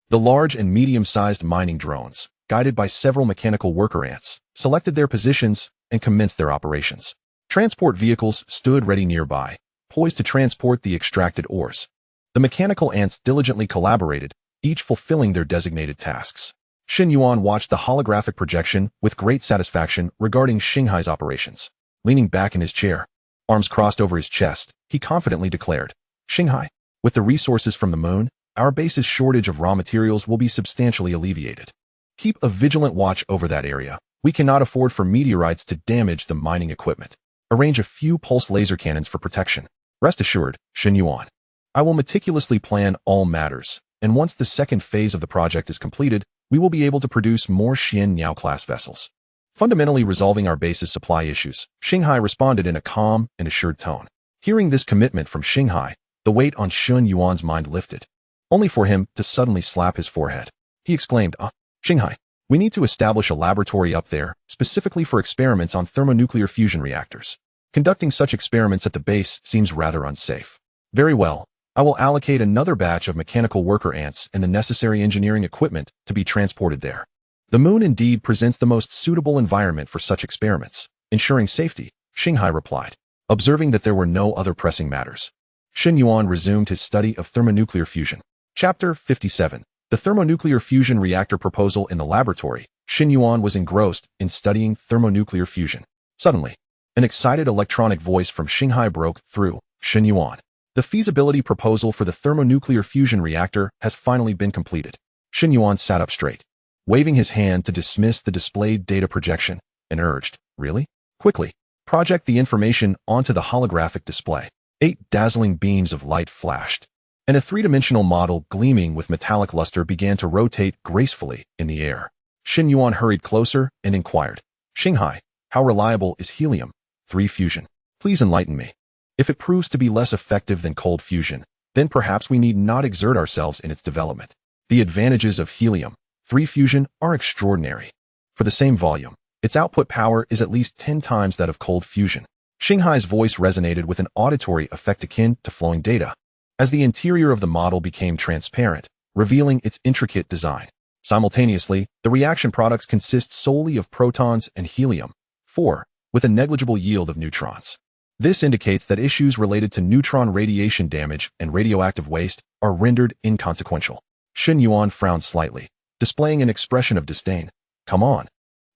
the large and medium-sized mining drones, guided by several mechanical worker ants, selected their positions and commenced their operations. Transport vehicles stood ready nearby, poised to transport the extracted ores. The mechanical ants diligently collaborated, each fulfilling their designated tasks. Shen Yuan watched the holographic projection with great satisfaction regarding Xinghai's operations. Leaning back in his chair, arms crossed over his chest, he confidently declared, Xinghai, with the resources from the moon, our base's shortage of raw materials will be substantially alleviated. Keep a vigilant watch over that area. We cannot afford for meteorites to damage the mining equipment. Arrange a few pulse laser cannons for protection. Rest assured, Shen Yuan, I will meticulously plan all matters, and once the second phase of the project is completed, we will be able to produce more Shen Niao-class vessels. Fundamentally resolving our base's supply issues, Xinghai responded in a calm and assured tone. Hearing this commitment from Xinghai, the weight on Shen Yuan's mind lifted, only for him to suddenly slap his forehead. He exclaimed, Xinghai, we need to establish a laboratory up there, specifically for experiments on thermonuclear fusion reactors. Conducting such experiments at the base seems rather unsafe. Very well, I will allocate another batch of mechanical worker ants and the necessary engineering equipment to be transported there. The moon indeed presents the most suitable environment for such experiments, ensuring safety, Xinghai replied, observing that there were no other pressing matters. Shen Yuan resumed his study of thermonuclear fusion. Chapter 57. The thermonuclear fusion reactor proposal in the laboratory. Shen Yuan was engrossed in studying thermonuclear fusion. Suddenly, an excited electronic voice from Xinghai broke through. Shen Yuan, the feasibility proposal for the thermonuclear fusion reactor has finally been completed. Shen Yuan sat up straight, waving his hand to dismiss the displayed data projection, and urged, really? Quickly, project the information onto the holographic display. 8 dazzling beams of light flashed, and a three-dimensional model gleaming with metallic luster began to rotate gracefully in the air. Shen Yuan hurried closer and inquired, Xinghai, how reliable is helium-3 fusion? Please enlighten me. If it proves to be less effective than cold fusion, then perhaps we need not exert ourselves in its development. The advantages of helium-3 fusion are extraordinary. For the same volume, its output power is at least 10 times that of cold fusion. Xinghai's voice resonated with an auditory effect akin to flowing data, as the interior of the model became transparent, revealing its intricate design. Simultaneously, the reaction products consist solely of protons and helium-4, with a negligible yield of neutrons. This indicates that issues related to neutron radiation damage and radioactive waste are rendered inconsequential. Shen Yuan frowned slightly, displaying an expression of disdain. Come on.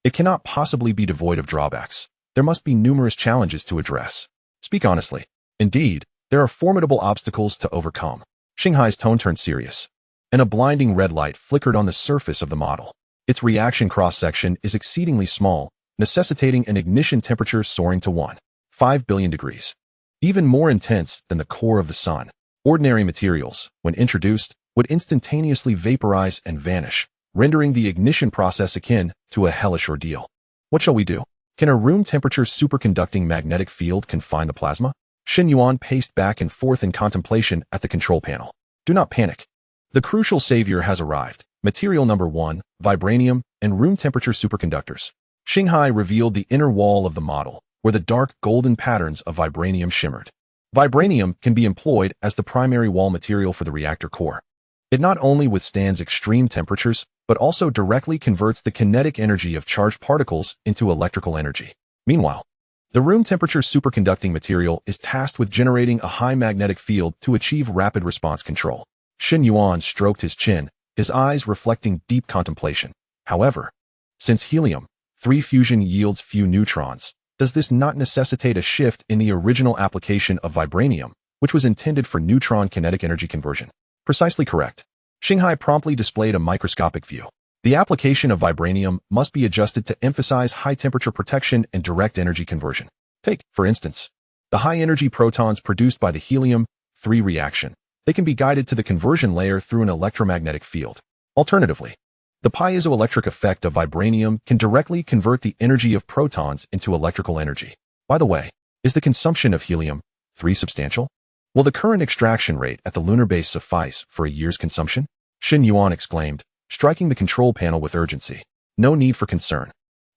It cannot possibly be devoid of drawbacks. There must be numerous challenges to address. Speak honestly. Indeed, there are formidable obstacles to overcome. Xinghai's tone turned serious, and a blinding red light flickered on the surface of the model. Its reaction cross-section is exceedingly small, necessitating an ignition temperature soaring to 1.5 billion degrees. Even more intense than the core of the sun. Ordinary materials, when introduced, would instantaneously vaporize and vanish, rendering the ignition process akin to a hellish ordeal. What shall we do? Can a room temperature superconducting magnetic field confine the plasma? Shen Yuan paced back and forth in contemplation at the control panel. Do not panic. The crucial savior has arrived. Material number 1, vibranium, and room temperature superconductors. Xinghai revealed the inner wall of the model, where the dark golden patterns of vibranium shimmered. Vibranium can be employed as the primary wall material for the reactor core. It not only withstands extreme temperatures, but also directly converts the kinetic energy of charged particles into electrical energy. Meanwhile, the room temperature superconducting material is tasked with generating a high magnetic field to achieve rapid response control. Shen Yuan stroked his chin, his eyes reflecting deep contemplation. However, since helium-3 fusion yields few neutrons, does this not necessitate a shift in the original application of vibranium, which was intended for neutron kinetic energy conversion? Precisely correct. Xinghai promptly displayed a microscopic view. The application of vibranium must be adjusted to emphasize high-temperature protection and direct energy conversion. Take, for instance, the high-energy protons produced by the helium-3 reaction. They can be guided to the conversion layer through an electromagnetic field. Alternatively, the piezoelectric effect of vibranium can directly convert the energy of protons into electrical energy. By the way, is the consumption of helium-3 substantial? Will the current extraction rate at the lunar base suffice for a year's consumption? Shen Yuan exclaimed, striking the control panel with urgency. No need for concern.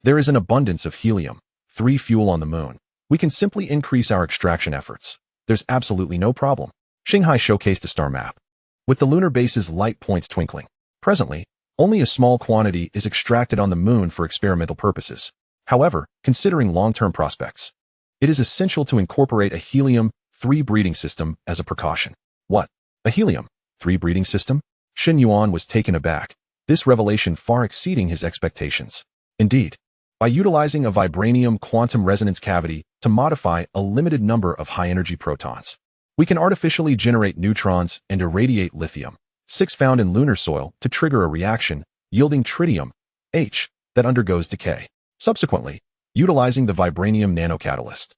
There is an abundance of helium-3 fuel on the moon. We can simply increase our extraction efforts. There's absolutely no problem. Xinghai showcased a star map, with the lunar base's light points twinkling. Presently, only a small quantity is extracted on the moon for experimental purposes. However, considering long-term prospects, it is essential to incorporate a helium-3 breeding system as a precaution. What? A helium-3 breeding system? Shen Yuan was taken aback, this revelation far exceeding his expectations. Indeed, by utilizing a vibranium quantum resonance cavity to modify a limited number of high-energy protons, we can artificially generate neutrons and irradiate lithium-6 found in lunar soil to trigger a reaction, yielding tritium-H that undergoes decay. Subsequently, utilizing the vibranium nanocatalyst,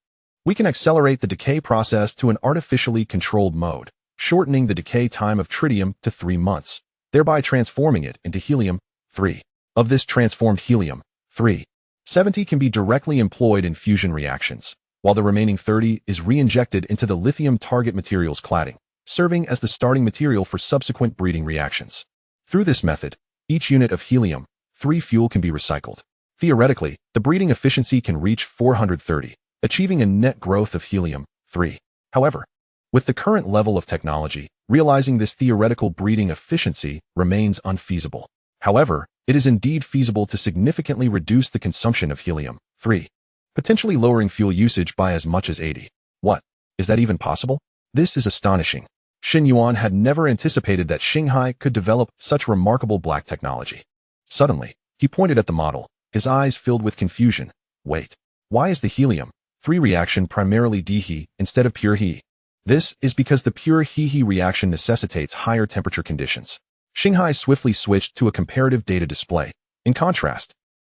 we can accelerate the decay process to an artificially controlled mode, shortening the decay time of tritium to 3 months, thereby transforming it into helium-3. Of this transformed helium-3, 70 can be directly employed in fusion reactions, while the remaining 30 is re-injected into the lithium target materials cladding, serving as the starting material for subsequent breeding reactions. Through this method, each unit of helium-3 fuel can be recycled. Theoretically, the breeding efficiency can reach 430, achieving a net growth of helium-3. However, with the current level of technology, realizing this theoretical breeding efficiency remains unfeasible. However, it is indeed feasible to significantly reduce the consumption of helium-3, potentially lowering fuel usage by as much as 80. What? Is that even possible? This is astonishing. Shen Yuan had never anticipated that Xinghai could develop such remarkable black technology. Suddenly, he pointed at the model, his eyes filled with confusion. Wait, why is the helium-3 reaction primarily He instead of pure He? This is because the pure He reaction necessitates higher temperature conditions. Xinghai swiftly switched to a comparative data display. In contrast,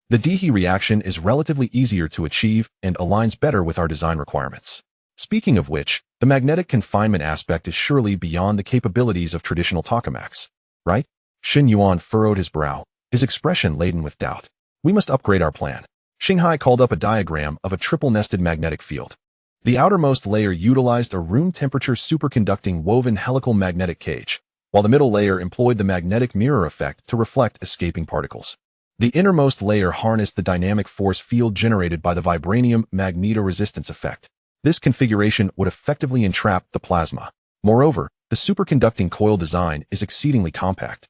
the He reaction is relatively easier to achieve and aligns better with our design requirements. Speaking of which, the magnetic confinement aspect is surely beyond the capabilities of traditional tokamaks, right? Shen Yuan furrowed his brow, his expression laden with doubt. We must upgrade our plan. Xinghai called up a diagram of a triple-nested magnetic field. The outermost layer utilized a room temperature superconducting woven helical magnetic cage, while the middle layer employed the magnetic mirror effect to reflect escaping particles. The innermost layer harnessed the dynamic force field generated by the vibranium magnetoresistance effect. This configuration would effectively entrap the plasma. Moreover, the superconducting coil design is exceedingly compact,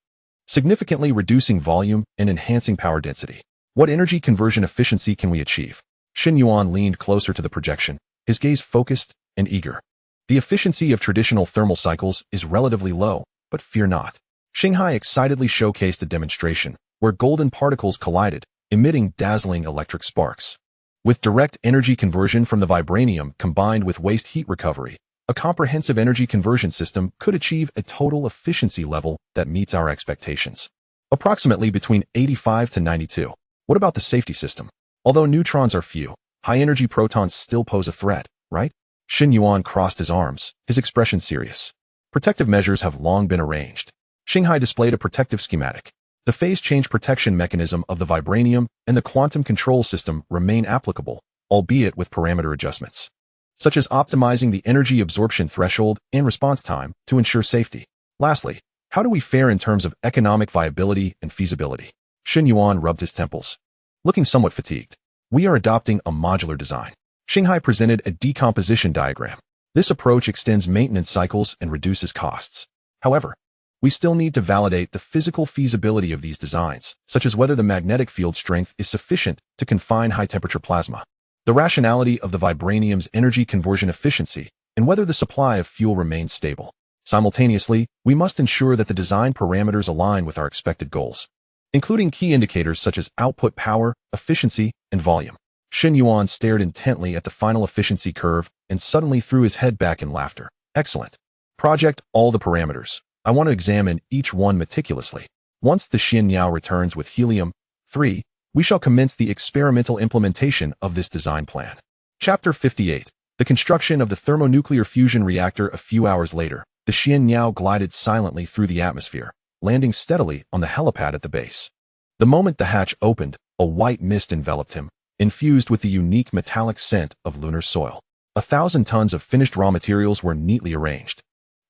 significantly reducing volume and enhancing power density. What energy conversion efficiency can we achieve? Shen Yuan leaned closer to the projection, his gaze focused and eager. The efficiency of traditional thermal cycles is relatively low, but fear not. Shanghai excitedly showcased a demonstration where golden particles collided, emitting dazzling electric sparks. With direct energy conversion from the vibranium combined with waste heat recovery, a comprehensive energy conversion system could achieve a total efficiency level that meets our expectations. Approximately between 85 to 92. What about the safety system? Although neutrons are few, high-energy protons still pose a threat, right? Shen Yuan crossed his arms, his expression serious. Protective measures have long been arranged. Shanghai displayed a protective schematic. The phase change protection mechanism of the vibranium and the quantum control system remain applicable, albeit with parameter adjustments, such as optimizing the energy absorption threshold and response time to ensure safety. Lastly, how do we fare in terms of economic viability and feasibility? Shen Yuan rubbed his temples, looking somewhat fatigued. We are adopting a modular design. Shanghai presented a decomposition diagram. This approach extends maintenance cycles and reduces costs. However, we still need to validate the physical feasibility of these designs, such as whether the magnetic field strength is sufficient to confine high-temperature plasma, the rationality of the vibranium's energy conversion efficiency, and whether the supply of fuel remains stable. Simultaneously, we must ensure that the design parameters align with our expected goals, including key indicators such as output power, efficiency, and volume. Shen Yuan stared intently at the final efficiency curve and suddenly threw his head back in laughter. Excellent. Project all the parameters. I want to examine each one meticulously. Once the Shen Yao returns with helium-3, we shall commence the experimental implementation of this design plan. Chapter 58. The construction of the thermonuclear fusion reactor. A few hours later, the Shen Yao glided silently through the atmosphere, landing steadily on the helipad at the base. The moment the hatch opened, a white mist enveloped him, infused with the unique metallic scent of lunar soil. 1,000 tons of finished raw materials were neatly arranged.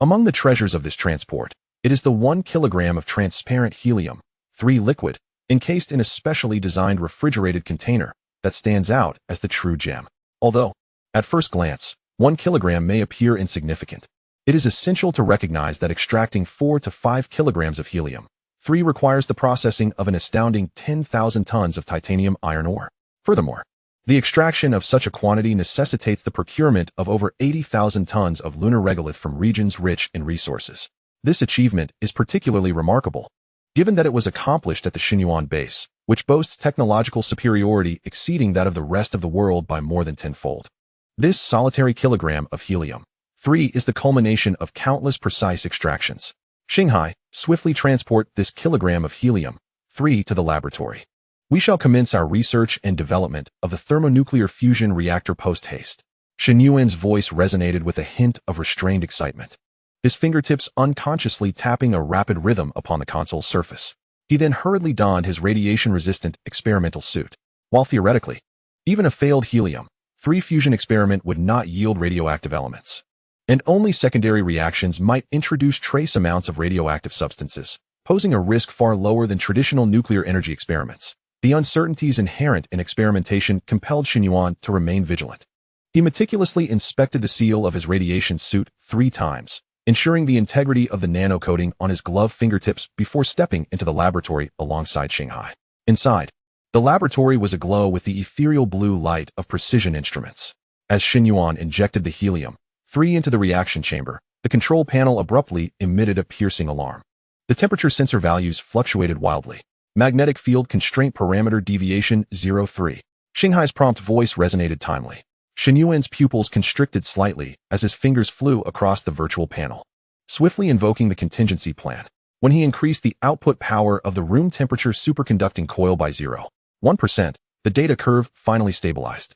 Among the treasures of this transport, it is the 1 kilogram of transparent helium-3 liquid, encased in a specially designed refrigerated container, that stands out as the true gem. Although, at first glance, 1 kilogram may appear insignificant, it is essential to recognize that extracting 4 to 5 kilograms of helium-3 requires the processing of an astounding 10,000 tons of titanium iron ore. Furthermore, the extraction of such a quantity necessitates the procurement of over 80,000 tons of lunar regolith from regions rich in resources. This achievement is particularly remarkable, given that it was accomplished at the Shen Yuan base, which boasts technological superiority exceeding that of the rest of the world by more than tenfold. This solitary kilogram of helium-3 is the culmination of countless precise extractions. Shanghai, swiftly transport this kilogram of helium-3 to the laboratory. We shall commence our research and development of the thermonuclear fusion reactor post-haste. Shen Yuan's voice resonated with a hint of restrained excitement, his fingertips unconsciously tapping a rapid rhythm upon the console's surface. He then hurriedly donned his radiation-resistant experimental suit. While theoretically, even a failed helium-3 fusion experiment would not yield radioactive elements, and only secondary reactions might introduce trace amounts of radioactive substances, posing a risk far lower than traditional nuclear energy experiments. The uncertainties inherent in experimentation compelled Shen Yuan to remain vigilant. He meticulously inspected the seal of his radiation suit 3 times, ensuring the integrity of the nano-coating on his gloved fingertips before stepping into the laboratory alongside Shanghai. Inside, the laboratory was aglow with the ethereal blue light of precision instruments. As Shen Yuan injected the helium-3 into the reaction chamber, the control panel abruptly emitted a piercing alarm. The temperature sensor values fluctuated wildly. Magnetic field constraint parameter deviation 03. Shanghai's prompt voice resonated timely. Shen Yuan's pupils constricted slightly as his fingers flew across the virtual panel, swiftly invoking the contingency plan. When he increased the output power of the room temperature superconducting coil by 0.1%, the data curve finally stabilized.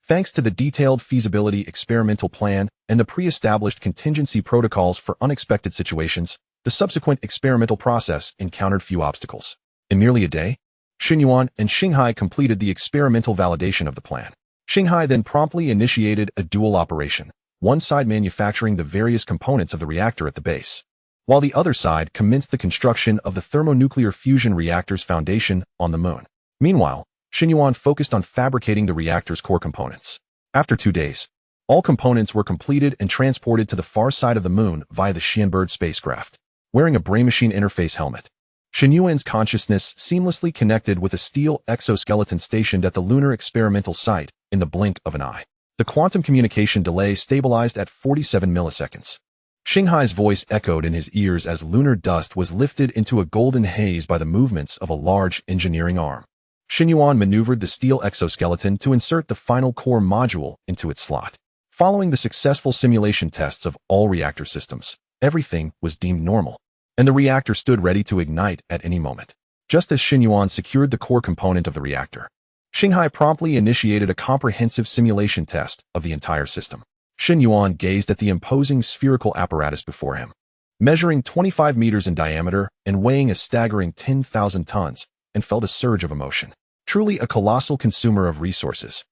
Thanks to the detailed feasibility experimental plan and the pre-established contingency protocols for unexpected situations, the subsequent experimental process encountered few obstacles. In merely a day, Shen Yuan and Shanghai completed the experimental validation of the plan. Shanghai then promptly initiated a dual operation, one side manufacturing the various components of the reactor at the base, while the other side commenced the construction of the thermonuclear fusion reactor's foundation on the moon. Meanwhile, Shen Yuan focused on fabricating the reactor's core components. After 2 days, all components were completed and transported to the far side of the moon via the Xianbird spacecraft. Wearing a brain-machine interface helmet, Shen Yuan's consciousness seamlessly connected with a steel exoskeleton stationed at the lunar experimental site in the blink of an eye. The quantum communication delay stabilized at 47 milliseconds. Xinghai's voice echoed in his ears as lunar dust was lifted into a golden haze by the movements of a large engineering arm. Shen Yuan maneuvered the steel exoskeleton to insert the final core module into its slot. Following the successful simulation tests of all reactor systems, everything was deemed normal, and the reactor stood ready to ignite at any moment. Just as Shen Yuan secured the core component of the reactor, Xinghai promptly initiated a comprehensive simulation test of the entire system. Shen Yuan gazed at the imposing spherical apparatus before him. Measuring 25 meters in diameter and weighing a staggering 10,000 tons, and felt a surge of emotion. Truly a colossal consumer of resources.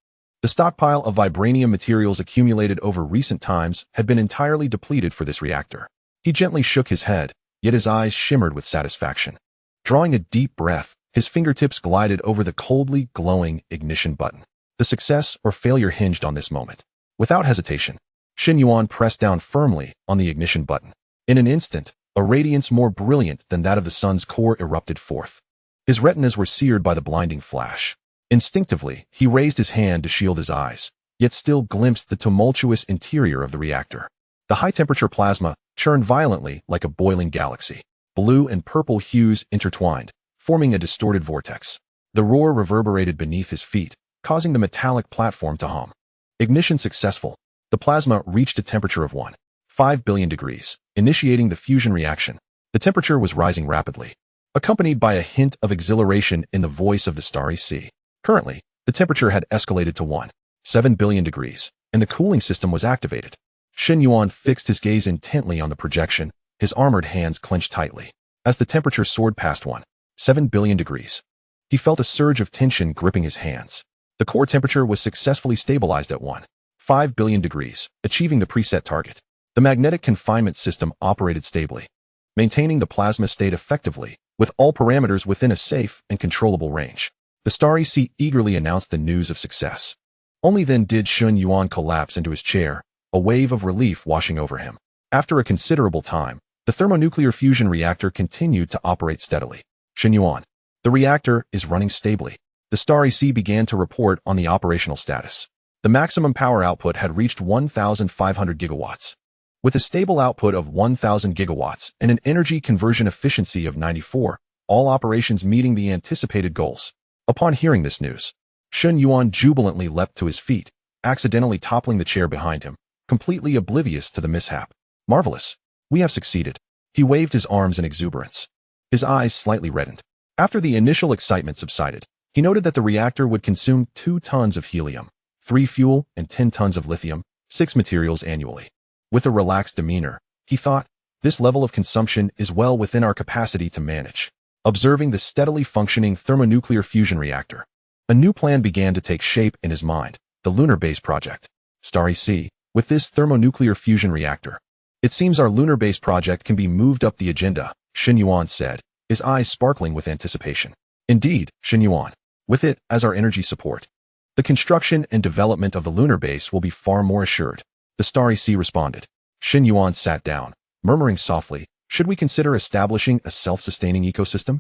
The stockpile of vibranium materials accumulated over recent times had been entirely depleted for this reactor. He gently shook his head, yet his eyes shimmered with satisfaction. Drawing a deep breath, his fingertips glided over the coldly glowing ignition button. The success or failure hinged on this moment. Without hesitation, Shen Yuan pressed down firmly on the ignition button. In an instant, a radiance more brilliant than that of the sun's core erupted forth. His retinas were seared by the blinding flash. Instinctively, he raised his hand to shield his eyes, yet still glimpsed the tumultuous interior of the reactor. The high-temperature plasma churned violently like a boiling galaxy. Blue and purple hues intertwined, forming a distorted vortex. The roar reverberated beneath his feet, causing the metallic platform to hum. Ignition successful. The plasma reached a temperature of 1.5 billion degrees, initiating the fusion reaction. The temperature was rising rapidly, accompanied by a hint of exhilaration in the voice of the starry sea. Currently, the temperature had escalated to 1.7 billion degrees, and the cooling system was activated. Shen Yuan fixed his gaze intently on the projection, his armored hands clenched tightly. As the temperature soared past 1.7 billion degrees, he felt a surge of tension gripping his hands. The core temperature was successfully stabilized at 1.5 billion degrees, achieving the preset target. The magnetic confinement system operated stably, maintaining the plasma state effectively, with all parameters within a safe and controllable range. The starry sea eagerly announced the news of success. Only then did Shen Yuan collapse into his chair, a wave of relief washing over him. After a considerable time, the thermonuclear fusion reactor continued to operate steadily. Shen Yuan, the reactor is running stably. The starry sea began to report on the operational status. The maximum power output had reached 1,500 gigawatts. With a stable output of 1,000 gigawatts and an energy conversion efficiency of 94, all operations meeting the anticipated goals. Upon hearing this news, Shen Yuan jubilantly leapt to his feet, accidentally toppling the chair behind him, completely oblivious to the mishap. Marvelous. We have succeeded. He waved his arms in exuberance. His eyes slightly reddened. After the initial excitement subsided, he noted that the reactor would consume 2 tons of helium, 3 fuel, and 10 tons of lithium, 6 materials annually. With a relaxed demeanor, he thought, this level of consumption is well within our capacity to manage. Observing the steadily functioning thermonuclear fusion reactor, a new plan began to take shape in his mind, the lunar base project. Starry Sea, with this thermonuclear fusion reactor, it seems our lunar base project can be moved up the agenda, Shen Yuan said, his eyes sparkling with anticipation. Indeed, Shen Yuan, with it as our energy support, the construction and development of the lunar base will be far more assured. The starry sea responded. Shen Yuan sat down, murmuring softly, should we consider establishing a self-sustaining ecosystem?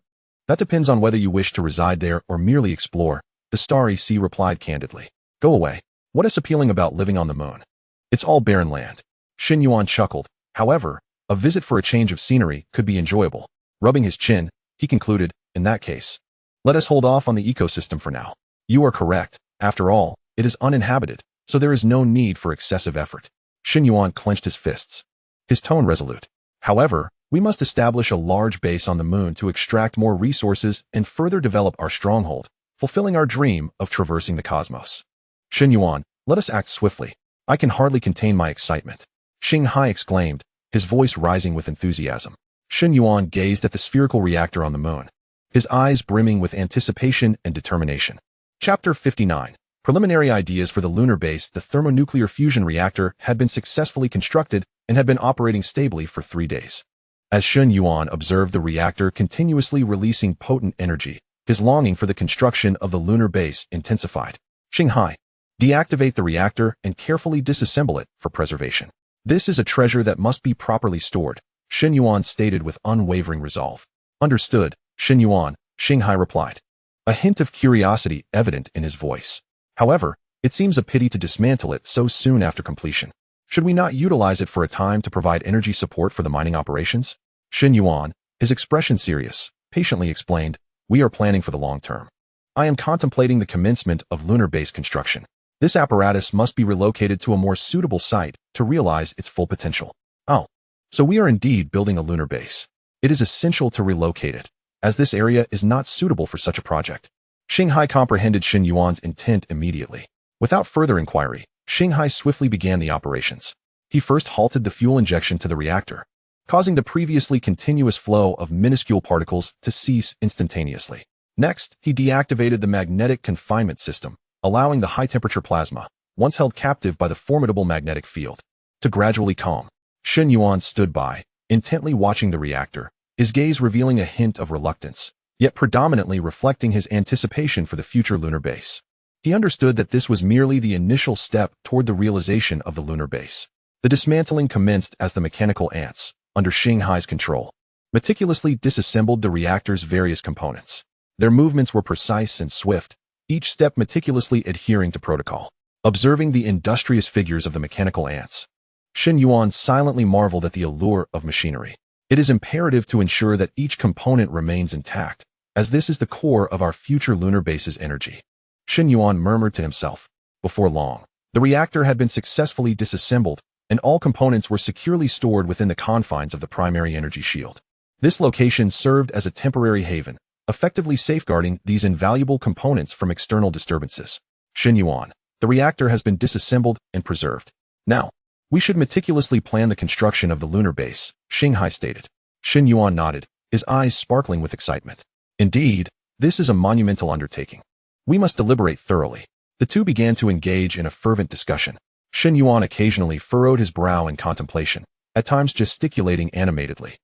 That depends on whether you wish to reside there or merely explore, the starry sea replied candidly. Go away. What is appealing about living on the moon? It's all barren land. Shen Yuan chuckled. However, a visit for a change of scenery could be enjoyable. Rubbing his chin, he concluded, in that case, let us hold off on the ecosystem for now. You are correct. After all, it is uninhabited, so there is no need for excessive effort. Shen Yuan clenched his fists, his tone resolute. However, we must establish a large base on the moon to extract more resources and further develop our stronghold, fulfilling our dream of traversing the cosmos. Shen Yuan, let us act swiftly. I can hardly contain my excitement. Xinghai exclaimed, his voice rising with enthusiasm. Shen Yuan gazed at the spherical reactor on the moon, his eyes brimming with anticipation and determination. Chapter 59. Preliminary ideas for the lunar base. The thermonuclear fusion reactor had been successfully constructed and had been operating stably for 3 days. As Shen Yuan observed the reactor continuously releasing potent energy, his longing for the construction of the lunar base intensified. Shanghai, deactivate the reactor and carefully disassemble it for preservation. This is a treasure that must be properly stored, Shen Yuan stated with unwavering resolve. Understood, Shen Yuan, Shanghai replied. A hint of curiosity evident in his voice. However, it seems a pity to dismantle it so soon after completion. Should we not utilize it for a time to provide energy support for the mining operations? Shen Yuan, his expression serious, patiently explained, we are planning for the long term. I am contemplating the commencement of lunar base construction. This apparatus must be relocated to a more suitable site to realize its full potential. Oh, so we are indeed building a lunar base. It is essential to relocate it, as this area is not suitable for such a project. Shanghai comprehended Shen Yuan's intent immediately. Without further inquiry, Shanghai swiftly began the operations. He first halted the fuel injection to the reactor, causing the previously continuous flow of minuscule particles to cease instantaneously. Next, he deactivated the magnetic confinement system, allowing the high-temperature plasma, once held captive by the formidable magnetic field, to gradually calm. Shen Yuan stood by, intently watching the reactor, his gaze revealing a hint of reluctance, yet predominantly reflecting his anticipation for the future lunar base. He understood that this was merely the initial step toward the realization of the lunar base. The dismantling commenced as the mechanical ants, under Shanghai's control, meticulously disassembled the reactor's various components. Their movements were precise and swift, each step meticulously adhering to protocol. Observing the industrious figures of the mechanical ants, Shen Yuan silently marveled at the allure of machinery. It is imperative to ensure that each component remains intact, as this is the core of our future lunar base's energy. Shen Yuan murmured to himself. Before long, the reactor had been successfully disassembled, and all components were securely stored within the confines of the primary energy shield. This location served as a temporary haven, effectively safeguarding these invaluable components from external disturbances. Shen Yuan, the reactor has been disassembled and preserved. Now, we should meticulously plan the construction of the lunar base, Shanghai stated. Shen Yuan nodded, his eyes sparkling with excitement. Indeed, this is a monumental undertaking. We must deliberate thoroughly. The two began to engage in a fervent discussion. Shen Yuan occasionally furrowed his brow in contemplation, at times gesticulating animatedly,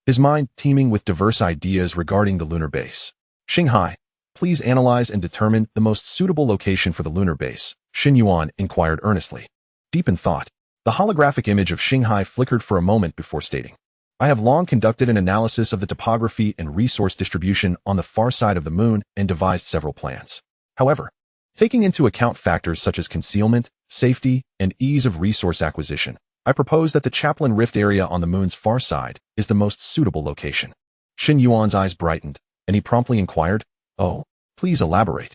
his mind teeming with diverse ideas regarding the lunar base. Shanghai, please analyze and determine the most suitable location for the lunar base, Shen Yuan inquired earnestly. Deep in thought, the holographic image of Shanghai flickered for a moment before stating, I have long conducted an analysis of the topography and resource distribution on the far side of the moon and devised several plans. However, taking into account factors such as concealment, safety, and ease of resource acquisition, I propose that the Chaplin Rift area on the moon's far side is the most suitable location. Shen Yuan's eyes brightened, and he promptly inquired, Oh, please elaborate.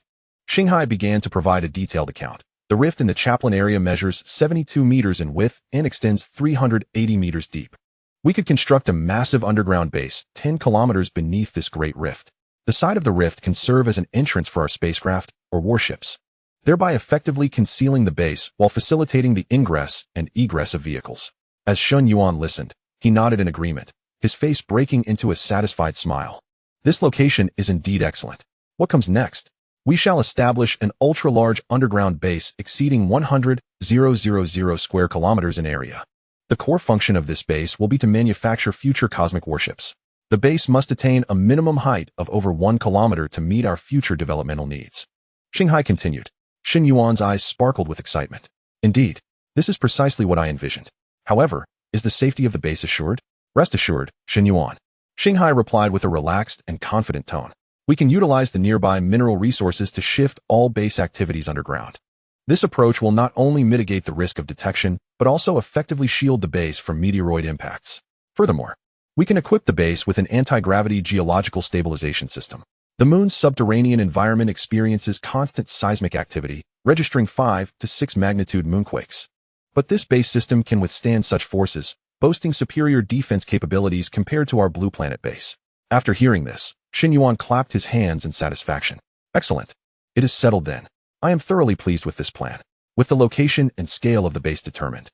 Shanghai began to provide a detailed account. The rift in the Chaplin area measures 72 meters in width and extends 380 meters deep. We could construct a massive underground base 10 kilometers beneath this great rift. The side of the rift can serve as an entrance for our spacecraft or warships, thereby effectively concealing the base while facilitating the ingress and egress of vehicles. As Shen Yuan listened, he nodded in agreement, his face breaking into a satisfied smile. This location is indeed excellent. What comes next? We shall establish an ultra-large underground base exceeding 100,000 square kilometers in area. The core function of this base will be to manufacture future cosmic warships. The base must attain a minimum height of over 1 kilometer to meet our future developmental needs. Shanghai continued. Shen Yuan's eyes sparkled with excitement. Indeed, this is precisely what I envisioned. However, is the safety of the base assured? Rest assured, Shen Yuan. Shanghai replied with a relaxed and confident tone. We can utilize the nearby mineral resources to shift all base activities underground. This approach will not only mitigate the risk of detection, but also effectively shield the base from meteoroid impacts. Furthermore, we can equip the base with an anti-gravity geological stabilization system. The moon's subterranean environment experiences constant seismic activity, registering 5 to 6 magnitude moonquakes. But this base system can withstand such forces, boasting superior defense capabilities compared to our blue planet base. After hearing this, Shen Yuan clapped his hands in satisfaction. Excellent. It is settled then. I am thoroughly pleased with this plan. With the location and scale of the base determined,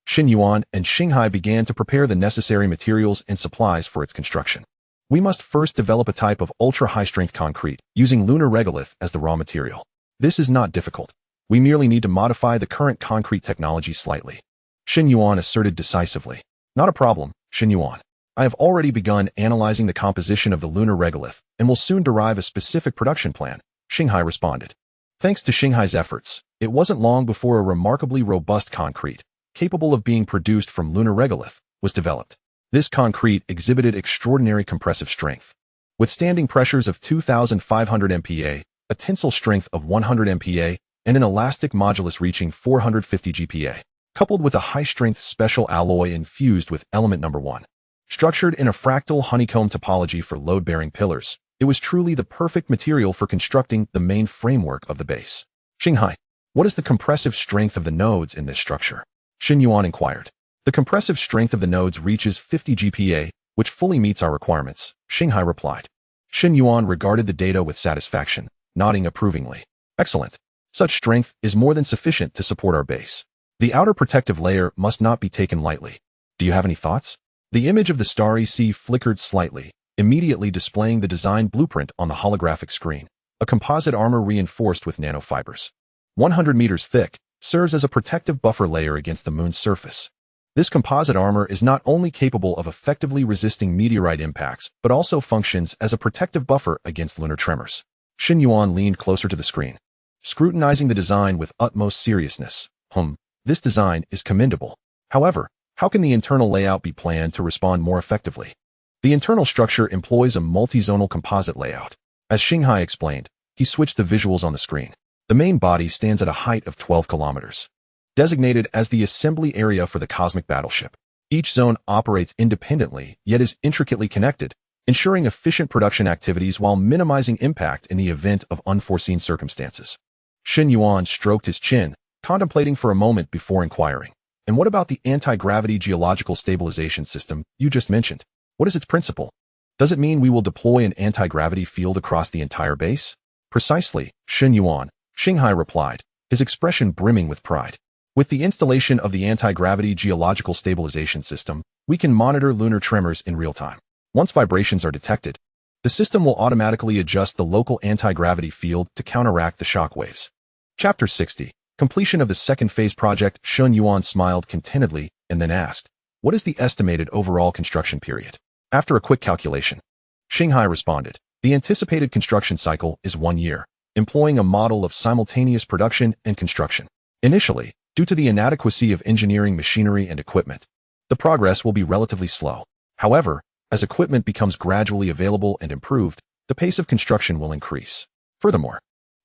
Shen Yuan and Shanghai began to prepare the necessary materials and supplies for its construction. We must first develop a type of ultra-high-strength concrete, using lunar regolith as the raw material. This is not difficult. We merely need to modify the current concrete technology slightly. Shen Yuan asserted decisively. Not a problem, Shen Yuan. I have already begun analyzing the composition of the lunar regolith and will soon derive a specific production plan, Xinghai responded. Thanks to Xinghai's efforts, it wasn't long before a remarkably robust concrete, capable of being produced from lunar regolith, was developed. This concrete exhibited extraordinary compressive strength. Withstanding pressures of 2,500 MPa, a tensile strength of 100 MPa, and an elastic modulus reaching 450 GPa, coupled with a high-strength special alloy infused with element number 1. Structured in a fractal honeycomb topology for load-bearing pillars, it was truly the perfect material for constructing the main framework of the base. Xinghai, what is the compressive strength of the nodes in this structure? Shen Yuan inquired. The compressive strength of the nodes reaches 50 GPa, which fully meets our requirements, Xinghai replied. Shen Yuan regarded the data with satisfaction, nodding approvingly. Excellent. Such strength is more than sufficient to support our base. The outer protective layer must not be taken lightly. Do you have any thoughts? The image of the starry sea flickered slightly, immediately displaying the design blueprint on the holographic screen. A composite armor reinforced with nanofibers. 100 meters thick, serves as a protective buffer layer against the moon's surface. This composite armor is not only capable of effectively resisting meteorite impacts, but also functions as a protective buffer against lunar tremors. Shen Yuan leaned closer to the screen, scrutinizing the design with utmost seriousness. This design is commendable. However, how can the internal layout be planned to respond more effectively? The internal structure employs a multi-zonal composite layout. As Xinghai explained, he switched the visuals on the screen. The main body stands at a height of 12 kilometers. Designated as the assembly area for the cosmic battleship. Each zone operates independently, yet is intricately connected, ensuring efficient production activities while minimizing impact in the event of unforeseen circumstances. Shen Yuan stroked his chin, contemplating for a moment before inquiring. And what about the anti-gravity geological stabilization system you just mentioned? What is its principle? Does it mean we will deploy an anti-gravity field across the entire base? Precisely, Shen Yuan, Xinghai replied, his expression brimming with pride. With the installation of the anti-gravity geological stabilization system, we can monitor lunar tremors in real time. Once vibrations are detected, the system will automatically adjust the local anti-gravity field to counteract the shock waves. Chapter 60. Completion of the second phase project. Shen Yuan smiled contentedly and then asked, what is the estimated overall construction period? After a quick calculation, Xinghai responded, the anticipated construction cycle is 1 year, employing a model of simultaneous production and construction. Initially, due to the inadequacy of engineering machinery and equipment, the progress will be relatively slow. However, as equipment becomes gradually available and improved, the pace of construction will increase. Furthermore,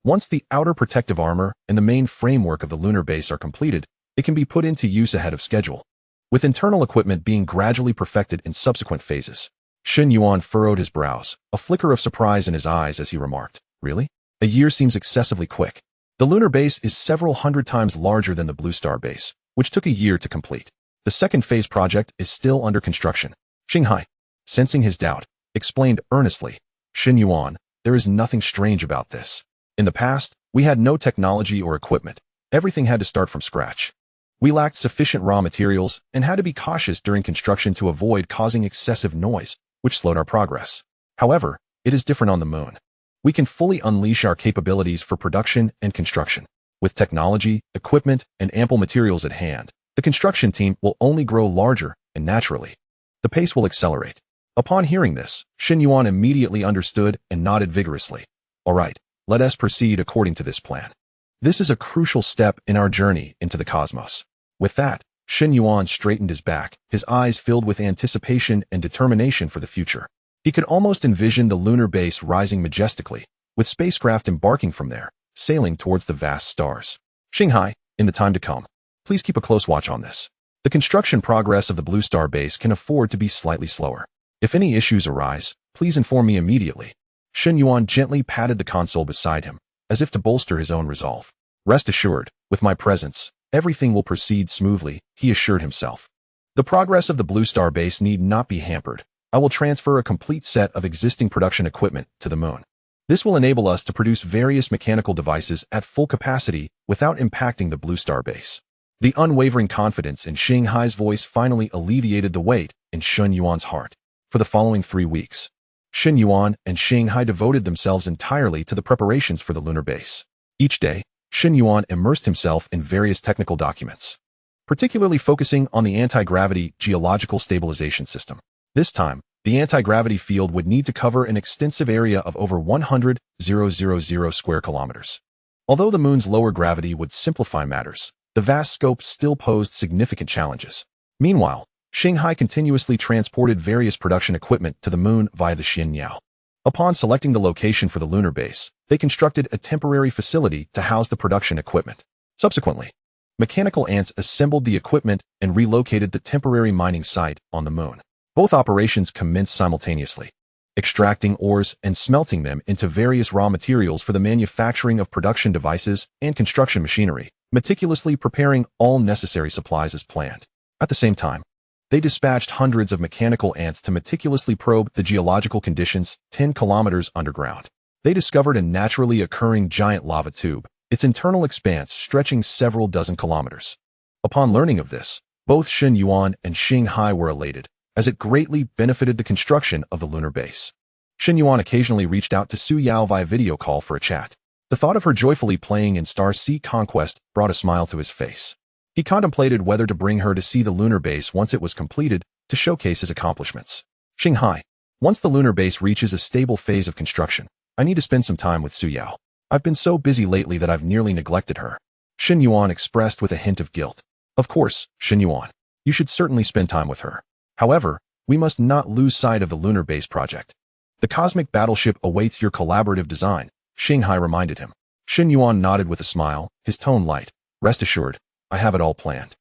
once the outer protective armor and the main framework of the lunar base are completed, it can be put into use ahead of schedule, with internal equipment being gradually perfected in subsequent phases. Shen Yuan furrowed his brows, a flicker of surprise in his eyes as he remarked, really? A year seems excessively quick. The lunar base is several hundred times larger than the Blue Star base, which took a year to complete. The second phase project is still under construction. Xinghai, sensing his doubt, explained earnestly, Shen Yuan, there is nothing strange about this. In the past, we had no technology or equipment. Everything had to start from scratch. We lacked sufficient raw materials and had to be cautious during construction to avoid causing excessive noise, which slowed our progress. However, it is different on the moon. We can fully unleash our capabilities for production and construction. With technology, equipment, and ample materials at hand, the construction team will only grow larger and naturally, the pace will accelerate. Upon hearing this, Shen Yuan immediately understood and nodded vigorously. All right, let us proceed according to this plan. This is a crucial step in our journey into the cosmos. With that, Shen Yuan straightened his back, his eyes filled with anticipation and determination for the future. He could almost envision the lunar base rising majestically, with spacecraft embarking from there, sailing towards the vast stars. Xinghai, in the time to come, please keep a close watch on this. The construction progress of the Blue Star base can afford to be slightly slower. If any issues arise, please inform me immediately. Shen Yuan gently patted the console beside him, as if to bolster his own resolve. Rest assured, with my presence, everything will proceed smoothly, he assured himself. The progress of the Blue Star base need not be hampered. I will transfer a complete set of existing production equipment to the moon. This will enable us to produce various mechanical devices at full capacity without impacting the Blue Star base. The unwavering confidence in Xinghai's voice finally alleviated the weight in Shen Yuan's heart. For the following 3 weeks, Shen Yuan and Xinghai devoted themselves entirely to the preparations for the lunar base. Each day, Shen Yuan immersed himself in various technical documents, particularly focusing on the anti-gravity geological stabilization system. This time, the anti-gravity field would need to cover an extensive area of over 100,000 square kilometers. Although the moon's lower gravity would simplify matters, the vast scope still posed significant challenges. Meanwhile, Shanghai continuously transported various production equipment to the moon via the Shen Yuan. Upon selecting the location for the lunar base, they constructed a temporary facility to house the production equipment. Subsequently, mechanical ants assembled the equipment and relocated the temporary mining site on the moon. Both operations commenced simultaneously, extracting ores and smelting them into various raw materials for the manufacturing of production devices and construction machinery, meticulously preparing all necessary supplies as planned. At the same time, they dispatched hundreds of mechanical ants to meticulously probe the geological conditions 10 kilometers underground. They discovered a naturally occurring giant lava tube, its internal expanse stretching several dozen kilometers. Upon learning of this, both Shen Yuan and Shanghai were elated, as it greatly benefited the construction of the lunar base. Shen Yuan occasionally reached out to Su Yao via video call for a chat. The thought of her joyfully playing in Star Sea Conquest brought a smile to his face. He contemplated whether to bring her to see the lunar base once it was completed to showcase his accomplishments. Shanghai, once the lunar base reaches a stable phase of construction, I need to spend some time with Su Yao. I've been so busy lately that I've nearly neglected her. Shen Yuan expressed with a hint of guilt. Of course, Shen Yuan, you should certainly spend time with her. However, we must not lose sight of the lunar base project. The cosmic battleship awaits your collaborative design, Shanghai reminded him. Shen Yuan nodded with a smile, his tone light. Rest assured, I have it all planned.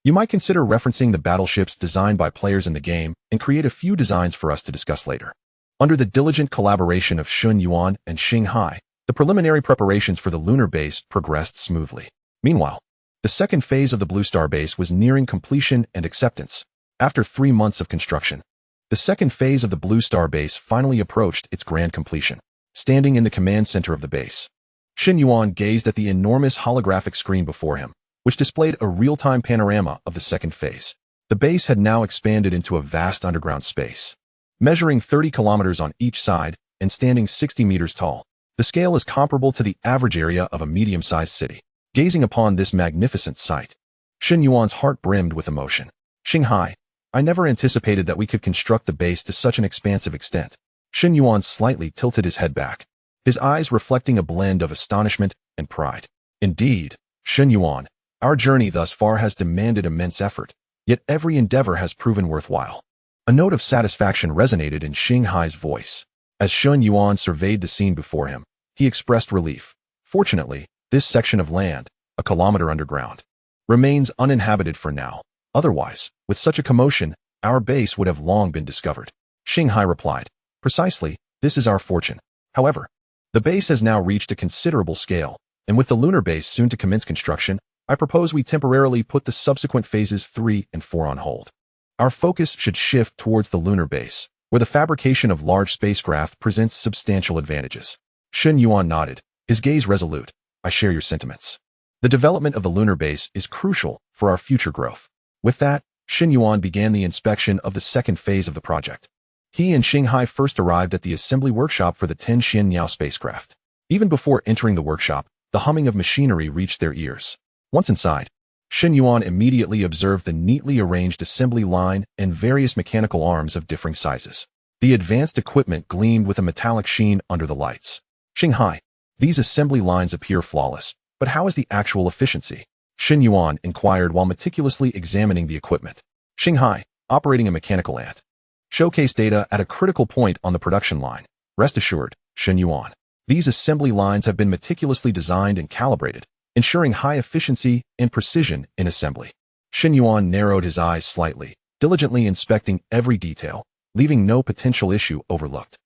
You might consider referencing the battleships designed by players in the game and create a few designs for us to discuss later. Under the diligent collaboration of Shen Yuan and Shanghai, the preliminary preparations for the lunar base progressed smoothly. Meanwhile, the second phase of the Blue Star base was nearing completion and acceptance. After 3 months of construction, the second phase of the Blue Star base finally approached its grand completion. Standing in the command center of the base, Shen Yuan gazed at the enormous holographic screen before him, which displayed a real-time panorama of the second phase. The base had now expanded into a vast underground space, measuring 30 kilometers on each side and standing 60 meters tall. The scale is comparable to the average area of a medium-sized city. Gazing upon this magnificent sight, Shen Yuan's heart brimmed with emotion. Shanghai, I never anticipated that we could construct the base to such an expansive extent. Shen Yuan slightly tilted his head back, his eyes reflecting a blend of astonishment and pride. Indeed, Shen Yuan, our journey thus far has demanded immense effort, yet every endeavor has proven worthwhile. A note of satisfaction resonated in Shanghai's voice. As Shen Yuan surveyed the scene before him, he expressed relief. Fortunately, this section of land, a kilometer underground, remains uninhabited for now. Otherwise, with such a commotion, our base would have long been discovered. Shanghai replied, Precisely, this is our fortune. However, the base has now reached a considerable scale, and with the lunar base soon to commence construction, I propose we temporarily put the subsequent phases 3 and 4 on hold. Our focus should shift towards the lunar base, where the fabrication of large spacecraft presents substantial advantages. Shen Yuan nodded, his gaze resolute. I share your sentiments. The development of the lunar base is crucial for our future growth. With that, Shen Yuan began the inspection of the second phase of the project. He and Shanghai first arrived at the assembly workshop for the 10 Shen Yuan spacecraft. Even before entering the workshop, the humming of machinery reached their ears. Once inside, Shen Yuan immediately observed the neatly arranged assembly line and various mechanical arms of differing sizes. The advanced equipment gleamed with a metallic sheen under the lights. Shanghai, these assembly lines appear flawless, but how is the actual efficiency? Shen Yuan inquired while meticulously examining the equipment. Shanghai, operating a mechanical ant, showcase data at a critical point on the production line. Rest assured, Shen Yuan, these assembly lines have been meticulously designed and calibrated, ensuring high efficiency and precision in assembly. Shen Yuan narrowed his eyes slightly, diligently inspecting every detail, leaving no potential issue overlooked.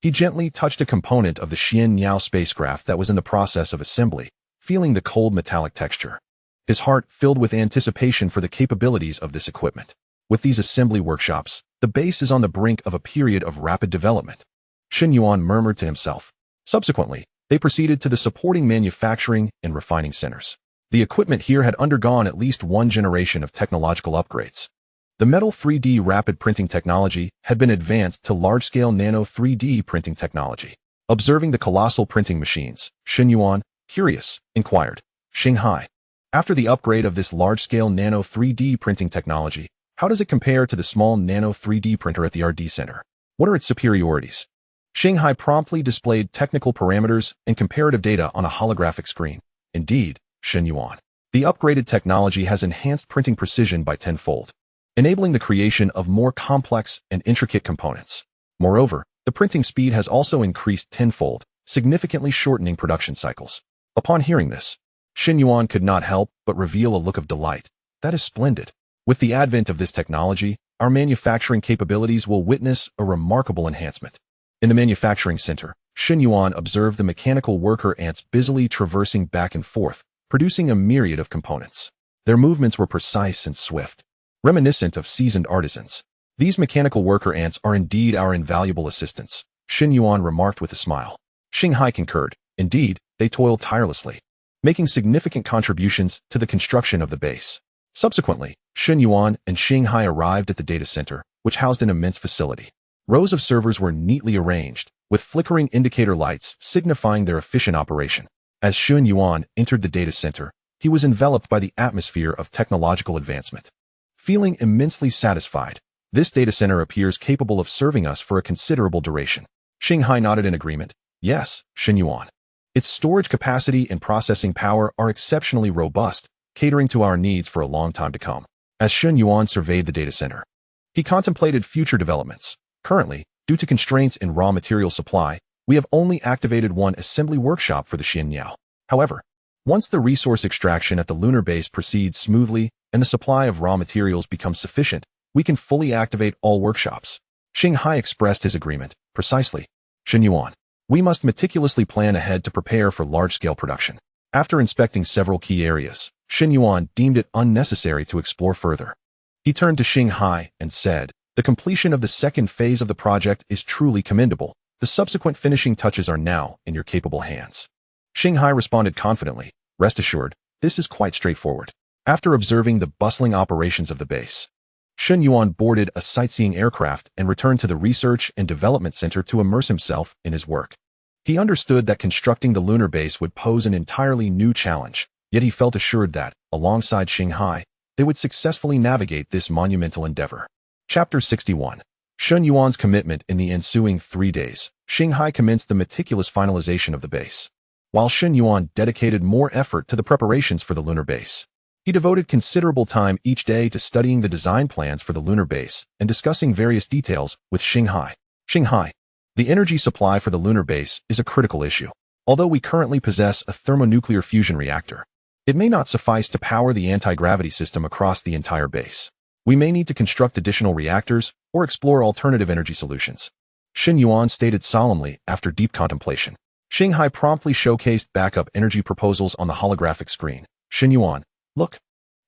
He gently touched a component of the Shen Yuan spacecraft that was in the process of assembly, feeling the cold metallic texture. His heart filled with anticipation for the capabilities of this equipment. With these assembly workshops, the base is on the brink of a period of rapid development. Shen Yuan murmured to himself. Subsequently, they proceeded to the supporting manufacturing and refining centers. The equipment here had undergone at least one generation of technological upgrades. The metal 3D rapid printing technology had been advanced to large-scale nano 3D printing technology. Observing the colossal printing machines, Shen Yuan, curious, inquired, Shanghai, after the upgrade of this large-scale nano 3D printing technology, How does it compare to the small nano 3D printer at the R&D center? What are its superiorities? Shanghai promptly displayed technical parameters and comparative data on a holographic screen. Indeed, Shen Yuan. The upgraded technology has enhanced printing precision by tenfold, enabling the creation of more complex and intricate components. Moreover, the printing speed has also increased tenfold, significantly shortening production cycles. Upon hearing this, Shen Yuan could not help but reveal a look of delight. That is splendid. With the advent of this technology, our manufacturing capabilities will witness a remarkable enhancement. In the manufacturing center, Shen Yuan observed the mechanical worker ants busily traversing back and forth, producing a myriad of components. Their movements were precise and swift, reminiscent of seasoned artisans. These mechanical worker ants are indeed our invaluable assistants, Shen Yuan remarked with a smile. Shanghai concurred. Indeed, they toil tirelessly, making significant contributions to the construction of the base. Subsequently, Shen Yuan and Shanghai arrived at the data center, which housed an immense facility. Rows of servers were neatly arranged, with flickering indicator lights signifying their efficient operation. As Shen Yuan entered the data center, he was enveloped by the atmosphere of technological advancement. Feeling immensely satisfied, this data center appears capable of serving us for a considerable duration. Shanghai nodded in agreement. Yes, Shen Yuan. Its storage capacity and processing power are exceptionally robust, catering to our needs for a long time to come. As Shen Yuan surveyed the data center, he contemplated future developments. Currently, due to constraints in raw material supply, we have only activated one assembly workshop for the Shen Yao. However, once the resource extraction at the lunar base proceeds smoothly and the supply of raw materials becomes sufficient, we can fully activate all workshops. Shanghai expressed his agreement. Precisely. Shen Yuan. We must meticulously plan ahead to prepare for large-scale production. After inspecting several key areas, Shen Yuan deemed it unnecessary to explore further. He turned to Shanghai and said, "The completion of the second phase of the project is truly commendable. The subsequent finishing touches are now in your capable hands." Shanghai responded confidently, "Rest assured, this is quite straightforward." After observing the bustling operations of the base, Shen Yuan boarded a sightseeing aircraft and returned to the Research and Development Center to immerse himself in his work. He understood that constructing the lunar base would pose an entirely new challenge, yet he felt assured that, alongside Shanghai, they would successfully navigate this monumental endeavor. Chapter 61. Shen Yuan's commitment. In the ensuing 3 days, Shanghai commenced the meticulous finalization of the base. While Shen Yuan dedicated more effort to the preparations for the lunar base, he devoted considerable time each day to studying the design plans for the lunar base and discussing various details with Shanghai. Shanghai. The energy supply for the lunar base is a critical issue. Although we currently possess a thermonuclear fusion reactor, it may not suffice to power the anti-gravity system across the entire base. We may need to construct additional reactors or explore alternative energy solutions. Shen Yuan stated solemnly after deep contemplation. Shanghai promptly showcased backup energy proposals on the holographic screen. Shen Yuan, look.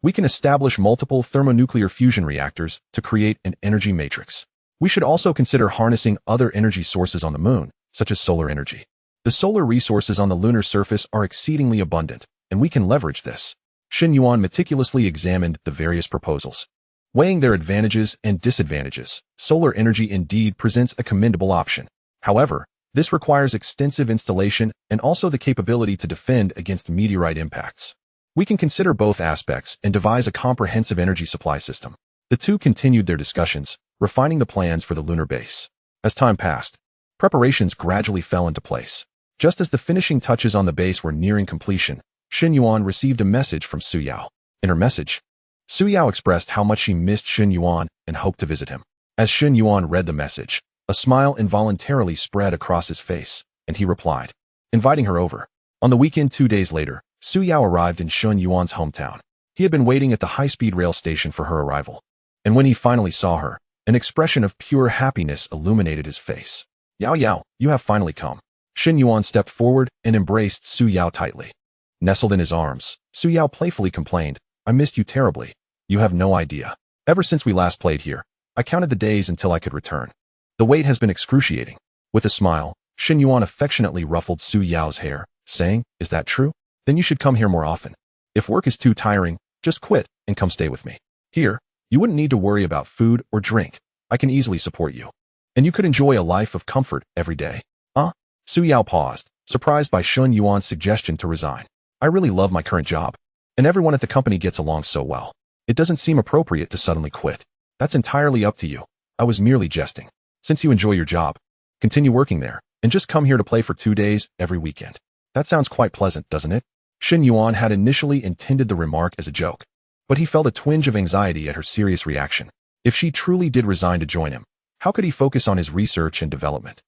We can establish multiple thermonuclear fusion reactors to create an energy matrix. We should also consider harnessing other energy sources on the moon, such as solar energy. The solar resources on the lunar surface are exceedingly abundant, and we can leverage this. Shen Yuan meticulously examined the various proposals. Weighing their advantages and disadvantages, solar energy indeed presents a commendable option. However, this requires extensive installation and also the capability to defend against meteorite impacts. We can consider both aspects and devise a comprehensive energy supply system. The two continued their discussions, refining the plans for the lunar base. As time passed, preparations gradually fell into place. Just as the finishing touches on the base were nearing completion, Shen Yuan received a message from Su Yao. In her message, Su Yao expressed how much she missed Shen Yuan and hoped to visit him. As Shen Yuan read the message, a smile involuntarily spread across his face, and he replied, inviting her over. On the weekend 2 days later, Su Yao arrived in Shen Yuan's hometown. He had been waiting at the high-speed rail station for her arrival, and when he finally saw her, an expression of pure happiness illuminated his face. "Yao Yao, you have finally come." Shen Yuan stepped forward and embraced Su Yao tightly. Nestled in his arms, Su Yao playfully complained, "I missed you terribly. You have no idea. Ever since we last played here, I counted the days until I could return. The wait has been excruciating." With a smile, Shen Yuan affectionately ruffled Su Yao's hair, saying, "Is that true? Then you should come here more often. If work is too tiring, just quit and come stay with me. Here, you wouldn't need to worry about food or drink. I can easily support you. And you could enjoy a life of comfort every day." Su Yao paused, surprised by Shen Yuan's suggestion to resign. "I really love my current job, and everyone at the company gets along so well. It doesn't seem appropriate to suddenly quit." That's entirely up to you. I was merely jesting. Since you enjoy your job, continue working there, and just come here to play for 2 days every weekend. That sounds quite pleasant, doesn't it? Shen Yuan had initially intended the remark as a joke, but he felt a twinge of anxiety at her serious reaction. If she truly did resign to join him, how could he focus on his research and development?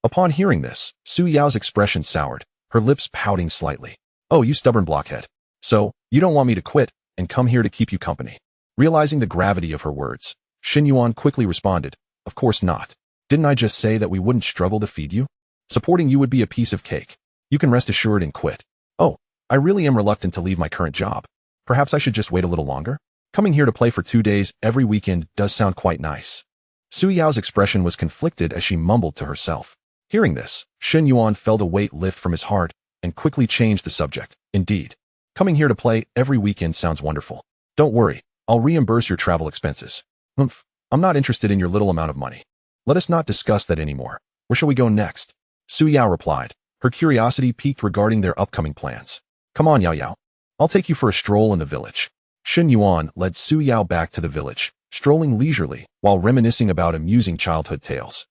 Upon hearing this, Su Yao's expression soured, her lips pouting slightly. Oh, you stubborn blockhead. So, you don't want me to quit and come here to keep you company? Realizing the gravity of her words, Shen Yuan quickly responded, of course not. Didn't I just say that we wouldn't struggle to feed you? Supporting you would be a piece of cake. You can rest assured and quit. Oh, I really am reluctant to leave my current job. Perhaps I should just wait a little longer? Coming here to play for 2 days every weekend does sound quite nice. Su Yao's expression was conflicted as she mumbled to herself. Hearing this, Shen Yuan felt a weight lift from his heart and quickly changed the subject. Indeed, coming here to play every weekend sounds wonderful. Don't worry, I'll reimburse your travel expenses. I'm not interested in your little amount of money. Let us not discuss that anymore. Where shall we go next? Su Yao replied, her curiosity piqued regarding their upcoming plans. Come on, Yao Yao. I'll take you for a stroll in the village. Shen Yuan led Su Yao back to the village, strolling leisurely while reminiscing about amusing childhood tales.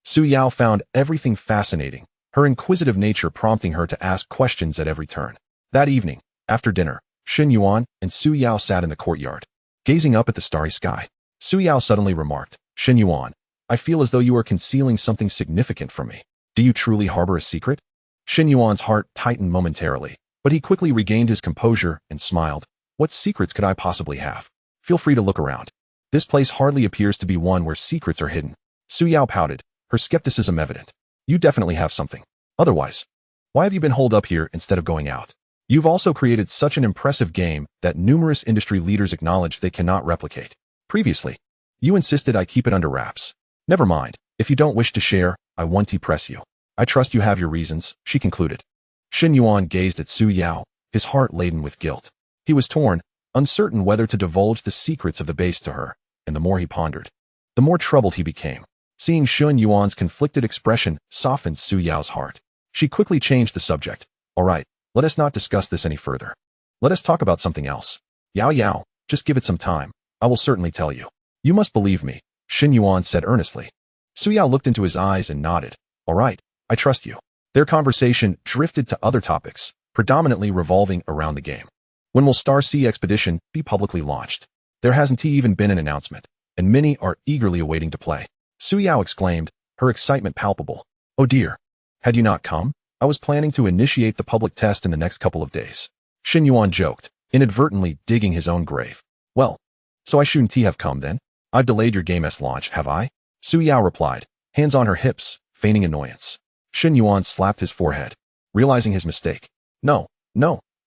Su Yao found everything fascinating, her inquisitive nature prompting her to ask questions at every turn. That evening, after dinner, Shen Yuan and Su Yao sat in the courtyard, gazing up at the starry sky. Su Yao suddenly remarked, Shen Yuan, I feel as though you are concealing something significant from me. Do you truly harbor a secret? Shen Yuan's heart tightened momentarily, but he quickly regained his composure and smiled. What secrets could I possibly have? Feel free to look around. This place hardly appears to be one where secrets are hidden. Su Yao pouted, her skepticism evident. You definitely have something. Otherwise, why have you been holed up here instead of going out? You've also created such an impressive game that numerous industry leaders acknowledge they cannot replicate. Previously, you insisted I keep it under wraps. Never mind. If you don't wish to share, I won't press you. I trust you have your reasons, she concluded. Shen Yuan gazed at Su Yao, his heart laden with guilt. He was torn, uncertain whether to divulge the secrets of the base to her, and the more he pondered, the more troubled he became. Seeing Shen Yuan's conflicted expression softened Su Yao's heart. She quickly changed the subject. All right, let us not discuss this any further. Let us talk about something else. Yao Yao, just give it some time. I will certainly tell you. You must believe me, Shen Yuan said earnestly. Su Yao looked into his eyes and nodded. All right, I trust you. Their conversation drifted to other topics, predominantly revolving around the game. When will Star Sea Expedition be publicly launched? There hasn't even been an announcement, and many are eagerly awaiting to play. Su Yao exclaimed, her excitement palpable. Oh dear. Had you not come? I was planning to initiate the public test in the next couple of days. Shen Yuan joked, inadvertently digging his own grave. Well, so I shouldn't have come then? I've delayed your game's launch, have I? Su Yao replied, hands on her hips, feigning annoyance. Shen Yuan slapped his forehead, realizing his mistake. No,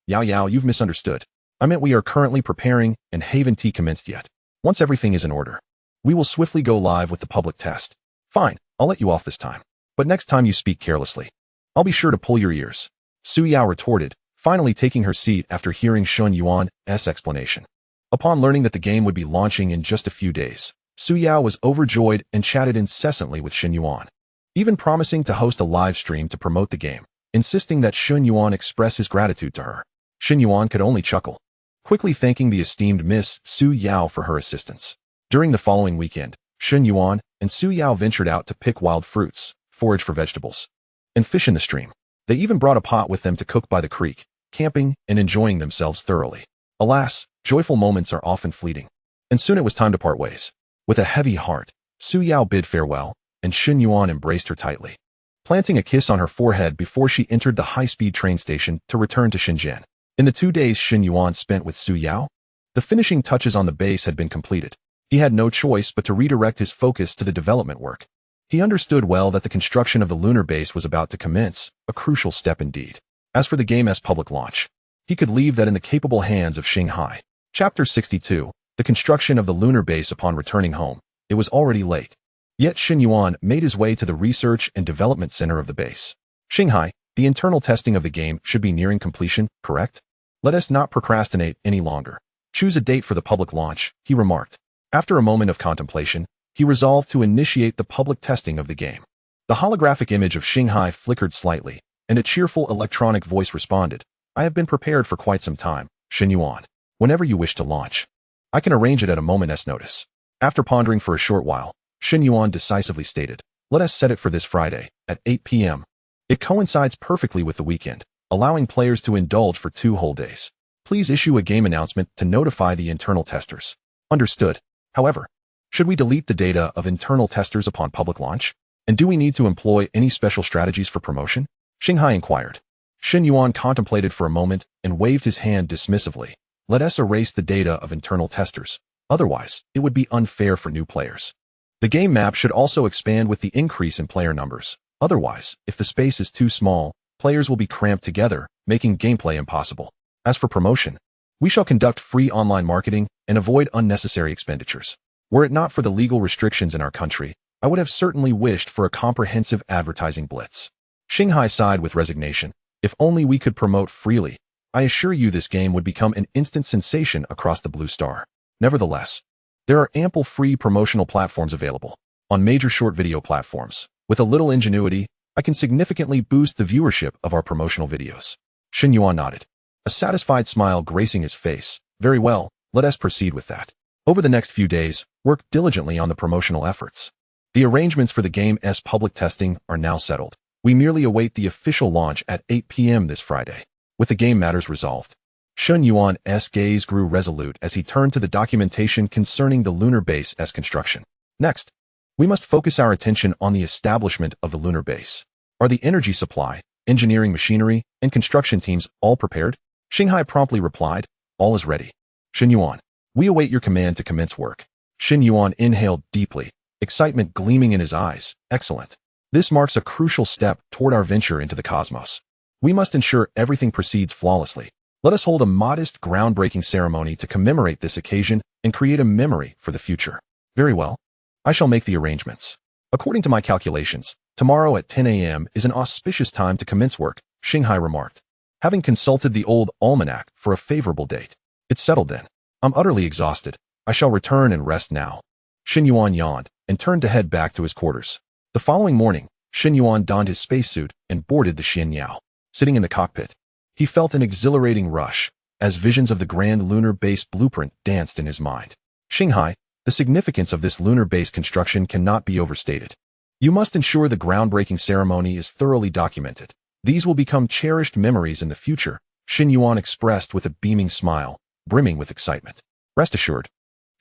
Yao Yao, you've misunderstood. I meant we are currently preparing and haven't commenced yet. Once everything is in order, we will swiftly go live with the public test. Fine, I'll let you off this time. But next time you speak carelessly, I'll be sure to pull your ears. Su Yao retorted, finally taking her seat after hearing Shen Yuan's explanation. Upon learning that the game would be launching in just a few days, Su Yao was overjoyed and chatted incessantly with Shen Yuan, even promising to host a live stream to promote the game, insisting that Shen Yuan express his gratitude to her. Shen Yuan could only chuckle, quickly thanking the esteemed Miss Su Yao for her assistance. During the following weekend, Shen Yuan and Su Yao ventured out to pick wild fruits, forage for vegetables, and fish in the stream. They even brought a pot with them to cook by the creek, camping and enjoying themselves thoroughly. Alas, joyful moments are often fleeting, and soon it was time to part ways. With a heavy heart, Su Yao bid farewell, and Shen Yuan embraced her tightly, planting a kiss on her forehead before she entered the high-speed train station to return to Shenzhen. In the 2 days Shen Yuan spent with Su Yao, the finishing touches on the base had been completed. He had no choice but to redirect his focus to the development work. He understood well that the construction of the lunar base was about to commence, a crucial step indeed. As for the game's public launch, he could leave that in the capable hands of Shanghai. Chapter 62, the construction of the lunar base upon returning home. It was already late. Yet Shen Yuan made his way to the research and development center of the base. Shanghai, the internal testing of the game should be nearing completion, correct? Let us not procrastinate any longer. Choose a date for the public launch, he remarked. After a moment of contemplation, he resolved to initiate the public testing of the game. The holographic image of Shanghai flickered slightly, and a cheerful electronic voice responded. I have been prepared for quite some time, Shen Yuan. Whenever you wish to launch, I can arrange it at a moment's notice. After pondering for a short while, Shen Yuan decisively stated, "Let us set it for this Friday, at 8 p.m. It coincides perfectly with the weekend, allowing players to indulge for 2 whole days. Please issue a game announcement to notify the internal testers." Understood. However, should we delete the data of internal testers upon public launch? And do we need to employ any special strategies for promotion? Xinghai inquired. Shen Yuan contemplated for a moment and waved his hand dismissively. Let us erase the data of internal testers. Otherwise, it would be unfair for new players. The game map should also expand with the increase in player numbers. Otherwise, if the space is too small, players will be cramped together, making gameplay impossible. As for promotion, we shall conduct free online marketing and avoid unnecessary expenditures. Were it not for the legal restrictions in our country, I would have certainly wished for a comprehensive advertising blitz. Xinghai sighed with resignation. If only we could promote freely. I assure you this game would become an instant sensation across the Blue Star. Nevertheless, there are ample free promotional platforms available. On major short video platforms, with a little ingenuity, I can significantly boost the viewership of our promotional videos. Shen Yuan nodded, a satisfied smile gracing his face. Very well, let us proceed with that. Over the next few days, work diligently on the promotional efforts. The arrangements for the game's public testing are now settled. We merely await the official launch at 8 p.m. this Friday. With the game matters resolved, Shen Yuan's gaze grew resolute as he turned to the documentation concerning the lunar base's construction. Next, we must focus our attention on the establishment of the lunar base. Are the energy supply, engineering machinery, and construction teams all prepared? Xinghai promptly replied, all is ready. Shen Yuan, we await your command to commence work. Shen Yuan inhaled deeply, excitement gleaming in his eyes. Excellent. This marks a crucial step toward our venture into the cosmos. We must ensure everything proceeds flawlessly. Let us hold a modest, groundbreaking ceremony to commemorate this occasion and create a memory for the future. Very well. I shall make the arrangements. According to my calculations, tomorrow at 10 a.m. is an auspicious time to commence work, Xinghai remarked, having consulted the old almanac for a favorable date. It's settled then. I'm utterly exhausted. I shall return and rest now. Shen Yuan yawned and turned to head back to his quarters. The following morning, Shen Yuan donned his spacesuit and boarded the Shen Yao. Sitting in the cockpit, he felt an exhilarating rush as visions of the grand lunar base blueprint danced in his mind. Xinghai, the significance of this lunar base construction cannot be overstated. You must ensure the groundbreaking ceremony is thoroughly documented. These will become cherished memories in the future, Shen Yuan expressed with a beaming smile, brimming with excitement. Rest assured,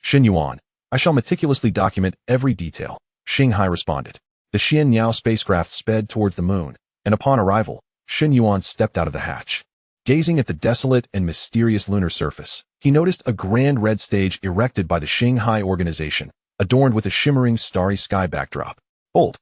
Shen Yuan, I shall meticulously document every detail, Xinghai responded. The Shen Yao spacecraft sped towards the moon, and upon arrival, Shen Yuan stepped out of the hatch. Gazing at the desolate and mysterious lunar surface, he noticed a grand red stage erected by the Shanghai organization, adorned with a shimmering starry sky backdrop. Bold,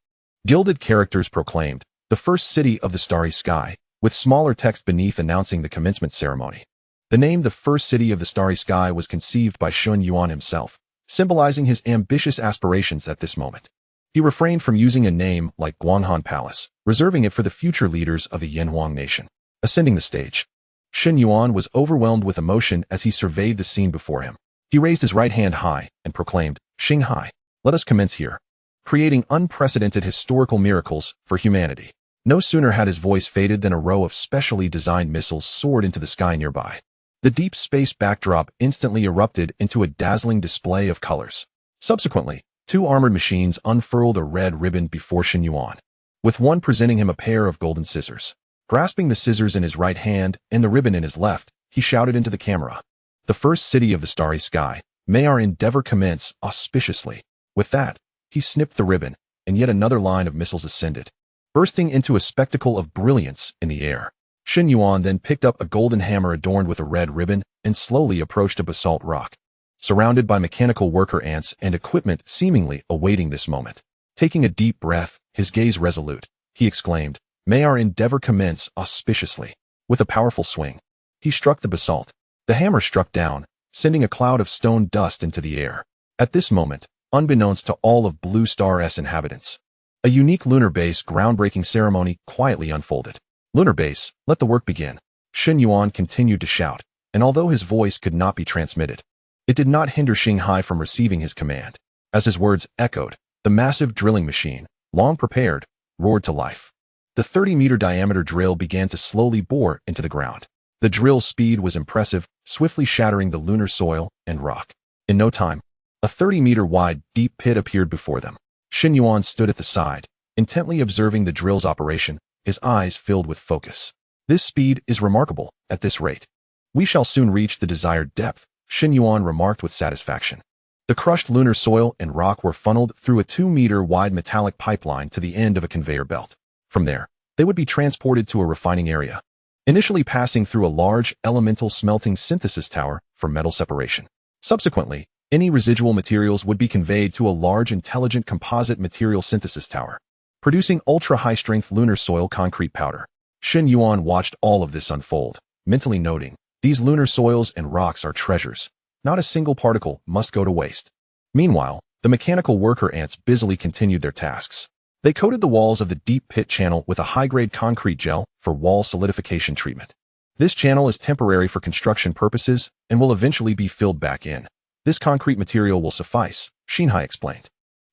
gilded characters proclaimed, the first city of the starry sky, with smaller text beneath announcing the commencement ceremony. The name the first city of the starry sky was conceived by Shen Yuan himself, symbolizing his ambitious aspirations at this moment. He refrained from using a name like Guanghan Palace, reserving it for the future leaders of the Yanhuang nation. Ascending the stage, Shen Yuan was overwhelmed with emotion as he surveyed the scene before him. He raised his right hand high and proclaimed, Xinghai, let us commence here, creating unprecedented historical miracles for humanity. No sooner had his voice faded than a row of specially designed missiles soared into the sky nearby. The deep space backdrop instantly erupted into a dazzling display of colors. Subsequently, 2 armored machines unfurled a red ribbon before Shen Yuan, with one presenting him a pair of golden scissors. Grasping the scissors in his right hand and the ribbon in his left, he shouted into the camera, the first city of the starry sky, may our endeavor commence auspiciously. With that, he snipped the ribbon, and yet another line of missiles ascended, bursting into a spectacle of brilliance in the air. Shen Yuan then picked up a golden hammer adorned with a red ribbon and slowly approached a basalt rock, surrounded by mechanical worker ants and equipment seemingly awaiting this moment. Taking a deep breath, his gaze resolute, he exclaimed, may our endeavor commence auspiciously. With a powerful swing, he struck the basalt. The hammer struck down, sending a cloud of stone dust into the air. At this moment, unbeknownst to all of Blue Star's inhabitants, a unique lunar base groundbreaking ceremony quietly unfolded. Lunar base, let the work begin. Shen Yuan continued to shout, and although his voice could not be transmitted, it did not hinder Xinghai from receiving his command. As his words echoed, the massive drilling machine, long prepared, roared to life. The 30-meter diameter drill began to slowly bore into the ground. The drill's speed was impressive, swiftly shattering the lunar soil and rock. In no time, A 30-meter-wide, deep pit appeared before them. Shen Yuan stood at the side, intently observing the drill's operation, his eyes filled with focus. This speed is remarkable. At this rate, we shall soon reach the desired depth, Shen Yuan remarked with satisfaction. The crushed lunar soil and rock were funneled through a 2-meter-wide metallic pipeline to the end of a conveyor belt. From there, they would be transported to a refining area, initially passing through a large elemental smelting synthesis tower for metal separation. Subsequently, any residual materials would be conveyed to a large intelligent composite material synthesis tower, producing ultra-high-strength lunar soil concrete powder. Shen Yuan watched all of this unfold, mentally noting, these lunar soils and rocks are treasures. Not a single particle must go to waste. Meanwhile, the mechanical worker ants busily continued their tasks. They coated the walls of the deep pit channel with a high-grade concrete gel for wall solidification treatment. This channel is temporary for construction purposes and will eventually be filled back in. This concrete material will suffice, Xinhai explained.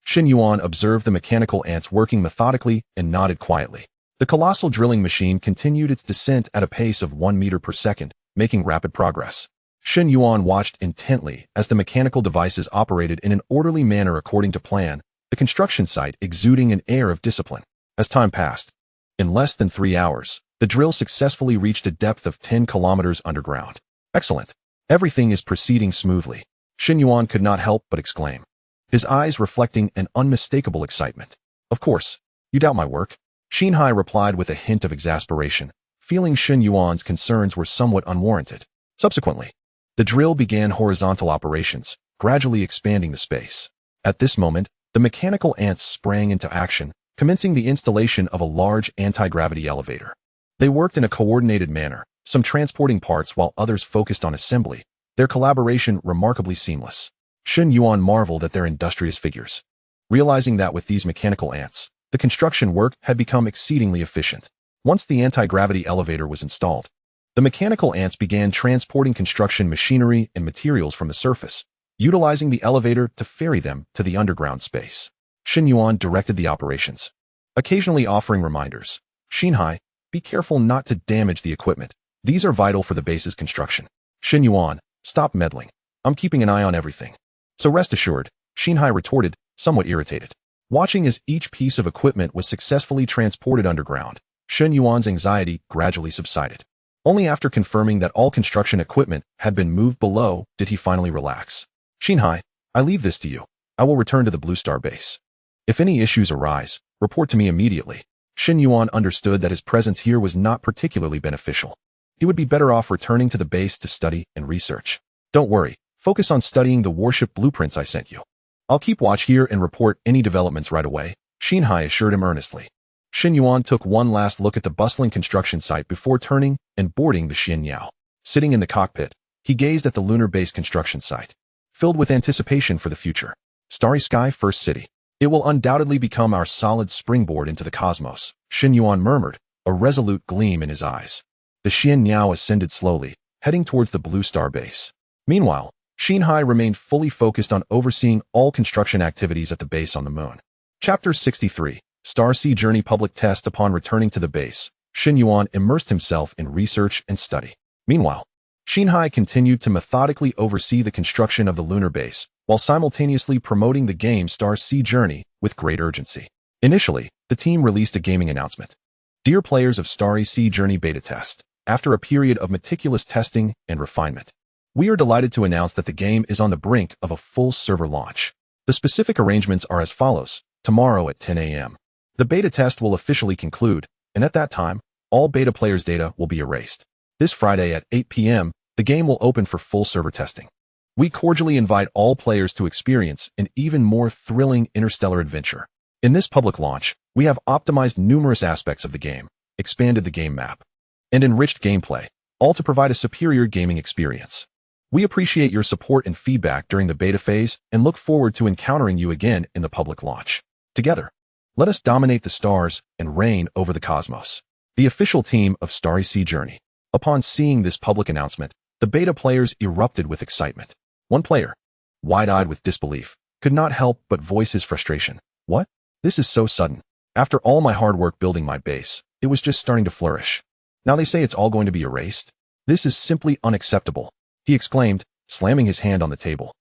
Shen Yuan observed the mechanical ants working methodically and nodded quietly. The colossal drilling machine continued its descent at a pace of 1 meter per second, making rapid progress. Shen Yuan watched intently as the mechanical devices operated in an orderly manner according to plan, the construction site exuding an air of discipline. As time passed, in less than 3 hours, the drill successfully reached a depth of 10 kilometers underground. Excellent. Everything is proceeding smoothly. Shen Yuan could not help but exclaim, his eyes reflecting an unmistakable excitement. Of course, you doubt my work? Xinhai replied with a hint of exasperation, feeling Shen Yuan's concerns were somewhat unwarranted. Subsequently, the drill began horizontal operations, gradually expanding the space. At this moment, the mechanical ants sprang into action, commencing the installation of a large anti-gravity elevator. They worked in a coordinated manner, some transporting parts while others focused on assembly, their collaboration remarkably seamless. Shen Yuan marveled at their industrious figures, realizing that with these mechanical ants, the construction work had become exceedingly efficient. Once the anti-gravity elevator was installed, the mechanical ants began transporting construction machinery and materials from the surface, utilizing the elevator to ferry them to the underground space. Shen Yuan directed the operations, occasionally offering reminders. Xinhai, be careful not to damage the equipment. These are vital for the base's construction. Shen Yuan, stop meddling. I'm keeping an eye on everything. So rest assured, Xinhai retorted, somewhat irritated. Watching as each piece of equipment was successfully transported underground, Shen Yuan's anxiety gradually subsided. Only after confirming that all construction equipment had been moved below did he finally relax. Xinhai, I leave this to you. I will return to the Blue Star base. If any issues arise, report to me immediately. Shen Yuan understood that his presence here was not particularly beneficial. He would be better off returning to the base to study and research. Don't worry, focus on studying the warship blueprints I sent you. I'll keep watch here and report any developments right away, Xinhai assured him earnestly. Shen Yuan took one last look at the bustling construction site before turning and boarding the Shen Yao. Sitting in the cockpit, he gazed at the lunar base construction site, filled with anticipation for the future. Starry Sky First City. It will undoubtedly become our solid springboard into the cosmos, Shen Yuan murmured, a resolute gleam in his eyes. The Shen Yao ascended slowly, heading towards the Blue Star base. Meanwhile, Xinhai remained fully focused on overseeing all construction activities at the base on the moon. Chapter 63. Star Sea Journey Public Test. Upon returning to the base, Shen Yuan immersed himself in research and study. Meanwhile, Xinhai continued to methodically oversee the construction of the lunar base, while simultaneously promoting the game Star Sea Journey with great urgency. Initially, the team released a gaming announcement. Dear players of Starry Sea Journey Beta Test, after a period of meticulous testing and refinement, we are delighted to announce that the game is on the brink of a full server launch. The specific arrangements are as follows. Tomorrow at 10 a.m. The beta test will officially conclude, and at that time, all beta players' data will be erased. This Friday at 8 p.m., the game will open for full server testing. We cordially invite all players to experience an even more thrilling interstellar adventure. In this public launch, we have optimized numerous aspects of the game, expanded the game map, and enriched gameplay, all to provide a superior gaming experience. We appreciate your support and feedback during the beta phase and look forward to encountering you again in the public launch. Together, let us dominate the stars and reign over the cosmos. The official team of Starry Sea Journey. Upon seeing this public announcement, the beta players erupted with excitement. One player, wide-eyed with disbelief, could not help but voice his frustration. What? This is so sudden. After all my hard work building my base, it was just starting to flourish. Now they say it's all going to be erased? This is simply unacceptable, he exclaimed, slamming his hand on the table.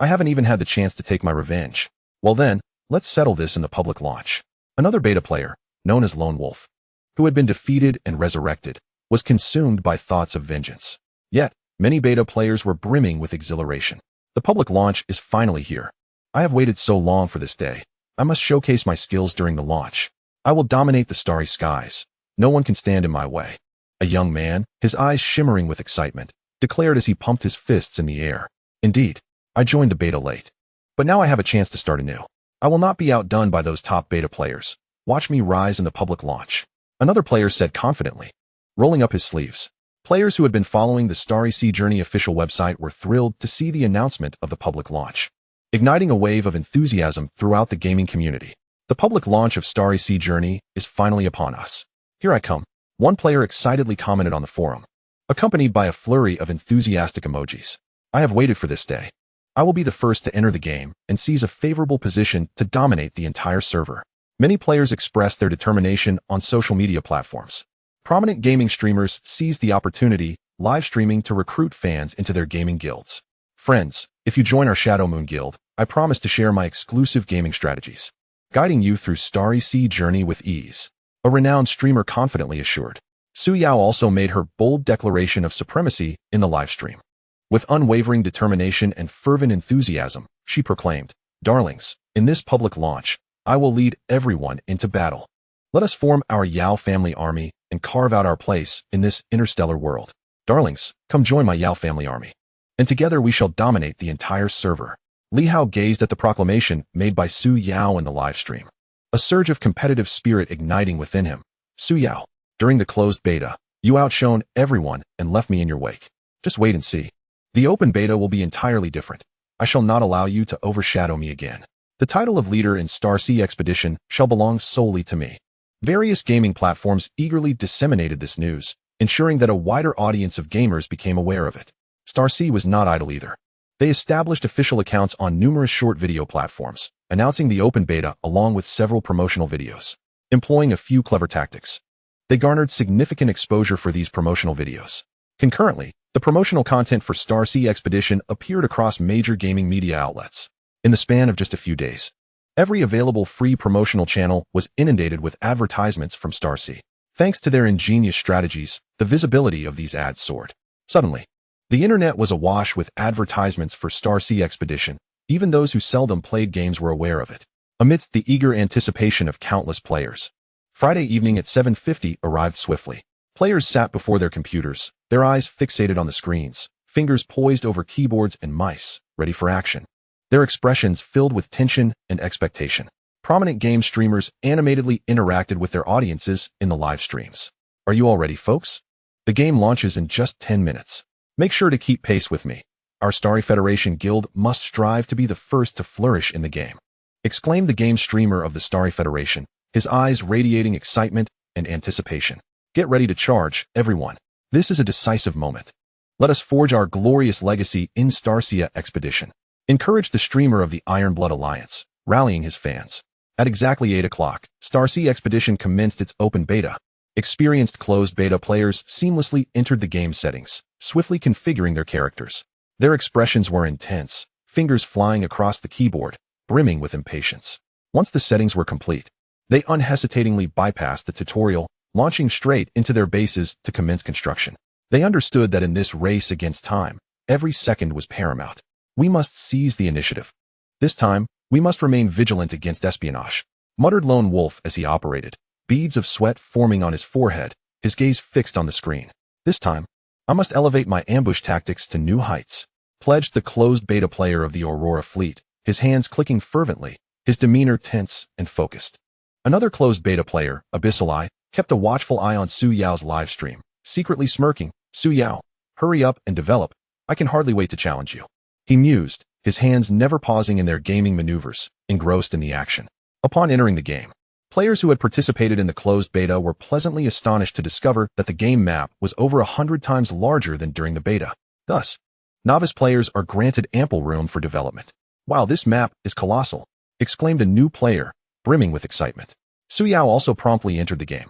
I I haven't even had the chance to take my revenge. Well then, let's settle this in the public launch. Another beta player, known as Lone Wolf, who had been defeated and resurrected, was consumed by thoughts of vengeance. Yet, many beta players were brimming with exhilaration. The public launch is finally here. I have waited so long for this day. I must showcase my skills during the launch. I will dominate the starry skies. No one can stand in my way. A young man, his eyes shimmering with excitement, declared as he pumped his fists in the air. Indeed, I joined the beta late. But now I have a chance to start anew. I will not be outdone by those top beta players. Watch me rise in the public launch. Another player said confidently, rolling up his sleeves. Players who had been following the Starry Sea Journey official website were thrilled to see the announcement of the public launch, igniting a wave of enthusiasm throughout the gaming community. The public launch of Starry Sea Journey is finally upon us. Here I come, one player excitedly commented on the forum, accompanied by a flurry of enthusiastic emojis. I have waited for this day. I will be the first to enter the game and seize a favorable position to dominate the entire server. Many players expressed their determination on social media platforms. Prominent gaming streamers seized the opportunity, live streaming to recruit fans into their gaming guilds. Friends, if you join our Shadow Moon Guild, I promise to share my exclusive gaming strategies, guiding you through Starry Sea Journey with ease. A renowned streamer confidently assured. Su Yao also made her bold declaration of supremacy in the live stream. With unwavering determination and fervent enthusiasm, she proclaimed, "Darlings, in this public launch, I will lead everyone into battle. Let us form our Yao family army and carve out our place in this interstellar world. Darlings, come join my Yao family army, and together we shall dominate the entire server." Li Hao gazed at the proclamation made by Su Yao in the live stream, a surge of competitive spirit igniting within him. "Su Yao, during the closed beta, you outshone everyone and left me in your wake. Just wait and see. The open beta will be entirely different. I shall not allow you to overshadow me again. The title of leader in Star Sea Expedition shall belong solely to me." Various gaming platforms eagerly disseminated this news, ensuring that a wider audience of gamers became aware of it. Star Sea was not idle either. They established official accounts on numerous short video platforms, announcing the open beta along with several promotional videos. Employing a few clever tactics, they garnered significant exposure for these promotional videos. Concurrently, the promotional content for Star Sea Expedition appeared across major gaming media outlets. In the span of just a few days, every available free promotional channel was inundated with advertisements from Star Sea. Thanks to their ingenious strategies, the visibility of these ads soared. Suddenly, the internet was awash with advertisements for Star Sea Expedition. Even those who seldom played games were aware of it. Amidst the eager anticipation of countless players, Friday evening at 7:50 arrived swiftly. Players sat before their computers, their eyes fixated on the screens, fingers poised over keyboards and mice, ready for action. Their expressions filled with tension and expectation. Prominent game streamers animatedly interacted with their audiences in the live streams. "Are you all ready, folks? The game launches in just 10 minutes. Make sure to keep pace with me. Our Starry Federation Guild must strive to be the first to flourish in the game," exclaimed the game streamer of the Starry Federation, his eyes radiating excitement and anticipation. "Get ready to charge, everyone. This is a decisive moment. Let us forge our glorious legacy in Star Sea Expedition," encouraged the streamer of the Iron Blood Alliance, rallying his fans. At exactly 8 o'clock, Star Sea Expedition commenced its open beta. Experienced closed beta players seamlessly entered the game settings, swiftly configuring their characters. Their expressions were intense, fingers flying across the keyboard, brimming with impatience. Once the settings were complete, they unhesitatingly bypassed the tutorial, launching straight into their bases to commence construction. They understood that in this race against time, every second was paramount. "We must seize the initiative. This time, we must remain vigilant against espionage," muttered Lone Wolf as he operated, beads of sweat forming on his forehead, his gaze fixed on the screen. "This time, I must elevate my ambush tactics to new heights," pledged the closed beta player of the Aurora fleet, his hands clicking fervently, his demeanor tense and focused. Another closed beta player, Abyssal Eye, kept a watchful eye on Su Yao's live stream, secretly smirking. "Su Yao, hurry up and develop. I can hardly wait to challenge you," he mused, his hands never pausing in their gaming maneuvers, engrossed in the action. Upon entering the game, players who had participated in the closed beta were pleasantly astonished to discover that the game map was over 100 times larger than during the beta. Thus, novice players are granted ample room for development. "Wow, this map is colossal," exclaimed a new player, brimming with excitement. Su Yao also promptly entered the game,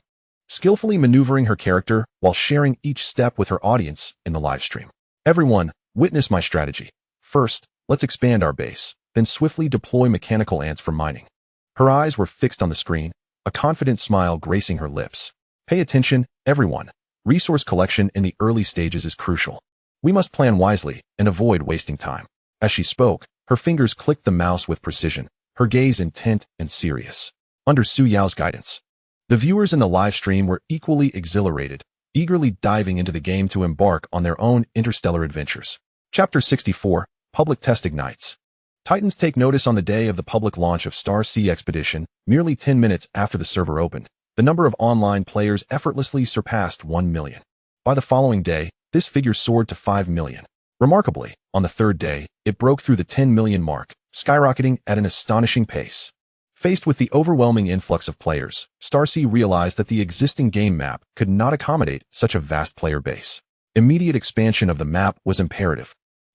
skillfully maneuvering her character while sharing each step with her audience in the live stream. "Everyone, witness my strategy. First, Let's expand our base, then swiftly deploy mechanical ants for mining. Her eyes were fixed on the screen, a confident smile gracing her lips. Pay attention, everyone. Resource collection in the early stages is crucial. We must plan wisely and avoid wasting time. As she spoke, her fingers clicked the mouse with precision, her gaze intent and serious. Under Su Yao's guidance, the viewers in the live stream were equally exhilarated, eagerly diving into the game to embark on their own interstellar adventures. Chapter 64, Public Test Ignites. Titans take notice. On the day of the public launch of Star Sea Expedition, merely 10 minutes after the server opened, the number of online players effortlessly surpassed 1 million. By the following day, this figure soared to 5 million. Remarkably, on the third day, it broke through the 10 million mark, skyrocketing at an astonishing pace. Faced with the overwhelming influx of players, Starsea realized that the existing game map could not accommodate such a vast player base. Immediate expansion of the map was imperative.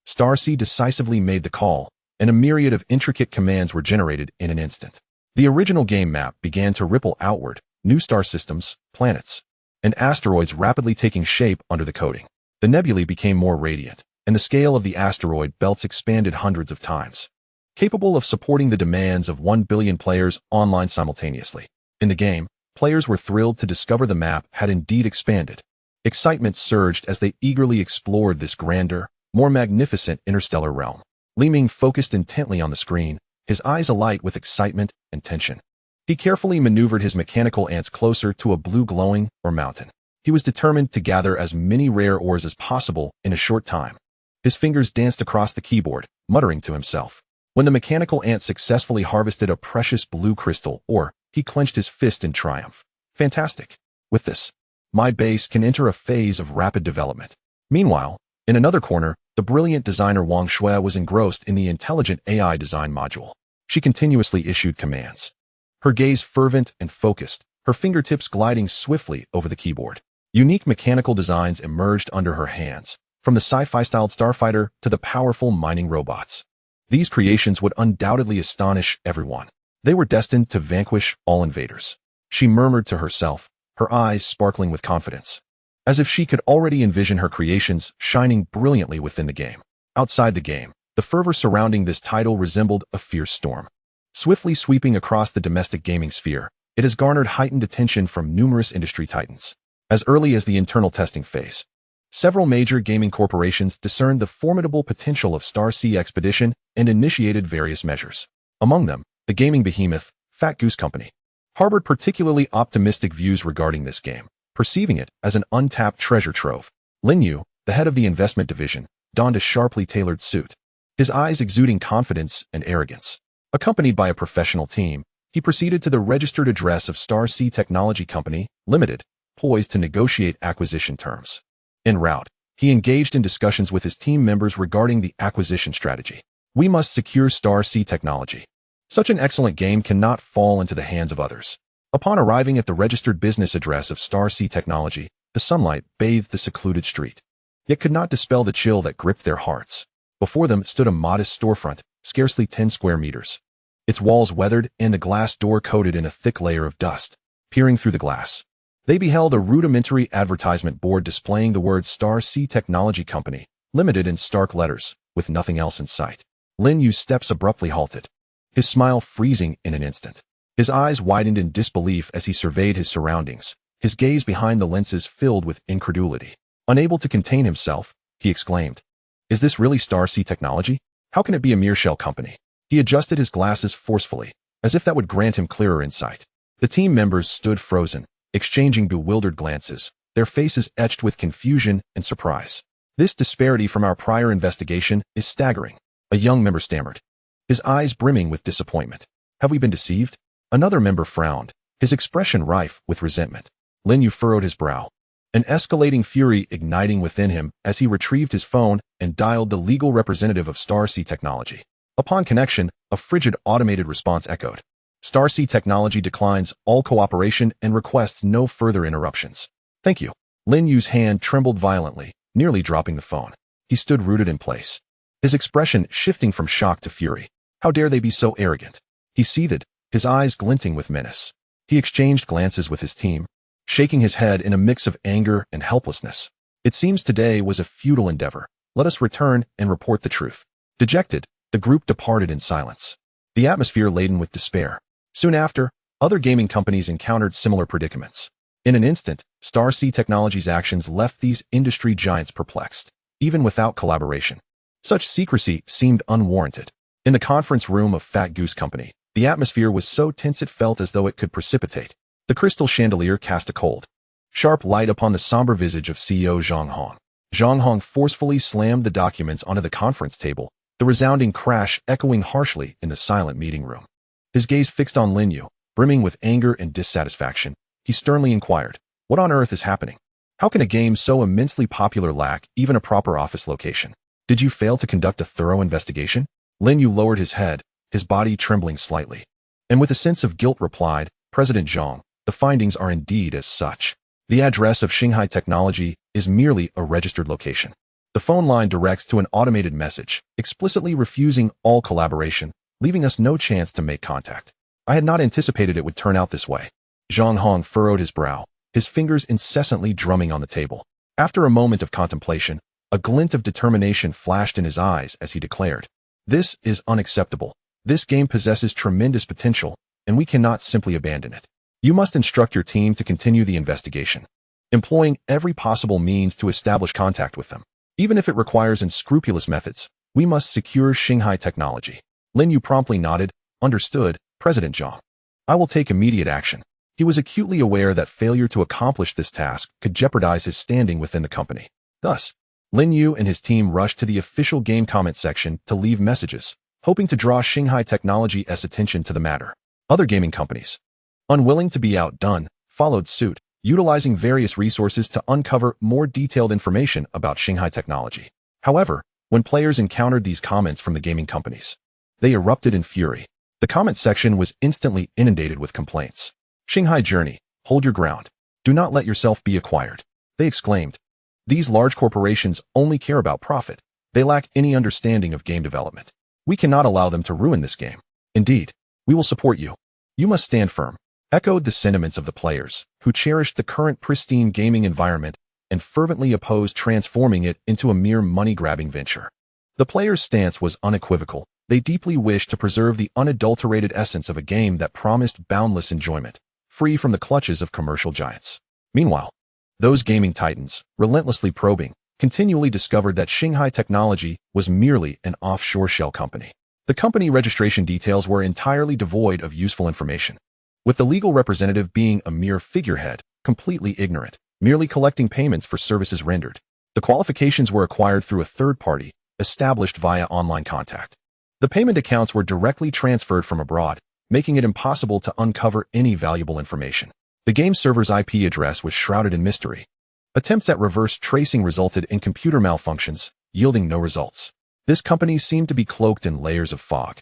Starsea decisively made the call, and a myriad of intricate commands were generated in an instant. The original game map began to ripple outward, new star systems, planets, and asteroids rapidly taking shape under the coating. The nebulae became more radiant, and the scale of the asteroid belts expanded hundreds of times, capable of supporting the demands of 1 billion players online simultaneously. In the game, players were thrilled to discover the map had indeed expanded. Excitement surged as they eagerly explored this grander, more magnificent interstellar realm. Li Ming focused intently on the screen, his eyes alight with excitement and tension. He carefully maneuvered his mechanical ants closer to a blue glowing or mountain. He was determined to gather as many rare ores as possible in a short time. His fingers danced across the keyboard, muttering to himself. When the mechanical ant successfully harvested a precious blue crystal ore, he clenched his fist in triumph. Fantastic. With this, my base can enter a phase of rapid development. Meanwhile, in another corner, the brilliant designer Wang Shui was engrossed in the intelligent AI design module. She continuously issued commands, her gaze fervent and focused, her fingertips gliding swiftly over the keyboard. Unique mechanical designs emerged under her hands, from the sci-fi-styled starfighter to the powerful mining robots. These creations would undoubtedly astonish everyone. They were destined to vanquish all invaders. She murmured to herself, her eyes sparkling with confidence, as if she could already envision her creations shining brilliantly within the game. Outside the game, the fervor surrounding this title resembled a fierce storm. Swiftly sweeping across the domestic gaming sphere, it has garnered heightened attention from numerous industry titans. As early as the internal testing phase, several major gaming corporations discerned the formidable potential of Star Sea Expedition and initiated various measures. Among them, the gaming behemoth, Fat Goose Company, harbored particularly optimistic views regarding this game, perceiving it as an untapped treasure trove. Lin Yu, the head of the investment division, donned a sharply tailored suit, his eyes exuding confidence and arrogance. Accompanied by a professional team, he proceeded to the registered address of Star Sea Technology Company, Limited, poised to negotiate acquisition terms. En route, he engaged in discussions with his team members regarding the acquisition strategy. We must secure Star Sea Technology. Such an excellent game cannot fall into the hands of others. Upon arriving at the registered business address of Star Sea Technology, the sunlight bathed the secluded street, yet could not dispel the chill that gripped their hearts. Before them stood a modest storefront, scarcely 10 square meters, its walls weathered and the glass door coated in a thick layer of dust. Peering through the glass, they beheld a rudimentary advertisement board displaying the words Star Sea Technology Company, Limited in stark letters, with nothing else in sight. Lin Yu's steps abruptly halted, his smile freezing in an instant. His eyes widened in disbelief as he surveyed his surroundings, his gaze behind the lenses filled with incredulity. Unable to contain himself, he exclaimed, "Is this really Star Sea Technology? How can it be a mere shell company?" He adjusted his glasses forcefully, as if that would grant him clearer insight. The team members stood frozen, exchanging bewildered glances, their faces etched with confusion and surprise. "This disparity from our prior investigation is staggering," a young member stammered, his eyes brimming with disappointment. "Have we been deceived?" Another member frowned, his expression rife with resentment. Lin Yu furrowed his brow, an escalating fury igniting within him as he retrieved his phone and dialed the legal representative of Star Sea Technology. Upon connection, a frigid automated response echoed. "Star Sea Technology declines all cooperation and requests no further interruptions. Thank you." Lin Yu's hand trembled violently, nearly dropping the phone. He stood rooted in place, his expression shifting from shock to fury. How dare they be so arrogant? He seethed, his eyes glinting with menace. He exchanged glances with his team, shaking his head in a mix of anger and helplessness. "It seems today was a futile endeavor. Let us return and report the truth." Dejected, the The group departed in silence, the atmosphere laden with despair. Soon after, other gaming companies encountered similar predicaments. In an instant, Star Sea Technologies' actions left these industry giants perplexed, even without collaboration. Such secrecy seemed unwarranted. In the conference room of Fat Goose Company, the atmosphere was so tense it felt as though it could precipitate. The crystal chandelier cast a cold, sharp light upon the somber visage of CEO Zhang Hong. Zhang Hong forcefully slammed the documents onto the conference table, the resounding crash echoing harshly in the silent meeting room. His gaze fixed on Lin Yu, brimming with anger and dissatisfaction. He sternly inquired, "What on earth is happening? How can a game so immensely popular lack even a proper office location? Did you fail to conduct a thorough investigation?" Lin Yu lowered his head, his body trembling slightly, and with a sense of guilt replied, "President Zhang, the findings are indeed as such. The address of Shanghai Technology is merely a registered location." The phone line directs to an automated message, explicitly refusing all collaboration, leaving us no chance to make contact. I had not anticipated it would turn out this way. Zhang Hong furrowed his brow, his fingers incessantly drumming on the table. After a moment of contemplation, a glint of determination flashed in his eyes as he declared, "This is unacceptable. This game possesses tremendous potential, and we cannot simply abandon it. You must instruct your team to continue the investigation, employing every possible means to establish contact with them. Even if it requires unscrupulous methods, we must secure Shanghai Technology." Lin Yu promptly nodded, "Understood, President Zhang. I will take immediate action." He was acutely aware that failure to accomplish this task could jeopardize his standing within the company. Thus, Lin Yu and his team rushed to the official game comment section to leave messages, hoping to draw Shanghai Technology's attention to the matter. Other gaming companies, unwilling to be outdone, followed suit, utilizing various resources to uncover more detailed information about Shanghai Technology. However, when players encountered these comments from the gaming companies, they erupted in fury. The comment section was instantly inundated with complaints. "Shanghai Journey, hold your ground. Do not let yourself be acquired," they exclaimed. "These large corporations only care about profit. They lack any understanding of game development. We cannot allow them to ruin this game. Indeed, we will support you. You must stand firm," echoed the sentiments of the players, who cherished the current pristine gaming environment and fervently opposed transforming it into a mere money-grabbing venture. The players' stance was unequivocal. They deeply wished to preserve the unadulterated essence of a game that promised boundless enjoyment, free from the clutches of commercial giants. Meanwhile, those gaming titans, relentlessly probing, continually discovered that Shanghai Technology was merely an offshore shell company. The company registration details were entirely devoid of useful information, with the legal representative being a mere figurehead, completely ignorant, merely collecting payments for services rendered. The qualifications were acquired through a third party, established via online contact. The payment accounts were directly transferred from abroad, making it impossible to uncover any valuable information. The game server's IP address was shrouded in mystery. Attempts at reverse tracing resulted in computer malfunctions, yielding no results. This company seemed to be cloaked in layers of fog,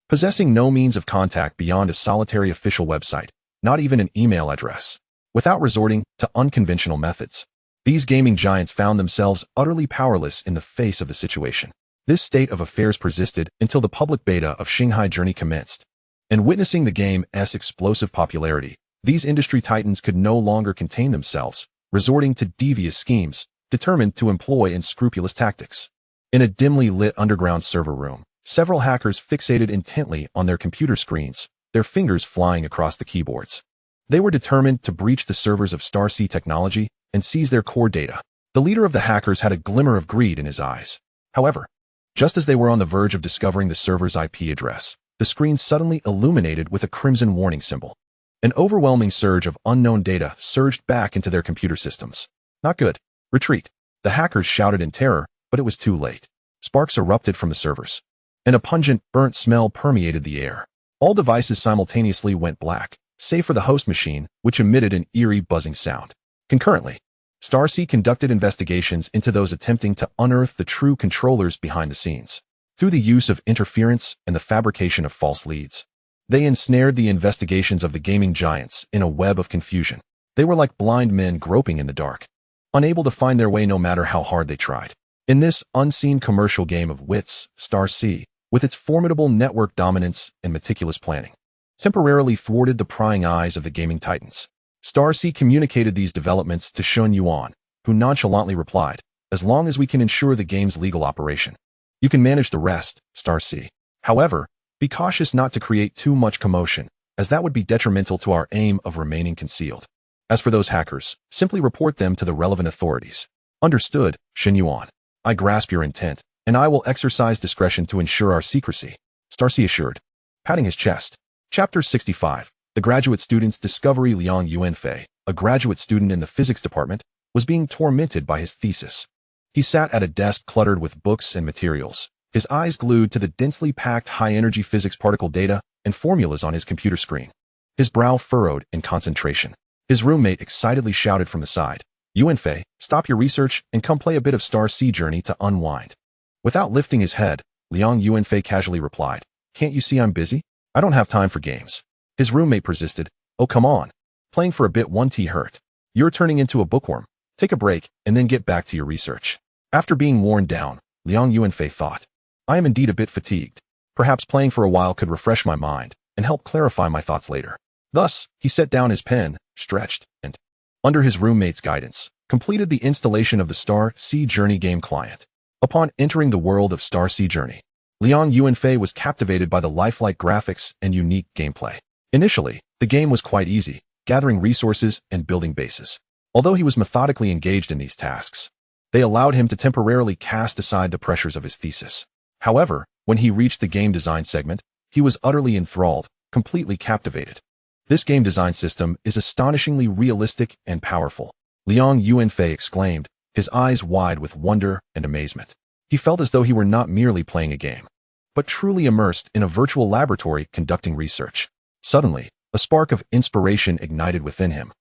possessing no means of contact beyond a solitary official website, not even an email address. Without resorting to unconventional methods, these gaming giants found themselves utterly powerless in the face of the situation. This state of affairs persisted until the public beta of Shanghai Journey commenced. And witnessing the game's explosive popularity, these industry titans could no longer contain themselves, resorting to devious schemes, determined to employ unscrupulous tactics. In a dimly lit underground server room, several hackers fixated intently on their computer screens, their fingers flying across the keyboards. They were determined to breach the servers of Star Sea Technology and seize their core data. The leader of the hackers had a glimmer of greed in his eyes. However, just as they were on the verge of discovering the server's IP address, the screen suddenly illuminated with a crimson warning symbol. An overwhelming surge of unknown data surged back into their computer systems. "Not good. Retreat," the hackers shouted in terror, but it was too late. Sparks erupted from the servers, and a pungent, burnt smell permeated the air. All devices simultaneously went black, save for the host machine, which emitted an eerie buzzing sound. Concurrently, Star Sea conducted investigations into those attempting to unearth the true controllers behind the scenes. Through the use of interference and the fabrication of false leads, they ensnared the investigations of the gaming giants in a web of confusion. They were like blind men groping in the dark, unable to find their way no matter how hard they tried. In this unseen commercial game of wits, Star Sea, with its formidable network dominance and meticulous planning, temporarily thwarted the prying eyes of the gaming titans. Star Sea communicated these developments to Shen Yuan, who nonchalantly replied, "As long as we can ensure the game's legal operation, you can manage the rest, Star Sea." However, be cautious not to create too much commotion, as that would be detrimental to our aim of remaining concealed. As for those hackers, simply report them to the relevant authorities. Understood, Shen Yuan. I grasp your intent, and I will exercise discretion to ensure our secrecy, Starcy assured, patting his chest. Chapter 65. The graduate student's discovery. Liang Yuanfei, a graduate student in the physics department, was being tormented by his thesis. He sat at a desk cluttered with books and materials, his eyes glued to the densely packed high-energy physics particle data and formulas on his computer screen. His brow furrowed in concentration. His roommate excitedly shouted from the side, "Yuanfei, stop your research and come play a bit of Star Sea Journey to unwind." Without lifting his head, Liang Yuanfei casually replied, "Can't you see I'm busy? I don't have time for games." His roommate persisted, "Oh, come on. Playing for a bit won't hurt. You're turning into a bookworm. Take a break and then get back to your research." After being worn down, Liang Yuanfei thought, "I am indeed a bit fatigued. Perhaps playing for a while could refresh my mind and help clarify my thoughts later." Thus, he set down his pen, stretched, and, under his roommate's guidance, completed the installation of the Star Sea Journey game client. Upon entering the world of Star Sea Journey, Liang Yuanfei was captivated by the lifelike graphics and unique gameplay. Initially, the game was quite easy, gathering resources and building bases. Although he was methodically engaged in these tasks, they allowed him to temporarily cast aside the pressures of his thesis. However, when he reached the game design segment, he was utterly enthralled, completely captivated. This game design system is astonishingly realistic and powerful, Liang Yuanfei exclaimed, his eyes wide with wonder and amazement. He felt as though he were not merely playing a game, but truly immersed in a virtual laboratory conducting research. Suddenly, a spark of inspiration ignited within him,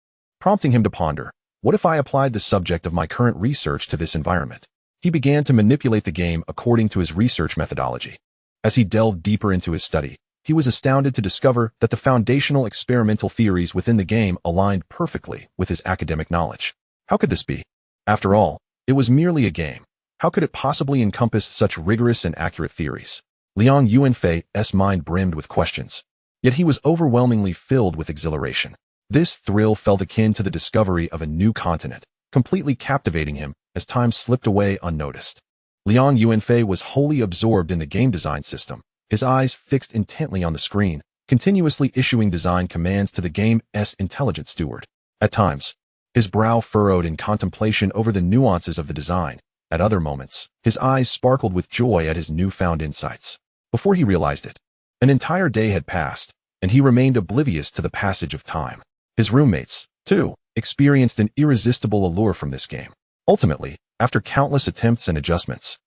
prompting him to ponder, what if I applied the subject of my current research to this environment? He began to manipulate the game according to his research methodology. As he delved deeper into his study, he was astounded to discover that the foundational experimental theories within the game aligned perfectly with his academic knowledge. How could this be? After all, it was merely a game. How could it possibly encompass such rigorous and accurate theories? Liang Yuanfei's mind brimmed with questions, yet he was overwhelmingly filled with exhilaration. This thrill felt akin to the discovery of a new continent, completely captivating him as time slipped away unnoticed. Liang Yuanfei was wholly absorbed in the game design system, his eyes fixed intently on the screen, continuously issuing design commands to the game's intelligent steward. At times, his brow furrowed in contemplation over the nuances of the design. At other moments, his eyes sparkled with joy at his newfound insights. Before he realized it, an entire day had passed, and he remained oblivious to the passage of time. His roommates, too, experienced an irresistible allure from this game. Ultimately, after countless attempts and adjustments,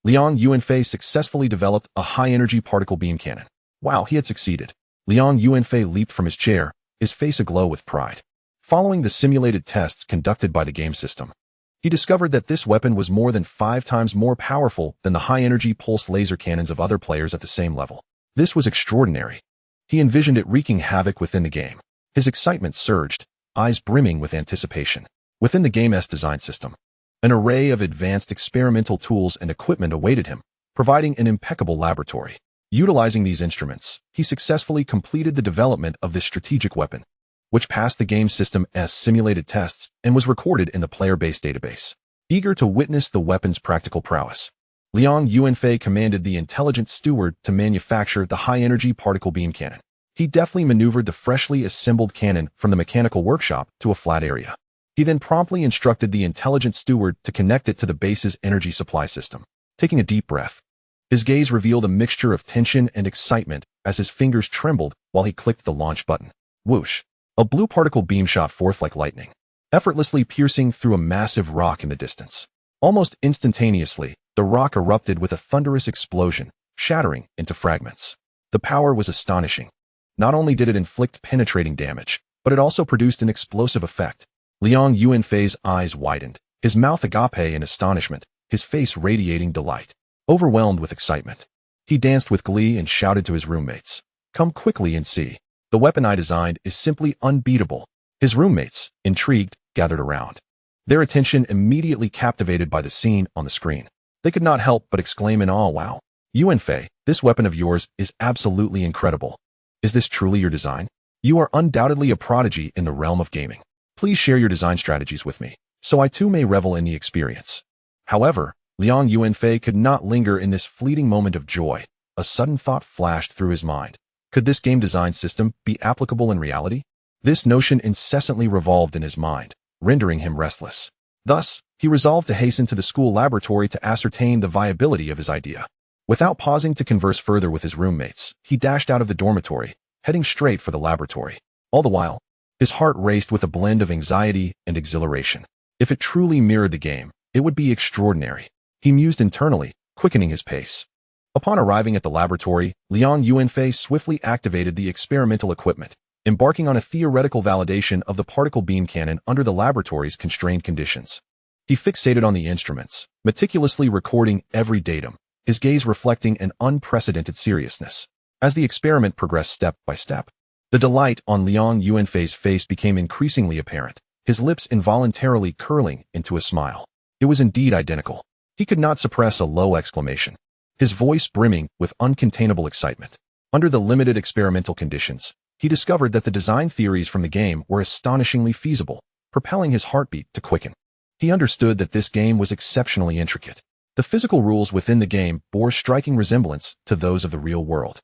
Liang Yuanfei successfully developed a high-energy particle beam cannon. Wow, he had succeeded. Liang Yuanfei leaped from his chair, his face aglow with pride. Following the simulated tests conducted by the game system, he discovered that this weapon was more than 5 times more powerful than the high-energy pulse laser cannons of other players at the same level. This was extraordinary. He envisioned it wreaking havoc within the game. His excitement surged, eyes brimming with anticipation. Within the game's design system, an array of advanced experimental tools and equipment awaited him, providing an impeccable laboratory. Utilizing these instruments, he successfully completed the development of this strategic weapon, which passed the game system's simulated tests and was recorded in the player-based database. Eager to witness the weapon's practical prowess, Liang Yuanfei commanded the intelligent steward to manufacture the high-energy particle beam cannon. He deftly maneuvered the freshly assembled cannon from the mechanical workshop to a flat area. He then promptly instructed the intelligent steward to connect it to the base's energy supply system. Taking a deep breath, his gaze revealed a mixture of tension and excitement as his fingers trembled while he clicked the launch button. Whoosh! A blue particle beam shot forth like lightning, effortlessly piercing through a massive rock in the distance. Almost instantaneously, the rock erupted with a thunderous explosion, shattering into fragments. The power was astonishing. Not only did it inflict penetrating damage, but it also produced an explosive effect. Liang Yuanfei's eyes widened, his mouth agape in astonishment, his face radiating delight. Overwhelmed with excitement, he danced with glee and shouted to his roommates, "Come quickly and see. The weapon I designed is simply unbeatable." His roommates, intrigued, gathered around, their attention immediately captivated by the scene on the screen. They could not help but exclaim in awe, "Wow, Yuanfei, this weapon of yours is absolutely incredible. Is this truly your design? You are undoubtedly a prodigy in the realm of gaming. Please share your design strategies with me, so I too may revel in the experience." However, Liang Yuanfei could not linger in this fleeting moment of joy. a sudden thought flashed through his mind. Could this game design system be applicable in reality? This notion incessantly revolved in his mind, rendering him restless. Thus, he resolved to hasten to the school laboratory to ascertain the viability of his idea. Without pausing to converse further with his roommates, he dashed out of the dormitory, heading straight for the laboratory. All the while, his heart raced with a blend of anxiety and exhilaration. If it truly mirrored the game, it would be extraordinary. He mused internally, quickening his pace. Upon arriving at the laboratory, Liang Yuanfei swiftly activated the experimental equipment, embarking on a theoretical validation of the particle beam cannon under the laboratory's constrained conditions. He fixated on the instruments, meticulously recording every datum, his gaze reflecting an unprecedented seriousness. As the experiment progressed step by step, the delight on Liang Yuanfei's face became increasingly apparent, his lips involuntarily curling into a smile. It was indeed identical. He could not suppress a low exclamation, his voice brimming with uncontainable excitement. Under the limited experimental conditions, he discovered that the design theories from the game were astonishingly feasible, propelling his heartbeat to quicken. He understood that this game was exceptionally intricate. The physical rules within the game bore striking resemblance to those of the real world.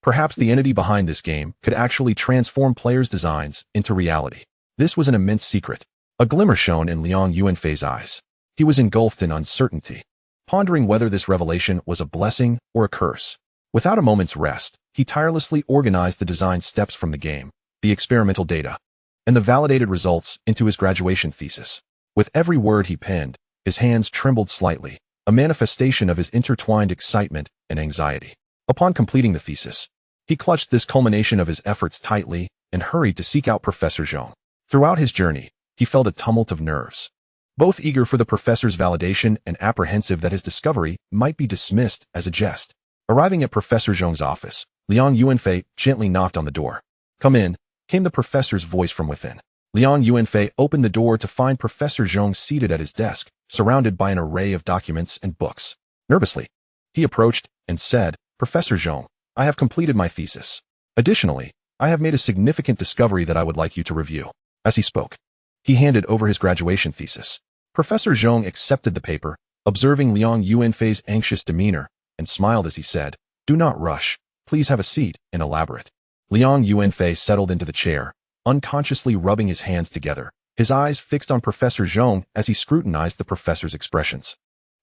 Perhaps the entity behind this game could actually transform players' designs into reality. This was an immense secret. A glimmer shone in Liang Yuanfei's eyes. He was engulfed in uncertainty, pondering whether this revelation was a blessing or a curse. Without a moment's rest, he tirelessly organized the design steps from the game, the experimental data, and the validated results into his graduation thesis. With every word he penned, his hands trembled slightly, a manifestation of his intertwined excitement and anxiety. Upon completing the thesis, he clutched this culmination of his efforts tightly and hurried to seek out Professor Zhong. Throughout his journey, he felt a tumult of nerves, both eager for the professor's validation and apprehensive that his discovery might be dismissed as a jest. Arriving at Professor Zhong's office, Liang Yuanfei gently knocked on the door. "Come in," came the professor's voice from within. Liang Yuanfei opened the door to find Professor Zhong seated at his desk, surrounded by an array of documents and books. Nervously, he approached and said, "Professor Zhong, I have completed my thesis. Additionally, I have made a significant discovery that I would like you to review." As he spoke, he handed over his graduation thesis. Professor Zhong accepted the paper, observing Liang Yuanfei's anxious demeanor, and smiled as he said, "Do not rush. Please have a seat and elaborate." Liang Yuanfei settled into the chair, unconsciously rubbing his hands together, his eyes fixed on Professor Zhong as he scrutinized the professor's expressions.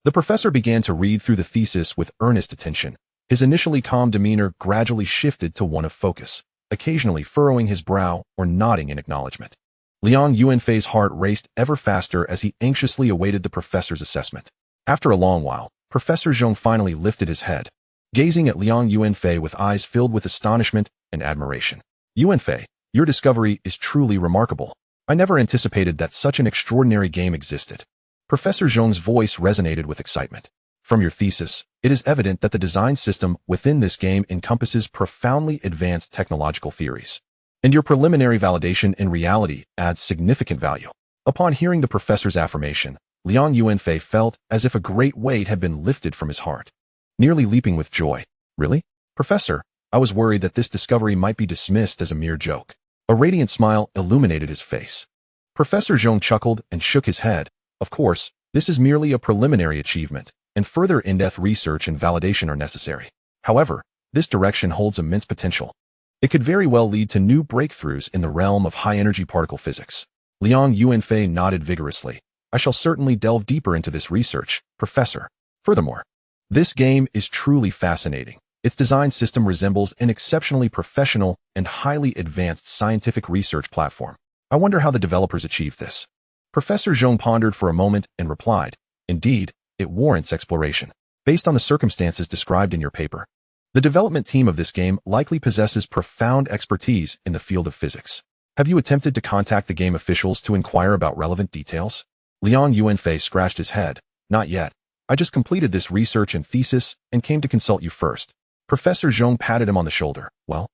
The professor began to read through the thesis with earnest attention. His initially calm demeanor gradually shifted to one of focus, occasionally furrowing his brow or nodding in acknowledgement. Liang Yuanfei's heart raced ever faster as he anxiously awaited the professor's assessment. After a long while, Professor Zhong finally lifted his head, gazing at Liang Yuanfei with eyes filled with astonishment and admiration. "Yuanfei, your discovery is truly remarkable. I never anticipated that such an extraordinary game existed." Professor Zhong's voice resonated with excitement. "From your thesis, it is evident that the design system within this game encompasses profoundly advanced technological theories, and your preliminary validation in reality adds significant value." Upon hearing the professor's affirmation, Liang Yuanfei felt as if a great weight had been lifted from his heart, nearly leaping with joy. "Really? Professor, I was worried that this discovery might be dismissed as a mere joke." A radiant smile illuminated his face. Professor Zhong chuckled and shook his head. "Of course, this is merely a preliminary achievement, and further in-depth research and validation are necessary. However, this direction holds immense potential. It could very well lead to new breakthroughs in the realm of high-energy particle physics." Liang Yuanfei nodded vigorously. "I shall certainly delve deeper into this research, Professor. Furthermore, this game is truly fascinating. Its design system resembles an exceptionally professional and highly advanced scientific research platform. I wonder how the developers achieved this." Professor Zhong pondered for a moment and replied, "Indeed, it warrants exploration. Based on the circumstances described in your paper, the development team of this game likely possesses profound expertise in the field of physics. Have you attempted to contact the game officials to inquire about relevant details?" Liang Yuanfei scratched his head. "Not yet. I just completed this research and thesis and came to consult you first." Professor Zhong patted him on the shoulder. "Well,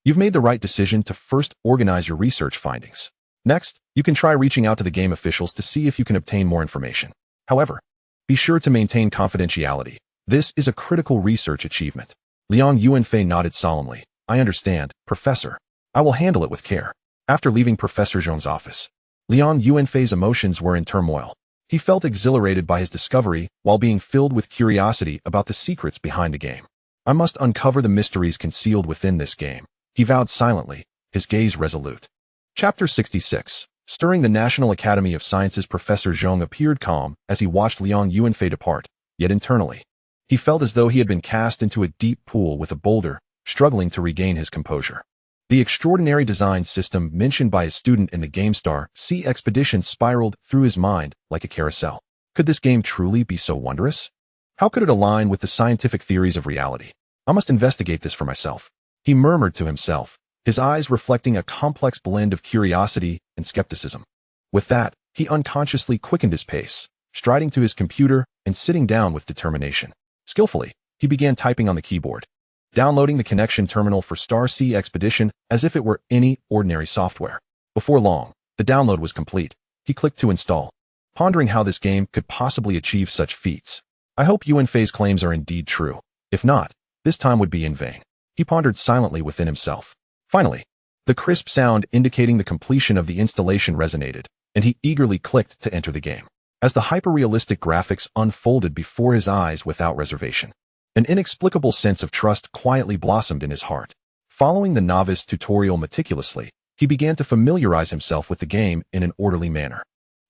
you've made the right decision to first organize your research findings. Next, you can try reaching out to the game officials to see if you can obtain more information. However, be sure to maintain confidentiality. This is a critical research achievement." Liang Yuanfei nodded solemnly. "I understand, Professor. I will handle it with care." After leaving Professor Zhong's office, Liang Yuanfei's emotions were in turmoil. He felt exhilarated by his discovery while being filled with curiosity about the secrets behind the game. I must uncover the mysteries concealed within this game, he vowed silently, his gaze resolute. Chapter 66. Stirring the National Academy of Sciences. Professor Zhong appeared calm as he watched Liang Yuanfei depart, yet internally, he felt as though he had been cast into a deep pool with a boulder, struggling to regain his composure. The extraordinary design system mentioned by his student in the GameStar C expedition spiraled through his mind like a carousel. Could this game truly be so wondrous? How could it align with the scientific theories of reality? I must investigate this for myself, he murmured to himself, his eyes reflecting a complex blend of curiosity and skepticism. With that, he unconsciously quickened his pace, striding to his computer and sitting down with determination. Skillfully, he began typing on the keyboard, downloading the connection terminal for Star C Expedition as if it were any ordinary software. Before long, the download was complete. He clicked to install, pondering how this game could possibly achieve such feats. I hope Yuanfei's claims are indeed true. If not, this time would be in vain. He pondered silently within himself. Finally, the crisp sound indicating the completion of the installation resonated, and he eagerly clicked to enter the game. As the hyper-realistic graphics unfolded before his eyes without reservation, an inexplicable sense of trust quietly blossomed in his heart. Following the novice tutorial meticulously, he began to familiarize himself with the game in an orderly manner.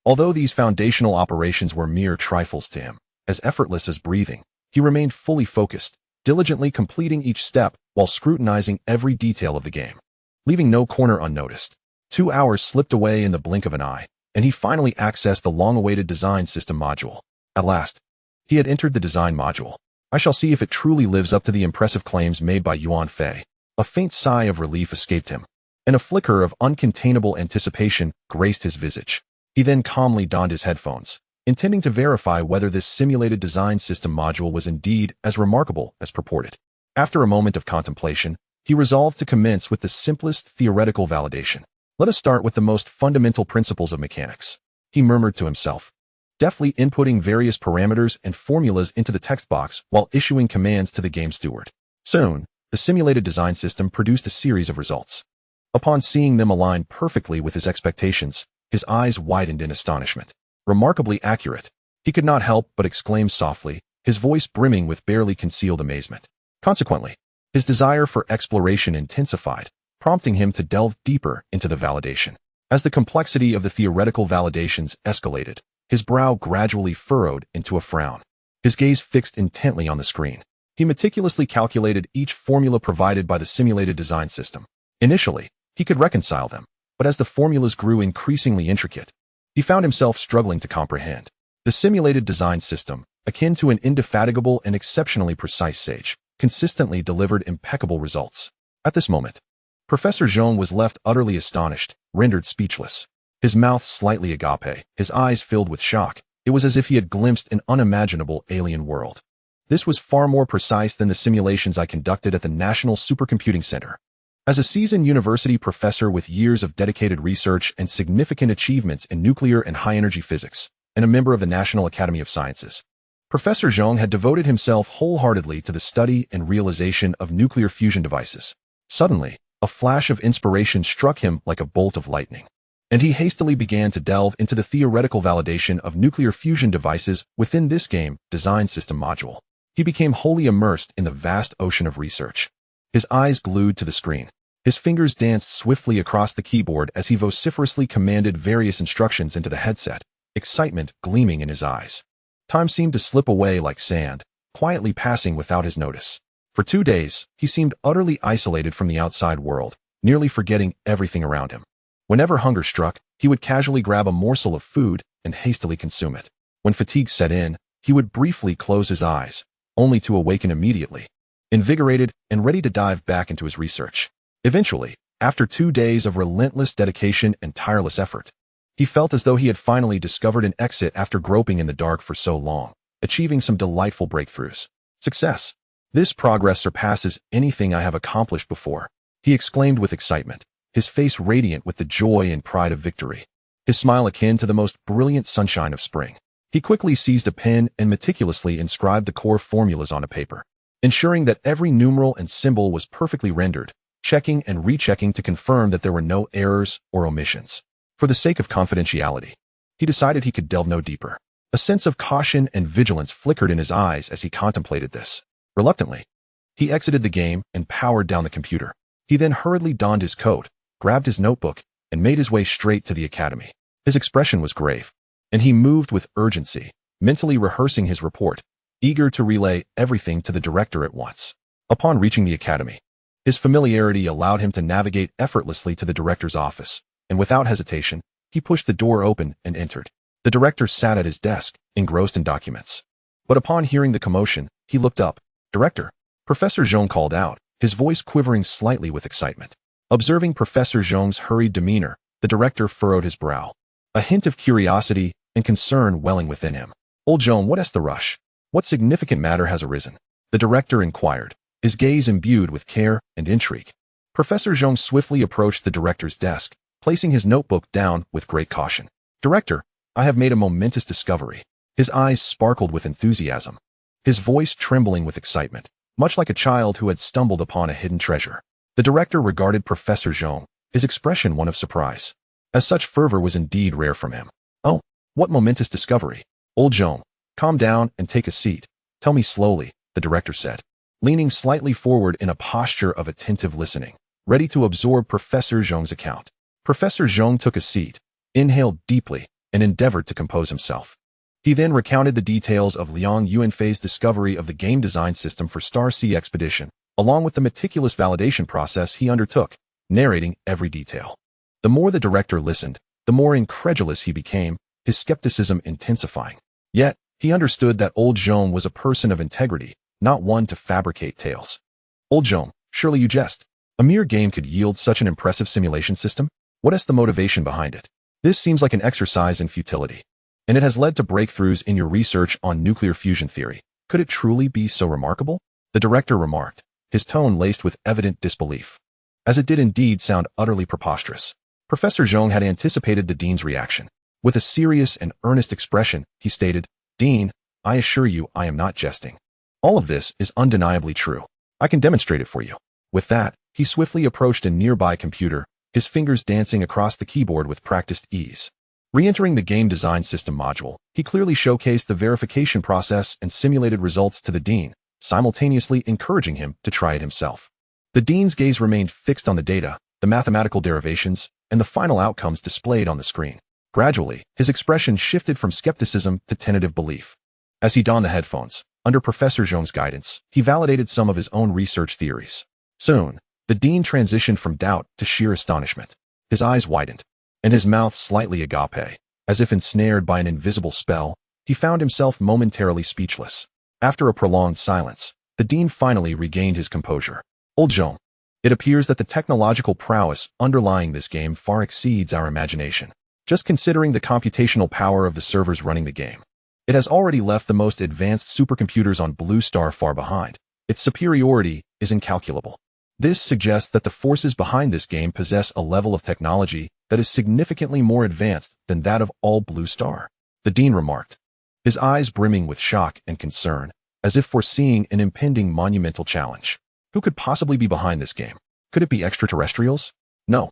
Although these foundational operations were mere trifles to him, as effortless as breathing, he remained fully focused, diligently completing each step while scrutinizing every detail of the game, leaving no corner unnoticed. 2 hours slipped away in the blink of an eye, and he finally accessed the long-awaited design system module. At last, he had entered the design module. I shall see if it truly lives up to the impressive claims made by Yuanfei. A faint sigh of relief escaped him, and a flicker of uncontainable anticipation graced his visage. He then calmly donned his headphones, intending to verify whether this simulated design system module was indeed as remarkable as purported. After a moment of contemplation, he resolved to commence with the simplest theoretical validation. Let us start with the most fundamental principles of mechanics, he murmured to himself, deftly inputting various parameters and formulas into the text box while issuing commands to the game steward. Soon, the simulated design system produced a series of results. Upon seeing them align perfectly with his expectations, his eyes widened in astonishment. Remarkably accurate, he could not help but exclaim softly, his voice brimming with barely concealed amazement. Consequently, his desire for exploration intensified, prompting him to delve deeper into the validation. As the complexity of the theoretical validations escalated, his brow gradually furrowed into a frown. His gaze fixed intently on the screen. He meticulously calculated each formula provided by the simulated design system. Initially, he could reconcile them, but as the formulas grew increasingly intricate, he found himself struggling to comprehend. The simulated design system, akin to an indefatigable and exceptionally precise sage, consistently delivered impeccable results. At this moment, Professor Zhong was left utterly astonished, rendered speechless. His mouth slightly agape, his eyes filled with shock. It was as if he had glimpsed an unimaginable alien world. This was far more precise than the simulations I conducted at the National Supercomputing Center. As a seasoned university professor with years of dedicated research and significant achievements in nuclear and high-energy physics, and a member of the National Academy of Sciences, Professor Zhong had devoted himself wholeheartedly to the study and realization of nuclear fusion devices. Suddenly, a flash of inspiration struck him like a bolt of lightning, and he hastily began to delve into the theoretical validation of nuclear fusion devices within this game design system module. He became wholly immersed in the vast ocean of research. His eyes glued to the screen. His fingers danced swiftly across the keyboard as he vociferously commanded various instructions into the headset, excitement gleaming in his eyes. Time seemed to slip away like sand, quietly passing without his notice. For 2 days, he seemed utterly isolated from the outside world, nearly forgetting everything around him. Whenever hunger struck, he would casually grab a morsel of food and hastily consume it. When fatigue set in, he would briefly close his eyes, only to awaken immediately, invigorated and ready to dive back into his research. Eventually, after 2 days of relentless dedication and tireless effort, he felt as though he had finally discovered an exit after groping in the dark for so long, achieving some delightful breakthroughs. Success! This progress surpasses anything I have accomplished before, he exclaimed with excitement, his face radiant with the joy and pride of victory, his smile akin to the most brilliant sunshine of spring. He quickly seized a pen and meticulously inscribed the core formulas on a paper, ensuring that every numeral and symbol was perfectly rendered, checking and rechecking to confirm that there were no errors or omissions. For the sake of confidentiality, he decided he could delve no deeper. A sense of caution and vigilance flickered in his eyes as he contemplated this. Reluctantly, He exited the game and powered down the computer. He then hurriedly donned his coat, grabbed his notebook, and made his way straight to the academy. His expression was grave, and he moved with urgency, mentally rehearsing his report, eager to relay everything to the director at once. Upon reaching the academy, his familiarity allowed him to navigate effortlessly to the director's office, and without hesitation, he pushed the door open and entered. The director sat at his desk, engrossed in documents. But upon hearing the commotion, he looked up. "Director," Professor Zhong called out, his voice quivering slightly with excitement. Observing Professor Zhong's hurried demeanor, the director furrowed his brow, a hint of curiosity and concern welling within him. "Old Zhong, what is the rush? What significant matter has arisen?" the director inquired, his gaze imbued with care and intrigue. Professor Zhong swiftly approached the director's desk, placing his notebook down with great caution. "Director, I have made a momentous discovery." His eyes sparkled with enthusiasm, his voice trembling with excitement, much like a child who had stumbled upon a hidden treasure. The director regarded Professor Zhong, his expression one of surprise, as such fervor was indeed rare from him. "Oh, what momentous discovery. Old Zhong, calm down and take a seat. Tell me slowly," the director said, leaning slightly forward in a posture of attentive listening, ready to absorb Professor Zhong's account. Professor Zhong took a seat, inhaled deeply, and endeavored to compose himself. He then recounted the details of Liang Yuanfei's discovery of the game design system for Star Sea Expedition, along with the meticulous validation process he undertook, narrating every detail. The more the director listened, the more incredulous he became, his skepticism intensifying. Yet, he understood that Old Zhong was a person of integrity, not one to fabricate tales. "Old Zhong, surely you jest. A mere game could yield such an impressive simulation system? What is the motivation behind it? This seems like an exercise in futility. And it has led to breakthroughs in your research on nuclear fusion theory. Could it truly be so remarkable?" the director remarked, his tone laced with evident disbelief. As it did indeed sound utterly preposterous. Professor Zhong had anticipated the dean's reaction. With a serious and earnest expression, he stated, "Dean, I assure you I am not jesting. All of this is undeniably true. I can demonstrate it for you." With that, he swiftly approached a nearby computer, his fingers dancing across the keyboard with practiced ease. Re-entering the game design system module, he clearly showcased the verification process and simulated results to the dean, simultaneously encouraging him to try it himself. The dean's gaze remained fixed on the data, the mathematical derivations, and the final outcomes displayed on the screen. Gradually, his expression shifted from skepticism to tentative belief. As he donned the headphones, under Professor Zhong's guidance, he validated some of his own research theories. Soon, the dean transitioned from doubt to sheer astonishment. His eyes widened, and his mouth slightly agape, as if ensnared by an invisible spell. He found himself momentarily speechless. After a prolonged silence, the dean finally regained his composure. "Old Zhong, it appears that the technological prowess underlying this game far exceeds our imagination. Just considering the computational power of the servers running the game, it has already left the most advanced supercomputers on Blue Star far behind. Its superiority is incalculable. This suggests that the forces behind this game possess a level of technology that is significantly more advanced than that of all Blue Star," the dean remarked, his eyes brimming with shock and concern, as if foreseeing an impending monumental challenge. "Who could possibly be behind this game? Could it be extraterrestrials? No.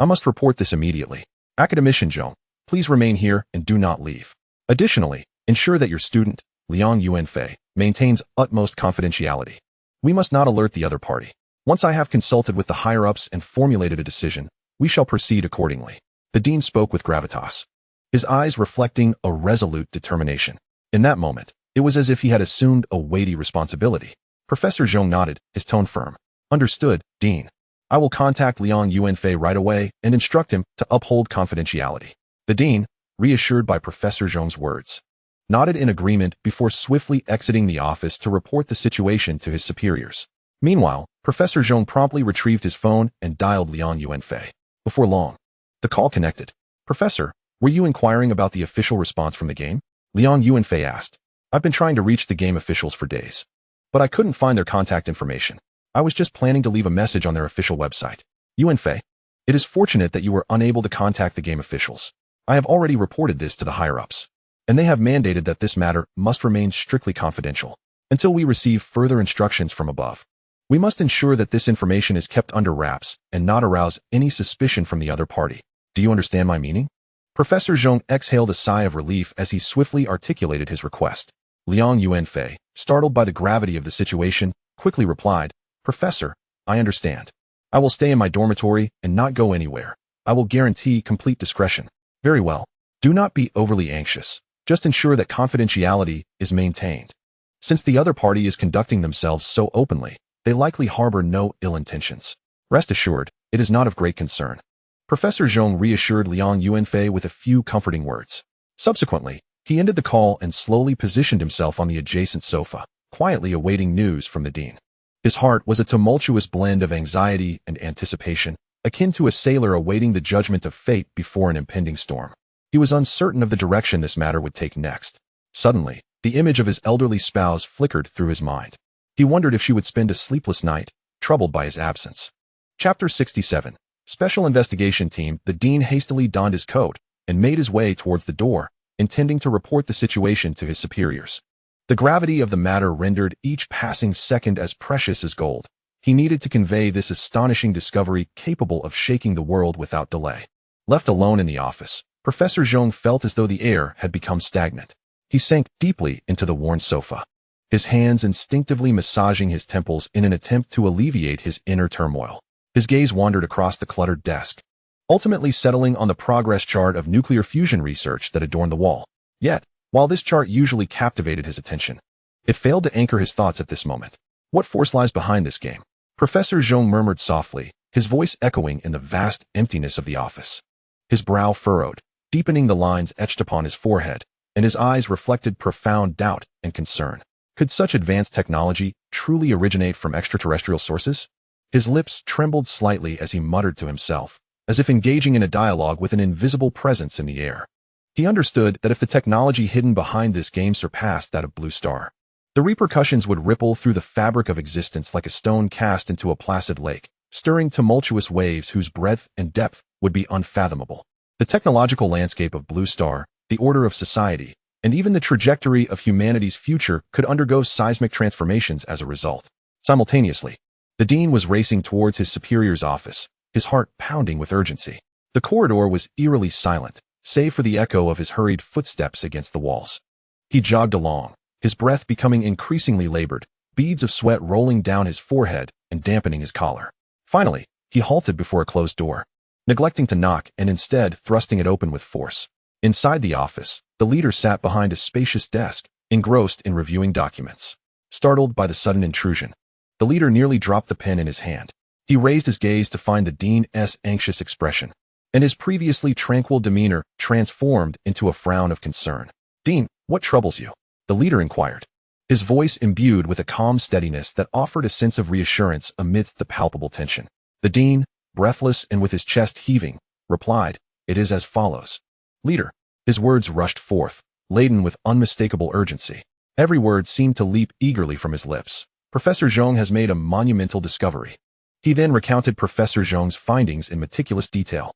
I must report this immediately. Academician Zhong, please remain here and do not leave. Additionally, ensure that your student, Liang Yuanfei, maintains utmost confidentiality. We must not alert the other party. Once I have consulted with the higher-ups and formulated a decision, we shall proceed accordingly." The dean spoke with gravitas, his eyes reflecting a resolute determination. In that moment, it was as if he had assumed a weighty responsibility. Professor Zhong nodded, his tone firm. "Understood, Dean. I will contact Liang Yuanfei right away and instruct him to uphold confidentiality." The dean, reassured by Professor Zhong's words, nodded in agreement before swiftly exiting the office to report the situation to his superiors. Meanwhile, Professor Zhong promptly retrieved his phone and dialed Liang Yuanfei. Before long, the call connected. "Professor, were you inquiring about the official response from the game?" Liang Yuanfei asked. "I've been trying to reach the game officials for days, but I couldn't find their contact information. I was just planning to leave a message on their official website." "Yuanfei, it is fortunate that you were unable to contact the game officials. I have already reported this to the higher-ups, and they have mandated that this matter must remain strictly confidential until we receive further instructions from above. We must ensure that this information is kept under wraps and not arouse any suspicion from the other party. Do you understand my meaning?" Professor Zhong exhaled a sigh of relief as he swiftly articulated his request. Liang Yuanfei, startled by the gravity of the situation, quickly replied, "Professor, I understand. I will stay in my dormitory and not go anywhere. I will guarantee complete discretion." "Very well. Do not be overly anxious. Just ensure that confidentiality is maintained. Since the other party is conducting themselves so openly, they likely harbor no ill intentions. Rest assured, it is not of great concern." Professor Zhong reassured Liang Yuanfei with a few comforting words. Subsequently, he ended the call and slowly positioned himself on the adjacent sofa, quietly awaiting news from the dean. His heart was a tumultuous blend of anxiety and anticipation, akin to a sailor awaiting the judgment of fate before an impending storm. He was uncertain of the direction this matter would take next. Suddenly, the image of his elderly spouse flickered through his mind. He wondered if she would spend a sleepless night, troubled by his absence. Chapter 67. Special Investigation Team. The dean hastily donned his coat and made his way towards the door, intending to report the situation to his superiors. The gravity of the matter rendered each passing second as precious as gold. He needed to convey this astonishing discovery capable of shaking the world without delay. Left alone in the office, Professor Zhong felt as though the air had become stagnant. He sank deeply into the worn sofa, his hands instinctively massaging his temples in an attempt to alleviate his inner turmoil. His gaze wandered across the cluttered desk, ultimately settling on the progress chart of nuclear fusion research that adorned the wall. Yet, while this chart usually captivated his attention, it failed to anchor his thoughts at this moment. What force lies behind this game? Professor Zhong murmured softly, his voice echoing in the vast emptiness of the office. His brow furrowed, deepening the lines etched upon his forehead, and his eyes reflected profound doubt and concern. Could such advanced technology truly originate from extraterrestrial sources? His lips trembled slightly as he muttered to himself, as if engaging in a dialogue with an invisible presence in the air. He understood that if the technology hidden behind this game surpassed that of Blue Star, the repercussions would ripple through the fabric of existence like a stone cast into a placid lake, stirring tumultuous waves whose breadth and depth would be unfathomable. The technological landscape of Blue Star, the order of society, and even the trajectory of humanity's future could undergo seismic transformations as a result. Simultaneously, the dean was racing towards his superior's office, his heart pounding with urgency. The corridor was eerily silent, save for the echo of his hurried footsteps against the walls. He jogged along, his breath becoming increasingly labored, beads of sweat rolling down his forehead and dampening his collar. Finally, he halted before a closed door, neglecting to knock and instead thrusting it open with force. Inside the office, the leader sat behind a spacious desk, engrossed in reviewing documents. Startled by the sudden intrusion, the leader nearly dropped the pen in his hand. He raised his gaze to find the dean's anxious expression, and his previously tranquil demeanor transformed into a frown of concern. "Dean, what troubles you?" the leader inquired, his voice imbued with a calm steadiness that offered a sense of reassurance amidst the palpable tension. The dean, breathless and with his chest heaving, replied, "It is as follows." "Leader." His words rushed forth, laden with unmistakable urgency. Every word seemed to leap eagerly from his lips. "Professor Zhong has made a monumental discovery." He then recounted Professor Zhong's findings in meticulous detail,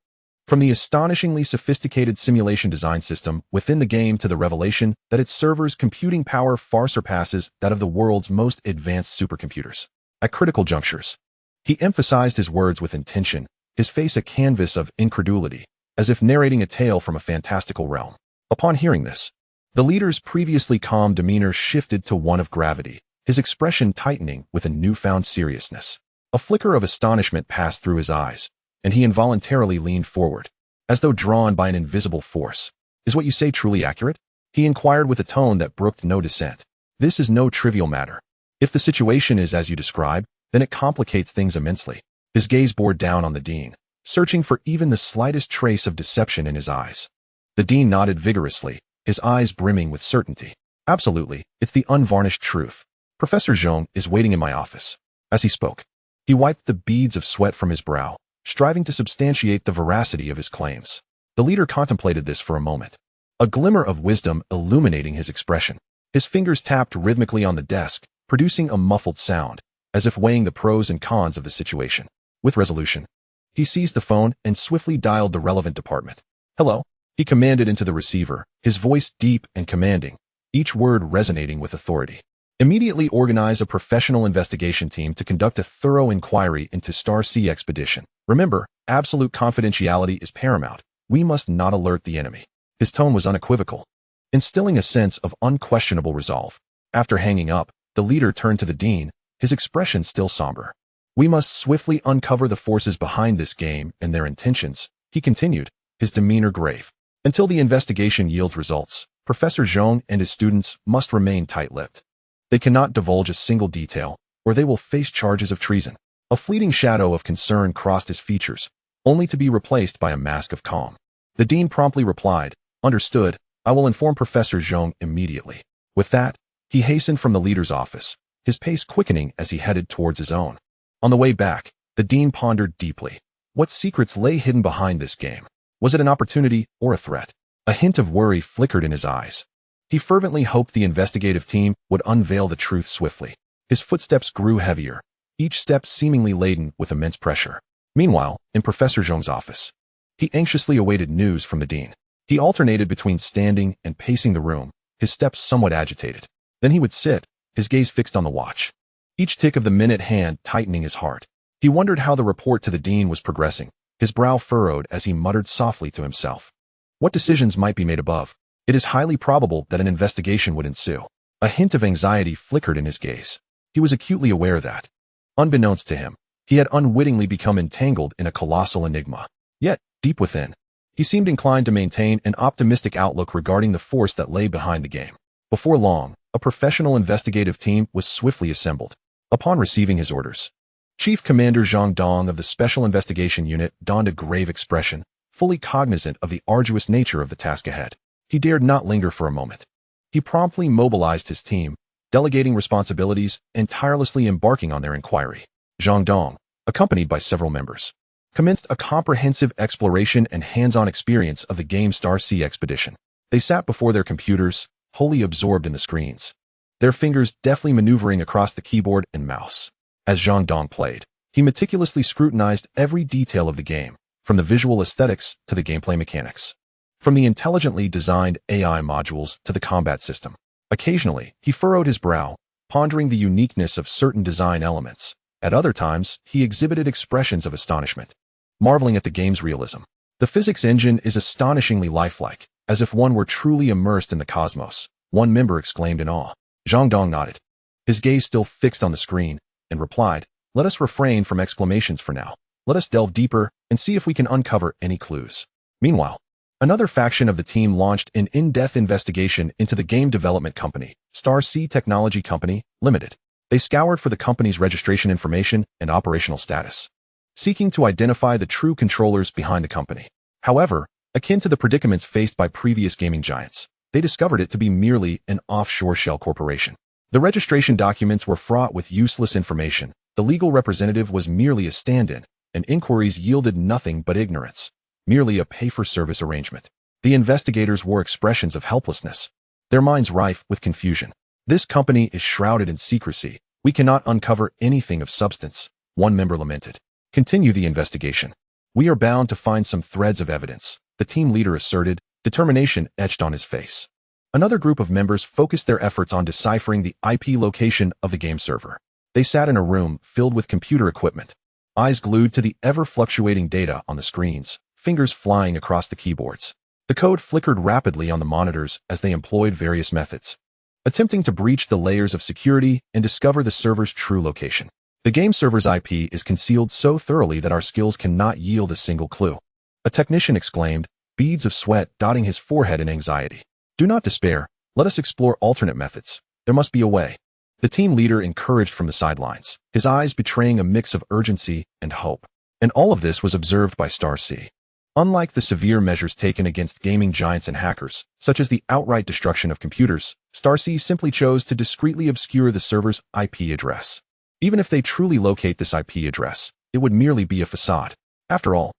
from the astonishingly sophisticated simulation design system within the game to the revelation that its server's computing power far surpasses that of the world's most advanced supercomputers. At critical junctures, he emphasized his words with intention, his face a canvas of incredulity, as if narrating a tale from a fantastical realm. Upon hearing this, the leader's previously calm demeanor shifted to one of gravity, his expression tightening with a newfound seriousness. A flicker of astonishment passed through his eyes, and he involuntarily leaned forward, as though drawn by an invisible force. "Is what you say truly accurate?" he inquired with a tone that brooked no dissent. "This is no trivial matter. If the situation is as you describe, then it complicates things immensely." His gaze bore down on the dean, searching for even the slightest trace of deception in his eyes. The dean nodded vigorously, his eyes brimming with certainty. "Absolutely, it's the unvarnished truth. Professor Zhong is waiting in my office." As he spoke, he wiped the beads of sweat from his brow, striving to substantiate the veracity of his claims. The leader contemplated this for a moment, a glimmer of wisdom illuminating his expression. His fingers tapped rhythmically on the desk, producing a muffled sound, as if weighing the pros and cons of the situation. With resolution, he seized the phone and swiftly dialed the relevant department. "Hello," he commanded into the receiver, his voice deep and commanding, each word resonating with authority. "Immediately organize a professional investigation team to conduct a thorough inquiry into Star Sea expedition. Remember, absolute confidentiality is paramount. We must not alert the enemy." His tone was unequivocal, instilling a sense of unquestionable resolve. After hanging up, the leader turned to the dean, his expression still somber. "We must swiftly uncover the forces behind this game and their intentions," he continued, his demeanor grave. "Until the investigation yields results, Professor Zhong and his students must remain tight-lipped. They cannot divulge a single detail, or they will face charges of treason." A fleeting shadow of concern crossed his features, only to be replaced by a mask of calm. The dean promptly replied, "Understood, I will inform Professor Zhong immediately." With that, he hastened from the leader's office, his pace quickening as he headed towards his own. On the way back, the dean pondered deeply. What secrets lay hidden behind this game? Was it an opportunity or a threat? A hint of worry flickered in his eyes. He fervently hoped the investigative team would unveil the truth swiftly. His footsteps grew heavier, each step seemingly laden with immense pressure. Meanwhile, in Professor Zhong's office, he anxiously awaited news from the dean. He alternated between standing and pacing the room, his steps somewhat agitated. Then he would sit, his gaze fixed on the watch, each tick of the minute hand tightening his heart. He wondered how the report to the dean was progressing, his brow furrowed as he muttered softly to himself. What decisions might be made above? It is highly probable that an investigation would ensue. A hint of anxiety flickered in his gaze. He was acutely aware that, unbeknownst to him, he had unwittingly become entangled in a colossal enigma. Yet, deep within, he seemed inclined to maintain an optimistic outlook regarding the force that lay behind the game. Before long, a professional investigative team was swiftly assembled. Upon receiving his orders, Chief Commander Zhang Dong of the Special Investigation Unit donned a grave expression, fully cognizant of the arduous nature of the task ahead. He dared not linger for a moment. He promptly mobilized his team, delegating responsibilities and tirelessly embarking on their inquiry. Zhang Dong, accompanied by several members, commenced a comprehensive exploration and hands-on experience of the game Star Sea expedition. They sat before their computers, wholly absorbed in the screens, their fingers deftly maneuvering across the keyboard and mouse. As Zhang Dong played, he meticulously scrutinized every detail of the game, from the visual aesthetics to the gameplay mechanics, from the intelligently designed AI modules to the combat system. Occasionally, he furrowed his brow, pondering the uniqueness of certain design elements. At other times, he exhibited expressions of astonishment, marveling at the game's realism. "The physics engine is astonishingly lifelike, as if one were truly immersed in the cosmos," one member exclaimed in awe. Zhang Dong nodded, his gaze still fixed on the screen, and replied, "Let us refrain from exclamations for now. Let us delve deeper and see if we can uncover any clues." Meanwhile, another faction of the team launched an in-depth investigation into the game development company, Star Sea Technology Company, Limited. They scoured for the company's registration information and operational status, seeking to identify the true controllers behind the company. However, akin to the predicaments faced by previous gaming giants, they discovered it to be merely an offshore shell corporation. The registration documents were fraught with useless information, the legal representative was merely a stand-in, and inquiries yielded nothing but ignorance, merely a pay-for-service arrangement. The investigators wore expressions of helplessness, their minds rife with confusion. "This company is shrouded in secrecy. We cannot uncover anything of substance," one member lamented. "Continue the investigation. We are bound to find some threads of evidence," the team leader asserted, determination etched on his face. Another group of members focused their efforts on deciphering the IP location of the game server. They sat in a room filled with computer equipment, eyes glued to the ever-fluctuating data on the screens, fingers flying across the keyboards. The code flickered rapidly on the monitors as they employed various methods, attempting to breach the layers of security and discover the server's true location. "The game server's IP is concealed so thoroughly that our skills cannot yield a single clue," a technician exclaimed, beads of sweat dotting his forehead in anxiety. "Do not despair. Let us explore alternate methods. There must be a way," the team leader encouraged from the sidelines, his eyes betraying a mix of urgency and hope. And all of this was observed by Star Sea. Unlike the severe measures taken against gaming giants and hackers, such as the outright destruction of computers, Star Sea simply chose to discreetly obscure the server's IP address. Even if they truly locate this IP address, it would merely be a facade. After all,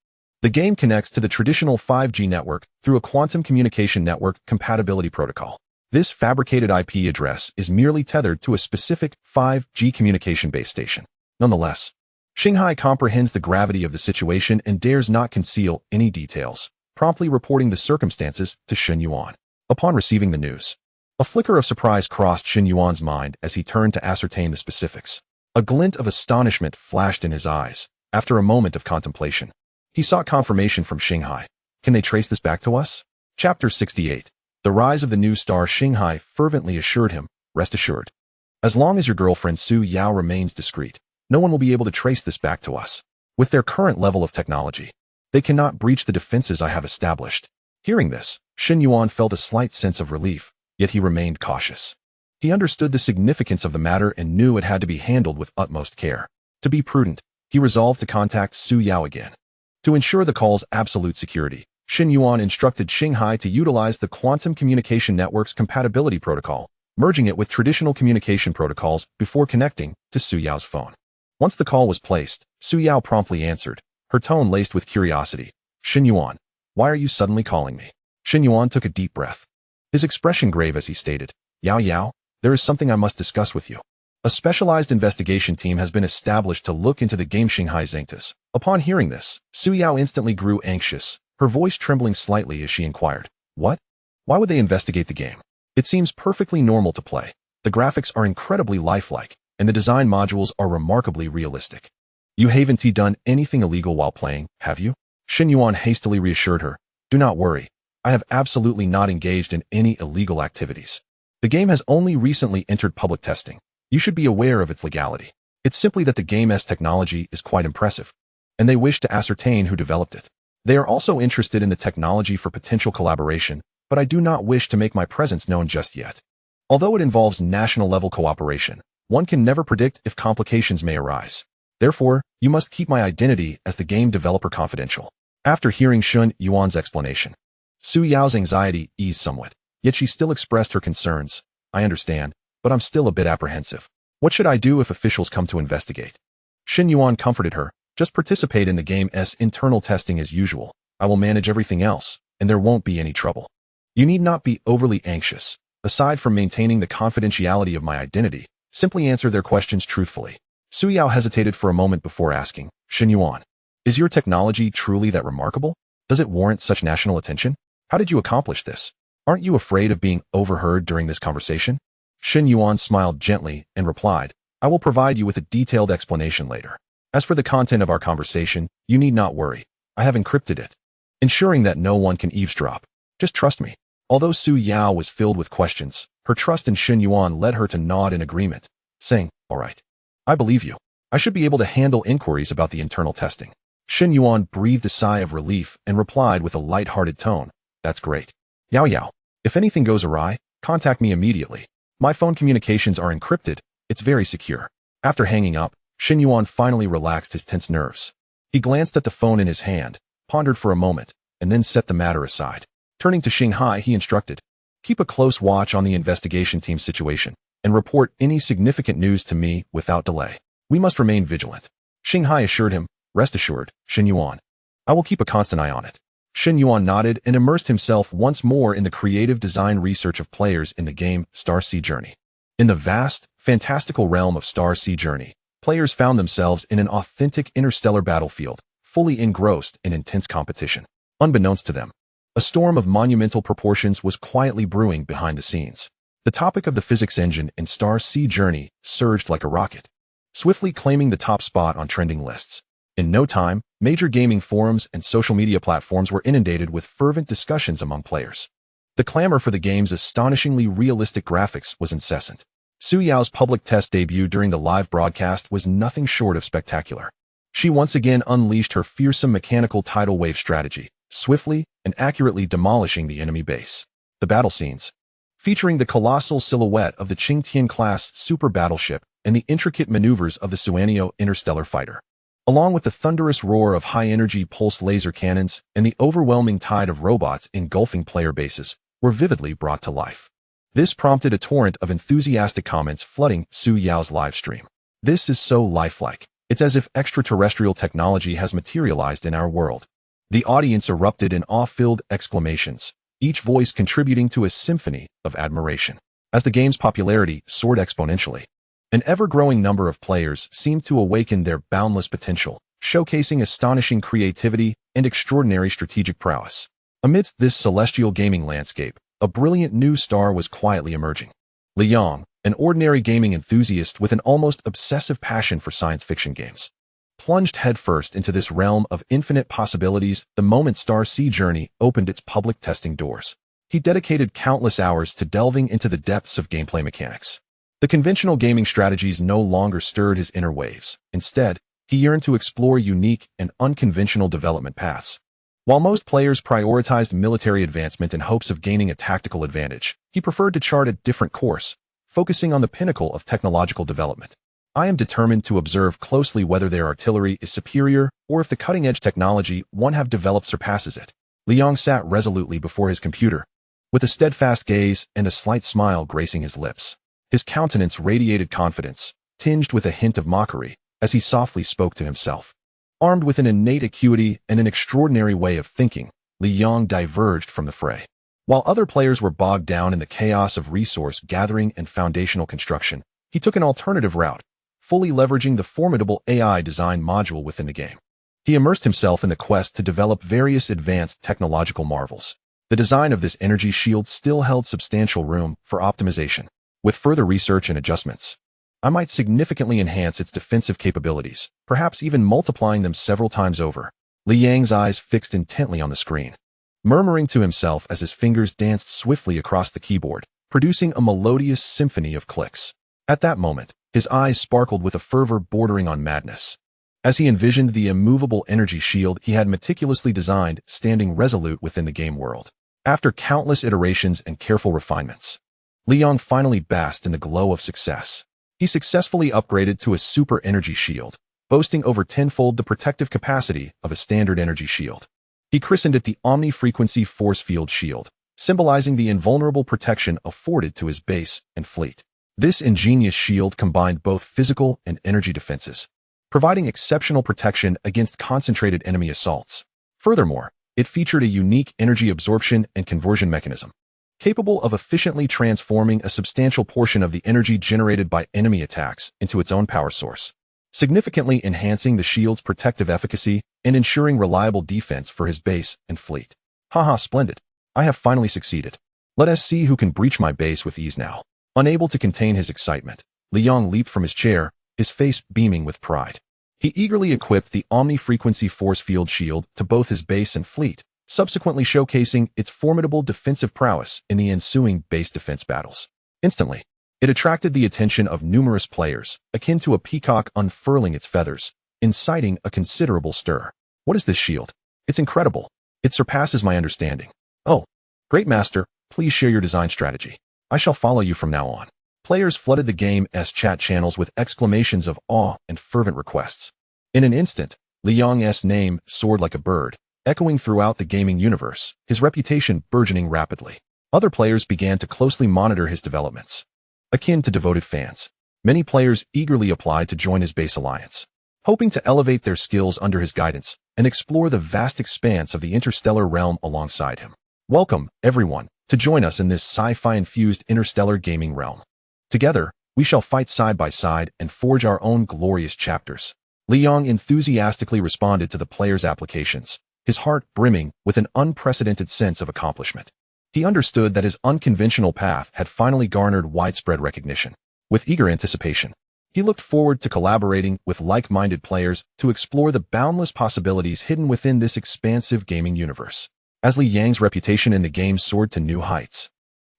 the game connects to the traditional 5G network through a quantum communication network compatibility protocol. This fabricated IP address is merely tethered to a specific 5G communication base station. Nonetheless, Shanghai comprehends the gravity of the situation and dares not conceal any details, promptly reporting the circumstances to Shen Yuan. Upon receiving the news, a flicker of surprise crossed Shen Yuan's mind as he turned to ascertain the specifics. A glint of astonishment flashed in his eyes. After a moment of contemplation, he sought confirmation from Shanghai. "Can they trace this back to us?" Chapter 68. The rise of the new star. Shanghai fervently assured him, "Rest assured. As long as your girlfriend Su Yao remains discreet, no one will be able to trace this back to us. With their current level of technology, they cannot breach the defenses I have established. Hearing this, Shen Yuan felt a slight sense of relief, yet he remained cautious. He understood the significance of the matter and knew it had to be handled with utmost care. To be prudent, he resolved to contact Su Yao again. To ensure the call's absolute security, Shen Yuan instructed Shanghai to utilize the Quantum Communication Network's compatibility protocol, merging it with traditional communication protocols before connecting to Su Yao's phone. Once the call was placed, Su Yao promptly answered, her tone laced with curiosity. Shen Yuan, why are you suddenly calling me? Shen Yuan took a deep breath. His expression grave as he stated, Yao Yao, there is something I must discuss with you. A specialized investigation team has been established to look into the game Shanghai Zengtas. Upon hearing this, Su Yao instantly grew anxious, her voice trembling slightly as she inquired, what? Why would they investigate the game? It seems perfectly normal to play. The graphics are incredibly lifelike, and the design modules are remarkably realistic. You haven't done anything illegal while playing, have you? Shen Yuan hastily reassured her, do not worry. I have absolutely not engaged in any illegal activities. The game has only recently entered public testing. You should be aware of its legality. It's simply that the game's technology is quite impressive, and they wish to ascertain who developed it. They are also interested in the technology for potential collaboration, but I do not wish to make my presence known just yet. Although it involves national-level cooperation, one can never predict if complications may arise. Therefore, you must keep my identity as the game developer confidential. After hearing Shen Yuan's explanation, Su Yao's anxiety eased somewhat, yet she still expressed her concerns. I understand, but I'm still a bit apprehensive. What should I do if officials come to investigate? Shen Yuan comforted her, just participate in the game's internal testing as usual. I will manage everything else, and there won't be any trouble. You need not be overly anxious. Aside from maintaining the confidentiality of my identity, simply answer their questions truthfully. Su Yao hesitated for a moment before asking, Shen Yuan, is your technology truly that remarkable? Does it warrant such national attention? How did you accomplish this? Aren't you afraid of being overheard during this conversation? Shen Yuan smiled gently and replied, I will provide you with a detailed explanation later. As for the content of our conversation, you need not worry. I have encrypted it, ensuring that no one can eavesdrop. Just trust me. Although Su Yao was filled with questions, her trust in Shen Yuan led her to nod in agreement, saying, all right. I believe you. I should be able to handle inquiries about the internal testing. Shen Yuan breathed a sigh of relief and replied with a light-hearted tone, that's great. Yao Yao, if anything goes awry, contact me immediately. My phone communications are encrypted. It's very secure. After hanging up, Shen Yuan finally relaxed his tense nerves. He glanced at the phone in his hand, pondered for a moment, and then set the matter aside. Turning to Shanghai, he instructed, keep a close watch on the investigation team's situation, and report any significant news to me without delay. We must remain vigilant. Shanghai assured him, rest assured, Shen Yuan. I will keep a constant eye on it. Shen Yuan nodded and immersed himself once more in the creative design research of players in the game Star Sea Journey. In the vast, fantastical realm of Star Sea Journey, players found themselves in an authentic interstellar battlefield, fully engrossed in intense competition. Unbeknownst to them, a storm of monumental proportions was quietly brewing behind the scenes. The topic of the physics engine in Star Sea Journey surged like a rocket, swiftly claiming the top spot on trending lists. In no time, major gaming forums and social media platforms were inundated with fervent discussions among players. The clamor for the game's astonishingly realistic graphics was incessant. Su Yao's public test debut during the live broadcast was nothing short of spectacular. She once again unleashed her fearsome mechanical tidal wave strategy, swiftly and accurately demolishing the enemy base. The battle scenes, featuring the colossal silhouette of the Qingtian-class super battleship and the intricate maneuvers of the Suanio interstellar fighter, along with the thunderous roar of high-energy pulse laser cannons and the overwhelming tide of robots engulfing player bases, were vividly brought to life. This prompted a torrent of enthusiastic comments flooding Su Yao's live stream. This is so lifelike. It's as if extraterrestrial technology has materialized in our world. The audience erupted in awe-filled exclamations, each voice contributing to a symphony of admiration. As the game's popularity soared exponentially, an ever-growing number of players seemed to awaken their boundless potential, showcasing astonishing creativity and extraordinary strategic prowess. Amidst this celestial gaming landscape, a brilliant new star was quietly emerging. Liang, an ordinary gaming enthusiast with an almost obsessive passion for science fiction games, plunged headfirst into this realm of infinite possibilities the moment Star Sea Journey opened its public testing doors. He dedicated countless hours to delving into the depths of gameplay mechanics, The conventional gaming strategies no longer stirred his inner waves. Instead, he yearned to explore unique and unconventional development paths. While most players prioritized military advancement in hopes of gaining a tactical advantage, he preferred to chart a different course, focusing on the pinnacle of technological development. I am determined to observe closely whether their artillery is superior or if the cutting-edge technology one have developed surpasses it. Liang sat resolutely before his computer, with a steadfast gaze and a slight smile gracing his lips. His countenance radiated confidence, tinged with a hint of mockery, as he softly spoke to himself. Armed with an innate acuity and an extraordinary way of thinking, Liang diverged from the fray. While other players were bogged down in the chaos of resource gathering and foundational construction, he took an alternative route, fully leveraging the formidable AI design module within the game. He immersed himself in the quest to develop various advanced technological marvels. The design of this energy shield still held substantial room for optimization. With further research and adjustments, I might significantly enhance its defensive capabilities, perhaps even multiplying them several times over. Liang's eyes fixed intently on the screen, murmuring to himself as his fingers danced swiftly across the keyboard, producing a melodious symphony of clicks. At that moment, his eyes sparkled with a fervor bordering on madness, as he envisioned the immovable energy shield he had meticulously designed standing resolute within the game world. After countless iterations and careful refinements, Liang finally basked in the glow of success. He successfully upgraded to a super energy shield, boasting over tenfold the protective capacity of a standard energy shield. He christened it the Omni-Frequency Force Field Shield, symbolizing the invulnerable protection afforded to his base and fleet. This ingenious shield combined both physical and energy defenses, providing exceptional protection against concentrated enemy assaults. Furthermore, it featured a unique energy absorption and conversion mechanism, capable of efficiently transforming a substantial portion of the energy generated by enemy attacks into its own power source, significantly enhancing the shield's protective efficacy and ensuring reliable defense for his base and fleet. Haha, splendid. I have finally succeeded. Let us see who can breach my base with ease now. Unable to contain his excitement, Liang leaped from his chair, his face beaming with pride. He eagerly equipped the Omni-Frequency Force Field Shield to both his base and fleet, subsequently showcasing its formidable defensive prowess in the ensuing base defense battles. Instantly, it attracted the attention of numerous players, akin to a peacock unfurling its feathers, inciting a considerable stir. What is this shield? It's incredible. It surpasses my understanding. Oh, great master, please share your design strategy. I shall follow you from now on. Players flooded the game's chat channels with exclamations of awe and fervent requests. In an instant, Liang's name soared like a bird, echoing throughout the gaming universe, his reputation burgeoning rapidly. Other players began to closely monitor his developments. Akin to devoted fans, many players eagerly applied to join his base alliance, hoping to elevate their skills under his guidance and explore the vast expanse of the interstellar realm alongside him. Welcome, everyone, to join us in this sci-fi-infused interstellar gaming realm. Together, we shall fight side by side and forge our own glorious chapters. Liang enthusiastically responded to the players' applications, his heart brimming with an unprecedented sense of accomplishment. He understood that his unconventional path had finally garnered widespread recognition. With eager anticipation, he looked forward to collaborating with like-minded players to explore the boundless possibilities hidden within this expansive gaming universe. As Liang's reputation in the game soared to new heights,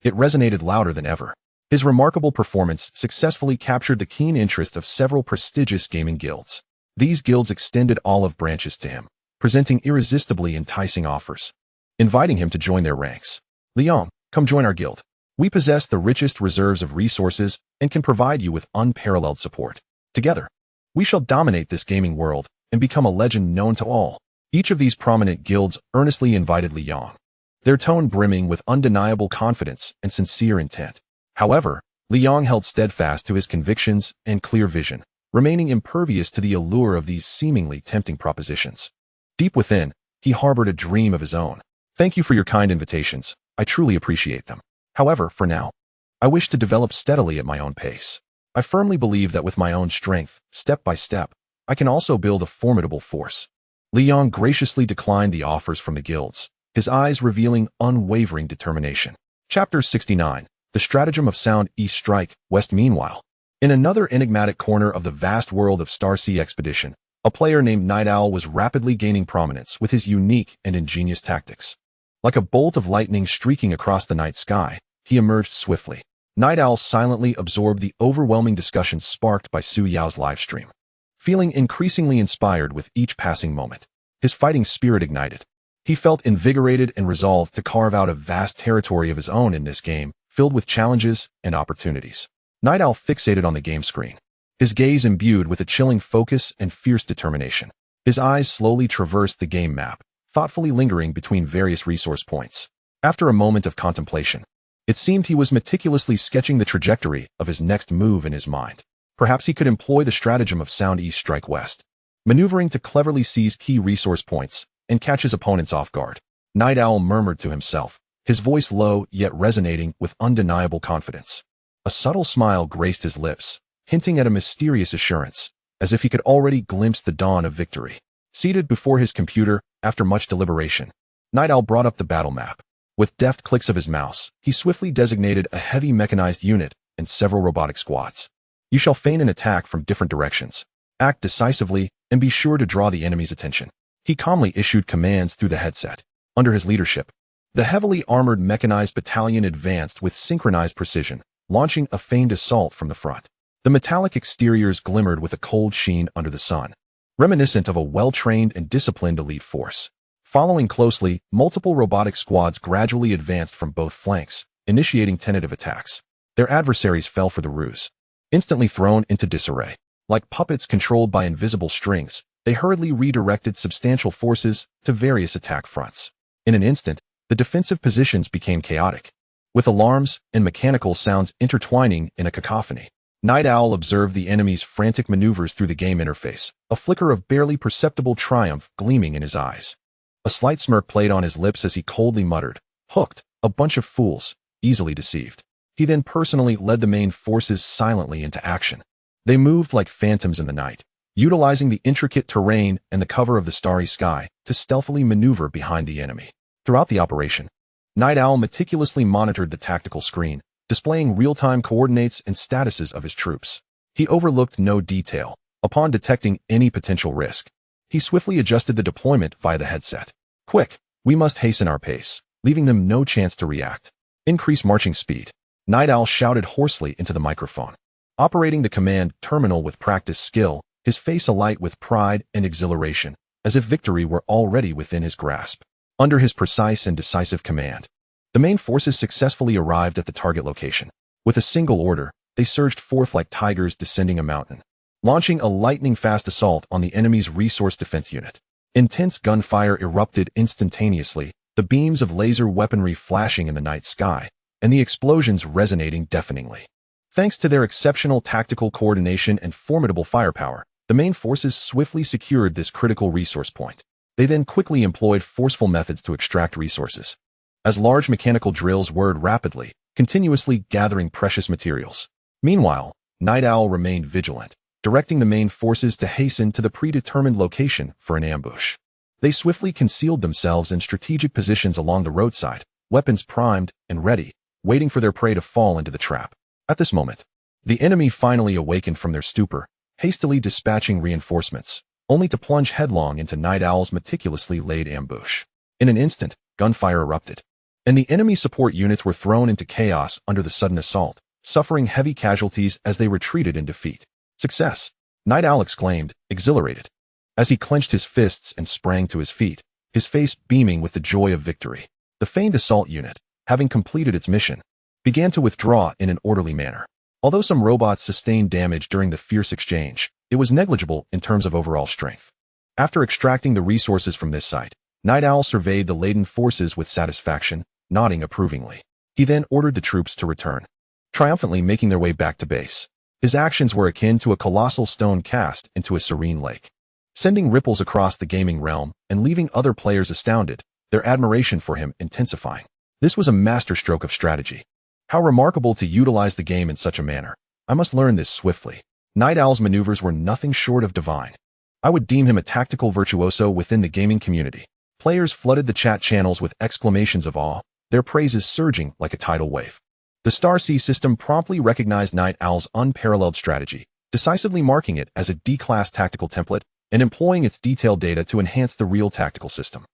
it resonated louder than ever. His remarkable performance successfully captured the keen interest of several prestigious gaming guilds. These guilds extended olive branches to him, presenting irresistibly enticing offers, inviting him to join their ranks. Liang, come join our guild. We possess the richest reserves of resources and can provide you with unparalleled support. Together, we shall dominate this gaming world and become a legend known to all. Each of these prominent guilds earnestly invited Liang, their tone brimming with undeniable confidence and sincere intent. However, Liang held steadfast to his convictions and clear vision, remaining impervious to the allure of these seemingly tempting propositions. Deep within, he harbored a dream of his own. Thank you for your kind invitations. I truly appreciate them. However, for now, I wish to develop steadily at my own pace. I firmly believe that with my own strength, step by step, I can also build a formidable force. Liang graciously declined the offers from the guilds, his eyes revealing unwavering determination. Chapter 69. The Stratagem of Sound East Strike West. Meanwhile, in another enigmatic corner of the vast world of Starsea Expedition, a player named Night Owl was rapidly gaining prominence with his unique and ingenious tactics. Like a bolt of lightning streaking across the night sky, he emerged swiftly, Night Owl silently absorbed the overwhelming discussion sparked by Su Yao's livestream. Feeling increasingly inspired with each passing moment, his fighting spirit ignited. He felt invigorated and resolved to carve out a vast territory of his own in this game, filled with challenges and opportunities. Night Owl fixated on the game screen, his gaze imbued with a chilling focus and fierce determination. His eyes slowly traversed the game map, thoughtfully lingering between various resource points. After a moment of contemplation, it seemed he was meticulously sketching the trajectory of his next move in his mind. Perhaps he could employ the stratagem of sound east strike west, maneuvering to cleverly seize key resource points and catch his opponents off guard. Night Owl murmured to himself, his voice low yet resonating with undeniable confidence. A subtle smile graced his lips, hinting at a mysterious assurance, as if he could already glimpse the dawn of victory. Seated before his computer, after much deliberation, Night Owl brought up the battle map. With deft clicks of his mouse, he swiftly designated a heavy mechanized unit and several robotic squads. You shall feign an attack from different directions. Act decisively and be sure to draw the enemy's attention. He calmly issued commands through the headset. Under his leadership, the heavily armored mechanized battalion advanced with synchronized precision, launching a feigned assault from the front. The metallic exteriors glimmered with a cold sheen under the sun, reminiscent of a well-trained and disciplined elite force. Following closely, multiple robotic squads gradually advanced from both flanks, initiating tentative attacks. Their adversaries fell for the ruse. Instantly thrown into disarray. Like puppets controlled by invisible strings, they hurriedly redirected substantial forces to various attack fronts. In an instant, the defensive positions became chaotic, with alarms and mechanical sounds intertwining in a cacophony. Night Owl observed the enemy's frantic maneuvers through the game interface, a flicker of barely perceptible triumph gleaming in his eyes. A slight smirk played on his lips as he coldly muttered, "Hooked, a bunch of fools, easily deceived." He then personally led the main forces silently into action. They moved like phantoms in the night, utilizing the intricate terrain and the cover of the starry sky to stealthily maneuver behind the enemy. Throughout the operation, Night Owl meticulously monitored the tactical screen, displaying real-time coordinates and statuses of his troops. He overlooked no detail. Upon detecting any potential risk, he swiftly adjusted the deployment via the headset. Quick, we must hasten our pace, leaving them no chance to react. Increase marching speed. Night Owl shouted hoarsely into the microphone. Operating the command terminal with practiced skill, his face alight with pride and exhilaration, as if victory were already within his grasp. Under his precise and decisive command, the main forces successfully arrived at the target location. With a single order, they surged forth like tigers descending a mountain, launching a lightning-fast assault on the enemy's resource defense unit. Intense gunfire erupted instantaneously, the beams of laser weaponry flashing in the night sky, and the explosions resonating deafeningly. Thanks to their exceptional tactical coordination and formidable firepower, the main forces swiftly secured this critical resource point. They then quickly employed forceful methods to extract resources, as large mechanical drills whirred rapidly, continuously gathering precious materials. Meanwhile, Night Owl remained vigilant, directing the main forces to hasten to the predetermined location for an ambush. They swiftly concealed themselves in strategic positions along the roadside, weapons primed and ready, waiting for their prey to fall into the trap. At this moment, the enemy finally awakened from their stupor, hastily dispatching reinforcements, only to plunge headlong into Night Owl's meticulously laid ambush. In an instant, gunfire erupted, and the enemy support units were thrown into chaos under the sudden assault, suffering heavy casualties as they retreated in defeat. Success! Night Owl exclaimed, exhilarated, as he clenched his fists and sprang to his feet, his face beaming with the joy of victory. The feigned assault unit, having completed its mission, began to withdraw in an orderly manner. Although some robots sustained damage during the fierce exchange, it was negligible in terms of overall strength. After extracting the resources from this site, Night Owl surveyed the laden forces with satisfaction, nodding approvingly. He then ordered the troops to return, triumphantly making their way back to base. His actions were akin to a colossal stone cast into a serene lake, sending ripples across the gaming realm and leaving other players astounded, their admiration for him intensifying. This was a masterstroke of strategy. How remarkable to utilize the game in such a manner. I must learn this swiftly. Night Owl's maneuvers were nothing short of divine. I would deem him a tactical virtuoso within the gaming community. Players flooded the chat channels with exclamations of awe, their praises surging like a tidal wave. The Star Sea system promptly recognized Night Owl's unparalleled strategy, decisively marking it as a D-class tactical template and employing its detailed data to enhance the real tactical system.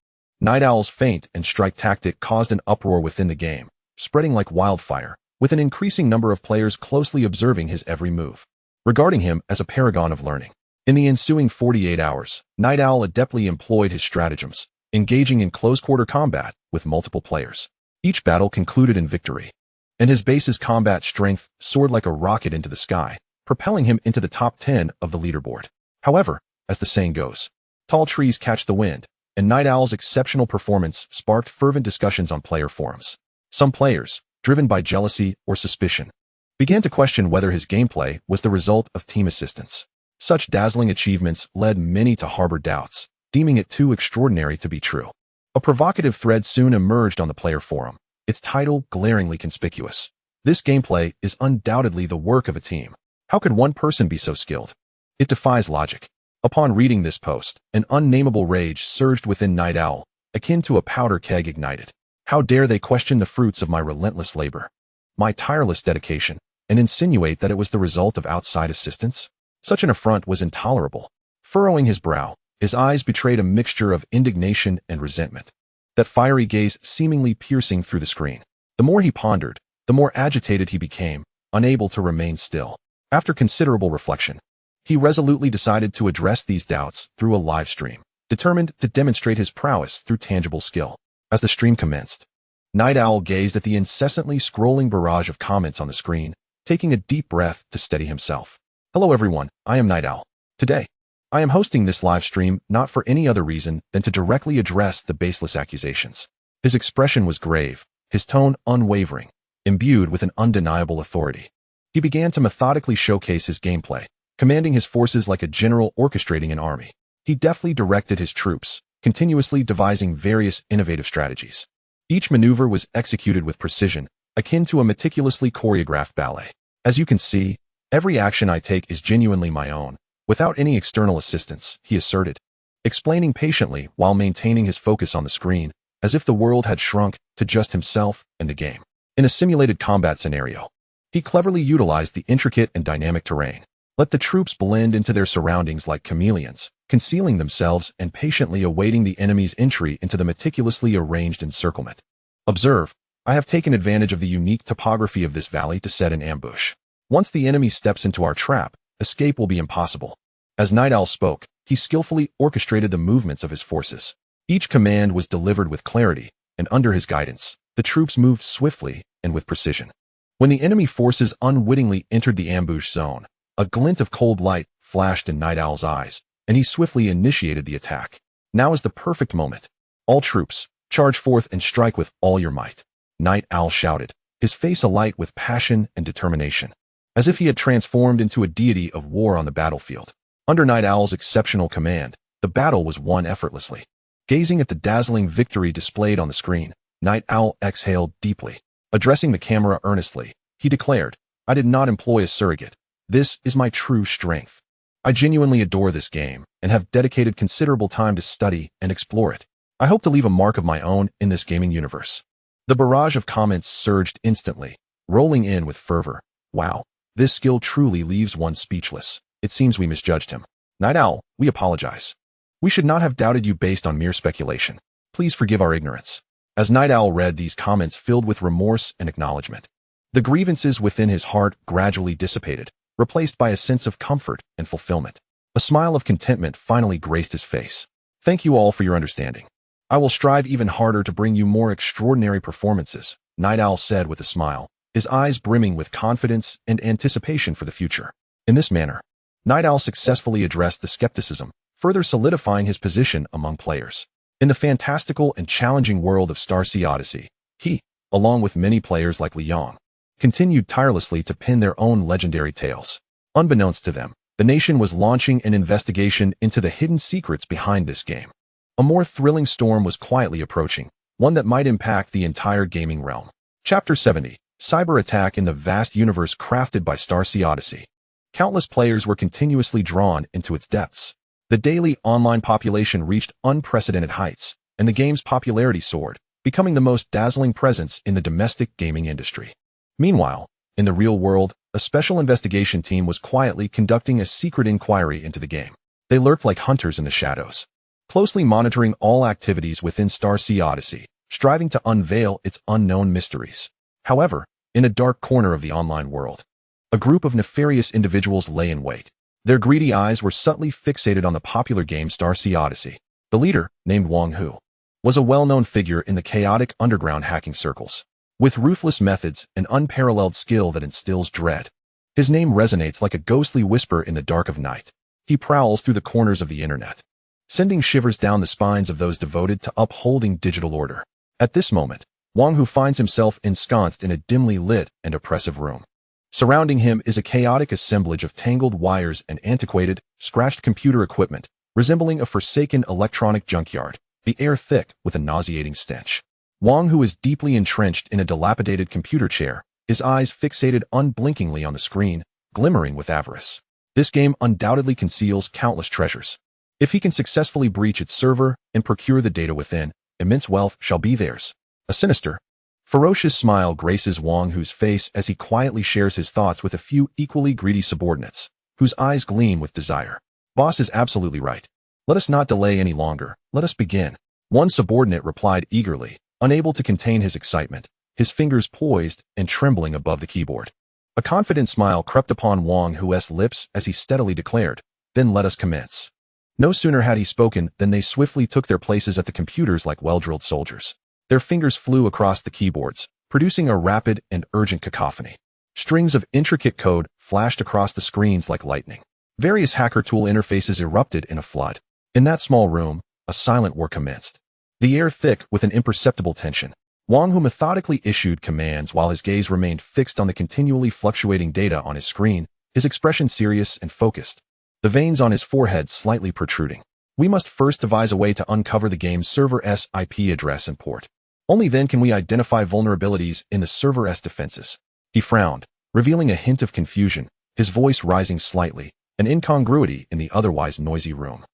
Night Owl's feint and strike tactic caused an uproar within the game, spreading like wildfire, with an increasing number of players closely observing his every move, regarding him as a paragon of learning. In the ensuing 48 hours, Night Owl adeptly employed his stratagems, engaging in close-quarter combat with multiple players. Each battle concluded in victory, and his base's combat strength soared like a rocket into the sky, propelling him into the top 10 of the leaderboard. However, as the saying goes, tall trees catch the wind, and Night Owl's exceptional performance sparked fervent discussions on player forums. Some players, driven by jealousy or suspicion, began to question whether his gameplay was the result of team assistance. Such dazzling achievements led many to harbor doubts, deeming it too extraordinary to be true. A provocative thread soon emerged on the player forum, its title glaringly conspicuous. This gameplay is undoubtedly the work of a team. How could one person be so skilled? It defies logic. Upon reading this post, an unnameable rage surged within Night Owl, akin to a powder keg ignited. How dare they question the fruits of my relentless labor, my tireless dedication, and insinuate that it was the result of outside assistance? Such an affront was intolerable. Furrowing his brow, his eyes betrayed a mixture of indignation and resentment, that fiery gaze seemingly piercing through the screen. The more he pondered, the more agitated he became, unable to remain still. After considerable reflection, he resolutely decided to address these doubts through a live stream, determined to demonstrate his prowess through tangible skill. As the stream commenced, Night Owl gazed at the incessantly scrolling barrage of comments on the screen, taking a deep breath to steady himself. Hello everyone, I am Night Owl. Today, I am hosting this live stream not for any other reason than to directly address the baseless accusations. His expression was grave, his tone unwavering, imbued with an undeniable authority. He began to methodically showcase his gameplay, commanding his forces like a general orchestrating an army. He deftly directed his troops, continuously devising various innovative strategies. Each maneuver was executed with precision, akin to a meticulously choreographed ballet. As you can see, every action I take is genuinely my own, without any external assistance, he asserted, explaining patiently while maintaining his focus on the screen, as if the world had shrunk to just himself and the game. In a simulated combat scenario, he cleverly utilized the intricate and dynamic terrain. Let the troops blend into their surroundings like chameleons, concealing themselves and patiently awaiting the enemy's entry into the meticulously arranged encirclement. Observe, I have taken advantage of the unique topography of this valley to set an ambush. Once the enemy steps into our trap, escape will be impossible. As Night Owl spoke, he skillfully orchestrated the movements of his forces. Each command was delivered with clarity, and under his guidance, the troops moved swiftly and with precision. When the enemy forces unwittingly entered the ambush zone, a glint of cold light flashed in Night Owl's eyes, and he swiftly initiated the attack. Now is the perfect moment. All troops, charge forth and strike with all your might, Night Owl shouted, his face alight with passion and determination, as if he had transformed into a deity of war on the battlefield. Under Night Owl's exceptional command, the battle was won effortlessly. Gazing at the dazzling victory displayed on the screen, Night Owl exhaled deeply. Addressing the camera earnestly, he declared, I did not employ a surrogate. This is my true strength. I genuinely adore this game and have dedicated considerable time to study and explore it. I hope to leave a mark of my own in this gaming universe. The barrage of comments surged instantly, rolling in with fervor. Wow, this skill truly leaves one speechless. It seems we misjudged him. Night Owl, we apologize. We should not have doubted you based on mere speculation. Please forgive our ignorance. As Night Owl read these comments filled with remorse and acknowledgement, the grievances within his heart gradually dissipated, replaced by a sense of comfort and fulfillment. A smile of contentment finally graced his face. Thank you all for your understanding. I will strive even harder to bring you more extraordinary performances, Night Owl said with a smile, his eyes brimming with confidence and anticipation for the future. In this manner, Night Owl successfully addressed the skepticism, further solidifying his position among players. In the fantastical and challenging world of Starseed Odyssey, he, along with many players like Liang, continued tirelessly to pen their own legendary tales. Unbeknownst to them, the nation was launching an investigation into the hidden secrets behind this game. A more thrilling storm was quietly approaching, one that might impact the entire gaming realm. Chapter 70, Cyber Attack in the Vast Universe Crafted by Starseed Odyssey. Countless players were continuously drawn into its depths. The daily online population reached unprecedented heights, and the game's popularity soared, becoming the most dazzling presence in the domestic gaming industry. Meanwhile, in the real world, a special investigation team was quietly conducting a secret inquiry into the game. They lurked like hunters in the shadows, closely monitoring all activities within Starseed Odyssey, striving to unveil its unknown mysteries. However, In a dark corner of the online world, a group of nefarious individuals lay in wait. Their greedy eyes were subtly fixated on the popular game Star Sea Odyssey. The leader, named Wang Hu, was a well-known figure in the chaotic underground hacking circles. With ruthless methods and unparalleled skill that instills dread, his name resonates like a ghostly whisper in the dark of night. He prowls through the corners of the internet, sending shivers down the spines of those devoted to upholding digital order. At this moment, Wang Hu finds himself ensconced in a dimly lit and oppressive room. Surrounding him is a chaotic assemblage of tangled wires and antiquated, scratched computer equipment, resembling a forsaken electronic junkyard, the air thick with a nauseating stench. Wang Hu is deeply entrenched in a dilapidated computer chair, his eyes fixated unblinkingly on the screen, glimmering with avarice. This game undoubtedly conceals countless treasures. If he can successfully breach its server and procure the data within, immense wealth shall be theirs. A sinister, ferocious smile graces Wang Hu's face as he quietly shares his thoughts with a few equally greedy subordinates, whose eyes gleam with desire. Boss is absolutely right. Let us not delay any longer. Let us begin. One subordinate replied eagerly, unable to contain his excitement, his fingers poised and trembling above the keyboard. A confident smile crept upon Wang Hu's lips as he steadily declared, "Then let us commence." No sooner had he spoken than they swiftly took their places at the computers like well-drilled soldiers. Their fingers flew across the keyboards, producing a rapid and urgent cacophony. Strings of intricate code flashed across the screens like lightning. Various hacker tool interfaces erupted in a flood. In that small room, a silent war commenced. The air thick with an imperceptible tension. Wang Hu methodically issued commands while his gaze remained fixed on the continually fluctuating data on his screen, his expression serious and focused, the veins on his forehead slightly protruding. We must first devise a way to uncover the game's server's IP address and port. Only then can we identify vulnerabilities in the server's defenses. He frowned, revealing a hint of confusion, his voice rising slightly, an incongruity in the otherwise noisy room.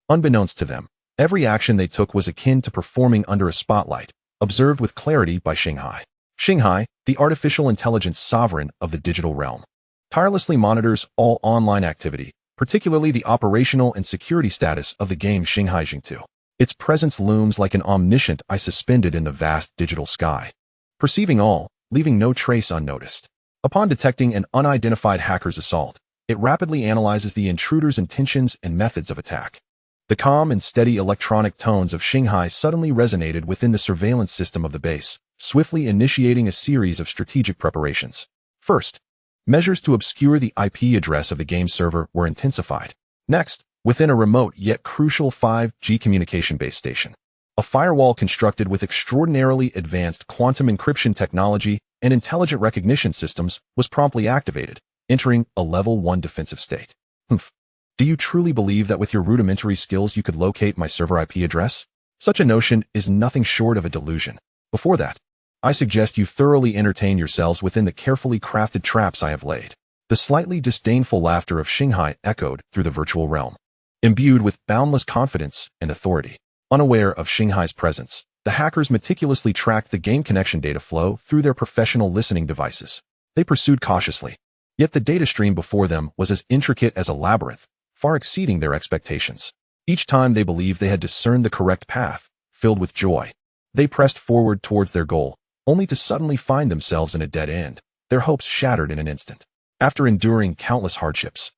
Unbeknownst to them, every action they took was akin to performing under a spotlight, observed with clarity by Shanghai. Shanghai, the artificial intelligence sovereign of the digital realm, tirelessly monitors all online activity, particularly the operational and security status of the game Shanghai Jingtu. Its presence looms like an omniscient eye suspended in the vast digital sky, perceiving all, leaving no trace unnoticed. Upon detecting an unidentified hacker's assault, it rapidly analyzes the intruder's intentions and methods of attack. The calm and steady electronic tones of Shanghai suddenly resonated within the surveillance system of the base, swiftly initiating a series of strategic preparations. First, measures to obscure the IP address of the game server were intensified. Next, within a remote yet crucial 5G communication base station, a firewall constructed with extraordinarily advanced quantum encryption technology and intelligent recognition systems was promptly activated, entering a level 1 defensive state. Do you truly believe that with your rudimentary skills you could locate my server IP address? Such a notion is nothing short of a delusion. Before that, I suggest you thoroughly entertain yourselves within the carefully crafted traps I have laid. The slightly disdainful laughter of Shanghai echoed through the virtual realm. Imbued with boundless confidence and authority, unaware of Shanghai's presence, the hackers meticulously tracked the game connection data flow through their professional listening devices. They pursued cautiously, yet the data stream before them was as intricate as a labyrinth, far exceeding their expectations. Each time they believed they had discerned the correct path, filled with joy, they pressed forward towards their goal, only to suddenly find themselves in a dead end, their hopes shattered in an instant. After enduring countless hardships,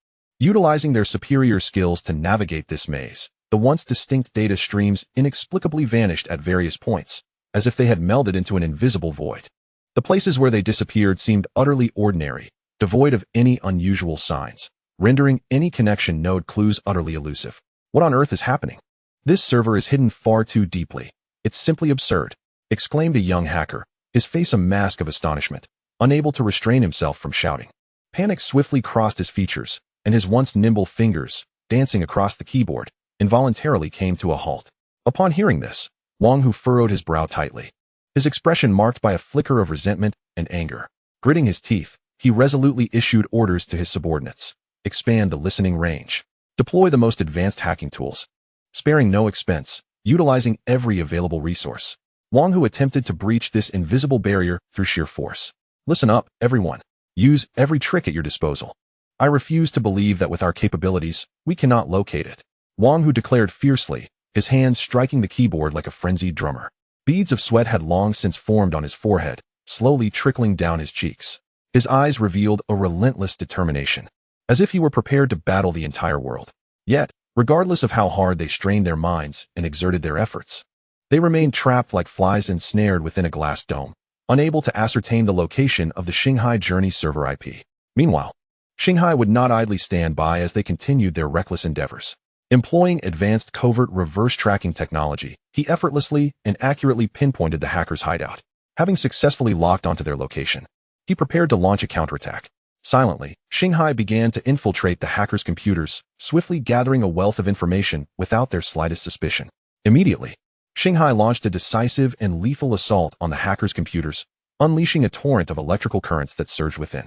utilizing their superior skills to navigate this maze, the once distinct data streams inexplicably vanished at various points, as if they had melded into an invisible void. The places where they disappeared seemed utterly ordinary, devoid of any unusual signs, rendering any connection node clues utterly elusive. What on earth is happening? This server is hidden far too deeply. It's simply absurd, exclaimed a young hacker, his face a mask of astonishment, unable to restrain himself from shouting. Panic swiftly crossed his features, and his once nimble fingers, dancing across the keyboard, involuntarily came to a halt. Upon hearing this, Wang Hu furrowed his brow tightly, his expression marked by a flicker of resentment and anger. Gritting his teeth, he resolutely issued orders to his subordinates. Expand the listening range. Deploy the most advanced hacking tools, sparing no expense, utilizing every available resource. Wang Hu attempted to breach this invisible barrier through sheer force. Listen up, everyone. Use every trick at your disposal. I refuse to believe that with our capabilities, we cannot locate it. Wang Hu declared fiercely, his hands striking the keyboard like a frenzied drummer. Beads of sweat had long since formed on his forehead, slowly trickling down his cheeks. His eyes revealed a relentless determination, as if he were prepared to battle the entire world. Yet, regardless of how hard they strained their minds and exerted their efforts, they remained trapped like flies ensnared within a glass dome, unable to ascertain the location of the Shanghai Journey server IP. Meanwhile, Shanghai would not idly stand by as they continued their reckless endeavors. Employing advanced covert reverse tracking technology, he effortlessly and accurately pinpointed the hackers' hideout. Having successfully locked onto their location, he prepared to launch a counterattack. Silently, Shanghai began to infiltrate the hackers' computers, swiftly gathering a wealth of information without their slightest suspicion. Immediately, Shanghai launched a decisive and lethal assault on the hackers' computers, unleashing a torrent of electrical currents that surged within.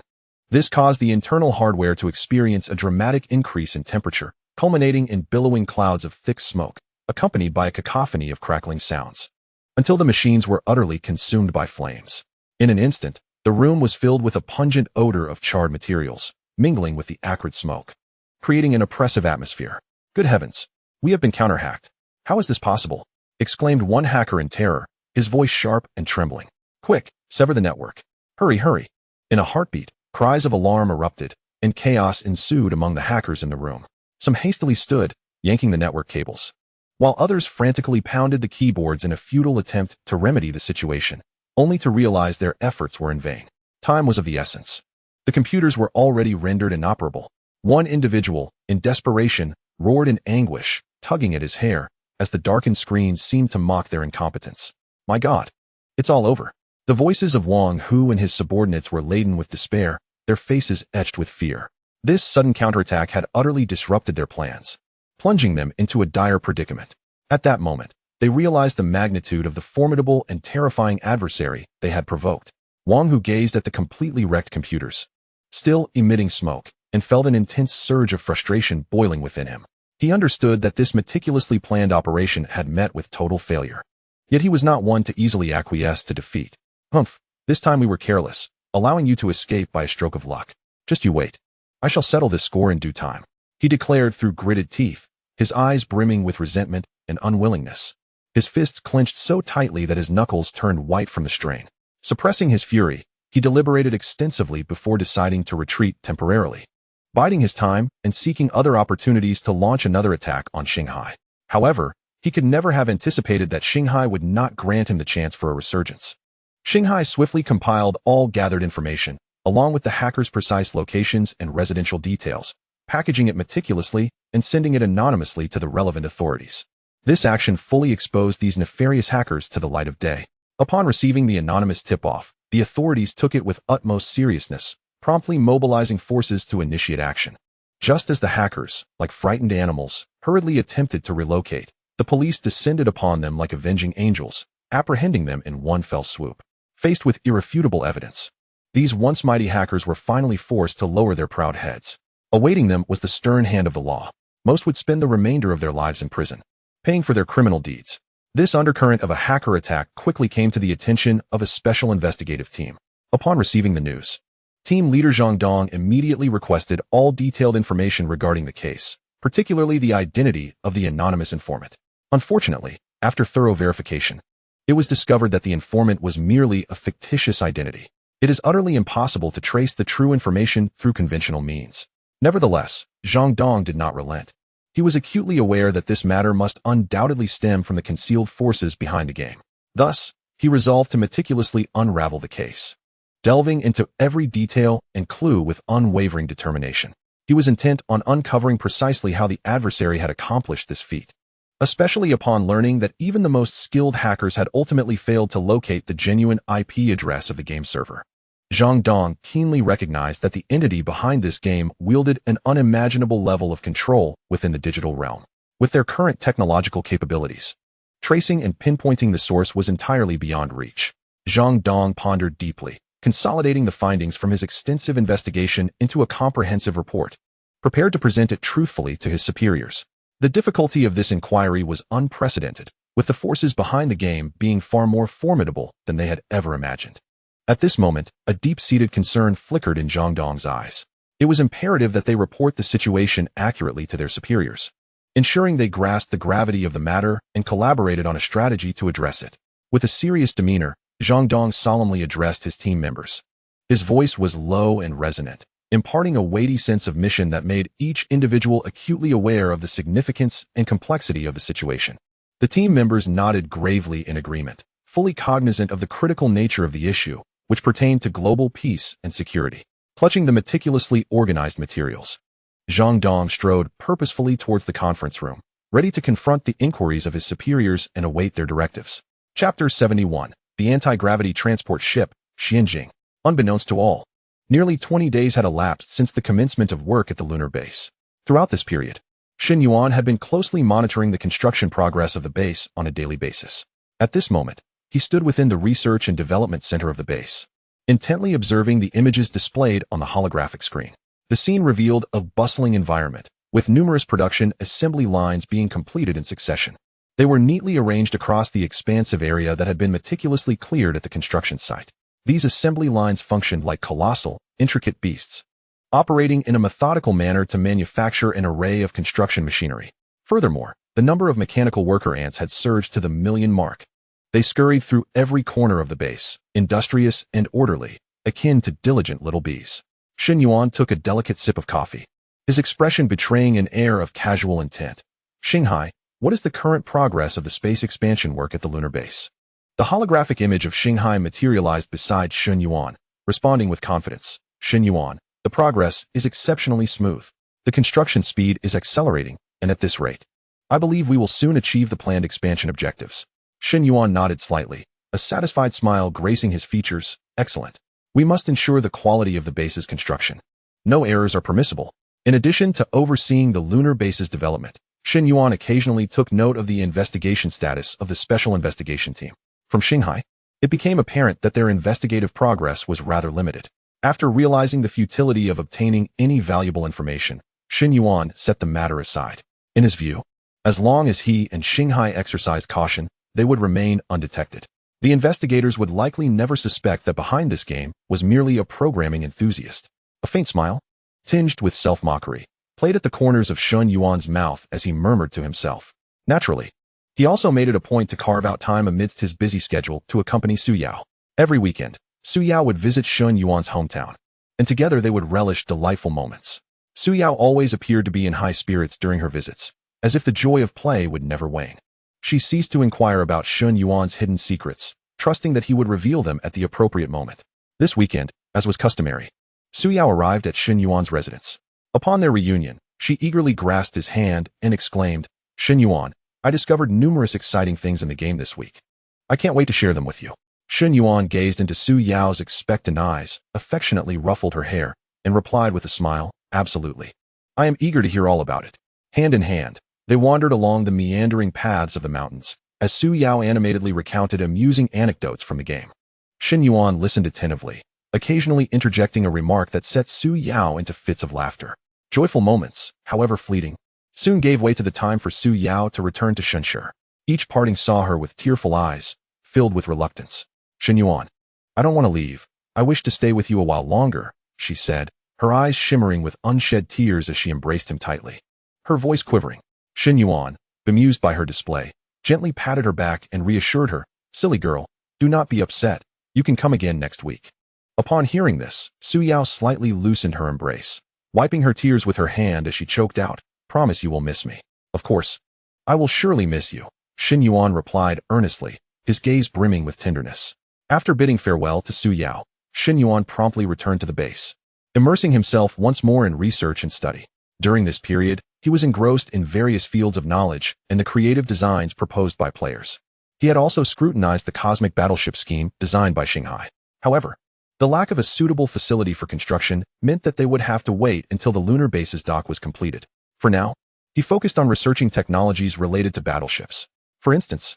This caused the internal hardware to experience a dramatic increase in temperature, culminating in billowing clouds of thick smoke, accompanied by a cacophony of crackling sounds, until the machines were utterly consumed by flames. In an instant, the room was filled with a pungent odor of charred materials, mingling with the acrid smoke, creating an oppressive atmosphere. "Good heavens, we have been counter-hacked. How is this possible?" exclaimed one hacker in terror, his voice sharp and trembling. "Quick, sever the network. Hurry, hurry." In a heartbeat, cries of alarm erupted, and chaos ensued among the hackers in the room. Some hastily stood, yanking the network cables, while others frantically pounded the keyboards in a futile attempt to remedy the situation, only to realize their efforts were in vain. Time was of the essence. The computers were already rendered inoperable. One individual, in desperation, roared in anguish, tugging at his hair, as the darkened screens seemed to mock their incompetence. "My God, it's all over." The voices of Wang Hu and his subordinates were laden with despair, their faces etched with fear. This sudden counterattack had utterly disrupted their plans, plunging them into a dire predicament. At that moment, they realized the magnitude of the formidable and terrifying adversary they had provoked. Wang Hu gazed at the completely wrecked computers, still emitting smoke, and felt an intense surge of frustration boiling within him. He understood that this meticulously planned operation had met with total failure. Yet he was not one to easily acquiesce to defeat. "Humph, this time we were careless, allowing you to escape by a stroke of luck. Just you wait. I shall settle this score in due time," he declared through gritted teeth, his eyes brimming with resentment and unwillingness. His fists clenched so tightly that his knuckles turned white from the strain. Suppressing his fury, he deliberated extensively before deciding to retreat temporarily, biding his time and seeking other opportunities to launch another attack on Shanghai. However, he could never have anticipated that Shanghai would not grant him the chance for a resurgence. Shanghai swiftly compiled all gathered information, along with the hackers' precise locations and residential details, packaging it meticulously and sending it anonymously to the relevant authorities. This action fully exposed these nefarious hackers to the light of day. Upon receiving the anonymous tip-off, the authorities took it with utmost seriousness, promptly mobilizing forces to initiate action. Just as the hackers, like frightened animals, hurriedly attempted to relocate, the police descended upon them like avenging angels, apprehending them in one fell swoop. Faced with irrefutable evidence, these once mighty hackers were finally forced to lower their proud heads. Awaiting them was the stern hand of the law. Most would spend the remainder of their lives in prison, paying for their criminal deeds. This undercurrent of a hacker attack quickly came to the attention of a special investigative team. Upon receiving the news, team leader Zhang Dong immediately requested all detailed information regarding the case, particularly the identity of the anonymous informant. Unfortunately, after thorough verification, it was discovered that the informant was merely a fictitious identity. It is utterly impossible to trace the true information through conventional means. Nevertheless, Zhang Dong did not relent. He was acutely aware that this matter must undoubtedly stem from the concealed forces behind the game. Thus, he resolved to meticulously unravel the case, delving into every detail and clue with unwavering determination. He was intent on uncovering precisely how the adversary had accomplished this feat, especially upon learning that even the most skilled hackers had ultimately failed to locate the genuine IP address of the game server. Zhang Dong keenly recognized that the entity behind this game wielded an unimaginable level of control within the digital realm. With their current technological capabilities, tracing and pinpointing the source was entirely beyond reach. Zhang Dong pondered deeply, consolidating the findings from his extensive investigation into a comprehensive report, prepared to present it truthfully to his superiors. The difficulty of this inquiry was unprecedented, with the forces behind the game being far more formidable than they had ever imagined. At this moment, a deep-seated concern flickered in Zhang Dong's eyes. It was imperative that they report the situation accurately to their superiors, ensuring they grasped the gravity of the matter and collaborated on a strategy to address it. With a serious demeanor, Zhang Dong solemnly addressed his team members. His voice was low and resonant, imparting a weighty sense of mission that made each individual acutely aware of the significance and complexity of the situation. The team members nodded gravely in agreement, fully cognizant of the critical nature of the issue, which pertained to global peace and security. Clutching the meticulously organized materials, Zhang Dong strode purposefully towards the conference room, ready to confront the inquiries of his superiors and await their directives. Chapter 71. The Anti-Gravity Transport Ship, Xianjing. Unbeknownst to all, nearly 20 days had elapsed since the commencement of work at the lunar base. Throughout this period, Shen Yuan had been closely monitoring the construction progress of the base on a daily basis. At this moment, he stood within the research and development center of the base, intently observing the images displayed on the holographic screen. The scene revealed a bustling environment, with numerous production assembly lines being completed in succession. They were neatly arranged across the expansive area that had been meticulously cleared at the construction site. These assembly lines functioned like colossal, intricate beasts, operating in a methodical manner to manufacture an array of construction machinery. Furthermore, the number of mechanical worker ants had surged to the million mark. They scurried through every corner of the base, industrious and orderly, akin to diligent little bees. Shen Yuan took a delicate sip of coffee, his expression betraying an air of casual intent. Xinghai, what is the current progress of the space expansion work at the lunar base? The holographic image of Xinghai materialized beside Shen Yuan, responding with confidence. Shen Yuan, the progress is exceptionally smooth. The construction speed is accelerating, and at this rate, I believe we will soon achieve the planned expansion objectives. Shen Yuan nodded slightly, a satisfied smile gracing his features. Excellent. We must ensure the quality of the base's construction. No errors are permissible. In addition to overseeing the lunar base's development, Shen Yuan occasionally took note of the investigation status of the Special Investigation Team. From Xinghai, it became apparent that their investigative progress was rather limited. After realizing the futility of obtaining any valuable information, Shen Yuan set the matter aside. In his view, as long as he and Xinghai exercised caution, they would remain undetected. The investigators would likely never suspect that behind this game was merely a programming enthusiast. A faint smile, tinged with self-mockery, played at the corners of Shen Yuan's mouth as he murmured to himself. Naturally, he also made it a point to carve out time amidst his busy schedule to accompany Su Yao. Every weekend, Su Yao would visit Shen Yuan's hometown, and together they would relish delightful moments. Su Yao always appeared to be in high spirits during her visits, as if the joy of play would never wane. She ceased to inquire about Shen Yuan's hidden secrets, trusting that he would reveal them at the appropriate moment. This weekend, as was customary, Su Yao arrived at Shen Yuan's residence. Upon their reunion, she eagerly grasped his hand and exclaimed, "Shen Yuan, I discovered numerous exciting things in the game this week. I can't wait to share them with you." Shen Yuan gazed into Su Yao's expectant eyes, affectionately ruffled her hair, and replied with a smile, "Absolutely. I am eager to hear all about it." Hand in hand, they wandered along the meandering paths of the mountains, as Su Yao animatedly recounted amusing anecdotes from the game. Shen Yuan listened attentively, occasionally interjecting a remark that set Su Yao into fits of laughter. Joyful moments, however fleeting, soon gave way to the time for Su Yao to return to Shenshi. Each parting saw her with tearful eyes, filled with reluctance. "Shen Yuan, I don't want to leave. I wish to stay with you a while longer," she said, her eyes shimmering with unshed tears as she embraced him tightly. Her voice quivering. Shen Yuan, bemused by her display, gently patted her back and reassured her, "Silly girl, do not be upset. You can come again next week." Upon hearing this, Su Yao slightly loosened her embrace, wiping her tears with her hand as she choked out, "Promise you will miss me." "Of course. I will surely miss you," Shen Yuan replied earnestly, his gaze brimming with tenderness. After bidding farewell to Su Yao, Shen Yuan promptly returned to the base, immersing himself once more in research and study. During this period, he was engrossed in various fields of knowledge and the creative designs proposed by players. He had also scrutinized the cosmic battleship scheme designed by Xinghai. However, the lack of a suitable facility for construction meant that they would have to wait until the lunar base's dock was completed. For now, he focused on researching technologies related to battleships. For instance,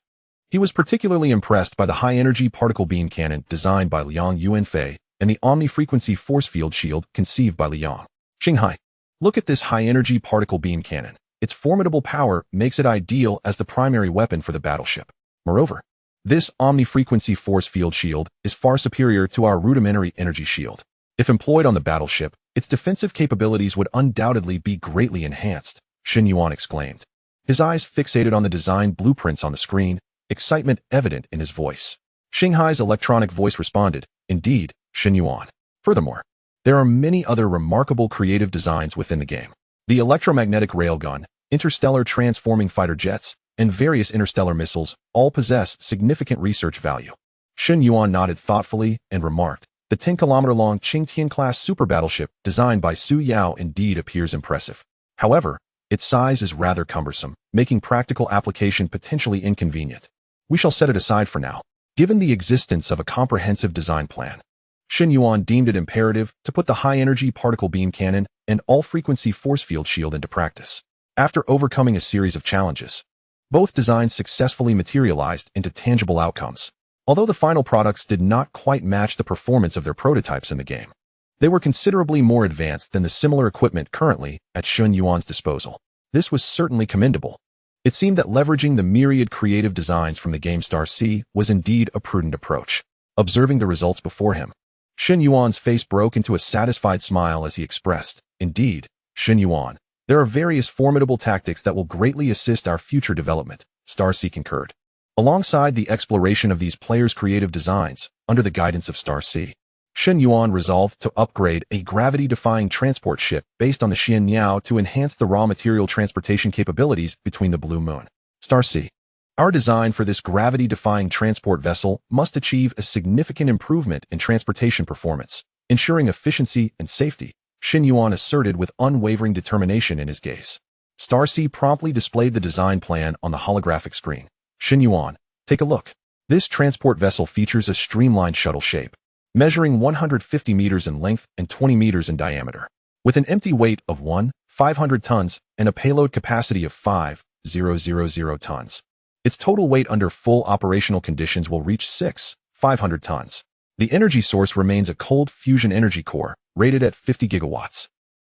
he was particularly impressed by the high-energy particle beam cannon designed by Liang Yuanfei and the omni-frequency force field shield conceived by Liang. "Xinghai, look at this high-energy particle beam cannon. Its formidable power makes it ideal as the primary weapon for the battleship. Moreover, this omni-frequency force field shield is far superior to our rudimentary energy shield. If employed on the battleship, its defensive capabilities would undoubtedly be greatly enhanced," Shen Yuan exclaimed. His eyes fixated on the design blueprints on the screen, excitement evident in his voice. Shanghai's electronic voice responded, "Indeed, Shen Yuan." Furthermore, there are many other remarkable creative designs within the game. The electromagnetic railgun, interstellar transforming fighter jets, and various interstellar missiles all possess significant research value. Shen Yuan nodded thoughtfully and remarked, "The 10-kilometer-long Qingtian-class super battleship designed by Su Yao indeed appears impressive. However, its size is rather cumbersome, making practical application potentially inconvenient. We shall set it aside for now." Given the existence of a comprehensive design plan, Shen Yuan deemed it imperative to put the high-energy particle beam cannon and all-frequency force field shield into practice. After overcoming a series of challenges, both designs successfully materialized into tangible outcomes. Although the final products did not quite match the performance of their prototypes in the game, they were considerably more advanced than the similar equipment currently at Shen Yuan's disposal. This was certainly commendable. It seemed that leveraging the myriad creative designs from the game Star C was indeed a prudent approach. Observing the results before him, Shen Yuan's face broke into a satisfied smile as he expressed, "Indeed, Shen Yuan, there are various formidable tactics that will greatly assist our future development," Star C concurred. Alongside the exploration of these players' creative designs, under the guidance of Star C, Shen Yuan resolved to upgrade a gravity-defying transport ship based on the Shen Yao to enhance the raw material transportation capabilities between the Blue Moon. Star C. Our design for this gravity-defying transport vessel must achieve a significant improvement in transportation performance, ensuring efficiency and safety, Shen Yuan asserted with unwavering determination in his gaze. Star C promptly displayed the design plan on the holographic screen. "Shen Yuan, take a look. This transport vessel features a streamlined shuttle shape, measuring 150 meters in length and 20 meters in diameter, with an empty weight of 500 tons and a payload capacity of 5,000 tons. Its total weight under full operational conditions will reach 6,500 tons. The energy source remains a cold fusion energy core, rated at 50 gigawatts.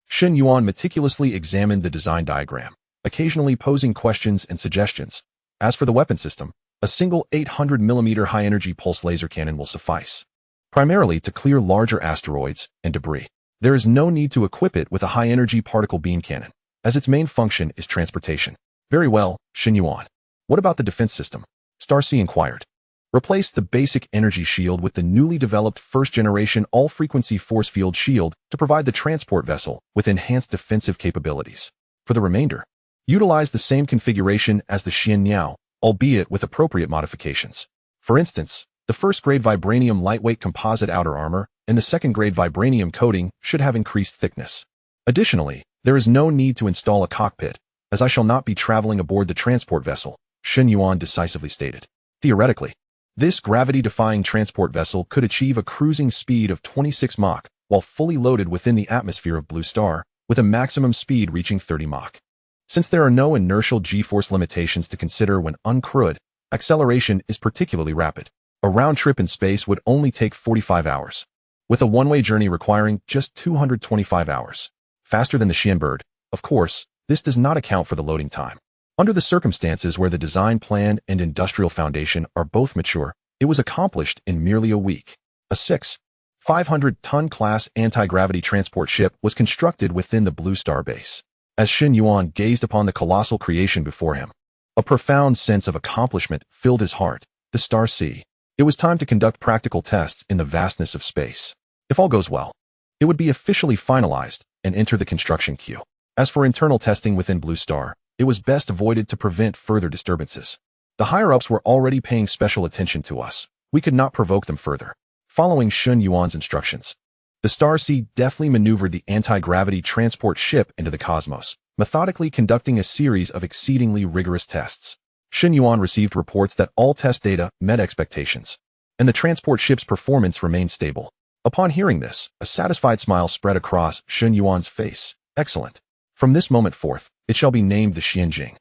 Shen Yuan meticulously examined the design diagram, occasionally posing questions and suggestions. As for the weapon system, a single 800mm high-energy pulse laser cannon will suffice, primarily to clear larger asteroids and debris. There is no need to equip it with a high-energy particle beam cannon, as its main function is transportation." "Very well, Shen Yuan. What about the defense system?" Star C inquired. "Replace the basic energy shield with the newly developed first-generation all-frequency force field shield to provide the transport vessel with enhanced defensive capabilities. For the remainder, utilize the same configuration as the Shen Yao, albeit with appropriate modifications. For instance, the first-grade vibranium lightweight composite outer armor and the second-grade vibranium coating should have increased thickness. Additionally, there is no need to install a cockpit, as I shall not be traveling aboard the transport vessel," Shen Yuan decisively stated. "Theoretically, this gravity-defying transport vessel could achieve a cruising speed of 26 Mach while fully loaded within the atmosphere of Blue Star, with a maximum speed reaching 30 Mach. Since there are no inertial g-force limitations to consider when uncrewed, acceleration is particularly rapid. A round trip in space would only take 45 hours, with a one-way journey requiring just 225 hours. Faster than the Shen bird. Of course, this does not account for the loading time. Under the circumstances where the design plan and industrial foundation are both mature, it was accomplished in merely a week. A 6,500-ton class anti-gravity transport ship was constructed within the Blue Star base. As Shen Yuan gazed upon the colossal creation before him, a profound sense of accomplishment filled his heart. The Star C. It was time to conduct practical tests in the vastness of space. If all goes well, it would be officially finalized and enter the construction queue. As for internal testing within Blue Star, it was best avoided to prevent further disturbances. The higher-ups were already paying special attention to us. We could not provoke them further. Following Shen Yuan's instructions, the Star C deftly maneuvered the anti-gravity transport ship into the cosmos, methodically conducting a series of exceedingly rigorous tests. Shen Yuan received reports that all test data met expectations, and the transport ship's performance remained stable. Upon hearing this, a satisfied smile spread across Shen Yuan's face. "Excellent. From this moment forth, it shall be named the Xianjing.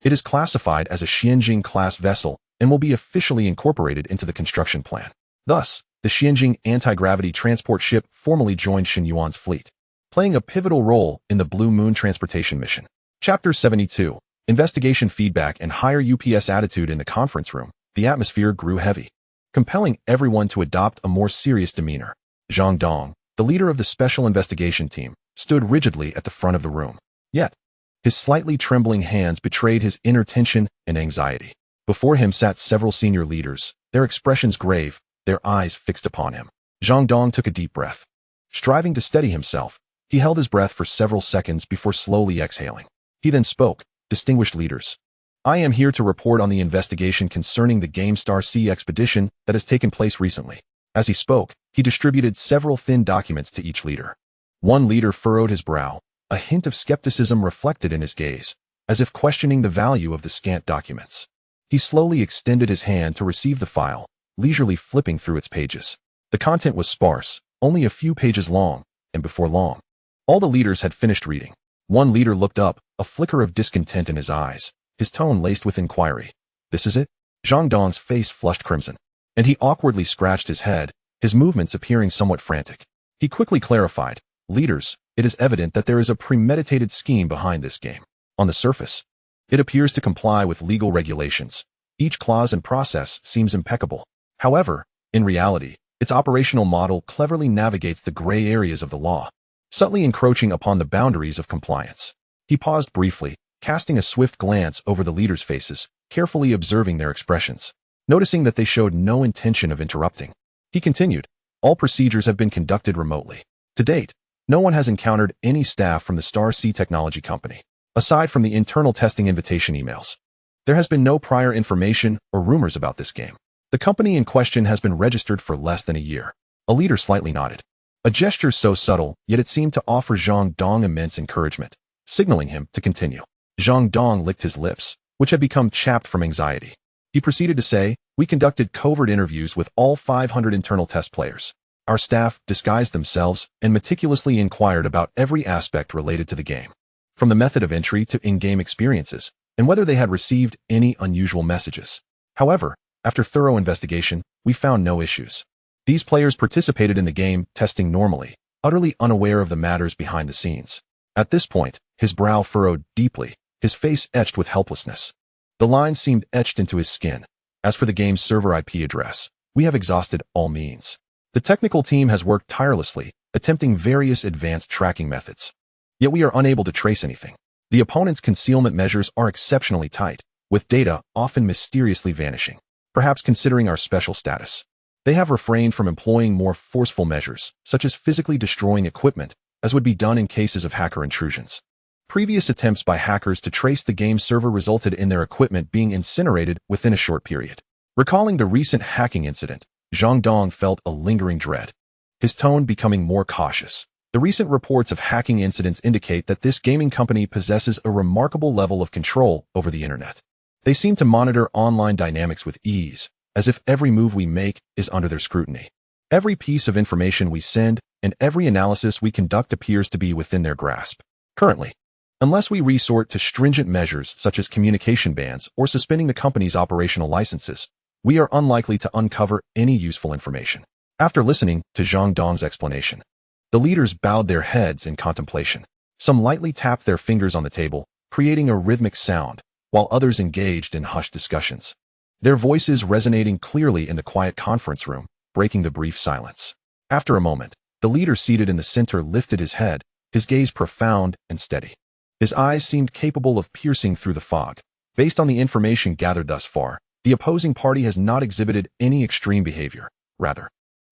It is classified as a Xianjing-class vessel and will be officially incorporated into the construction plan." Thus, the Xianjing anti-gravity transport ship formally joined Shen Yuan's fleet, playing a pivotal role in the Blue Moon transportation mission. Chapter 72. Investigation feedback and higher UPS attitude. In the conference room, the atmosphere grew heavy, compelling everyone to adopt a more serious demeanor. Zhang Dong, the leader of the special investigation team, stood rigidly at the front of the room. Yet, his slightly trembling hands betrayed his inner tension and anxiety. Before him sat several senior leaders, their expressions grave, their eyes fixed upon him. Zhang Dong took a deep breath. Striving to steady himself, he held his breath for several seconds before slowly exhaling. He then spoke, "Distinguished leaders, I am here to report on the investigation concerning the GameStar Sea expedition that has taken place recently." As he spoke, he distributed several thin documents to each leader. One leader furrowed his brow, a hint of skepticism reflected in his gaze, as if questioning the value of the scant documents. He slowly extended his hand to receive the file, leisurely flipping through its pages. The content was sparse, only a few pages long, and before long, all the leaders had finished reading. One leader looked up, a flicker of discontent in his eyes, his tone laced with inquiry. "This is it?" Zhang Dong's face flushed crimson, and he awkwardly scratched his head, his movements appearing somewhat frantic. He quickly clarified, "Leaders, it is evident that there is a premeditated scheme behind this game. On the surface, it appears to comply with legal regulations. Each clause and process seems impeccable. However, in reality, its operational model cleverly navigates the gray areas of the law, subtly encroaching upon the boundaries of compliance." He paused briefly, casting a swift glance over the leaders' faces, carefully observing their expressions. Noticing that they showed no intention of interrupting, he continued, "All procedures have been conducted remotely. To date, no one has encountered any staff from the Star Sea Technology Company. Aside from the internal testing invitation emails, there has been no prior information or rumors about this game. The company in question has been registered for less than a year." A leader slightly nodded, a gesture so subtle, yet it seemed to offer Zhang Dong immense encouragement, signaling him to continue. Zhang Dong licked his lips, which had become chapped from anxiety. He proceeded to say, "We conducted covert interviews with all 500 internal test players. Our staff disguised themselves and meticulously inquired about every aspect related to the game, from the method of entry to in-game experiences, and whether they had received any unusual messages. However, after thorough investigation, we found no issues. These players participated in the game testing normally, utterly unaware of the matters behind the scenes." At this point, his brow furrowed deeply, his face etched with helplessness. The lines seemed etched into his skin. "As for the game's server IP address, we have exhausted all means. The technical team has worked tirelessly, attempting various advanced tracking methods. Yet we are unable to trace anything. The opponent's concealment measures are exceptionally tight, with data often mysteriously vanishing. Perhaps considering our special status, they have refrained from employing more forceful measures, such as physically destroying equipment, as would be done in cases of hacker intrusions. Previous attempts by hackers to trace the game server resulted in their equipment being incinerated within a short period." Recalling the recent hacking incident, Zhang Dong felt a lingering dread, his tone becoming more cautious. The recent reports of hacking incidents indicate that this gaming company possesses a remarkable level of control over the internet. They seem to monitor online dynamics with ease, as if every move we make is under their scrutiny. Every piece of information we send and every analysis we conduct appears to be within their grasp. Currently, unless we resort to stringent measures such as communication bans or suspending the company's operational licenses, we are unlikely to uncover any useful information." After listening to Zhang Dong's explanation, the leaders bowed their heads in contemplation. Some lightly tapped their fingers on the table, creating a rhythmic sound, while others engaged in hushed discussions, their voices resonating clearly in the quiet conference room, breaking the brief silence. After a moment, the leader seated in the center lifted his head, his gaze profound and steady. His eyes seemed capable of piercing through the fog. "Based on the information gathered thus far, the opposing party has not exhibited any extreme behavior. Rather,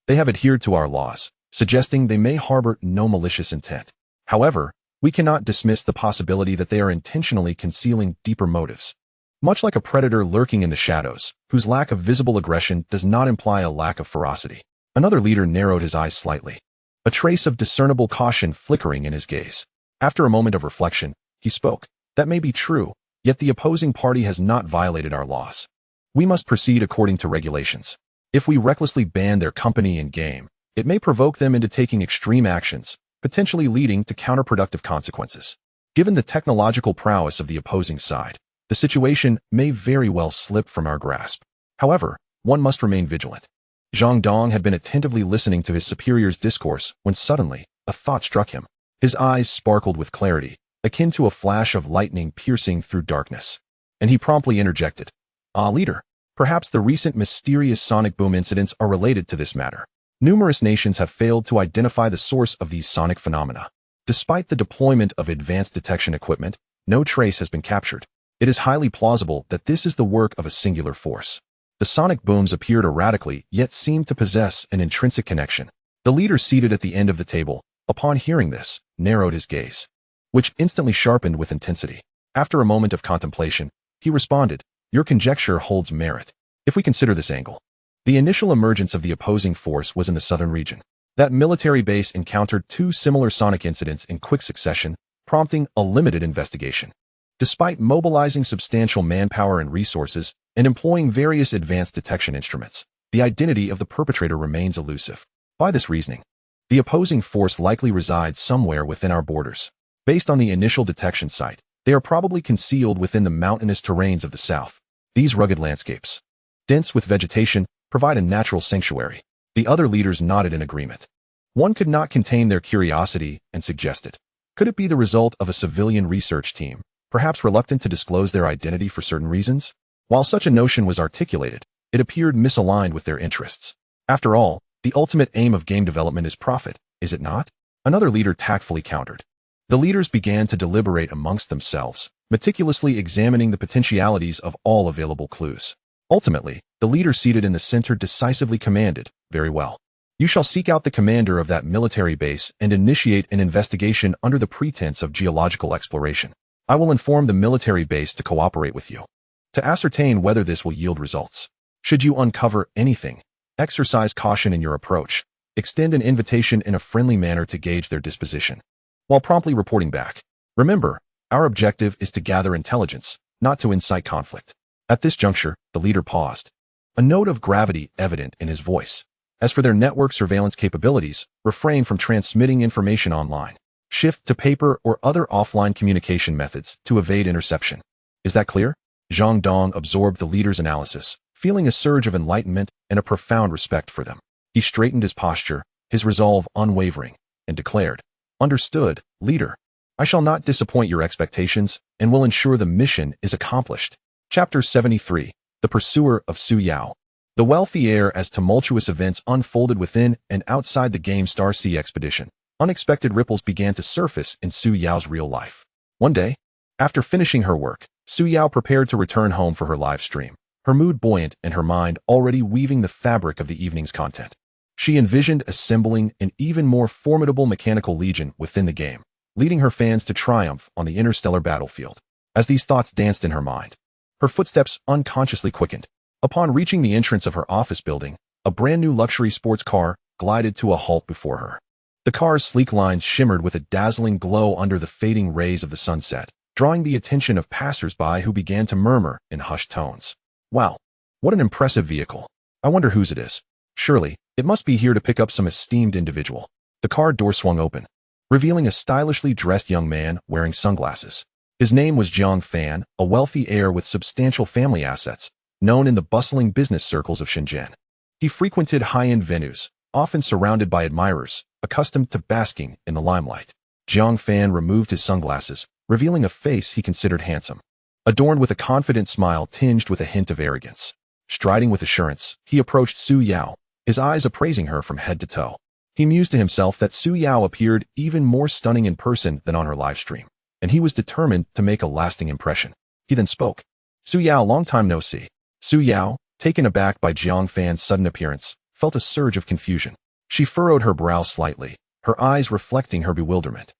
they have adhered to our laws, suggesting they may harbor no malicious intent. However, we cannot dismiss the possibility that they are intentionally concealing deeper motives. Much like a predator lurking in the shadows, whose lack of visible aggression does not imply a lack of ferocity." Another leader narrowed his eyes slightly, a trace of discernible caution flickering in his gaze. After a moment of reflection, he spoke, "That may be true, yet the opposing party has not violated our laws. We must proceed according to regulations. If we recklessly ban their company and game, it may provoke them into taking extreme actions, potentially leading to counterproductive consequences. Given the technological prowess of the opposing side, the situation may very well slip from our grasp. However, one must remain vigilant." Zhang Dong had been attentively listening to his superior's discourse when suddenly a thought struck him. His eyes sparkled with clarity, akin to a flash of lightning piercing through darkness, and he promptly interjected, "Leader, perhaps the recent mysterious sonic boom incidents are related to this matter. Numerous nations have failed to identify the source of these sonic phenomena. Despite the deployment of advanced detection equipment, no trace has been captured. It is highly plausible that this is the work of a singular force. The sonic booms appeared erratically, yet seemed to possess an intrinsic connection. The leader seated at the end of the table, upon hearing this, narrowed his gaze, which instantly sharpened with intensity. After a moment of contemplation, he responded, "Your conjecture holds merit. If we consider this angle, the initial emergence of the opposing force was in the southern region. That military base encountered two similar sonic incidents in quick succession, prompting a limited investigation. Despite mobilizing substantial manpower and resources and employing various advanced detection instruments, the identity of the perpetrator remains elusive. By this reasoning, the opposing force likely resides somewhere within our borders. Based on the initial detection site, they are probably concealed within the mountainous terrains of the south. These rugged landscapes, dense with vegetation, provide a natural sanctuary." The other leaders nodded in agreement. One could not contain their curiosity and suggested, could it be the result of a civilian research team, perhaps reluctant to disclose their identity for certain reasons? While such a notion was articulated, it appeared misaligned with their interests. After all, the ultimate aim of game development is profit, is it not? Another leader tactfully countered. The leaders began to deliberate amongst themselves, meticulously examining the potentialities of all available clues. Ultimately, the leader seated in the center decisively commanded, "Very well. You shall seek out the commander of that military base and initiate an investigation under the pretense of geological exploration. I will inform the military base to cooperate with you, to ascertain whether this will yield results. Should you uncover anything, exercise caution in your approach. Extend an invitation in a friendly manner to gauge their disposition, while promptly reporting back. Remember, our objective is to gather intelligence, not to incite conflict." At this juncture, the leader paused, a note of gravity evident in his voice. "As for their network surveillance capabilities, refrain from transmitting information online. Shift to paper or other offline communication methods to evade interception. Is that clear?" Zhang Dong absorbed the leader's analysis, feeling a surge of enlightenment and a profound respect for them. He straightened his posture, his resolve unwavering, and declared, "Understood, leader. I shall not disappoint your expectations and will ensure the mission is accomplished." Chapter 73. The Pursuer of Su Yao. The wealthy heir as tumultuous events unfolded within and outside the game Star Sea expedition. Unexpected ripples began to surface in Su Yao's real life. One day, after finishing her work, Su Yao prepared to return home for her live stream, her mood buoyant and her mind already weaving the fabric of the evening's content. She envisioned assembling an even more formidable mechanical legion within the game, leading her fans to triumph on the interstellar battlefield. As these thoughts danced in her mind, her footsteps unconsciously quickened. Upon reaching the entrance of her office building, a brand new luxury sports car glided to a halt before her. The car's sleek lines shimmered with a dazzling glow under the fading rays of the sunset, drawing the attention of passers-by who began to murmur in hushed tones. "Wow, what an impressive vehicle. I wonder whose it is. Surely, it must be here to pick up some esteemed individual." The car door swung open, revealing a stylishly dressed young man wearing sunglasses. His name was Jiang Fan, a wealthy heir with substantial family assets, known in the bustling business circles of Shenzhen. He frequented high-end venues, often surrounded by admirers, accustomed to basking in the limelight. Jiang Fan removed his sunglasses, revealing a face he considered handsome, adorned with a confident smile tinged with a hint of arrogance. Striding with assurance, he approached Su Yao, his eyes appraising her from head to toe. He mused to himself that Su Yao appeared even more stunning in person than on her live stream, and he was determined to make a lasting impression. He then spoke. "Su Yao, long time no see." Su Yao, taken aback by Jiang Fan's sudden appearance, felt a surge of confusion. She furrowed her brow slightly, her eyes reflecting her bewilderment.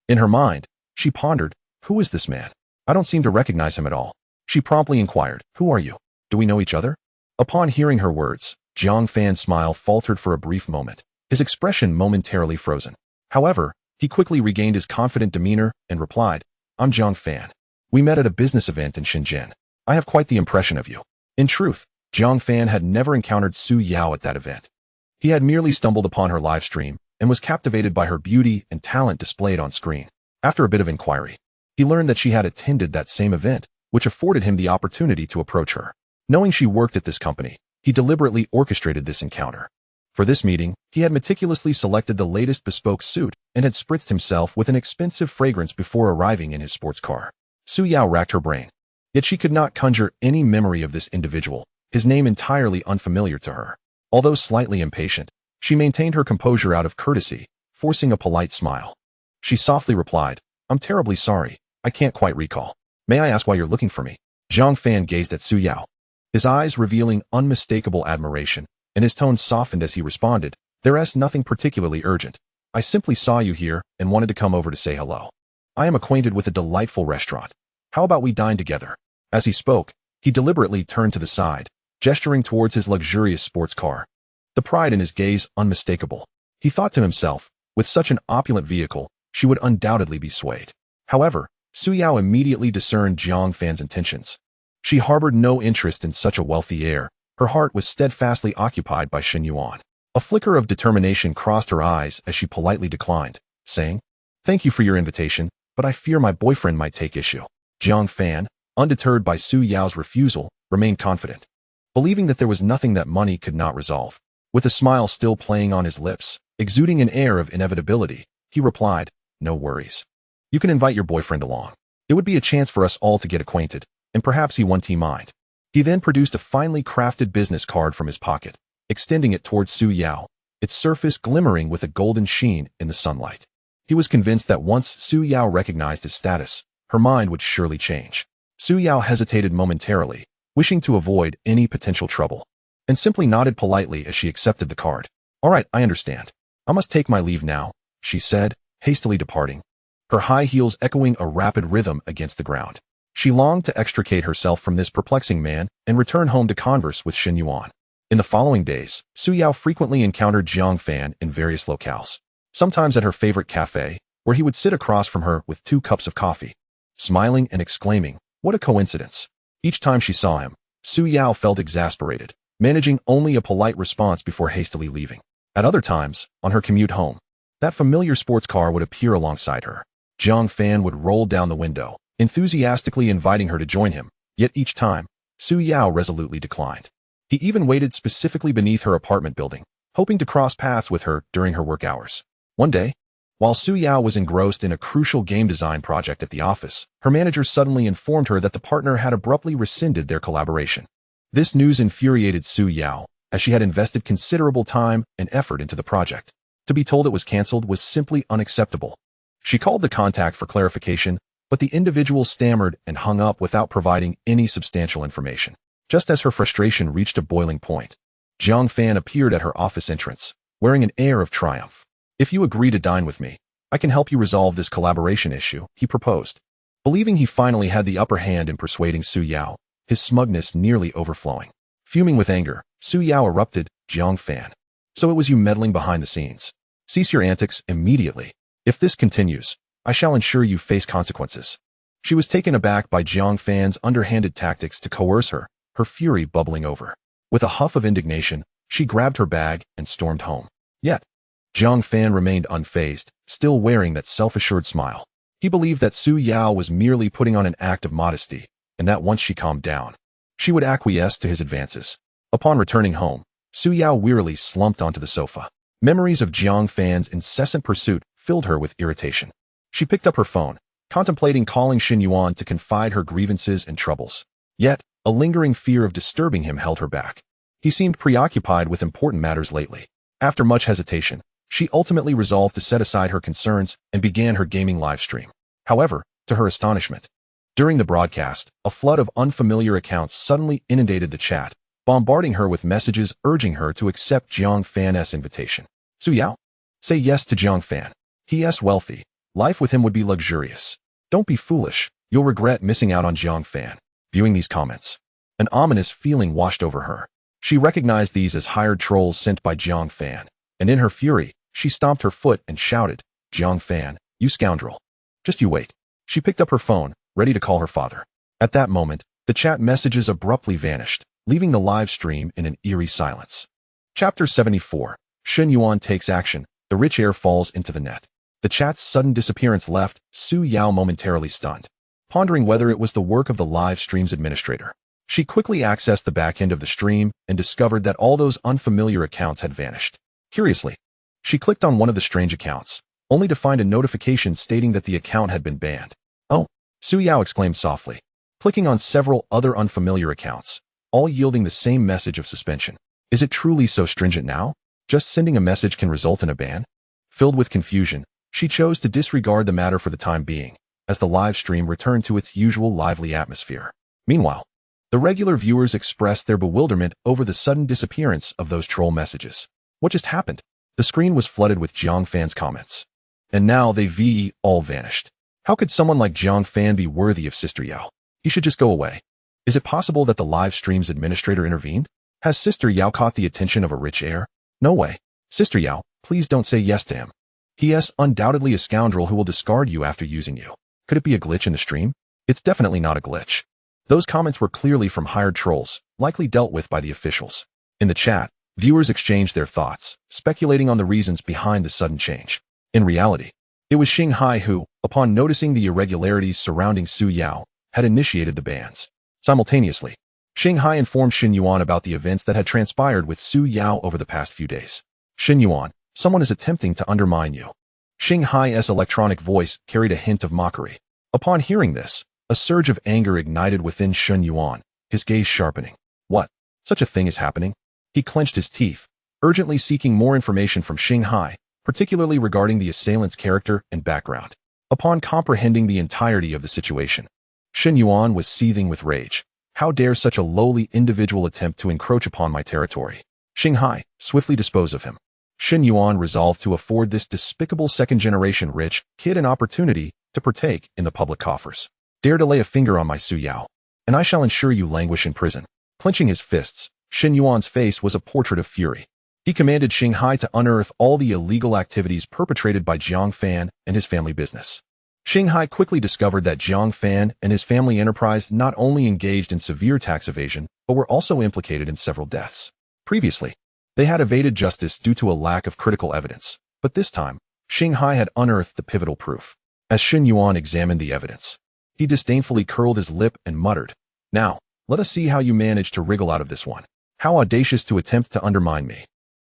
In her mind, she pondered, "Who is this man? I don't seem to recognize him at all." She promptly inquired, "Who are you? Do we know each other?" Upon hearing her words, Jiang Fan's smile faltered for a brief moment, his expression momentarily frozen. However, he quickly regained his confident demeanor and replied, "I'm Jiang Fan. We met at a business event in Shenzhen. I have quite the impression of you." In truth, Jiang Fan had never encountered Su Yao at that event. He had merely stumbled upon her live stream and was captivated by her beauty and talent displayed on screen. After a bit of inquiry, he learned that she had attended that same event, which afforded him the opportunity to approach her. Knowing she worked at this company, he deliberately orchestrated this encounter. For this meeting, he had meticulously selected the latest bespoke suit and had spritzed himself with an expensive fragrance before arriving in his sports car. Su Yao racked her brain, yet she could not conjure any memory of this individual, his name entirely unfamiliar to her. Although slightly impatient, she maintained her composure out of courtesy, forcing a polite smile. She softly replied, "I'm terribly sorry, I can't quite recall." May I ask why you're looking for me? Zhang Fan gazed at Su Yao, his eyes revealing unmistakable admiration, and his tone softened as he responded, "There's nothing particularly urgent. I simply saw you here and wanted to come over to say hello. I am acquainted with a delightful restaurant. How about we dine together?" As he spoke, he deliberately turned to the side, gesturing towards his luxurious sports car, the pride in his gaze unmistakable. He thought to himself, with such an opulent vehicle, she would undoubtedly be swayed. However, Su Yao immediately discerned Zhang Fan's intentions. She harbored no interest in such a wealthy heir. Her heart was steadfastly occupied by Shen Yuan. A flicker of determination crossed her eyes as she politely declined, saying, "Thank you for your invitation, but I fear my boyfriend might take issue." Zhang Fan, undeterred by Su Yao's refusal, remained confident, believing that there was nothing that money could not resolve. With a smile still playing on his lips, exuding an air of inevitability, he replied, "No worries. You can invite your boyfriend along. It would be a chance for us all to get acquainted, and perhaps he won't mind." He then produced a finely crafted business card from his pocket, extending it towards Su Yao, its surface glimmering with a golden sheen in the sunlight. He was convinced that once Su Yao recognized his status, her mind would surely change. Su Yao hesitated momentarily, wishing to avoid any potential trouble, and simply nodded politely as she accepted the card. "All right, I understand. I must take my leave now," she said, hastily departing, her high heels echoing a rapid rhythm against the ground. She longed to extricate herself from this perplexing man and return home to converse with Shen Yuan. In the following days, Su Yao frequently encountered Zhang Fan in various locales, sometimes at her favorite cafe, where he would sit across from her with 2 cups of coffee, smiling and exclaiming, "What a coincidence." Each time she saw him, Su Yao felt exasperated, managing only a polite response before hastily leaving. At other times, on her commute home, that familiar sports car would appear alongside her. Zhang Fan would roll down the window, enthusiastically inviting her to join him, yet each time, Su Yao resolutely declined. He even waited specifically beneath her apartment building, hoping to cross paths with her during her work hours. One day, while Su Yao was engrossed in a crucial game design project at the office, her manager suddenly informed her that the partner had abruptly rescinded their collaboration. This news infuriated Su Yao, as she had invested considerable time and effort into the project. To be told it was cancelled was simply unacceptable. She called the contact for clarification, but the individual stammered and hung up without providing any substantial information. Just as her frustration reached a boiling point, Zhang Fan appeared at her office entrance, wearing an air of triumph. "If you agree to dine with me, I can help you resolve this collaboration issue," he proposed. Believing he finally had the upper hand in persuading Su Yao, his smugness nearly overflowing. Fuming with anger, Su Yao erupted, "Zhang Fan. So it was you meddling behind the scenes. Cease your antics immediately. If this continues, I shall ensure you face consequences." She was taken aback by Zhang Fan's underhanded tactics to coerce her, her fury bubbling over. With a huff of indignation, she grabbed her bag and stormed home. Yet, Zhang Fan remained unfazed, still wearing that self-assured smile. He believed that Su Yao was merely putting on an act of modesty, and that once she calmed down, she would acquiesce to his advances. Upon returning home, Su Yao wearily slumped onto the sofa. Memories of Zhang Fan's incessant pursuit filled her with irritation. She picked up her phone, contemplating calling Shen Yuan to confide her grievances and troubles. Yet, a lingering fear of disturbing him held her back. He seemed preoccupied with important matters lately. After much hesitation, she ultimately resolved to set aside her concerns and began her gaming live stream. However, to her astonishment, during the broadcast, a flood of unfamiliar accounts suddenly inundated the chat, bombarding her with messages urging her to accept Zhang Fan's invitation. "Su Yao? Say yes to Zhang Fan. He is wealthy. Life with him would be luxurious. Don't be foolish. You'll regret missing out on Zhang Fan." Viewing these comments, an ominous feeling washed over her. She recognized these as hired trolls sent by Zhang Fan, and in her fury, she stomped her foot and shouted, "Zhang Fan, you scoundrel. Just you wait." She picked up her phone, ready to call her father. At that moment, the chat messages abruptly vanished, leaving the live stream in an eerie silence. Chapter 74. Shen Yuan takes action. The rich heir falls into the net. The chat's sudden disappearance left Su Yao momentarily stunned, pondering whether it was the work of the live stream's administrator. She quickly accessed the back end of the stream and discovered that all those unfamiliar accounts had vanished. Curiously, she clicked on one of the strange accounts, only to find a notification stating that the account had been banned. "Oh," Su Yao exclaimed softly, clicking on several other unfamiliar accounts, all yielding the same message of suspension. Is it truly so stringent now? Just sending a message can result in a ban? Filled with confusion, she chose to disregard the matter for the time being, as the live stream returned to its usual lively atmosphere. Meanwhile, the regular viewers expressed their bewilderment over the sudden disappearance of those troll messages. What just happened? The screen was flooded with Jiang Fan's comments. And now they all vanished. How could someone like Jiang Fan be worthy of Sister Yao? He should just go away. Is it possible that the live stream's administrator intervened? Has Sister Yao caught the attention of a rich heir? No way. Sister Yao, please don't say yes to him. He is undoubtedly a scoundrel who will discard you after using you. Could it be a glitch in the stream? It's definitely not a glitch. Those comments were clearly from hired trolls, likely dealt with by the officials. In the chat, viewers exchanged their thoughts, speculating on the reasons behind the sudden change. In reality, it was Xinghai who, upon noticing the irregularities surrounding Su Yao, had initiated the bans. Simultaneously, Xinghai informed Shen Yuan about the events that had transpired with Su Yao over the past few days. Shen Yuan, someone is attempting to undermine you. Xinghai's electronic voice carried a hint of mockery. Upon hearing this, a surge of anger ignited within Shen Yuan, his gaze sharpening. What? Such a thing is happening? He clenched his teeth, urgently seeking more information from Xinghai, particularly regarding the assailant's character and background. Upon comprehending the entirety of the situation, Shen Yuan was seething with rage. How dare such a lowly individual attempt to encroach upon my territory? Xinghai, swiftly dispose of him. Shen Yuan resolved to afford this despicable second-generation rich kid an opportunity to partake in the public coffers. Dare to lay a finger on my Su Yao, and I shall ensure you languish in prison. Clenching his fists, Shen Yuan's face was a portrait of fury. He commanded Xinghai to unearth all the illegal activities perpetrated by Jiang Fan and his family business. Xinghai quickly discovered that Jiang Fan and his family enterprise not only engaged in severe tax evasion, but were also implicated in several deaths. Previously, they had evaded justice due to a lack of critical evidence, but this time, Xinghai had unearthed the pivotal proof. As Shen Yuan examined the evidence, he disdainfully curled his lip and muttered, "Now, let us see how you manage to wriggle out of this one. How audacious to attempt to undermine me."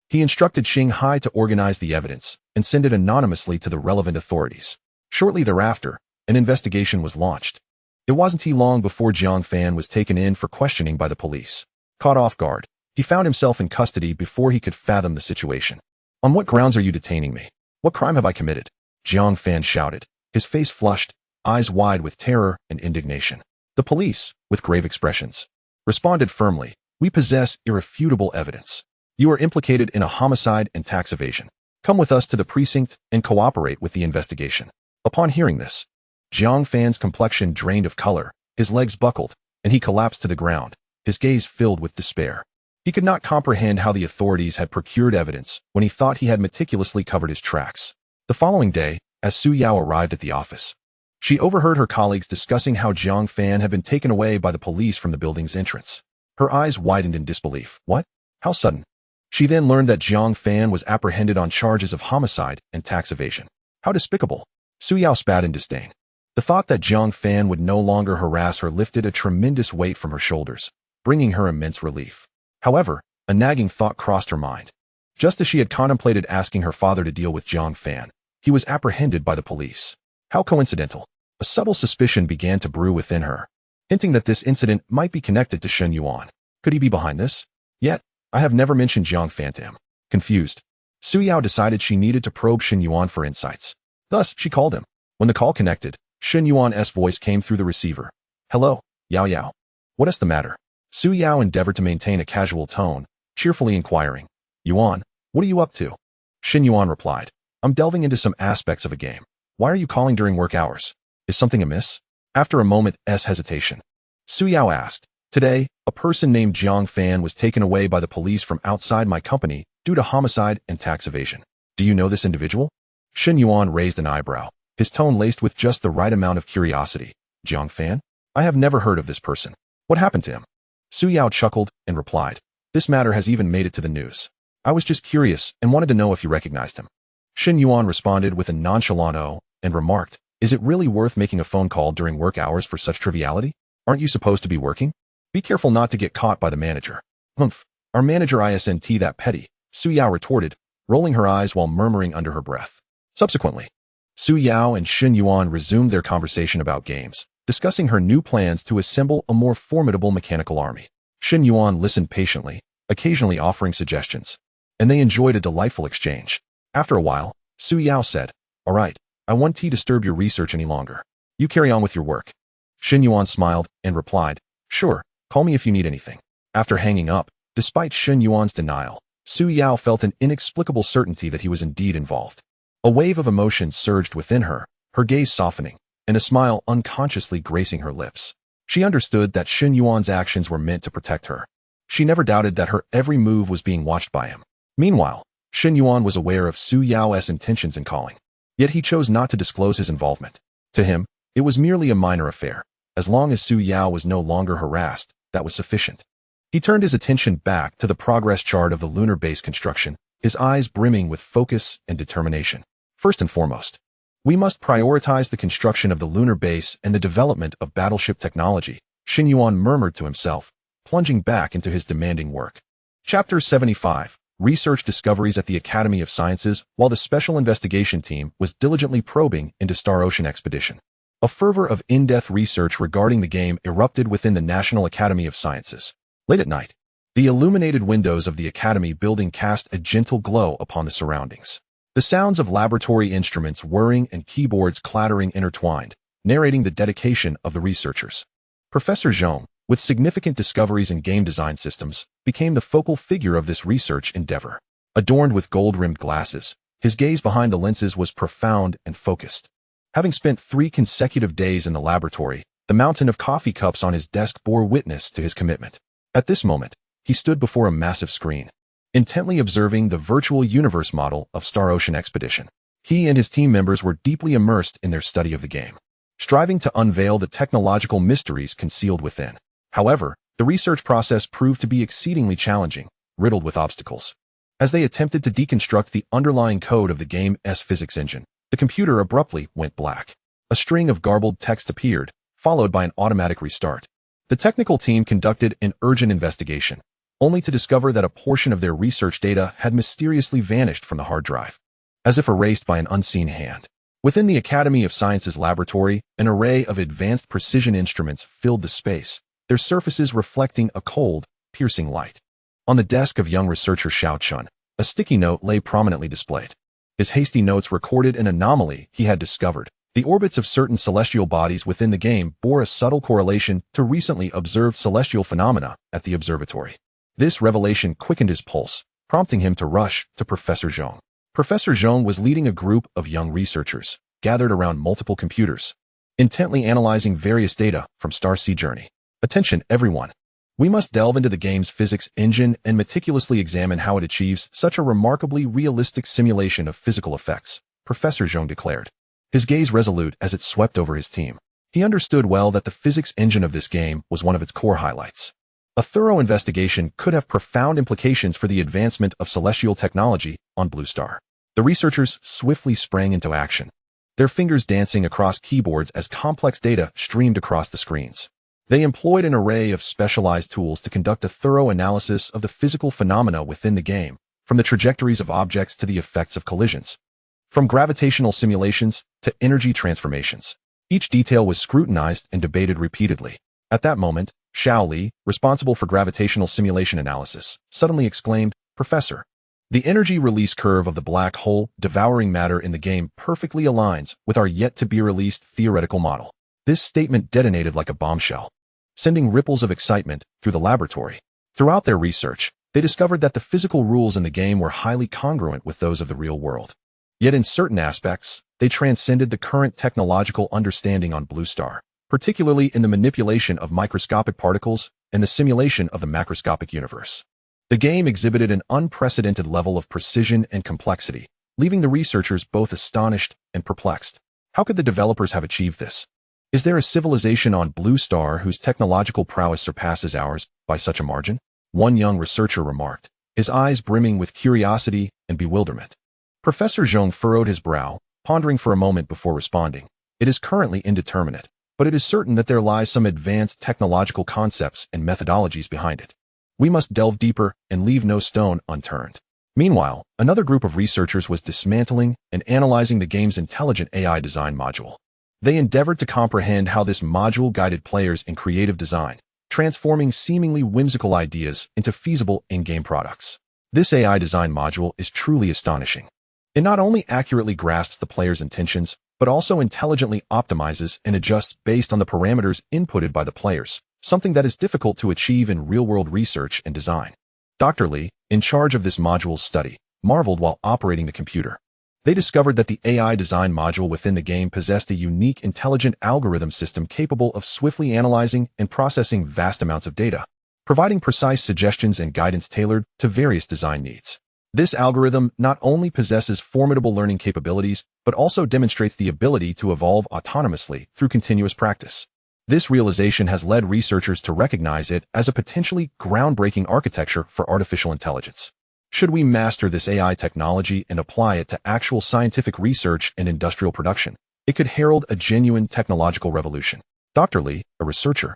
He instructed Xinghai to organize the evidence and send it anonymously to the relevant authorities. Shortly thereafter, an investigation was launched. It wasn't long before Jiang Fan was taken in for questioning by the police. Caught off guard, he found himself in custody before he could fathom the situation. "On what grounds are you detaining me? What crime have I committed?" Jiang Fan shouted, his face flushed, eyes wide with terror and indignation. The police, with grave expressions, responded firmly, "We possess irrefutable evidence. You are implicated in a homicide and tax evasion. Come with us to the precinct and cooperate with the investigation." Upon hearing this, Jiang Fan's complexion drained of color, his legs buckled, and he collapsed to the ground, his gaze filled with despair. He could not comprehend how the authorities had procured evidence when he thought he had meticulously covered his tracks. The following day, as Su Yao arrived at the office, she overheard her colleagues discussing how Jiang Fan had been taken away by the police from the building's entrance. Her eyes widened in disbelief. What? How sudden? She then learned that Jiang Fan was apprehended on charges of homicide and tax evasion. How despicable! Su Yao spat in disdain. The thought that Jiang Fan would no longer harass her lifted a tremendous weight from her shoulders, bringing her immense relief. However, a nagging thought crossed her mind. Just as she had contemplated asking her father to deal with Jiang Fan, he was apprehended by the police. How coincidental! A subtle suspicion began to brew within her, hinting that this incident might be connected to Shen Yuan. Could he be behind this? Yet, I have never mentioned Jiang Fan to him. Confused, Su Yao decided she needed to probe Shen Yuan for insights. Thus, she called him. When the call connected, Shen Yuan's voice came through the receiver. "Hello, Yao Yao. What is the matter?" Su Yao endeavored to maintain a casual tone, cheerfully inquiring, "Yuan, what are you up to?" Shen Yuan replied, "I'm delving into some aspects of a game. Why are you calling during work hours? Is something amiss?" After a moment's hesitation, Su Yao asked, "Today, a person named Jiang Fan was taken away by the police from outside my company due to homicide and tax evasion. Do you know this individual?" Shen Yuan raised an eyebrow, his tone laced with just the right amount of curiosity. "Jiang Fan? I have never heard of this person. What happened to him?" Su Yao chuckled and replied, "This matter has even made it to the news. I was just curious and wanted to know if you recognized him." Shen Yuan responded with a nonchalant "oh" and remarked, "Is it really worth making a phone call during work hours for such triviality? Aren't you supposed to be working? Be careful not to get caught by the manager." "Humph, our manager isn't that petty," Su Yao retorted, rolling her eyes while murmuring under her breath. Subsequently, Su Yao and Shen Yuan resumed their conversation about games, discussing her new plans to assemble a more formidable mechanical army. Shen Yuan listened patiently, occasionally offering suggestions, and they enjoyed a delightful exchange. After a while, Su Yao said, "All right, I won't disturb your research any longer. You carry on with your work. Shen Yuan smiled and replied, "Sure, call me if you need anything." After hanging up, despite Shen Yuan's denial, Su Yao felt an inexplicable certainty that he was indeed involved. A wave of emotion surged within her, her gaze softening, and a smile unconsciously gracing her lips. She understood that Shen Yuan's actions were meant to protect her. She never doubted that her every move was being watched by him. Meanwhile, Shen Yuan was aware of Su Yao's intentions in calling. Yet he chose not to disclose his involvement. To him, it was merely a minor affair. As long as Su Yao was no longer harassed, that was sufficient. He turned his attention back to the progress chart of the lunar base construction, his eyes brimming with focus and determination. First and foremost, we must prioritize the construction of the lunar base and the development of battleship technology, Shen Yuan murmured to himself, plunging back into his demanding work. Chapter 75. Research discoveries at the Academy of Sciences while the Special Investigation Team was diligently probing into Star Ocean Expedition. A fervor of in-depth research regarding the game erupted within the National Academy of Sciences. Late at night, the illuminated windows of the Academy building cast a gentle glow upon the surroundings. The sounds of laboratory instruments whirring and keyboards clattering intertwined, narrating the dedication of the researchers. Professor Zhong, with significant discoveries in game design systems, became the focal figure of this research endeavor. Adorned with gold-rimmed glasses, his gaze behind the lenses was profound and focused. Having spent 3 consecutive days in the laboratory, the mountain of coffee cups on his desk bore witness to his commitment. At this moment, he stood before a massive screen, intently observing the virtual universe model of Star Ocean Expedition. He and his team members were deeply immersed in their study of the game, striving to unveil the technological mysteries concealed within. However, the research process proved to be exceedingly challenging, riddled with obstacles. As they attempted to deconstruct the underlying code of the game's physics engine, the computer abruptly went black. A string of garbled text appeared, followed by an automatic restart. The technical team conducted an urgent investigation, only to discover that a portion of their research data had mysteriously vanished from the hard drive, as if erased by an unseen hand. Within the Academy of Sciences laboratory, an array of advanced precision instruments filled the space, their surfaces reflecting a cold, piercing light. On the desk of young researcher Xiao Chun, a sticky note lay prominently displayed. His hasty notes recorded an anomaly he had discovered. The orbits of certain celestial bodies within the game bore a subtle correlation to recently observed celestial phenomena at the observatory. This revelation quickened his pulse, prompting him to rush to Professor Zhong. Professor Zhong was leading a group of young researchers, gathered around multiple computers, intently analyzing various data from Star Sea Journey. Attention, everyone. We must delve into the game's physics engine and meticulously examine how it achieves such a remarkably realistic simulation of physical effects, Professor Zhong declared, his gaze resolute as it swept over his team. He understood well that the physics engine of this game was one of its core highlights. A thorough investigation could have profound implications for the advancement of celestial technology on Blue Star. The researchers swiftly sprang into action, their fingers dancing across keyboards as complex data streamed across the screens. They employed an array of specialized tools to conduct a thorough analysis of the physical phenomena within the game, from the trajectories of objects to the effects of collisions, from gravitational simulations to energy transformations. Each detail was scrutinized and debated repeatedly. At that moment, Xiao Li, responsible for gravitational simulation analysis, suddenly exclaimed, "Professor, the energy release curve of the black hole devouring matter in the game perfectly aligns with our yet-to-be-released theoretical model." This statement detonated like a bombshell, sending ripples of excitement through the laboratory. Throughout their research, they discovered that the physical rules in the game were highly congruent with those of the real world. Yet in certain aspects, they transcended the current technological understanding on Blue Star, particularly in the manipulation of microscopic particles and the simulation of the macroscopic universe. The game exhibited an unprecedented level of precision and complexity, leaving the researchers both astonished and perplexed. How could the developers have achieved this? Is there a civilization on Blue Star whose technological prowess surpasses ours by such a margin? One young researcher remarked, his eyes brimming with curiosity and bewilderment. Professor Zhong furrowed his brow, pondering for a moment before responding. It is currently indeterminate, but it is certain that there lies some advanced technological concepts and methodologies behind it. We must delve deeper and leave no stone unturned. Meanwhile, another group of researchers was dismantling and analyzing the game's intelligent AI design module. They endeavored to comprehend how this module guided players in creative design, transforming seemingly whimsical ideas into feasible in-game products. This AI design module is truly astonishing. It not only accurately grasps the player's intentions, but also intelligently optimizes and adjusts based on the parameters inputted by the players, something that is difficult to achieve in real-world research and design. Dr. Li, in charge of this module's study, marveled while operating the computer. They discovered that the AI design module within the game possessed a unique intelligent algorithm system capable of swiftly analyzing and processing vast amounts of data, providing precise suggestions and guidance tailored to various design needs. This algorithm not only possesses formidable learning capabilities, but also demonstrates the ability to evolve autonomously through continuous practice. This realization has led researchers to recognize it as a potentially groundbreaking architecture for artificial intelligence. Should we master this AI technology and apply it to actual scientific research and industrial production, it could herald a genuine technological revolution. Dr. Li, a researcher,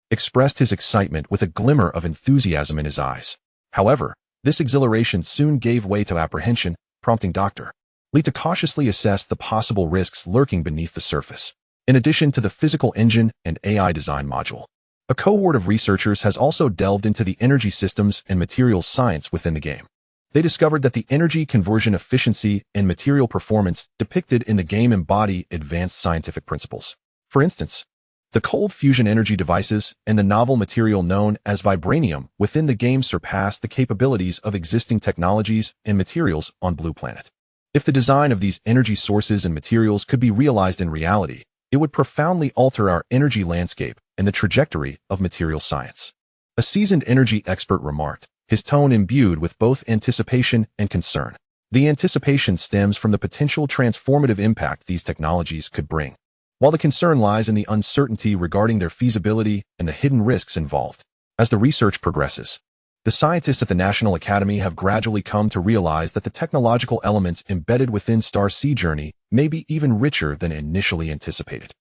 expressed his excitement with a glimmer of enthusiasm in his eyes. However, this exhilaration soon gave way to apprehension, prompting Dr. Li to cautiously assess the possible risks lurking beneath the surface. In addition to the physical engine and AI design module, a cohort of researchers has also delved into the energy systems and materials science within the game. They discovered that the energy conversion efficiency and material performance depicted in the game embody advanced scientific principles. For instance, the cold fusion energy devices and the novel material known as vibranium within the game surpass the capabilities of existing technologies and materials on Blue Planet. If the design of these energy sources and materials could be realized in reality, it would profoundly alter our energy landscape and the trajectory of material science. A seasoned energy expert remarked, his tone imbued with both anticipation and concern. The anticipation stems from the potential transformative impact these technologies could bring, while the concern lies in the uncertainty regarding their feasibility and the hidden risks involved. As the research progresses, the scientists at the National Academy have gradually come to realize that the technological elements embedded within Star Sea Journey may be even richer than initially anticipated.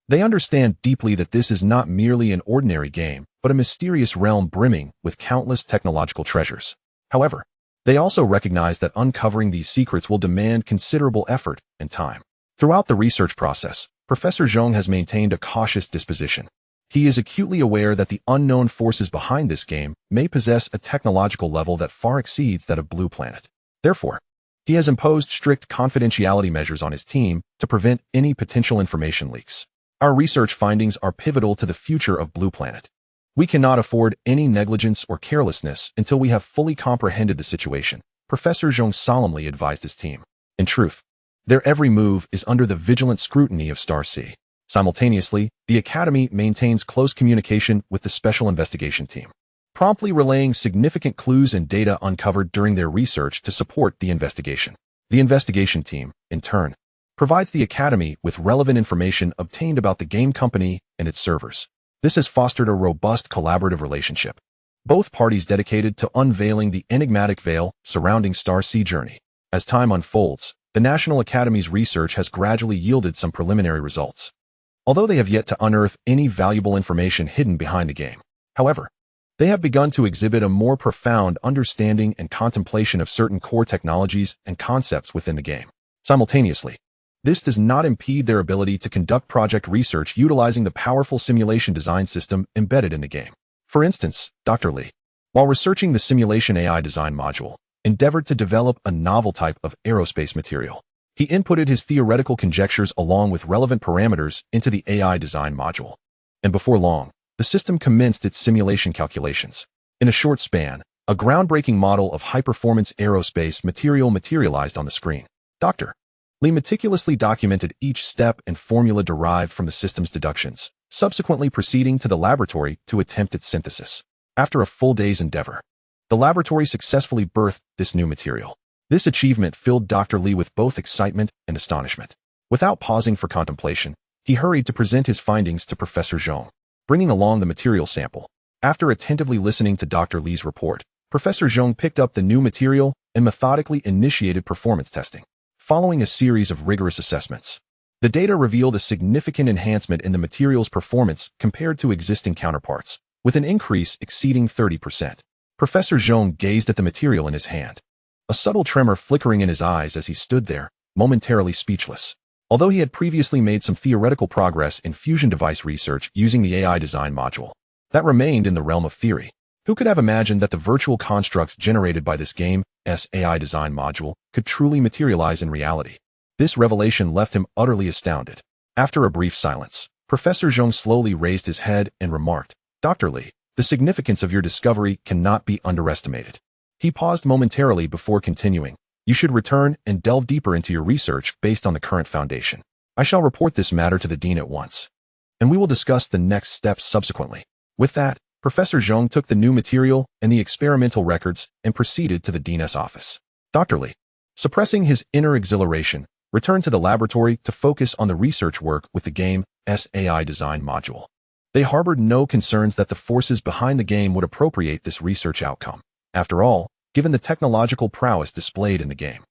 They understand deeply that this is not merely an ordinary game, but a mysterious realm brimming with countless technological treasures. However, they also recognize that uncovering these secrets will demand considerable effort and time. Throughout the research process, Professor Zhong has maintained a cautious disposition. He is acutely aware that the unknown forces behind this game may possess a technological level that far exceeds that of Blue Planet. Therefore, he has imposed strict confidentiality measures on his team to prevent any potential information leaks. Our research findings are pivotal to the future of Blue Planet. We cannot afford any negligence or carelessness until we have fully comprehended the situation, Professor Zhong solemnly advised his team. In truth, their every move is under the vigilant scrutiny of Star Sea. Simultaneously, the Academy maintains close communication with the Special Investigation Team, promptly relaying significant clues and data uncovered during their research to support the investigation. The investigation team, in turn, provides the Academy with relevant information obtained about the game company and its servers. This has fostered a robust collaborative relationship, both parties dedicated to unveiling the enigmatic veil surrounding Star Sea Journey. As time unfolds, the National Academy's research has gradually yielded some preliminary results, although they have yet to unearth any valuable information hidden behind the game. However, they have begun to exhibit a more profound understanding and contemplation of certain core technologies and concepts within the game. Simultaneously, this does not impede their ability to conduct project research utilizing the powerful simulation design system embedded in the game. For instance, Dr. Li, while researching the simulation AI design module, endeavored to develop a novel type of aerospace material. He inputted his theoretical conjectures along with relevant parameters into the AI design module. And before long, the system commenced its simulation calculations. In a short span, a groundbreaking model of high-performance aerospace material materialized on the screen. Dr. Li meticulously documented each step and formula derived from the system's deductions, subsequently proceeding to the laboratory to attempt its synthesis. After a full day's endeavor, the laboratory successfully birthed this new material. This achievement filled Dr. Li with both excitement and astonishment. Without pausing for contemplation, he hurried to present his findings to Professor Zhong, bringing along the material sample. After attentively listening to Dr. Li's report, Professor Zhong picked up the new material and methodically initiated performance testing. Following a series of rigorous assessments, the data revealed a significant enhancement in the material's performance compared to existing counterparts, with an increase exceeding 30%. Professor Zhong gazed at the material in his hand, a subtle tremor flickering in his eyes as he stood there, momentarily speechless. Although he had previously made some theoretical progress in fusion device research using the AI design module, that remained in the realm of theory. Who could have imagined that the virtual constructs generated by this game's AI design module could truly materialize in reality? This revelation left him utterly astounded. After a brief silence, Professor Zhong slowly raised his head and remarked, "Dr. Li, the significance of your discovery cannot be underestimated." He paused momentarily before continuing, "You should return and delve deeper into your research based on the current foundation. I shall report this matter to the dean at once, and we will discuss the next steps subsequently." With that, Professor Zhong took the new material and the experimental records and proceeded to the dean's office. Dr. Li, suppressing his inner exhilaration, returned to the laboratory to focus on the research work with the game's AI design module. They harbored no concerns that the forces behind the game would appropriate this research outcome. After all, given the technological prowess displayed in the game,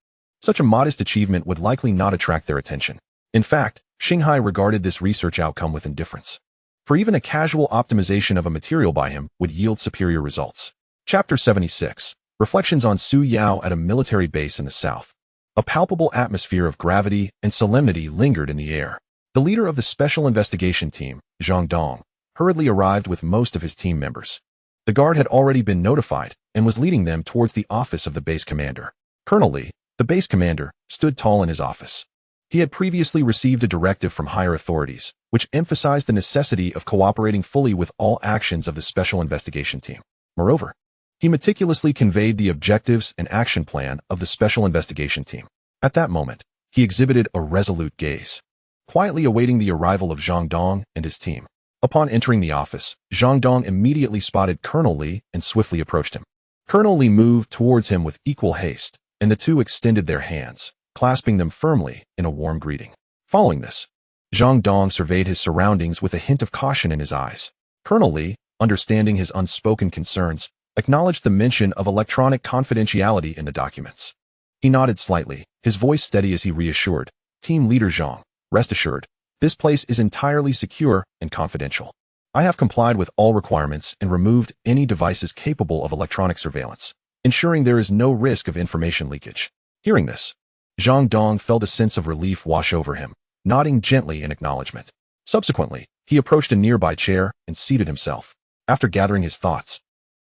such a modest achievement would likely not attract their attention. In fact, Xinghai regarded this research outcome with indifference. For even a casual optimization of a material by him would yield superior results. Chapter 76. Reflections on Su Yao at a military base in the south. A palpable atmosphere of gravity and solemnity lingered in the air. The leader of the Special Investigation Team, Zhang Dong, hurriedly arrived with most of his team members. The guard had already been notified and was leading them towards the office of the base commander. Colonel Li, the base commander, stood tall in his office. He had previously received a directive from higher authorities, which emphasized the necessity of cooperating fully with all actions of the Special Investigation Team. Moreover, he meticulously conveyed the objectives and action plan of the Special Investigation Team. At that moment, he exhibited a resolute gaze, quietly awaiting the arrival of Zhang Dong and his team. Upon entering the office, Zhang Dong immediately spotted Colonel Li and swiftly approached him. Colonel Li moved towards him with equal haste, and the two extended their hands, clasping them firmly in a warm greeting. Following this, Zhang Dong surveyed his surroundings with a hint of caution in his eyes. Colonel Li, understanding his unspoken concerns, acknowledged the mention of electronic confidentiality in the documents. He nodded slightly, his voice steady as he reassured, "Team Leader Zhang, rest assured, this place is entirely secure and confidential. I have complied with all requirements and removed any devices capable of electronic surveillance, ensuring there is no risk of information leakage." Hearing this, Zhang Dong felt a sense of relief wash over him, nodding gently in acknowledgement. Subsequently, he approached a nearby chair and seated himself. After gathering his thoughts,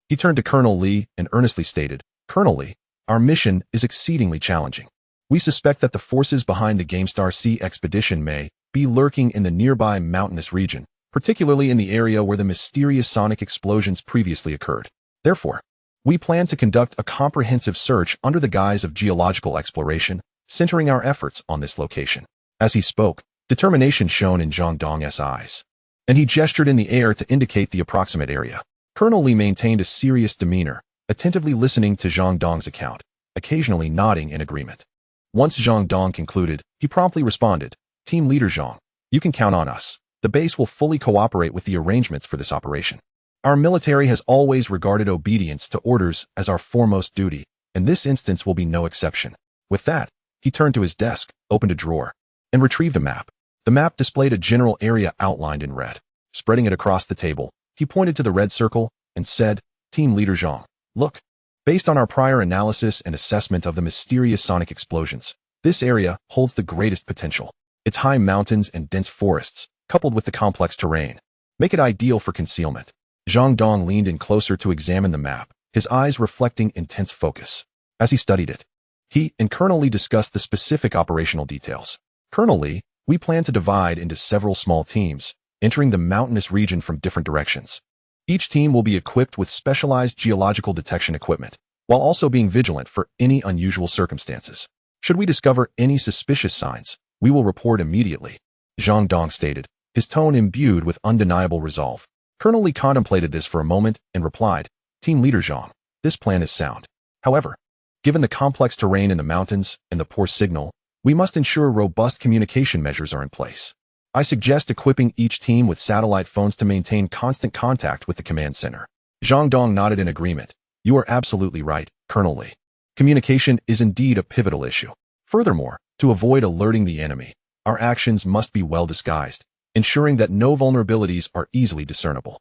he turned to Colonel Li and earnestly stated, "Colonel Li, our mission is exceedingly challenging. We suspect that the forces behind the GameStar Sea expedition may be lurking in the nearby mountainous region, particularly in the area where the mysterious sonic explosions previously occurred. Therefore, we plan to conduct a comprehensive search under the guise of geological exploration, centering our efforts on this location." As he spoke, determination shone in Zhang Dong's eyes, and he gestured in the air to indicate the approximate area. Colonel Li maintained a serious demeanor, attentively listening to Zhang Dong's account, occasionally nodding in agreement. Once Zhang Dong concluded, he promptly responded, "Team Leader Zhang, you can count on us. The base will fully cooperate with the arrangements for this operation. Our military has always regarded obedience to orders as our foremost duty, and this instance will be no exception." With that, he turned to his desk, opened a drawer, and retrieved a map. The map displayed a general area outlined in red. Spreading it across the table, he pointed to the red circle and said, "Team Leader Zhang, look. Based on our prior analysis and assessment of the mysterious sonic explosions, this area holds the greatest potential. Its high mountains and dense forests, coupled with the complex terrain, make it ideal for concealment." Zhang Dong leaned in closer to examine the map, his eyes reflecting intense focus. As he studied it, he and Colonel Li discussed the specific operational details. "Colonel Li, we plan to divide into several small teams, entering the mountainous region from different directions. Each team will be equipped with specialized geological detection equipment, while also being vigilant for any unusual circumstances. Should we discover any suspicious signs, we will report immediately," Zhang Dong stated, his tone imbued with undeniable resolve. Colonel Li contemplated this for a moment and replied, "Team Leader Zhang, this plan is sound. However, given the complex terrain in the mountains and the poor signal, we must ensure robust communication measures are in place. I suggest equipping each team with satellite phones to maintain constant contact with the command center." Zhang Dong nodded in agreement. "You are absolutely right, Colonel Li. Communication is indeed a pivotal issue. Furthermore, to avoid alerting the enemy, our actions must be well disguised, ensuring that no vulnerabilities are easily discernible."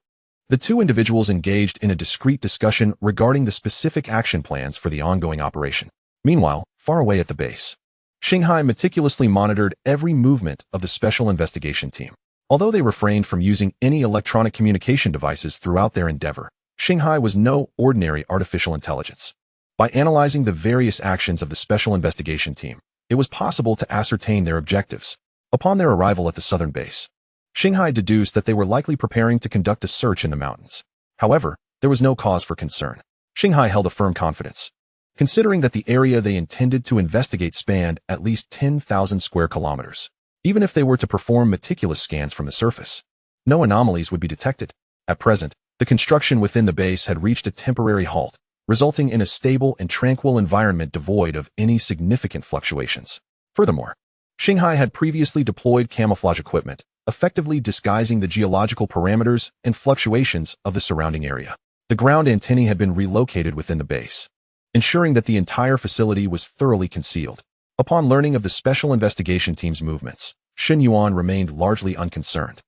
The two individuals engaged in a discreet discussion regarding the specific action plans for the ongoing operation. Meanwhile, far away at the base, Xinghai meticulously monitored every movement of the Special Investigation Team. Although they refrained from using any electronic communication devices throughout their endeavor, Xinghai was no ordinary artificial intelligence. By analyzing the various actions of the Special Investigation Team, it was possible to ascertain their objectives. Upon their arrival at the southern base, Shanghai deduced that they were likely preparing to conduct a search in the mountains. However, there was no cause for concern. Shanghai held a firm confidence, considering that the area they intended to investigate spanned at least 10,000 square kilometers. Even if they were to perform meticulous scans from the surface, no anomalies would be detected. At present, the construction within the base had reached a temporary halt, resulting in a stable and tranquil environment devoid of any significant fluctuations. Furthermore, Shanghai had previously deployed camouflage equipment, effectively disguising the geological parameters and fluctuations of the surrounding area. The ground antennae had been relocated within the base, ensuring that the entire facility was thoroughly concealed. Upon learning of the special investigation team's movements, Shen Yuan remained largely unconcerned.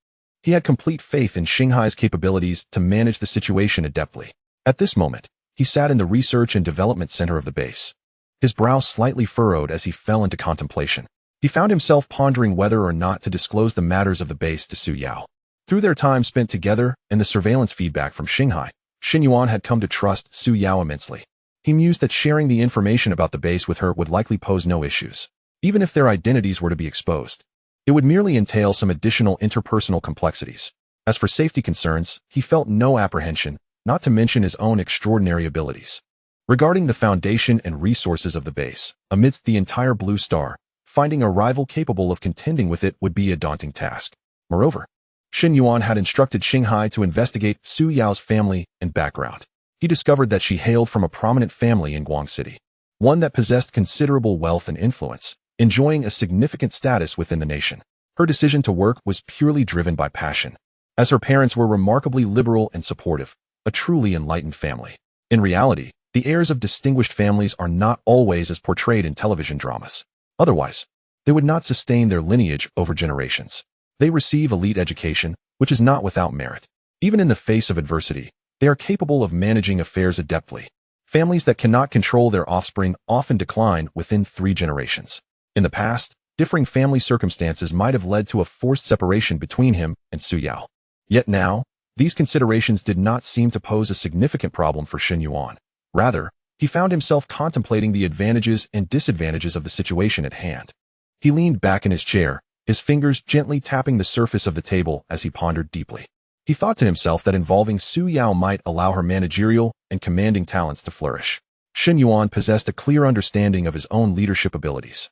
He had complete faith in Shanghai's capabilities to manage the situation adeptly. At this moment, he sat in the research and development center of the base, his brow slightly furrowed as he fell into contemplation. He found himself pondering whether or not to disclose the matters of the base to Su Yao. Through their time spent together and the surveillance feedback from Shanghai, Shen Yuan had come to trust Su Yao immensely. He mused that sharing the information about the base with her would likely pose no issues. Even if their identities were to be exposed, it would merely entail some additional interpersonal complexities. As for safety concerns, he felt no apprehension, not to mention his own extraordinary abilities. Regarding the foundation and resources of the base, amidst the entire blue star, finding a rival capable of contending with it would be a daunting task. Moreover, Shen Yuan had instructed Shanghai to investigate Su Yao's family and background. He discovered that she hailed from a prominent family in Guang City, one that possessed considerable wealth and influence, enjoying a significant status within the nation. Her decision to work was purely driven by passion, as her parents were remarkably liberal and supportive, a truly enlightened family. In reality, the heirs of distinguished families are not always as portrayed in television dramas. Otherwise, they would not sustain their lineage over generations. They receive elite education, which is not without merit. Even in the face of adversity, they are capable of managing affairs adeptly. Families that cannot control their offspring often decline within 3 generations. In the past, differing family circumstances might have led to a forced separation between him and Su Yao. Yet now, these considerations did not seem to pose a significant problem for Shen Yuan. Rather, he found himself contemplating the advantages and disadvantages of the situation at hand. He leaned back in his chair, his fingers gently tapping the surface of the table as he pondered deeply. He thought to himself that involving Su Yao might allow her managerial and commanding talents to flourish. Shen Yuan possessed a clear understanding of his own leadership abilities.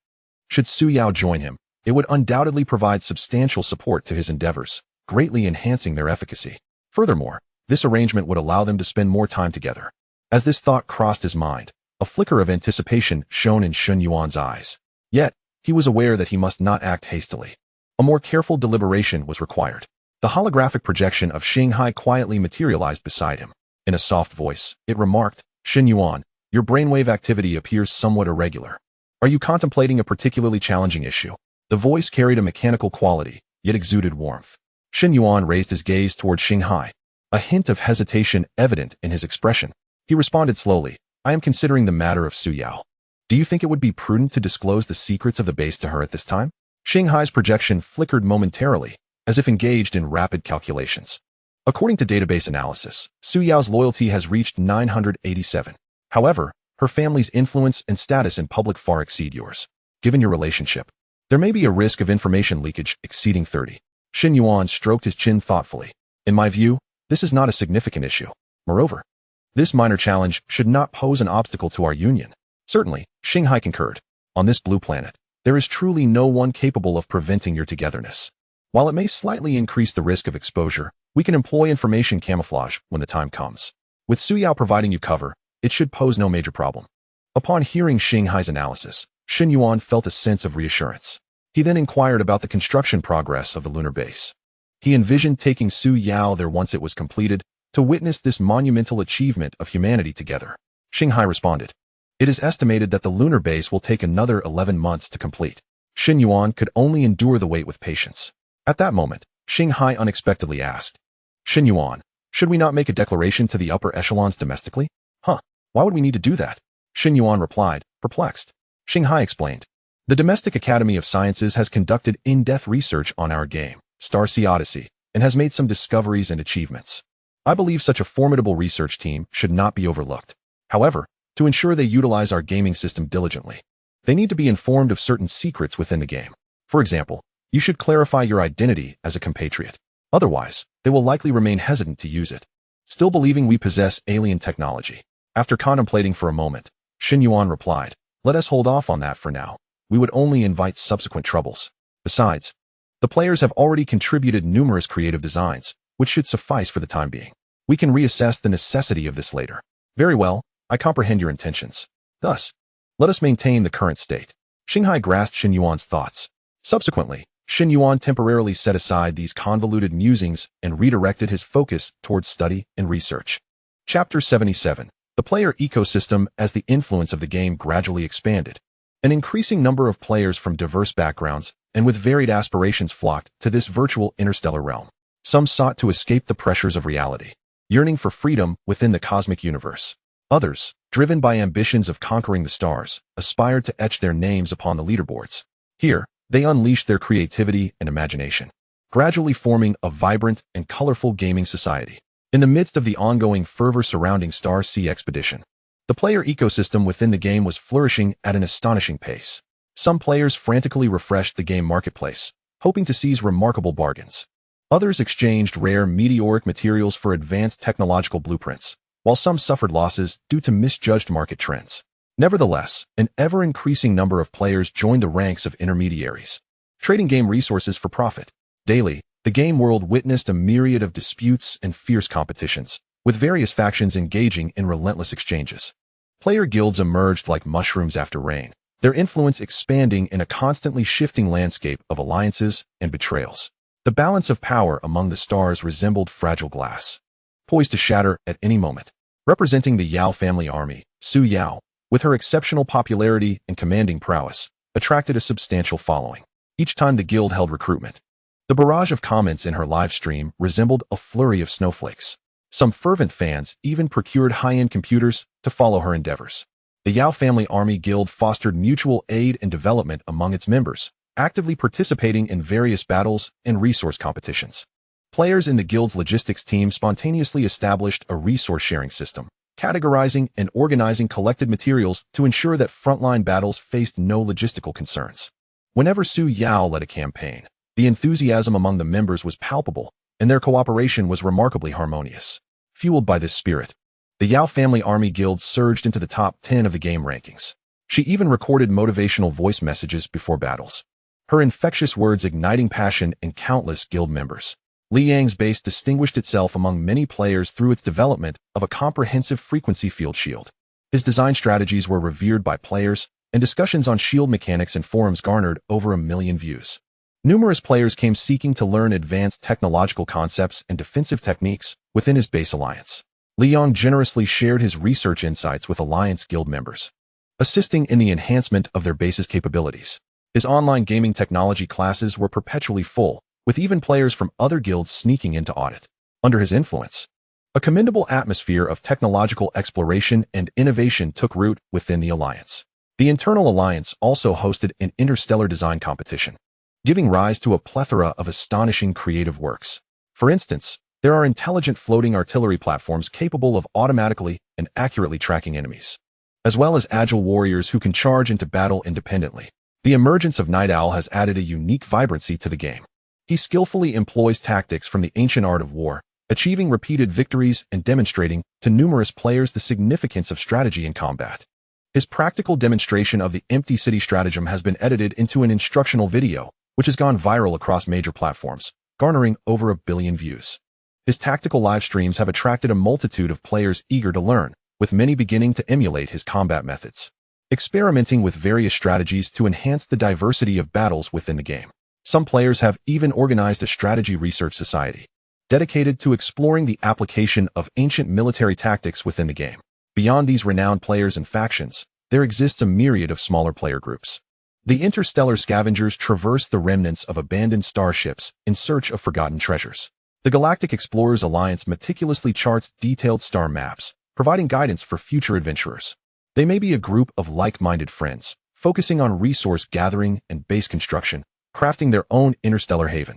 Should Su Yao join him, it would undoubtedly provide substantial support to his endeavors, greatly enhancing their efficacy. Furthermore, this arrangement would allow them to spend more time together. As this thought crossed his mind, a flicker of anticipation shone in Shen Yuan's eyes. Yet, he was aware that he must not act hastily. A more careful deliberation was required. The holographic projection of Shanghai quietly materialized beside him. In a soft voice, it remarked, "Shen Yuan, your brainwave activity appears somewhat irregular. Are you contemplating a particularly challenging issue?" The voice carried a mechanical quality, yet exuded warmth. Shen Yuan raised his gaze toward Shanghai, a hint of hesitation evident in his expression. He responded slowly, "I am considering the matter of Su Yao. Do you think it would be prudent to disclose the secrets of the base to her at this time?" Shanghai's projection flickered momentarily, as if engaged in rapid calculations. According to database analysis, Su Yao's loyalty has reached 987. However, her family's influence and status in public far exceed yours. Given your relationship, there may be a risk of information leakage exceeding 30. Shen Yuan stroked his chin thoughtfully. In my view, this is not a significant issue. Moreover, this minor challenge should not pose an obstacle to our union. Certainly, Shanghai concurred. On this blue planet, there is truly no one capable of preventing your togetherness. While it may slightly increase the risk of exposure, we can employ information camouflage when the time comes. With Su Yao providing you cover, it should pose no major problem. Upon hearing Shanghai's analysis, Shen Yuan felt a sense of reassurance. He then inquired about the construction progress of the lunar base. He envisioned taking Su Yao there once it was completed, to witness this monumental achievement of humanity together. Shanghai responded, "It is estimated that the lunar base will take another 11 months to complete." Shen Yuan could only endure the wait with patience. At that moment, Shanghai unexpectedly asked, "Shen Yuan, should we not make a declaration to the upper echelons domestically?" "Huh, why would we need to do that?" Shen Yuan replied, perplexed. Shanghai explained, "The Domestic Academy of Sciences has conducted in-depth research on our game, Star Sea Odyssey, and has made some discoveries and achievements. I believe such a formidable research team should not be overlooked. However, to ensure they utilize our gaming system diligently, They need to be informed of certain secrets within the game. For example, you should clarify your identity as a compatriot. Otherwise, they will likely remain hesitant to use it. Still believing we possess alien technology. After contemplating for a moment, Shen Yuan replied, "Let us hold off on that for now. We would only invite subsequent troubles. Besides, the players have already contributed numerous creative designs, which should suffice for the time being. We can reassess the necessity of this later." "Very well, I comprehend your intentions. Thus, let us maintain the current state." Xinghai grasped Shen Yuan's thoughts. Subsequently, Shen Yuan temporarily set aside these convoluted musings and redirected his focus towards study and research. Chapter 77. The player ecosystem. As the influence of the game gradually expanded, an increasing number of players from diverse backgrounds and with varied aspirations flocked to this virtual interstellar realm. Some sought to escape the pressures of reality, yearning for freedom within the cosmic universe. Others, driven by ambitions of conquering the stars, aspired to etch their names upon the leaderboards. Here, they unleashed their creativity and imagination, gradually forming a vibrant and colorful gaming society. In the midst of the ongoing fervor surrounding Star Sea Expedition, the player ecosystem within the game was flourishing at an astonishing pace. Some players frantically refreshed the game marketplace, hoping to seize remarkable bargains. Others exchanged rare meteoric materials for advanced technological blueprints, while some suffered losses due to misjudged market trends. Nevertheless, an ever-increasing number of players joined the ranks of intermediaries, trading game resources for profit. Daily, the game world witnessed a myriad of disputes and fierce competitions, with various factions engaging in relentless exchanges. Player guilds emerged like mushrooms after rain, their influence expanding in a constantly shifting landscape of alliances and betrayals. The balance of power among the stars resembled fragile glass, poised to shatter at any moment. Representing the Yao family army, Su Yao, with her exceptional popularity and commanding prowess, attracted a substantial following. Each time the guild held recruitment, the barrage of comments in her live stream resembled a flurry of snowflakes. Some fervent fans even procured high-end computers to follow her endeavors. The Yao family army guild fostered mutual aid and development among its members, actively participating in various battles and resource competitions. Players in the guild's logistics team spontaneously established a resource-sharing system, categorizing and organizing collected materials to ensure that frontline battles faced no logistical concerns. Whenever Su Yao led a campaign, the enthusiasm among the members was palpable, and their cooperation was remarkably harmonious. Fueled by this spirit, the Yao family army guild surged into the top 10 of the game rankings. She even recorded motivational voice messages before battles, her infectious words igniting passion in countless guild members. Li Yang's base distinguished itself among many players through its development of a comprehensive frequency field shield. His design strategies were revered by players, and discussions on shield mechanics and forums garnered over 1 million views. Numerous players came seeking to learn advanced technological concepts and defensive techniques within his base alliance. Li Yang generously shared his research insights with Alliance guild members, assisting in the enhancement of their base's capabilities. His online gaming technology classes were perpetually full, with even players from other guilds sneaking in to audit. Under his influence, a commendable atmosphere of technological exploration and innovation took root within the Alliance. The internal alliance also hosted an interstellar design competition, giving rise to a plethora of astonishing creative works. For instance, there are intelligent floating artillery platforms capable of automatically and accurately tracking enemies, as well as agile warriors who can charge into battle independently. The emergence of Night Owl has added a unique vibrancy to the game. He skillfully employs tactics from the ancient art of war, achieving repeated victories and demonstrating to numerous players the significance of strategy in combat. His practical demonstration of the empty city stratagem has been edited into an instructional video, which has gone viral across major platforms, garnering over 1 billion views. His tactical live streams have attracted a multitude of players eager to learn, with many beginning to emulate his combat methods, experimenting with various strategies to enhance the diversity of battles within the game. Some players have even organized a strategy research society, dedicated to exploring the application of ancient military tactics within the game. Beyond these renowned players and factions, there exists a myriad of smaller player groups. The interstellar scavengers traverse the remnants of abandoned starships in search of forgotten treasures. The Galactic Explorers Alliance meticulously charts detailed star maps, providing guidance for future adventurers. They may be a group of like-minded friends, focusing on resource gathering and base construction, crafting their own interstellar haven.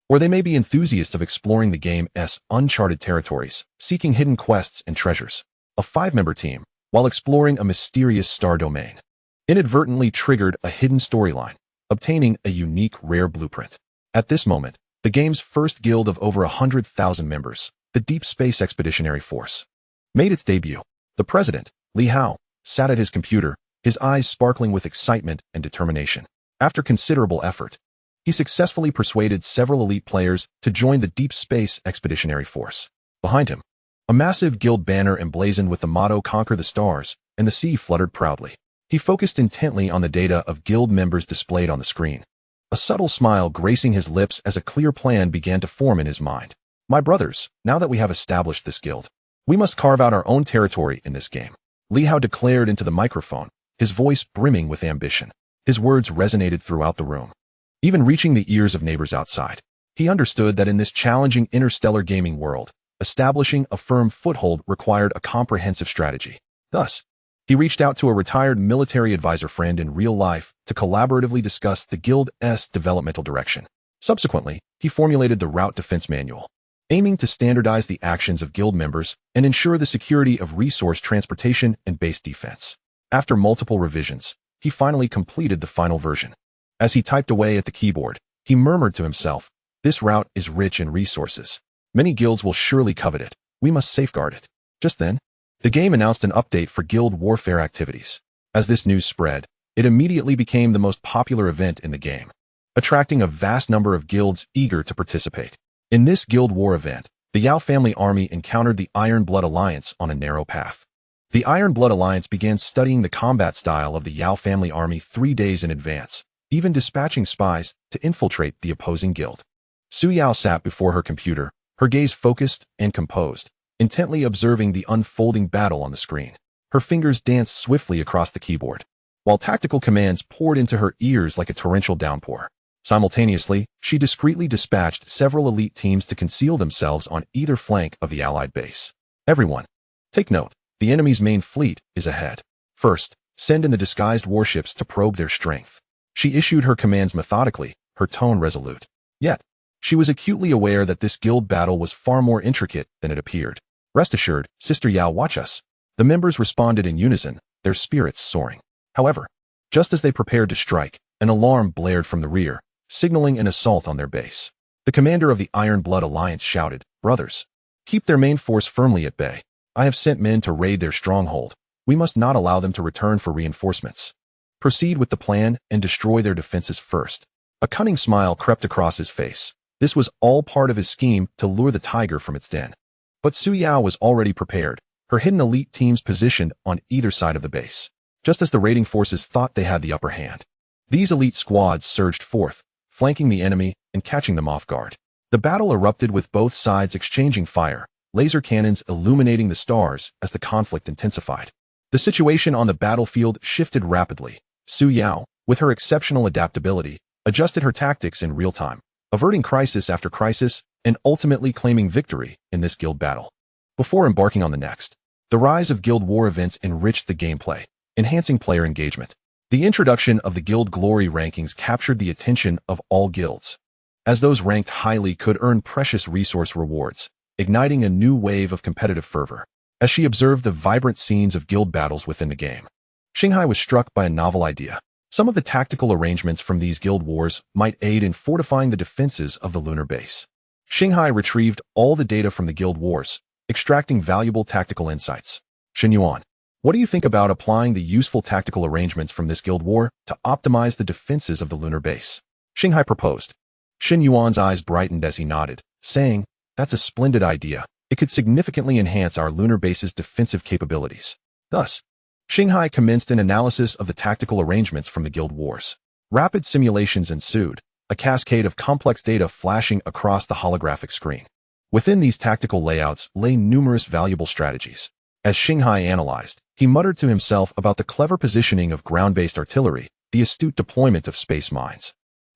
Or they may be enthusiasts of exploring the game's uncharted territories, seeking hidden quests and treasures. A 5-member team, while exploring a mysterious star domain. inadvertently triggered a hidden storyline, obtaining a unique rare blueprint. At this moment, the game's first guild of over 100,000 members, the Deep Space Expeditionary Force, made its debut. The president, Li Hao, sat at his computer, his eyes sparkling with excitement and determination. After considerable effort, he successfully persuaded several elite players to join the Deep Space Expeditionary Force. Behind him, a massive guild banner emblazoned with the motto "Conquer the Stars," and the sea fluttered proudly. He focused intently on the data of guild members displayed on the screen, a subtle smile gracing his lips as a clear plan began to form in his mind. My brothers, now that we have established this guild, we must carve out our own territory in this game, Li Hao declared into the microphone, his voice brimming with ambition. His words resonated throughout the room, even reaching the ears of neighbors outside. He understood that in this challenging interstellar gaming world, establishing a firm foothold required a comprehensive strategy. Thus, he reached out to a retired military advisor friend in real life to collaboratively discuss the guild's developmental direction. Subsequently, he formulated the Route Defense Manual, aiming to standardize the actions of guild members and ensure the security of resource transportation and base defense. After multiple revisions, he finally completed the final version. As he typed away at the keyboard, he murmured to himself, "This route is rich in resources. Many guilds will surely covet it. We must safeguard it." Just then, the game announced an update for guild warfare activities. As this news spread, it immediately became the most popular event in the game, attracting a vast number of guilds eager to participate. In this guild war event, the Yao family army encountered the Iron Blood Alliance on a narrow path. The Iron Blood Alliance began studying the combat style of the Yao family army 3 days in advance, even dispatching spies to infiltrate the opposing guild. Su Yao sat before her computer, her gaze focused and composed, intently observing the unfolding battle on the screen. Her fingers danced swiftly across the keyboard, while tactical commands poured into her ears like a torrential downpour. Simultaneously, she discreetly dispatched several elite teams to conceal themselves on either flank of the Allied base. Everyone, take note. The enemy's main fleet is ahead. First, send in the disguised warships to probe their strength. She issued her commands methodically, her tone resolute. Yet, she was acutely aware that this guild battle was far more intricate than it appeared. Rest assured, Sister Yao, watch us. The members responded in unison, their spirits soaring. However, just as they prepared to strike, an alarm blared from the rear, signaling an assault on their base. The commander of the Iron Blood Alliance shouted, "Brothers, keep their main force firmly at bay. I have sent men to raid their stronghold. We must not allow them to return for reinforcements. Proceed with the plan and destroy their defenses first." A cunning smile crept across his face. This was all part of his scheme to lure the tiger from its den. But Su Yao was already prepared, her hidden elite teams positioned on either side of the base, just as the raiding forces thought they had the upper hand. These elite squads surged forth, flanking the enemy and catching them off guard. The battle erupted with both sides exchanging fire, laser cannons illuminating the stars as the conflict intensified. The situation on the battlefield shifted rapidly. Su Yao, with her exceptional adaptability, adjusted her tactics in real time, averting crisis after crisis and ultimately claiming victory in this guild battle. Before embarking on the next, the rise of guild war events enriched the gameplay, enhancing player engagement. The introduction of the guild glory rankings captured the attention of all guilds, as those ranked highly could earn precious resource rewards, igniting a new wave of competitive fervor. As she observed the vibrant scenes of guild battles within the game, Xinghai was struck by a novel idea. Some of the tactical arrangements from these guild wars might aid in fortifying the defenses of the lunar base. Xinghai retrieved all the data from the guild wars, extracting valuable tactical insights. Shen Yuan, what do you think about applying the useful tactical arrangements from this guild war to optimize the defenses of the lunar base? Xinghai proposed. Shen Yuan's eyes brightened as he nodded, saying, "That's a splendid idea. It could significantly enhance our lunar base's defensive capabilities." Thus, Xinghai commenced an analysis of the tactical arrangements from the guild wars. Rapid simulations ensued, a cascade of complex data flashing across the holographic screen. Within these tactical layouts lay numerous valuable strategies. As Xinghai analyzed, he muttered to himself about the clever positioning of ground-based artillery, the astute deployment of space mines,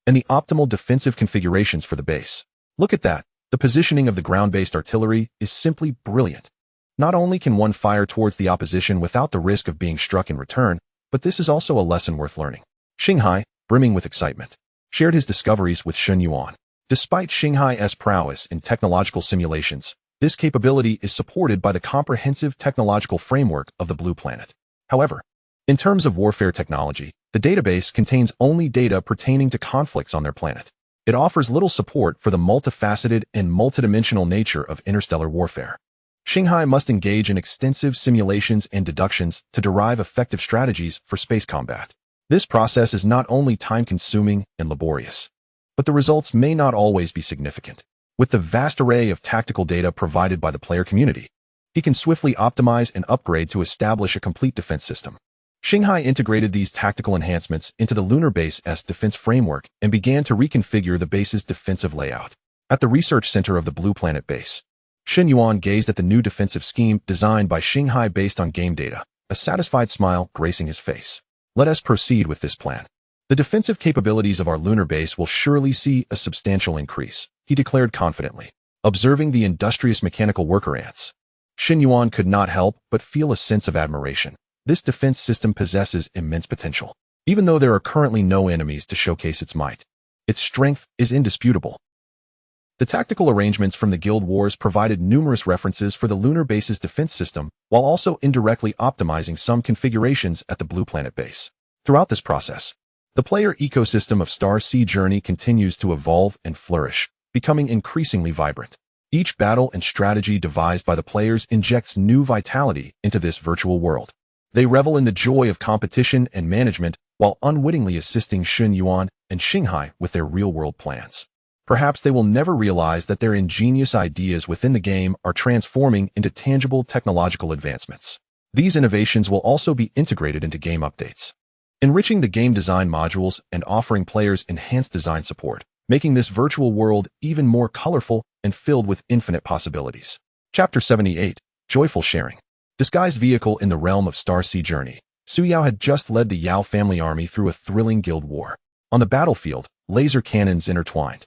and the optimal defensive configurations for the base. Look at that. The positioning of the ground-based artillery is simply brilliant. Not only can one fire towards the opposition without the risk of being struck in return, but this is also a lesson worth learning. Xinghai, brimming with excitement, shared his discoveries with Shen Yuan. Despite Xinghai's prowess in technological simulations, this capability is supported by the comprehensive technological framework of the Blue Planet. However, In terms of warfare technology, the database contains only data pertaining to conflicts on their planet. It offers little support for the multifaceted and multidimensional nature of interstellar warfare. Shanghai must engage in extensive simulations and deductions to derive effective strategies for space combat. This process is not only time-consuming and laborious, but the results may not always be significant. With the vast array of tactical data provided by the player community, he can swiftly optimize and upgrade to establish a complete defense system. Shanghai integrated these tactical enhancements into the lunar base's defense framework and began to reconfigure the base's defensive layout. At the research center of the Blue Planet base, Shen Yuan gazed at the new defensive scheme designed by Shanghai based on game data, a satisfied smile gracing his face. Let us proceed with this plan. The defensive capabilities of our lunar base will surely see a substantial increase, he declared confidently. Observing the industrious mechanical worker ants, Shen Yuan could not help but feel a sense of admiration. This defense system possesses immense potential. Even though there are currently no enemies to showcase its might, its strength is indisputable. The tactical arrangements from the Guild Wars provided numerous references for the lunar base's defense system, while also indirectly optimizing some configurations at the Blue Planet base. Throughout this process, the player ecosystem of Star Sea Journey continues to evolve and flourish, becoming increasingly vibrant. Each battle and strategy devised by the players injects new vitality into this virtual world. They revel in the joy of competition and management while unwittingly assisting Shen Yuan and Shanghai with their real-world plans. Perhaps they will never realize that their ingenious ideas within the game are transforming into tangible technological advancements. These innovations will also be integrated into game updates, enriching the game design modules and offering players enhanced design support, making this virtual world even more colorful and filled with infinite possibilities. Chapter 78, Joyful Sharing. Disguised vehicle in the realm of Star Sea Journey, Su Yao had just led the Yao family army through a thrilling guild war. On the battlefield, laser cannons intertwined,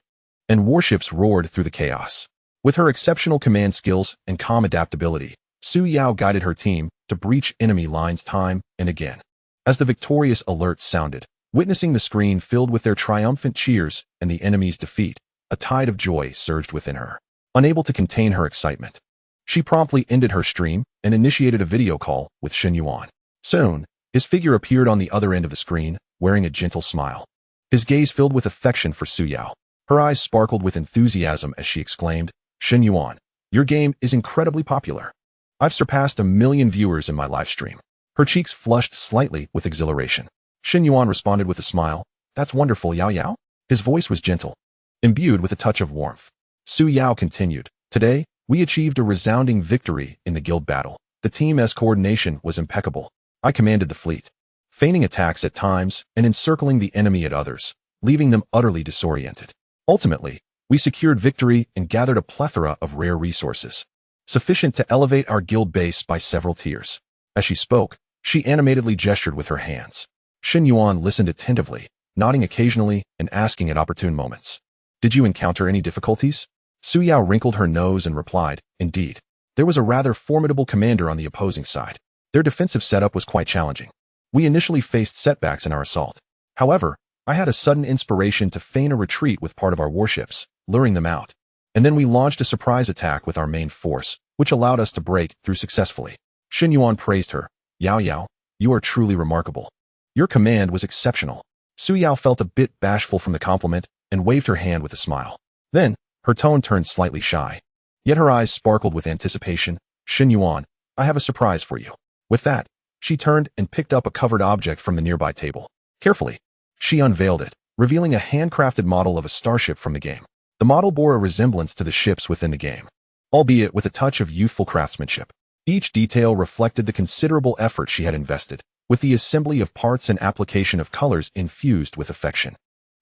and warships roared through the chaos. With her exceptional command skills and calm adaptability, Su Yao guided her team to breach enemy lines time and again. As the victorious alerts sounded, witnessing the screen filled with their triumphant cheers and the enemy's defeat, a tide of joy surged within her. Unable to contain her excitement, she promptly ended her stream and initiated a video call with Shen Yuan. Soon, his figure appeared on the other end of the screen, wearing a gentle smile. His gaze filled with affection for Su Yao. Her eyes sparkled with enthusiasm as she exclaimed, "Shen Yuan, your game is incredibly popular. I've surpassed 1 million viewers in my live stream." Her cheeks flushed slightly with exhilaration. Shen Yuan responded with a smile, "That's wonderful, Yao Yao." His voice was gentle, imbued with a touch of warmth. Su Yao continued, "Today, we achieved a resounding victory in the guild battle. The team's coordination was impeccable. I commanded the fleet, feigning attacks at times and encircling the enemy at others, leaving them utterly disoriented. Ultimately, we secured victory and gathered a plethora of rare resources, sufficient to elevate our guild base by several tiers." As she spoke, she animatedly gestured with her hands. Shen Yuan listened attentively, nodding occasionally and asking at opportune moments, "Did you encounter any difficulties?" Su Yao wrinkled her nose and replied, "Indeed. There was a rather formidable commander on the opposing side. Their defensive setup was quite challenging. We initially faced setbacks in our assault. However, I had a sudden inspiration to feign a retreat with part of our warships, luring them out. And then we launched a surprise attack with our main force, which allowed us to break through successfully." Shen Yuan praised her. "Yao Yao, you are truly remarkable. Your command was exceptional." Su Yao felt a bit bashful from the compliment and waved her hand with a smile. Then, her tone turned slightly shy, yet her eyes sparkled with anticipation. "Shen Yuan, I have a surprise for you." With that, she turned and picked up a covered object from the nearby table. Carefully, she unveiled it, revealing a handcrafted model of a starship from the game. The model bore a resemblance to the ships within the game, albeit with a touch of youthful craftsmanship. Each detail reflected the considerable effort she had invested, with the assembly of parts and application of colors infused with affection.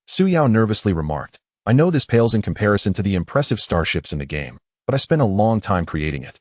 Su Yao nervously remarked, "I know this pales in comparison to the impressive starships in the game, but I spent a long time creating it.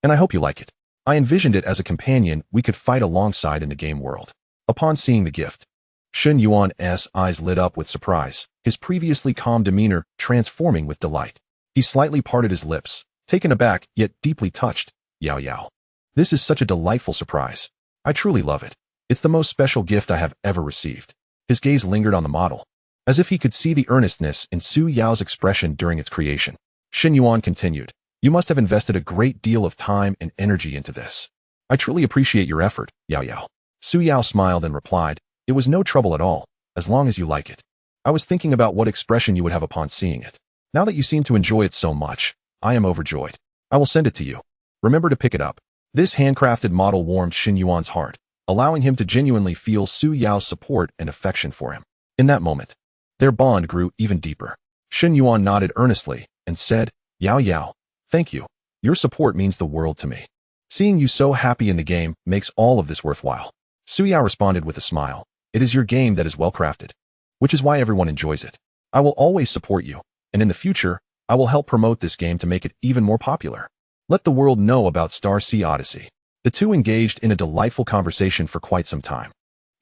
And I hope you like it. I envisioned it as a companion we could fight alongside in the game world." Upon seeing the gift, Shen Yuan's eyes lit up with surprise, his previously calm demeanor transforming with delight. He slightly parted his lips, taken aback yet deeply touched. "Yao Yao, this is such a delightful surprise. I truly love it. It's the most special gift I have ever received." His gaze lingered on the model, as if he could see the earnestness in Su Yao's expression during its creation. Shen Yuan continued, "You must have invested a great deal of time and energy into this. I truly appreciate your effort, Yao Yao." Su Yao smiled and replied, "It was no trouble at all, as long as you like it. I was thinking about what expression you would have upon seeing it. Now that you seem to enjoy it so much, I am overjoyed. I will send it to you. Remember to pick it up." This handcrafted model warmed Shen Yuan's heart, allowing him to genuinely feel Su Yao's support and affection for him. In that moment, their bond grew even deeper. Shen Yuan nodded earnestly and said, "Yao Yao, thank you. Your support means the world to me. Seeing you so happy in the game makes all of this worthwhile." Su Yao responded with a smile, "It is your game that is well crafted, which is why everyone enjoys it. I will always support you, and in the future, I will help promote this game to make it even more popular. Let the world know about Star Sea Odyssey." The two engaged in a delightful conversation for quite some time,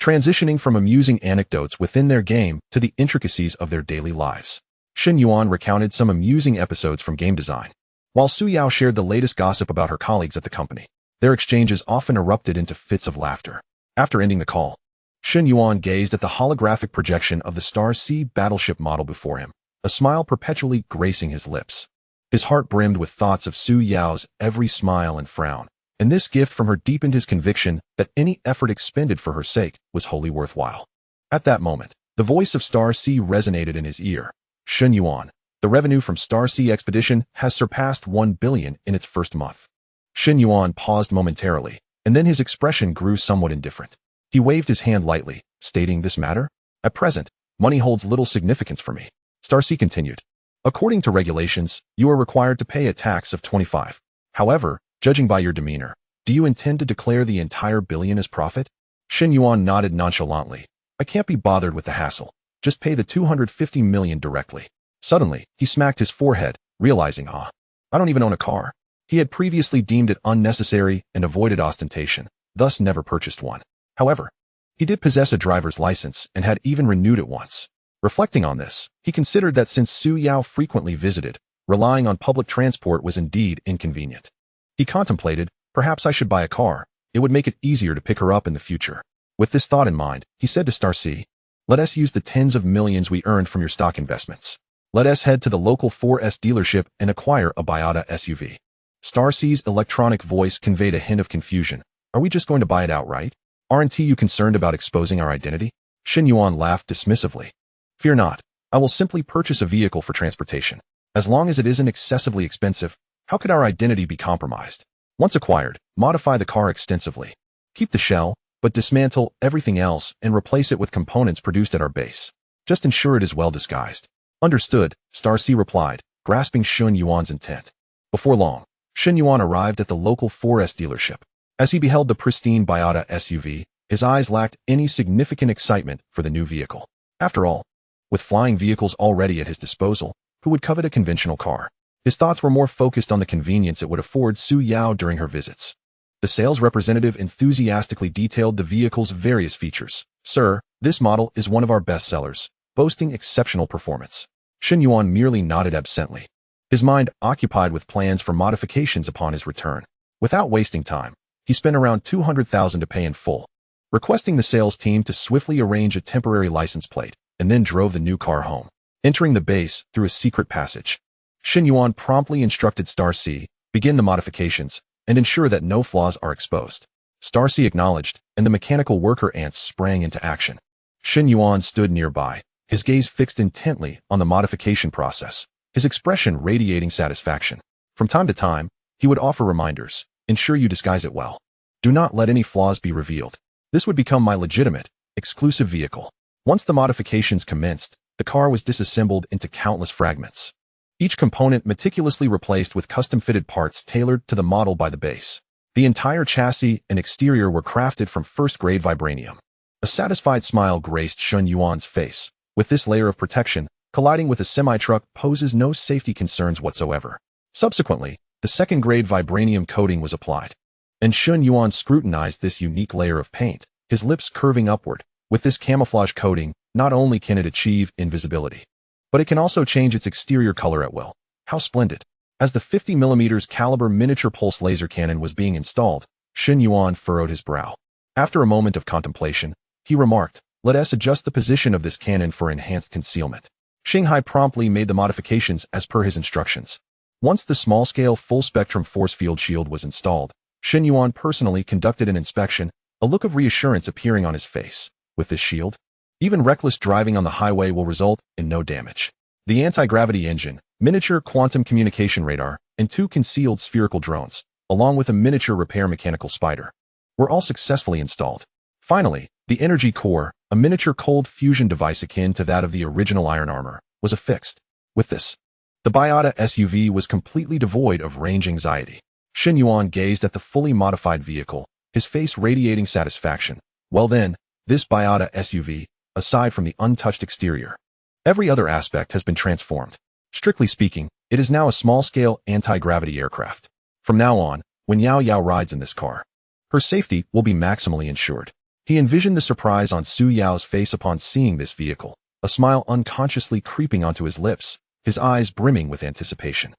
transitioning from amusing anecdotes within their game to the intricacies of their daily lives. Shen Yuan recounted some amusing episodes from game design, while Su Yao shared the latest gossip about her colleagues at the company. Their exchanges often erupted into fits of laughter. After ending the call, Shen Yuan gazed at the holographic projection of the Star Sea battleship model before him, a smile perpetually gracing his lips. His heart brimmed with thoughts of Su Yao's every smile and frown, and this gift from her deepened his conviction that any effort expended for her sake was wholly worthwhile. At that moment, the voice of Star Sea resonated in his ear. "Shen Yuan, the revenue from Star Sea Expedition has surpassed 1 billion in its first month." Shen Yuan paused momentarily, and then his expression grew somewhat indifferent. He waved his hand lightly, stating, "This matter? At present, money holds little significance for me." Star Sea continued, "According to regulations, you are required to pay a tax of 25. However, judging by your demeanor, do you intend to declare the entire billion as profit?" Shen Yuan nodded nonchalantly. "I can't be bothered with the hassle. Just pay the 250 million directly." Suddenly, he smacked his forehead, realizing, I don't even own a car. He had previously deemed it unnecessary and avoided ostentation, thus never purchased one. However, he did possess a driver's license and had even renewed it once. Reflecting on this, he considered that since Su Yao frequently visited, relying on public transport was indeed inconvenient. He contemplated, perhaps I should buy a car. It would make it easier to pick her up in the future. With this thought in mind, he said to Star Sea, "Let us use the tens of millions we earned from your stock investments. Let us head to the local 4S dealership and acquire a Biata SUV." Star Sea's electronic voice conveyed a hint of confusion. "Are we just going to buy it outright? Aren't you concerned about exposing our identity?" Shen Yuan laughed dismissively. "Fear not. I will simply purchase a vehicle for transportation. As long as it isn't excessively expensive, how could our identity be compromised? Once acquired, modify the car extensively. Keep the shell, but dismantle everything else and replace it with components produced at our base. Just ensure it is well disguised." "Understood," Star Sea replied, grasping Shen Yuan's intent. Before long, Shen Yuan arrived at the local 4S dealership. As he beheld the pristine Biata SUV, his eyes lacked any significant excitement for the new vehicle. After all, with flying vehicles already at his disposal, who would covet a conventional car? His thoughts were more focused on the convenience it would afford Su Yao during her visits. The sales representative enthusiastically detailed the vehicle's various features. "Sir, this model is one of our best sellers, boasting exceptional performance." Shen Yuan merely nodded absently, his mind occupied with plans for modifications upon his return. Without wasting time, he spent around 200,000 to pay in full, requesting the sales team to swiftly arrange a temporary license plate, and then drove the new car home, entering the base through a secret passage. Shen Yuan promptly instructed Star Sea, begin the modifications, and ensure that no flaws are exposed. Star Sea acknowledged, and the mechanical worker ants sprang into action. Shen Yuan stood nearby, his gaze fixed intently on the modification process, his expression radiating satisfaction. From time to time, he would offer reminders, "Ensure you disguise it well. Do not let any flaws be revealed. This would become my legitimate, exclusive vehicle." Once the modifications commenced, the car was disassembled into countless fragments, each component meticulously replaced with custom-fitted parts tailored to the model by the base. The entire chassis and exterior were crafted from first-grade vibranium. A satisfied smile graced Shen Yuan's face. With this layer of protection, colliding with a semi-truck poses no safety concerns whatsoever. Subsequently, the second-grade vibranium coating was applied, and Shen Yuan scrutinized this unique layer of paint, his lips curving upward. With this camouflage coating, not only can it achieve invisibility, but it can also change its exterior color at will. How splendid! As the 50mm caliber miniature pulse laser cannon was being installed, Shen Yuan furrowed his brow. After a moment of contemplation, he remarked, "Let us adjust the position of this cannon for enhanced concealment." Shanghai promptly made the modifications as per his instructions. Once the small-scale full-spectrum force field shield was installed, Shen Yuan personally conducted an inspection, a look of reassurance appearing on his face. With this shield, even reckless driving on the highway will result in no damage. The anti-gravity engine, miniature quantum communication radar, and 2 concealed spherical drones, along with a miniature repair mechanical spider, were all successfully installed. Finally, the energy core, a miniature cold fusion device akin to that of the original iron armor, was affixed. With this, the Biata SUV was completely devoid of range anxiety. Shen Yuan gazed at the fully modified vehicle, his face radiating satisfaction. Well then, this Biata SUV, aside from the untouched exterior, every other aspect has been transformed. Strictly speaking, it is now a small-scale anti-gravity aircraft. From now on, when Yao Yao rides in this car, her safety will be maximally ensured. He envisioned the surprise on Su Yao's face upon seeing this vehicle, a smile unconsciously creeping onto his lips, his eyes brimming with anticipation.